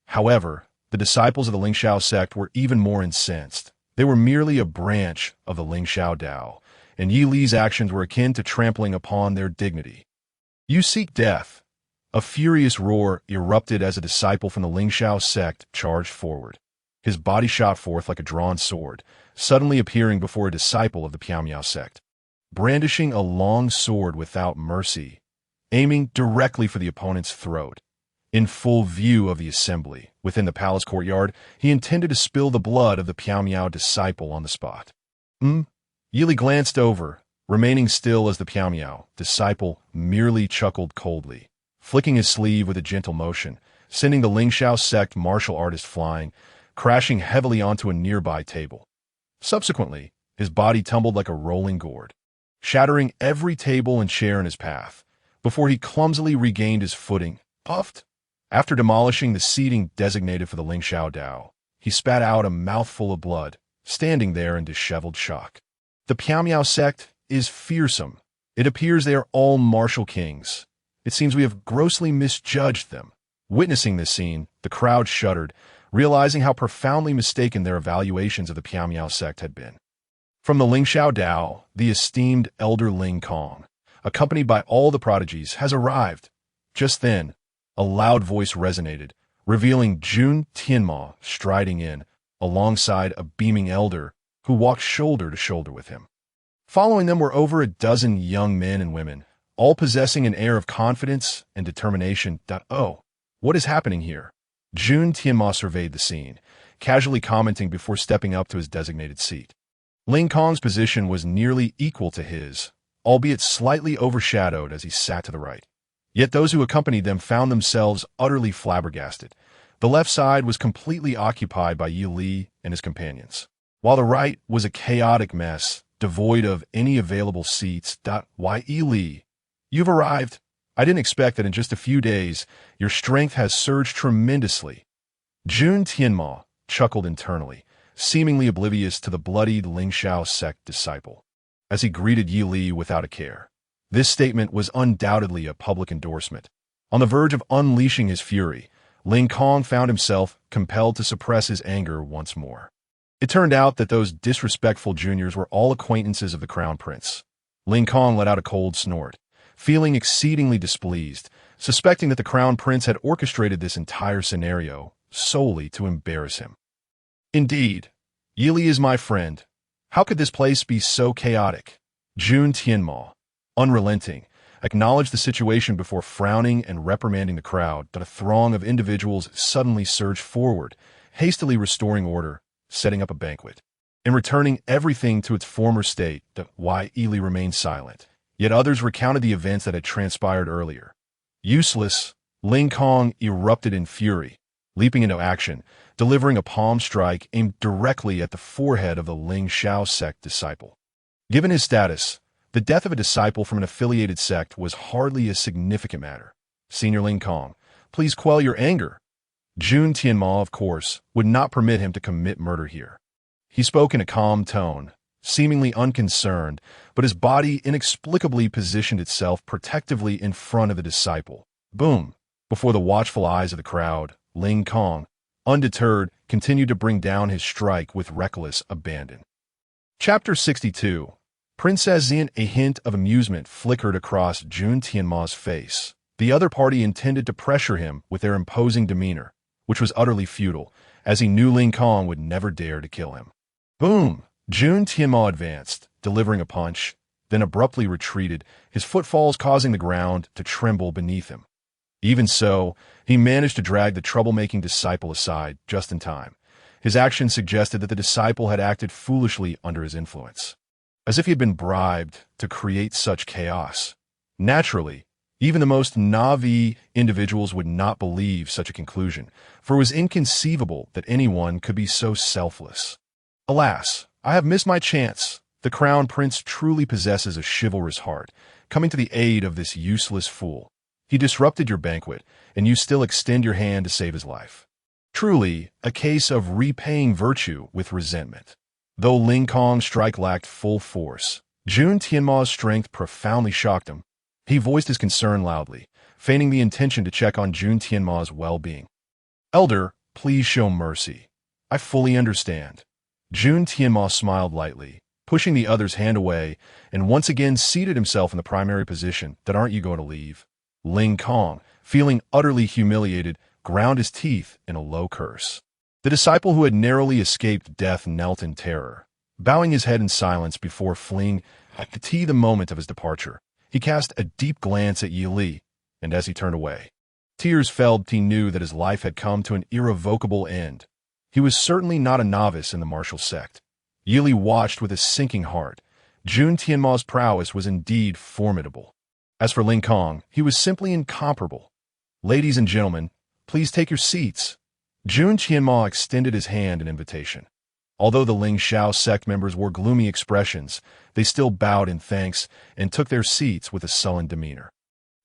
However, the disciples of the Lingxiao sect were even more incensed. They were merely a branch of the Lingxiao Dao, and Yi Li's actions were akin to trampling upon their dignity. "You seek death." A furious roar erupted as a disciple from the Lingxiao sect charged forward. His body shot forth like a drawn sword, suddenly appearing before a disciple of the Piao sect, brandishing a long sword without mercy, aiming directly for the opponent's throat. In full view of the assembly, within the palace courtyard, he intended to spill the blood of the Piao disciple on the spot. Yi Li glanced over, remaining still as the Piao disciple merely chuckled coldly, flicking his sleeve with a gentle motion, sending the Lingxiao sect martial artist flying, crashing heavily onto a nearby table. Subsequently, his body tumbled like a rolling gourd, shattering every table and chair in his path, before he clumsily regained his footing, puffed. After demolishing the seating designated for the Lingxiao Dao, he spat out a mouthful of blood, standing there in disheveled shock. The Piao sect is fearsome. It appears they are all martial kings. It seems we have grossly misjudged them. Witnessing this scene, the crowd shuddered, realizing how profoundly mistaken their evaluations of the Piao sect had been. From the Lingxiao Dao, the esteemed elder Ling Kong, accompanied by all the prodigies, has arrived. Just then, a loud voice resonated, revealing Jun Tianma striding in, alongside a beaming elder who walked shoulder to shoulder with him. Following them were over a dozen young men and women, all possessing an air of confidence and determination. "Oh, what is happening here?" Jun Tianma surveyed the scene, casually commenting before stepping up to his designated seat. Ling Kong's position was nearly equal to his, albeit slightly overshadowed as he sat to the right. Yet those who accompanied them found themselves utterly flabbergasted. The left side was completely occupied by Yi Li and his companions, while the right was a chaotic mess, devoid of any available seats. "Why, Yi Li, you've arrived. I didn't expect that in just a few days your strength has surged tremendously." Jun Tianma chuckled internally, seemingly oblivious to the bloodied Lingxiao sect disciple, as he greeted Yi Li without a care. This statement was undoubtedly a public endorsement. On the verge of unleashing his fury, Ling Kong found himself compelled to suppress his anger once more. It turned out that those disrespectful juniors were all acquaintances of the crown prince. Ling Kong let out a cold snort, feeling exceedingly displeased, suspecting that the crown prince had orchestrated this entire scenario solely to embarrass him. Indeed, Yili is my friend. How could this place be so chaotic? Jun Tianma, unrelenting, acknowledged the situation before frowning and reprimanding the crowd that a throng of individuals suddenly surged forward, hastily restoring order, setting up a banquet, and returning everything to its former state. Why Yili remained silent. Yet others recounted the events that had transpired earlier. Useless, Ling Kong erupted in fury, leaping into action, delivering a palm strike aimed directly at the forehead of the Ling Shao sect disciple. Given his status, the death of a disciple from an affiliated sect was hardly a significant matter. Senior Ling Kong, please quell your anger. Jun Tianma, of course, would not permit him to commit murder here. He spoke in a calm tone, seemingly unconcerned, but his body inexplicably positioned itself protectively in front of the disciple. Boom! Before the watchful eyes of the crowd, Ling Kong, undeterred, continued to bring down his strike with reckless abandon. Chapter 62. Princess Xian. A hint of amusement flickered across Jun Tianma's face. The other party intended to pressure him with their imposing demeanor, which was utterly futile, as he knew Ling Kong would never dare to kill him. Boom! Jun Tianma advanced, delivering a punch, then abruptly retreated, his footfalls causing the ground to tremble beneath him. Even so, he managed to drag the troublemaking disciple aside just in time. His action suggested that the disciple had acted foolishly under his influence, as if he had been bribed to create such chaos. Naturally, even the most naive individuals would not believe such a conclusion, for it was inconceivable that anyone could be so selfless. Alas, I have missed my chance. The crown prince truly possesses a chivalrous heart, coming to the aid of this useless fool. He disrupted your banquet, and you still extend your hand to save his life. Truly, a case of repaying virtue with resentment. Though Ling Kong's strike lacked full force, Jun Tianma's strength profoundly shocked him. He voiced his concern loudly, feigning the intention to check on Jun Tianma's well-being. Elder, please show mercy. I fully understand. Jun Tianma smiled lightly, pushing the other's hand away, and once again seated himself in the primary position. That aren't you going to leave? Ling Kong, feeling utterly humiliated, ground his teeth in a low curse. The disciple who had narrowly escaped death knelt in terror, bowing his head in silence before fleeing to the moment of his departure. He cast a deep glance at Yi Li, and as he turned away, tears fell. He knew that his life had come to an irrevocable end. He was certainly not a novice in the martial sect. Yi Li watched with a sinking heart. Jun Tianma's prowess was indeed formidable. As for Ling Kong, he was simply incomparable. Ladies and gentlemen, please take your seats. Jun Tianma extended his hand in invitation. Although the Ling Shao sect members wore gloomy expressions, they still bowed in thanks and took their seats with a sullen demeanor.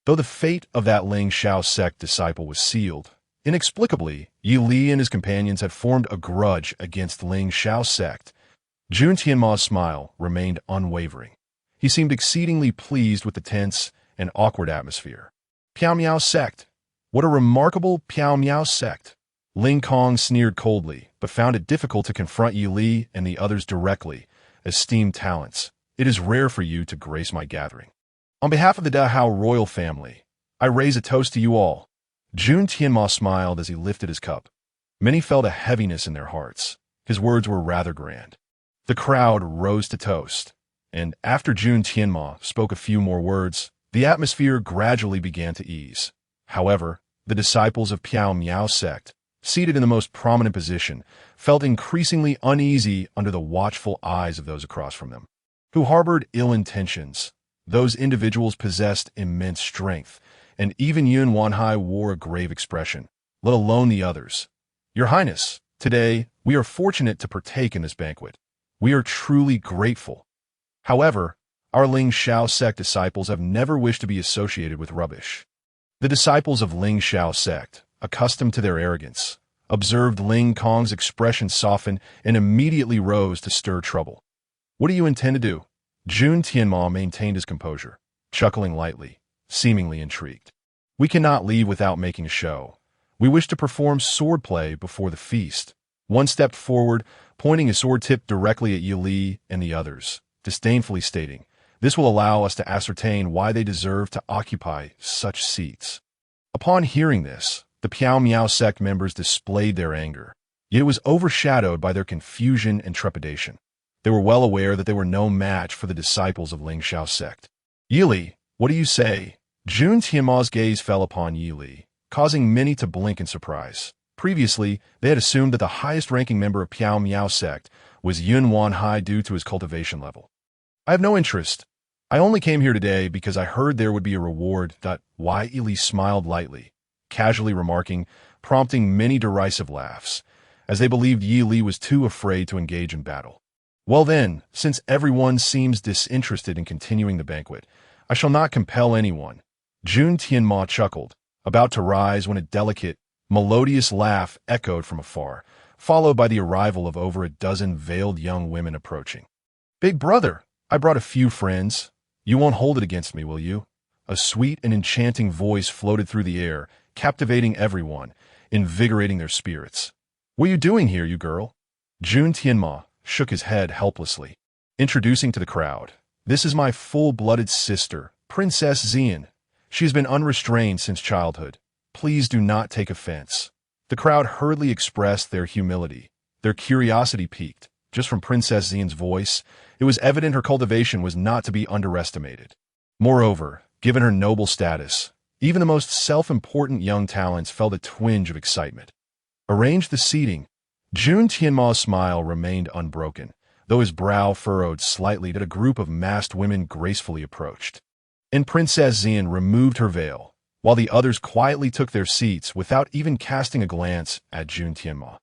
Though the fate of that Ling Shao sect disciple was sealed, inexplicably, Yi Li and his companions had formed a grudge against Ling Shao sect. Jun Tianma's smile remained unwavering. He seemed exceedingly pleased with the tense and awkward atmosphere. Piao Miao sect. What a remarkable Piao Miao sect. Ling Kong sneered coldly, but found it difficult to confront Yi Li and the others directly. Esteemed talents, it is rare for you to grace my gathering. On behalf of the Dahao royal family, I raise a toast to you all. Jun Tianma smiled as he lifted his cup. Many felt a heaviness in their hearts. His words were rather grand. The crowd rose to toast, and after Jun Tianma spoke a few more words, the atmosphere gradually began to ease. However, the disciples of Piao Miao sect, seated in the most prominent position, felt increasingly uneasy under the watchful eyes of those across from them, who harbored ill intentions. Those individuals possessed immense strength, and even Yun Wanhai wore a grave expression, let alone the others. Your Highness, today, we are fortunate to partake in this banquet. We are truly grateful. However, our Ling Shao sect disciples have never wished to be associated with rubbish. The disciples of Ling Shao sect, accustomed to their arrogance, observed Ling Kong's expression soften and immediately rose to stir trouble. What do you intend to do? Jun Tianma maintained his composure, chuckling lightly, seemingly intrigued. We cannot leave without making a show. We wish to perform swordplay before the feast. One stepped forward, pointing his sword tip directly at Yili and the others, disdainfully stating, "This will allow us to ascertain why they deserve to occupy such seats." Upon hearing this, the Piao Miao sect members displayed their anger, yet it was overshadowed by their confusion and trepidation. They were well aware that they were no match for the disciples of Ling Xiao sect. "Yili, what do you say?" Jun Tianma's gaze fell upon Yili, causing many to blink in surprise. Previously, they had assumed that the highest-ranking member of Piao Miao sect was Yun Wanhai due to his cultivation level. "I have no interest. I only came here today because I heard there would be a reward." Wai Yili smiled lightly, casually remarking, prompting many derisive laughs, as they believed Yi Li was too afraid to engage in battle. "Well then, since everyone seems disinterested in continuing the banquet, I shall not compel anyone." Jun Tianma chuckled, about to rise when a delicate, melodious laugh echoed from afar, followed by the arrival of over a dozen veiled young women approaching. "Big brother, I brought a few friends. You won't hold it against me, will you?" A sweet and enchanting voice floated through the air, captivating everyone, invigorating their spirits. "What are you doing here, you girl?" Jun Tianma shook his head helplessly, introducing to the crowd, "This is my full-blooded sister, Princess Xian. She has been unrestrained since childhood. Please do not take offense." The crowd hurriedly expressed their humility. Their curiosity piqued. Just from Princess Xian's voice, it was evident her cultivation was not to be underestimated. Moreover, given her noble status, even the most self-important young talents felt a twinge of excitement. "Arrange the seating." Jun Tianma's smile remained unbroken, though his brow furrowed slightly as a group of masked women gracefully approached. And Princess Xian removed her veil, while the others quietly took their seats without even casting a glance at Jun Tianma.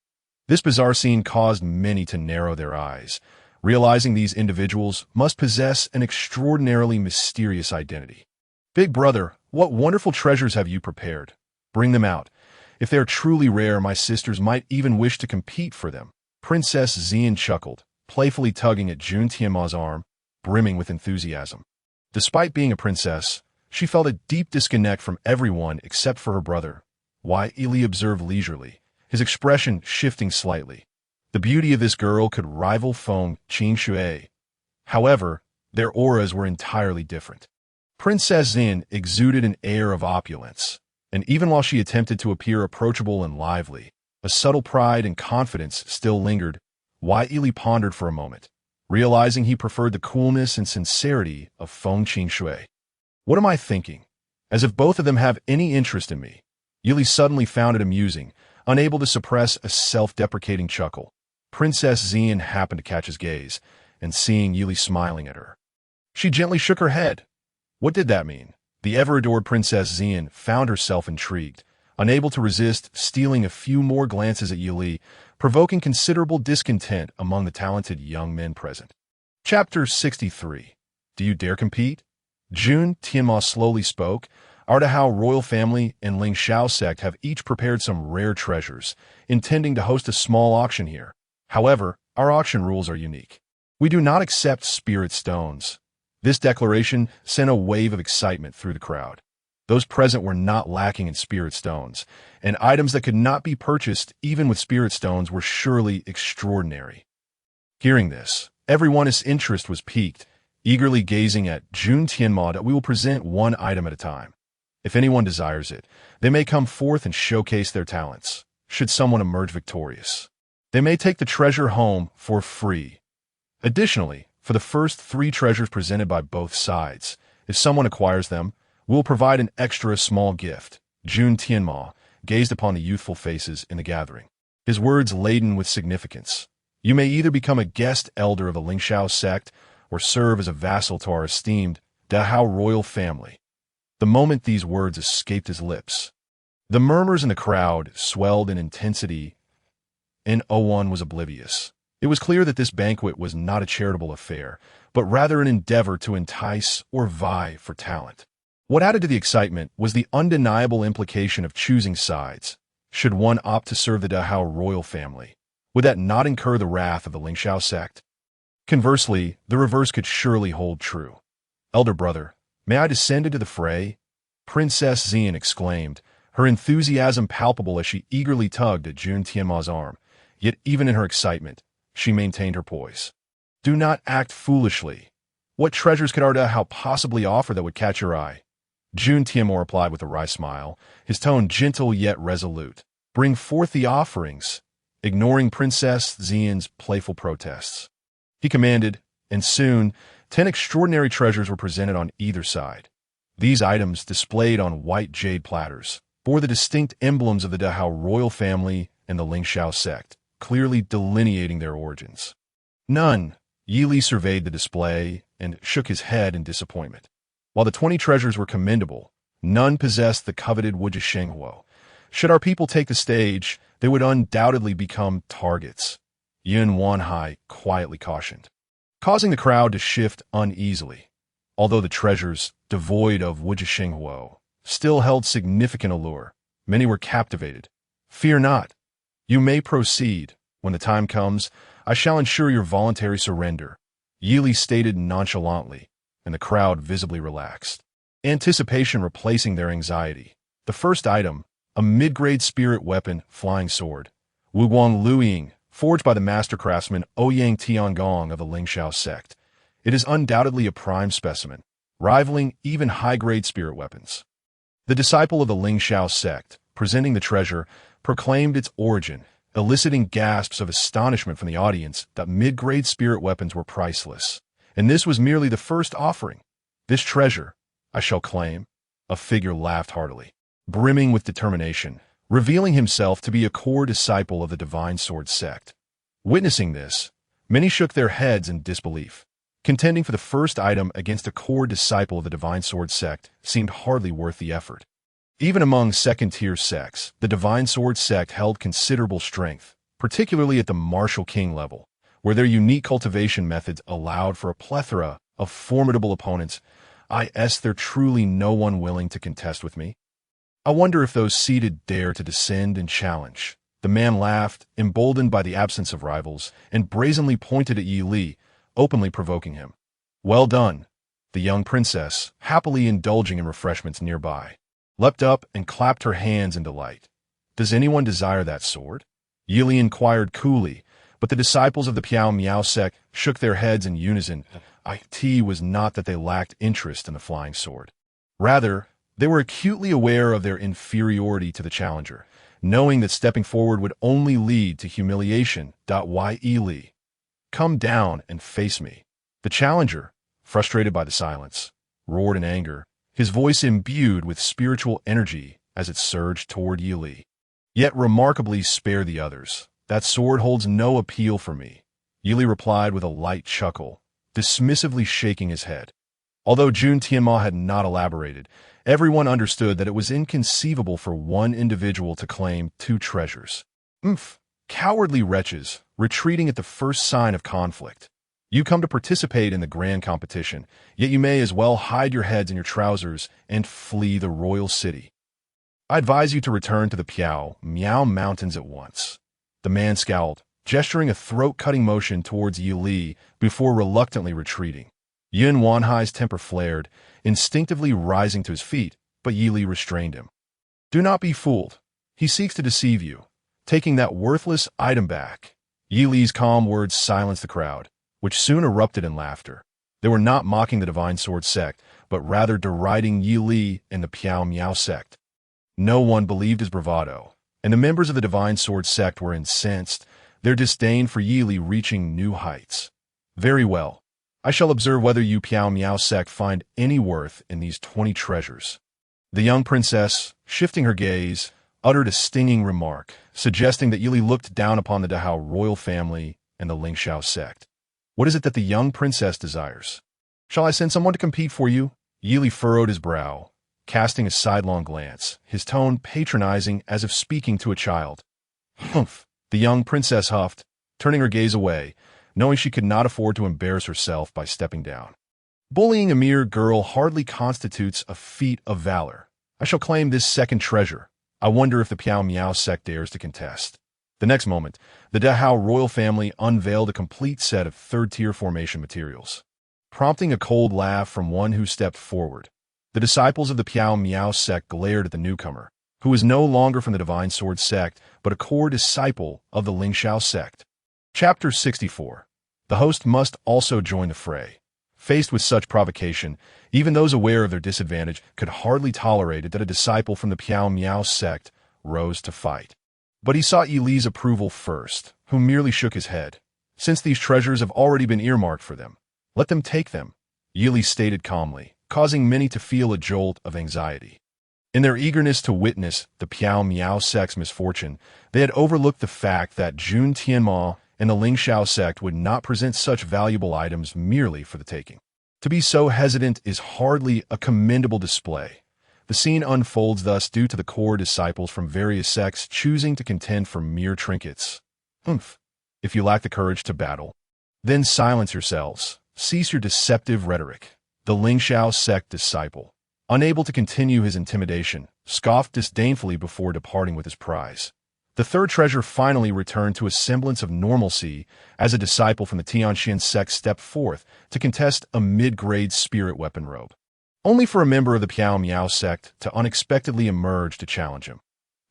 This bizarre scene caused many to narrow their eyes, realizing these individuals must possess an extraordinarily mysterious identity. "Big brother, what wonderful treasures have you prepared? Bring them out. If they are truly rare, my sisters might even wish to compete for them." Princess Xian chuckled, playfully tugging at Jun Tianma's arm, brimming with enthusiasm. Despite being a princess, she felt a deep disconnect from everyone except for her brother. Wai Yili observed leisurely, his expression shifting slightly. The beauty of this girl could rival Feng Qingxue. However, their auras were entirely different. Princess Xian exuded an air of opulence, and even while she attempted to appear approachable and lively, a subtle pride and confidence still lingered. Wai Yili pondered for a moment, realizing he preferred the coolness and sincerity of Feng Qingxue. "What am I thinking? As if both of them have any interest in me." Yili suddenly found it amusing, unable to suppress a self-deprecating chuckle. Princess Xian happened to catch his gaze, and seeing Yili smiling at her, she gently shook her head. What did that mean? The ever-adored Princess Xian found herself intrigued, unable to resist stealing a few more glances at Yili, provoking considerable discontent among the talented young men present. Chapter 63. Do you dare compete? Jun Tianma slowly spoke. Our Dahao royal family and Ling Xiao sect have each prepared some rare treasures, intending to host a small auction here. However, our auction rules are unique. We do not accept spirit stones. This declaration sent a wave of excitement through the crowd. Those present were not lacking in spirit stones, and items that could not be purchased even with spirit stones were surely extraordinary. Hearing this, everyone's interest was piqued, eagerly gazing at Jun Tianma that we will present one item at a time. If anyone desires it, they may come forth and showcase their talents. Should someone emerge victorious, they may take the treasure home for free. Additionally, for the first 3 treasures presented by both sides, if someone acquires them, we will provide an extra small gift. Jun Tianma gazed upon the youthful faces in the gathering, his words laden with significance. You may either become a guest elder of the Lingxiao sect or serve as a vassal to our esteemed Dahao royal family. The moment these words escaped his lips, the murmurs in the crowd swelled in intensity, and Owen was oblivious. It was clear that this banquet was not a charitable affair, but rather an endeavor to entice or vie for talent. What added to the excitement was the undeniable implication of choosing sides. Should one opt to serve the Dahao royal family, would that not incur the wrath of the Lingxiao sect? Conversely, the reverse could surely hold true. Elder brother, may I descend into the fray? Princess Xian exclaimed, her enthusiasm palpable as she eagerly tugged at Jun Tianma's arm. Yet even in her excitement, she maintained her poise. Do not act foolishly. What treasures could our Dahao possibly offer that would catch your eye? Jun Tianmo replied with a wry smile, his tone gentle yet resolute. Bring forth the offerings, ignoring Princess Xian's playful protests. He commanded, and soon 10 extraordinary treasures were presented on either side. These items, displayed on white jade platters, bore the distinct emblems of the Dahao royal family and the Lingxiao sect, clearly delineating their origins. None. Yili surveyed the display and shook his head in disappointment. While the 20 treasures were commendable, none possessed the coveted Wuji Shenghuo. Should our people take the stage, they would undoubtedly become targets, Yun Wanhai quietly cautioned, causing the crowd to shift uneasily. Although the treasures, devoid of Wuji Shenghuo, still held significant allure, many were captivated. Fear not. You may proceed. When the time comes, I shall ensure your voluntary surrender, Yili stated nonchalantly, and the crowd visibly relaxed, anticipation replacing their anxiety. The first item, a mid-grade spirit weapon flying sword, Wuguang Luiying, forged by the master craftsman Ouyang Tiangong of the Lingxiao sect. It is undoubtedly a prime specimen, rivaling even high-grade spirit weapons. The disciple of the Lingxiao sect, presenting the treasure, proclaimed its origin, eliciting gasps of astonishment from the audience that mid-grade spirit weapons were priceless. And this was merely the first offering. This treasure, I shall claim, a figure laughed heartily, brimming with determination, revealing himself to be a core disciple of the Divine Sword sect. Witnessing this, many shook their heads in disbelief. Contending for the first item against a core disciple of the Divine Sword sect seemed hardly worth the effort. Even among second-tier sects, the Divine Sword sect held considerable strength, particularly at the martial king level, where their unique cultivation methods allowed for a plethora of formidable opponents. There truly no one willing to contest with me? I wonder if those seated dare to descend and challenge. The man laughed, emboldened by the absence of rivals, and brazenly pointed at Yi Li, openly provoking him. Well done. The young princess, happily indulging in refreshments nearby, leapt up and clapped her hands in delight. Does anyone desire that sword? Yi Li inquired coolly, but the disciples of the Piao Miao sect shook their heads in unison. It was not that they lacked interest in the flying sword. Rather, they were acutely aware of their inferiority to the challenger, knowing that stepping forward would only lead to humiliation. Yi Li, come down and face me. The challenger, frustrated by the silence, roared in anger, his voice imbued with spiritual energy as it surged toward Yi Li. Yet remarkably spare the others. That sword holds no appeal for me, Yi Li replied with a light chuckle, dismissively shaking his head. Although Jun Tianmo had not elaborated, everyone understood that it was inconceivable for one individual to claim 2 treasures. Cowardly wretches, retreating at the first sign of conflict. You come to participate in the grand competition, yet you may as well hide your heads in your trousers and flee the royal city. I advise you to return to the Piao Miao Mountains at once. The man scowled, gesturing a throat-cutting motion towards Yi Li before reluctantly retreating. Yun Wanhai's temper flared, instinctively rising to his feet, but Yi Li restrained him. Do not be fooled. He seeks to deceive you, taking that worthless item back. Yi Li's calm words silenced the crowd, which soon erupted in laughter. They were not mocking the Divine Sword sect, but rather deriding Yi Li and the Piao Miao sect. No one believed his bravado, and the members of the Divine Sword sect were incensed, their disdain for Yi Li reaching new heights. Very well. I shall observe whether you Piao Miao sect find any worth in these 20 treasures. The young princess, shifting her gaze, uttered a stinging remark, suggesting that Yi Li looked down upon the Dahao royal family and the Lingxiao sect. What is it that the young princess desires? Shall I send someone to compete for you? Yi Li furrowed his brow, casting a sidelong glance, his tone patronizing as if speaking to a child. Humph! The young princess huffed, turning her gaze away, knowing she could not afford to embarrass herself by stepping down. Bullying a mere girl hardly constitutes a feat of valor. I shall claim this second treasure. I wonder if the Piao Miao sect dares to contest. The next moment, the Dahao royal family unveiled a complete set of third-tier formation materials, prompting a cold laugh from one who stepped forward. The disciples of the Piao Miao sect glared at the newcomer, who was no longer from the Divine Sword sect, but a core disciple of the Lingxiao sect. Chapter 64. The host must also join the fray. Faced with such provocation, even those aware of their disadvantage could hardly tolerate it that a disciple from the Piao Miao sect rose to fight. But he sought Yi Li's approval first, who merely shook his head. Since these treasures have already been earmarked for them, let them take them, Yi Li stated calmly, causing many to feel a jolt of anxiety. In their eagerness to witness the Piao Miao sect's misfortune, they had overlooked the fact that Jun Tianma and the Lingxiao sect would not present such valuable items merely for the taking. To be so hesitant is hardly a commendable display. The scene unfolds thus due to the core disciples from various sects choosing to contend for mere trinkets. If you lack the courage to battle, then silence yourselves. Cease your deceptive rhetoric. The Lingxiao sect disciple, unable to continue his intimidation, scoffed disdainfully before departing with his prize. The third treasure finally returned to a semblance of normalcy as a disciple from the Tianxin sect stepped forth to contest a mid-grade spirit weapon robe, only for a member of the Piao Miao sect to unexpectedly emerge to challenge him.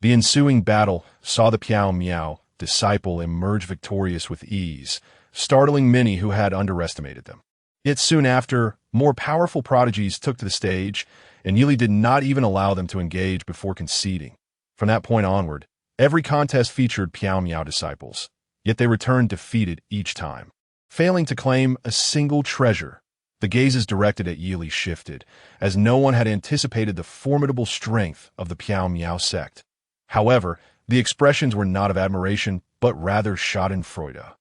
The ensuing battle saw the Piao Miao disciple emerge victorious with ease, startling many who had underestimated them. Yet soon after, more powerful prodigies took to the stage, and Yi Li did not even allow them to engage before conceding. From that point onward, every contest featured Piao Miao disciples, yet they returned defeated each time, failing to claim a single treasure. The gazes directed at Yi Li shifted, as no one had anticipated the formidable strength of the Piao Miao sect. However, the expressions were not of admiration, but rather schadenfreude.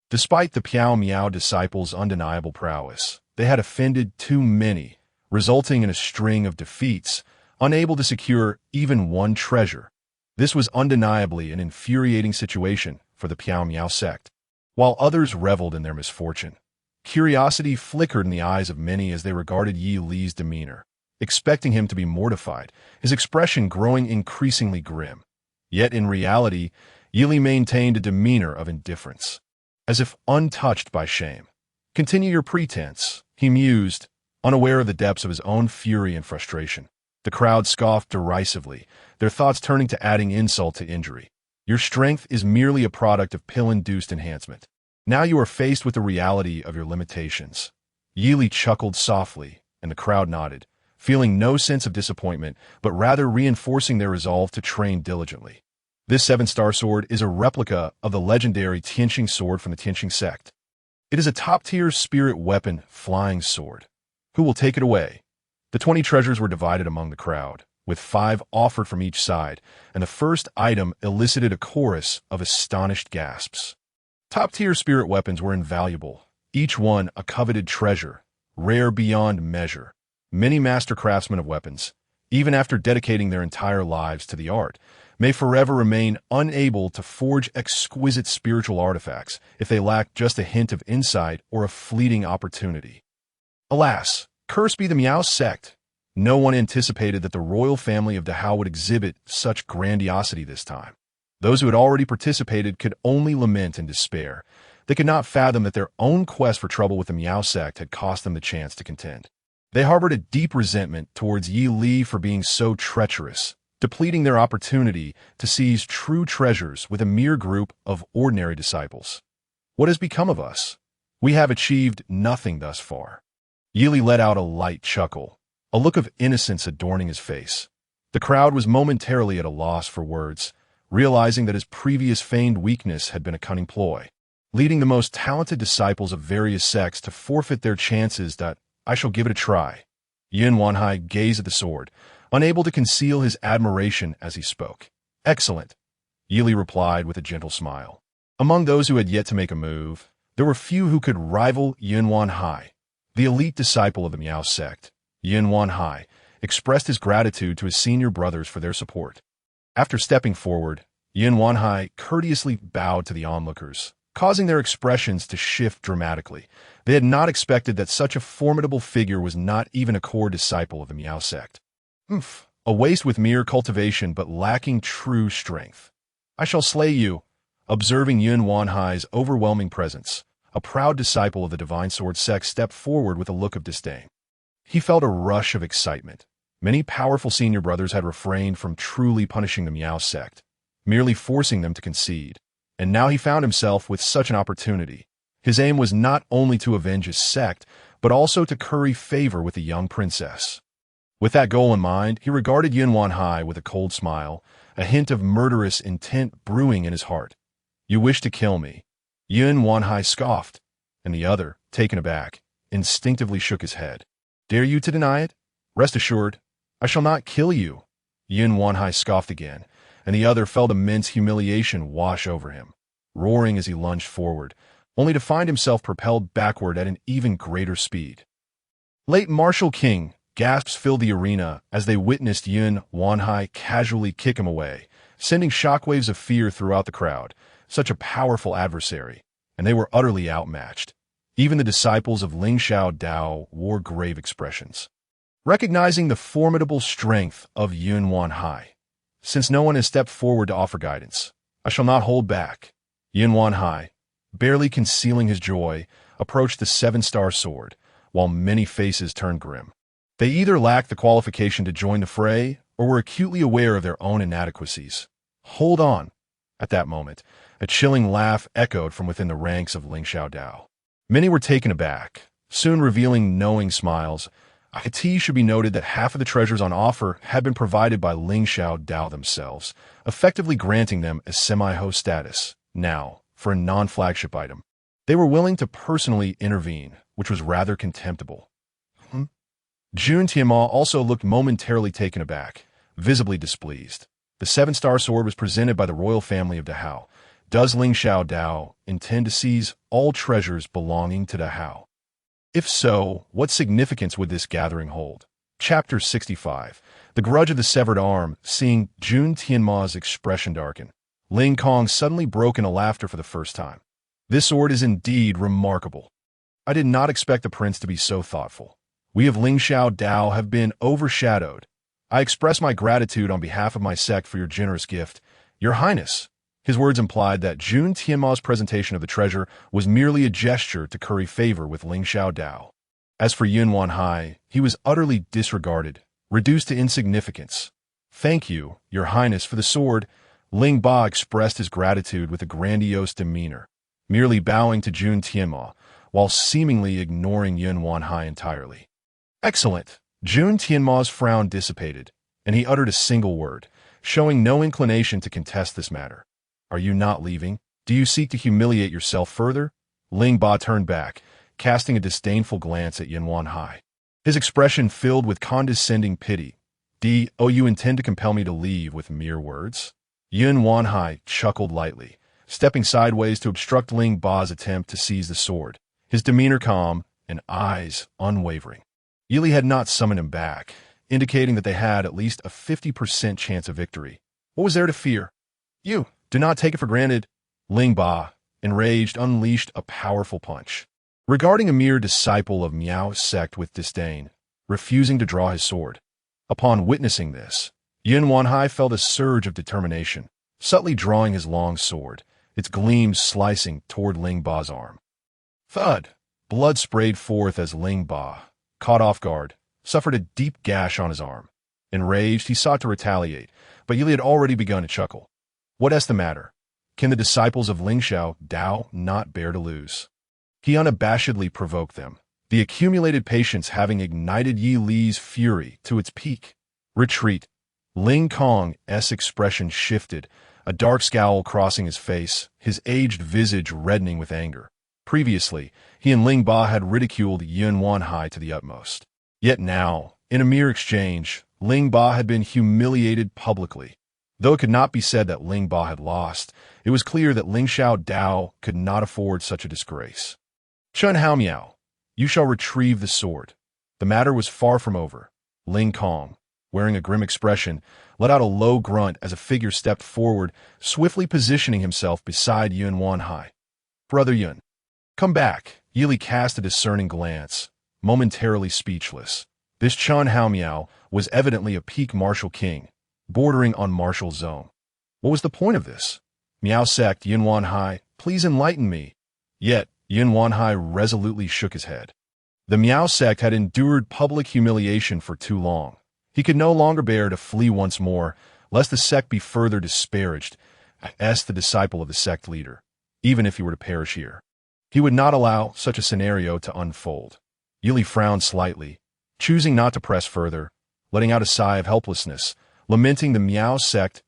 Despite the Piao Miao disciples' undeniable prowess, they had offended too many, resulting in a string of defeats, unable to secure even one treasure. This was undeniably an infuriating situation for the Piao Miao sect. While others reveled in their misfortune, curiosity flickered in the eyes of many as they regarded Yi Li's demeanor, expecting him to be mortified, his expression growing increasingly grim. Yet in reality, Yi Li maintained a demeanor of indifference, as if untouched by shame. "Continue your pretense," he mused, unaware of the depths of his own fury and frustration. The crowd scoffed derisively, their thoughts turning to adding insult to injury. "Your strength is merely a product of pill-induced enhancement. Now you are faced with the reality of your limitations." Yi Li chuckled softly, and the crowd nodded, feeling no sense of disappointment, but rather reinforcing their resolve to train diligently. This 7-star sword is a replica of the legendary Tianqing sword from the Tianqing sect. It is a top-tier spirit weapon flying sword. Who will take it away? The 20 treasures were divided among the crowd, with 5 offered from each side, and the first item elicited a chorus of astonished gasps. Top-tier spirit weapons were invaluable, each one a coveted treasure, rare beyond measure. Many master craftsmen of weapons, even after dedicating their entire lives to the art, may forever remain unable to forge exquisite spiritual artifacts if they lack just a hint of insight or a fleeting opportunity. Alas, cursed be the Miao sect! No one anticipated that the royal family of Dahao would exhibit such grandiosity this time. Those who had already participated could only lament and despair. They could not fathom that their own quest for trouble with the Miao sect had cost them the chance to contend. They harbored a deep resentment towards Yi Li for being so treacherous, depleting their opportunity to seize true treasures with a mere group of ordinary disciples. What has become of us? We have achieved nothing thus far. Yi Li let out a light chuckle, a look of innocence adorning his face. The crowd was momentarily at a loss for words, realizing that his previous feigned weakness had been a cunning ploy, leading the most talented disciples of various sects to forfeit their chances that "I shall give it a try." Yin Wanhai gazed at the sword, unable to conceal his admiration as he spoke. "Excellent," Yi Li replied with a gentle smile. Among those who had yet to make a move, there were few who could rival Yin Wanhai. The elite disciple of the Miao sect, Yin Wanhai, expressed his gratitude to his senior brothers for their support. After stepping forward, Yin Wanhai courteously bowed to the onlookers, causing their expressions to shift dramatically. They had not expected that such a formidable figure was not even a core disciple of the Miao sect. A waste with mere cultivation but lacking true strength. "I shall slay you." Observing Yin Wanhai's overwhelming presence, a proud disciple of the Divine Sword sect stepped forward with a look of disdain. He felt a rush of excitement. Many powerful senior brothers had refrained from truly punishing the Miao sect, merely forcing them to concede. And now he found himself with such an opportunity. His aim was not only to avenge his sect, but also to curry favor with the young princess. With that goal in mind, he regarded Yun Wanhai with a cold smile, a hint of murderous intent brewing in his heart. "You wish to kill me?" Yun Wanhai scoffed, and the other, taken aback, instinctively shook his head. "Dare you to deny it? Rest assured, I shall not kill you." Yun Wanhai scoffed again, and the other felt immense humiliation wash over him, roaring as he lunged forward, only to find himself propelled backward at an even greater speed. Late Martial King, gasps filled the arena as they witnessed Yun Wanhai casually kick him away, sending shockwaves of fear throughout the crowd. Such a powerful adversary, and they were utterly outmatched. Even the disciples of Ling Xiao Dao wore grave expressions. Recognizing the formidable strength of Yun Wanhai, since no one has stepped forward to offer guidance, I shall not hold back. Yun Wanhai, barely concealing his joy, approached the seven-star sword, while many faces turned grim. They either lacked the qualification to join the fray, or were acutely aware of their own inadequacies. "Hold on." At that moment, a chilling laugh echoed from within the ranks of Ling Xiao Dao. Many were taken aback, soon revealing knowing smiles. It should be noted that half of the treasures on offer had been provided by Ling Xiao Dao themselves, effectively granting them a semi-host status. Now, for a non-flagship item, they were willing to personally intervene, which was rather contemptible. Jun Tianma also looked momentarily taken aback, visibly displeased. The seven-star sword was presented by the royal family of Dahao. Does Ling Xiao Dao intend to seize all treasures belonging to Dahao? If so, what significance would this gathering hold? Chapter 65. The Grudge of the Severed Arm. Seeing Jun Tianma's expression darken, Ling Kong suddenly broke into laughter for the first time. "This sword is indeed remarkable. I did not expect the prince to be so thoughtful. We of Ling Xiao Dao have been overshadowed. I express my gratitude on behalf of my sect for your generous gift, Your Highness." His words implied that Jun Tianma's presentation of the treasure was merely a gesture to curry favor with Ling Xiao Dao. As for Yun Wanhai, he was utterly disregarded, reduced to insignificance. "Thank you, Your Highness, for the sword." Ling Ba expressed his gratitude with a grandiose demeanor, merely bowing to Jun Tianma, while seemingly ignoring Yun Wanhai entirely. "Excellent." Jun Tianma's frown dissipated, and he uttered a single word, showing no inclination to contest this matter. "Are you not leaving? Do you seek to humiliate yourself further?" Ling Ba turned back, casting a disdainful glance at Yun Wanhai. His expression filled with condescending pity. You intend to compel me to leave with mere words?" Yun Wanhai chuckled lightly, stepping sideways to obstruct Ling Ba's attempt to seize the sword, his demeanor calm and eyes unwavering. Yili had not summoned him back, indicating that they had at least a 50% chance of victory. What was there to fear? "You, do not take it for granted." Ling Ba, enraged, unleashed a powerful punch, regarding a mere disciple of Miao's sect with disdain, refusing to draw his sword. Upon witnessing this, Yun Wanhai felt a surge of determination, subtly drawing his long sword, its gleam slicing toward Ling Ba's arm. Thud! Blood sprayed forth as Ling Ba, caught off guard, suffered a deep gash on his arm. Enraged, he sought to retaliate, but Yili had already begun to chuckle. What's the matter? Can the disciples of Ling Xiao Dao not bear to lose? He unabashedly provoked them, the accumulated patience having ignited Yi Li's fury to its peak. "Retreat." Ling Kong's expression shifted, a dark scowl crossing his face, his aged visage reddening with anger. Previously, he and Ling Ba had ridiculed Yun Wanhai to the utmost. Yet now, in a mere exchange, Ling Ba had been humiliated publicly. Though it could not be said that Ling Ba had lost, it was clear that Ling Xiao Dao could not afford such a disgrace. "Chun Hao Miao, you shall retrieve the sword." The matter was far from over. Ling Kong, wearing a grim expression, let out a low grunt as a figure stepped forward, swiftly positioning himself beside Yun Wanhai. "Brother Yun, come back." Yili cast a discerning glance, momentarily speechless. This Chun Hao Miao was evidently a peak martial king, bordering on martial zone. What was the point of this? "Miao sect, Yun Wanhai, please enlighten me." Yet, Yun Wanhai resolutely shook his head. The Miao sect had endured public humiliation for too long. He could no longer bear to flee once more, lest the sect be further disparaged. the disciple of the sect leader, even if he were to perish here. He would not allow such a scenario to unfold. Yili frowned slightly, choosing not to press further, letting out a sigh of helplessness, lamenting the Miao sect's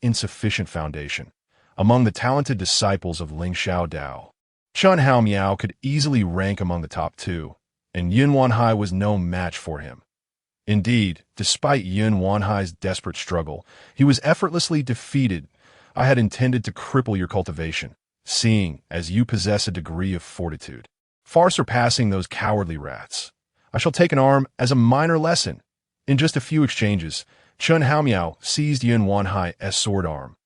insufficient foundation. Among the talented disciples of Ling Xiao Dao, Chun Hao Miao could easily rank among the top two, and Yun Wanhai was no match for him. Indeed, despite Yun Wanhai's desperate struggle, he was effortlessly defeated. I had intended to cripple your cultivation, seeing as you possess a degree of fortitude, far surpassing those cowardly rats. I shall take an arm as a minor lesson. In just a few exchanges, Chun Hao Miao seized Yun Wanhai's sword arm.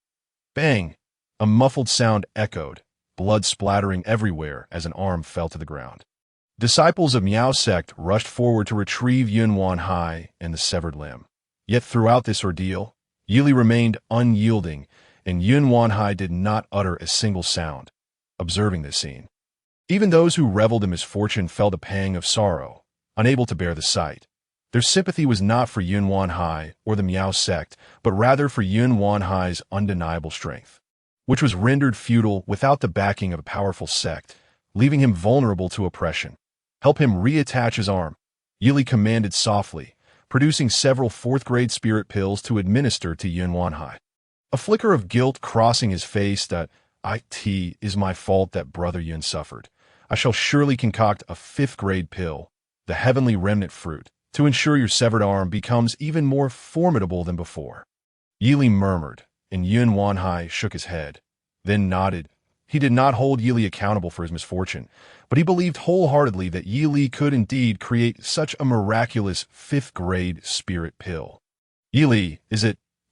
Bang! A muffled sound echoed, blood splattering everywhere as an arm fell to the ground. Disciples of Miao sect rushed forward to retrieve Yun Wanhai and the severed limb. Yet throughout this ordeal, Yili remained unyielding, and Yun Wanhai did not utter a single sound. Observing this scene, even those who reveled in misfortune felt a pang of sorrow, unable to bear the sight. Their sympathy was not for Yun Wanhai or the Miao sect, but rather for Yun Wanhai's undeniable strength, which was rendered futile without the backing of a powerful sect, leaving him vulnerable to oppression. Help him reattach his arm, Yili commanded softly, producing several fourth-grade spirit pills to administer to Yun Wanhai. A flicker of guilt crossing his face that, "It is my fault that Brother Yun suffered. I shall surely concoct a fifth-grade pill, the heavenly remnant fruit, to ensure your severed arm becomes even more formidable than before." Yili murmured, and Yun Wanhai shook his head, then nodded. He did not hold Yili accountable for his misfortune, but he believed wholeheartedly that Yili could indeed create such a miraculous fifth-grade spirit pill. "Yili,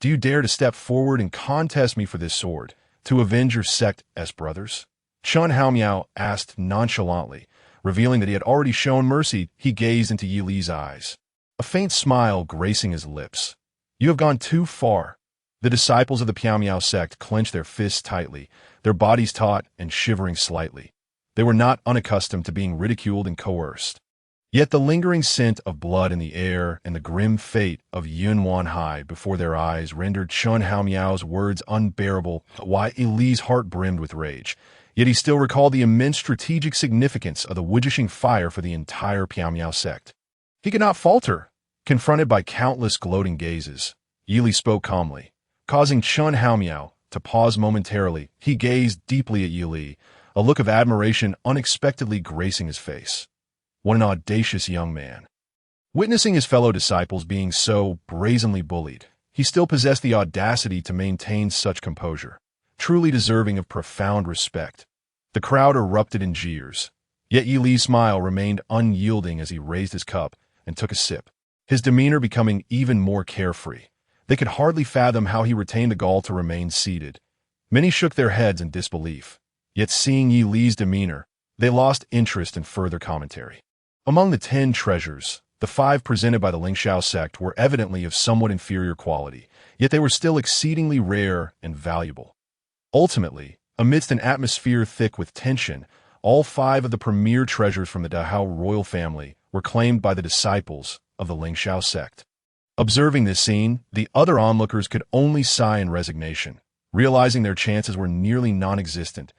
do you dare to step forward and contest me for this sword, to avenge your sect's brothers?" Chun Hao Miao asked nonchalantly, revealing that he had already shown mercy. He gazed into Yili's eyes, a faint smile gracing his lips. "You have gone too far." The disciples of the Piao Miao sect clenched their fists tightly, their bodies taut and shivering slightly. They were not unaccustomed to being ridiculed and coerced. Yet the lingering scent of blood in the air and the grim fate of Yun Wanhai before their eyes rendered Chun Hao Miao's words unbearable. Why, Yili's heart brimmed with rage. Yet he still recalled the immense strategic significance of the Wujishing fire for the entire Piao Miao sect. He could not falter. Confronted by countless gloating gazes, Yili spoke calmly, causing Chun Hao Miao to pause momentarily. He gazed deeply at Yili, a look of admiration unexpectedly gracing his face. What an audacious young man. Witnessing his fellow disciples being so brazenly bullied, he still possessed the audacity to maintain such composure, truly deserving of profound respect. The crowd erupted in jeers, yet Yili's smile remained unyielding as he raised his cup and took a sip, his demeanor becoming even more carefree. They could hardly fathom how he retained the gall to remain seated. Many shook their heads in disbelief, yet seeing Yili's demeanor, they lost interest in further commentary. Among the 10 treasures, the 5 presented by the Ling Xiao sect were evidently of somewhat inferior quality, yet they were still exceedingly rare and valuable. Ultimately, amidst an atmosphere thick with tension, all 5 of the premier treasures from the Dahao royal family were claimed by the disciples of the Ling Xiao sect. Observing this scene, the other onlookers could only sigh in resignation, realizing their chances were nearly non-existent.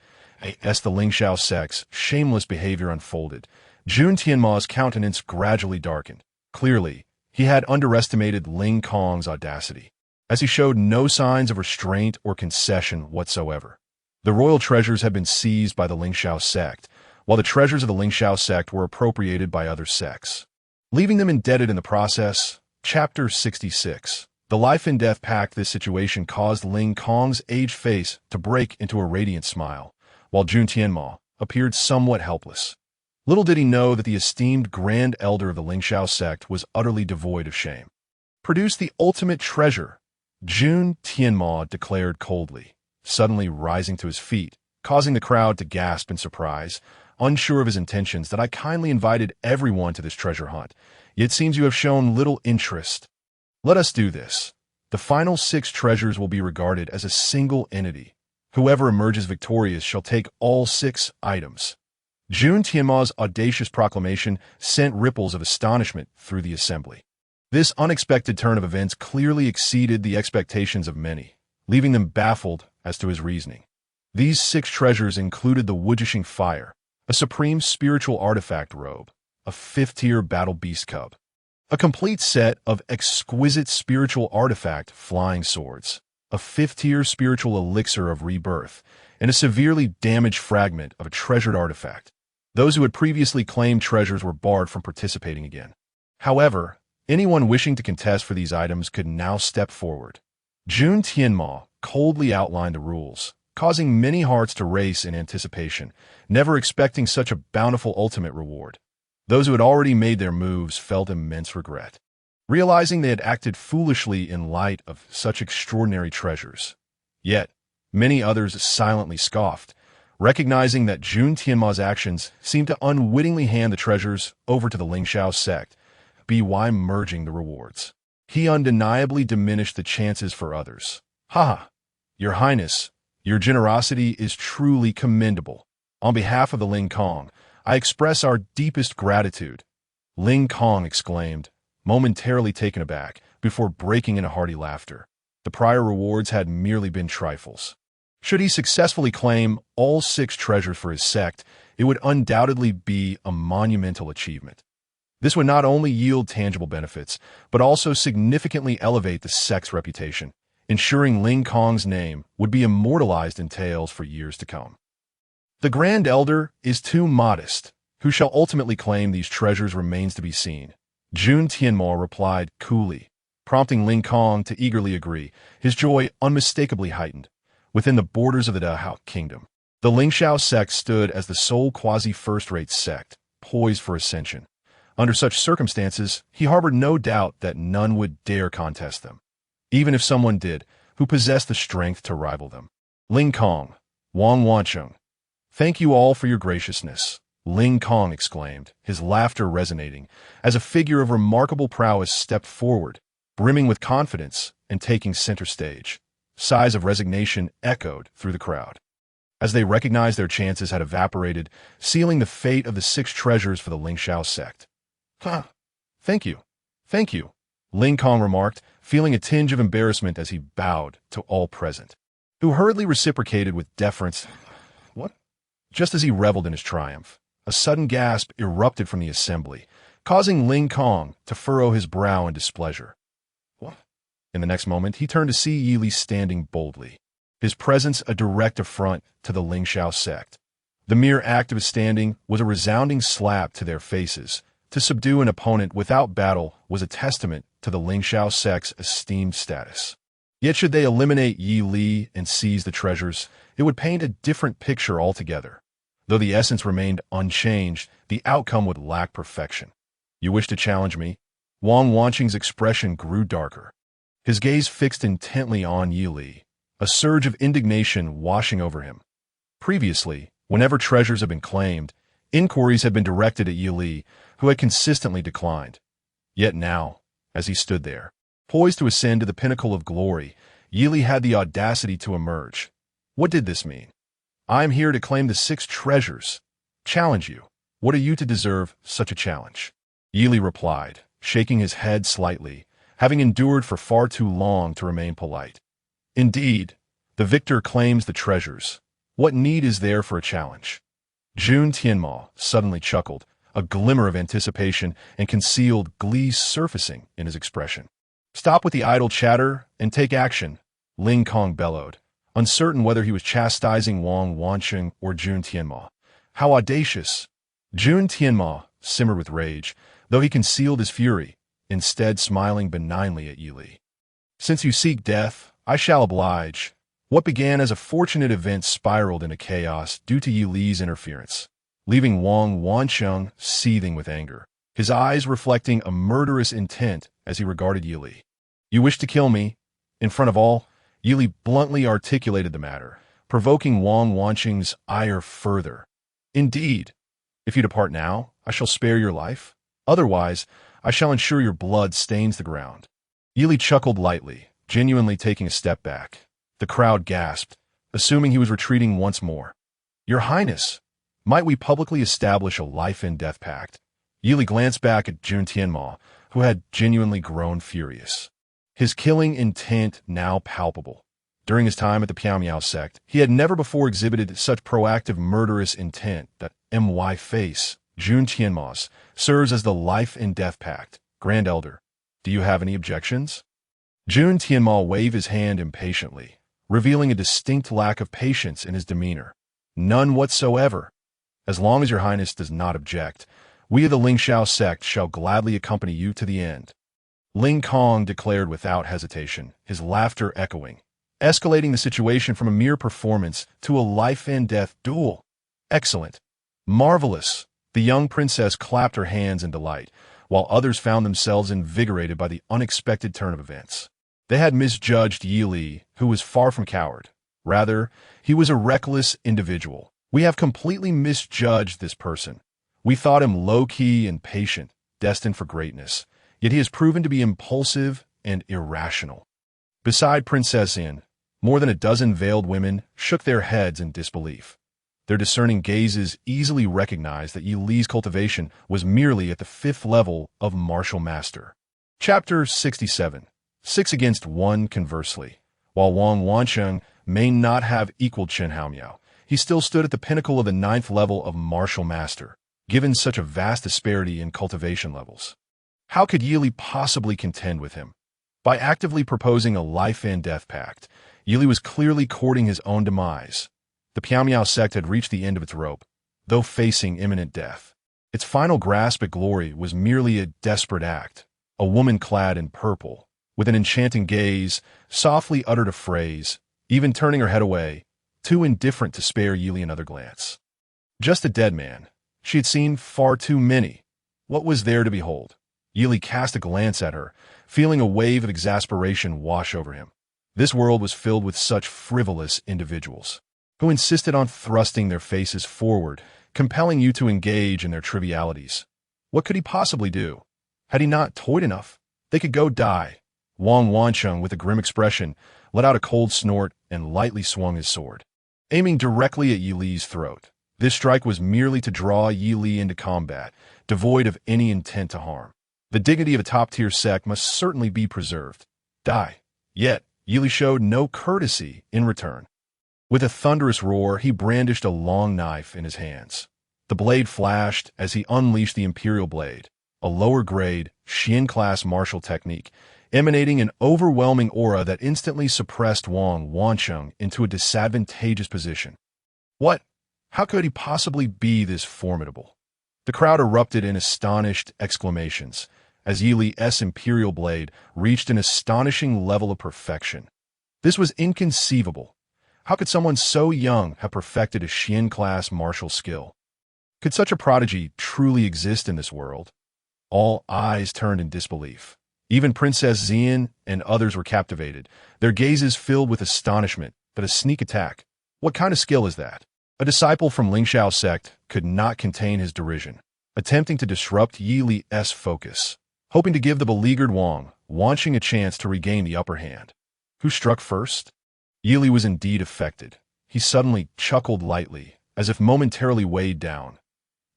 As the Ling Xiao sect's shameless behavior unfolded, Jun Tianma's countenance gradually darkened. Clearly, he had underestimated Ling Kong's audacity, as he showed no signs of restraint or concession whatsoever. The royal treasures had been seized by the Ling Xiao sect, while the treasures of the Ling Xiao sect were appropriated by other sects, leaving them indebted in the process. Chapter 66. The life and death pact. This situation caused Ling Kong's aged face to break into a radiant smile, while Jun Tianma appeared somewhat helpless. Little did he know that the esteemed grand elder of the Ling Xiao sect was utterly devoid of shame. "Produce the ultimate treasure," Jun Tianma declared coldly, suddenly rising to his feet, causing the crowd to gasp in surprise. "Unsure of his intentions, that I kindly invited everyone to this treasure hunt, yet it seems you have shown little interest. Let us do this. The final 6 treasures will be regarded as a single entity. Whoever emerges victorious shall take all 6 items." Jun Tianma's audacious proclamation sent ripples of astonishment through the assembly. This unexpected turn of events clearly exceeded the expectations of many, leaving them baffled as to his reasoning. These 6 treasures included the Wujishing Fire, a supreme spiritual artifact robe, a 5th-tier battle beast cub, a complete set of exquisite spiritual artifact flying swords, a 5th-tier spiritual elixir of rebirth, and a severely damaged fragment of a treasured artifact. Those who had previously claimed treasures were barred from participating again. However, anyone wishing to contest for these items could now step forward. Jun Tianma coldly outlined the rules, causing many hearts to race in anticipation, never expecting such a bountiful ultimate reward. Those who had already made their moves felt immense regret, realizing they had acted foolishly in light of such extraordinary treasures. Yet, many others silently scoffed, recognizing that Jun Tianma's actions seemed to unwittingly hand the treasures over to the Lingxiao sect, by merging the rewards. He undeniably diminished the chances for others. Haha, Your Highness, your generosity is truly commendable. On behalf of the Ling Kong, I express our deepest gratitude. Ling Kong exclaimed, momentarily taken aback, before breaking into hearty laughter. The prior rewards had merely been trifles. Should he successfully claim all 6 treasures for his sect, it would undoubtedly be a monumental achievement. This would not only yield tangible benefits, but also significantly elevate the sect's reputation, ensuring Ling Kong's name would be immortalized in tales for years to come. The Grand Elder is too modest. Who shall ultimately claim these treasures remains to be seen. Jun Tianma replied coolly, prompting Ling Kong to eagerly agree, his joy unmistakably heightened. Within the borders of the Dahao Kingdom, the Lingxiao sect stood as the sole quasi-first-rate sect, poised for ascension. Under such circumstances, he harbored no doubt that none would dare contest them, even if someone did, who possessed the strength to rival them. Ling Kong, Wang Wancheng, thank you all for your graciousness, Ling Kong exclaimed, his laughter resonating, as a figure of remarkable prowess stepped forward, brimming with confidence and taking center stage. Sighs of resignation echoed through the crowd, as they recognized their chances had evaporated, sealing the fate of the 6 treasures for the Lingxiao sect. Thank you, Ling Kong remarked, feeling a tinge of embarrassment as he bowed to all present, who hurriedly reciprocated with deference. What? Just as he reveled in his triumph, a sudden gasp erupted from the assembly, causing Ling Kong to furrow his brow in displeasure. What? In the next moment, he turned to see Yi Li standing boldly, his presence a direct affront to the Lingxiao sect. The mere act of his standing was a resounding slap to their faces. To subdue an opponent without battle was a testament to the Lingxiao sect's esteemed status. Yet should they eliminate Yi Li and seize the treasures, it would paint a different picture altogether. Though the essence remained unchanged, the outcome would lack perfection. You wish to challenge me? Wang Wanqing's expression grew darker, his gaze fixed intently on Yi Li, a surge of indignation washing over him. Previously, whenever treasures had been claimed, inquiries had been directed at Yi Li, who had consistently declined. Yet now, as he stood there, poised to ascend to the pinnacle of glory, Yi Li had the audacity to emerge. What did this mean? I am here to claim the 6 treasures. Challenge you. What are you to deserve such a challenge? Yi Li replied, shaking his head slightly, having endured for far too long to remain polite. Indeed, the victor claims the treasures. What need is there for a challenge? Jun Tianma suddenly chuckled, a glimmer of anticipation and concealed glee surfacing in his expression. Stop with the idle chatter and take action, Ling Kong bellowed, uncertain whether he was chastising Wang Wanqing or Jun Tianma. How audacious! Jun Tianma simmered with rage, though he concealed his fury, instead smiling benignly at Yi Li. Since you seek death, I shall oblige. What began as a fortunate event spiraled into chaos due to Yi Li's interference, leaving Wang Wanqing seething with anger, his eyes reflecting a murderous intent as he regarded Yi Li. You wish to kill me? In front of all, Yi Li bluntly articulated the matter, provoking Wang Wanqing's ire further. Indeed, if you depart now, I shall spare your life. Otherwise, I shall ensure your blood stains the ground. Yi Li chuckled lightly, genuinely taking a step back. The crowd gasped, assuming he was retreating once more. Your Highness, might we publicly establish a life-and-death pact? Yi Li glanced back at Jun Tianma, who had genuinely grown furious, his killing intent now palpable. During his time at the Piao sect, he had never before exhibited such proactive murderous intent that my face, Jun Tianma's, serves as the life and death pact. Grand Elder, do you have any objections? Jun Tianma waved his hand impatiently, revealing a distinct lack of patience in his demeanor. None whatsoever. As long as your highness does not object, we of the Lingxiao sect shall gladly accompany you to the end. Ling Kong declared without hesitation, his laughter echoing, escalating the situation from a mere performance to a life-and-death duel. Excellent. Marvelous. The young princess clapped her hands in delight, while others found themselves invigorated by the unexpected turn of events. They had misjudged Yi Li, who was far from coward. Rather, he was a reckless individual. We have completely misjudged this person. We thought him low-key and patient, destined for greatness, yet he has proven to be impulsive and irrational. Beside Princess Yin, more than a dozen veiled women shook their heads in disbelief. Their discerning gazes easily recognized that Yi Li's cultivation was merely at the 5th level of martial master. Chapter 67. 6 against 1 conversely. While Wang Wansheng may not have equaled Chen Haomiao, he still stood at the pinnacle of the 9th level of martial master, given such a vast disparity in cultivation levels. How could Yi Li possibly contend with him? By actively proposing a life and death pact, Yi Li was clearly courting his own demise. The Piao sect had reached the end of its rope, though facing imminent death. Its final grasp at glory was merely a desperate act. A woman clad in purple, with an enchanting gaze, softly uttered a phrase, even turning her head away, too indifferent to spare Yi Li another glance. Just a dead man. She had seen far too many. What was there to behold? Yi Li cast a glance at her, feeling a wave of exasperation wash over him. This world was filled with such frivolous individuals, who insisted on thrusting their faces forward, compelling you to engage in their trivialities. What could he possibly do? Had he not toyed enough? They could go die. Wang Wansheng, with a grim expression, let out a cold snort and lightly swung his sword, aiming directly at Yi Li's throat. This strike was merely to draw Yi Li into combat, devoid of any intent to harm. The dignity of a top-tier sect must certainly be preserved. Die. Yet, Yi Li showed no courtesy in return. With a thunderous roar, he brandished a long knife in his hands. The blade flashed as he unleashed the Imperial Blade, a lower-grade, Xian-class martial technique, emanating an overwhelming aura that instantly suppressed Wang Wansheng into a disadvantageous position. What? How could he possibly be this formidable? The crowd erupted in astonished exclamations as Yi Li's Imperial Blade reached an astonishing level of perfection. This was inconceivable. How could someone so young have perfected a Xian-class martial skill? Could such a prodigy truly exist in this world? All eyes turned in disbelief. Even Princess Xian and others were captivated, their gazes filled with astonishment that a sneak attack. What kind of skill is that? A disciple from Lingxiao sect could not contain his derision, attempting to disrupt Yi Li's focus, hoping to give the beleaguered Wang Wansheng a chance to regain the upper hand. Who struck first? Yi Li was indeed affected. He suddenly chuckled lightly, as if momentarily weighed down.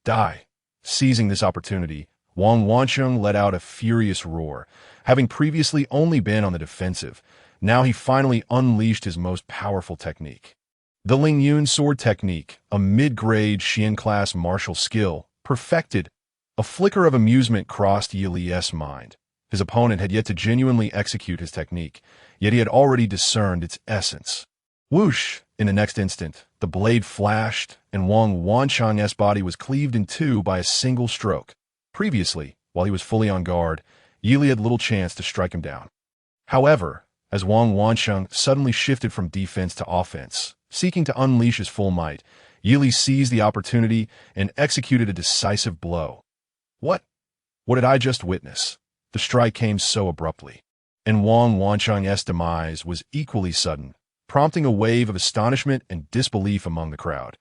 Die. Seizing this opportunity, Wang Wansheng let out a furious roar. Having previously only been on the defensive, now he finally unleashed his most powerful technique. The Ling Yun sword technique, a mid-grade Xian-class martial skill, perfected. A flicker of amusement crossed Yi Li's mind. His opponent had yet to genuinely execute his technique, yet he had already discerned its essence. Whoosh! In the next instant, the blade flashed, and Wang Wansheng's body was cleaved in two by a single stroke. Previously, while he was fully on guard, Yi Li had little chance to strike him down. However, as Wang Wansheng suddenly shifted from defense to offense, seeking to unleash his full might, Yi Li seized the opportunity and executed a decisive blow. What? What did I just witness? The strike came so abruptly, and Wang Wansheng's demise was equally sudden, prompting a wave of astonishment and disbelief among the crowd.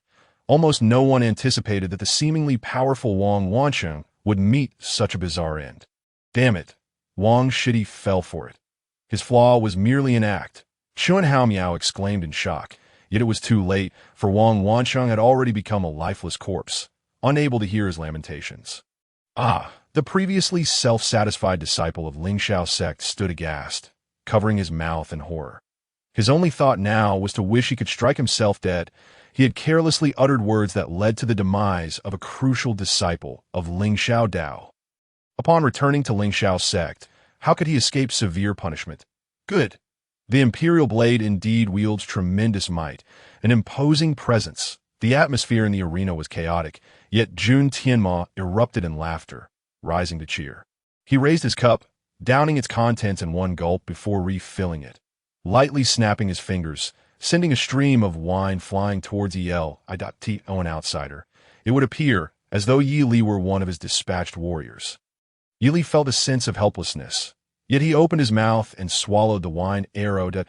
Almost no one anticipated that the seemingly powerful Wang Wansheng would meet such a bizarre end. Damn it, Wang Shidi fell for it. His flaw was merely an act. Chun Haomiao exclaimed in shock, yet it was too late, for Wang Wansheng had already become a lifeless corpse, unable to hear his lamentations. Ah! The previously self-satisfied disciple of Lingxiao sect stood aghast, covering his mouth in horror. His only thought now was to wish he could strike himself dead. He had carelessly uttered words that led to the demise of a crucial disciple of Ling Xiao Dao. Upon returning to Ling Xiao's sect, how could he escape severe punishment? Good. The imperial blade indeed wields tremendous might, an imposing presence. The atmosphere in the arena was chaotic, yet Jun Tianma erupted in laughter, rising to cheer. He raised his cup, downing its contents in one gulp before refilling it, lightly snapping his fingers, sending a stream of wine flying towards an outsider. It would appear as though Yi Li were one of his dispatched warriors. Yi Li felt a sense of helplessness, yet he opened his mouth and swallowed the wine arrowed at,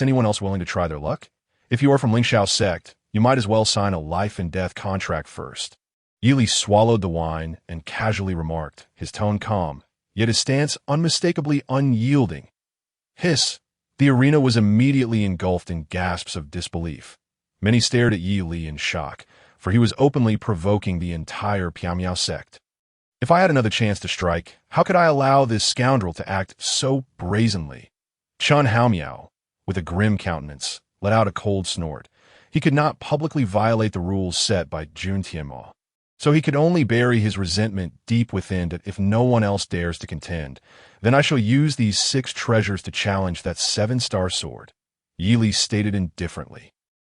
anyone else willing to try their luck? If you are from Ling Xiao's sect, you might as well sign a life-and-death contract first. Yi Li swallowed the wine and casually remarked, his tone calm, yet his stance unmistakably unyielding. Hiss! The arena was immediately engulfed in gasps of disbelief. Many stared at Yi Li in shock, for he was openly provoking the entire Piamiao sect. If I had another chance to strike, how could I allow this scoundrel to act so brazenly? Chun Haomiao, with a grim countenance, let out a cold snort. He could not publicly violate the rules set by Jun Tianma, so he could only bury his resentment deep within that if no one else dares to contend, then I shall use these 6 treasures to challenge that 7-star sword, Yi Li stated indifferently.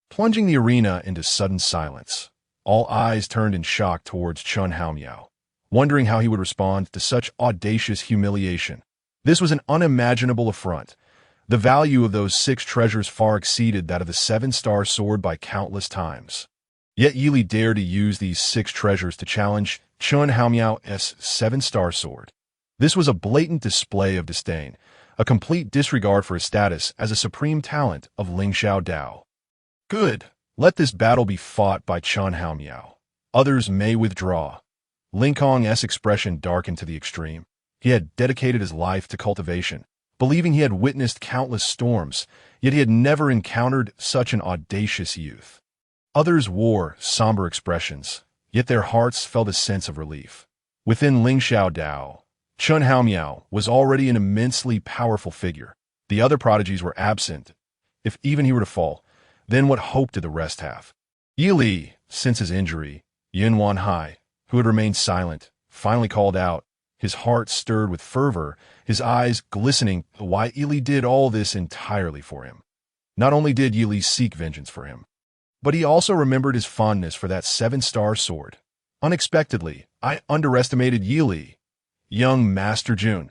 Plunging the arena into sudden silence, all eyes turned in shock towards Chun Haomiao, wondering how he would respond to such audacious humiliation. This was an unimaginable affront. The value of those 6 treasures far exceeded that of the 7-star sword by countless times. Yet Yi Li dared to use these 6 treasures to challenge Chun Haomiao's 7-star sword. This was a blatant display of disdain, a complete disregard for his status as a supreme talent of Ling Xiao Dao. Good. Let this battle be fought by Chun Haomiao. Others may withdraw. Ling Kong's expression darkened to the extreme. He had dedicated his life to cultivation, believing he had witnessed countless storms, yet he had never encountered such an audacious youth. Others wore somber expressions, yet their hearts felt a sense of relief. Within Ling Xiao Dao, Chun Haomiao was already an immensely powerful figure. The other prodigies were absent. If even he were to fall, then what hope did the rest have? Yi Li, since his injury, Yin Wanhai, who had remained silent, finally called out, his heart stirred with fervor, his eyes glistening. Why Yi Li did all this entirely for him. Not only did Yi Li seek vengeance for him, but he also remembered his fondness for that 7-star sword. Unexpectedly, I underestimated Yi Li. Young Master Jun.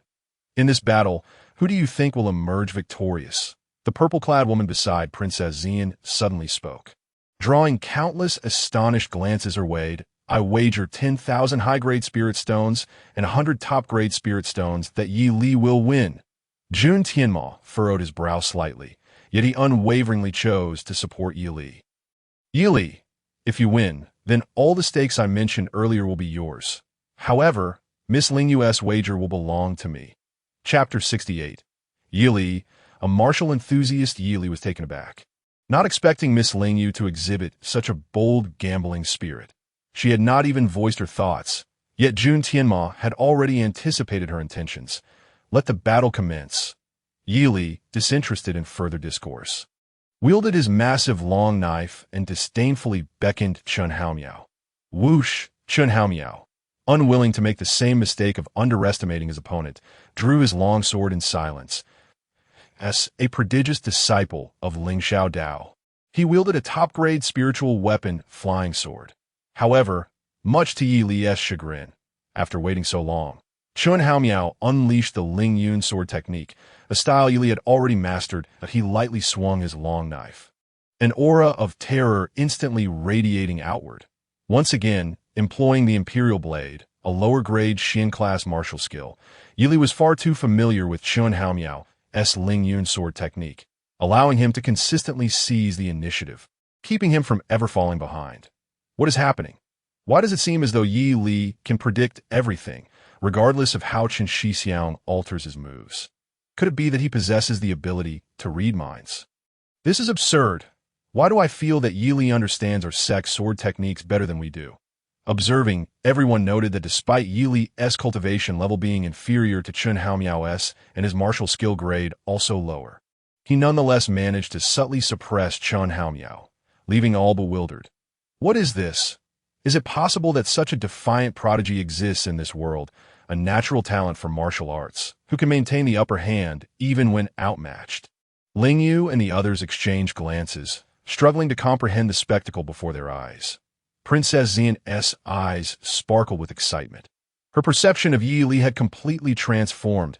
In this battle, who do you think will emerge victorious? The purple-clad woman beside Princess Xian suddenly spoke. Drawing countless astonished glances her way, I wager 10,000 high-grade spirit stones and 100 top-grade spirit stones that Yi Li will win. Jun Tianma furrowed his brow slightly, yet he unwaveringly chose to support Yi Li. Yi Li, if you win, then all the stakes I mentioned earlier will be yours. However, Miss Ling Yu's wager will belong to me. Chapter 68. Yi Li, a martial enthusiast. Yi Li was taken aback, not expecting Miss Ling Yu to exhibit such a bold, gambling spirit. She had not even voiced her thoughts, yet Jun Tianma had already anticipated her intentions. Let the battle commence. Yi Li, disinterested in further discourse, wielded his massive long knife and disdainfully beckoned Chun Haomiao. Whoosh! Chun Haomiao, unwilling to make the same mistake of underestimating his opponent, drew his long sword in silence. As a prodigious disciple of Ling Xiao Dao, he wielded a top-grade spiritual weapon, flying sword. However, much to Yi Li's chagrin, after waiting so long, Chun Haomiao unleashed the Ling Yun sword technique, a style Yi Li had already mastered, but he lightly swung his long knife, an aura of terror instantly radiating outward. Once again, employing the imperial blade, a lower-grade Xin-class martial skill, Yi Li was far too familiar with Chun Haomiao's Ling Yun sword technique, allowing him to consistently seize the initiative, keeping him from ever falling behind. What is happening? Why does it seem as though Yi Li can predict everything, regardless of how Chen Shixiang alters his moves? Could it be that he possesses the ability to read minds? This is absurd. Why do I feel that Yi Li understands our sect's sword techniques better than we do? Observing, everyone noted that despite Yi Li's cultivation level being inferior to Chun Haomiao's and his martial skill grade also lower, he nonetheless managed to subtly suppress Chun Haomiao, leaving all bewildered. What is this? Is it possible that such a defiant prodigy exists in this world, a natural talent for martial arts, who can maintain the upper hand even when outmatched? Ling Yu and the others exchanged glances, struggling to comprehend the spectacle before their eyes. Princess Xian's eyes sparkled with excitement. Her perception of Yi Li had completely transformed.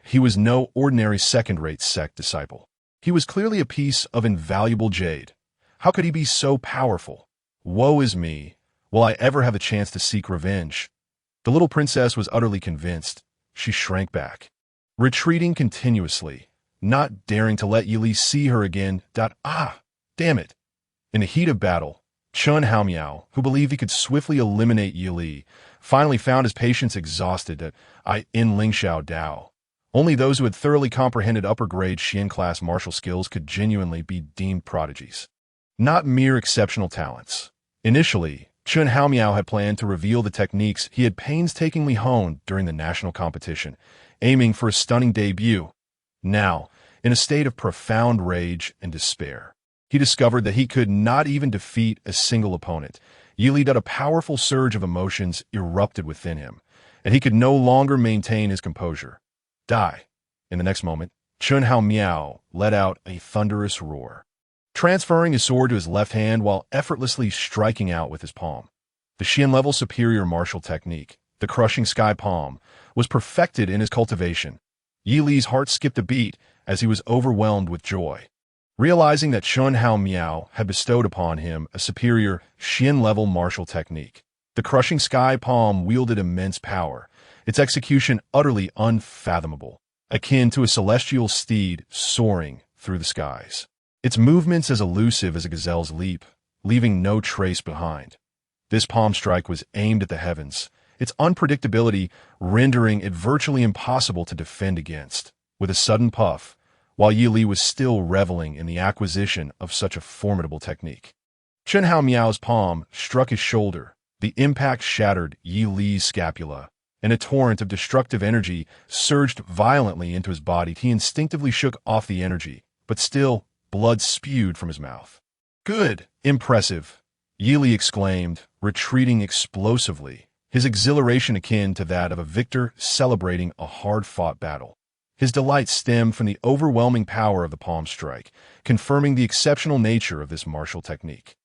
He was no ordinary second-rate sect disciple. He was clearly a piece of invaluable jade. How could he be so powerful? Woe is me. Will I ever have a chance to seek revenge? The little princess was utterly convinced. She shrank back, retreating continuously, not daring to let Yi Li see her again. Damn it. In the heat of battle, Chun Haomiao, who believed he could swiftly eliminate Yi Li, finally found his patience exhausted at in Lingxiao Dao. Only those who had thoroughly comprehended upper-grade Xian-class martial skills could genuinely be deemed prodigies, not mere exceptional talents. Initially, Chun Haomiao had planned to reveal the techniques he had painstakingly honed during the national competition, aiming for a stunning debut. Now, in a state of profound rage and despair, he discovered that he could not even defeat a single opponent. Yi Li, a powerful surge of emotions erupted within him, and he could no longer maintain his composure. Die. In the next moment, Chun Haomiao let out a thunderous roar, transferring his sword to his left hand while effortlessly striking out with his palm. The Xian-level superior martial technique, the crushing sky palm, was perfected in his cultivation. Yi Li's heart skipped a beat as he was overwhelmed with joy, realizing that Chun Haomiao had bestowed upon him a superior Xian-level martial technique. The crushing sky palm wielded immense power, its execution utterly unfathomable, akin to a celestial steed soaring through the skies. Its movements as elusive as a gazelle's leap, leaving no trace behind. This palm strike was aimed at the heavens, its unpredictability rendering it virtually impossible to defend against. With a sudden puff, while Yi Li was still reveling in the acquisition of such a formidable technique, Chun Haomiao's palm struck his shoulder. The impact shattered Yi Li's scapula, and a torrent of destructive energy surged violently into his body. He instinctively shook off the energy, but still, blood spewed from his mouth. Good! Impressive! Yi Li exclaimed, retreating explosively, his exhilaration akin to that of a victor celebrating a hard-fought battle. His delight stemmed from the overwhelming power of the palm strike, confirming the exceptional nature of this martial technique.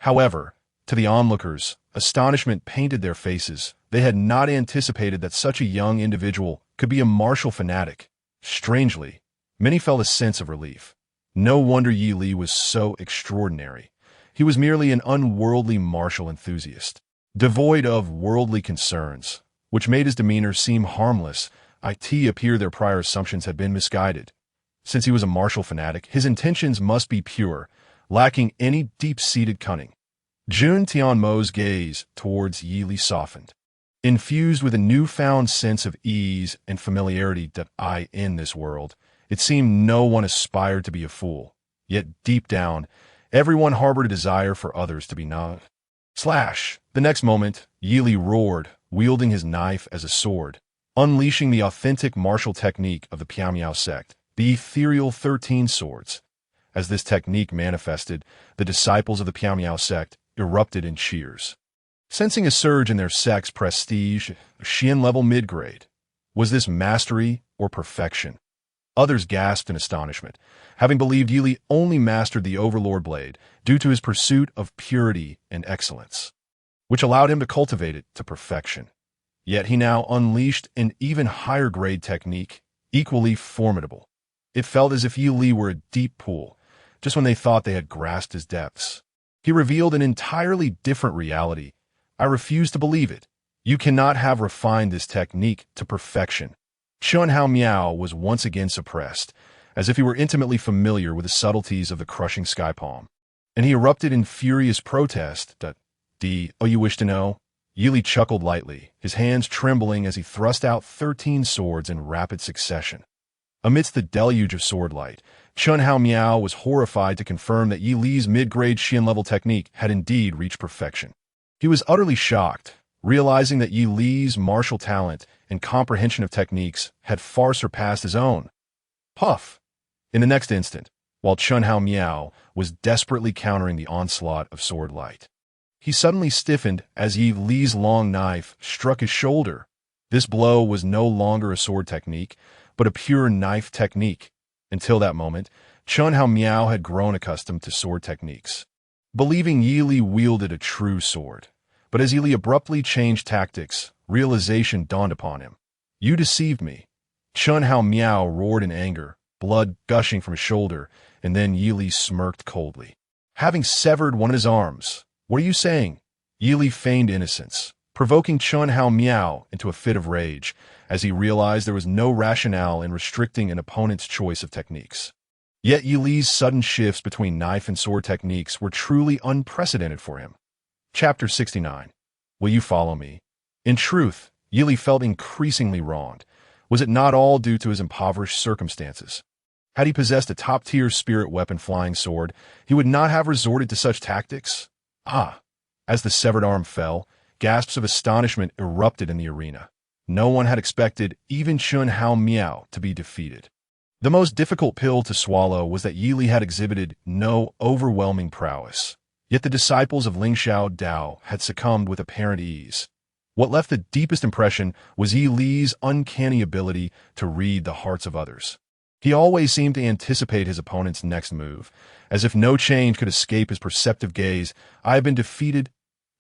However, to the onlookers, astonishment painted their faces. They had not anticipated that such a young individual could be a martial fanatic. Strangely, many felt a sense of relief. No wonder Yi Li was so extraordinary. He was merely an unworldly martial enthusiast, devoid of worldly concerns, which made his demeanor seem harmless. It appeared their prior assumptions had been misguided. Since he was a martial fanatic, his intentions must be pure, lacking any deep-seated cunning. Jun Tianmo's gaze towards Yi Li softened, infused with a newfound sense of ease and familiarity that in this world, it seemed no one aspired to be a fool. Yet deep down, everyone harbored a desire for others to be not. Slash! The next moment, Yi Li roared, wielding his knife as a sword, unleashing the authentic martial technique of the Piamiao sect, the ethereal 13 swords. As this technique manifested, the disciples of the Piamiao sect erupted in cheers. Sensing a surge in their sect's prestige, Xian-level mid-grade. Was this mastery or perfection? Others gasped in astonishment, having believed Yi Li only mastered the Overlord blade due to his pursuit of purity and excellence, which allowed him to cultivate it to perfection. Yet he now unleashed an even higher-grade technique, equally formidable. It felt as if Yi Li were a deep pool, just when they thought they had grasped his depths. He revealed an entirely different reality. I refuse to believe it. You cannot have refined this technique to perfection. Chun Haomiao was once again suppressed, as if he were intimately familiar with the subtleties of the crushing sky palm, and he erupted in furious protest. You wish to know? Yi Li chuckled lightly, his hands trembling as he thrust out 13 swords in rapid succession. Amidst the deluge of sword light, Chun Haomiao was horrified to confirm that Yi Li's mid-grade Xian-level technique had indeed reached perfection. He was utterly shocked, realizing that Yi Li's martial talent and comprehension of techniques had far surpassed his own. Puff! In the next instant, while Chun Hao Miao was desperately countering the onslaught of sword light, he suddenly stiffened as Yi Li's long knife struck his shoulder. This blow was no longer a sword technique, but a pure knife technique. Until that moment, Chun Hao Miao had grown accustomed to sword techniques, believing Yi Li wielded a true sword. But as Yi Li abruptly changed tactics, realization dawned upon him. "You deceived me." Chun Hao Miao roared in anger, blood gushing from his shoulder, and then Yi Li smirked coldly. Having severed one of his arms, "What are you saying?" Yi Li feigned innocence, provoking Chun Hao Miao into a fit of rage as he realized there was no rationale in restricting an opponent's choice of techniques. Yet Yi Li's sudden shifts between knife and sword techniques were truly unprecedented for him. Chapter 69. Will you follow me? In truth, Yi Li felt increasingly wronged. Was it not all due to his impoverished circumstances? Had he possessed a top-tier spirit weapon flying sword, he would not have resorted to such tactics. As the severed arm fell, gasps of astonishment erupted in the arena. No one had expected even Chun Hao Miao to be defeated. The most difficult pill to swallow was that Yi Li had exhibited no overwhelming prowess. Yet the disciples of Lingxiao Dao had succumbed with apparent ease. What left the deepest impression was Yi Li's uncanny ability to read the hearts of others. He always seemed to anticipate his opponent's next move, as if no change could escape his perceptive gaze. "I have been defeated."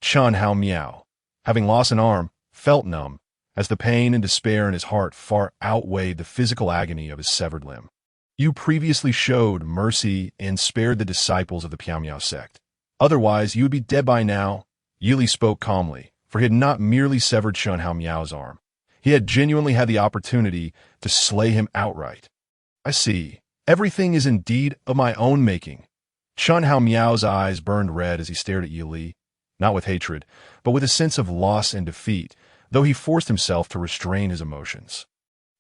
Chun Hao Miao, having lost an arm, felt numb, as the pain and despair in his heart far outweighed the physical agony of his severed limb. "You previously showed mercy and spared the disciples of the Piamiao sect. Otherwise, you would be dead by now." Yi Li spoke calmly, for he had not merely severed Chun Hao Miao's arm. He had genuinely had the opportunity to slay him outright. "I see. Everything is indeed of my own making." Chun Hao Miao's eyes burned red as he stared at Yi Li, not with hatred, but with a sense of loss and defeat, though he forced himself to restrain his emotions.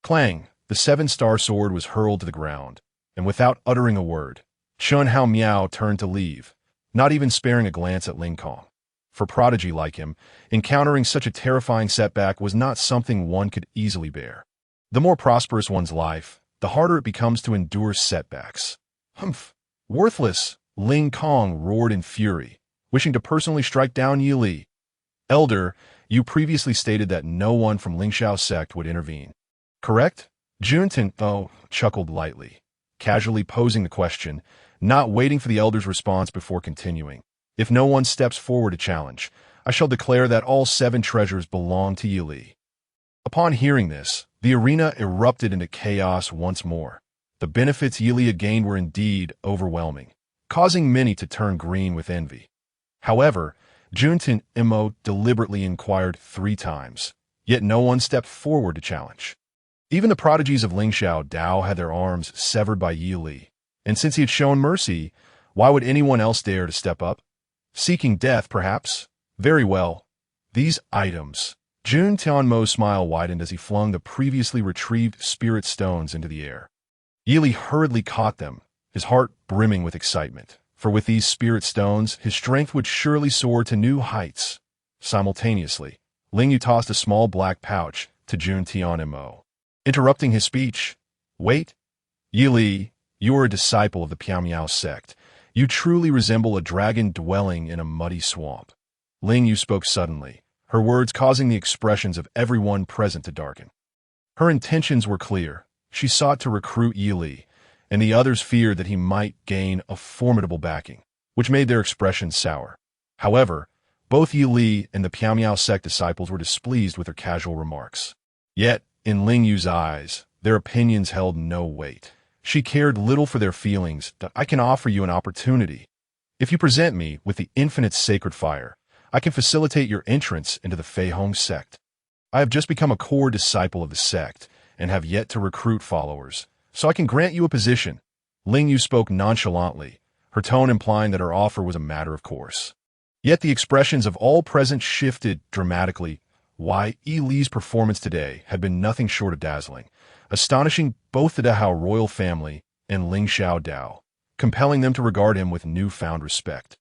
Clang! The seven-star sword was hurled to the ground, and without uttering a word, Chun Hao Miao turned to leave, not even sparing a glance at Ling Kong. For prodigy like him, encountering such a terrifying setback was not something one could easily bear. The more prosperous one's life, the harder it becomes to endure setbacks. "Humph! Worthless!" Ling Kong roared in fury, wishing to personally strike down Yi Li. "Elder, you previously stated that no one from Lingxiao sect would intervene. Correct?" Juntin chuckled lightly, casually posing the question, not waiting for the elder's response before continuing. "If no one steps forward to challenge, I shall declare that all 7 treasures belong to Yi Li." Upon hearing this, the arena erupted into chaos once more. The benefits Yi Li had gained were indeed overwhelming, causing many to turn green with envy. However, Juntin Imo deliberately inquired 3 times, yet no one stepped forward to challenge. Even the prodigies of Lingxiao Dao had their arms severed by Yi Li, and since he had shown mercy, why would anyone else dare to step up? Seeking death, perhaps? Very well. These items. Jun Tianmo's smile widened as he flung the previously retrieved spirit stones into the air. Yi Li hurriedly caught them, his heart brimming with excitement, for with these spirit stones, his strength would surely soar to new heights. Simultaneously, Ling Yu tossed a small black pouch to Jun Tianmo, interrupting his speech. "Wait. Yi Li, you are a disciple of the Piamiao sect. You truly resemble a dragon dwelling in a muddy swamp." Ling Yu spoke suddenly, her words causing the expressions of everyone present to darken. Her intentions were clear. She sought to recruit Yi Li, and the others feared that he might gain a formidable backing, which made their expressions sour. However, both Yi Li and the Piamiao sect disciples were displeased with her casual remarks. Yet, in Ling Yu's eyes, their opinions held no weight. She cared little for their feelings. "I can offer you an opportunity. If you present me with the infinite sacred fire, I can facilitate your entrance into the Fei Hong sect. I have just become a core disciple of the sect and have yet to recruit followers, so I can grant you a position." Ling Yu spoke nonchalantly, her tone implying that her offer was a matter of course. Yet the expressions of all present shifted dramatically. Why, Yi Li's performance today had been nothing short of dazzling, astonishing both the Dahao royal family and Lingxiao Dao, compelling them to regard him with newfound respect.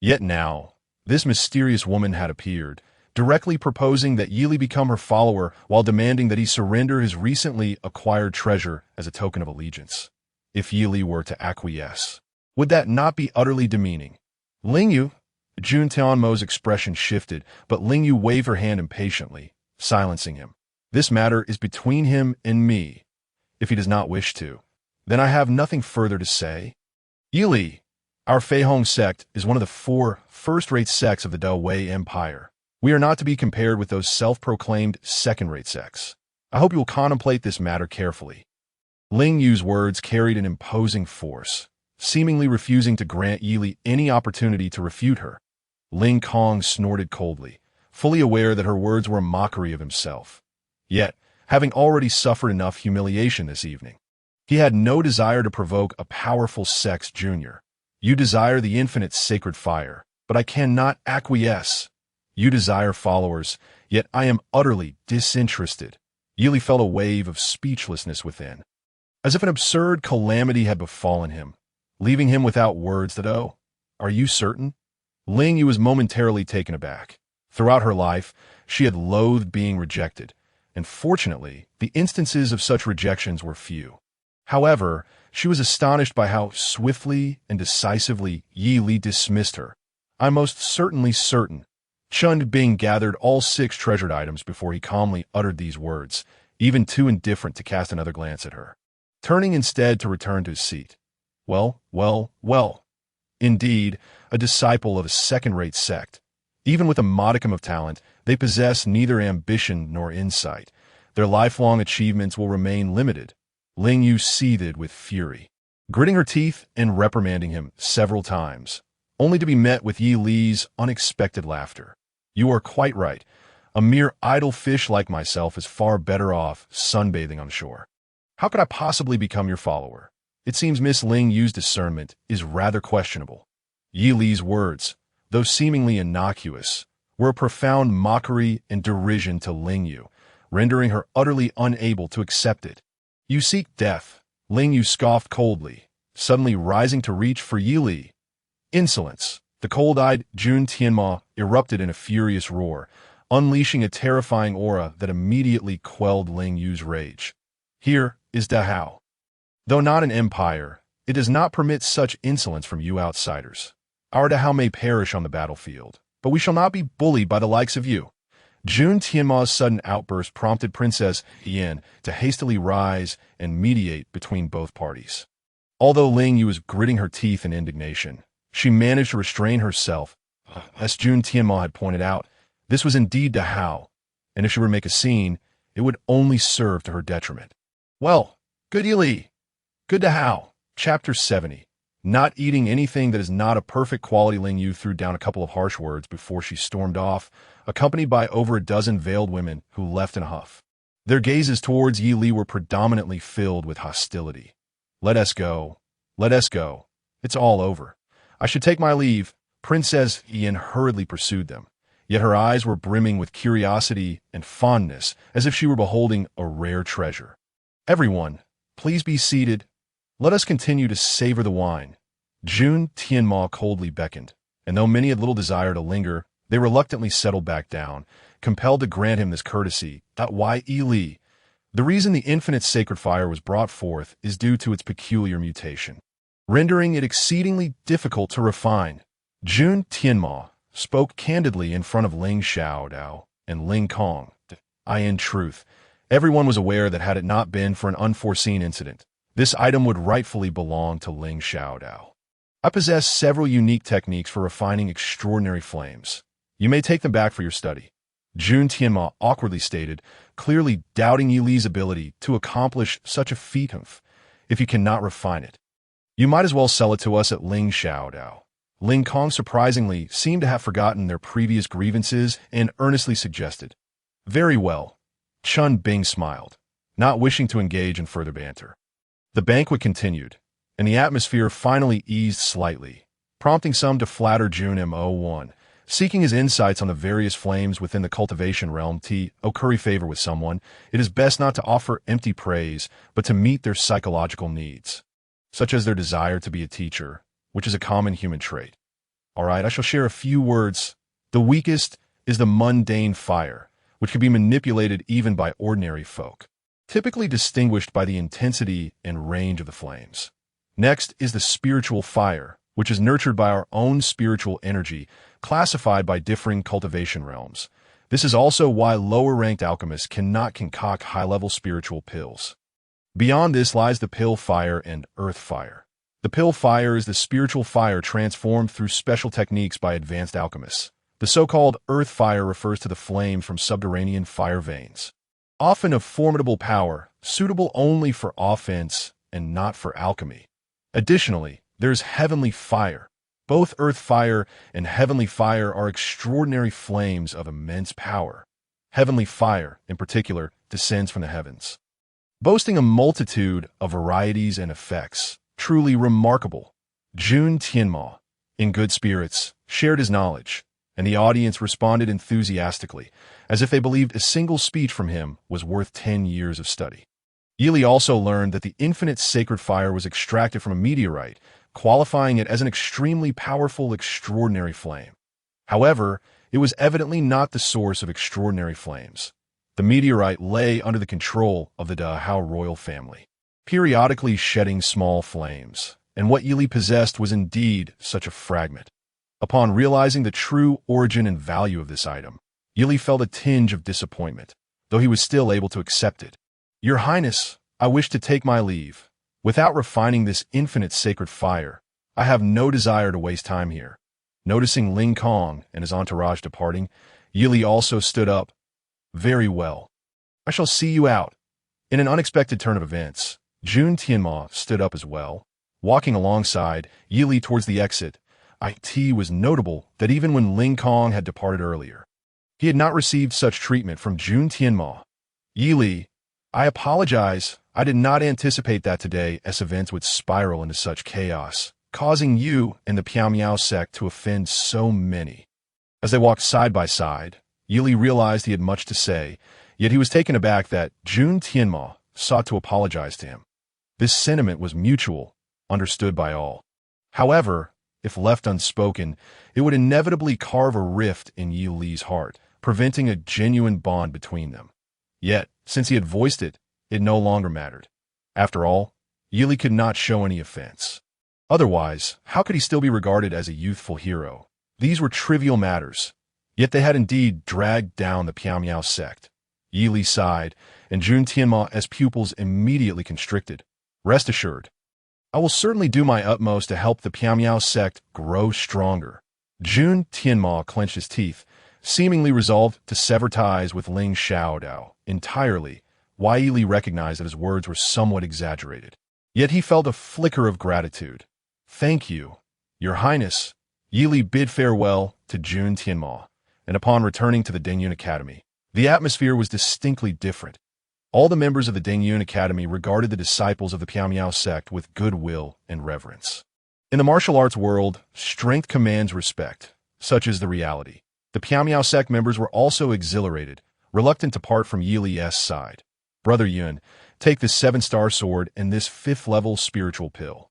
Yet now, this mysterious woman had appeared, directly proposing that Yi Li become her follower while demanding that he surrender his recently acquired treasure as a token of allegiance. if Yi were to acquiesce. Would that not be utterly demeaning? Lingyu, Jun Tianmo's expression shifted, but Lingyu waved her hand impatiently, silencing him. This matter is between him and me. If he does not wish to, then I have nothing further to say. Yi, our Feihong sect is one of the 4 first-rate sects of the Dawei Empire. We are not to be compared with those self-proclaimed second-rate sects. I hope you will contemplate this matter carefully. Ling Yu's words carried an imposing force, seemingly refusing to grant Yi any opportunity to refute her. Ling Kong snorted coldly, fully aware that her words were a mockery of himself. Yet, having already suffered enough humiliation this evening, he had no desire to provoke a powerful sex junior. You desire the infinite sacred fire, but I cannot acquiesce. You desire followers, yet I am utterly disinterested. Yi felt a wave of speechlessness within, as if an absurd calamity had befallen him, leaving him without words that, "Oh, are you certain?" Ling Yu was momentarily taken aback. Throughout her life, she had loathed being rejected, and fortunately, the instances of such rejections were few. However, she was astonished by how swiftly and decisively Yi dismissed her. "I'm most certainly certain." Chun Bing gathered all 6 treasured items before he calmly uttered these words, even too indifferent to cast another glance at her, turning instead to return to his seat. Well. Indeed, a disciple of a second-rate sect. Even with a modicum of talent, they possess neither ambition nor insight. Their lifelong achievements will remain limited. Ling Yu seethed with fury, gritting her teeth and reprimanding him several times, only to be met with Yi Li's unexpected laughter. "You are quite right. A mere idle fish like myself is far better off sunbathing on shore. How could I possibly become your follower? It seems Miss Ling Yu's discernment is rather questionable." Yi Li's words, though seemingly innocuous, were a profound mockery and derision to Ling Yu, rendering her utterly unable to accept it. "You seek death," Ling Yu scoffed coldly, suddenly rising to reach for Yi Li. "Insolence!" The cold-eyed Jun Tianmo erupted in a furious roar, unleashing a terrifying aura that immediately quelled Ling Yu's rage. "Here is Dahao. Though not an empire, it does not permit such insolence from you outsiders. Our Dahao may perish on the battlefield, but we shall not be bullied by the likes of you." Jun Tianmo's sudden outburst prompted Princess Yan to hastily rise and mediate between both parties. Although Ling Yu was gritting her teeth in indignation, she managed to restrain herself. As Jun Tianmo had pointed out, this was indeed Dahao, and if she were to make a scene, it would only serve to her detriment. "Well, good Yi, good Dahao." Chapter 70. Not eating anything that is not a perfect quality. Ling Yu threw down a couple of harsh words before she stormed off, accompanied by over a dozen veiled women who left in a huff. Their gazes towards Yi Li were predominantly filled with hostility. Let us go. It's all over. I should take my leave." Princess Yan hurriedly pursued them, yet her eyes were brimming with curiosity and fondness, as if she were beholding a rare treasure. "Everyone, please be seated. Let us continue to savor the wine." Jun Tianmo coldly beckoned, and though many had little desire to linger, they reluctantly settled back down, compelled to grant him this courtesy. Why Yi Li? The reason the infinite sacred fire was brought forth is due to its peculiar mutation, rendering it exceedingly difficult to refine. Jun Tianmo spoke candidly in front of Ling Xiaodao and Ling Kong. In truth, everyone was aware that had it not been for an unforeseen incident, this item would rightfully belong to Ling Xiaodao. "I possess several unique techniques for refining extraordinary flames. You may take them back for your study," Jun Tianmo awkwardly stated, clearly doubting Yi Li's ability to accomplish such a feat if he cannot refine it. "You might as well sell it to us at Ling Xiaodao." Ling Kong surprisingly seemed to have forgotten their previous grievances and earnestly suggested. "Very well." Chun Bing smiled, not wishing to engage in further banter. The banquet continued, and the atmosphere finally eased slightly, prompting some to flatter Jun Mo1, seeking his insights on the various flames within the cultivation realm. To curry favor with someone, it is best not to offer empty praise, but to meet their psychological needs, such as their desire to be a teacher, which is a common human trait. All right, I shall share a few words. The weakest is the mundane fire, which can be manipulated even by ordinary folk, typically distinguished by the intensity and range of the flames. Next is the spiritual fire, which is nurtured by our own spiritual energy, classified by differing cultivation realms. This is also why lower-ranked alchemists cannot concoct high-level spiritual pills. Beyond this lies the pill fire and earth fire. The pill fire is the spiritual fire transformed through special techniques by advanced alchemists. The so-called earth fire refers to the flame from subterranean fire veins, often of formidable power, suitable only for offense and not for alchemy. Additionally, there is heavenly fire. Both earth fire and heavenly fire are extraordinary flames of immense power. Heavenly fire, in particular, descends from the heavens, boasting a multitude of varieties and effects, truly remarkable. Jun Tianma, in good spirits, shared his knowledge, and the audience responded enthusiastically, as if they believed a single speech from him was worth 10 years of study. Yili also learned that the infinite sacred fire was extracted from a meteorite, qualifying it as an extremely powerful, extraordinary flame. However, it was evidently not the source of extraordinary flames. The meteorite lay under the control of the Dahao royal family, periodically shedding small flames, and what Yili possessed was indeed such a fragment. Upon realizing the true origin and value of this item, Yili felt a tinge of disappointment, though he was still able to accept it. "Your Highness, I wish to take my leave. Without refining this infinite sacred fire, I have no desire to waste time here." Noticing Ling Kong and his entourage departing, Yili also stood up. "Very well. I shall see you out." In an unexpected turn of events, Jun Tianma stood up as well. Walking alongside Yili towards the exit, it was notable that even when Ling Kong had departed earlier, he had not received such treatment from Jun Tianma. "Yili, I apologize. I did not anticipate that today events would spiral into such chaos, causing you and the Piao Miao sect to offend so many." As they walked side by side, Yili realized he had much to say, yet he was taken aback that Jun Tianma sought to apologize to him. This sentiment was mutual, understood by all. However, if left unspoken, it would inevitably carve a rift in Yili's heart, preventing a genuine bond between them. Yet, since he had voiced it, it no longer mattered. After all, Yili could not show any offense. Otherwise, how could he still be regarded as a youthful hero? These were trivial matters, yet they had indeed dragged down the Piao Miao sect. Yili sighed, and Jun Tianma's pupils immediately constricted. "Rest assured, I will certainly do my utmost to help the Piao Miao sect grow stronger." Jun Tianma clenched his teeth, seemingly resolved to sever ties with Ling Xiaodao entirely. Yili recognized that his words were somewhat exaggerated. Yet he felt a flicker of gratitude. "Thank you, Your Highness." Yili bid farewell to Jun Tianma, and upon returning to the Dengyun Academy, the atmosphere was distinctly different. All the members of the Dengyun Academy regarded the disciples of the Piao Miao sect with goodwill and reverence. In the martial arts world, strength commands respect. Such is the reality. The Piao Miao sect members were also exhilarated, reluctant to part from Yili's side. "Brother Yun, take this 7-star sword and this 5th-level spiritual pill.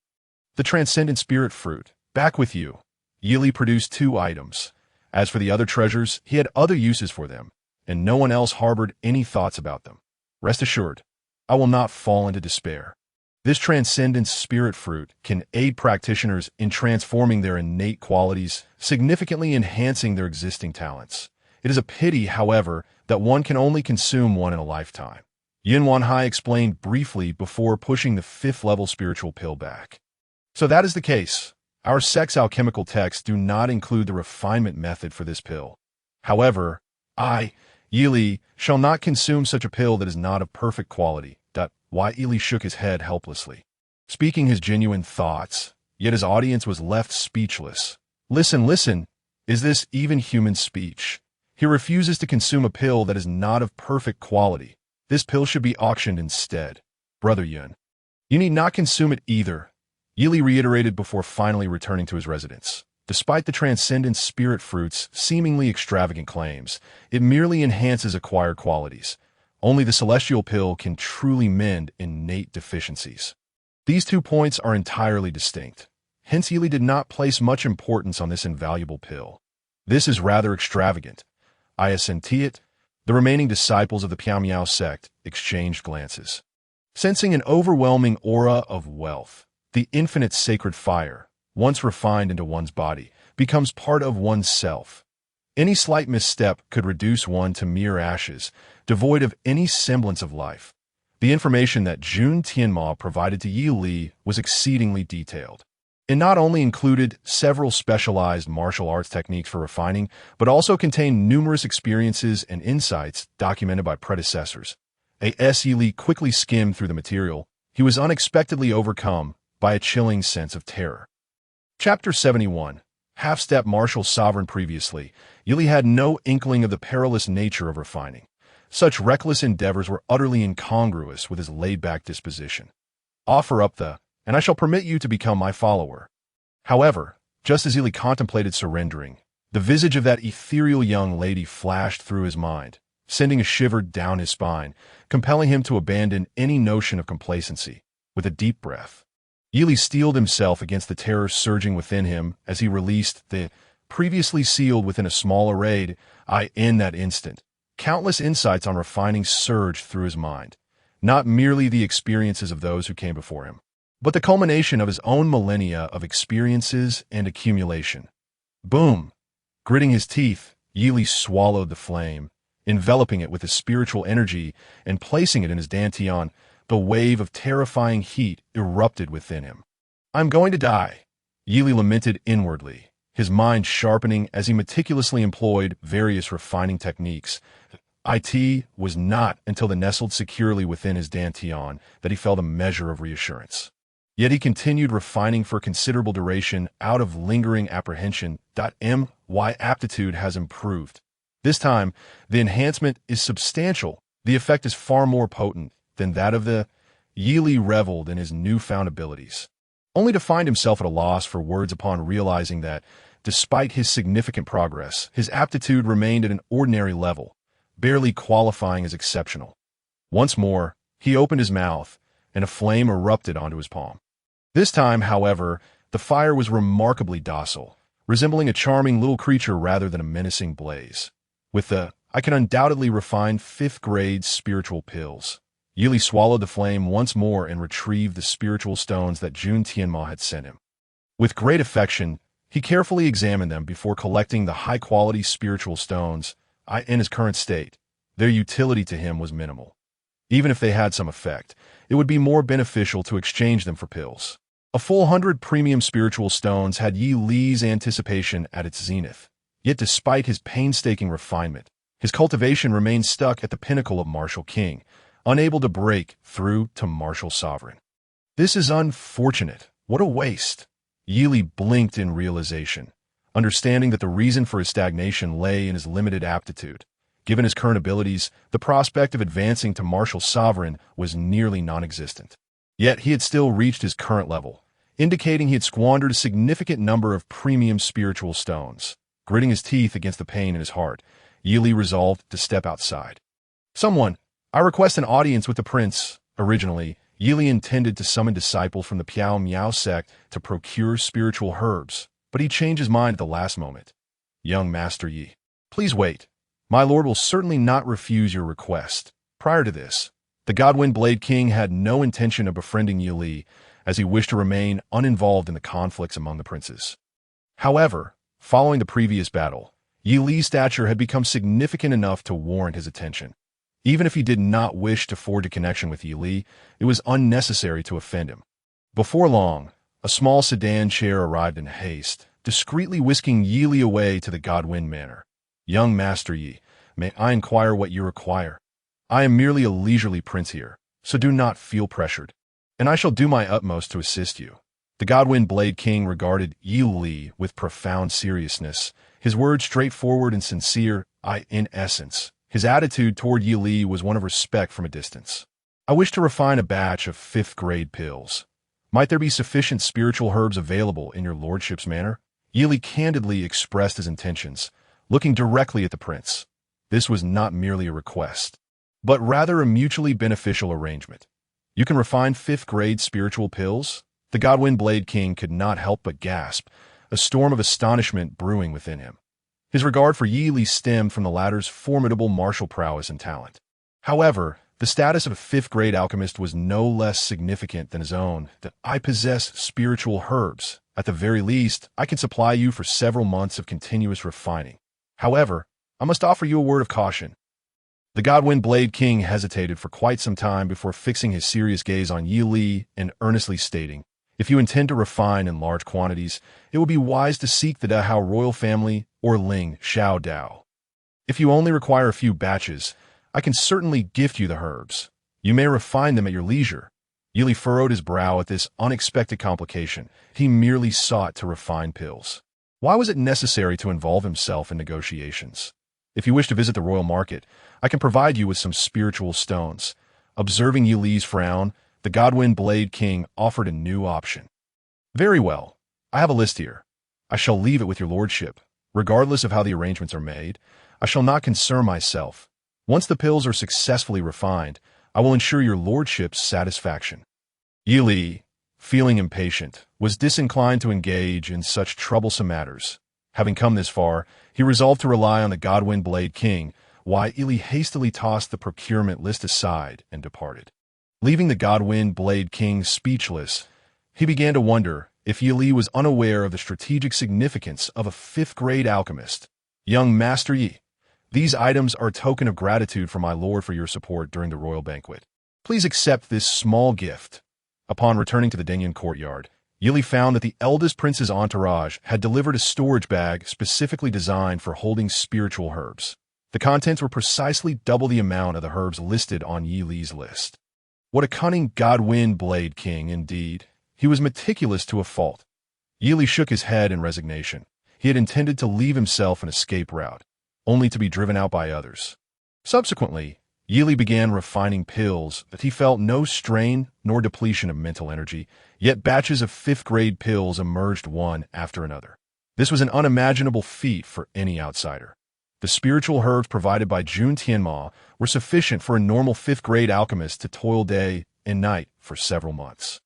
The transcendent spirit fruit, back with you." Yili produced 2 items. As for the other treasures, he had other uses for them, and no one else harbored any thoughts about them. "Rest assured, I will not fall into despair. This transcendent spirit fruit can aid practitioners in transforming their innate qualities, significantly enhancing their existing talents. It is a pity, however, that one can only consume one in a lifetime." Yin Wanhai explained briefly before pushing the 5th-level spiritual pill back. "So that is the case. Our sect's alchemical texts do not include the refinement method for this pill. However, I, Yili, shall not consume such a pill that is not of perfect quality." Yili shook his head helplessly, speaking his genuine thoughts, yet his audience was left speechless. Listen, is this even human speech? He refuses to consume a pill that is not of perfect quality. This pill should be auctioned instead. "Brother Yun, you need not consume it either," Yili reiterated before finally returning to his residence. Despite the transcendent spirit fruit's seemingly extravagant claims, it merely enhances acquired qualities. Only the celestial pill can truly mend innate deficiencies. These 2 points are entirely distinct. Hence, Yili did not place much importance on this invaluable pill. "This is rather extravagant. I assent it." The remaining disciples of the Piao Miao sect exchanged glances. Sensing an overwhelming aura of wealth, The infinite sacred fire, once refined into one's body, becomes part of one's self. Any slight misstep could reduce one to mere ashes, devoid of any semblance of life. The information that Jun Tianma provided to Yi Li was exceedingly detailed. It not only included several specialized martial arts techniques for refining, but also contained numerous experiences and insights documented by predecessors. As Yi Li quickly skimmed through the material, he was unexpectedly overcome by a chilling sense of terror. Chapter 71. Half-step martial sovereign. Previously, Yi Li had no inkling of the perilous nature of refining. Such reckless endeavors were utterly incongruous with his laid-back disposition. Offer up and I shall permit you to become my follower. However, just as Yi Li contemplated surrendering, the visage of that ethereal young lady flashed through his mind, sending a shiver down his spine, compelling him to abandon any notion of complacency. With a deep breath, Yi Li steeled himself against the terror surging within him as he released the previously sealed within a small array. In that instant, countless insights on refining surged through his mind, not merely the experiences of those who came before him, but the culmination of his own millennia of experiences and accumulation. Boom! Gritting his teeth, Yi Li swallowed the flame, enveloping it with his spiritual energy and placing it in his dantian. The wave of terrifying heat erupted within him. I'm going to die, Yi Li lamented inwardly, his mind sharpening as he meticulously employed various refining techniques. It was not until they nestled securely within his dantian that he felt a measure of reassurance. Yet he continued refining for considerable duration out of lingering apprehension. My aptitude has improved. This time, the enhancement is substantial. The effect is far more potent than that of the Yi Li reveled in his newfound abilities, only to find himself at a loss for words upon realizing that, despite his significant progress, his aptitude remained at an ordinary level, barely qualifying as exceptional. Once more, he opened his mouth, and a flame erupted onto his palm. This time, however, the fire was remarkably docile, resembling a charming little creature rather than a menacing blaze. With the I can undoubtedly refine 5th-grade spiritual pills, Yi Li swallowed the flame once more and retrieved the spiritual stones that Jun Tianma had sent him. With great affection, he carefully examined them before collecting the high-quality spiritual stones. In his current state, their utility to him was minimal. Even if they had some effect, it would be more beneficial to exchange them for pills. A full 100 premium spiritual stones had Yi Li's anticipation at its zenith. Yet despite his painstaking refinement, his cultivation remained stuck at the pinnacle of martial king, unable to break through to martial sovereign. This is unfortunate. What a waste. Yi Li blinked in realization, understanding that the reason for his stagnation lay in his limited aptitude. Given his current abilities, the prospect of advancing to martial sovereign was nearly non-existent. Yet he had still reached his current level, indicating he had squandered a significant number of premium spiritual stones. Gritting his teeth against the pain in his heart, Yi Li resolved to step outside. Someone, I request an audience with the prince. Originally, Yi Li intended to summon disciples from the Piao Miao sect to procure spiritual herbs, but he changed his mind at the last moment. Young Master Yi, please wait. My lord will certainly not refuse your request. Prior to this, the Godwind Blade King had no intention of befriending Yi Li, as he wished to remain uninvolved in the conflicts among the princes. However, following the previous battle, Yi Li's stature had become significant enough to warrant his attention. Even if he did not wish to forge a connection with Yi Li, it was unnecessary to offend him. Before long, a small sedan chair arrived in haste, discreetly whisking Yi Li away to the Godwind Manor. Young Master Yi, may I inquire what you require? I am merely a leisurely prince here, so do not feel pressured, and I shall do my utmost to assist you. The Godwind Blade King regarded Yi Li with profound seriousness, his words straightforward and sincere. In essence, his attitude toward Yi Li was one of respect from a distance. I wish to refine a batch of 5th-grade pills. Might there be sufficient spiritual herbs available in your lordship's manor? Yi Li candidly expressed his intentions, looking directly at the prince. This was not merely a request, but rather a mutually beneficial arrangement. You can refine 5th-grade spiritual pills? The Godwind Blade King could not help but gasp, a storm of astonishment brewing within him. His regard for Yi Li stemmed from the latter's formidable martial prowess and talent. However, The status of a fifth-grade alchemist was no less significant than his own, that I possess spiritual herbs. At the very least, I can supply you for several months of continuous refining. However, I must offer you a word of caution. The Godwind Blade King hesitated for quite some time before fixing his serious gaze on Yi Li and earnestly stating, "If you intend to refine in large quantities, it would be wise to seek the Dahao royal family or Ling Xiao Dao. If you only require a few batches, I can certainly gift you the herbs. You may refine them at your leisure." Yi Li furrowed his brow at this unexpected complication. He merely sought to refine pills. Why was it necessary to involve himself in negotiations? If you wish to visit the royal market, I can provide you with some spiritual stones. Observing Yi Li's frown, the Godwind Blade King offered a new option. "Very well. I have a list here. I shall leave it with your lordship. Regardless of how the arrangements are made, I shall not concern myself. Once the pills are successfully refined, I will ensure your lordship's satisfaction." Yi Li, feeling impatient, was disinclined to engage in such troublesome matters. Having come this far, he resolved to rely on the Godwind Blade King, while Yi Li hastily tossed the procurement list aside and departed. Leaving the Godwind Blade King speechless, he began to wonder if Yi Li was unaware of the strategic significance of a fifth-grade alchemist. "Young Master Yi, these items are a token of gratitude from my lord for your support during the royal banquet. Please accept this small gift." Upon returning to the Denyan courtyard, Yi Li found that the eldest prince's entourage had delivered a storage bag specifically designed for holding spiritual herbs. The contents were precisely double the amount of the herbs listed on Yi Li's list. What a cunning Godwind Blade King, indeed. He was meticulous to a fault. Yi Li shook his head in resignation. He had intended to leave himself an escape route, only to be driven out by others. Subsequently, Yi Li began refining pills that he felt no strain nor depletion of mental energy, yet batches of fifth-grade pills emerged one after another. This was an unimaginable feat for any outsider. The spiritual herbs provided by Jun Tianma were sufficient for a normal fifth-grade alchemist to toil day and night for several months.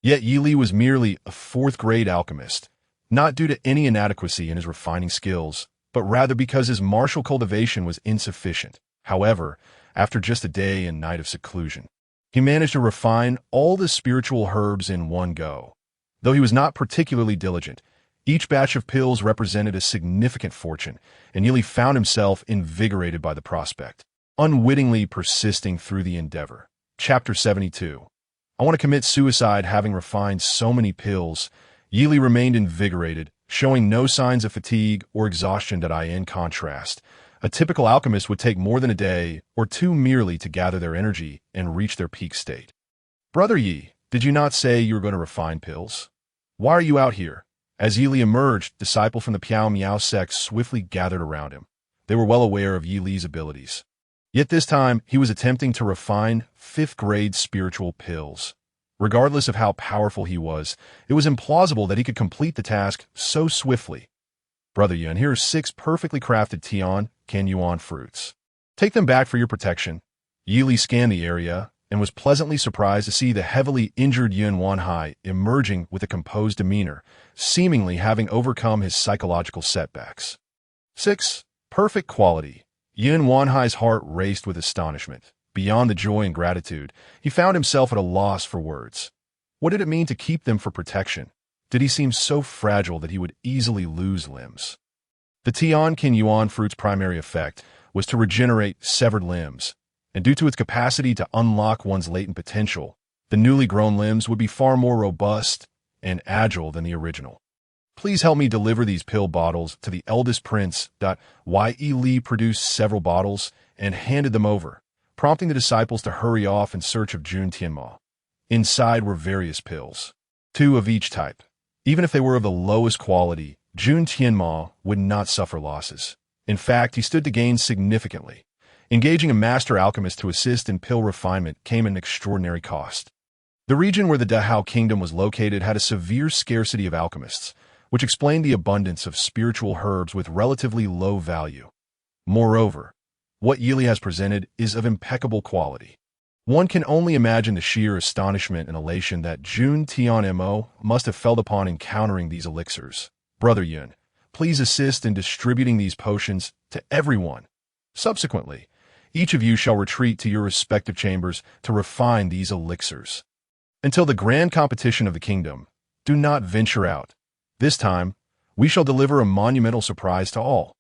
Yet Yi Li was merely a fourth-grade alchemist, not due to any inadequacy in his refining skills, but rather because his martial cultivation was insufficient. However, after just a day and night of seclusion, he managed to refine all the spiritual herbs in one go. Though he was not particularly diligent, each batch of pills represented a significant fortune, and Yi Li found himself invigorated by the prospect, unwittingly persisting through the endeavor. Chapter 72. I want to commit suicide having refined so many pills. Yi Li remained invigorated, showing no signs of fatigue or exhaustion that in contrast. A typical alchemist would take more than a day or two merely to gather their energy and reach their peak state. "Brother Yi, did you not say you were going to refine pills? Why are you out here?" As Yi Li emerged, disciples from the Piao Miao sect swiftly gathered around him. They were well aware of Yi Li's abilities. Yet this time, he was attempting to refine fifth-grade spiritual pills. Regardless of how powerful he was, it was implausible that he could complete the task so swiftly. "Brother Yun, here are 6 perfectly crafted Tian Yuan fruits. Take them back for your protection." Yi Li scanned the area and was pleasantly surprised to see the heavily injured Yun Wanhai emerging with a composed demeanor, seemingly having overcome his psychological setbacks. 6. Perfect quality. Yun Wanhai's heart raced with astonishment. Beyond the joy and gratitude, he found himself at a loss for words. What did it mean to keep them for protection? Did he seem so fragile that he would easily lose limbs? The Tian Yuan fruit's primary effect was to regenerate severed limbs, and due to its capacity to unlock one's latent potential, the newly grown limbs would be far more robust and agile than the original. "Please help me deliver these pill bottles to the eldest prince." Yi Li produced several bottles and handed them over, prompting the disciples to hurry off in search of Jun Tianma. Inside were various pills, 2 of each type. Even if they were of the lowest quality, Jun Tianma would not suffer losses. In fact, he stood to gain significantly. Engaging a master alchemist to assist in pill refinement came at an extraordinary cost. The region where the Dahao kingdom was located had a severe scarcity of alchemists, which explained the abundance of spiritual herbs with relatively low value. Moreover, what Yi Li has presented is of impeccable quality. One can only imagine the sheer astonishment and elation that Jun Tianmo must have felt upon encountering these elixirs. "Brother Yun, please assist in distributing these potions to everyone." Subsequently, Each of you shall retreat to your respective chambers to refine these elixirs. Until the grand competition of the kingdom, do not venture out. This time, we shall deliver a monumental surprise to all."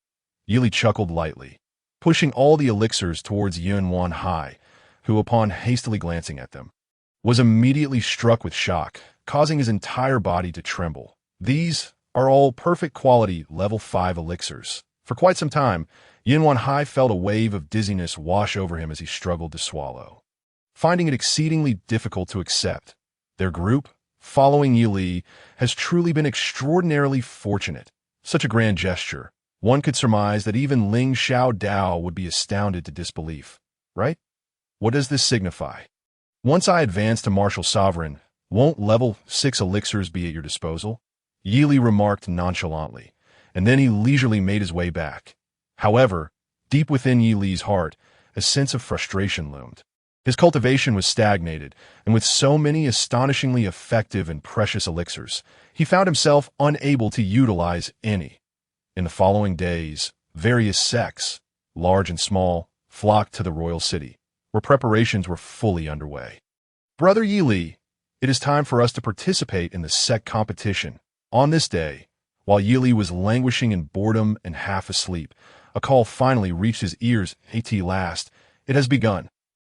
Yili chuckled lightly, pushing all the elixirs towards Yuan Hai, who, upon hastily glancing at them, was immediately struck with shock, causing his entire body to tremble. These are all perfect quality level 5 elixirs. For quite some time, Yuan Hai felt a wave of dizziness wash over him as he struggled to swallow, finding it exceedingly difficult to accept. Their group, following Yili, has truly been extraordinarily fortunate. Such a grand gesture. One could surmise that even Ling Xiao Dao would be astounded to disbelief, right? What does this signify? Once I advance to martial sovereign, won't level 6 elixirs be at your disposal? Yili remarked nonchalantly, and then he leisurely made his way back. However, deep within Yili's heart, a sense of frustration loomed. His cultivation was stagnated, and with so many astonishingly effective and precious elixirs, he found himself unable to utilize any. In the following days, various sects, large and small, flocked to the royal city, where preparations were fully underway. "Brother Yili, it is time for us to participate in the sect competition." On this day, while Yili was languishing in boredom and half asleep, a call finally reached his ears. "At last, it has begun."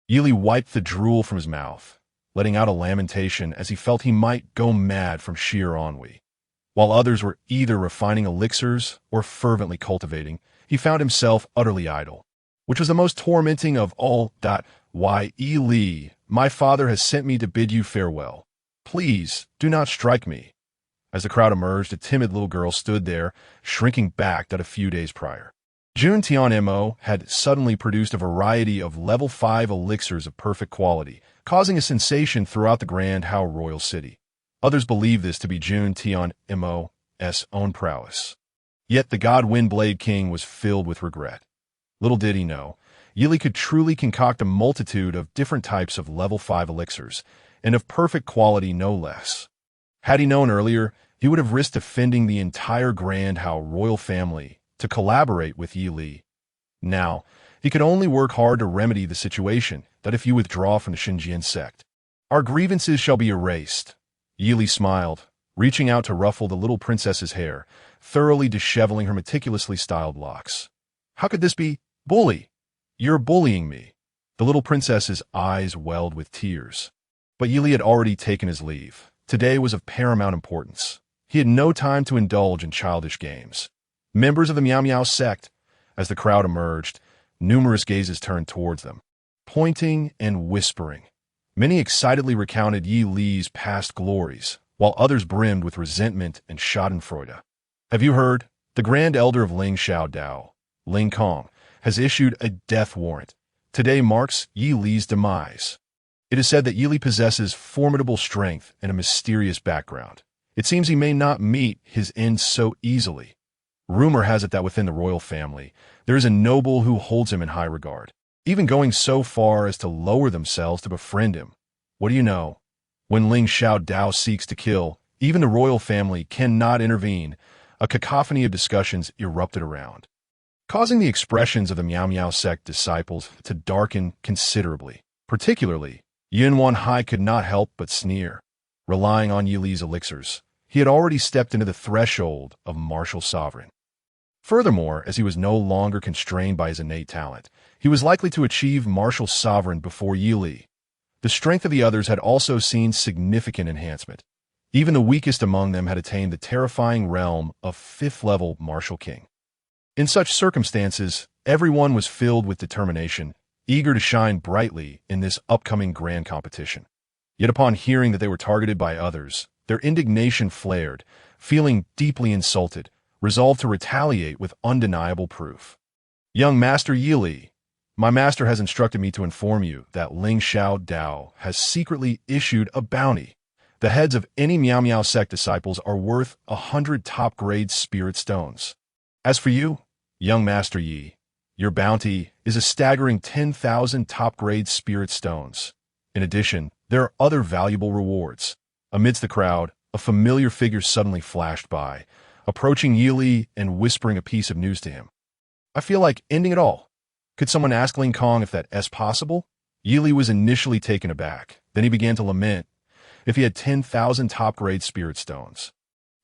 Yili wiped the drool from his mouth, letting out a lamentation as he felt he might go mad from sheer ennui. While others were either refining elixirs or fervently cultivating, he found himself utterly idle, which was the most tormenting of all. "Why, Yili, my father has sent me to bid you farewell. Please, do not strike me." As the crowd emerged, a timid little girl stood there, shrinking back a few days prior. Jun Tianmo had suddenly produced a variety of level 5 elixirs of perfect quality, causing a sensation throughout the Grand Hao royal city. Others believed this to be Jun Tianmo's own prowess. Yet the God Windblade King was filled with regret. Little did he know, Yili could truly concoct a multitude of different types of level 5 elixirs, and of perfect quality no less. Had he known earlier, he would have risked offending the entire Grand Hao royal family to collaborate with Yili. Now, he could only work hard to remedy the situation, that if you withdraw from the Xinjian sect, our grievances shall be erased. Yili smiled, reaching out to ruffle the little princess's hair, thoroughly disheveling her meticulously styled locks. "How could this be? Bully! You're bullying me." The little princess's eyes welled with tears. But Yili had already taken his leave. Today was of paramount importance. He had no time to indulge in childish games. Members of the Miao Miao sect, as the crowd emerged, numerous gazes turned towards them, pointing and whispering. Many excitedly recounted Yili's past glories, while others brimmed with resentment and schadenfreude. "Have you heard? The Grand Elder of Ling Xiao Dao, Ling Kong, has issued a death warrant. Today marks Yili's demise." It is said that Yili possesses formidable strength and a mysterious background. It seems he may not meet his end so easily. Rumor has it that within the royal family, there is a noble who holds him in high regard, even going so far as to lower themselves to befriend him. What do you know? When Ling Xiao Dao seeks to kill, even the royal family cannot intervene. A cacophony of discussions erupted around, causing the expressions of the Miao Miao sect disciples to darken considerably. Particularly, Yuan Hai could not help but sneer. Relying on Yili's elixirs, he had already stepped into the threshold of martial sovereign. Furthermore, as he was no longer constrained by his innate talent, he was likely to achieve martial sovereign before Yili. The strength of the others had also seen significant enhancement. Even the weakest among them had attained the terrifying realm of 5th-level martial king. In such circumstances, everyone was filled with determination, eager to shine brightly in this upcoming grand competition. Yet upon hearing that they were targeted by others, their indignation flared, feeling deeply insulted, resolved to retaliate with undeniable proof. "Young Master Yili, my master has instructed me to inform you that Ling Xiao Dao has secretly issued a bounty. The heads of any Miao Miao sect disciples are worth 100 top-grade spirit stones. As for you, young Master Yi, your bounty is a staggering 10,000 top-grade spirit stones. In addition, there are other valuable rewards." Amidst the crowd, a familiar figure suddenly flashed by, approaching Yili and whispering a piece of news to him. "I feel like ending it all. Could someone ask Ling Kong if that's possible? Yili was initially taken aback. Then he began to lament if he had 10,000 top-grade spirit stones.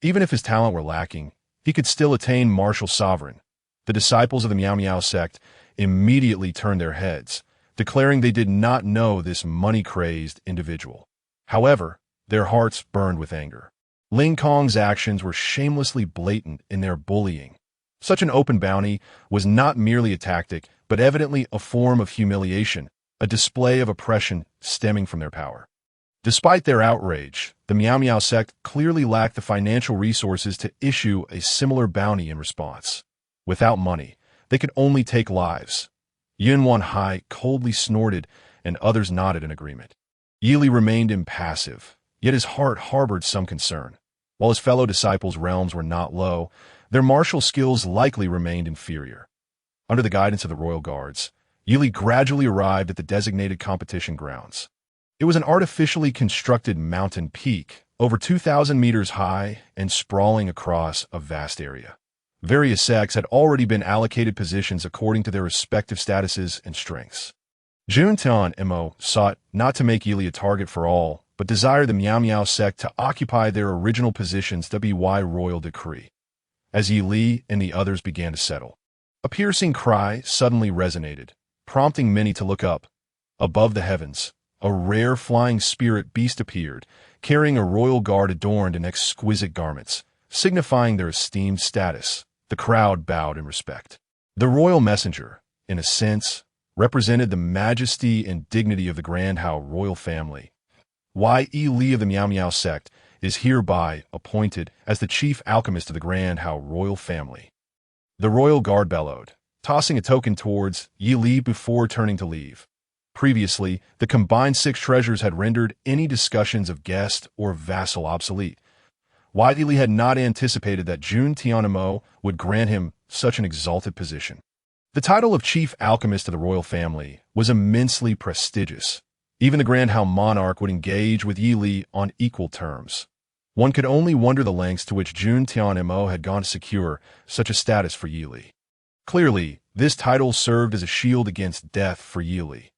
Even if his talent were lacking, he could still attain martial sovereign. The disciples of the Miao Miao sect immediately turned their heads, declaring they did not know this money-crazed individual. However, their hearts burned with anger. Ling Kong's actions were shamelessly blatant in their bullying. Such an open bounty was not merely a tactic, but evidently a form of humiliation, a display of oppression stemming from their power. Despite their outrage, the Miao Miao sect clearly lacked the financial resources to issue a similar bounty in response. Without money, they could only take lives. Yun Wan Hai coldly snorted, and others nodded in agreement. Yili remained impassive, yet his heart harbored some concern. While his fellow disciples' realms were not low, their martial skills likely remained inferior. Under the guidance of the royal guards, Yili gradually arrived at the designated competition grounds. It was an artificially constructed mountain peak, over 2,000 meters high and sprawling across a vast area. Various sects had already been allocated positions according to their respective statuses and strengths. Jun Tian Mo sought not to make Yili a target for all, but desired the Miao Miao sect to occupy their original positions by royal decree. As Yili and the others began to settle, a piercing cry suddenly resonated, prompting many to look up. Above the heavens, a rare flying spirit beast appeared, carrying a royal guard adorned in exquisite garments, signifying their esteemed status. The crowd bowed in respect. The royal messenger, in a sense, represented the majesty and dignity of the Grand Hao royal family. Yi Li of the Miao Miao sect is hereby appointed as the chief alchemist of the Grand Hao royal family. The royal guard bellowed, tossing a token towards Yi Li before turning to leave. Previously, the combined 6 treasures had rendered any discussions of guest or vassal obsolete. Yi Li had not anticipated that Jun Tianmo would grant him such an exalted position. The title of chief alchemist of the royal family was immensely prestigious. Even the Grand Hao monarch would engage with Yi Li on equal terms. One could only wonder the lengths to which Jun Tianmo had gone to secure such a status for Yi Li. Clearly, this title served as a shield against death for Yi Li.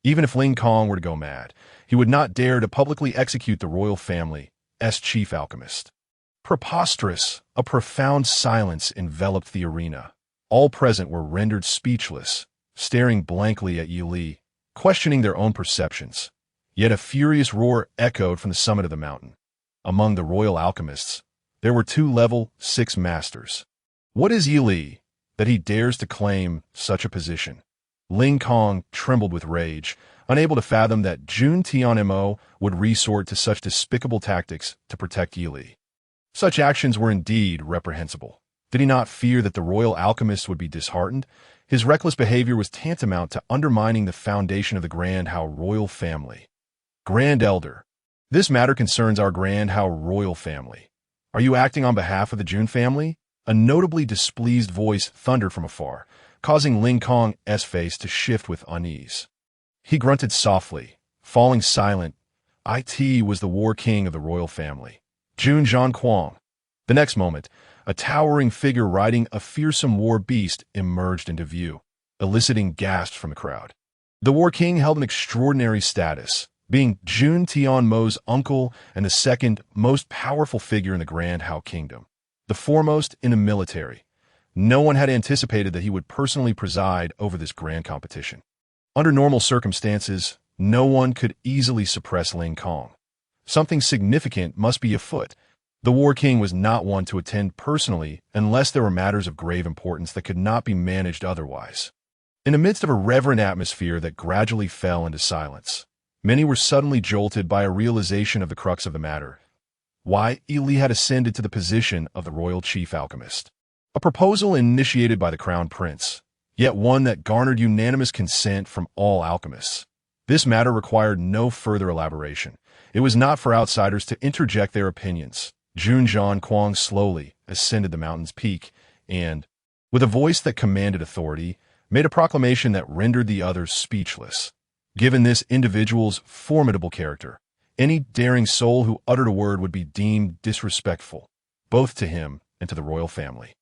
Even if Ling Kong were to go mad, he would not dare to publicly execute the royal family's chief alchemist. Preposterous, a profound silence enveloped the arena. All present were rendered speechless, staring blankly at Yi Li, questioning their own perceptions. Yet a furious roar echoed from the summit of the mountain. Among the royal alchemists, there were 2 level 6 masters. What is Yi Li, that he dares to claim such a position? Ling Kong trembled with rage, unable to fathom that Jun Tianmo would resort to such despicable tactics to protect Yi Li. Such actions were indeed reprehensible. Did he not fear that the royal alchemist would be disheartened? His reckless behavior was tantamount to undermining the foundation of the Grand Hao royal family. Grand Elder, this matter concerns our Grand Hao royal family. Are you acting on behalf of the Jun family? A notably displeased voice thundered from afar, causing Ling Kong's face to shift with unease. He grunted softly, falling silent. It was the war king of the royal family, Jun Zhangquang. The next moment, a towering figure riding a fearsome war beast emerged into view, eliciting gasps from the crowd. The war king held an extraordinary status, being Jun Tianmo's uncle and the second most powerful figure in the Grand Hao kingdom, the foremost in the military. No one had anticipated that he would personally preside over this grand competition. Under normal circumstances, no one could easily suppress Ling Kong. Something significant must be afoot. The war king was not one to attend personally unless there were matters of grave importance that could not be managed otherwise. In the midst of a reverent atmosphere that gradually fell into silence, many were suddenly jolted by a realization of the crux of the matter. Yi Li had ascended to the position of the royal chief alchemist. A proposal initiated by the crown prince, yet one that garnered unanimous consent from all alchemists. This matter required no further elaboration. It was not for outsiders to interject their opinions. Jun Zhangquang slowly ascended the mountain's peak and, with a voice that commanded authority, made a proclamation that rendered the others speechless. Given this individual's formidable character, any daring soul who uttered a word would be deemed disrespectful, both to him and to the royal family,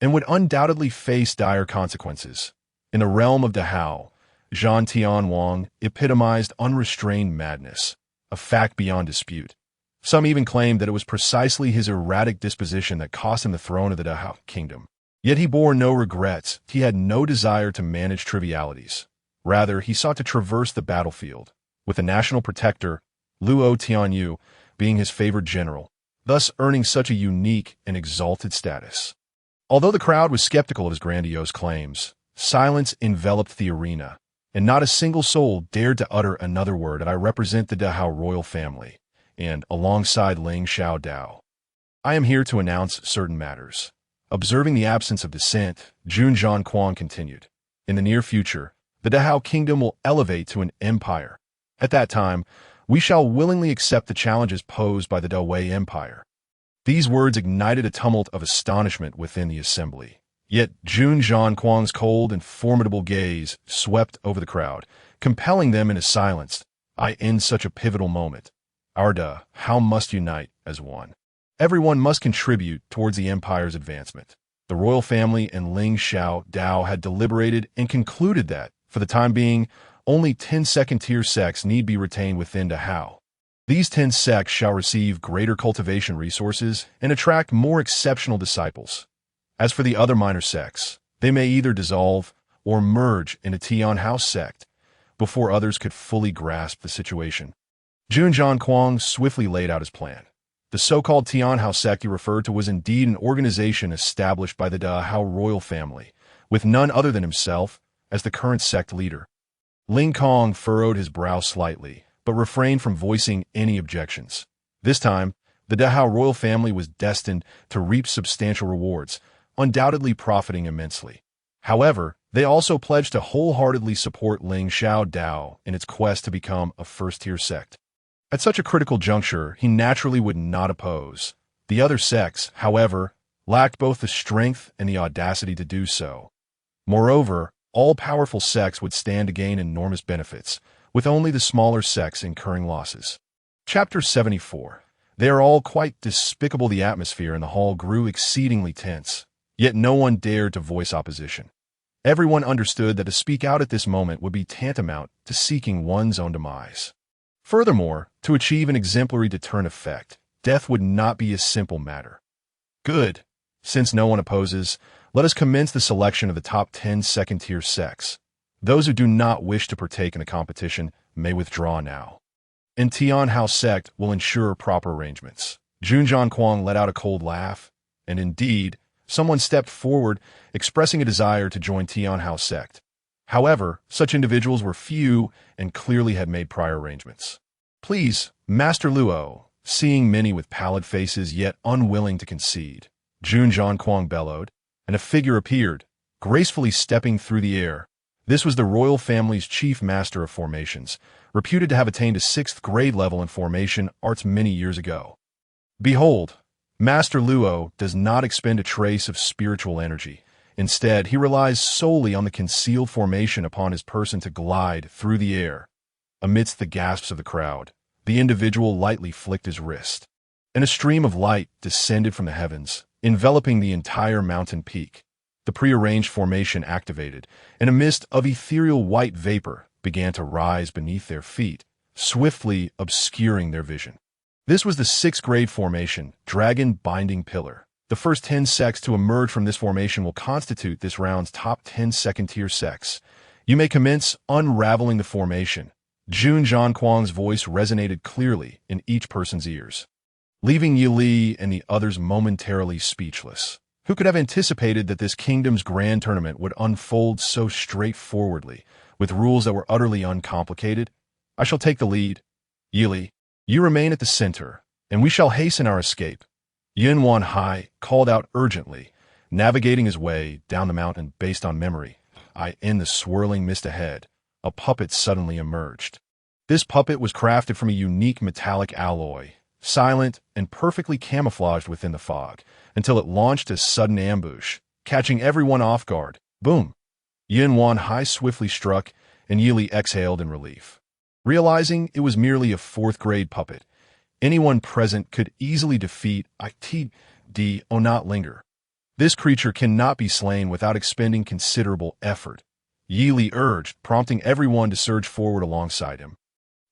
and would undoubtedly face dire consequences. In the realm of Dahao, Zhan Tianwang epitomized unrestrained madness, a fact beyond dispute. Some even claimed that it was precisely his erratic disposition that cost him the throne of the Dahao kingdom. Yet he bore no regrets. He had no desire to manage trivialities. Rather, he sought to traverse the battlefield, with the national protector, Luo Tianyu, being his favored general, thus earning such a unique and exalted status. Although the crowd was skeptical of his grandiose claims, silence enveloped the arena, and not a single soul dared to utter another word. I represent the Dahao royal family, and, alongside Ling Xiaodao, I am here to announce certain matters. Observing the absence of dissent, Jun Zhanquan continued. In the near future, the Dahao kingdom will elevate to an empire. At that time, we shall willingly accept the challenges posed by the Dawei Empire. These words ignited a tumult of astonishment within the assembly. Yet Jun Zhanquan's cold and formidable gaze swept over the crowd, compelling them into silence. In such a pivotal moment, our Dahao must unite as one. Everyone must contribute towards the empire's advancement. The royal family and Ling Xiaodao had deliberated and concluded that, for the time being, only 10 second-tier sects need be retained within Dahao. These 10 sects shall receive greater cultivation resources and attract more exceptional disciples. As for the other minor sects, they may either dissolve or merge into Tian House sect before others could fully grasp the situation. Jun Zhanquan swiftly laid out his plan. The so-called Tian House sect he referred to was indeed an organization established by the Dahao royal family, with none other than himself as the current sect leader. Ling Kong furrowed his brow slightly, but refrained from voicing any objections. This time, the Dahao royal family was destined to reap substantial rewards, undoubtedly profiting immensely. However, they also pledged to wholeheartedly support Ling Xiaodao in its quest to become a first-tier sect. At such a critical juncture, he naturally would not oppose. The other sects, however, lacked both the strength and the audacity to do so. Moreover, all powerful sects would stand to gain enormous benefits, with only the smaller sects incurring losses. Chapter 74. They are all quite despicable. The atmosphere in the hall grew exceedingly tense, yet no one dared to voice opposition. Everyone understood that to speak out at this moment would be tantamount to seeking one's own demise. Furthermore, to achieve an exemplary deterrent effect, death would not be a simple matter. Good. Since no one opposes, let us commence the selection of the top 10 second-tier sects. Those who do not wish to partake in the competition may withdraw now. And Tian House sect will ensure proper arrangements. Jun Zhanquan let out a cold laugh, and indeed, someone stepped forward expressing a desire to join Tian House sect. However, such individuals were few and clearly had made prior arrangements. Please, Master Luo, seeing many with pallid faces yet unwilling to concede, Jun Zhanquan bellowed, and a figure appeared, gracefully stepping through the air. This was the royal family's chief master of formations, reputed to have attained a 6th grade level in formation arts many years ago. Behold, Master Luo does not expend a trace of spiritual energy. Instead, he relies solely on the concealed formation upon his person to glide through the air. Amidst the gasps of the crowd, the individual lightly flicked his wrist, and a stream of light descended from the heavens, enveloping the entire mountain peak. The prearranged formation activated, and a mist of ethereal white vapor began to rise beneath their feet, swiftly obscuring their vision. This was the 6th grade formation, Dragon Binding Pillar. The first 10 sects to emerge from this formation will constitute this round's top 10 second-tier sects. You may commence unraveling the formation. Jun Zhanquan's voice resonated clearly in each person's ears, leaving Yi Li and the others momentarily speechless. Who could have anticipated that this kingdom's grand tournament would unfold so straightforwardly, with rules that were utterly uncomplicated? I shall take the lead. Yi Li, you remain at the center, and we shall hasten our escape. Yin Wan Hai called out urgently, navigating his way down the mountain based on memory. In the swirling mist ahead, a puppet suddenly emerged. This puppet was crafted from a unique metallic alloy, silent and perfectly camouflaged within the fog, until it launched a sudden ambush, catching everyone off guard. Boom! Yin Wan Hai swiftly struck, and Yi Li exhaled in relief. Realizing it was merely a 4th grade puppet, anyone present could easily defeat it. Not linger. This creature cannot be slain without expending considerable effort. Yi Li urged, prompting everyone to surge forward alongside him.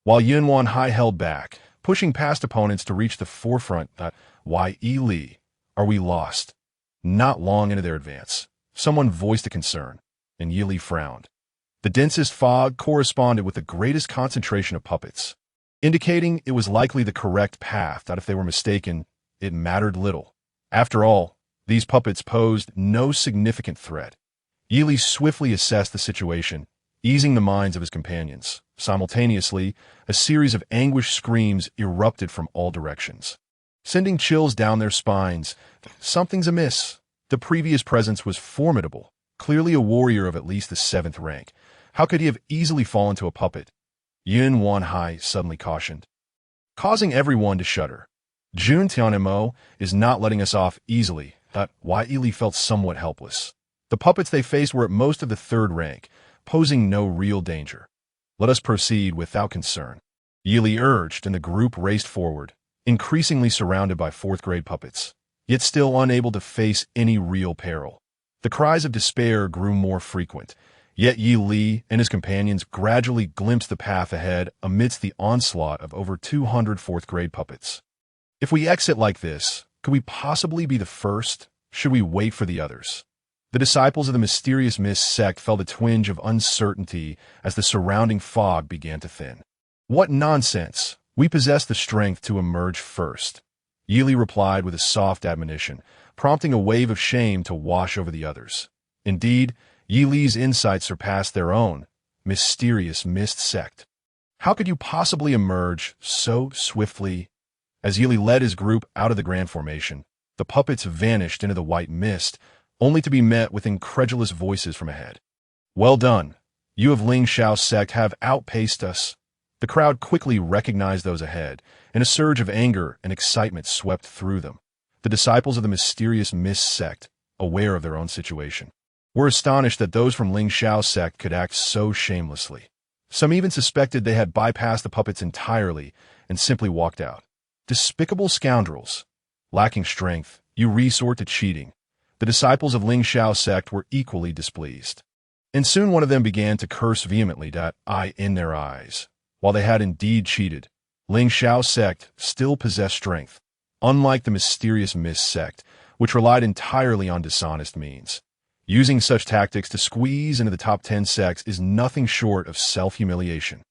While Yunwan Hai held back, pushing past opponents to reach the forefront. Why, Yi Li, are we lost? Not long into their advance, someone voiced a concern, and Yi Li frowned. The densest fog corresponded with the greatest concentration of puppets, indicating it was likely the correct path. That if they were mistaken, it mattered little. After all, these puppets posed no significant threat. Yi Li swiftly assessed the situation, easing the minds of his companions. Simultaneously, a series of anguished screams erupted from all directions, sending chills down their spines. Something's amiss. The previous presence was formidable, clearly a warrior of at least the 7th rank. How could he have easily fallen to a puppet? Yun Wan Hai suddenly cautioned, causing everyone to shudder. Jun Tianmo is not letting us off easily. Why Yi Li felt somewhat helpless. The puppets they faced were at most of the 3rd rank, posing no real danger. Let us proceed without concern, Yi Li urged, and the group raced forward, increasingly surrounded by 4th-grade puppets, yet still unable to face any real peril. The cries of despair grew more frequent, yet Yi Li and his companions gradually glimpsed the path ahead amidst the onslaught of over 200 4th-grade puppets. If we exit like this, could we possibly be the first? Should we wait for the others? The disciples of the mysterious mist sect felt a twinge of uncertainty as the surrounding fog began to thin. What nonsense! We possess the strength to emerge first, Yi Li replied with a soft admonition, prompting a wave of shame to wash over the others. Indeed, Yi Li's insight surpassed their own. Mysterious mist sect. How could you possibly emerge so swiftly? As Yi Li led his group out of the grand formation, the puppets vanished into the white mist, only to be met with incredulous voices from ahead. Well done. You of Ling Xiao's sect have outpaced us. The crowd quickly recognized those ahead, and a surge of anger and excitement swept through them. The disciples of the mysterious mist sect, aware of their own situation, were astonished that those from Ling Xiao's sect could act so shamelessly. Some even suspected they had bypassed the puppets entirely and simply walked out. Despicable scoundrels. Lacking strength, you resort to cheating. The disciples of Ling Xiao's sect were equally displeased. And soon one of them began to curse vehemently that eye in their eyes. While they had indeed cheated, Ling Xiao's sect still possessed strength, unlike the mysterious mist sect, which relied entirely on dishonest means. Using such tactics to squeeze into the top 10 sects is nothing short of self-humiliation.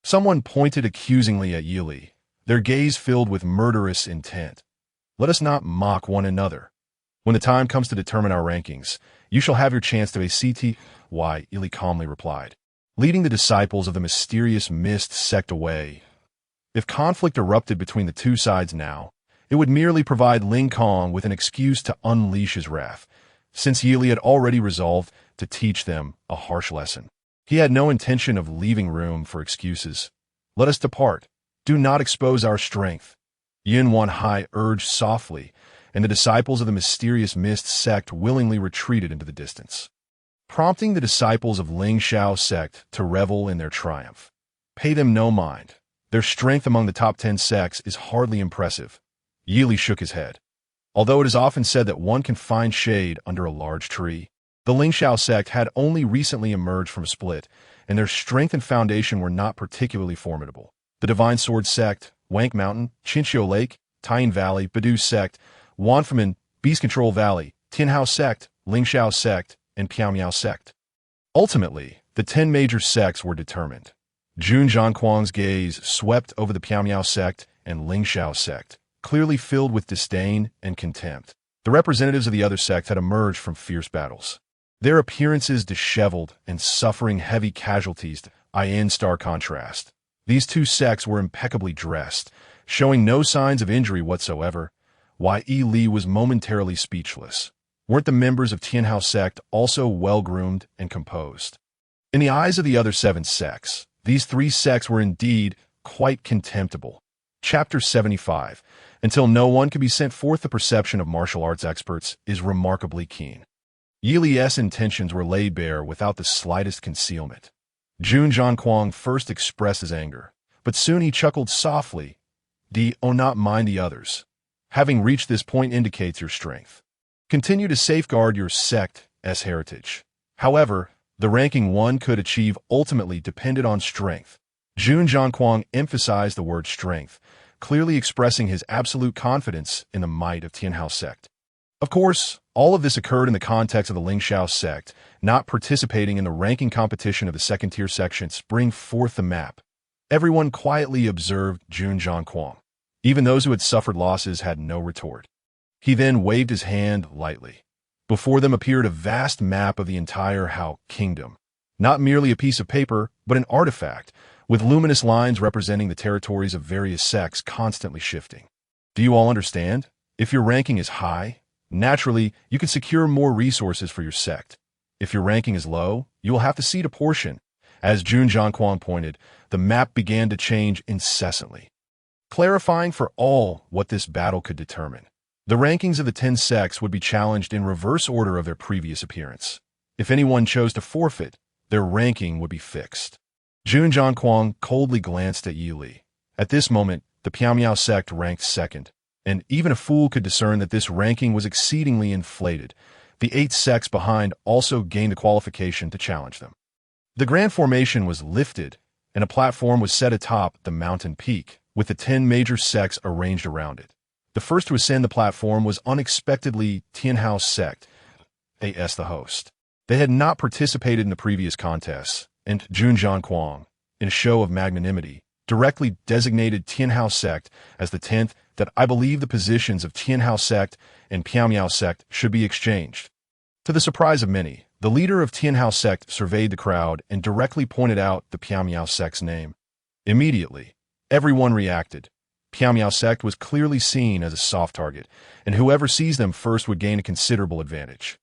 Someone pointed accusingly at Yi Li, their gaze filled with murderous intent. Let us not mock one another. When the time comes to determine our rankings, you shall have your chance to ACT. Why, Yi Li calmly replied, leading the disciples of the mysterious mist sect away. If conflict erupted between the two sides now, it would merely provide Ling Kong with an excuse to unleash his wrath, since Yi Li had already resolved to teach them a harsh lesson. He had no intention of leaving room for excuses. Let us depart. Do not expose our strength, Yun Wan Hai urged softly, and the disciples of the mysterious mist sect willingly retreated into the distance, prompting the disciples of Ling Xiao's sect to revel in their triumph. Pay them no mind. Their strength among the top 10 sects is hardly impressive. Yi Li shook his head. Although it is often said that one can find shade under a large tree, the Ling Xiao sect had only recently emerged from a split, and their strength and foundation were not particularly formidable. The Divine Sword sect, Wank Mountain, Chinchio Lake, Taiyin Valley, Badu sect, Wanfamin, Beast Control Valley, Tianhao sect, Ling Xiao sect, and Piaomiao sect. Ultimately, the 10 major sects were determined. Jun Zhangquang's gaze swept over the Piaomiao sect and Ling Xiao sect, clearly filled with disdain and contempt. The representatives of the other sect had emerged from fierce battles, their appearances disheveled and suffering heavy casualties in stark contrast. These two sects were impeccably dressed, showing no signs of injury whatsoever. Why Yi Li was momentarily speechless. Weren't the members of Tianhao sect also well-groomed and composed? In the eyes of the other 7 sects, these 3 sects were indeed quite contemptible. Chapter 75. Until no one can be sent forth, the perception of martial arts experts is remarkably keen. Yi Li's intentions were laid bare without the slightest concealment. Jun Zhangquang first expressed his anger, but soon he chuckled softly. Not mind the others. Having reached this point indicates your strength. Continue to safeguard your sect's heritage. However, The ranking one could achieve ultimately depended on strength. Jun Zhangquang emphasized the word strength, clearly expressing his absolute confidence in the might of Tianhao sect. Of course, all of this occurred in the context of the Lingxiao sect, not participating in the ranking competition of the second-tier sections. Bring forth the map. Everyone quietly observed Jun Zhangquang. Even those who had suffered losses had no retort. He then waved his hand lightly. Before them appeared a vast map of the entire Hao kingdom. Not merely a piece of paper, but an artifact, with luminous lines representing the territories of various sects constantly shifting. Do you all understand? If your ranking is high, naturally, you can secure more resources for your sect. If your ranking is low, you will have to cede a portion. As Jun Zhangquang pointed, the map began to change incessantly, clarifying for all what this battle could determine. The rankings of the 10 sects would be challenged in reverse order of their previous appearance. If anyone chose to forfeit, their ranking would be fixed. Jun Zhangquang coldly glanced at Yi Li. At this moment, the Piaomiao sect ranked second, and even a fool could discern that this ranking was exceedingly inflated. The 8 sects behind also gained the qualification to challenge them. The grand formation was lifted, and a platform was set atop the mountain peak, with the 10 major sects arranged around it. The first to ascend the platform was unexpectedly Tianhao sect, as the host. They had not participated in the previous contests, and Jun Zhangquang, in a show of magnanimity, directly designated Tianhao sect as the 10th. That I believe the positions of Tianhao sect and Piaomiao sect should be exchanged. To the surprise of many, the leader of Tianhao sect surveyed the crowd and directly pointed out the Piaomiao sect's name. Immediately, everyone reacted. Piaomiao sect was clearly seen as a soft target, and whoever sees them first would gain a considerable advantage.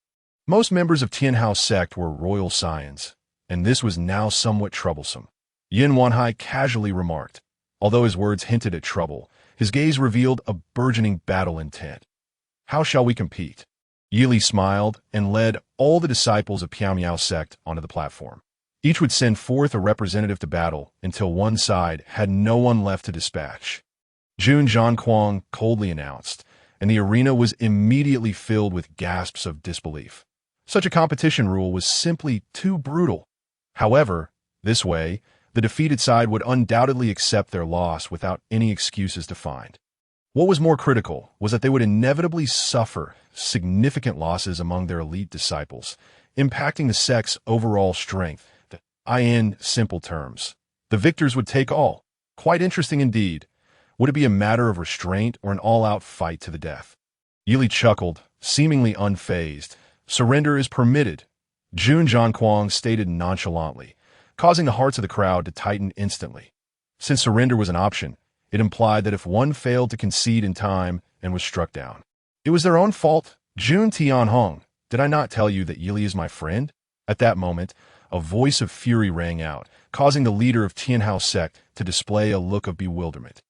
Most members of Tianhao sect were royal scions, and this was now somewhat troublesome. Yin Wanhai casually remarked. Although his words hinted at trouble, his gaze revealed a burgeoning battle intent. How shall we compete? Yi Li smiled and led all the disciples of Piaomiao sect onto the platform. Each would send forth a representative to battle until one side had no one left to dispatch. Jun Zhangquang coldly announced, and the arena was immediately filled with gasps of disbelief. Such a competition rule was simply too brutal. However, this way, the defeated side would undoubtedly accept their loss without any excuses to find. What was more critical was that they would inevitably suffer significant losses among their elite disciples, impacting the sect's overall strength. In simple terms, the victors would take all. Quite interesting indeed. Would it be a matter of restraint or an all-out fight to the death? Yi Li chuckled, seemingly unfazed. Surrender is permitted, Jun Zhangquang stated nonchalantly, causing the hearts of the crowd to tighten instantly. Since surrender was an option, it implied that if one failed to concede in time and was struck down, it was their own fault. Jun Tianhong, did I not tell you that Yi Li is my friend? At that moment, a voice of fury rang out, causing the leader of Tianhao sect to display a look of bewilderment.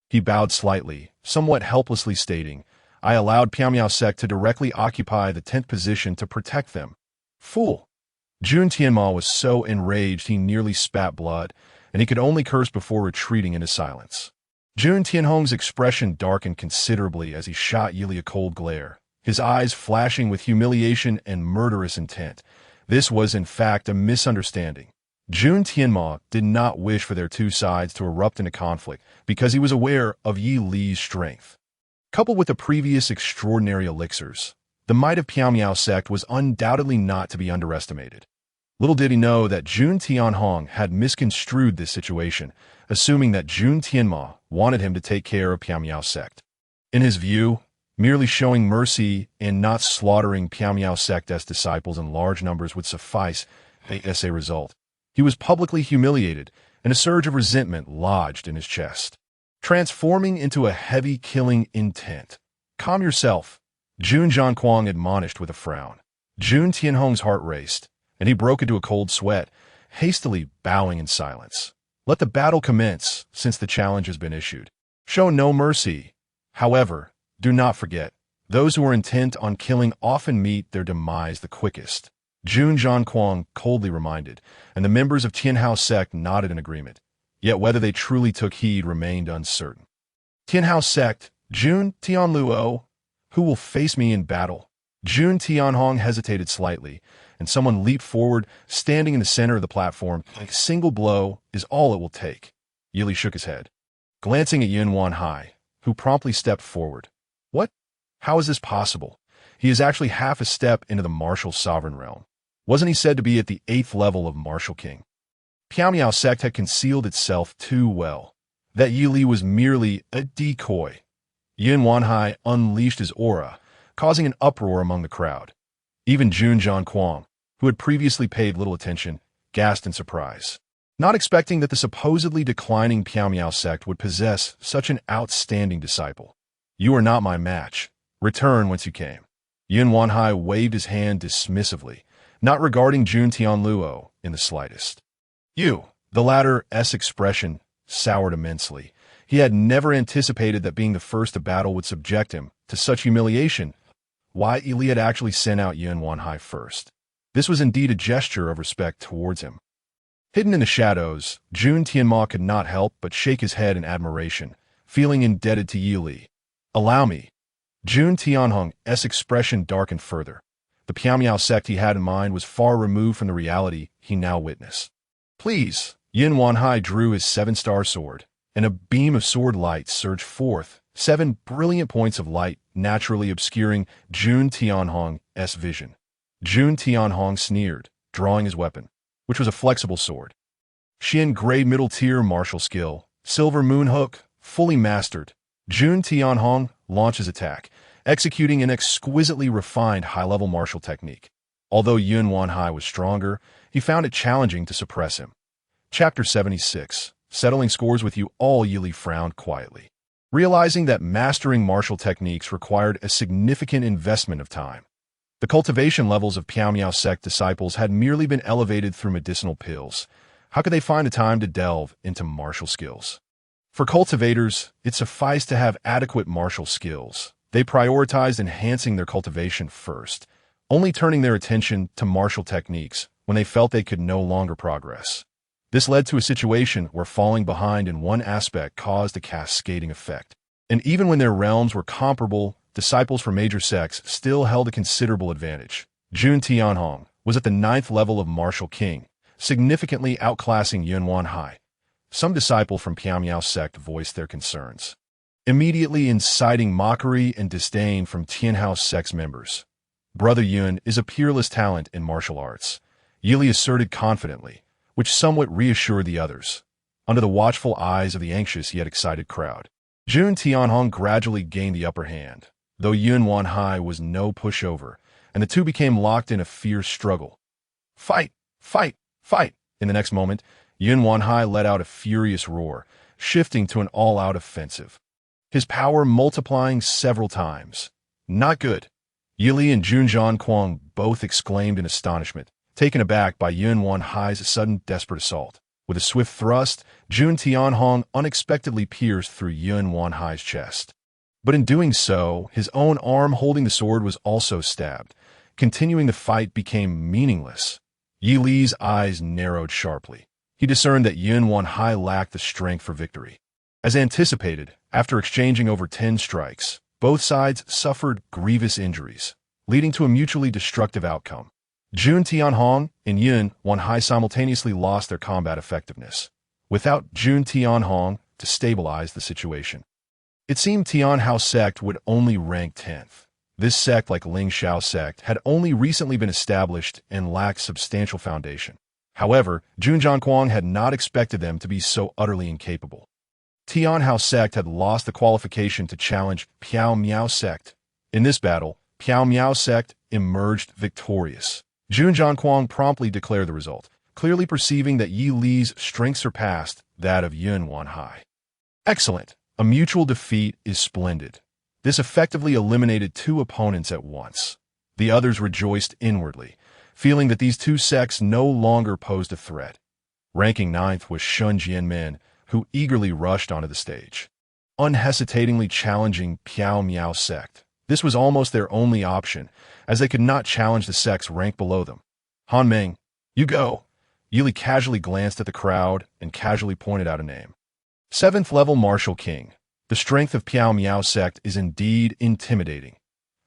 He bowed slightly, somewhat helplessly stating, I allowed Piaomiao sect to directly occupy the 10th position to protect them. Fool! Jun Tianma was so enraged he nearly spat blood, and he could only curse before retreating into silence. Jun Tianhong's expression darkened considerably as he shot Yi Li a cold glare, his eyes flashing with humiliation and murderous intent. This was in fact a misunderstanding. Jun Tianma did not wish for their two sides to erupt into conflict because he was aware of Yi Li's strength. Coupled with the previous extraordinary elixirs, the might of Piaomiao sect was undoubtedly not to be underestimated. Little did he know that Jun Tianhong had misconstrued this situation, assuming that Jun Tianma wanted him to take care of Piaomiao sect. In his view, merely showing mercy and not slaughtering Piaomiao sect as disciples in large numbers would suffice as a result. He was publicly humiliated, and a surge of resentment lodged in his chest, transforming into a heavy killing intent. Calm yourself, Jun Zhangquang admonished with a frown. Jun Tianhong's heart raced, and he broke into a cold sweat, hastily bowing in silence. Let the battle commence, since the challenge has been issued. Show no mercy. However, do not forget, those who are intent on killing often meet their demise the quickest. Jun Zhangquang coldly reminded, and the members of Tianhao sect nodded in agreement. Yet whether they truly took heed remained uncertain. Tianhao sect, Jun Tianluo, who will face me in battle? Jun Tianhong hesitated slightly, and someone leaped forward, standing in the center of the platform. A single blow is all it will take. Yili shook his head, glancing at Yun Wanhai, who promptly stepped forward. What? How is this possible? He is actually half a step into the martial sovereign realm. Wasn't he said to be at the 8th level of martial king? Piao Miao sect had concealed itself too well. That Yili was merely a decoy. Yun Wanhai unleashed his aura, causing an uproar among the crowd. Even Jun Zhangquang, who had previously paid little attention, gasped in surprise, not expecting that the supposedly declining Piao Miao sect would possess such an outstanding disciple. You are not my match. Return whence you came. Yun Wanhai waved his hand dismissively, not regarding Jun Tianluo in the slightest. You, the latter's expression soured immensely. He had never anticipated that being the first to battle would subject him to such humiliation. Why Yili had actually sent out Yun Wanhai first. This was indeed a gesture of respect towards him. Hidden in the shadows, Jun Tianma could not help but shake his head in admiration, feeling indebted to Yili. Allow me. Jun Tianhong's expression darkened further. The Piao Miao sect he had in mind was far removed from the reality he now witnessed. Please. Yun Wanhai drew his 7-star sword, and a beam of sword light surged forth, 7 brilliant points of light naturally obscuring Jun Tianhong's vision. Jun Tianhong sneered, drawing his weapon, which was a flexible sword. Xian Grey middle tier martial skill, Silver Moon Hook, fully mastered. Jun Tianhong launches attack, executing an exquisitely refined high-level martial technique. Although Yun Wanhai was stronger, he found it challenging to suppress him. Chapter 76. Settling scores with you all. Yili frowned quietly, realizing that mastering martial techniques required a significant investment of time. The cultivation levels of Piao Miao sect disciples had merely been elevated through medicinal pills. How could they find the time to delve into martial skills? For cultivators, it sufficed to have adequate martial skills. They prioritized enhancing their cultivation first, only turning their attention to martial techniques when they felt they could no longer progress. This led to a situation where falling behind in one aspect caused a cascading effect. And even when their realms were comparable, disciples from major sects still held a considerable advantage. Jun Tianhong was at the 9th level of martial king, significantly outclassing Yun Wanhai. Some disciple from Piao Miao sect voiced their concerns, immediately inciting mockery and disdain from Tianhao sect's members. Brother Yun is a peerless talent in martial arts, Yili asserted confidently, which somewhat reassured the others. Under the watchful eyes of the anxious yet excited crowd, Jun Tianhong gradually gained the upper hand, though Yun Wanhai was no pushover, and the two became locked in a fierce struggle. Fight! Fight! Fight! In the next moment, Yun Wanhai let out a furious roar, shifting to an all-out offensive, his power multiplying several times. Not good. Yili and Jun Zhangquang both exclaimed in astonishment, taken aback by Yun Wanhai's sudden desperate assault. With a swift thrust, Jun Tianhong unexpectedly pierced through Yun Wanhai's chest. But in doing so, his own arm holding the sword was also stabbed. Continuing the fight became meaningless. Yili's eyes narrowed sharply. He discerned that Yun Wanhai lacked the strength for victory. As anticipated, after exchanging over 10 strikes, both sides suffered grievous injuries, leading to a mutually destructive outcome. Jun Tianhong and Yun Wanhai simultaneously lost their combat effectiveness, without Jun Tianhong to stabilize the situation. It seemed Tianhao sect would only rank 10th. This sect, like Ling Xiao sect, had only recently been established and lacked substantial foundation. However, Jun Zhangquang had not expected them to be so utterly incapable. Tianhao sect had lost the qualification to challenge Piao Miao sect. In this battle, Piao Miao sect emerged victorious. Jun Zhangquang promptly declared the result, clearly perceiving that Yi Li's strength surpassed that of Yun Wanhai. Excellent. A mutual defeat is splendid. This effectively eliminated 2 opponents at once. The others rejoiced inwardly, feeling that these 2 sects no longer posed a threat. Ranking 9th was Shun Jianmen, who eagerly rushed onto the stage, unhesitatingly challenging Piao Miao sect. This was almost their only option, as they could not challenge the sects ranked below them. Han Meng, you go. Yili casually glanced at the crowd and casually pointed out a name. 7th level martial king. The strength of Piao Miao sect is indeed intimidating.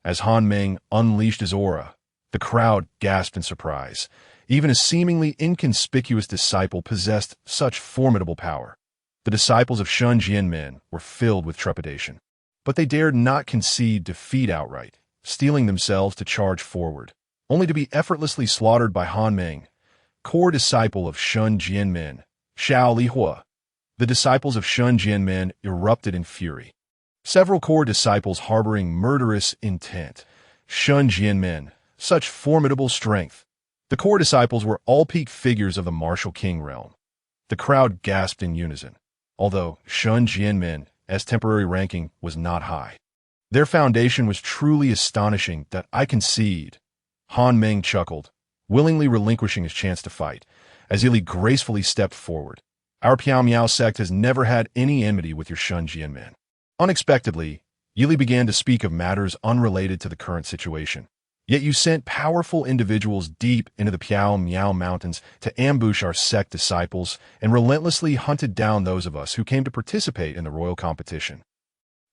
As Han Meng unleashed his aura, The crowd gasped in surprise. Even a seemingly inconspicuous disciple possessed such formidable power. The disciples of Shun Jianmin were filled with trepidation. But they dared not concede defeat outright, steeling themselves to charge forward, only to be effortlessly slaughtered by Han Meng, core disciple of Shun Jianmin, Xiao Lihua. The disciples of Shun Jianmin erupted in fury. Several core disciples harboring murderous intent. Shun Jianmin, such formidable strength. The core disciples were all peak figures of the martial king realm. The crowd gasped in unison, although Shun Jianmin's temporary ranking was not high. Their foundation was truly astonishing that I concede. Han Meng chuckled, willingly relinquishing his chance to fight, as Ili gracefully stepped forward. Our Piao Miao sect has never had any enmity with your Shun Jianmin. Unexpectedly, Yili began to speak of matters unrelated to the current situation. Yet you sent powerful individuals deep into the Piao Miao Mountains to ambush our sect disciples and relentlessly hunted down those of us who came to participate in the royal competition.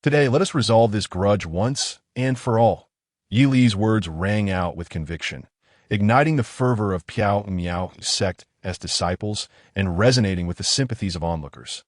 Today, let us resolve this grudge once and for all. Yili's words rang out with conviction, igniting the fervor of Piao Miao sect as disciples and resonating with the sympathies of onlookers.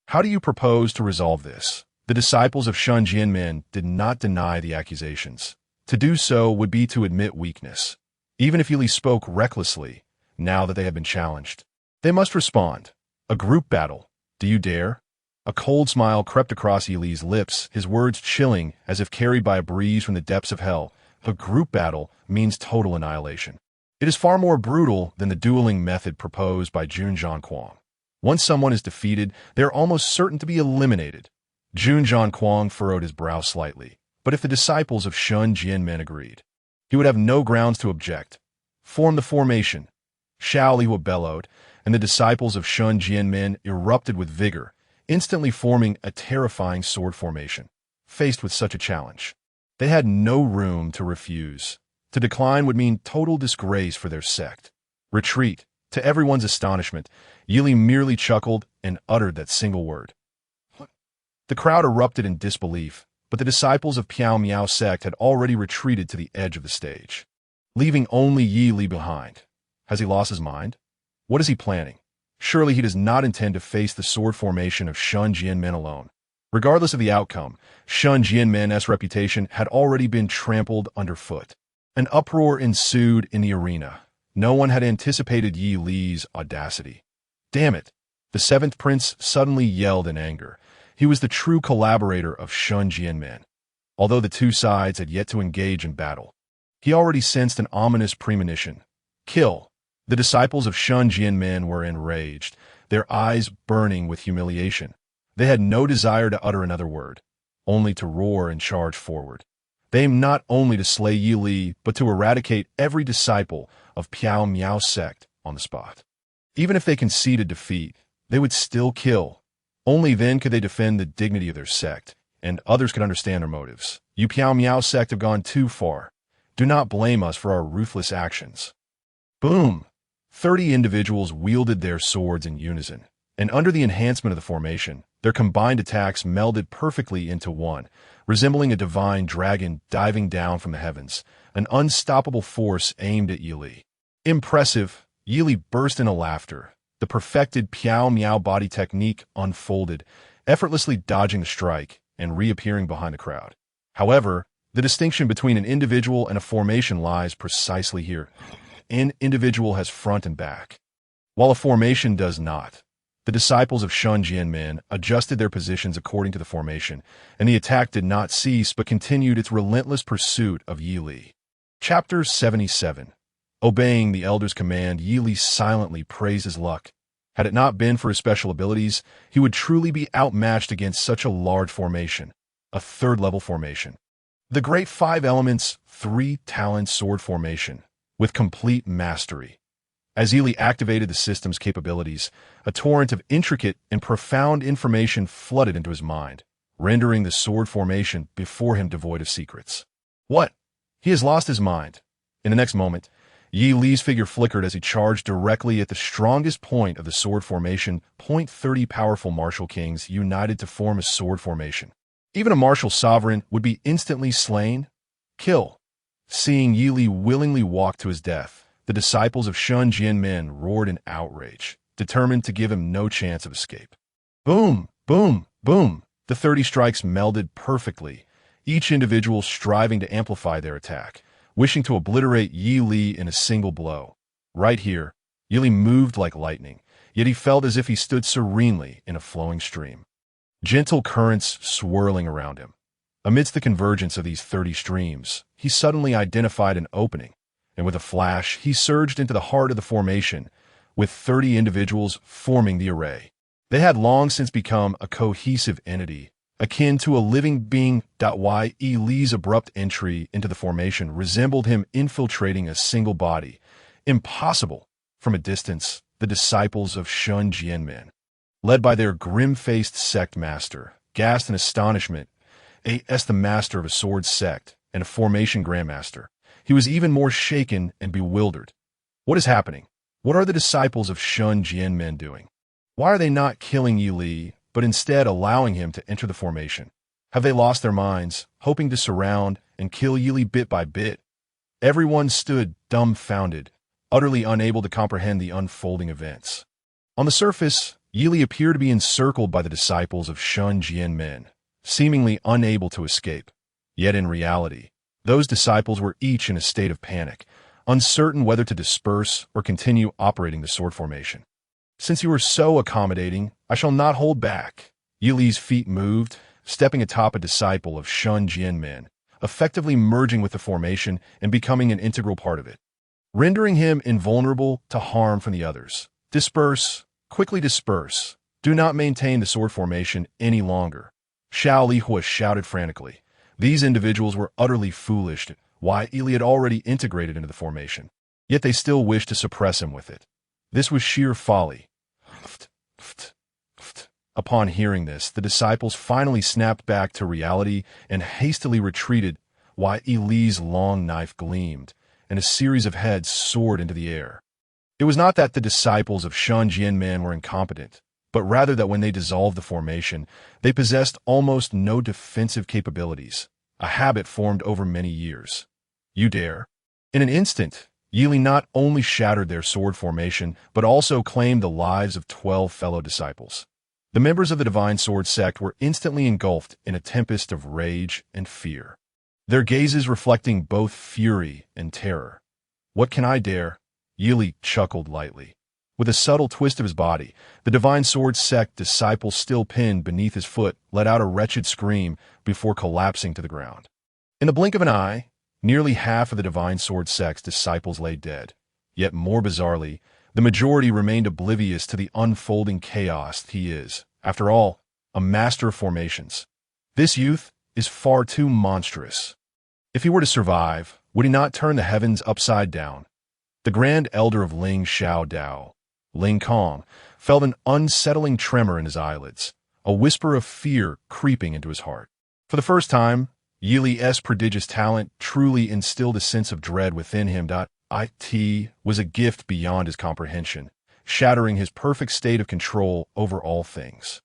How do you propose to resolve this? The disciples of Shun Jianmin did not deny the accusations. To do so would be to admit weakness. Even if Yili spoke recklessly, now that they have been challenged, they must respond. A group battle. Do you dare? A cold smile crept across Yili's lips, his words chilling as if carried by a breeze from the depths of hell. A group battle means total annihilation. It is far more brutal than the dueling method proposed by Jun Zhangquang. Once someone is defeated, they are almost certain to be eliminated. Jun Zhangquang furrowed his brow slightly. But if the disciples of Shun Jianmin agreed, he would have no grounds to object. Form the formation. Xiao Lihua bellowed, and the disciples of Shun Jianmin erupted with vigor, instantly forming a terrifying sword formation. Faced with such a challenge, they had no room to refuse. To decline would mean total disgrace for their sect. Retreat. To everyone's astonishment, Yili merely chuckled and uttered that single word. The crowd erupted in disbelief, but the disciples of Piao Miao sect had already retreated to the edge of the stage, leaving only Yi Li behind. Has he lost his mind? What is he planning? Surely he does not intend to face the sword formation of Shun Jianmin alone. Regardless of the outcome, Shun Jianmin's reputation had already been trampled underfoot. An uproar ensued in the arena. No one had anticipated Yi Li's audacity. Damn it! The seventh prince suddenly yelled in anger. He was the true collaborator of Shun Jianmin. Although the two sides had yet to engage in battle, he already sensed an ominous premonition. Kill! The disciples of Shun Jianmin were enraged, their eyes burning with humiliation. They had no desire to utter another word, only to roar and charge forward. They aimed not only to slay Yi Li, but to eradicate every disciple of Piao Miao sect on the spot. Even if they conceded defeat, they would still kill. Only then could they defend the dignity of their sect, and others could understand their motives. You Piao Miao sect have gone too far. Do not blame us for our ruthless actions. Boom! 30 individuals wielded their swords in unison, and under the enhancement of the formation, their combined attacks melded perfectly into one, resembling a divine dragon diving down from the heavens, an unstoppable force aimed at Yi Li. Impressive! Yi Li burst into laughter. The perfected Piao Miao body technique unfolded, effortlessly dodging the strike and reappearing behind the crowd. However, the distinction between an individual and a formation lies precisely here. An individual has front and back, while a formation does not. The disciples of Shun Jianmin adjusted their positions according to the formation, and the attack did not cease but continued its relentless pursuit of Yi Li. Chapter 77. Obeying the elder's command, Yi Li silently praised his luck. Had it not been for his special abilities, he would truly be outmatched against such a large formation, a third-level formation. The Great Five Elements, Three-Talent Sword Formation, with complete mastery. As Yi Li activated the system's capabilities, a torrent of intricate and profound information flooded into his mind, rendering the sword formation before him devoid of secrets. What? He has lost his mind. In the next moment, Yi Li's figure flickered as he charged directly at the strongest point of the sword formation. 30 powerful martial kings united to form a sword formation. Even a martial sovereign would be instantly slain. Kill. Seeing Yi Li willingly walk to his death, the disciples of Shun Jianmen roared in outrage, determined to give him no chance of escape. Boom, boom, boom. The 30 strikes melded perfectly, each individual striving to amplify their attack, wishing to obliterate Yi Li in a single blow. Right here, Yi Li moved like lightning, yet he felt as if he stood serenely in a flowing stream. Gentle currents swirling around him. Amidst the convergence of these 30 streams, he suddenly identified an opening, and with a flash, he surged into the heart of the formation, with 30 individuals forming the array. They had long since become a cohesive entity, akin to a living being. Yi Li's abrupt entry into the formation resembled him infiltrating a single body. Impossible. From a distance, the disciples of Shun Jianmen, led by their grim-faced sect master, gasped in astonishment. The master of a sword sect and a formation grandmaster. He was even more shaken and bewildered. What is happening? What are the disciples of Shun Jianmen doing? Why are they not killing Yi Li, but instead allowing him to enter the formation? Have they lost their minds, hoping to surround and kill Yi Li bit by bit? Everyone stood dumbfounded, utterly unable to comprehend the unfolding events. On the surface, Yi Li appeared to be encircled by the disciples of Shun Jianmen, seemingly unable to escape. Yet in reality, those disciples were each in a state of panic, uncertain whether to disperse or continue operating the sword formation. Since you are so accommodating, I shall not hold back. Yi Li's feet moved, stepping atop a disciple of Shun Jianmen, effectively merging with the formation and becoming an integral part of it, rendering him invulnerable to harm from the others. Disperse, quickly disperse. Do not maintain the sword formation any longer. Xiao Lihua shouted frantically. These individuals were utterly foolish. Why Yi Li had already integrated into the formation, yet they still wished to suppress him with it. This was sheer folly. Upon hearing this, the disciples finally snapped back to reality and hastily retreated while Yi Li's long knife gleamed, and a series of heads soared into the air. It was not that the disciples of Shun Jianmen were incompetent, but rather that when they dissolved the formation, they possessed almost no defensive capabilities, a habit formed over many years. You dare? In an instant, Yi Li not only shattered their sword formation, but also claimed the lives of 12 fellow disciples. The members of the Divine Sword sect were instantly engulfed in a tempest of rage and fear, their gazes reflecting both fury and terror. What can I dare? Yi Li chuckled lightly. With a subtle twist of his body, the Divine Sword sect disciple still pinned beneath his foot let out a wretched scream before collapsing to the ground. In the blink of an eye, nearly half of the Divine Sword sect's disciples lay dead. Yet more bizarrely, the majority remained oblivious to the unfolding chaos he is, after all, a master of formations. This youth is far too monstrous. If he were to survive, would he not turn the heavens upside down? The Grand Elder of Ling Xiao Dao, Ling Kong, felt an unsettling tremor in his eyelids, a whisper of fear creeping into his heart. For the first time, Yi Li's prodigious talent truly instilled a sense of dread within him. It was a gift beyond his comprehension, shattering his perfect state of control over all things.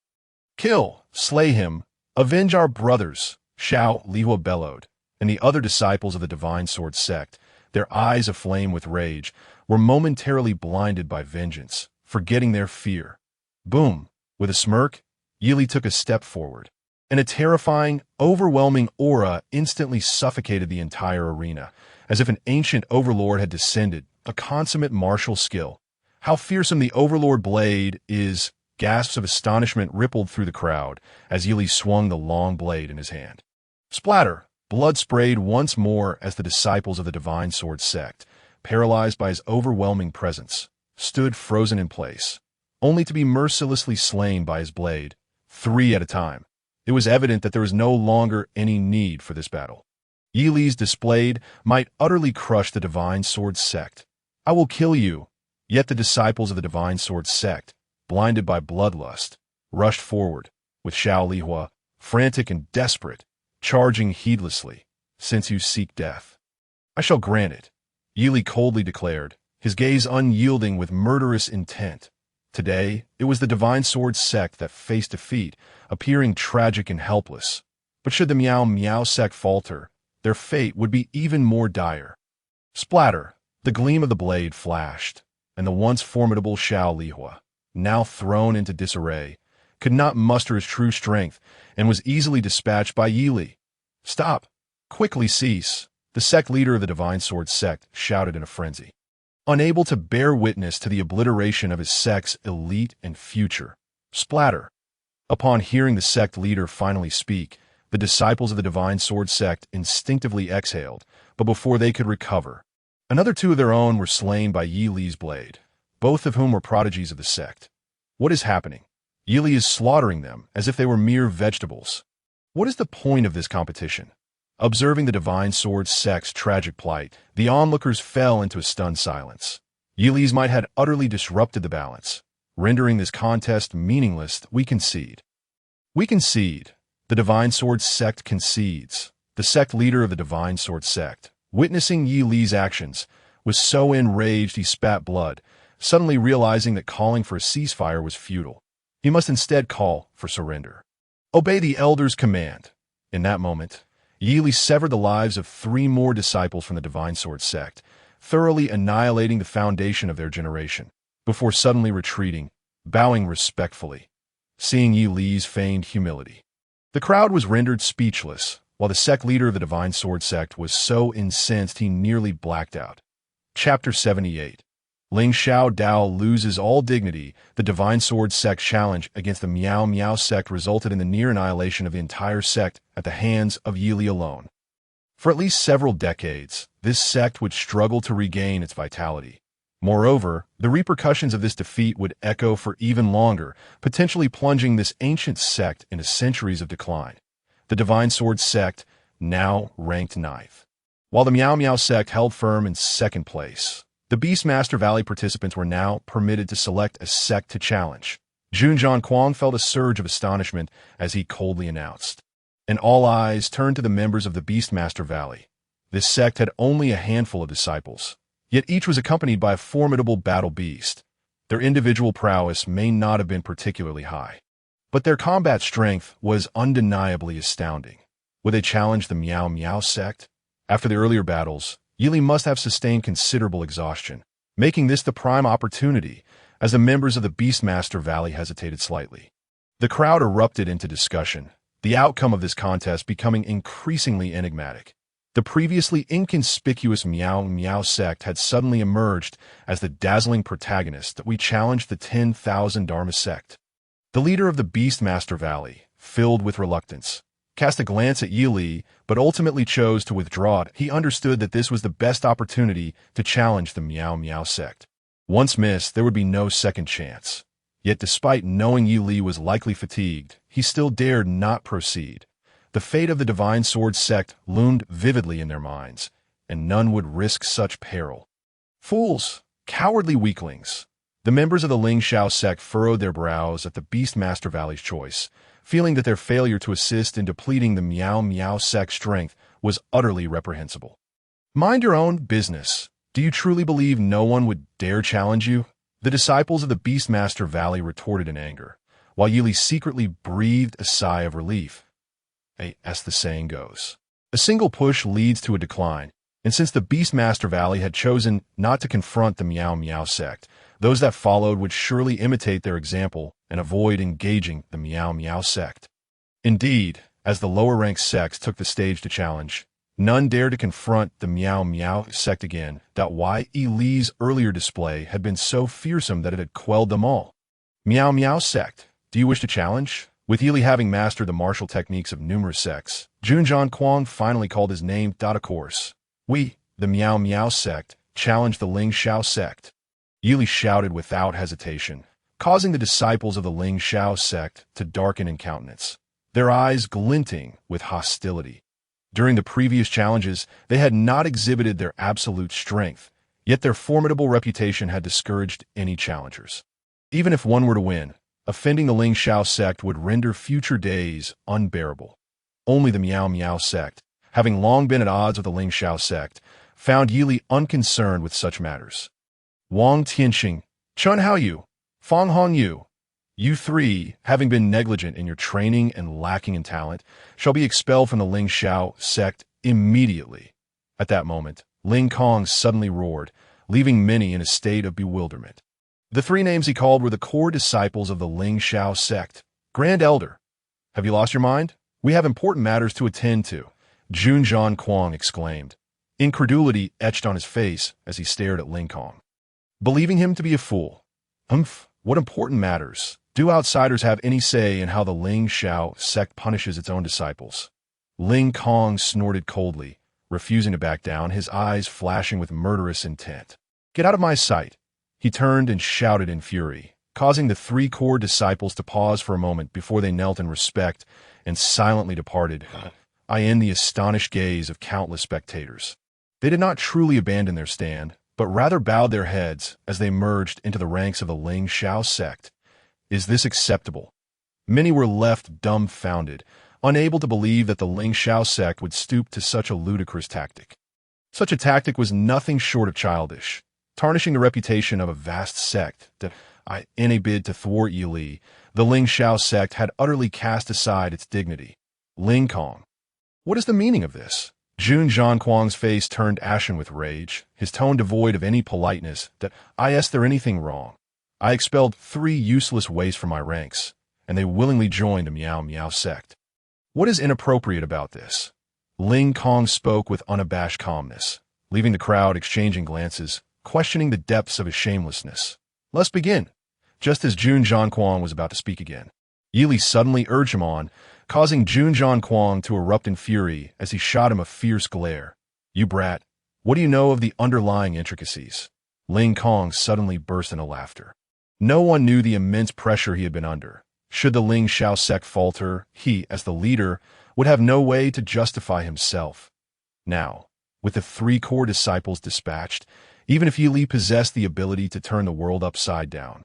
Kill, slay him, avenge our brothers, Xiao Lihua bellowed, and the other disciples of the Divine Sword sect, their eyes aflame with rage, were momentarily blinded by vengeance, forgetting their fear. Boom! With a smirk, Yi Li took a step forward, and a terrifying, overwhelming aura instantly suffocated the entire arena, as if an ancient overlord had descended, a consummate martial skill. How fearsome the overlord blade is! Gasps of astonishment rippled through the crowd as Yi Li swung the long blade in his hand. Splatter! Blood sprayed once more as the disciples of the Divine Sword sect, paralyzed by his overwhelming presence, stood frozen in place, only to be mercilessly slain by his blade, 3 at a time. It was evident that there was no longer any need for this battle. Yi Li's displayed might utterly crush the Divine Sword sect. I will kill you! Yet the disciples of the Divine Sword sect, blinded by bloodlust, rushed forward, with Xiao Lihua, frantic and desperate, charging heedlessly. Since you seek death, I shall grant it, Yi Li coldly declared, his gaze unyielding with murderous intent. Today, it was the Divine Sword sect that faced defeat, appearing tragic and helpless. But should the Miao Miao sect falter, their fate would be even more dire. Splatter! The gleam of the blade flashed, and the once formidable Xiao Lihua, now thrown into disarray, could not muster his true strength and was easily dispatched by Yi Li. "Stop! Quickly cease!" the sect leader of the Divine Sword sect shouted in a frenzy. Unable to bear witness to the obliteration of his sect's elite and future. Splatter! Upon hearing the sect leader finally speak, the disciples of the Divine Sword sect instinctively exhaled, but before they could recover, another two of their own were slain by Yi Li's blade, both of whom were prodigies of the sect. What is happening? Yi Li is slaughtering them as if they were mere vegetables. What is the point of this competition? Observing the Divine Sword sect's tragic plight, the onlookers fell into a stunned silence. Yi Li's might had utterly disrupted the balance. Rendering this contest meaningless, we concede. We concede. The Divine Sword sect concedes. The sect leader of the Divine Sword sect, witnessing Yi Li's actions, was so enraged he spat blood, suddenly realizing that calling for a ceasefire was futile. He must instead call for surrender. Obey the elder's command. In that moment, Yi Li severed the lives of 3 more disciples from the Divine Sword sect, thoroughly annihilating the foundation of their generation, before suddenly retreating, bowing respectfully, seeing Yi Li's feigned humility. The crowd was rendered speechless, while the sect leader of the Divine Sword sect was so incensed he nearly blacked out. Chapter 78. Ling Xiao Dao loses all dignity. The Divine Sword sect challenge against the Miao Miao sect resulted in the near annihilation of the entire sect at the hands of Yi Li alone. For at least several decades, this sect would struggle to regain its vitality. Moreover, the repercussions of this defeat would echo for even longer, potentially plunging this ancient sect into centuries of decline. The Divine Sword sect now ranked 9th, while the Miao Miao sect held firm in 2nd place. The Beastmaster Valley participants were now permitted to select a sect to challenge. Junjian Quang felt a surge of astonishment as he coldly announced. And all eyes turned to the members of the Beastmaster Valley. This sect had only a handful of disciples, yet each was accompanied by a formidable battle beast. Their individual prowess may not have been particularly high, but their combat strength was undeniably astounding. Would they challenge the Miao Miao sect? After the earlier battles, Yi Li must have sustained considerable exhaustion, making this the prime opportunity, as the members of the Beastmaster Valley hesitated slightly. The crowd erupted into discussion, the outcome of this contest becoming increasingly enigmatic. The previously inconspicuous Miao Miao sect had suddenly emerged as the dazzling protagonist that we challenged the 10,000 Dharma sect. The leader of the Beastmaster Valley, filled with reluctance, cast a glance at Yi Li, but ultimately chose to withdraw it. He understood that this was the best opportunity to challenge the Miao Miao sect. Once missed, there would be no second chance. Yet despite knowing Yi Li was likely fatigued, he still dared not proceed. The fate of the Divine Sword sect loomed vividly in their minds, and none would risk such peril. Fools! Cowardly weaklings! The members of the Ling Xiao sect furrowed their brows at the Beastmaster Valley's choice, feeling that their failure to assist in depleting the Miao Miao sect's strength was utterly reprehensible. Mind your own business. Do you truly believe no one would dare challenge you? The disciples of the Beastmaster Valley retorted in anger, while Yi Li secretly breathed a sigh of relief. As the saying goes, a single push leads to a decline, and since the Beastmaster Valley had chosen not to confront the Miao Miao sect, those that followed would surely imitate their example and avoid engaging the Miao Miao sect. Indeed, as the lower-ranked sects took the stage to challenge, none dared to confront the Miao Miao sect again. Yi Li's earlier display had been so fearsome that it had quelled them all. Miao Miao sect, do you wish to challenge? With Yi Li having mastered the martial techniques of numerous sects, Junjian Quang finally called his name. Of course, we, the Miao Miao sect, challenge the Ling Xiao sect. Yi Li shouted without hesitation, causing the disciples of the Ling Xiao sect to darken in countenance, their eyes glinting with hostility. During the previous challenges, they had not exhibited their absolute strength, yet their formidable reputation had discouraged any challengers. Even if one were to win, offending the Ling Xiao sect would render future days unbearable. Only the Miao Miao sect, having long been at odds with the Ling Xiao sect, found Yi Li unconcerned with such matters. Wang Tianxing, Chun Haoyu, Fang Hongyu, you 3, having been negligent in your training and lacking in talent, shall be expelled from the Ling Xiao sect immediately. At that moment, Ling Kong suddenly roared, leaving many in a state of bewilderment. The three names he called were the core disciples of the Ling Shao sect. Grand Elder, have you lost your mind? We have important matters to attend to, Jun Zhan Kuang exclaimed. Incredulity etched on his face as he stared at Ling Kong. Believing him to be a fool. What important matters? Do outsiders have any say in how the Ling Shao sect punishes its own disciples? Ling Kong snorted coldly, refusing to back down, his eyes flashing with murderous intent. Get out of my sight! He turned and shouted in fury, causing the three core disciples to pause for a moment before they knelt in respect and silently departed, in the astonished gaze of countless spectators. They did not truly abandon their stand, but rather bowed their heads as they merged into the ranks of the Ling Shao sect. Is this acceptable? Many were left dumbfounded, unable to believe that the Ling Shao sect would stoop to such a ludicrous tactic. Such a tactic was nothing short of childish, tarnishing the reputation of a vast sect that, in a bid to thwart Yi Li, the Ling Shao sect had utterly cast aside its dignity. Ling Kong. What is the meaning of this? Jun Zhan Kuang's face turned ashen with rage, his tone devoid of any politeness. Is there anything wrong? I expelled 3 useless waifs from my ranks, and they willingly joined the Miao Miao sect. What is inappropriate about this? Ling Kong spoke with unabashed calmness, leaving the crowd exchanging glances, questioning the depths of his shamelessness. Let's begin. Just as Jun Zhan Kuang was about to speak again, Yi Li suddenly urged him on, causing Jun Zhan Kuang to erupt in fury as he shot him a fierce glare. You brat, what do you know of the underlying intricacies? Ling Kong suddenly burst into laughter. No one knew the immense pressure he had been under. Should the Ling Shao sect falter, he, as the leader, would have no way to justify himself. Now, with the 3 core disciples dispatched, even if Yi Li possessed the ability to turn the world upside down,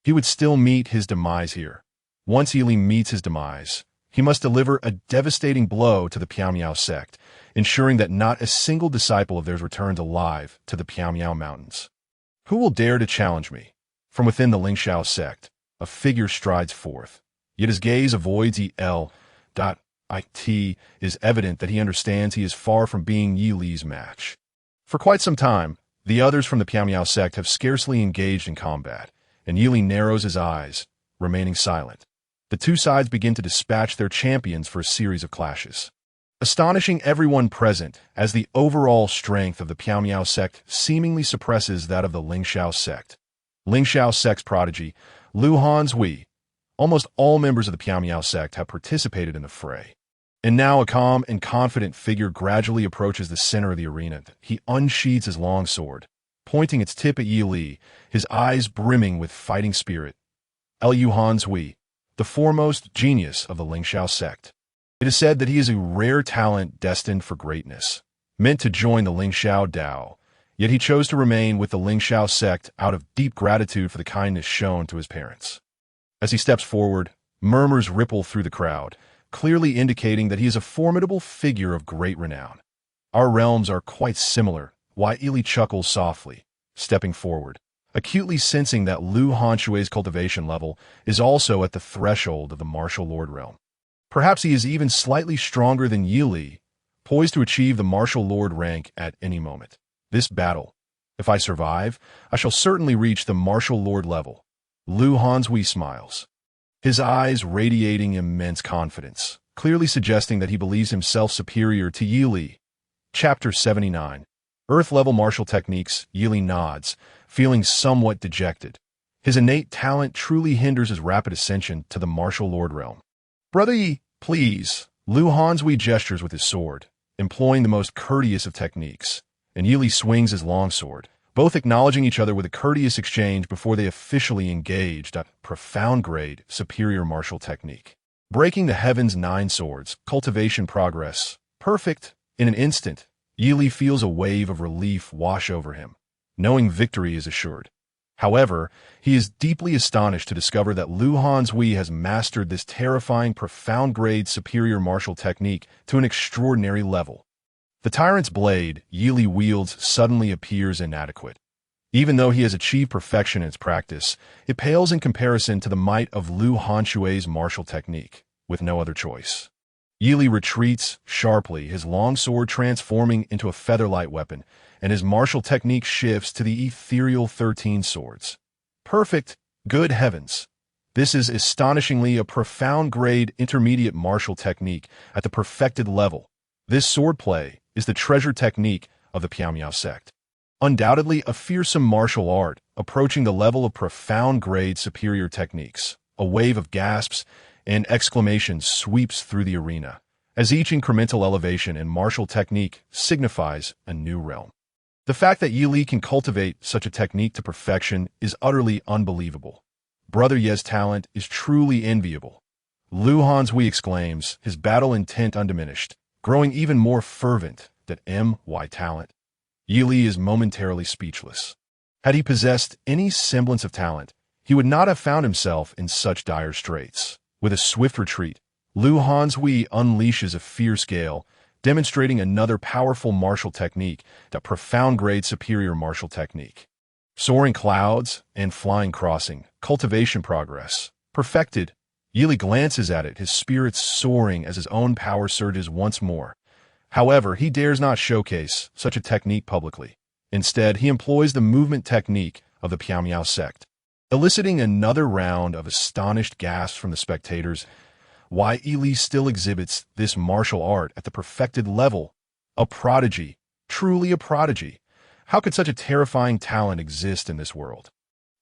he would still meet his demise here. Once Yi Li meets his demise, he must deliver a devastating blow to the Piao Miao sect, ensuring that not a single disciple of theirs returns alive to the Piao Miao mountains. Who will dare to challenge me? From within the Ling Shao sect, a figure strides forth, yet his gaze avoids it is evident that he understands he is far from being Yi Li's match. For quite some time, the others from the Piao Miao sect have scarcely engaged in combat, and Yi Li narrows his eyes, remaining silent. The 2 sides begin to dispatch their champions for a series of clashes, astonishing everyone present as the overall strength of the Piao Miao sect seemingly suppresses that of the Ling Shao sect. Ling Shao sect's prodigy, Lu Hanzhui. Almost all members of the Piao Miao sect have participated in the fray. And now a calm and confident figure gradually approaches the center of the arena. He unsheathes his long sword, pointing its tip at Yi Li, his eyes brimming with fighting spirit. Lu Hanzhui, the foremost genius of the Ling Shao sect. It is said that he is a rare talent destined for greatness, meant to join the Ling Shao Dao, yet he chose to remain with the Ling Shao sect out of deep gratitude for the kindness shown to his parents. As he steps forward, murmurs ripple through the crowd, clearly indicating that he is a formidable figure of great renown. Our realms are quite similar, Yi Li chuckles softly, stepping forward, acutely sensing that Lu Hanshui's cultivation level is also at the threshold of the martial lord realm. Perhaps he is even slightly stronger than Yi Li, poised to achieve the martial lord rank at any moment. This battle, if I survive, I shall certainly reach the martial lord level. Lu Hanzhui smiles, his eyes radiating immense confidence, clearly suggesting that he believes himself superior to Yi Li. Chapter 79. Earth-level martial techniques. Yi Li nods, feeling somewhat dejected. His innate talent truly hinders his rapid ascension to the martial lord realm. Brother Yi, please. Lu Hanzhui gestures with his sword, employing the most courteous of techniques, and Yi Li swings his longsword, both acknowledging each other with a courteous exchange before they officially engaged a profound-grade, superior martial technique. Breaking the heaven's 9 swords, cultivation progress, perfect. In an instant, Yi Li feels a wave of relief wash over him, knowing victory is assured. However, he is deeply astonished to discover that Lu Hanzhui has mastered this terrifying, profound-grade, superior martial technique to an extraordinary level. The tyrant's blade Yi Li wields suddenly appears inadequate. Even though he has achieved perfection in its practice, it pales in comparison to the might of Lu Hanshui's martial technique, with no other choice. Yi Li retreats sharply, his long sword transforming into a featherlight weapon, and his martial technique shifts to the ethereal 13 swords. Perfect! Good heavens! This is astonishingly a profound-grade intermediate martial technique at the perfected level. This swordplay is the treasure technique of the Piao sect. Undoubtedly a fearsome martial art, approaching the level of profound-grade superior techniques. A wave of gasps and exclamations sweeps through the arena, as each incremental elevation in martial technique signifies a new realm. The fact that Yi Li can cultivate such a technique to perfection is utterly unbelievable. Brother Ye's talent is truly enviable. Lu Hanzhui exclaims, his battle intent undiminished, growing even more fervent. That my talent. Yi Li is momentarily speechless. Had he possessed any semblance of talent, he would not have found himself in such dire straits. With a swift retreat, Lu Hanzhui unleashes a fierce gale, demonstrating another powerful martial technique, that profound-grade superior martial technique. Soaring clouds and flying crossing, cultivation progress. Perfected. Yi Li glances at it, his spirits soaring as his own power surges once more. However, he dares not showcase such a technique publicly. Instead, he employs the movement technique of the Piao sect, eliciting another round of astonished gasps from the spectators. Why Yi Li still exhibits this martial art at the perfected level? A prodigy, truly a prodigy. How could such a terrifying talent exist in this world?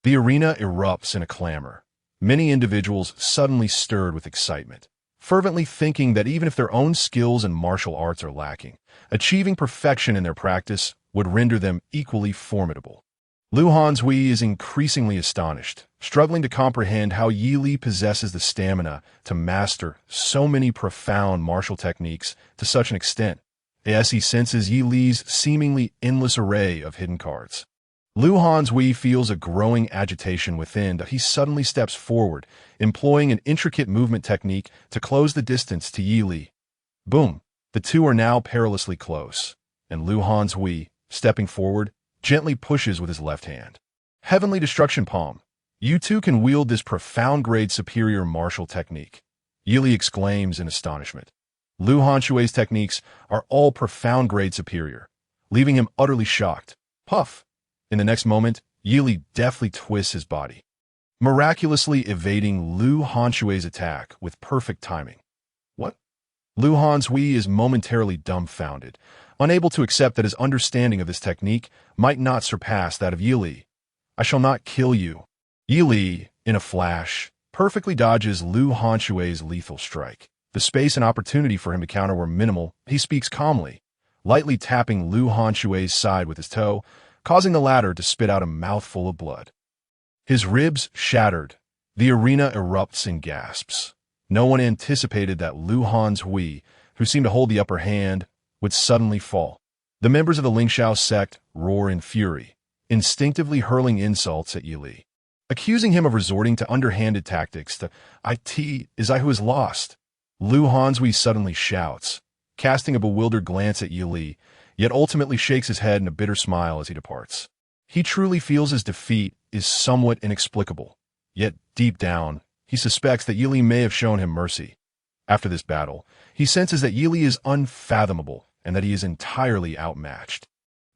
The arena erupts in a clamor. Many individuals suddenly stirred with excitement, fervently thinking that even if their own skills and martial arts are lacking, achieving perfection in their practice would render them equally formidable. Lu Hanzhui is increasingly astonished, struggling to comprehend how Yi Li possesses the stamina to master so many profound martial techniques to such an extent, as he senses Yi Li's seemingly endless array of hidden cards. Lu Hanzhui feels a growing agitation within, but he suddenly steps forward, employing an intricate movement technique to close the distance to Yi Li. Boom! The two are now perilously close, and Lu Hanzhui, stepping forward, gently pushes with his left hand. Heavenly Destruction Palm. You too can wield this profound-grade superior martial technique. Yi Li exclaims in astonishment. Lu Hanzhui's techniques are all profound-grade superior, leaving him utterly shocked. Puff! In the next moment, Yi Li deftly twists his body, miraculously evading Lu Hanzhui's attack with perfect timing. What? Lu Hanzhui is momentarily dumbfounded, unable to accept that his understanding of this technique might not surpass that of Yi Li. I shall not kill you. Yi Li, in a flash, perfectly dodges Lu Hanzhui's lethal strike. The space and opportunity for him to counter were minimal. He speaks calmly, lightly tapping Lu Hanzhui's side with his toe, causing the latter to spit out a mouthful of blood. His ribs shattered. The arena erupts in gasps. No one anticipated that Lu Hanzhui, who seemed to hold the upper hand, would suddenly fall. The members of the Lingxiao sect roar in fury, instinctively hurling insults at Yi Li, accusing him of resorting to underhanded tactics. The "It is I who is lost," Lu Hanzhui suddenly shouts, casting a bewildered glance at Yi Li, yet ultimately shakes his head in a bitter smile as he departs. He truly feels his defeat is somewhat inexplicable, yet deep down, he suspects that Yi Li may have shown him mercy. After this battle, he senses that Yi Li is unfathomable and that he is entirely outmatched.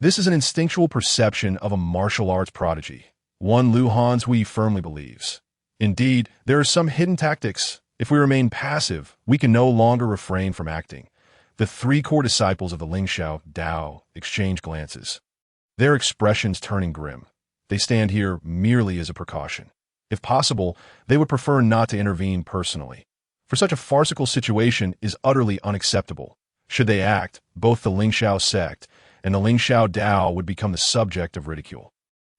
This is an instinctual perception of a martial arts prodigy, one Lu Hanzhui firmly believes. Indeed, there are some hidden tactics. If we remain passive, we can no longer refrain from acting. The three core disciples of the Lingxiao Dao exchange glances, their expressions turning grim. They stand here merely as a precaution. If possible, they would prefer not to intervene personally, for such a farcical situation is utterly unacceptable. Should they act, both the Lingxiao sect and the Lingxiao Dao would become the subject of ridicule.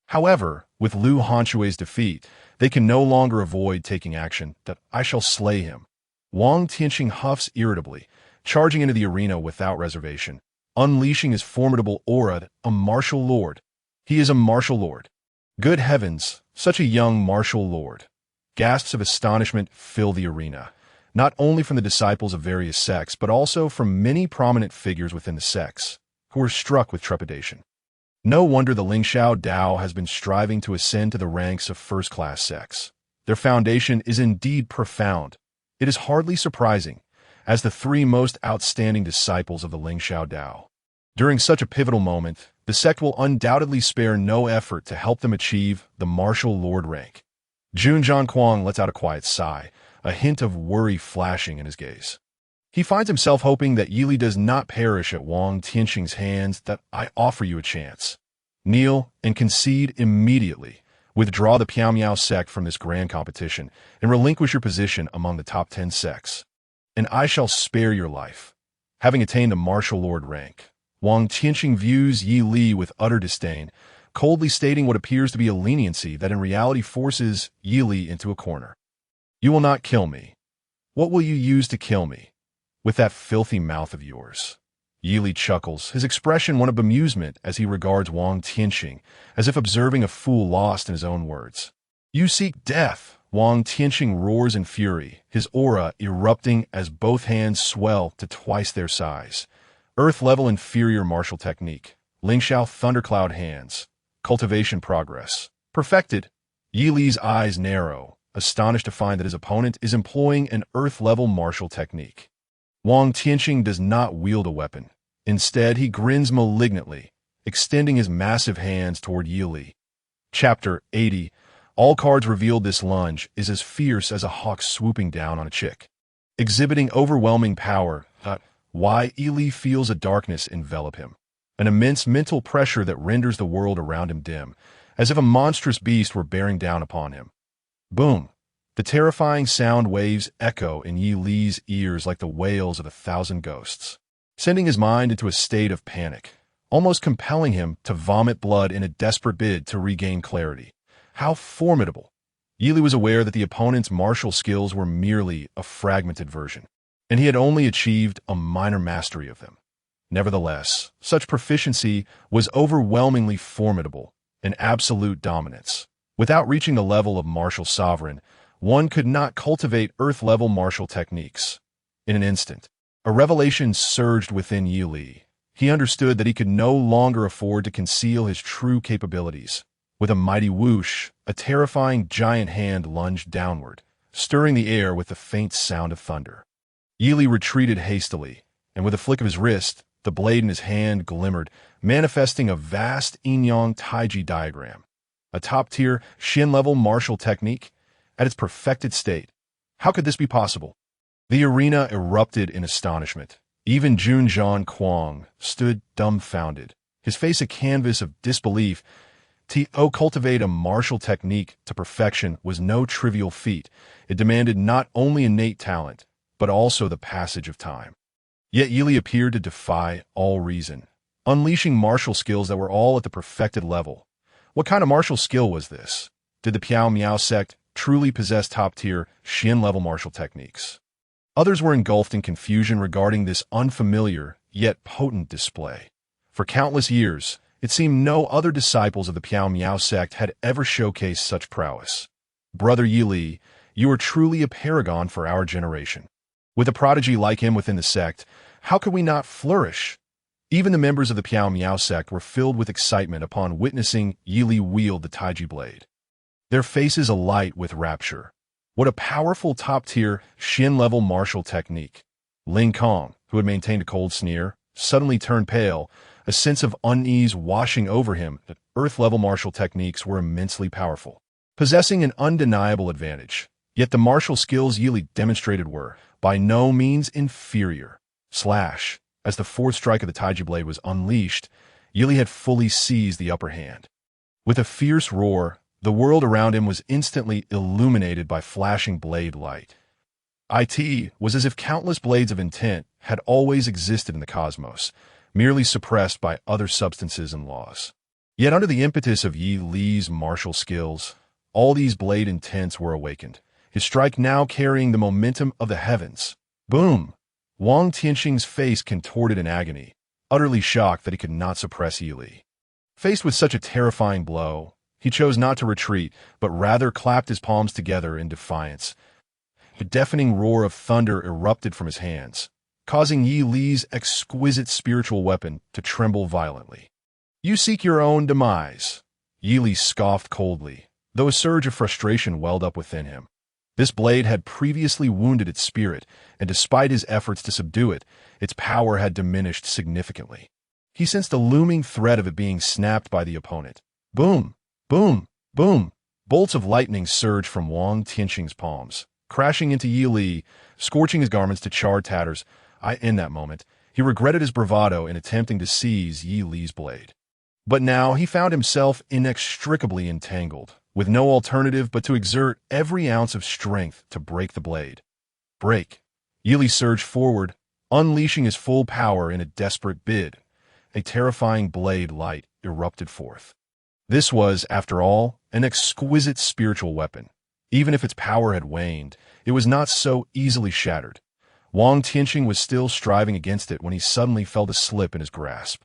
However, with Lu Hanzhui's defeat, they can no longer avoid taking action. That I shall slay him. Wang Tianxing huffs irritably, charging into the arena without reservation, unleashing his formidable aura. A martial lord. He is a martial lord. Good heavens, such a young martial lord. Gasps of astonishment fill the arena, not only from the disciples of various sects, but also from many prominent figures within the sects, who are struck with trepidation. No wonder the Lingxiao Dao has been striving to ascend to the ranks of first-class sects. Their foundation is indeed profound. It is hardly surprising, as the three most outstanding disciples of the Lingxiao Dao. During such a pivotal moment, the sect will undoubtedly spare no effort to help them achieve the martial lord rank. Jun Zhangquang lets out a quiet sigh, a hint of worry flashing in his gaze. He finds himself hoping that Yili does not perish at Wang Tianxing's hands. That I offer you a chance. Kneel and concede immediately. Withdraw the Piao Miao sect from this grand competition and relinquish your position among the top 10 sects. And I shall spare your life. Having attained the martial lord rank, Wang Tianxing views Yi Li with utter disdain, coldly stating what appears to be a leniency that in reality forces Yi Li into a corner. You will not kill me. What will you use to kill me? With that filthy mouth of yours. Yi Li chuckles, his expression one of bemusement as he regards Wang Tianxing, as if observing a fool lost in his own words. You seek death. Wang Tianxing roars in fury, his aura erupting as both hands swell to twice their size. Earth-level inferior martial technique. Lingxiao thundercloud hands. Cultivation progress. Perfected. Yi Li's eyes narrow, astonished to find that his opponent is employing an earth-level martial technique. Wang Tianxing does not wield a weapon. Instead, he grins malignantly, extending his massive hands toward Yi Li. Chapter 80. All cards revealed. This lunge is as fierce as a hawk swooping down on a chick. Exhibiting overwhelming power, Yi Li feels a darkness envelop him. An immense mental pressure that renders the world around him dim, as if a monstrous beast were bearing down upon him. Boom! The terrifying sound waves echo in Yi Li's ears like the wails of 1,000 ghosts, sending his mind into a state of panic, almost compelling him to vomit blood in a desperate bid to regain clarity. How formidable! Yi Li was aware that the opponent's martial skills were merely a fragmented version, and he had only achieved a minor mastery of them. Nevertheless, such proficiency was overwhelmingly formidable, an absolute dominance. Without reaching the level of martial sovereign, one could not cultivate earth-level martial techniques. In an instant, a revelation surged within Yi Li. He understood that he could no longer afford to conceal his true capabilities. With a mighty whoosh, a terrifying giant hand lunged downward, stirring the air with the faint sound of thunder. Yi Li retreated hastily, and with a flick of his wrist, the blade in his hand glimmered, manifesting a vast yin-yang taiji diagram. A top-tier, Shin-level martial technique at its perfected state. How could this be possible? The arena erupted in astonishment. Even Jun Zhangquang stood dumbfounded, his face a canvas of disbelief. To cultivate a martial technique to perfection was no trivial feat. It demanded not only innate talent, but also the passage of time. Yet Yi Li appeared to defy all reason, unleashing martial skills that were all at the perfected level. What kind of martial skill was this? Did the Piao Miao sect truly possess top-tier Shin-level martial techniques? Others were engulfed in confusion regarding this unfamiliar yet potent display. For countless years, it seemed no other disciples of the Piao Miao sect had ever showcased such prowess. Brother Yi Li, you are truly a paragon for our generation. With a prodigy like him within the sect, how could we not flourish? Even the members of the Piao Miao sect were filled with excitement upon witnessing Yi Li wield the taiji blade. Their faces alight with rapture. What a powerful top-tier Shin-level martial technique. Ling Kong, who had maintained a cold sneer, suddenly turned pale, a sense of unease washing over him. That earth-level martial techniques were immensely powerful, possessing an undeniable advantage. Yet the martial skills Yi Li demonstrated were by no means inferior. Slash. As the fourth strike of the taiji blade was unleashed, Yi Li had fully seized the upper hand. With a fierce roar, the world around him was instantly illuminated by flashing blade light. It was as if countless blades of intent had always existed in the cosmos, merely suppressed by other substances and laws. Yet under the impetus of Yi Li's martial skills, all these blade intents were awakened, his strike now carrying the momentum of the heavens. Boom! Wang Tianxing's face contorted in agony, utterly shocked that he could not suppress Yi Li. Faced with such a terrifying blow, he chose not to retreat, but rather clapped his palms together in defiance. A deafening roar of thunder erupted from his hands, causing Yi Li's exquisite spiritual weapon to tremble violently. You seek your own demise. Yi Li scoffed coldly, though a surge of frustration welled up within him. This blade had previously wounded its spirit, and despite his efforts to subdue it, its power had diminished significantly. He sensed a looming threat of it being snapped by the opponent. Boom! Boom! Boom! Bolts of lightning surged from Wang Tianqing's palms, crashing into Yi Li, scorching his garments to charred tatters. In that moment, he regretted his bravado in attempting to seize Yi Li's blade. But now he found himself inextricably entangled, with no alternative but to exert every ounce of strength to break the blade. Break! Yi Li surged forward, unleashing his full power in a desperate bid. A terrifying blade light erupted forth. This was, after all, an exquisite spiritual weapon. Even if its power had waned, it was not so easily shattered. Wang Tianqing was still striving against it when he suddenly felt a slip in his grasp.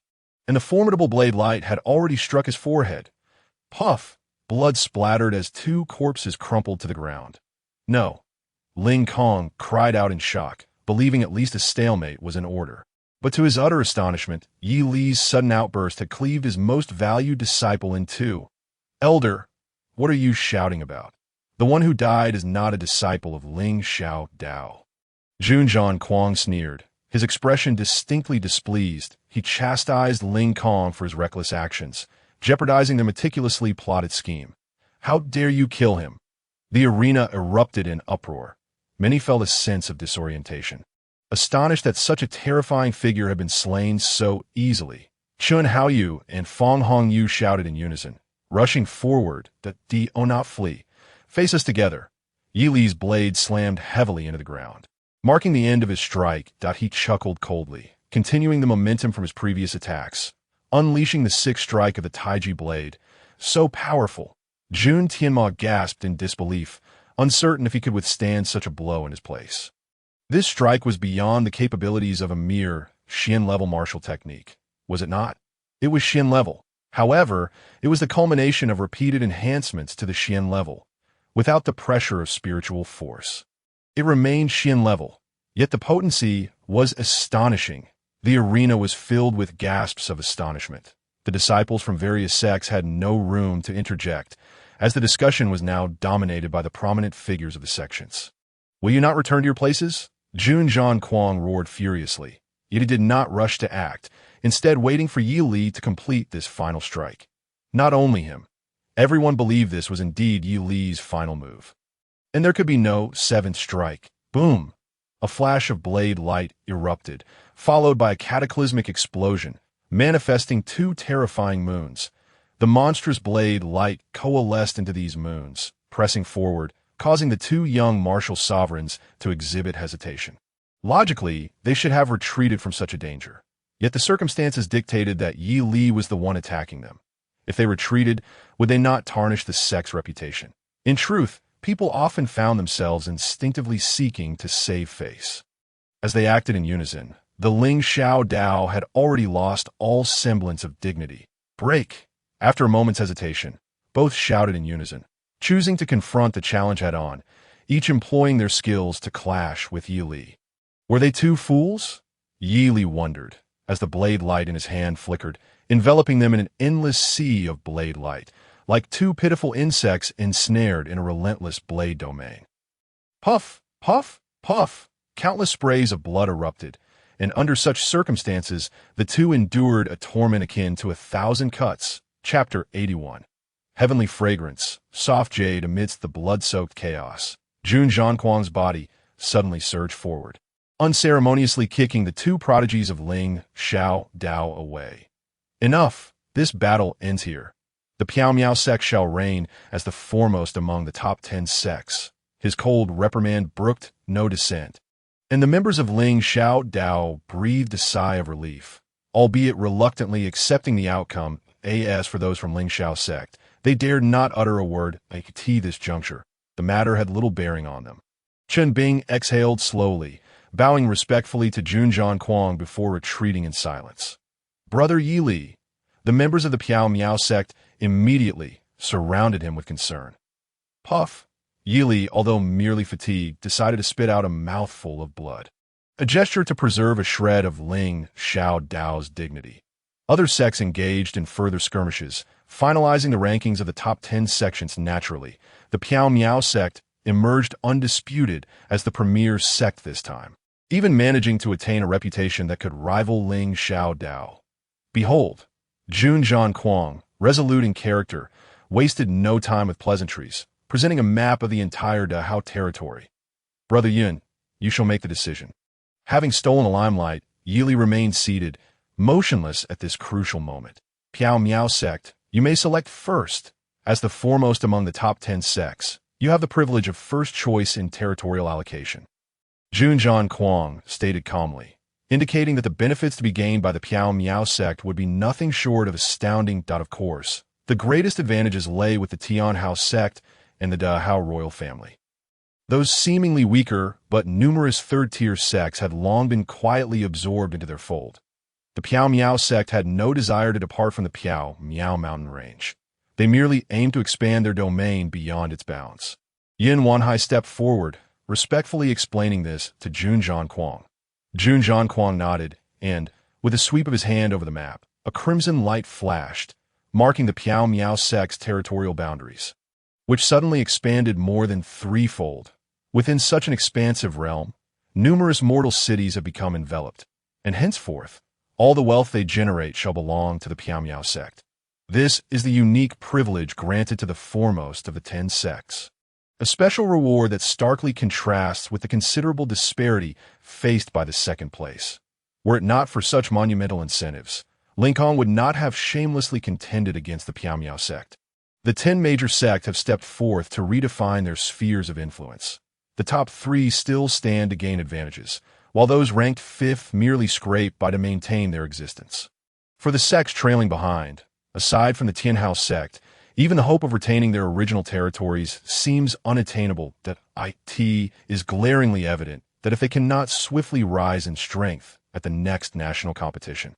And the formidable blade light had already struck his forehead. Puff! Blood splattered as two corpses crumpled to the ground. No. Ling Kong cried out in shock, believing at least a stalemate was in order. But to his utter astonishment, Yi Li's sudden outburst had cleaved his most valued disciple in two. Elder, what are you shouting about? The one who died is not a disciple of Ling Xiao Dao. Junjian Kuang sneered, his expression distinctly displeased. He chastised Ling Kong for his reckless actions, jeopardizing the meticulously plotted scheme. How dare you kill him? The arena erupted in uproar. Many felt a sense of disorientation. Astonished that such a terrifying figure had been slain so easily, Chun Haoyu and Fong Hongyu shouted in unison, rushing forward, "Do not flee. Face us together." Yi Li's blade slammed heavily into the ground. Marking the end of his strike, he chuckled coldly, continuing the momentum from his previous attacks, unleashing the sixth strike of the Taiji blade. So powerful. Jun Tianma gasped in disbelief, uncertain if he could withstand such a blow in his place. This strike was beyond the capabilities of a mere Xian-level martial technique, was it not? It was Xian level. However, it was the culmination of repeated enhancements to the Xian level, without the pressure of spiritual force. It remained Xian level, yet the potency was astonishing. The arena was filled with gasps of astonishment. The disciples from various sects had no room to interject, as the discussion was now dominated by the prominent figures of the sections. Will you not return to your places? Junjian Kuang roared furiously, yet he did not rush to act, instead waiting for Yi Li to complete this final strike. Not only him. Everyone believed this was indeed Yi Li's final move. And there could be no seventh strike. Boom! A flash of blade light erupted, followed by a cataclysmic explosion, manifesting two terrifying moons. The monstrous blade light coalesced into these moons, pressing forward, causing the two young martial sovereigns to exhibit hesitation. Logically, they should have retreated from such a danger. Yet the circumstances dictated that Yi Li was the one attacking them. If they retreated, would they not tarnish the sect's reputation? In truth, people often found themselves instinctively seeking to save face. As they acted in unison, the Ling Xiao Dao had already lost all semblance of dignity. Break! After a moment's hesitation, both shouted in unison, choosing to confront the challenge head-on, each employing their skills to clash with Yi Li. Were they two fools? Yi Li wondered, as the blade light in his hand flickered, enveloping them in an endless sea of blade light, like two pitiful insects ensnared in a relentless blade domain. Puff! Puff! Puff! Countless sprays of blood erupted, and under such circumstances, the two endured a torment akin to 1,000 cuts. Chapter 81. Heavenly fragrance, soft jade amidst the blood-soaked chaos. Jun Zhanquang's body suddenly surged forward, unceremoniously kicking the two prodigies of Ling Xiao Dao away. Enough! This battle ends here. The Piao Miao sect shall reign as the foremost among the top 10 sects. His cold reprimand brooked no dissent, and the members of Ling Xiao Dao breathed a sigh of relief, albeit reluctantly accepting the outcome. As for those from Ling Xiao sect, they dared not utter a word at this juncture. The matter had little bearing on them. Chen Bing exhaled slowly, bowing respectfully to Junjian Kuang before retreating in silence. Brother Yi Li, the members of the Piao Miao sect immediately surrounded him with concern. Puff! Yi Li, although merely fatigued, decided to spit out a mouthful of blood, a gesture to preserve a shred of Ling Xiao Dao's dignity. Other sects engaged in further skirmishes, finalizing the rankings of the top 10 sections naturally. The Piao Miao sect emerged undisputed as the premier sect this time, even managing to attain a reputation that could rival Ling Xiao Dao. Behold, Jun Zhan Kuang, resolute in character, wasted no time with pleasantries, presenting a map of the entire Dahao territory. Brother Yun, you shall make the decision. Having stolen the limelight, Yili remained seated, motionless at this crucial moment. Piao Miao sect, you may select first. As the foremost among the top 10 sects, you have the privilege of first choice in territorial allocation. Jun Zhan Kuang stated calmly, indicating that the benefits to be gained by the Piao Miao sect would be nothing short of astounding. Of course, the greatest advantages lay with the Tianhao sect and the Dahao royal family. Those seemingly weaker but numerous third-tier sects had long been quietly absorbed into their fold. The Piao Miao sect had no desire to depart from the Piao Miao mountain range. They merely aimed to expand their domain beyond its bounds. Yin Wanhai stepped forward, respectfully explaining this to Jun Zhan Kuang. Jun Zhan Kuang nodded, and, with a sweep of his hand over the map, a crimson light flashed, marking the Piao Miao sect's territorial boundaries, which suddenly expanded more than threefold. Within such an expansive realm, numerous mortal cities have become enveloped, and henceforth, all the wealth they generate shall belong to the Piao Miao sect. This is the unique privilege granted to the foremost of the 10 sects, a special reward that starkly contrasts with the considerable disparity faced by the second place. Were it not for such monumental incentives, Lincoln would not have shamelessly contended against the Piao Miao sect. The 10 major sects have stepped forth to redefine their spheres of influence. The top 3 still stand to gain advantages, while those ranked 5th merely scrape by to maintain their existence. For the sects trailing behind, aside from the Tianhao sect, even the hope of retaining their original territories seems unattainable. That it is glaringly evident that if they cannot swiftly rise in strength at the next national competition,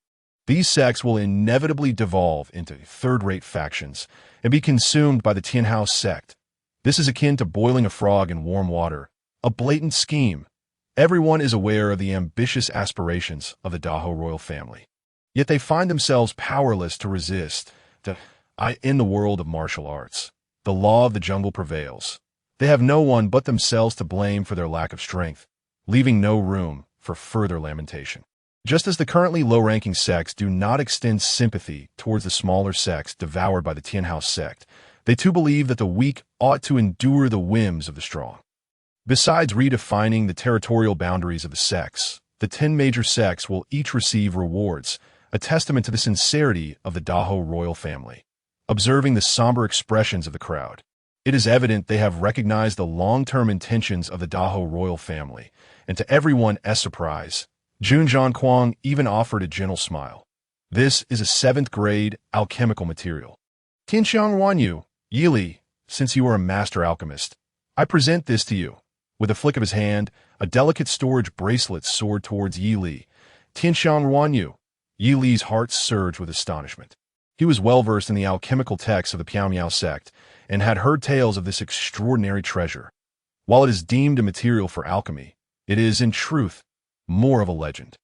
these sects will inevitably devolve into third-rate factions and be consumed by the Tianhao sect. This is akin to boiling a frog in warm water, a blatant scheme. Everyone is aware of the ambitious aspirations of the Dahao royal family. Yet they find themselves powerless to resist. In the world of martial arts, the law of the jungle prevails. They have no one but themselves to blame for their lack of strength, leaving no room for further lamentation. Just as the currently low-ranking sects do not extend sympathy towards the smaller sects devoured by the Tianhao sect, they too believe that the weak ought to endure the whims of the strong. Besides redefining the territorial boundaries of the sects, the 10 major sects will each receive rewards, a testament to the sincerity of the Dahao royal family. Observing the somber expressions of the crowd, it is evident they have recognized the long-term intentions of the Dahao royal family, and to everyone's surprise, Jun Zhan Kuang even offered a gentle smile. This is a 7th-grade alchemical material. Tianxiang Wanyu, Yili, since you are a master alchemist, I present this to you. With a flick of his hand, a delicate storage bracelet soared towards Yi Li. Tianxiang Wanyu. Yi Li's heart surged with astonishment. He was well-versed in the alchemical texts of the Piao Miao sect and had heard tales of this extraordinary treasure. While it is deemed a material for alchemy, it is, in truth, more of a legend.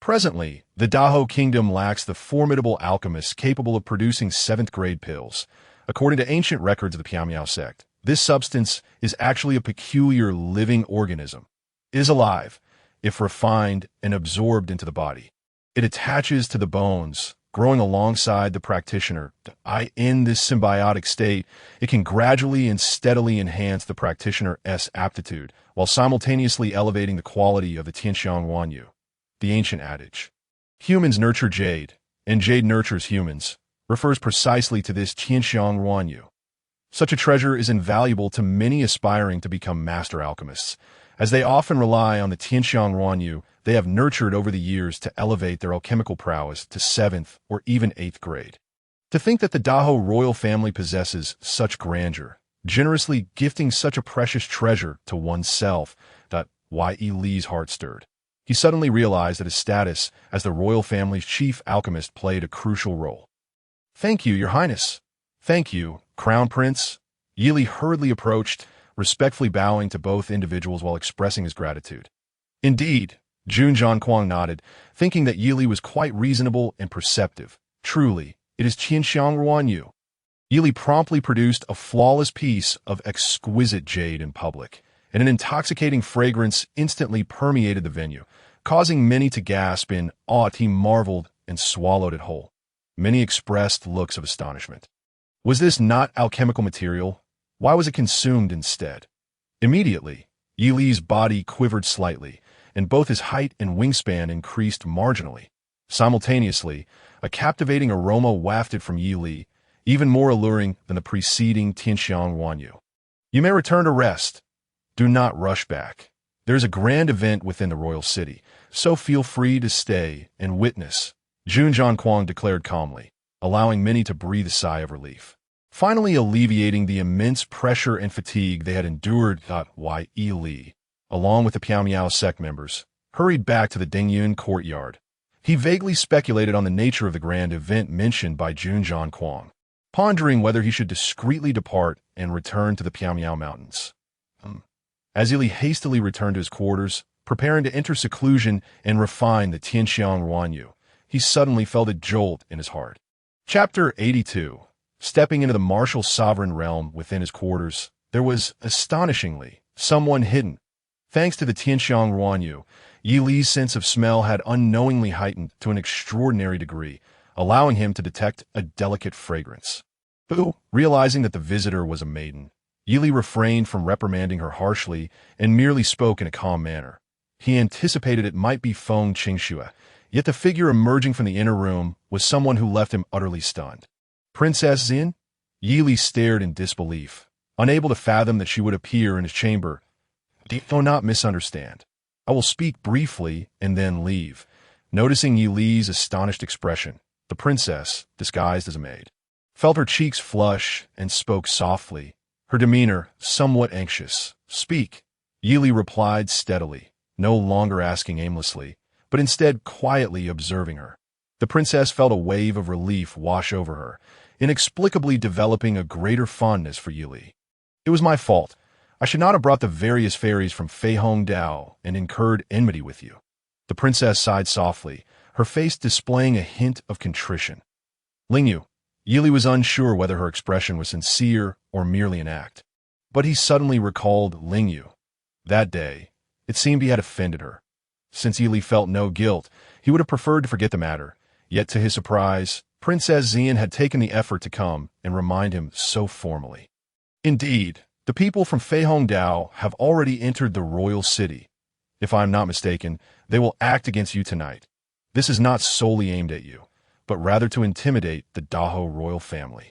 Presently, the Dahao kingdom lacks the formidable alchemists capable of producing 7th-grade pills. According to ancient records of the Piao Miao sect, this substance is actually a peculiar living organism. It is alive, if refined and absorbed into the body. It attaches to the bones, growing alongside the practitioner. In this symbiotic state, it can gradually and steadily enhance the practitioner's aptitude, while simultaneously elevating the quality of the Tianxiang Wanyu. The ancient adage, humans nurture jade, and jade nurtures humans, refers precisely to this Tianxiang Wanyu. Such a treasure is invaluable to many aspiring to become master alchemists, as they often rely on the Tianxiang Wanyu they have nurtured over the years to elevate their alchemical prowess to 7th or even 8th grade. To think that the Dahao royal family possesses such grandeur, generously gifting such a precious treasure to oneself, Yi Li's heart stirred. He suddenly realized that his status as the royal family's chief alchemist played a crucial role. "Thank you, Your Highness." "Thank you, Crown Prince." Yi Li hurriedly approached, respectfully bowing to both individuals while expressing his gratitude. "Indeed," Jun Zhan Kuang nodded, thinking that Yi Li was quite reasonable and perceptive. "Truly, it is Tianxiang Wanyu." Yili promptly produced a flawless piece of exquisite jade in public, and an intoxicating fragrance instantly permeated the venue, causing many to gasp in awe. He marveled and swallowed it whole. Many expressed looks of astonishment. Was this not alchemical material? Why was it consumed instead? Immediately, Yili's body quivered slightly, and both his height and wingspan increased marginally. Simultaneously, a captivating aroma wafted from Yili, even more alluring than the preceding Tianxiang Wanyu. You may return to rest. Do not rush back. There is a grand event within the royal city, so feel free to stay and witness, Jun Zhangquang declared calmly, allowing many to breathe a sigh of relief. Finally alleviating the immense pressure and fatigue they had endured. Yili, along with the Piao Miao sect members, hurried back to the Dingyun courtyard. He vaguely speculated on the nature of the grand event mentioned by Jun Zhangquang, pondering whether he should discreetly depart and return to the Piao Miao Mountains. As Yili hastily returned to his quarters, preparing to enter seclusion and refine the Tianxiang Wanyu, he suddenly felt a jolt in his heart. Chapter 82. Stepping into the martial sovereign realm within his quarters, there was, astonishingly, someone hidden. Thanks to the Tianxiang Wanyu, Yili's sense of smell had unknowingly heightened to an extraordinary degree, allowing him to detect a delicate fragrance. Realizing that the visitor was a maiden, Yili refrained from reprimanding her harshly and merely spoke in a calm manner. He anticipated it might be Feng Qingxue, yet the figure emerging from the inner room was someone who left him utterly stunned. Princess Xin? Yili stared in disbelief, unable to fathom that she would appear in his chamber. Do not misunderstand. I will speak briefly and then leave. Noticing Yili's astonished expression, the princess, disguised as a maid, felt her cheeks flush and spoke softly, her demeanor somewhat anxious. Speak, Yili replied steadily, no longer asking aimlessly, but instead quietly observing her. The princess felt a wave of relief wash over her, inexplicably developing a greater fondness for Yili. It was my fault. I should not have brought the various fairies from Feihong Dao and incurred enmity with you. The princess sighed softly, her face displaying a hint of contrition. Lingyu. Yili was unsure whether her expression was sincere or merely an act. But he suddenly recalled Lingyu. That day, it seemed he had offended her. Since Yili felt no guilt, he would have preferred to forget the matter. Yet to his surprise, Princess Xian had taken the effort to come and remind him so formally. Indeed, the people from Feihong Dao have already entered the royal city. If I am not mistaken, they will act against you tonight. This is not solely aimed at you, but rather to intimidate the Daho royal family.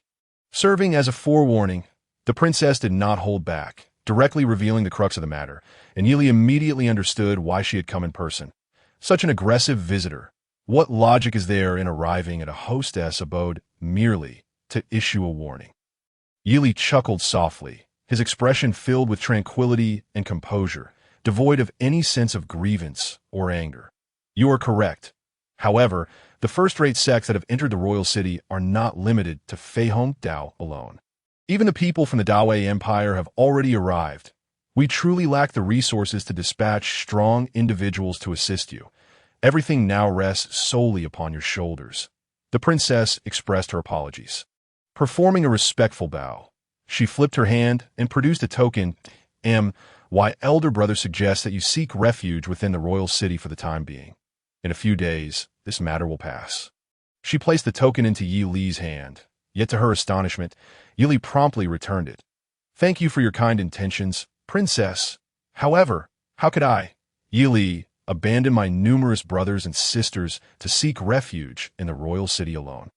Serving as a forewarning, the princess did not hold back, directly revealing the crux of the matter, and Yili immediately understood why she had come in person. Such an aggressive visitor. What logic is there in arriving at a hostess abode merely to issue a warning? Yili chuckled softly, his expression filled with tranquility and composure, devoid of any sense of grievance or anger. You are correct. However, the first-rate sects that have entered the royal city are not limited to Feihong Dao alone. Even the people from the Dawei Empire have already arrived. We truly lack the resources to dispatch strong individuals to assist you. Everything now rests solely upon your shoulders. The princess expressed her apologies. Performing a respectful bow, she flipped her hand and produced a token. My elder brother suggests that you seek refuge within the royal city for the time being. In a few days, this matter will pass. She placed the token into Yili's hand, yet to her astonishment, Yili promptly returned it. Thank you for your kind intentions, princess. However, how could I, Yili, abandon my numerous brothers and sisters to seek refuge in the royal city alone?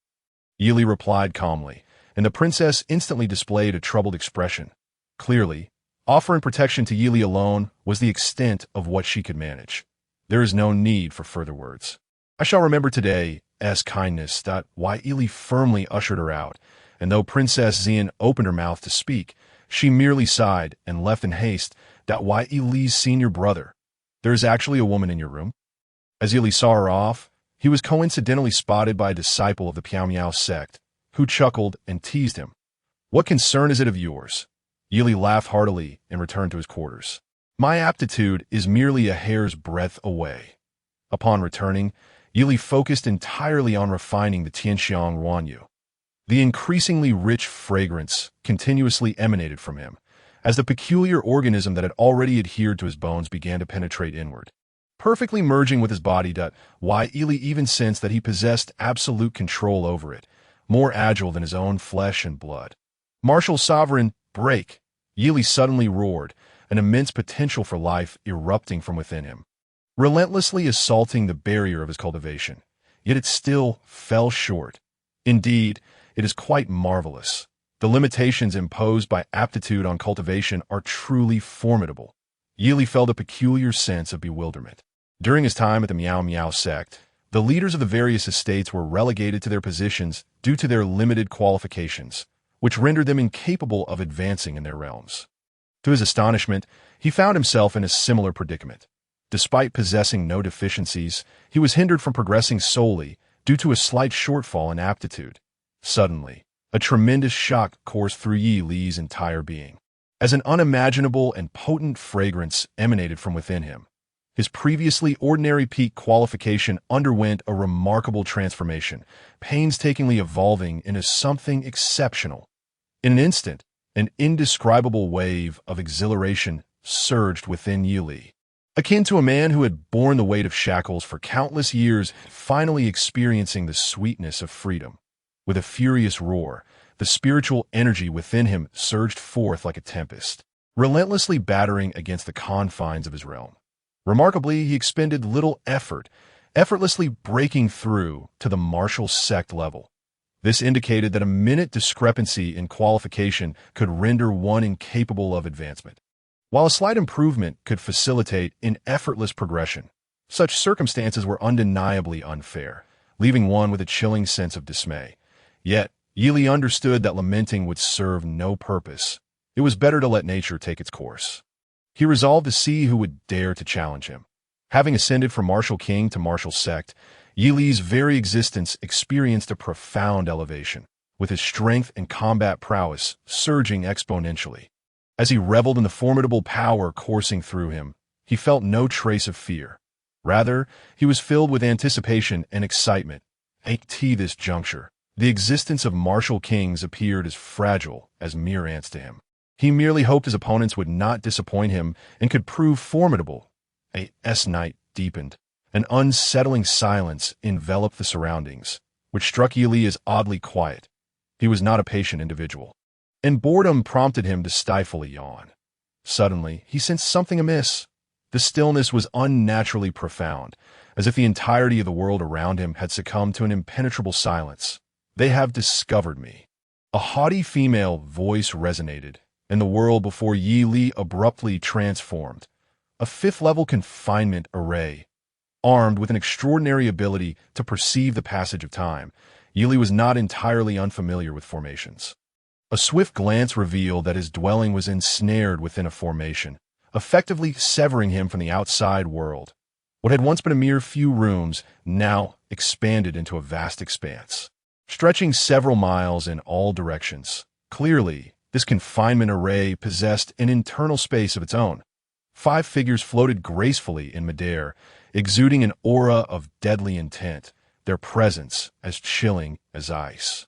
Yili replied calmly, and the princess instantly displayed a troubled expression. Clearly, offering protection to Yili alone was the extent of what she could manage. There is no need for further words. I shall remember today as kindness. Yili firmly ushered her out, and though Princess Xian opened her mouth to speak, she merely sighed and left in haste. Yili's senior brother. There is actually a woman in your room? As Yili saw her off, he was coincidentally spotted by a disciple of the Piao Miao sect, who chuckled and teased him. What concern is it of yours? Yili laughed heartily and returned to his quarters. My aptitude is merely a hair's breadth away. Upon returning, Yili focused entirely on refining the Tianxiang Wanyu. The increasingly rich fragrance continuously emanated from him, as the peculiar organism that had already adhered to his bones began to penetrate inward, perfectly merging with his body. Why Ely even sensed that he possessed absolute control over it, more agile than his own flesh and blood. Martial sovereign, break! Ely suddenly roared, an immense potential for life erupting from within him, relentlessly assaulting the barrier of his cultivation. Yet it still fell short. Indeed, it is quite marvelous. The limitations imposed by aptitude on cultivation are truly formidable. Ely felt a peculiar sense of bewilderment. During his time at the Meow Meow sect, the leaders of the various estates were relegated to their positions due to their limited qualifications, which rendered them incapable of advancing in their realms. To his astonishment, he found himself in a similar predicament. Despite possessing no deficiencies, he was hindered from progressing solely due to a slight shortfall in aptitude. Suddenly, a tremendous shock coursed through Yi Li's entire being, as an unimaginable and potent fragrance emanated from within him. His previously ordinary peak qualification underwent a remarkable transformation, painstakingly evolving into something exceptional. In an instant, an indescribable wave of exhilaration surged within Yi Li. Akin to a man who had borne the weight of shackles for countless years, finally experiencing the sweetness of freedom. With a furious roar, the spiritual energy within him surged forth like a tempest, relentlessly battering against the confines of his realm. Remarkably, he expended little effort, effortlessly breaking through to the martial sect level. This indicated that a minute discrepancy in qualification could render one incapable of advancement, while a slight improvement could facilitate an effortless progression. Such circumstances were undeniably unfair, leaving one with a chilling sense of dismay. Yet, Yi Li understood that lamenting would serve no purpose. It was better to let nature take its course. He resolved to see who would dare to challenge him. Having ascended from martial king to martial sect, Yi Li's very existence experienced a profound elevation, with his strength and combat prowess surging exponentially. As he reveled in the formidable power coursing through him, he felt no trace of fear. Rather, he was filled with anticipation and excitement. At this juncture, the existence of martial kings appeared as fragile as mere ants to him. He merely hoped his opponents would not disappoint him and could prove formidable. Night deepened. An unsettling silence enveloped the surroundings, which struck Yi Li as oddly quiet. He was not a patient individual, and boredom prompted him to stifle a yawn. Suddenly, he sensed something amiss. The stillness was unnaturally profound, as if the entirety of the world around him had succumbed to an impenetrable silence. "They have discovered me." A haughty female voice resonated, and the world before Yi Li abruptly transformed. A fifth-level confinement array. Armed with an extraordinary ability to perceive the passage of time, Yi Li was not entirely unfamiliar with formations. A swift glance revealed that his dwelling was ensnared within a formation, effectively severing him from the outside world. What had once been a mere few rooms now expanded into a vast expanse, stretching several miles in all directions. Clearly, this confinement array possessed an internal space of its own. 5 figures floated gracefully in midair, exuding an aura of deadly intent, their presence as chilling as ice.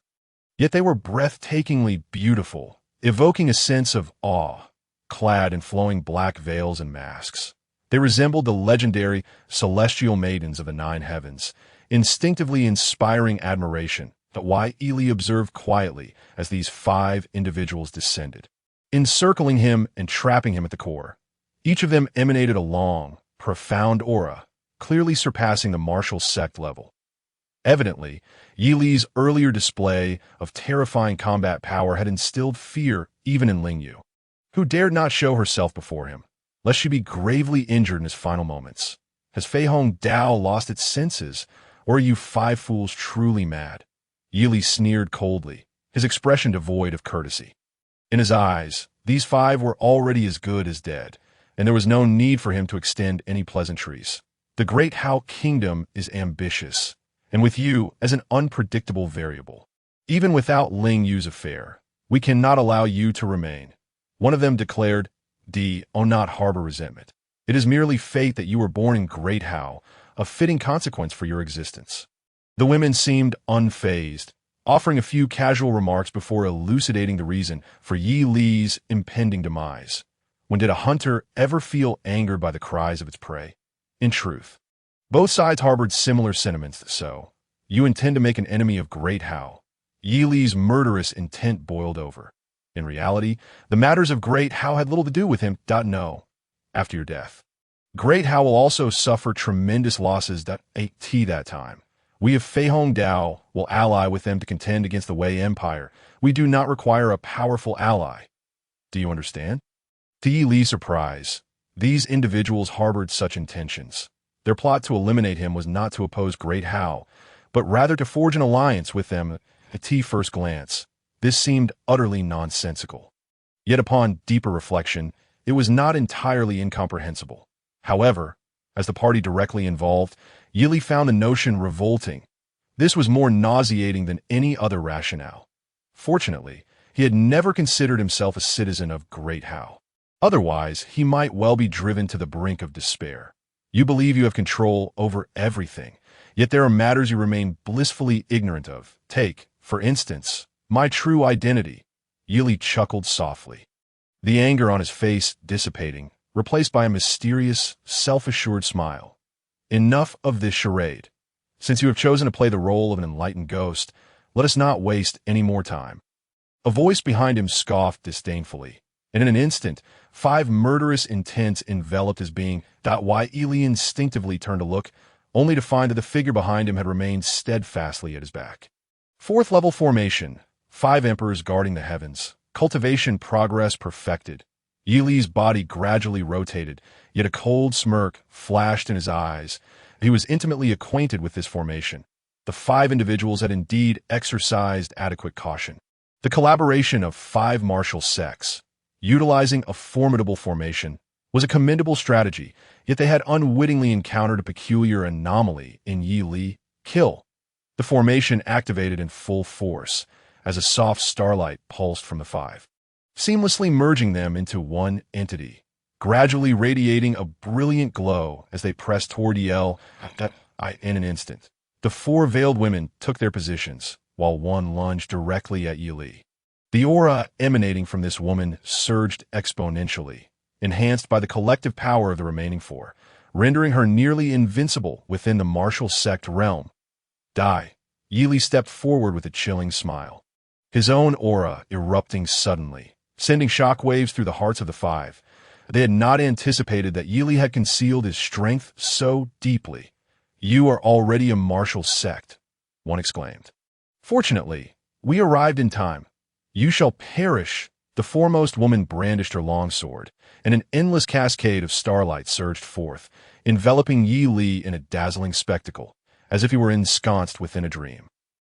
Yet they were breathtakingly beautiful, evoking a sense of awe, clad in flowing black veils and masks. They resembled the legendary celestial maidens of the 9 heavens, instinctively inspiring admiration. That why Ely observed quietly as these 5 individuals descended, encircling him and trapping him at the core. Each of them emanated a long, profound aura, clearly surpassing the martial sect level. Evidently, Yi Li's earlier display of terrifying combat power had instilled fear even in Lingyu, who dared not show herself before him, lest she be gravely injured in his final moments. Has Fei Hong Dao lost its senses, or are you 5 fools truly mad? Yi Li sneered coldly, his expression devoid of courtesy. In his eyes, these 5 were already as good as dead, and there was no need for him to extend any pleasantries. The great Hao kingdom is ambitious, and with you as an unpredictable variable. Even without Ling Yu's affair, we cannot allow you to remain. One of them declared, "Do not harbor resentment. It is merely fate that you were born in Great Hao, a fitting consequence for your existence." The women seemed unfazed, offering a few casual remarks before elucidating the reason for Yi Li's impending demise. When did a hunter ever feel angered by the cries of its prey? In truth, both sides harbored similar sentiments, so you intend to make an enemy of Great Hao. Yi Li's murderous intent boiled over. In reality, the matters of Great Hao had little to do with him. No. After your death, Great Hao will also suffer tremendous losses. That time. We of Feihong Dao will ally with them to contend against the Wei Empire. We do not require a powerful ally. Do you understand? To Yi Li's surprise, these individuals harbored such intentions. Their plot to eliminate him was not to oppose Great Hao, but rather to forge an alliance with them. At first glance, this seemed utterly nonsensical. Yet upon deeper reflection, it was not entirely incomprehensible. However, as the party directly involved, Yi Li found the notion revolting. This was more nauseating than any other rationale. Fortunately, he had never considered himself a citizen of Great Hao. Otherwise, he might well be driven to the brink of despair. You believe you have control over everything, yet there are matters you remain blissfully ignorant of. Take, for instance, my true identity. Yi Li chuckled softly, the anger on his face dissipating, replaced by a mysterious, self-assured smile. Enough of this charade. Since you have chosen to play the role of an enlightened ghost, let us not waste any more time. A voice behind him scoffed disdainfully, and in an instant, 5 murderous intents enveloped his being. Why Yi Li instinctively turned to look, only to find that the figure behind him had remained steadfastly at his back. 4th level formation, 5 emperors guarding the heavens, cultivation progress perfected. Yi Li's body gradually rotated, yet a cold smirk flashed in his eyes. He was intimately acquainted with this formation. The 5 individuals had indeed exercised adequate caution. The collaboration of 5 martial sects, utilizing a formidable formation, was a commendable strategy, yet they had unwittingly encountered a peculiar anomaly in Yi Li. Kill. The formation activated in full force, as a soft starlight pulsed from the 5, seamlessly merging them into one entity, gradually radiating a brilliant glow as they pressed toward in an instant. The 4 veiled women took their positions, while one lunged directly at Yi Li. The aura emanating from this woman surged exponentially, enhanced by the collective power of the remaining 4, rendering her nearly invincible within the martial sect realm. Yi Li stepped forward with a chilling smile, his own aura erupting suddenly, sending shockwaves through the hearts of the 5. They had not anticipated that Yi Li had concealed his strength so deeply. You are already a martial sect, one exclaimed. Fortunately, we arrived in time. You shall perish. The foremost woman brandished her longsword, and an endless cascade of starlight surged forth, enveloping Yi Li in a dazzling spectacle, as if he were ensconced within a dream.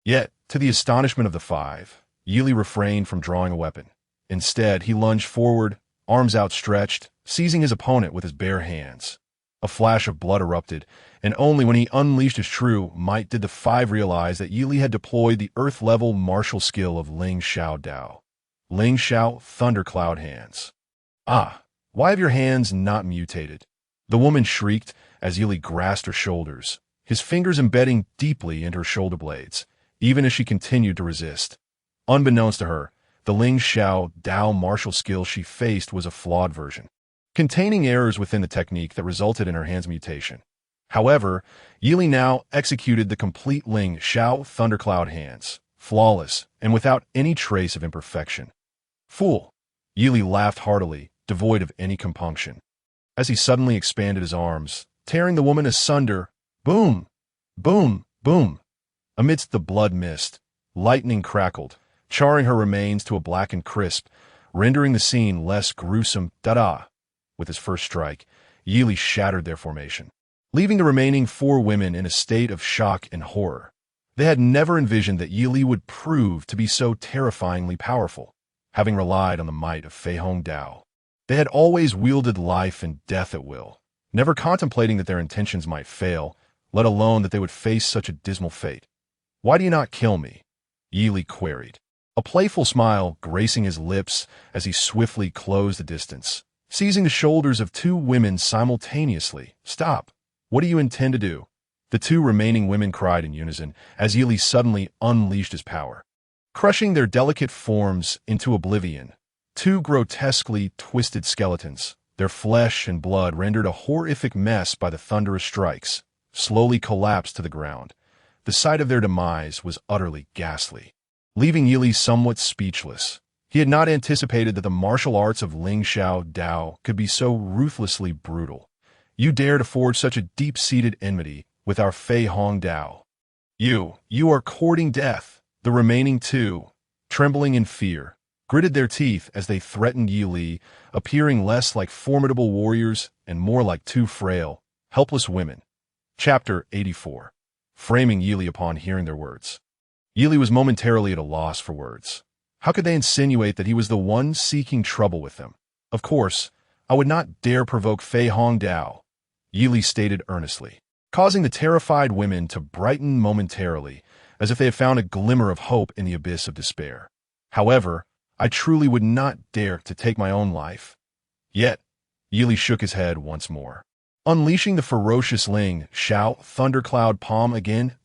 Yet, to the astonishment of the 5, Yi Li refrained from drawing a weapon. Instead, he lunged forward, arms outstretched, seizing his opponent with his bare hands. A flash of blood erupted, and only when he unleashed his true might did the 5 realize that Yi Li had deployed the earth-level martial skill of Ling Xiao Dao. Ling Xiao Thundercloud Hands. Why have your hands not mutated? The woman shrieked as Yi Li grasped her shoulders, his fingers embedding deeply into her shoulder blades, even as she continued to resist. Unbeknownst to her, the Ling Xiao Dao martial skill she faced was a flawed version, containing errors within the technique that resulted in her hand's mutation. However, Yi Li now executed the complete Ling Xiao Thundercloud Hands, flawless and without any trace of imperfection. Fool! Yi Li laughed heartily, devoid of any compunction, as he suddenly expanded his arms, tearing the woman asunder. Boom! Boom! Boom! Amidst the blood mist, lightning crackled, charring her remains to a blackened crisp, rendering the scene less gruesome. With his first strike, Yi Li shattered their formation, leaving the remaining 4 women in a state of shock and horror. They had never envisioned that Yi Li would prove to be so terrifyingly powerful, having relied on the might of Feihong Dao. They had always wielded life and death at will, never contemplating that their intentions might fail, let alone that they would face such a dismal fate. Why do you not kill me? Yi Li queried, a playful smile gracing his lips as he swiftly closed the distance, seizing the shoulders of 2 women simultaneously. Stop! What do you intend to do? The two remaining women cried in unison as Yili suddenly unleashed his power, crushing their delicate forms into oblivion. Two grotesquely twisted skeletons, their flesh and blood rendered a horrific mess by the thunderous strikes, slowly collapsed to the ground. The sight of their demise was utterly ghastly, leaving Yili somewhat speechless. He had not anticipated that the martial arts of Ling Xiao Dao could be so ruthlessly brutal. You dare to forge such a deep-seated enmity with our Fei Hong Dao. You are courting death. The remaining two, trembling in fear, gritted their teeth as they threatened Yi Li, appearing less like formidable warriors and more like two frail, helpless women. Chapter 84. Framing Yi Li upon hearing their words. Yi Li was momentarily at a loss for words. How could they insinuate that he was the one seeking trouble with them? Of course, I would not dare provoke Fei Hong Dao, Yi Li stated earnestly, causing the terrified women to brighten momentarily, as if they had found a glimmer of hope in the abyss of despair. However, I truly would not dare to take my own life. Yet, Yi Li shook his head once more, unleashing the ferocious Ling Xiao thundercloud palm again.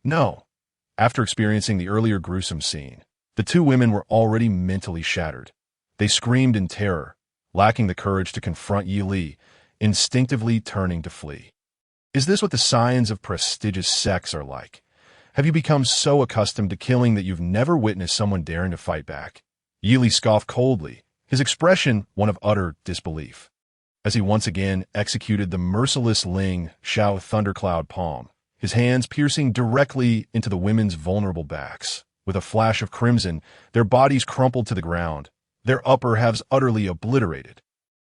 No. After experiencing the earlier gruesome scene, the two women were already mentally shattered. They screamed in terror, lacking the courage to confront Yi Li, instinctively turning to flee. Is this what the scions of prestigious sects are like? Have you become so accustomed to killing that you've never witnessed someone daring to fight back? Yi Li scoffed coldly, his expression one of utter disbelief, as he once again executed the merciless Ling Xiao thundercloud palm, his hands piercing directly into the women's vulnerable backs. With a flash of crimson, their bodies crumpled to the ground, their upper halves utterly obliterated.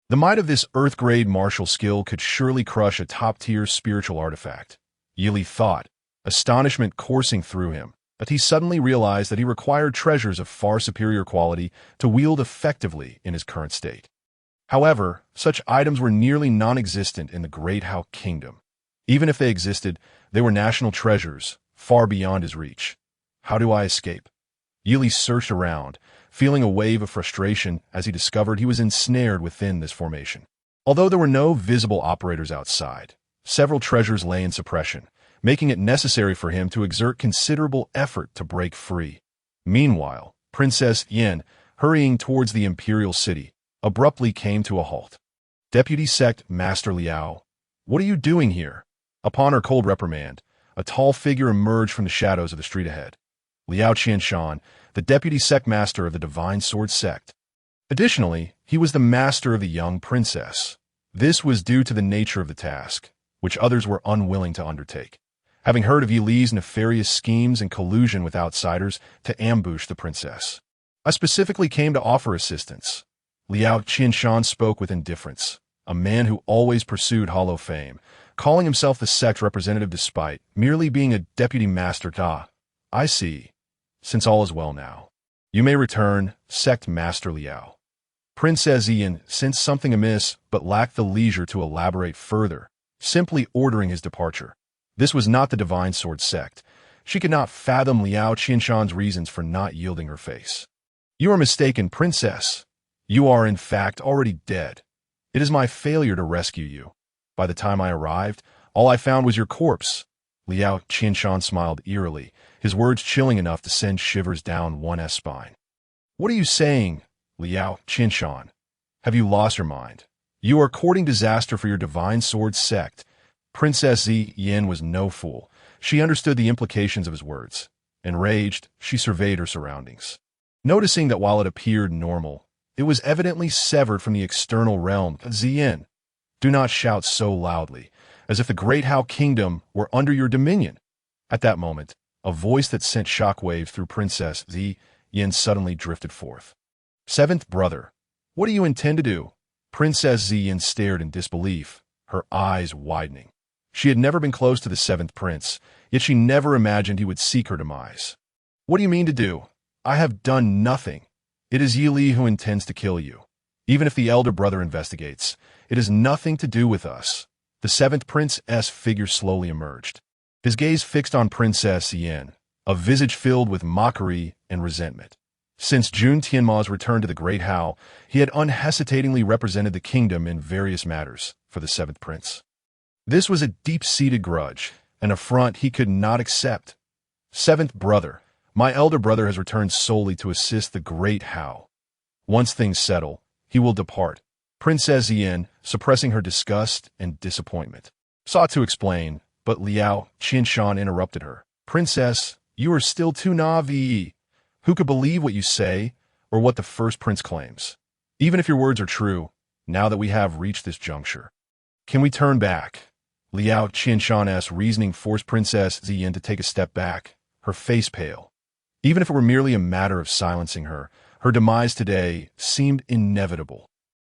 The might of this earth-grade martial skill could surely crush a top-tier spiritual artifact, Yi Li thought, astonishment coursing through him, but he suddenly realized that he required treasures of far superior quality to wield effectively in his current state. However, such items were nearly non-existent in the Great Hao Kingdom. Even if they existed, they were national treasures, far beyond his reach. How do I escape? Yi Li searched around, feeling a wave of frustration as he discovered he was ensnared within this formation. Although there were no visible operators outside, several treasures lay in suppression, making it necessary for him to exert considerable effort to break free. Meanwhile, Princess Yan, hurrying towards the imperial city, abruptly came to a halt. Deputy Sect Master Liao, what are you doing here? Upon her cold reprimand, a tall figure emerged from the shadows of the street ahead. Liao Qianshan, the deputy sect master of the Divine Sword sect. Additionally, he was the master of the young princess. This was due to the nature of the task, which others were unwilling to undertake, having heard of Yi Li's nefarious schemes and collusion with outsiders to ambush the princess. I specifically came to offer assistance. Liao Qianshan spoke with indifference, a man who always pursued hollow fame, calling himself the sect representative despite merely being a deputy master. I see. Since all is well now, you may return, Sect Master Liao. Princess Yan sensed something amiss but lacked the leisure to elaborate further, simply ordering his departure. This was not the Divine Sword sect. She could not fathom Liao Qianshan's reasons for not yielding her face. You are mistaken, Princess. You are in fact already dead. It is my failure to rescue you. By the time I arrived, all I found was your corpse. Liao Qianshan smiled eerily, his words chilling enough to send shivers down one's spine. What are you saying, Liao Qianshan? Have you lost your mind? You are courting disaster for your Divine Sword sect. Princess Yan was no fool. She understood the implications of his words. Enraged, she surveyed her surroundings, noticing that while it appeared normal, it was evidently severed from the external realm. Yan, do not shout so loudly, as if the Great Hao Kingdom were under your dominion. At that moment, a voice that sent shockwaves through Princess Yan suddenly drifted forth. Seventh brother, what do you intend to do? Princess Yan stared in disbelief, her eyes widening. She had never been close to the seventh prince, yet she never imagined he would seek her demise. What do you mean to do? I have done nothing. It is Yi Li who intends to kill you. Even if the elder brother investigates, it has nothing to do with us. The seventh prince's figure slowly emerged, his gaze fixed on Princess Yan, a visage filled with mockery and resentment. Since Jun Tianma's return to the Great Hao, he had unhesitatingly represented the kingdom in various matters for the seventh prince. This was a deep-seated grudge, an affront he could not accept. Seventh brother, my elder brother has returned solely to assist the great Hao. Once things settle, he will depart. Princess Yin, suppressing her disgust and disappointment, sought to explain, but Liao Qinshan interrupted her. Princess, you are still too naive. Who could believe what you say, or what the first prince claims? Even if your words are true, now that we have reached this juncture, can we turn back? Liao Qinshan's reasoning forced Princess Ziyin to take a step back, her face pale. Even if it were merely a matter of silencing her, her demise today seemed inevitable.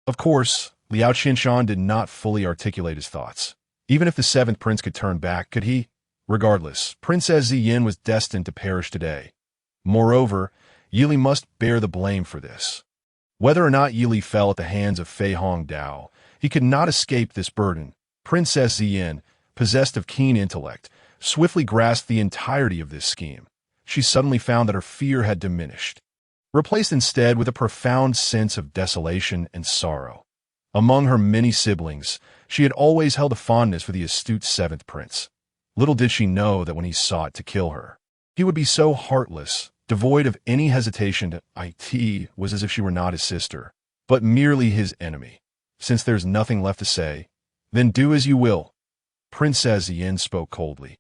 Of course, Liao Qinshan did not fully articulate his thoughts. Even if the seventh prince could turn back, could he? Regardless, Princess Ziyin was destined to perish today. Moreover, Yili must bear the blame for this. Whether or not Yili fell at the hands of Fei Hongdao, he could not escape this burden. Princess Ziyin, possessed of keen intellect, swiftly grasped the entirety of this scheme. She suddenly found that her fear had diminished, replaced instead with a profound sense of desolation and sorrow. Among her many siblings, she had always held a fondness for the astute seventh prince. Little did she know that when he sought to kill her, he would be so heartless, devoid of any hesitation to it was as if she were not his sister, but merely his enemy. Since there's nothing left to say, then do as you will. Princess Yin spoke coldly,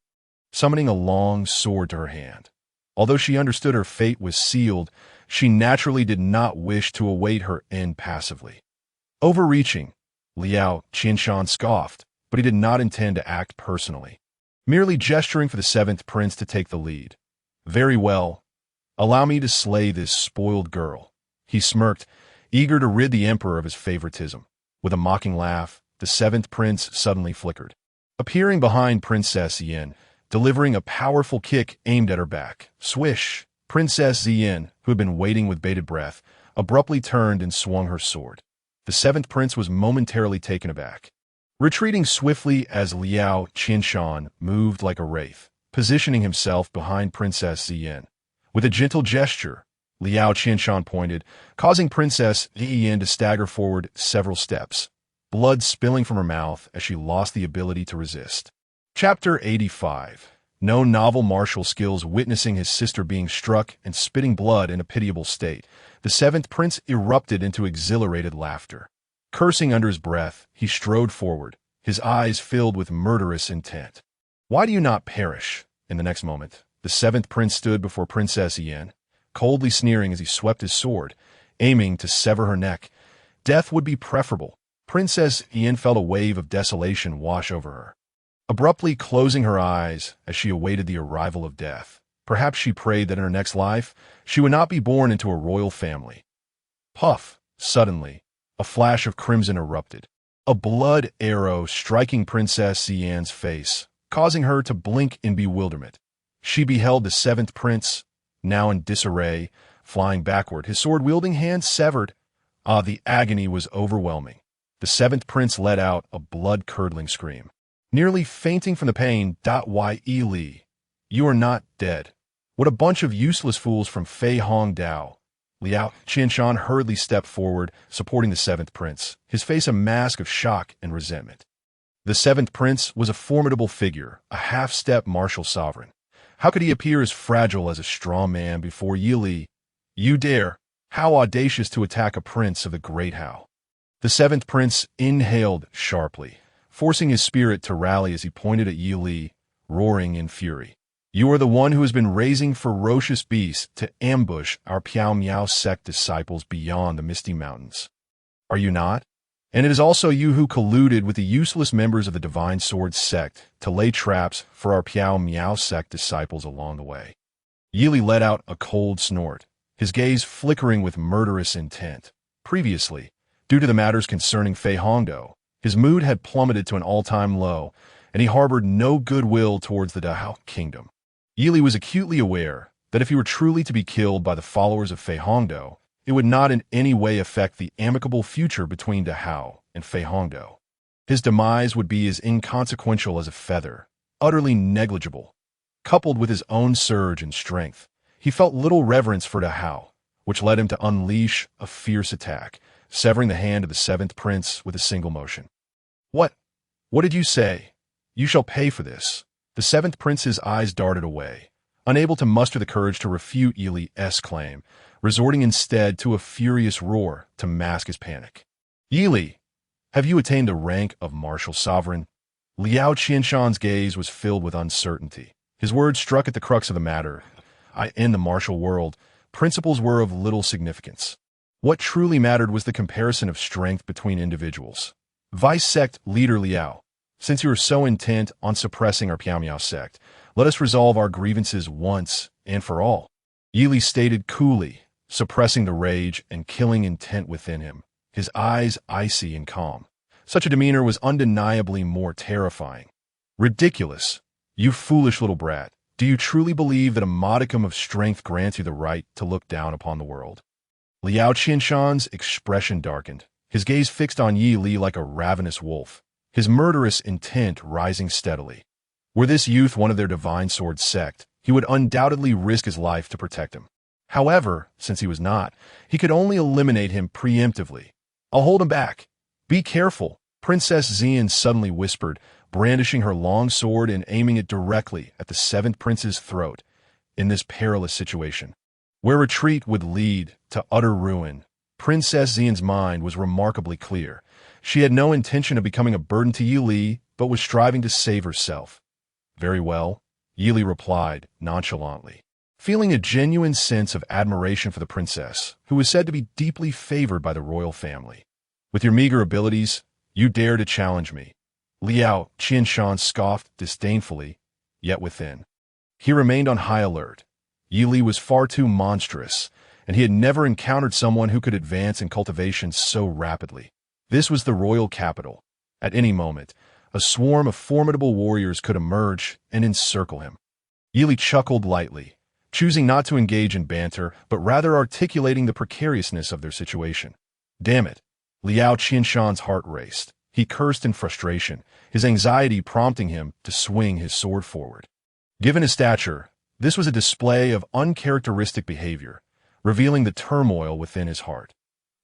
summoning a long sword to her hand. Although she understood her fate was sealed, she naturally did not wish to await her end passively. Overreaching, Liao Qinshan scoffed, but he did not intend to act personally, merely gesturing for the seventh prince to take the lead. Very well. Allow me to slay this spoiled girl. He smirked, eager to rid the emperor of his favoritism. With a mocking laugh, the seventh prince suddenly flickered, appearing behind Princess Yin, delivering a powerful kick aimed at her back. Swish! Princess Ziyin, who had been waiting with bated breath, abruptly turned and swung her sword. The seventh prince was momentarily taken aback, retreating swiftly as Liao Qinshan moved like a wraith, positioning himself behind Princess Ziyin. With a gentle gesture, Liao Qinshan pointed, causing Princess Ziyin to stagger forward several steps, blood spilling from her mouth as she lost the ability to resist. Chapter 85. No novel martial skills. Witnessing his sister being struck and spitting blood in a pitiable state, the seventh prince erupted into exhilarated laughter. Cursing under his breath, he strode forward, his eyes filled with murderous intent. Why do you not perish? In the next moment, the seventh prince stood before Princess Yin, coldly sneering as he swept his sword, aiming to sever her neck. Death would be preferable. Princess Yin felt a wave of desolation wash over her, abruptly closing her eyes as she awaited the arrival of death. Perhaps she prayed that in her next life, she would not be born into a royal family. Puff! Suddenly, a flash of crimson erupted, a blood arrow striking Princess Xian's face, causing her to blink in bewilderment. She beheld the seventh prince, now in disarray, flying backward, his sword-wielding hand severed. The agony was overwhelming. The seventh prince let out a blood-curdling scream, nearly fainting from the pain. Why, Li? You are not dead. What a bunch of useless fools from Fei Hongdao. Liao Qinshan hurriedly stepped forward, supporting the seventh prince, his face a mask of shock and resentment. The seventh prince was a formidable figure, a half-step martial sovereign. How could he appear as fragile as a straw man before Li? You dare? How audacious to attack a prince of the great Hao. The seventh prince inhaled sharply, forcing his spirit to rally as he pointed at Li, roaring in fury. You are the one who has been raising ferocious beasts to ambush our Piao Miao sect disciples beyond the Misty Mountains. Are you not? And it is also you who colluded with the useless members of the Divine Sword sect to lay traps for our Piao Miao sect disciples along the way. Yili let out a cold snort, his gaze flickering with murderous intent. Previously, due to the matters concerning Fei Hongdao, his mood had plummeted to an all-time low, and he harbored no goodwill towards the Dahao kingdom. Yili was acutely aware that if he were truly to be killed by the followers of Fei Hongdao, it would not in any way affect the amicable future between Dahao and Fei Hongdao. His demise would be as inconsequential as a feather, utterly negligible. Coupled with his own surge in strength, he felt little reverence for Dahao, which led him to unleash a fierce attack, severing the hand of the seventh prince with a single motion. What did you say? you shall pay for this. The seventh prince's eyes darted away, unable to muster the courage to refute Yili's claim, resorting instead to a furious roar to mask his panic. Yili, have you attained the rank of martial sovereign? Liao Qianshan's gaze was filled with uncertainty. His words struck at the crux of the matter. In the martial world, principles were of little significance. What truly mattered was the comparison of strength between individuals. Vice sect leader Liao, since you are so intent on suppressing our Piao sect, let us resolve our grievances once and for all. Yili stated coolly, suppressing the rage and killing intent within him, his eyes icy and calm. Such a demeanor was undeniably more terrifying. Ridiculous. You foolish little brat. Do you truly believe that a modicum of strength grants you the right to look down upon the world? Liao Qianshan's expression darkened, his gaze fixed on Yi Li like a ravenous wolf, his murderous intent rising steadily. Were this youth one of their divine sword sect, he would undoubtedly risk his life to protect him. However, since he was not, he could only eliminate him preemptively. I'll hold him back. Be careful, Princess Xian suddenly whispered, brandishing her long sword and aiming it directly at the seventh prince's throat. In this perilous situation, where retreat would lead to utter ruin, Princess Xian's mind was remarkably clear. She had no intention of becoming a burden to Yili, but was striving to save herself. Very well, Yili replied nonchalantly, feeling a genuine sense of admiration for the princess, who was said to be deeply favored by the royal family. With your meager abilities, you dare to challenge me. Liao Qianshan scoffed disdainfully, yet within. He remained on high alert. Yili was far too monstrous, and he had never encountered someone who could advance in cultivation so rapidly. This was the royal capital. At any moment, a swarm of formidable warriors could emerge and encircle him. Yili chuckled lightly, choosing not to engage in banter, but rather articulating the precariousness of their situation. Damn it! Liao Qianshan's heart raced. He cursed in frustration, his anxiety prompting him to swing his sword forward. Given his stature, this was a display of uncharacteristic behavior, revealing the turmoil within his heart.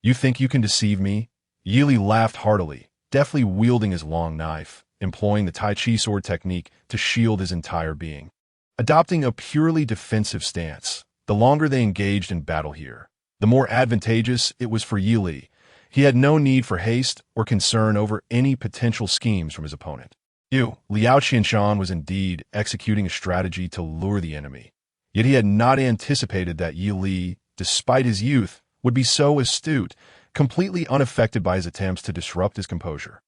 You think you can deceive me? Yili laughed heartily, deftly wielding his long knife, employing the Tai Chi sword technique to shield his entire being. Adopting a purely defensive stance, the longer they engaged in battle here, the more advantageous it was for Yili. He had no need for haste or concern over any potential schemes from his opponent. Liao Qianshan was indeed executing a strategy to lure the enemy, yet he had not anticipated that Yi Li, despite his youth, would be so astute, completely unaffected by his attempts to disrupt his composure.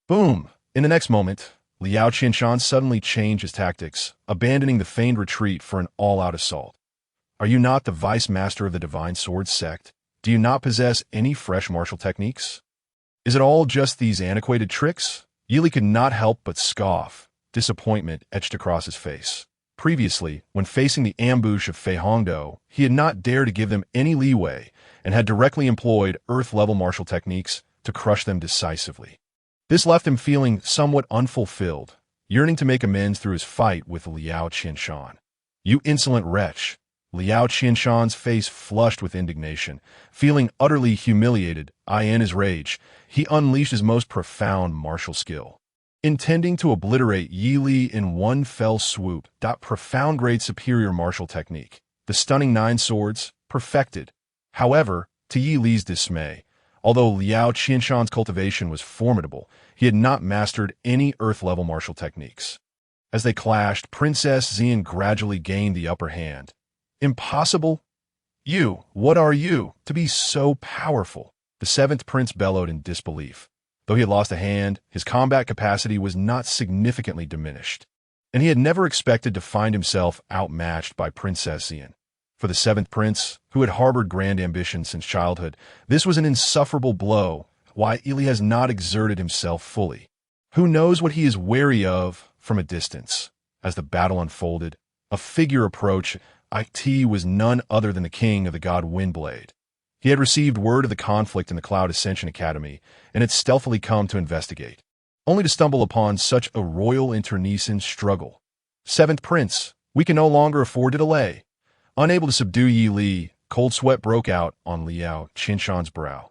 Boom! In the next moment, Liao Qianshan suddenly changed his tactics, abandoning the feigned retreat for an all-out assault. Are you not the vice master of the Divine Sword sect? Do you not possess any fresh martial techniques? Is it all just these antiquated tricks? Yili could not help but scoff, disappointment etched across his face. Previously, when facing the ambush of Fei Hongdou, he had not dared to give them any leeway and had directly employed earth-level martial techniques to crush them decisively. This left him feeling somewhat unfulfilled, yearning to make amends through his fight with Liao Qianshan. You insolent wretch! Liao Qianshan's face flushed with indignation. Feeling utterly humiliated, in his rage, he unleashed his most profound martial skill. Intending to obliterate Yi Li in one fell swoop, profound grade superior martial technique, the stunning nine swords, perfected. However, to Yi Li's dismay, although Liao Qianshan's cultivation was formidable, he had not mastered any earth-level martial techniques. As they clashed, Princess Xian gradually gained the upper hand. Impossible? You, what are you, to be so powerful? The seventh prince bellowed in disbelief. Though he had lost a hand, his combat capacity was not significantly diminished, and he had never expected to find himself outmatched by Princess Xian. For the seventh prince, who had harbored grand ambitions since childhood, this was an insufferable blow. Why Ili has not exerted himself fully. Who knows what he is wary of from a distance? As the battle unfolded, a figure approached. It was none other than the king of the god Windblade. He had received word of the conflict in the Cloud Ascension Academy and had stealthily come to investigate, only to stumble upon such a royal internecine struggle. Seventh Prince, we can no longer afford to delay. Unable to subdue Yi Li, cold sweat broke out on Liao Qianshan's brow.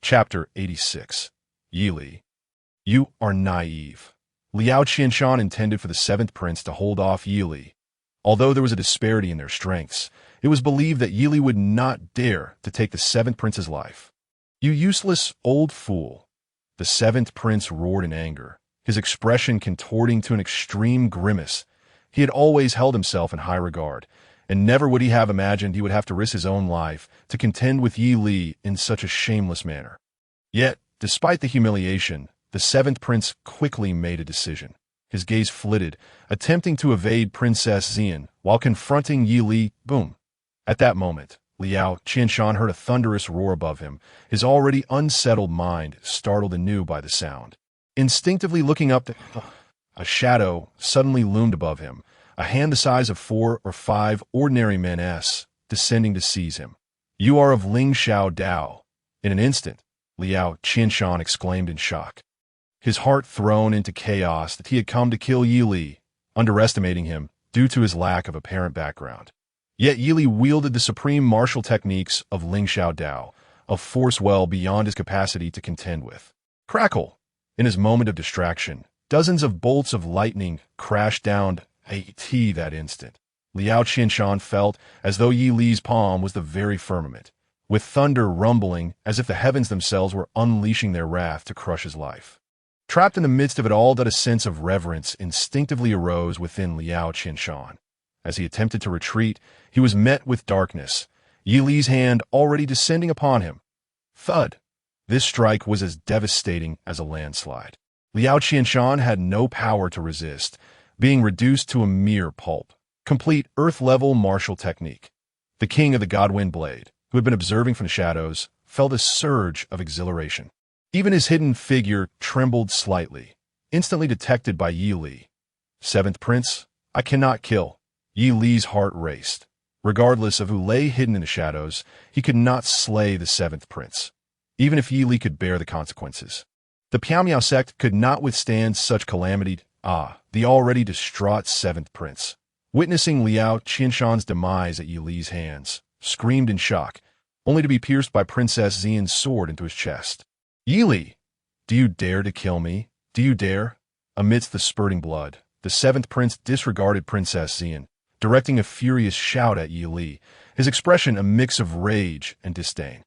Chapter 86. Yi Li. You are naive. Liao Qianshan intended for the seventh prince to hold off Yili. Although there was a disparity in their strengths, it was believed that Yili would not dare to take the seventh prince's life. "You useless old fool!" The seventh prince roared in anger, his expression contorting to an extreme grimace. He had always held himself in high regard, and never would he have imagined he would have to risk his own life to contend with Yi Li in such a shameless manner. Yet, despite the humiliation, the seventh prince quickly made a decision. His gaze flitted, attempting to evade Princess Xian while confronting Yi Li. Boom! At that moment, Liao Qianshan heard a thunderous roar above him, his already unsettled mind startled anew by the sound. Instinctively looking up, a shadow suddenly loomed above him, a hand the size of 4 or 5 ordinary men descending to seize him. "You are of Ling Xiao Dao." In an instant, Liao Qianshan exclaimed in shock, his heart thrown into chaos that he had come to kill Yi Li, underestimating him due to his lack of apparent background. Yet Yi Li wielded the supreme martial techniques of Ling Xiao Dao, a force well beyond his capacity to contend with. Crackle! In his moment of distraction, dozens of bolts of lightning crashed down that instant. Liao Qianshan felt as though Yi Li's palm was the very firmament, with thunder rumbling as if the heavens themselves were unleashing their wrath to crush his life. Trapped in the midst of it all, that a sense of reverence instinctively arose within Liao Qianshan. As he attempted to retreat, he was met with darkness, Yi Li's hand already descending upon him. Thud! This strike was as devastating as a landslide. Liao Qianshan had no power to resist, being reduced to a mere pulp. Complete Earth-level martial technique. The king of the Godwind Blade, who had been observing from the shadows, felt a surge of exhilaration. Even his hidden figure trembled slightly, instantly detected by Yi Li. "Seventh Prince, I cannot kill." Yi Li's heart raced. Regardless of who lay hidden in the shadows, he could not slay the seventh prince, even if Yi Li could bear the consequences. The Piao sect could not withstand such calamity. The already distraught seventh prince, witnessing Liao Qianshan's demise at Yi Li's hands, screamed in shock, only to be pierced by Princess Xian's sword into his chest. "Yi Li, do you dare to kill me? Do you dare?" Amidst the spurting blood, the seventh prince disregarded Princess Xian, directing a furious shout at Yi Li, his expression a mix of rage and disdain.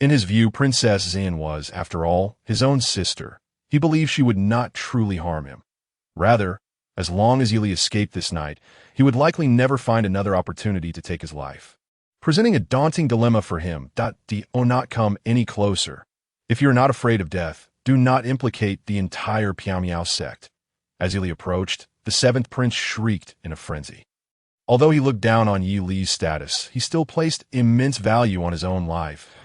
In his view, Princess Xian was, after all, his own sister. He believed she would not truly harm him. Rather, as long as Yi Li escaped this night, he would likely never find another opportunity to take his life. Presenting a daunting dilemma for him, do not come any closer. If you are not afraid of death, do not implicate the entire Piao sect. As Yi Li approached, the seventh prince shrieked in a frenzy. Although he looked down on Yi Li's status, he still placed immense value on his own life.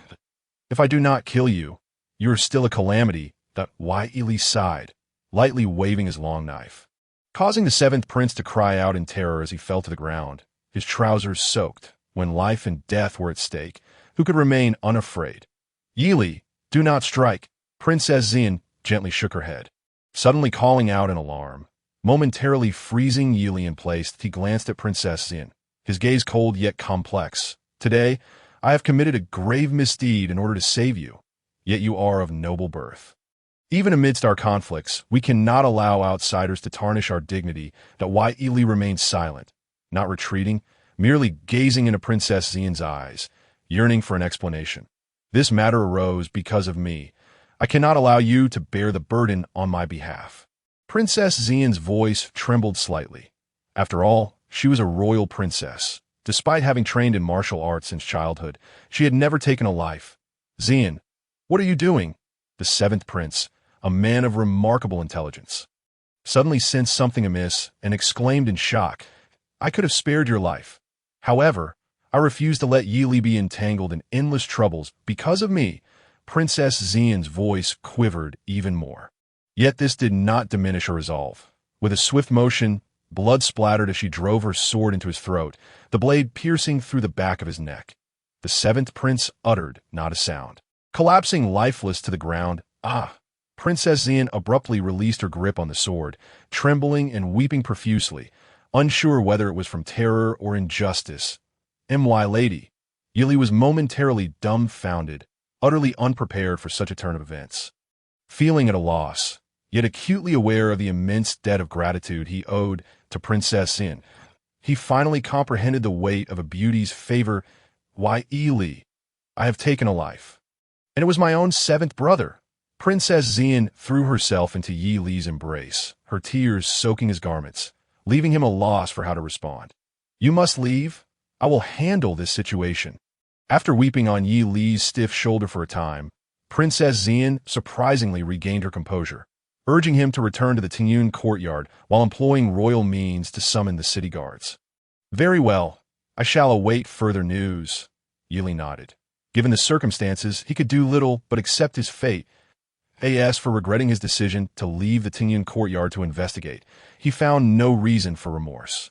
"If I do not kill you, you are still a calamity." Yi Li sighed, lightly waving his long knife, causing the seventh prince to cry out in terror as he fell to the ground, his trousers soaked. When life and death were at stake, who could remain unafraid? "Yi Li, do not strike." Princess Xian gently shook her head, suddenly calling out in alarm. Momentarily freezing Yi Li in place, he glanced at Princess Xian, his gaze cold yet complex. "Today, I have committed a grave misdeed in order to save you, yet you are of noble birth. Even amidst our conflicts, we cannot allow outsiders to tarnish our dignity." Yi Li remained silent, not retreating, merely gazing into Princess Xian's eyes, yearning for an explanation. "This matter arose because of me. I cannot allow you to bear the burden on my behalf." Princess Xian's voice trembled slightly. After all, she was a royal princess. Despite having trained in martial arts since childhood, she had never taken a life. "Xian, what are you doing?" The seventh prince, a man of remarkable intelligence, suddenly sensed something amiss and exclaimed in shock, "I could have spared your life. However, I refuse to let Yi Li be entangled in endless troubles because of me." Princess Xian's voice quivered even more. Yet this did not diminish her resolve. With a swift motion, blood splattered as she drove her sword into his throat, the blade piercing through the back of his neck. The seventh prince uttered not a sound. Collapsing lifeless to the ground, Princess Xian abruptly released her grip on the sword, trembling and weeping profusely, unsure whether it was from terror or injustice. "My lady." Yi Li was momentarily dumbfounded, utterly unprepared for such a turn of events. Feeling at a loss, yet acutely aware of the immense debt of gratitude he owed to Princess Xin. He finally comprehended the weight of a beauty's favor. Why, Li, I have taken a life. And it was my own seventh brother. Princess Xian threw herself into Yi Li's embrace, her tears soaking his garments, leaving him a loss for how to respond. You must leave. I will handle this situation. After weeping on Yi Li's stiff shoulder for a time, Princess Xian surprisingly regained her composure, urging him to return to the Tingyun courtyard while employing royal means to summon the city guards. Very well, I shall await further news. Yi Li nodded. Given the circumstances, he could do little but accept his fate. As for regretting his decision to leave the Tingyun courtyard to investigate, he found no reason for remorse.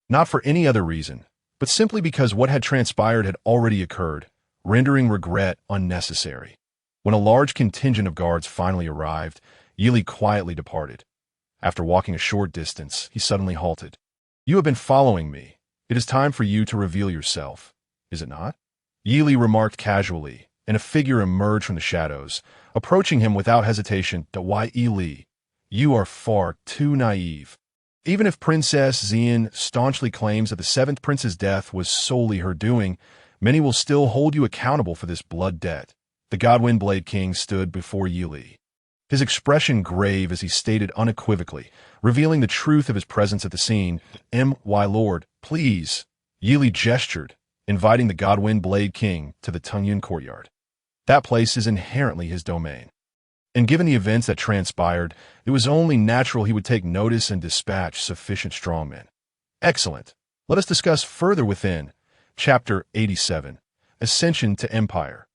Not for any other reason, but simply because what had transpired had already occurred, rendering regret unnecessary. When a large contingent of guards finally arrived, Yi Li quietly departed. After walking a short distance, he suddenly halted. You have been following me. It is time for you to reveal yourself, is it not? Yi Li remarked casually, and a figure emerged from the shadows, approaching him without hesitation. Why, Yi Li, you are far too naive. Even if Princess Xian staunchly claims that the seventh prince's death was solely her doing, many will still hold you accountable for this blood debt. The Godwind Blade King stood before Yi Li, his expression grave as he stated unequivocally, revealing the truth of his presence at the scene. My lord, please. Yi Li gestured, inviting the Godwind Blade King to the Tingyun courtyard. That place is inherently his domain. And given the events that transpired, it was only natural he would take notice and dispatch sufficient strongmen. Excellent. Let us discuss further within. Chapter 87. Ascension to Empire.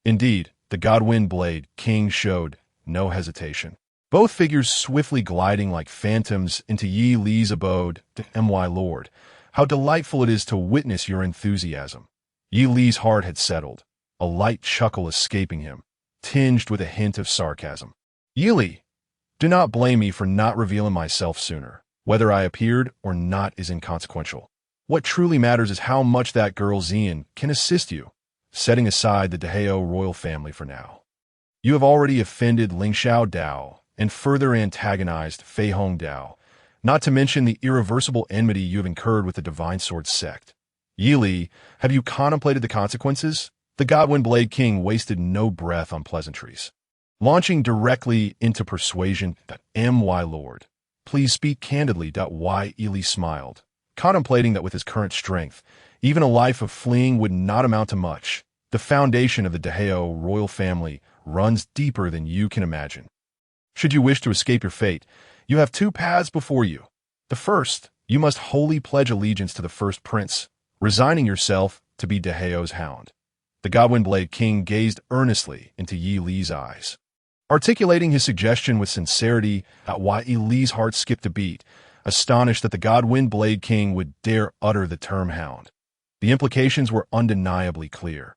Indeed, the Godwind Blade King showed no hesitation. Both figures swiftly gliding like phantoms into Yi Li's abode. My lord, how delightful it is to witness your enthusiasm. Yi Li's heart had settled, a light chuckle escaping him, tinged with a hint of sarcasm. Yi Li, do not blame me for not revealing myself sooner. Whether I appeared or not is inconsequential. What truly matters is how much that girl Xian can assist you, setting aside the Dahao royal family for now. You have already offended Lingxiao Dao and further antagonized Fei Hong Dao, not to mention the irreversible enmity you have incurred with the Divine Sword sect. Yi Li, have you contemplated the consequences? The Godwind Blade King wasted no breath on pleasantries, launching directly into persuasion. My lord, please speak candidly. Yi Li smiled, contemplating that with his current strength, even a life of fleeing would not amount to much. The foundation of the Dahao royal family runs deeper than you can imagine. Should you wish to escape your fate, you have two paths before you. The first, you must wholly pledge allegiance to the first prince, resigning yourself to be Dahao's hound. The Godwind Blade King gazed earnestly into Yi Li's eyes, articulating his suggestion with sincerity. Yi Li's heart skipped a beat, astonished that the Godwind Blade King would dare utter the term hound. The implications were undeniably clear.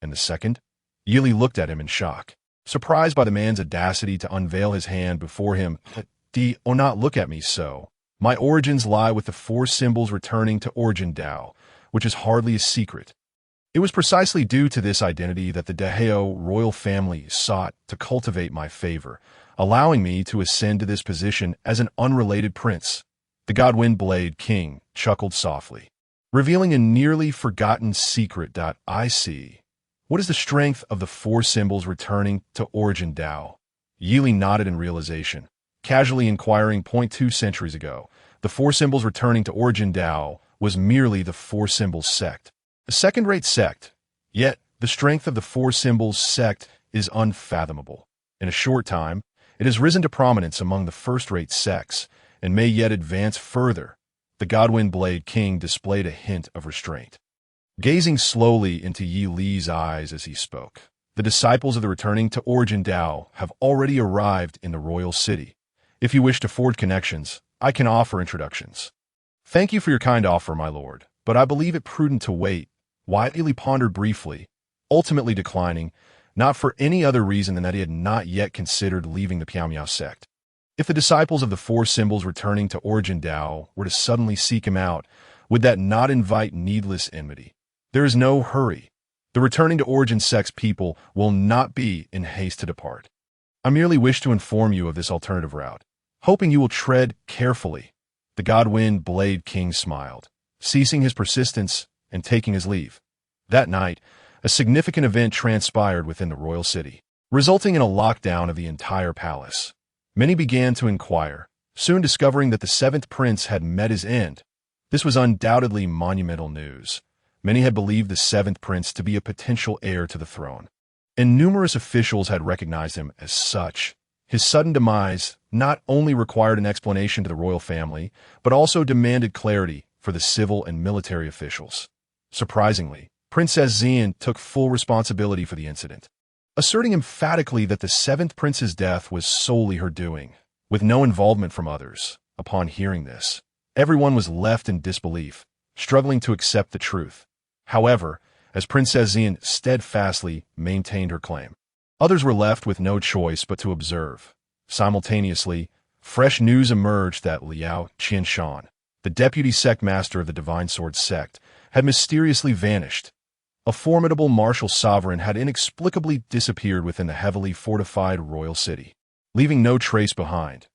And the second? Yi Li looked at him in shock, surprised by the man's audacity to unveil his hand before him. Not look at me so. My origins lie with the four symbols returning to Origin Dao, which is hardly a secret. It was precisely due to this identity that the Dahao royal family sought to cultivate my favor, allowing me to ascend to this position as an unrelated prince. The Godwind Blade King chuckled softly, revealing a nearly forgotten secret. I see. What is the strength of the four symbols returning to Origin Dao? Yi Li nodded in realization, casually inquiring. 2 centuries ago, the four symbols returning to Origin Dao was merely the four symbols sect, a second-rate sect. Yet, the strength of the four symbols sect is unfathomable. In a short time, it has risen to prominence among the first-rate sects, and may yet advance further. The Godwind Blade King displayed a hint of restraint, gazing slowly into Yi Li's eyes as he spoke. The disciples of the returning to Origin Dao have already arrived in the royal city. If you wish to forge connections, I can offer introductions. Thank you for your kind offer, my lord, but I believe it prudent to wait. Yi Li pondered briefly, ultimately declining, not for any other reason than that he had not yet considered leaving the Piao sect. If the disciples of the four symbols returning to Origin Dao were to suddenly seek him out, would that not invite needless enmity? There is no hurry. The returning to Origin sect's people will not be in haste to depart. I merely wish to inform you of this alternative route, hoping you will tread carefully." The Godwind Blade King smiled, ceasing his persistence and taking his leave. That night, a significant event transpired within the royal city, resulting in a lockdown of the entire palace. Many began to inquire, soon discovering that the seventh prince had met his end. This was undoubtedly monumental news. Many had believed the seventh prince to be a potential heir to the throne, and numerous officials had recognized him as such. His sudden demise not only required an explanation to the royal family, but also demanded clarity for the civil and military officials. Surprisingly, Princess Xian took full responsibility for the incident, asserting emphatically that the seventh prince's death was solely her doing, with no involvement from others. Upon hearing this, everyone was left in disbelief, struggling to accept the truth. However, as Princess Xian steadfastly maintained her claim, others were left with no choice but to observe. Simultaneously, fresh news emerged that Liao Qianshan, the deputy sect master of the Divine Sword sect, had mysteriously vanished. A formidable martial sovereign had inexplicably disappeared within the heavily fortified royal city, leaving no trace behind.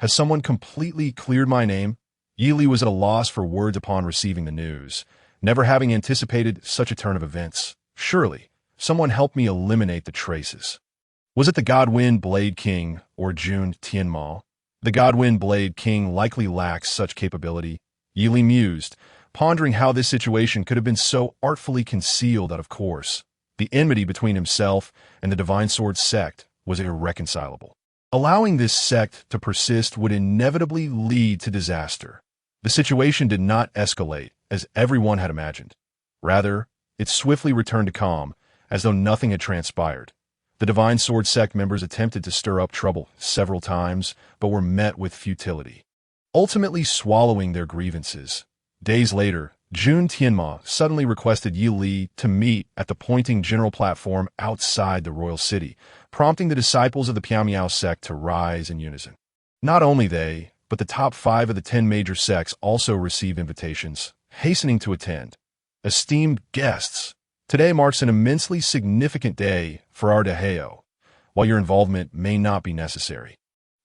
"Has someone completely cleared my name?" Yili was at a loss for words upon receiving the news, never having anticipated such a turn of events. "Surely, someone help me eliminate the traces." Was it the Godwind Blade King or Jun Tianma? The Godwind Blade King likely lacks such capability, Yili mused, pondering how this situation could have been so artfully concealed that, of course, the enmity between himself and the Divine Sword sect was irreconcilable. Allowing this sect to persist would inevitably lead to disaster. The situation did not escalate as everyone had imagined. Rather, it swiftly returned to calm, as though nothing had transpired. The Divine Sword sect members attempted to stir up trouble several times, but were met with futility, ultimately swallowing their grievances. Days later, Jun Tianma suddenly requested Yi Li to meet at the Pointing General platform outside the royal city, prompting the disciples of the Piamiao sect to rise in unison. Not only they, but the top 5 of the 10 major sects also received invitations, hastening to attend. Esteemed guests, today marks an immensely significant day for our Dahao. While your involvement may not be necessary,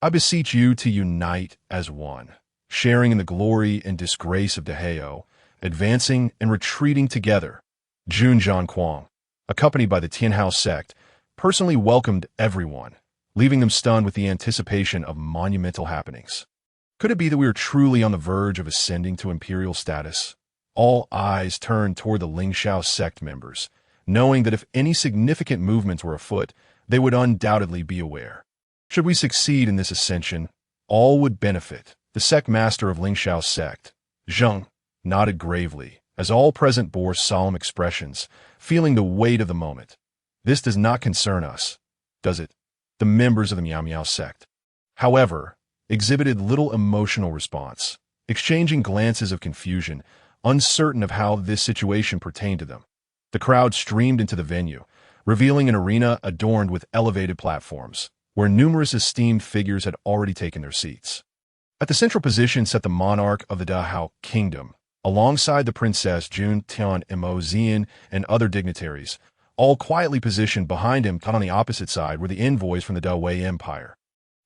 I beseech you to unite as one, sharing in the glory and disgrace of Dahao, advancing and retreating together. Jun Zhanquang, accompanied by the Tianhao sect, personally welcomed everyone, leaving them stunned with the anticipation of monumental happenings. Could it be that we are truly on the verge of ascending to imperial status? All eyes turned toward the Lingxiao sect members, knowing that if any significant movements were afoot, they would undoubtedly be aware. Should we succeed in this ascension, all would benefit. The sect master of Lingxiao sect, Zheng, nodded gravely, as all present bore solemn expressions, feeling the weight of the moment. This does not concern us, does it? The members of the Miao Miao sect, however, exhibited little emotional response, exchanging glances of confusion, uncertain of how this situation pertained to them. The crowd streamed into the venue, revealing an arena adorned with elevated platforms, where numerous esteemed figures had already taken their seats. At the central position sat the monarch of the Dahao kingdom, alongside the princess Jun Tianmo Xian and other dignitaries, all quietly positioned behind him. On the opposite side were the envoys from the Dawei Empire,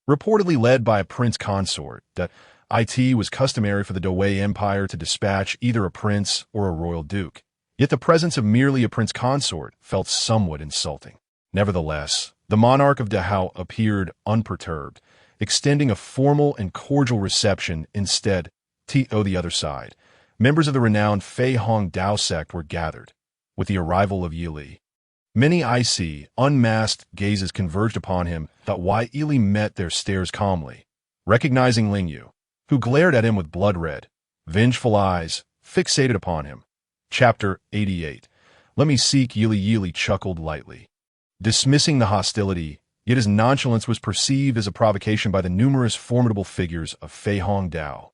reportedly led by a prince consort. That it was customary for the Dawei Empire to dispatch either a prince or a royal duke. Yet the presence of merely a prince consort felt somewhat insulting. Nevertheless, the monarch of Dahao appeared unperturbed, extending a formal and cordial reception instead. To the other side, members of the renowned Fei Hong Dao sect were gathered. With the arrival of Yili, many icy, unmasked gazes converged upon him, that why Yili met their stares calmly, recognizing Ling Yu, who glared at him with blood-red, vengeful eyes fixated upon him. Chapter 88. Let me seek Yili. Yili chuckled lightly, dismissing the hostility, yet his nonchalance was perceived as a provocation by the numerous formidable figures of Fei Hong Dao.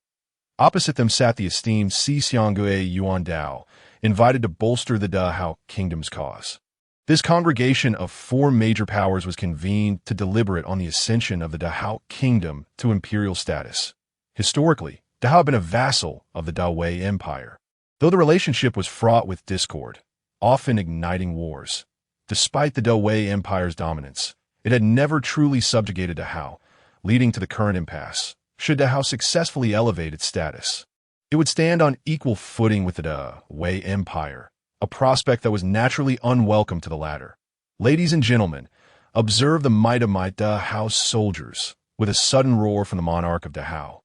Opposite them sat the esteemed Si Xiangui Yuan Dao, invited to bolster the Dahao kingdom's cause. This congregation of 4 major powers was convened to deliberate on the ascension of the Dahao kingdom to imperial status. Historically, Dahao had been a vassal of the Dawei Empire, though the relationship was fraught with discord, often igniting wars. Despite the Dawei Empire's dominance, It had never truly subjugated Dahao, leading to the current impasse. Should Dahao successfully elevate its status, it would stand on equal footing with the Wei Empire, a prospect that was naturally unwelcome to the latter. Ladies and gentlemen, observe the might of my Dahao soldiers. With a sudden roar from the monarch of Dahao,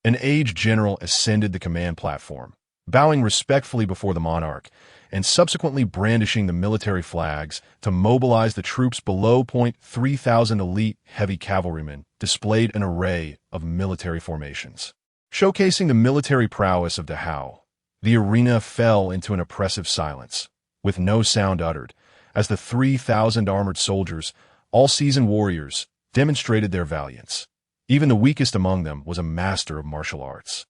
an aged general ascended the command platform, bowing respectfully before the monarch and subsequently brandishing the military flags to mobilize the troops below. 3,000 elite heavy cavalrymen displayed an array of military formations, showcasing the military prowess of Dahao. The arena fell into an oppressive silence, with no sound uttered, as the 3,000 armored soldiers, all seasoned warriors, demonstrated their valiance. Even the weakest among them was a master of martial arts.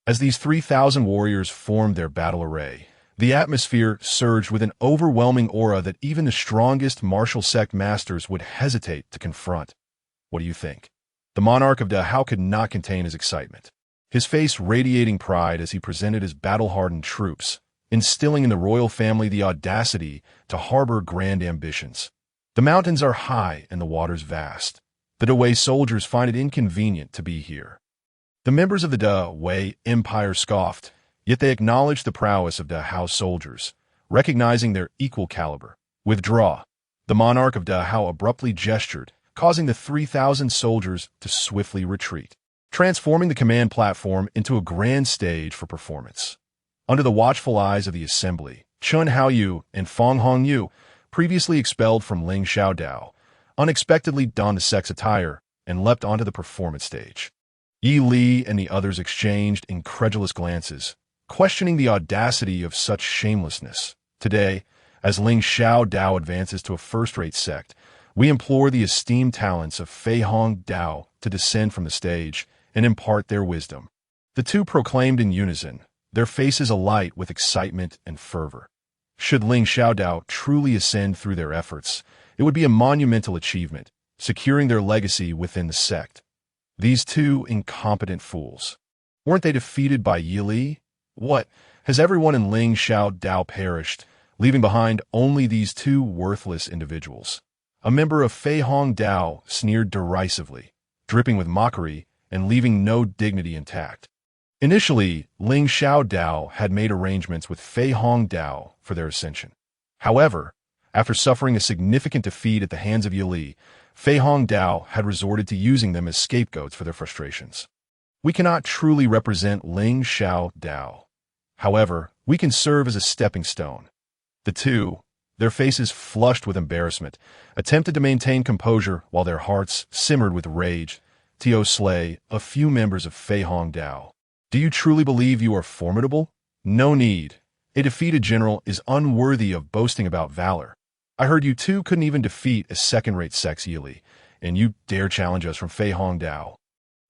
As these 3,000 warriors formed their battle array, the atmosphere surged with an overwhelming aura that even the strongest martial sect masters would hesitate to confront. What do you think? The monarch of Dahao could not contain his excitement, his face radiating pride as he presented his battle-hardened troops, instilling in the royal family the audacity to harbor grand ambitions. The mountains are high and the waters vast. The Dawei soldiers find it inconvenient to be here. The members of the Dawei Empire scoffed, yet they acknowledged the prowess of Dahao soldiers, recognizing their equal caliber. Withdraw. The monarch of Dahao abruptly gestured, causing the 3,000 soldiers to swiftly retreat, transforming the command platform into a grand stage for performance. Under the watchful eyes of the assembly, Chun Haoyu and Feng Hongyu, previously expelled from Ling Xiaodao, unexpectedly donned the sex attire and leapt onto the performance stage. Yi Li and the others exchanged incredulous glances, questioning the audacity of such shamelessness. Today, as Ling Xiaodao advances to a first-rate sect, we implore the esteemed talents of Fei Hong Dao to descend from the stage and impart their wisdom. The two proclaimed in unison, their faces alight with excitement and fervor. Should Ling Xiaodao truly ascend through their efforts, it would be a monumental achievement, securing their legacy within the sect. These two incompetent fools. Weren't they defeated by Yi Li? What? Has everyone in Ling Xiaodao perished, leaving behind only these two worthless individuals? A member of Fei Hong Dao sneered derisively, dripping with mockery and leaving no dignity intact. Initially, Ling Xiaodao had made arrangements with Fei Hong Dao for their ascension. However, after suffering a significant defeat at the hands of Yi Li, Fei Hong Dao had resorted to using them as scapegoats for their frustrations. We cannot truly represent Ling Xiaodao. However, we can serve as a stepping stone. The two, their faces flushed with embarrassment, attempted to maintain composure while their hearts simmered with rage. Tio Slay, a few members of Fei Hong Dao. Do you truly believe you are formidable? No need. A defeated general is unworthy of boasting about valor. I heard you two couldn't even defeat a second-rate sex Yi Li, and you dare challenge us from Fei Hong Dao.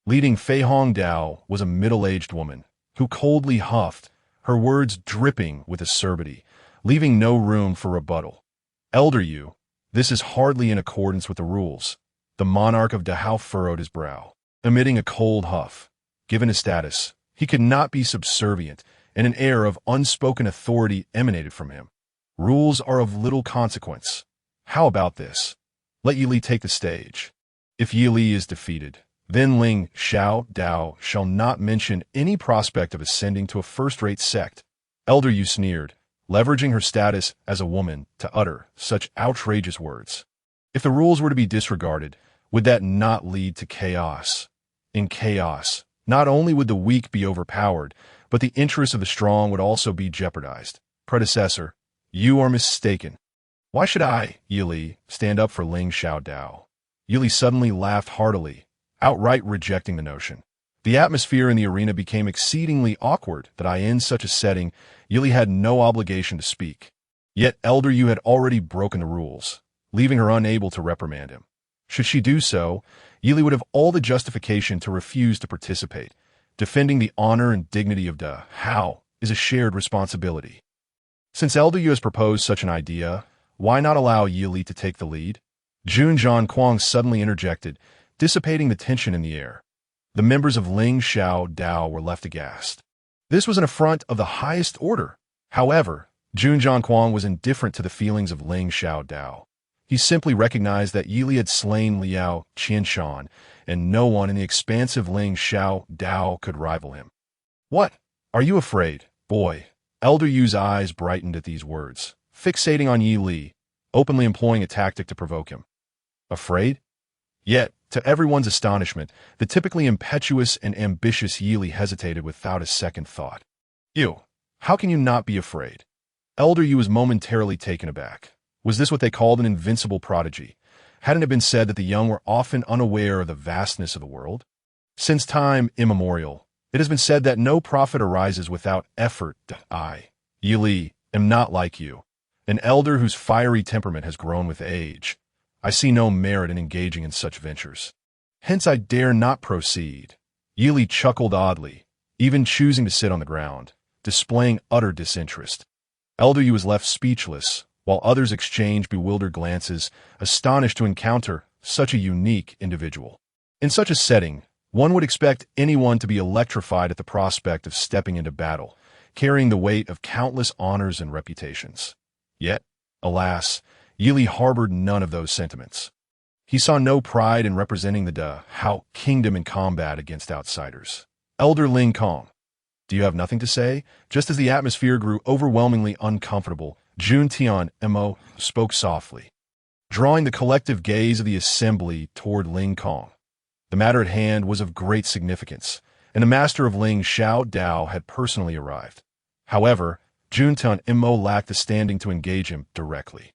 Leading Fei Hong Dao was a middle-aged woman, who coldly huffed, her words dripping with acerbity, leaving no room for rebuttal. Elder Yu, this is hardly in accordance with the rules. The monarch of Dahao furrowed his brow, emitting a cold huff. Given his status, he could not be subservient, and an air of unspoken authority emanated from him. Rules are of little consequence. How about this? Let Yi Li take the stage. If Yi Li is defeated, then Ling Xiaodao shall not mention any prospect of ascending to a first-rate sect. Elder Yu sneered, leveraging her status as a woman to utter such outrageous words. If the rules were to be disregarded, would that not lead to chaos? In chaos, not only would the weak be overpowered, but the interests of the strong would also be jeopardized. Predecessor, you are mistaken. Why should I, Yi Li, stand up for Ling Xiaodao? Yi Li suddenly laughed heartily, outright rejecting the notion. The atmosphere in the arena became exceedingly awkward that in such a setting, Yi Li had no obligation to speak. Yet Elder Yu had already broken the rules, leaving her unable to reprimand him. Should she do so, Yi Li would have all the justification to refuse to participate. Defending the honor and dignity of Dahao is a shared responsibility. Since Elder Yu has proposed such an idea, why not allow Yi Li to take the lead? Jun Zhanquang suddenly interjected, dissipating the tension in the air. The members of Ling Xiaodao were left aghast. This was an affront of the highest order. However, Jun Zhanquang was indifferent to the feelings of Ling Xiaodao. He simply recognized that Yili had slain Liao Qianshan, and no one in the expansive Ling Xiao Dao could rival him. What? Are you afraid, boy? Elder Yu's eyes brightened at these words, fixating on Yi Li, openly employing a tactic to provoke him. Afraid? Yet, to everyone's astonishment, the typically impetuous and ambitious Yi Li hesitated without a second thought. You, how can you not be afraid? Elder Yu was momentarily taken aback. Was this what they called an invincible prodigy? Hadn't it been said that the young were often unaware of the vastness of the world? Since time immemorial, it has been said that no prophet arises without effort. I, Yi Li, am not like you, an elder whose fiery temperament has grown with age. I see no merit in engaging in such ventures. Hence I dare not proceed. Yi Li chuckled oddly, even choosing to sit on the ground, displaying utter disinterest. Elder Yu was left speechless, while others exchanged bewildered glances, astonished to encounter such a unique individual. In such a setting, one would expect anyone to be electrified at the prospect of stepping into battle, carrying the weight of countless honors and reputations. Yet, alas, Yi Li harbored none of those sentiments. He saw no pride in representing the Hao kingdom in combat against outsiders. Elder Ling Kong, do you have nothing to say? Just as the atmosphere grew overwhelmingly uncomfortable, Jun Tian Mo spoke softly, drawing the collective gaze of the assembly toward Ling Kong. The matter at hand was of great significance, and the master of Ling Xiao Dao had personally arrived. However, Jun Tian Mo lacked the standing to engage him directly.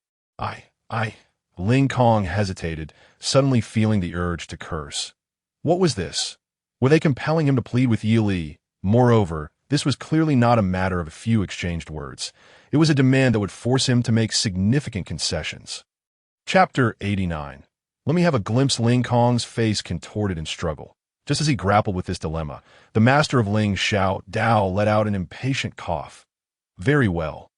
Ling Kong hesitated, suddenly feeling the urge to curse. What was this? Were they compelling him to plead with Yi Li? Moreover, this was clearly not a matter of a few exchanged words. It was a demand that would force him to make significant concessions. Chapter 89. Let me have a glimpse. Ling Kong's face contorted in struggle. Just as he grappled with this dilemma, the master of Ling Xiao Dao let out an impatient cough. Very well.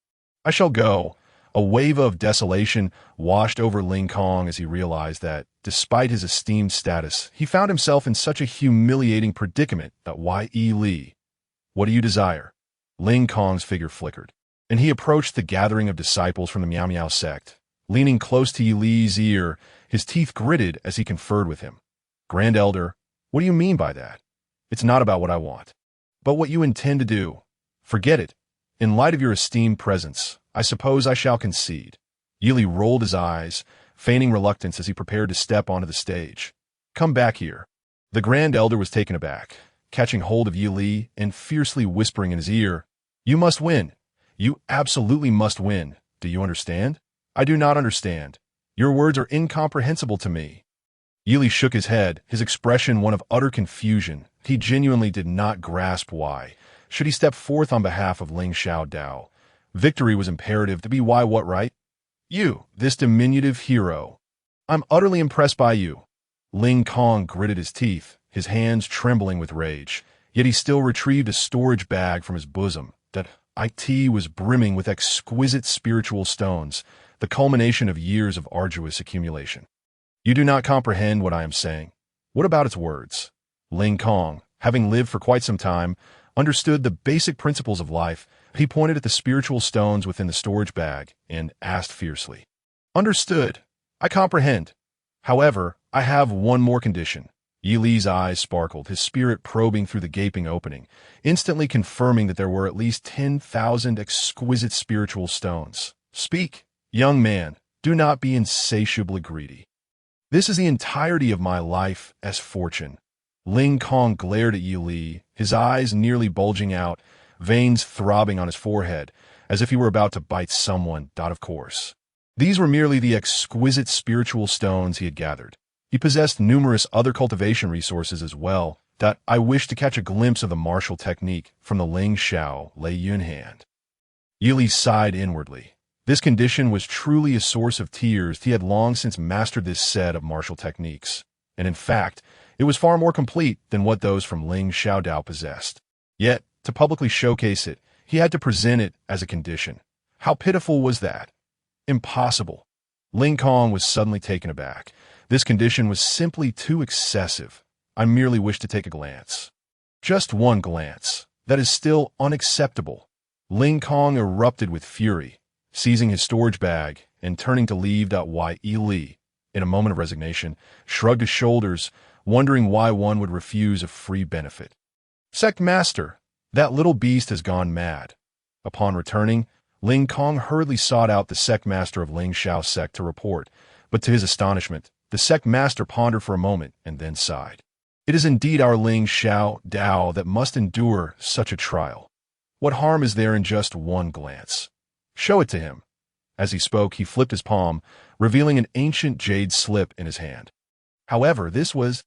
I shall go. A wave of desolation washed over Ling Kong as he realized that, despite his esteemed status, he found himself in such a humiliating predicament that Yi Li. What do you desire? Ling Kong's figure flickered, and he approached the gathering of disciples from the Miao Miao sect. Leaning close to Yi Li's ear, his teeth gritted as he conferred with him. Grand Elder, what do you mean by that? It's not about what I want, but what you intend to do. Forget it. In light of your esteemed presence, I suppose I shall concede. Yi Li rolled his eyes, feigning reluctance as he prepared to step onto the stage. Come back here. The Grand Elder was taken aback, catching hold of Yi Li and fiercely whispering in his ear, You must win. You absolutely must win. Do you understand? I do not understand. Your words are incomprehensible to me. Yi Li shook his head, his expression one of utter confusion. He genuinely did not grasp why. Should he step forth on behalf of Ling Xiao Dao? Victory was imperative to be why what right? You, this diminutive hero. I'm utterly impressed by you. Ling Kong gritted his teeth, his hands trembling with rage, yet he still retrieved a storage bag from his bosom that it was brimming with exquisite spiritual stones, the culmination of years of arduous accumulation. You do not comprehend what I am saying. What about its words? Ling Kong, having lived for quite some time, understood the basic principles of life. He pointed at the spiritual stones within the storage bag and asked fiercely. Understood. I comprehend. However, I have one more condition. Yi Li's eyes sparkled, his spirit probing through the gaping opening, instantly confirming that there were at least 10,000 exquisite spiritual stones. Speak, young man, do not be insatiably greedy. This is the entirety of my life as fortune. Ling Kong glared at Yi Li, his eyes nearly bulging out, veins throbbing on his forehead, as if he were about to bite someone. Of course. These were merely the exquisite spiritual stones he had gathered. He possessed numerous other cultivation resources as well. I wished to catch a glimpse of the martial technique from the Ling Xiao Lei Yun hand. Yi Li sighed inwardly. This condition was truly a source of tears. He had long since mastered this set of martial techniques, and in fact, it was far more complete than what those from Ling Xiao Dao possessed. Yet, to publicly showcase it, he had to present it as a condition. How pitiful was that? Impossible. Ling Kong was suddenly taken aback. This condition was simply too excessive. I merely wished to take a glance. Just one glance. That is still unacceptable. Ling Kong erupted with fury. Seizing his storage bag, and turning to leave. Li, in a moment of resignation, shrugged his shoulders, wondering why one would refuse a free benefit. Sect Master, that little beast has gone mad. Upon returning, Ling Kong hurriedly sought out the sect master of Ling Xiao's sect to report, but to his astonishment, the sect master pondered for a moment and then sighed. It is indeed our Ling Xiao Dao that must endure such a trial. What harm is there in just one glance? Show it to him. As he spoke, he flipped his palm, revealing an ancient jade slip in his hand. However, this was